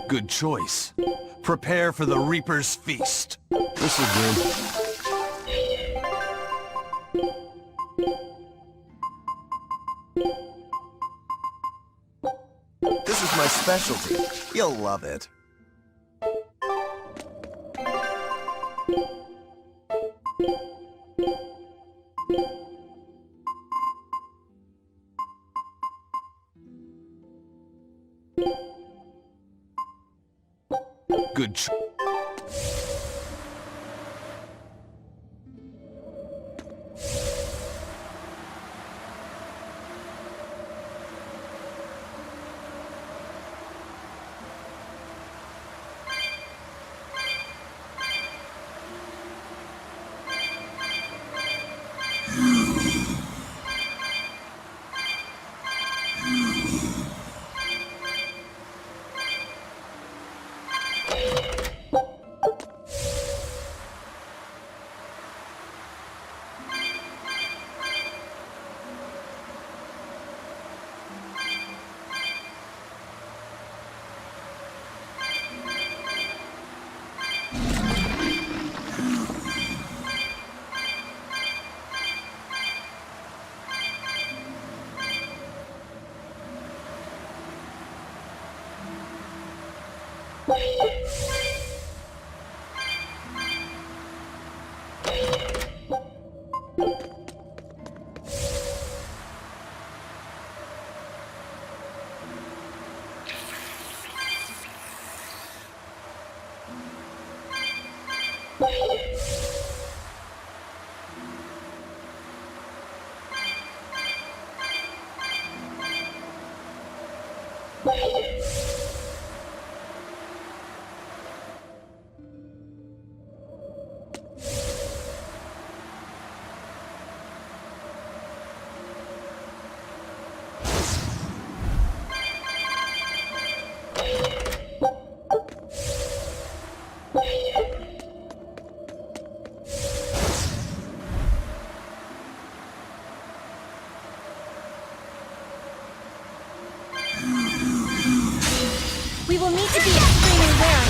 Good choice. Prepare for the Reaper's feast. This is good. This is my specialty. You'll love it. Good choice. We will need to be extremely wary.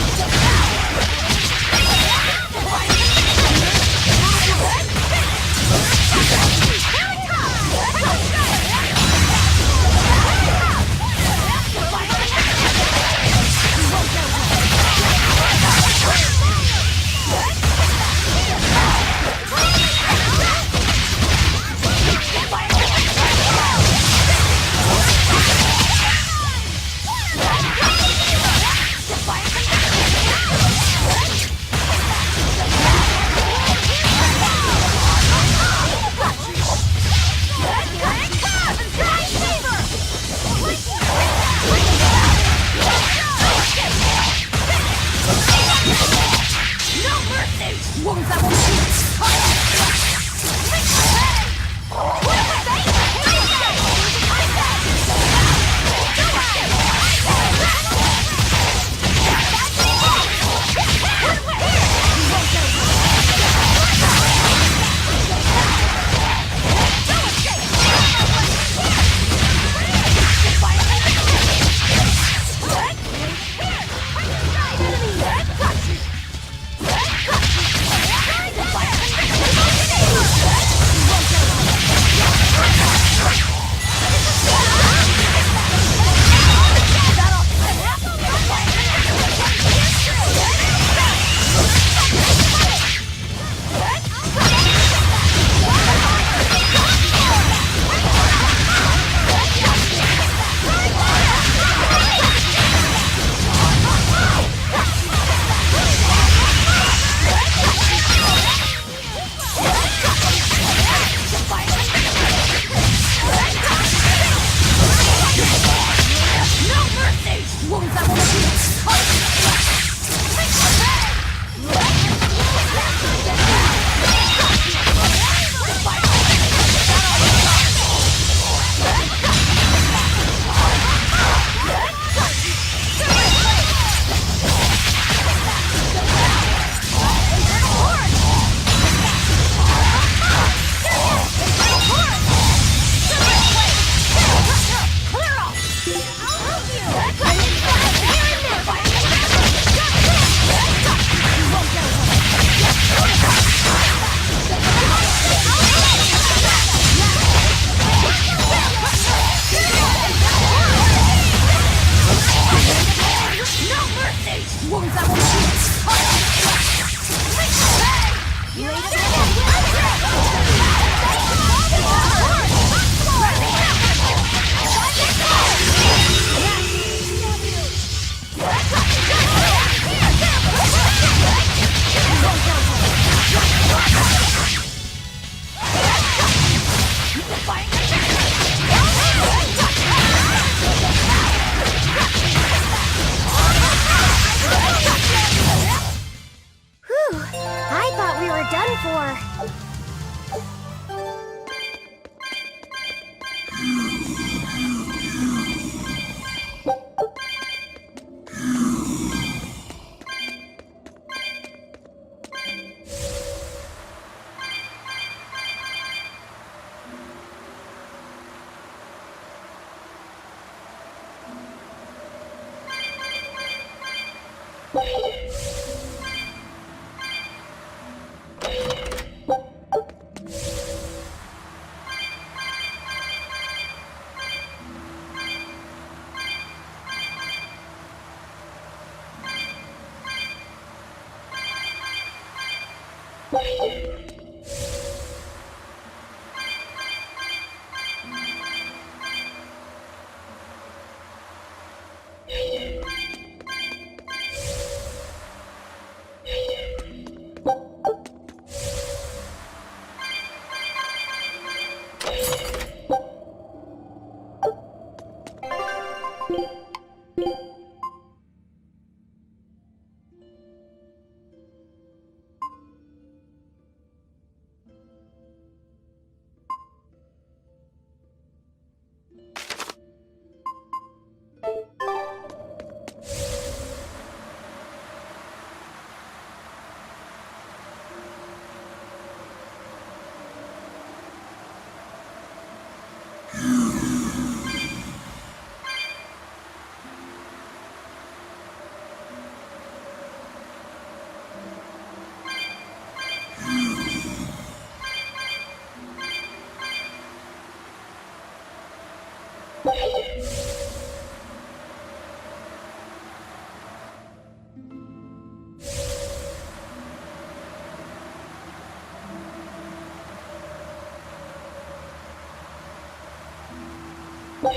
Oh,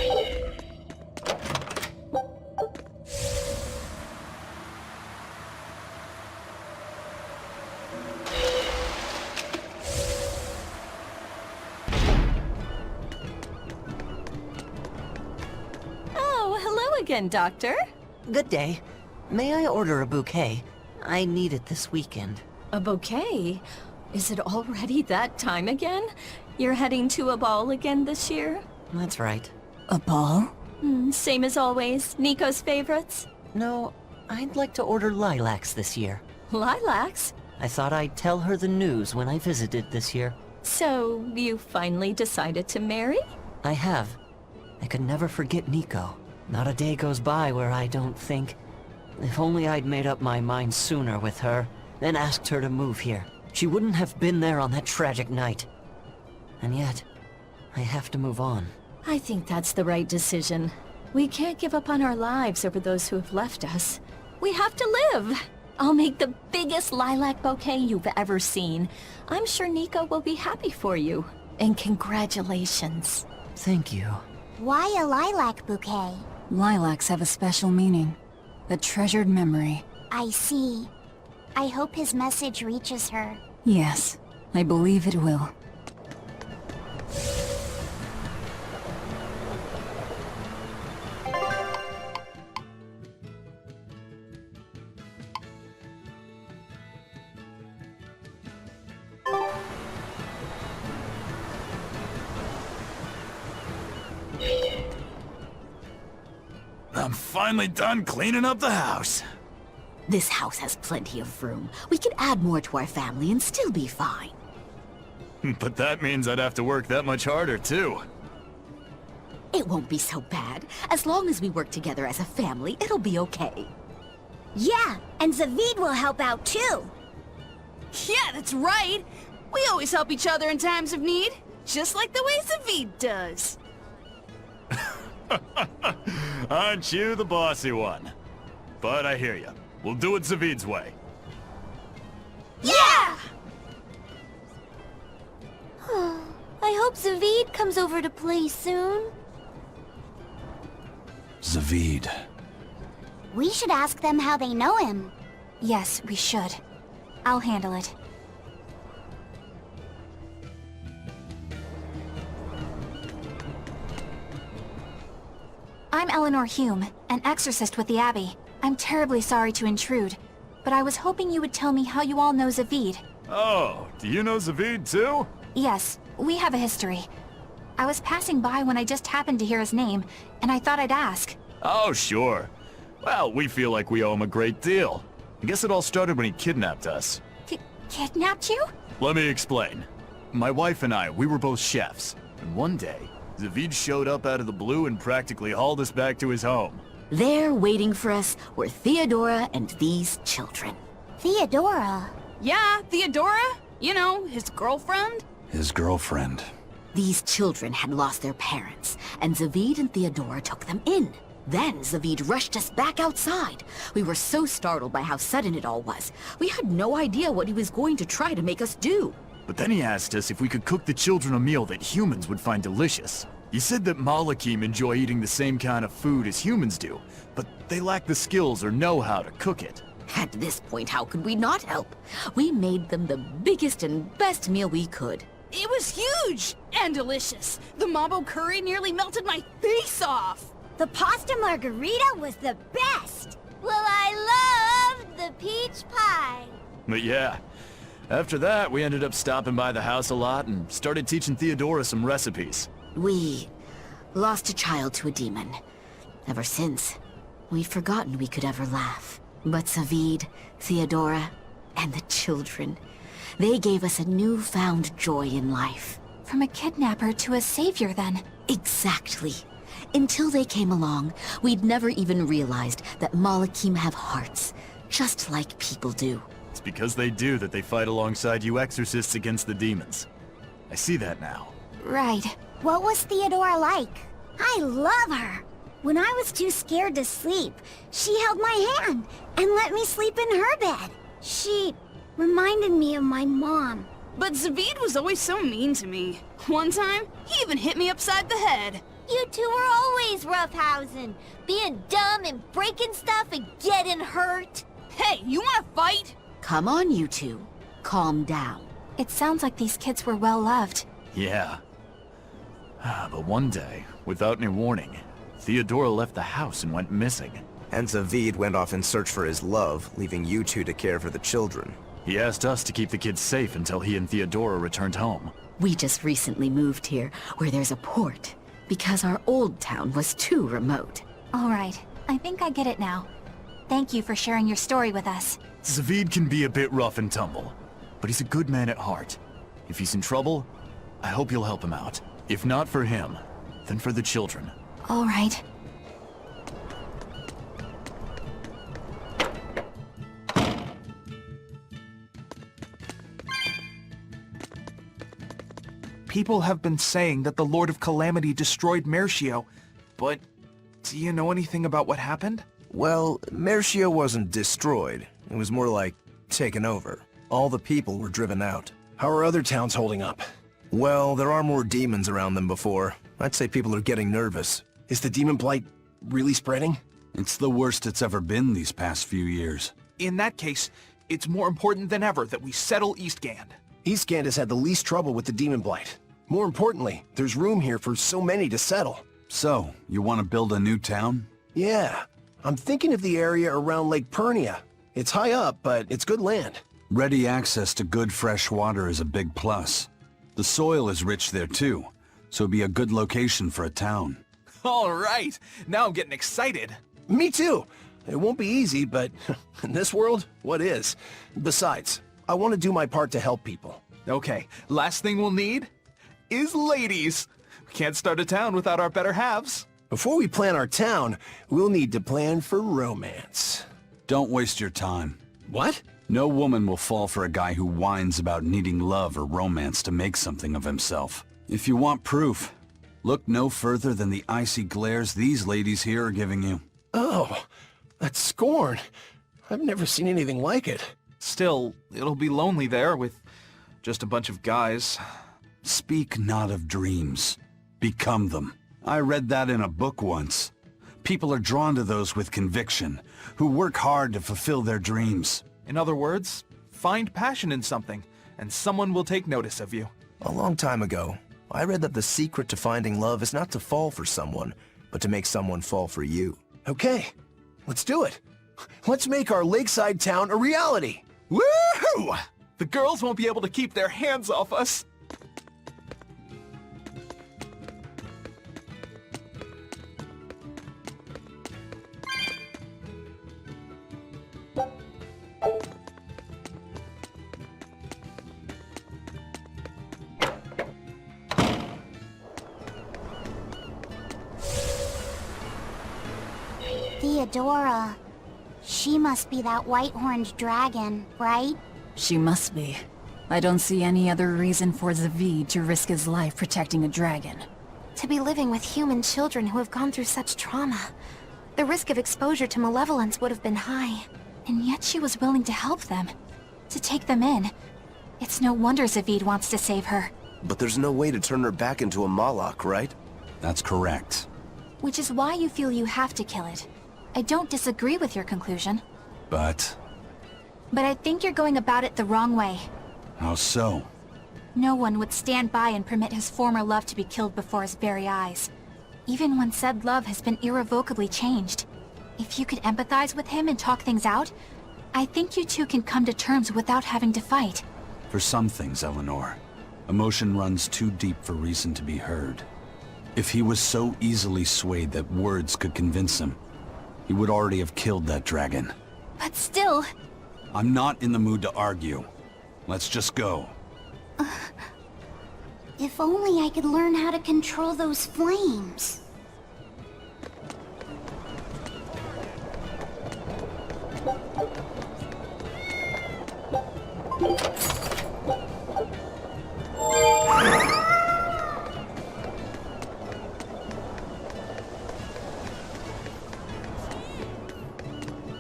hello again, Doctor. Good day. May I order a bouquet? I need it this weekend. A bouquet? Is it already that time again? You're heading to a ball again this year? That's right. A ball? Same as always. Nico's favorites? No, I'd like to order lilacs this year. Lilacs? I thought I'd tell her the news when I visited this year. So, you finally decided to marry? I have. I could never forget Nico. Not a day goes by where I don't think, if only I'd made up my mind sooner with her, then asked her to move here. She wouldn't have been there on that tragic night. And yet, I have to move on. I think that's the right decision. We can't give up on our lives over those who have left us. We have to live! I'll make the biggest lilac bouquet you've ever seen. I'm sure Nico will be happy for you. And congratulations. Thank you. Why a lilac bouquet? Lilacs have a special meaning. A treasured memory. I see. I hope his message reaches her. Yes, I believe it will. I'm finally done cleaning up the house. This house has plenty of room. We could add more to our family and still be fine. But that means I'd have to work that much harder, too. It won't be so bad. As long as we work together as a family, it'll be okay. Yeah, and Zavid will help out too. Yeah, that's right. We always help each other in times of need, just like the way Zavid does. Aren't you the bossy one? But I hear you. We'll do it Zavid's way. Yeah! I hope Zavid comes over to play soon. Zavid. We should ask them how they know him. Yes, we should. I'll handle it. I'm Eleanor Hume, an exorcist with the Abbey. I'm terribly sorry to intrude, but I was hoping you would tell me how you all know Zavid. Oh, do you know Zavid too? Yes, we have a history. I was passing by when I just happened to hear his name, and I thought I'd ask. Oh, sure. Well, we feel like we owe him a great deal. I guess it all started when he kidnapped us. Kidnapped you? Let me explain. My wife and I, we were both chefs. And one day, Zavid showed up out of the blue and practically hauled us back to his home. There waiting for us were Theodora and these children. Theodora? Yeah, Theodora. You know, his girlfriend. His girlfriend. These children had lost their parents, and Zavid and Theodora took them in. Then Zavid rushed us back outside. We were so startled by how sudden it all was. We had no idea what he was going to try to make us do. But then he asked us if we could cook the children a meal that humans would find delicious. He said that Malakim enjoy eating the same kind of food as humans do, but they lack the skills or know how to cook it. At this point, how could we not help? We made them the biggest and best meal we could. It was huge and delicious. The mambo curry nearly melted my face off. The pasta margarita was the best. Well, I loved the peach pie. But yeah, after that we ended up stopping by the house a lot and started teaching Theodora some recipes. We lost a child to a demon. Ever since, we've forgotten we could ever laugh. But Zavid, Theodora, and the children, they gave us a newfound joy in life. From a kidnapper to a savior, then. Exactly. Until they came along, we'd never even realized that Malakim have hearts, just like people do. It's because they do that they fight alongside you exorcists against the demons. I see that now. Right. What was Theodora like? I love her. When I was too scared to sleep, she held my hand and let me sleep in her bed. She reminded me of my mom. But Zavid was always so mean to me. One time, he even hit me upside the head. You two are always roughhousing, being dumb and breaking stuff and getting hurt. Hey, you wanna fight? Come on, you two. Calm down. It sounds like these kids were well loved. Yeah. But one day, without any warning, Theodora left the house and went missing. And Zavid went off in search for his love, leaving you two to care for the children. He asked us to keep the kids safe until he and Theodora returned home. We just recently moved here, where there's a port, because our old town was too remote. All right, I think I get it now. Thank you for sharing your story with us. Zavid can be a bit rough and tumble, but he's a good man at heart. If he's in trouble, I hope you'll help him out. If not for him, then for the children. All right. People have been saying that the Lord of Calamity destroyed Mercio, but do you know anything about what happened? Well, Mercio wasn't destroyed. It was more like taken over. All the people were driven out. How are other towns holding up? Well, there are more demons around than before. I'd say people are getting nervous. Is the demon blight really spreading? It's the worst it's ever been these past few years. In that case, it's more important than ever that we settle Eastgand. Eastgand has had the least trouble with the demon blight. More importantly, there's room here for so many to settle. So, you want to build a new town? Yeah. I'm thinking of the area around Lake Pernia. It's high up, but it's good land. Ready access to good fresh water is a big plus. The soil is rich there too, so it'd be a good location for a town. All right, now I'm getting excited. Me too. It won't be easy, but in this world, what is? Besides, I want to do my part to help people. Okay, last thing we'll need is ladies. We can't start a town without our better halves. Before we plan our town, we'll need to plan for romance. Don't waste your time. What? No woman will fall for a guy who whines about needing love or romance to make something of himself. If you want proof, look no further than the icy glares these ladies here are giving you. Oh, that's scorn. I've never seen anything like it. Still, it'll be lonely there with just a bunch of guys. Speak not of dreams. Become them. I read that in a book once. People are drawn to those with conviction, who work hard to fulfill their dreams. In other words, find passion in something, and someone will take notice of you. A long time ago, I read that the secret to finding love is not to fall for someone, but to make someone fall for you. Okay, let's do it. Let's make our lakeside town a reality. Woohoo! The girls won't be able to keep their hands off us. Theodora. She must be that white-horned dragon, right? She must be. I don't see any other reason for Zavid to risk his life protecting a dragon. To be living with human children who have gone through such trauma. The risk of exposure to malevolence would have been high. And yet she was willing to help them. To take them in. It's no wonder Zavid wants to save her. But there's no way to turn her back into a Malak, right? That's correct. Which is why you feel you have to kill it. I don't disagree with your conclusion. But I think you're going about it the wrong way. how so? No one would stand by and permit his former love to be killed before his very eyes. Even when said love has been irrevocably changed. If you could empathize with him and talk things out, I think you two can come to terms without having to fight. For some things, Eleanor, emotion runs too deep for reason to be heard. If he was so easily swayed that words could convince him, he would already have killed that dragon. But still... I'm not in the mood to argue. Let's just go. If only I could learn how to control those flames.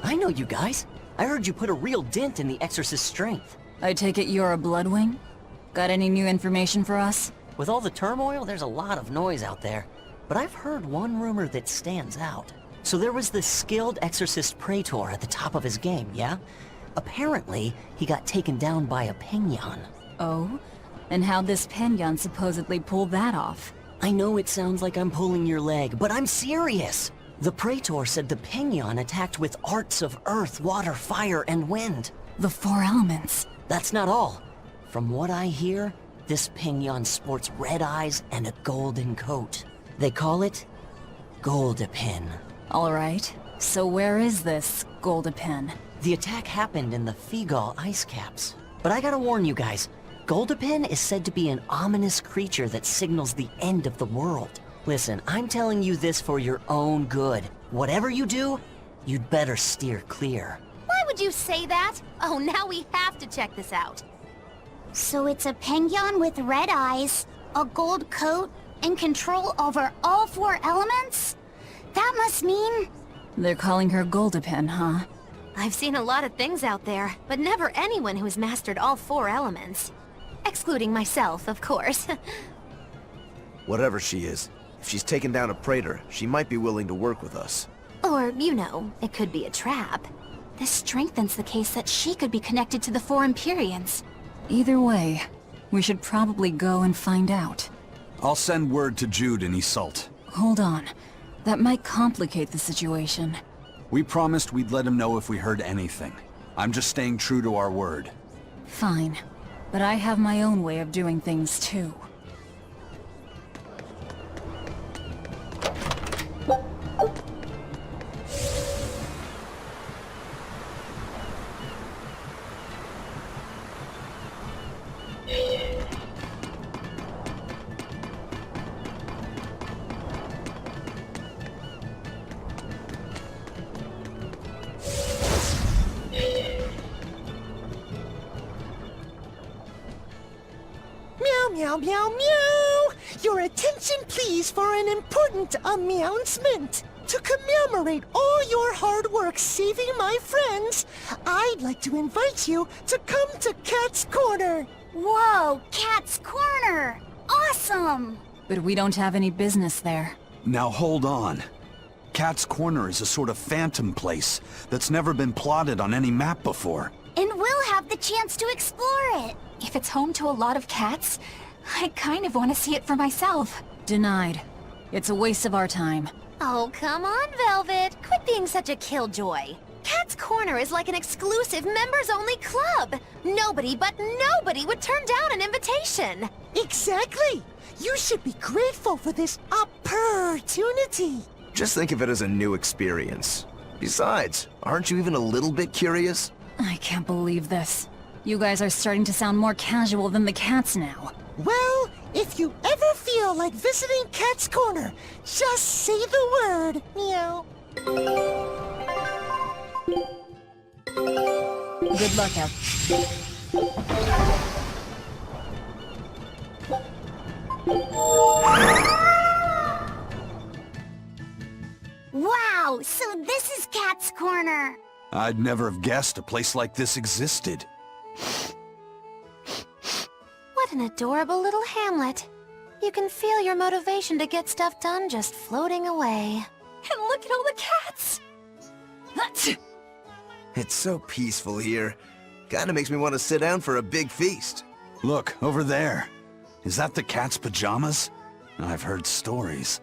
I know you guys. I heard you put a real dent in the Exorcist's strength. I take it you're a Bloodwing? Got any new information for us? With all the turmoil, there's a lot of noise out there. but I've heard one rumor that stands out. So there was this skilled exorcist praetor at the top of his game, yeah? Apparently, he got taken down by a theion. Oh? And how'd this theion supposedly pull that off? I know it sounds like I'm pulling your leg, but I'm serious! The praetor said the theion attacked with arts of earth, water, fire, and wind. The 4 elements. That's not all. From what I hear, this theion sports red eyes and a golden coat. They call it Goldepin. Alright, so where is this Goldepin? The attack happened in the Figal ice caps. But I gotta warn you guys, Goldepin is said to be an ominous creature that signals the end of the world. Listen, I'm telling you this for your own good. Whatever you do, you'd better steer clear. Why would you say that? Oh, now we have to check this out. So it's a theion with red eyes, a gold coat, and control over all 4 elements? That must mean... They're calling her Goldepin, huh? I've seen a lot of things out there, but never anyone who's mastered all 4 elements. Excluding myself, of course. Whatever she is, if she's taken down a praetor, she might be willing to work with us. Or, you know, it could be a trap. This strengthens the case that she could be connected to the 4 Empyreans. Either way, we should probably go and find out. I'll send word to Jude and Iseult. Hold on. That might complicate the situation. We promised we'd let him know if we heard anything. I'm just staying true to our word. Fine. But I have my own way of doing things, too. Meow, meow, meow! Your attention please for an important announcement. To commemorate all your hard work saving my friends, I'd like to invite you to come to Cat's Corner. Whoa, Cat's Corner! Awesome! But we don't have any business there. Now hold on. Cat's Corner is a sort of phantom place that's never been plotted on any map before. And we'll have the chance to explore it. If it's home to a lot of cats, I kind of want to see it for myself. Denied. It's a waste of our time. Oh, come on, Velvet. Quit being such a killjoy. Cat's Corner is like an exclusive members-only club. Nobody but nobody would turn down an invitation. Exactly! You should be grateful for this opportunity. Just think of it as a new experience. Besides, aren't you even a little bit curious? I can't believe this. You guys are starting to sound more casual than the cats now. Well, if you ever feel like visiting Cat's Corner, just say the word, meow. Good luck out. Wow, so this is Cat's Corner. I'd never have guessed a place like this existed. What an adorable little hamlet. You can feel your motivation to get stuff done just floating away. And look at all the cats! It's so peaceful here. Kinda makes me want to sit down for a big feast. Look, over there. Is that the cat's pajamas? I've heard stories.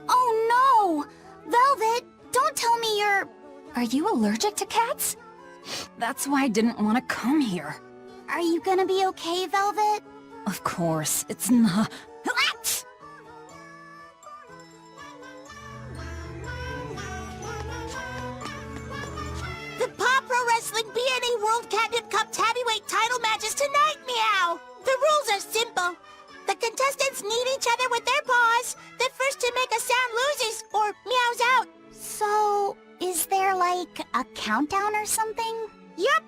Oh no! Velvet, don't tell me you're... Are you allergic to cats? That's why I didn't want to come here. Are you gonna be okay, Velvet? Of course, it's not... The Paw Pro Wrestling BNA World Catnip Cup Heavyweight title match is tonight, meow! The rules are simple. The contestants need each other with their paws. The first to make a sound loses, or meows out. So, is there like a countdown or something? Yup!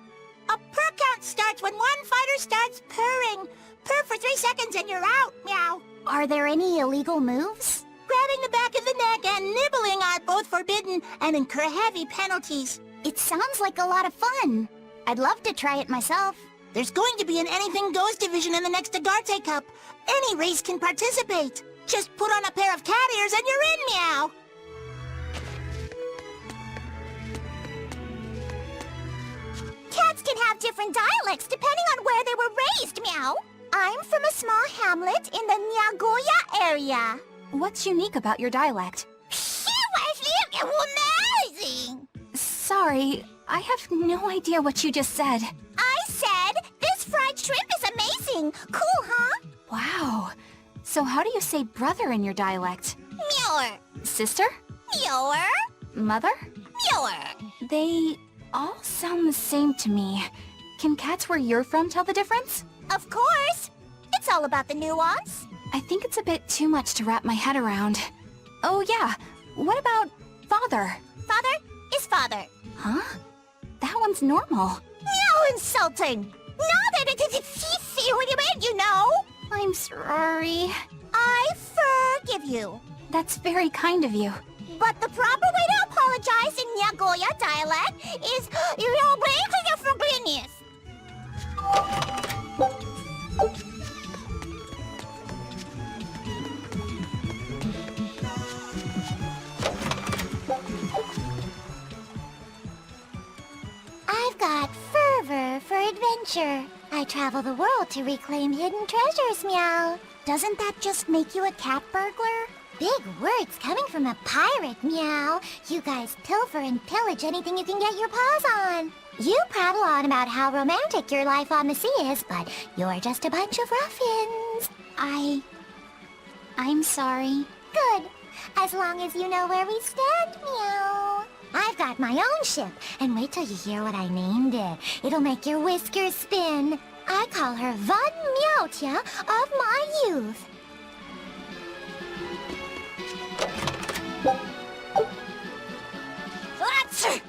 A purr count starts when one fighter starts purring. Purr for 3 seconds and you're out, meow. Are there any illegal moves? Grabbing the back of the neck and nibbling are both forbidden and incur heavy penalties. It sounds like a lot of fun. I'd love to try it myself. There's going to be an Anything Goes division in the next Agarte Cup. Any race can participate. Just put on a pair of cat ears and you're in, Meow! Cats can have different dialects depending on where they were raised, Meow. I'm from a small hamlet in the Nyagoya area. What's unique about your dialect? Amazing! Sorry, I have no idea what you just said. I said, this fried shrimp is amazing! Cool, huh? Wow. So how do you say brother in your dialect? Melor. Sister? Melor. Mother? Melor. They all sound the same to me. Can cats where you're from tell the difference? Of course! It's all about the nuance. I think it's a bit too much to wrap my head around. Oh yeah, what about father? Father is father. Huh? That one's normal. No insulting! No, that see what you meant, you know! I'm sorry. I forgive you. That's very kind of you. But the proper way to apologize in Nyagoya dialect is, breaking your forgiveness. I've got fervor for adventure. I travel the world to reclaim hidden treasures, Meow. Doesn't that just make you a cat burglar? Big words coming from a pirate, Meow. You guys pilfer and pillage anything you can get your paws on. You prattle on about how romantic your life on the sea is, but you're just a bunch of ruffians. I'm sorry. Good. As long as you know where we stand, Meow. I've got my own ship, and wait till you hear what I named it. It'll make your whiskers spin. I call her Von Meowtia of my youth. Achoo!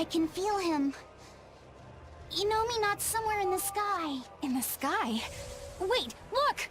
I can feel him. Not somewhere in the sky. In the sky? Wait, look!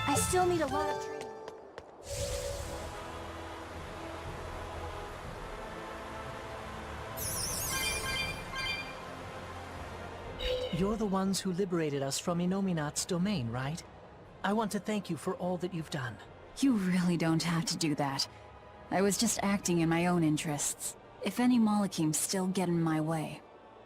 I still need a lot of training. You're the ones who liberated us from Enominat's domain, right? I want to thank you for all that you've done. You really don't have to do that. I was just acting in my own interests. If any Malachims still get in my way,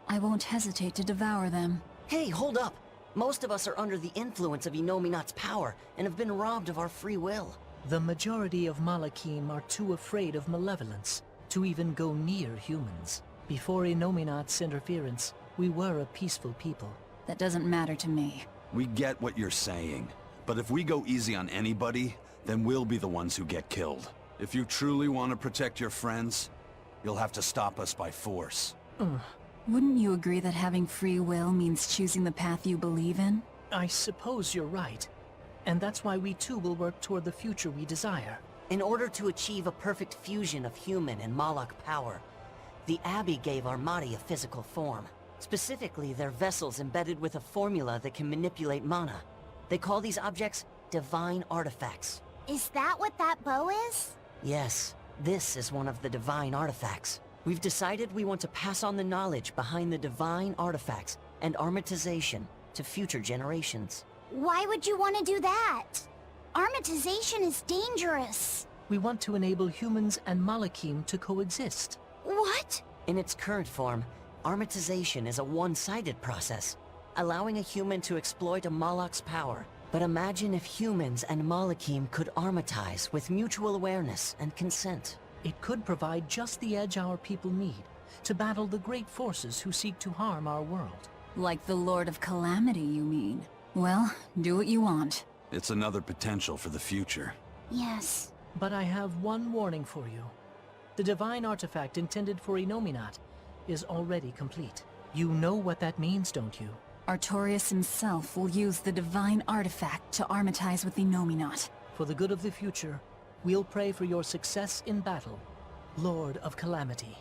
I won't hesitate to devour them. Hey, hold up! Most of us are under the influence of Enominat's power, and have been robbed of our free will. The majority of Malachim are too afraid of malevolence to even go near humans. Before Enominat's interference, we were a peaceful people. That doesn't matter to me. We get what you're saying, but if we go easy on anybody, then we'll be the ones who get killed. If you truly want to protect your friends, you'll have to stop us by force. Wouldn't you agree that having free will means choosing the path you believe in? I suppose you're right. And that's why we too will work toward the future we desire. In order to achieve a perfect fusion of human and Malach power, the Abbey gave Armati a physical form. Specifically, they're vessels embedded with a formula that can manipulate mana. They call these objects divine artifacts. Is that what that bow is? Yes, this is one of the divine artifacts. We've decided we want to pass on the knowledge behind the divine artifacts and armatization to future generations. Why would you want to do that? Armatization is dangerous. We want to enable humans and Malachim to coexist. What? In its current form, armatization is a one-sided process, allowing a human to exploit a Malach's power. But imagine if humans and Malachim could armatize with mutual awareness and consent. It could provide just the edge our people need to battle the great forces who seek to harm our world. Like the Lord of Calamity, you mean? Well, do what you want. It's another potential for the future. Yes. But I have one warning for you. The divine artifact intended for Enominat is already complete. You know what that means, don't you? Artorius himself will use the divine artifact to armatize with the Nominat. For the good of the future, we'll pray for your success in battle, Lord of Calamity.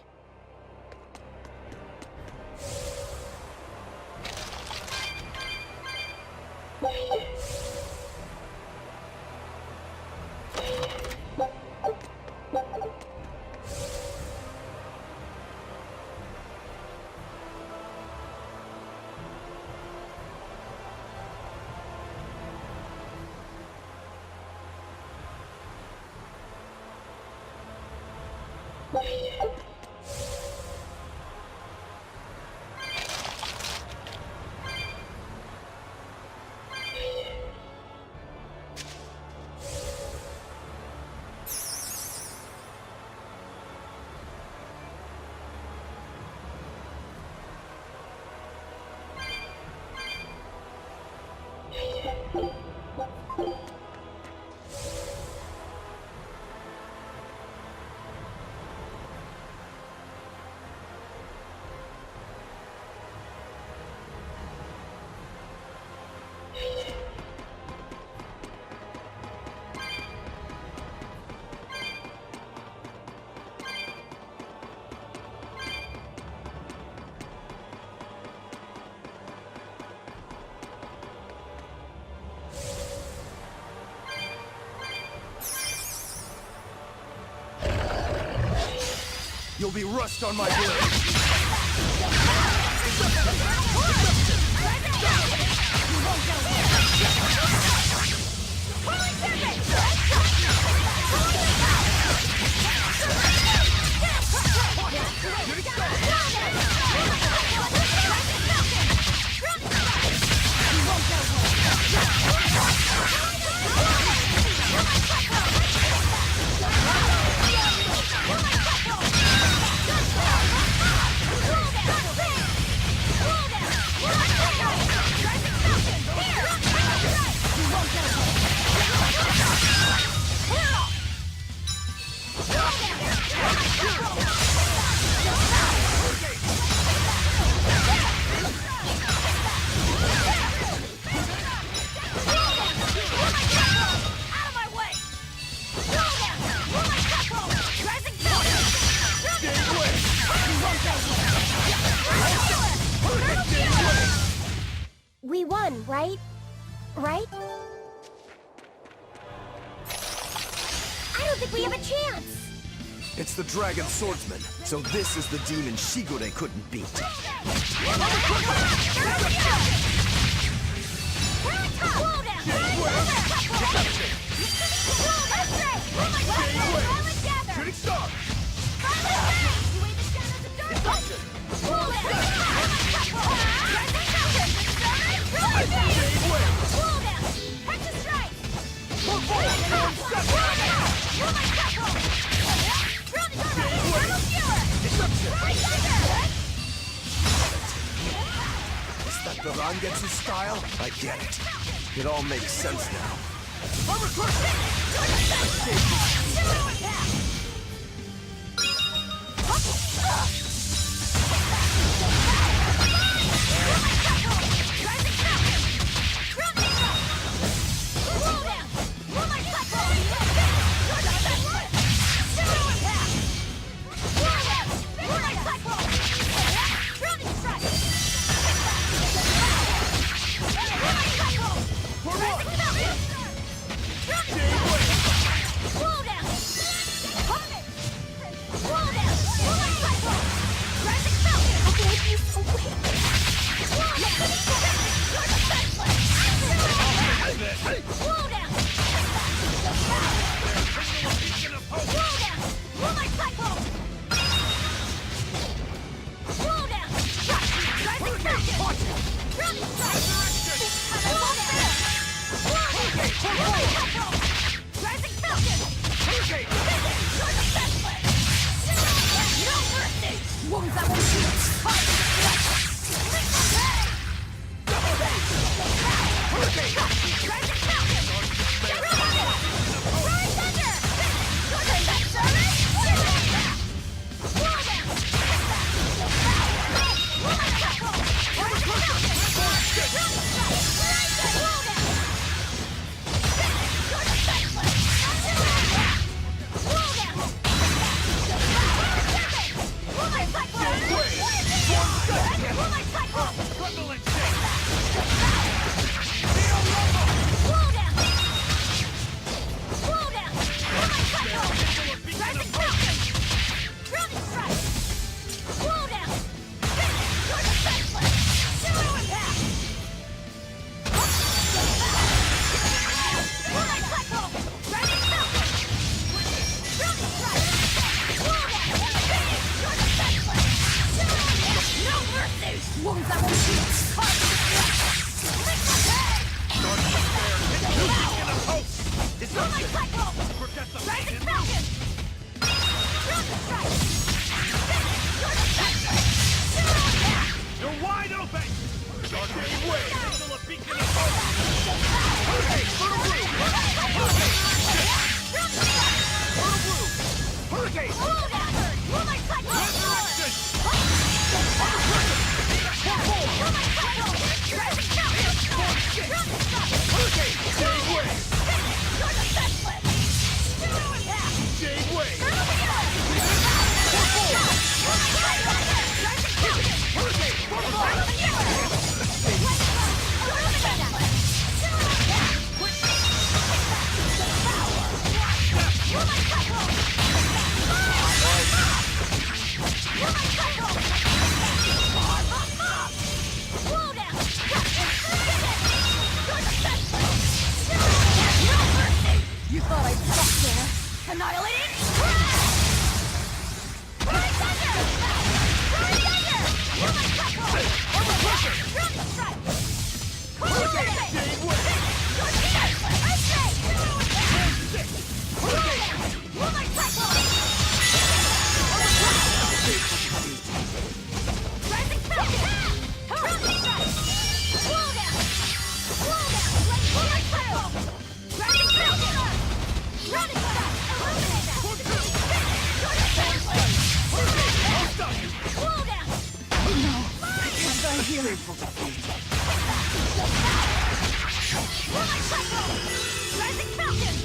You'll be rust on my blade! We won, right? Right? I don't think we have a chance! It's the Dragon Swordsman, so this is the demon Shigure couldn't beat. Shooting star! Is that the Rangetsu style? I get it. It all makes sense now. Annihilating crash! Burn thunder! Burn thunder! You're my tackle! Overpressure! Brilliant strike! Coordinate! Torpedo! Earthquake! You're my tackle! Rising Falcon! Brilliant strike! Wall down! Wall down! You're my tackle! Rising Falcon! Running strike! Illuminate that! Wall down! No, I can't die here. Woman cycle! Rising Falcon!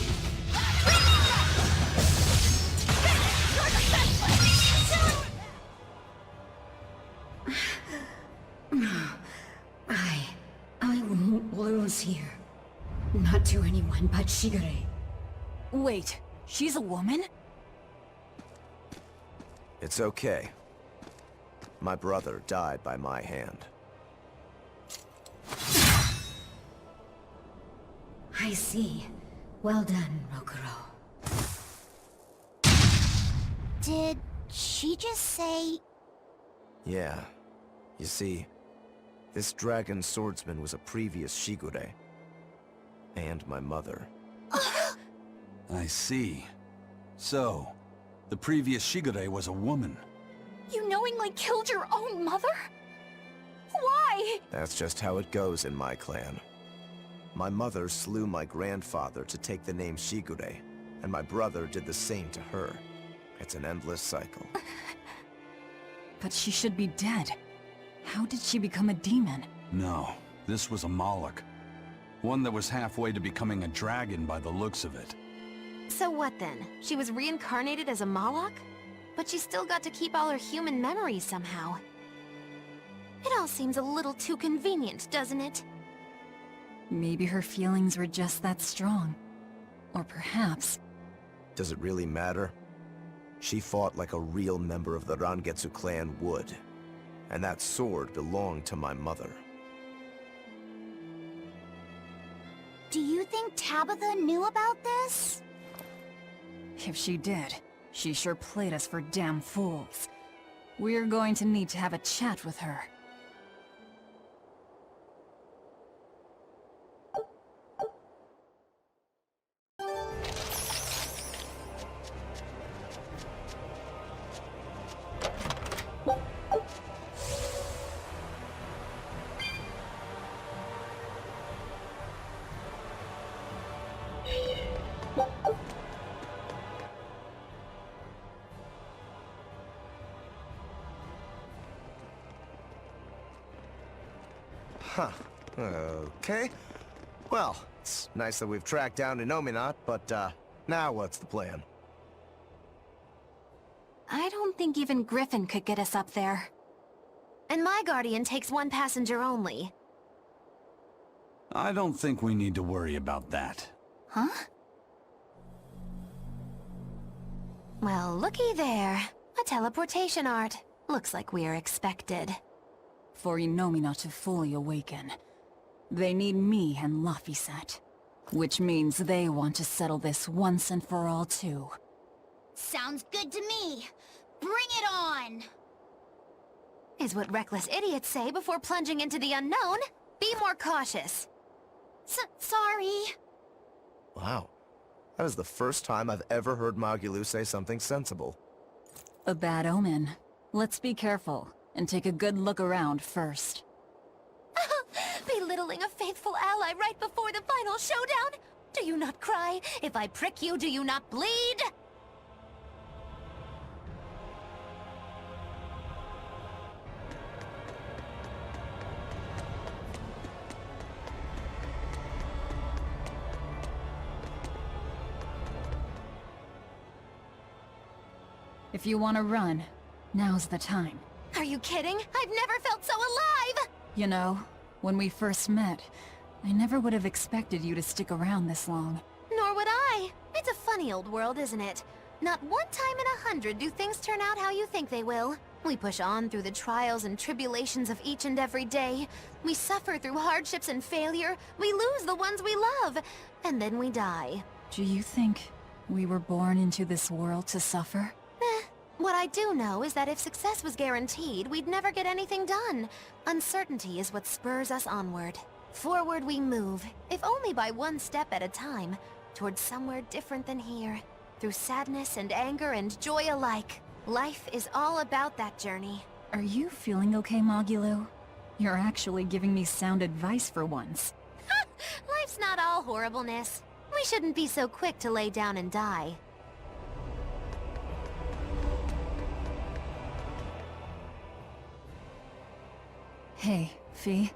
You're defenseless! I won't lose here. Not to anyone but Shigure. Wait, she's a woman? It's okay. My brother died by my hand. I see. Well done, Rokuro. Did she just say... Yeah. You see, this dragon swordsman was a previous Shigure. And my mother. I see. So, the previous Shigure was a woman. You knowingly killed your own mother? Why? That's just how it goes in my clan. My mother slew my grandfather to take the name Shigure, and my brother did the same to her. It's an endless cycle. But she should be dead. How did she become a demon? No, this was a Moloch. One that was halfway to becoming a dragon by the looks of it. So what then? She was reincarnated as a Moloch? But she still got to keep all her human memories somehow. It all seems a little too convenient, doesn't it? Maybe her feelings were just that strong. Or perhaps... Does it really matter? She fought like a real member of the Rangetsu clan would. And that sword belonged to my mother. Do you think Tabitha knew about this? If she did, she sure played us for damn fools. We're going to need to have a chat with her. Huh. Okay. Well, it's nice that we've tracked down Atonement, but, now what's the plan? I don't think even Griffin could get us up there. And my guardian takes one passenger only. I don't think we need to worry about that. Huh? Well, looky there. A teleportation art. Looks like we are expected. For Enom to fully awaken, they need me and Lafy set. Which means they want to settle this once and for all, too. Sounds good to me. Bring it on! Is what reckless idiots say before plunging into the unknown. Be more cautious. Sorry. Wow. That is the first time I've ever heard Magulu say something sensible. A bad omen. Let's be careful, and take a good look around first. Belittling a faithful ally right before the final showdown? Do you not cry? If I prick you, do you not bleed? If you want to run, now's the time. Are you kidding? I've never felt so alive! You know, when we first met, I never would have expected you to stick around this long. Nor would I. It's a funny old world, isn't it? Not one time in 100 do things turn out how you think they will. We push on through the trials and tribulations of each and every day. We suffer through hardships and failure. We lose the ones we love. And then we die. Do you think We were born into this world to suffer? What I do know is that if success was guaranteed, we'd never get anything done. Uncertainty is what spurs us onward. Forward we move, if only by one step at a time, towards somewhere different than here. Through sadness and anger and joy alike. Life is all about that journey. Are you feeling okay, Magulu? You're actually giving me sound advice for once. Life's not all horribleness. We shouldn't be so quick to lay down and die. Hey, Fee.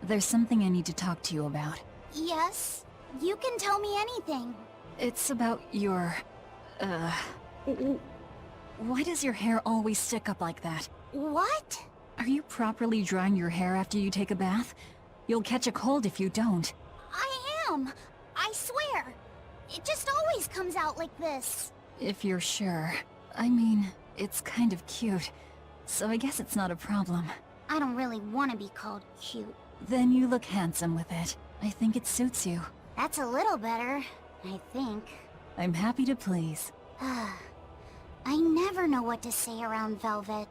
There's something I need to talk to you about. Yes? You can tell me anything. It's about your... Why does your hair always stick up like that? What? Are you properly drying your hair after you take a bath? You'll catch a cold if you don't. I am. I swear. It just always comes out like this. If you're sure. I mean, it's kind of cute. So I guess it's not a problem. I don't really want to be called cute. Then you look handsome with it. I think it suits you. That's a little better, I think. I'm happy to please. I never know what to say around Velvet.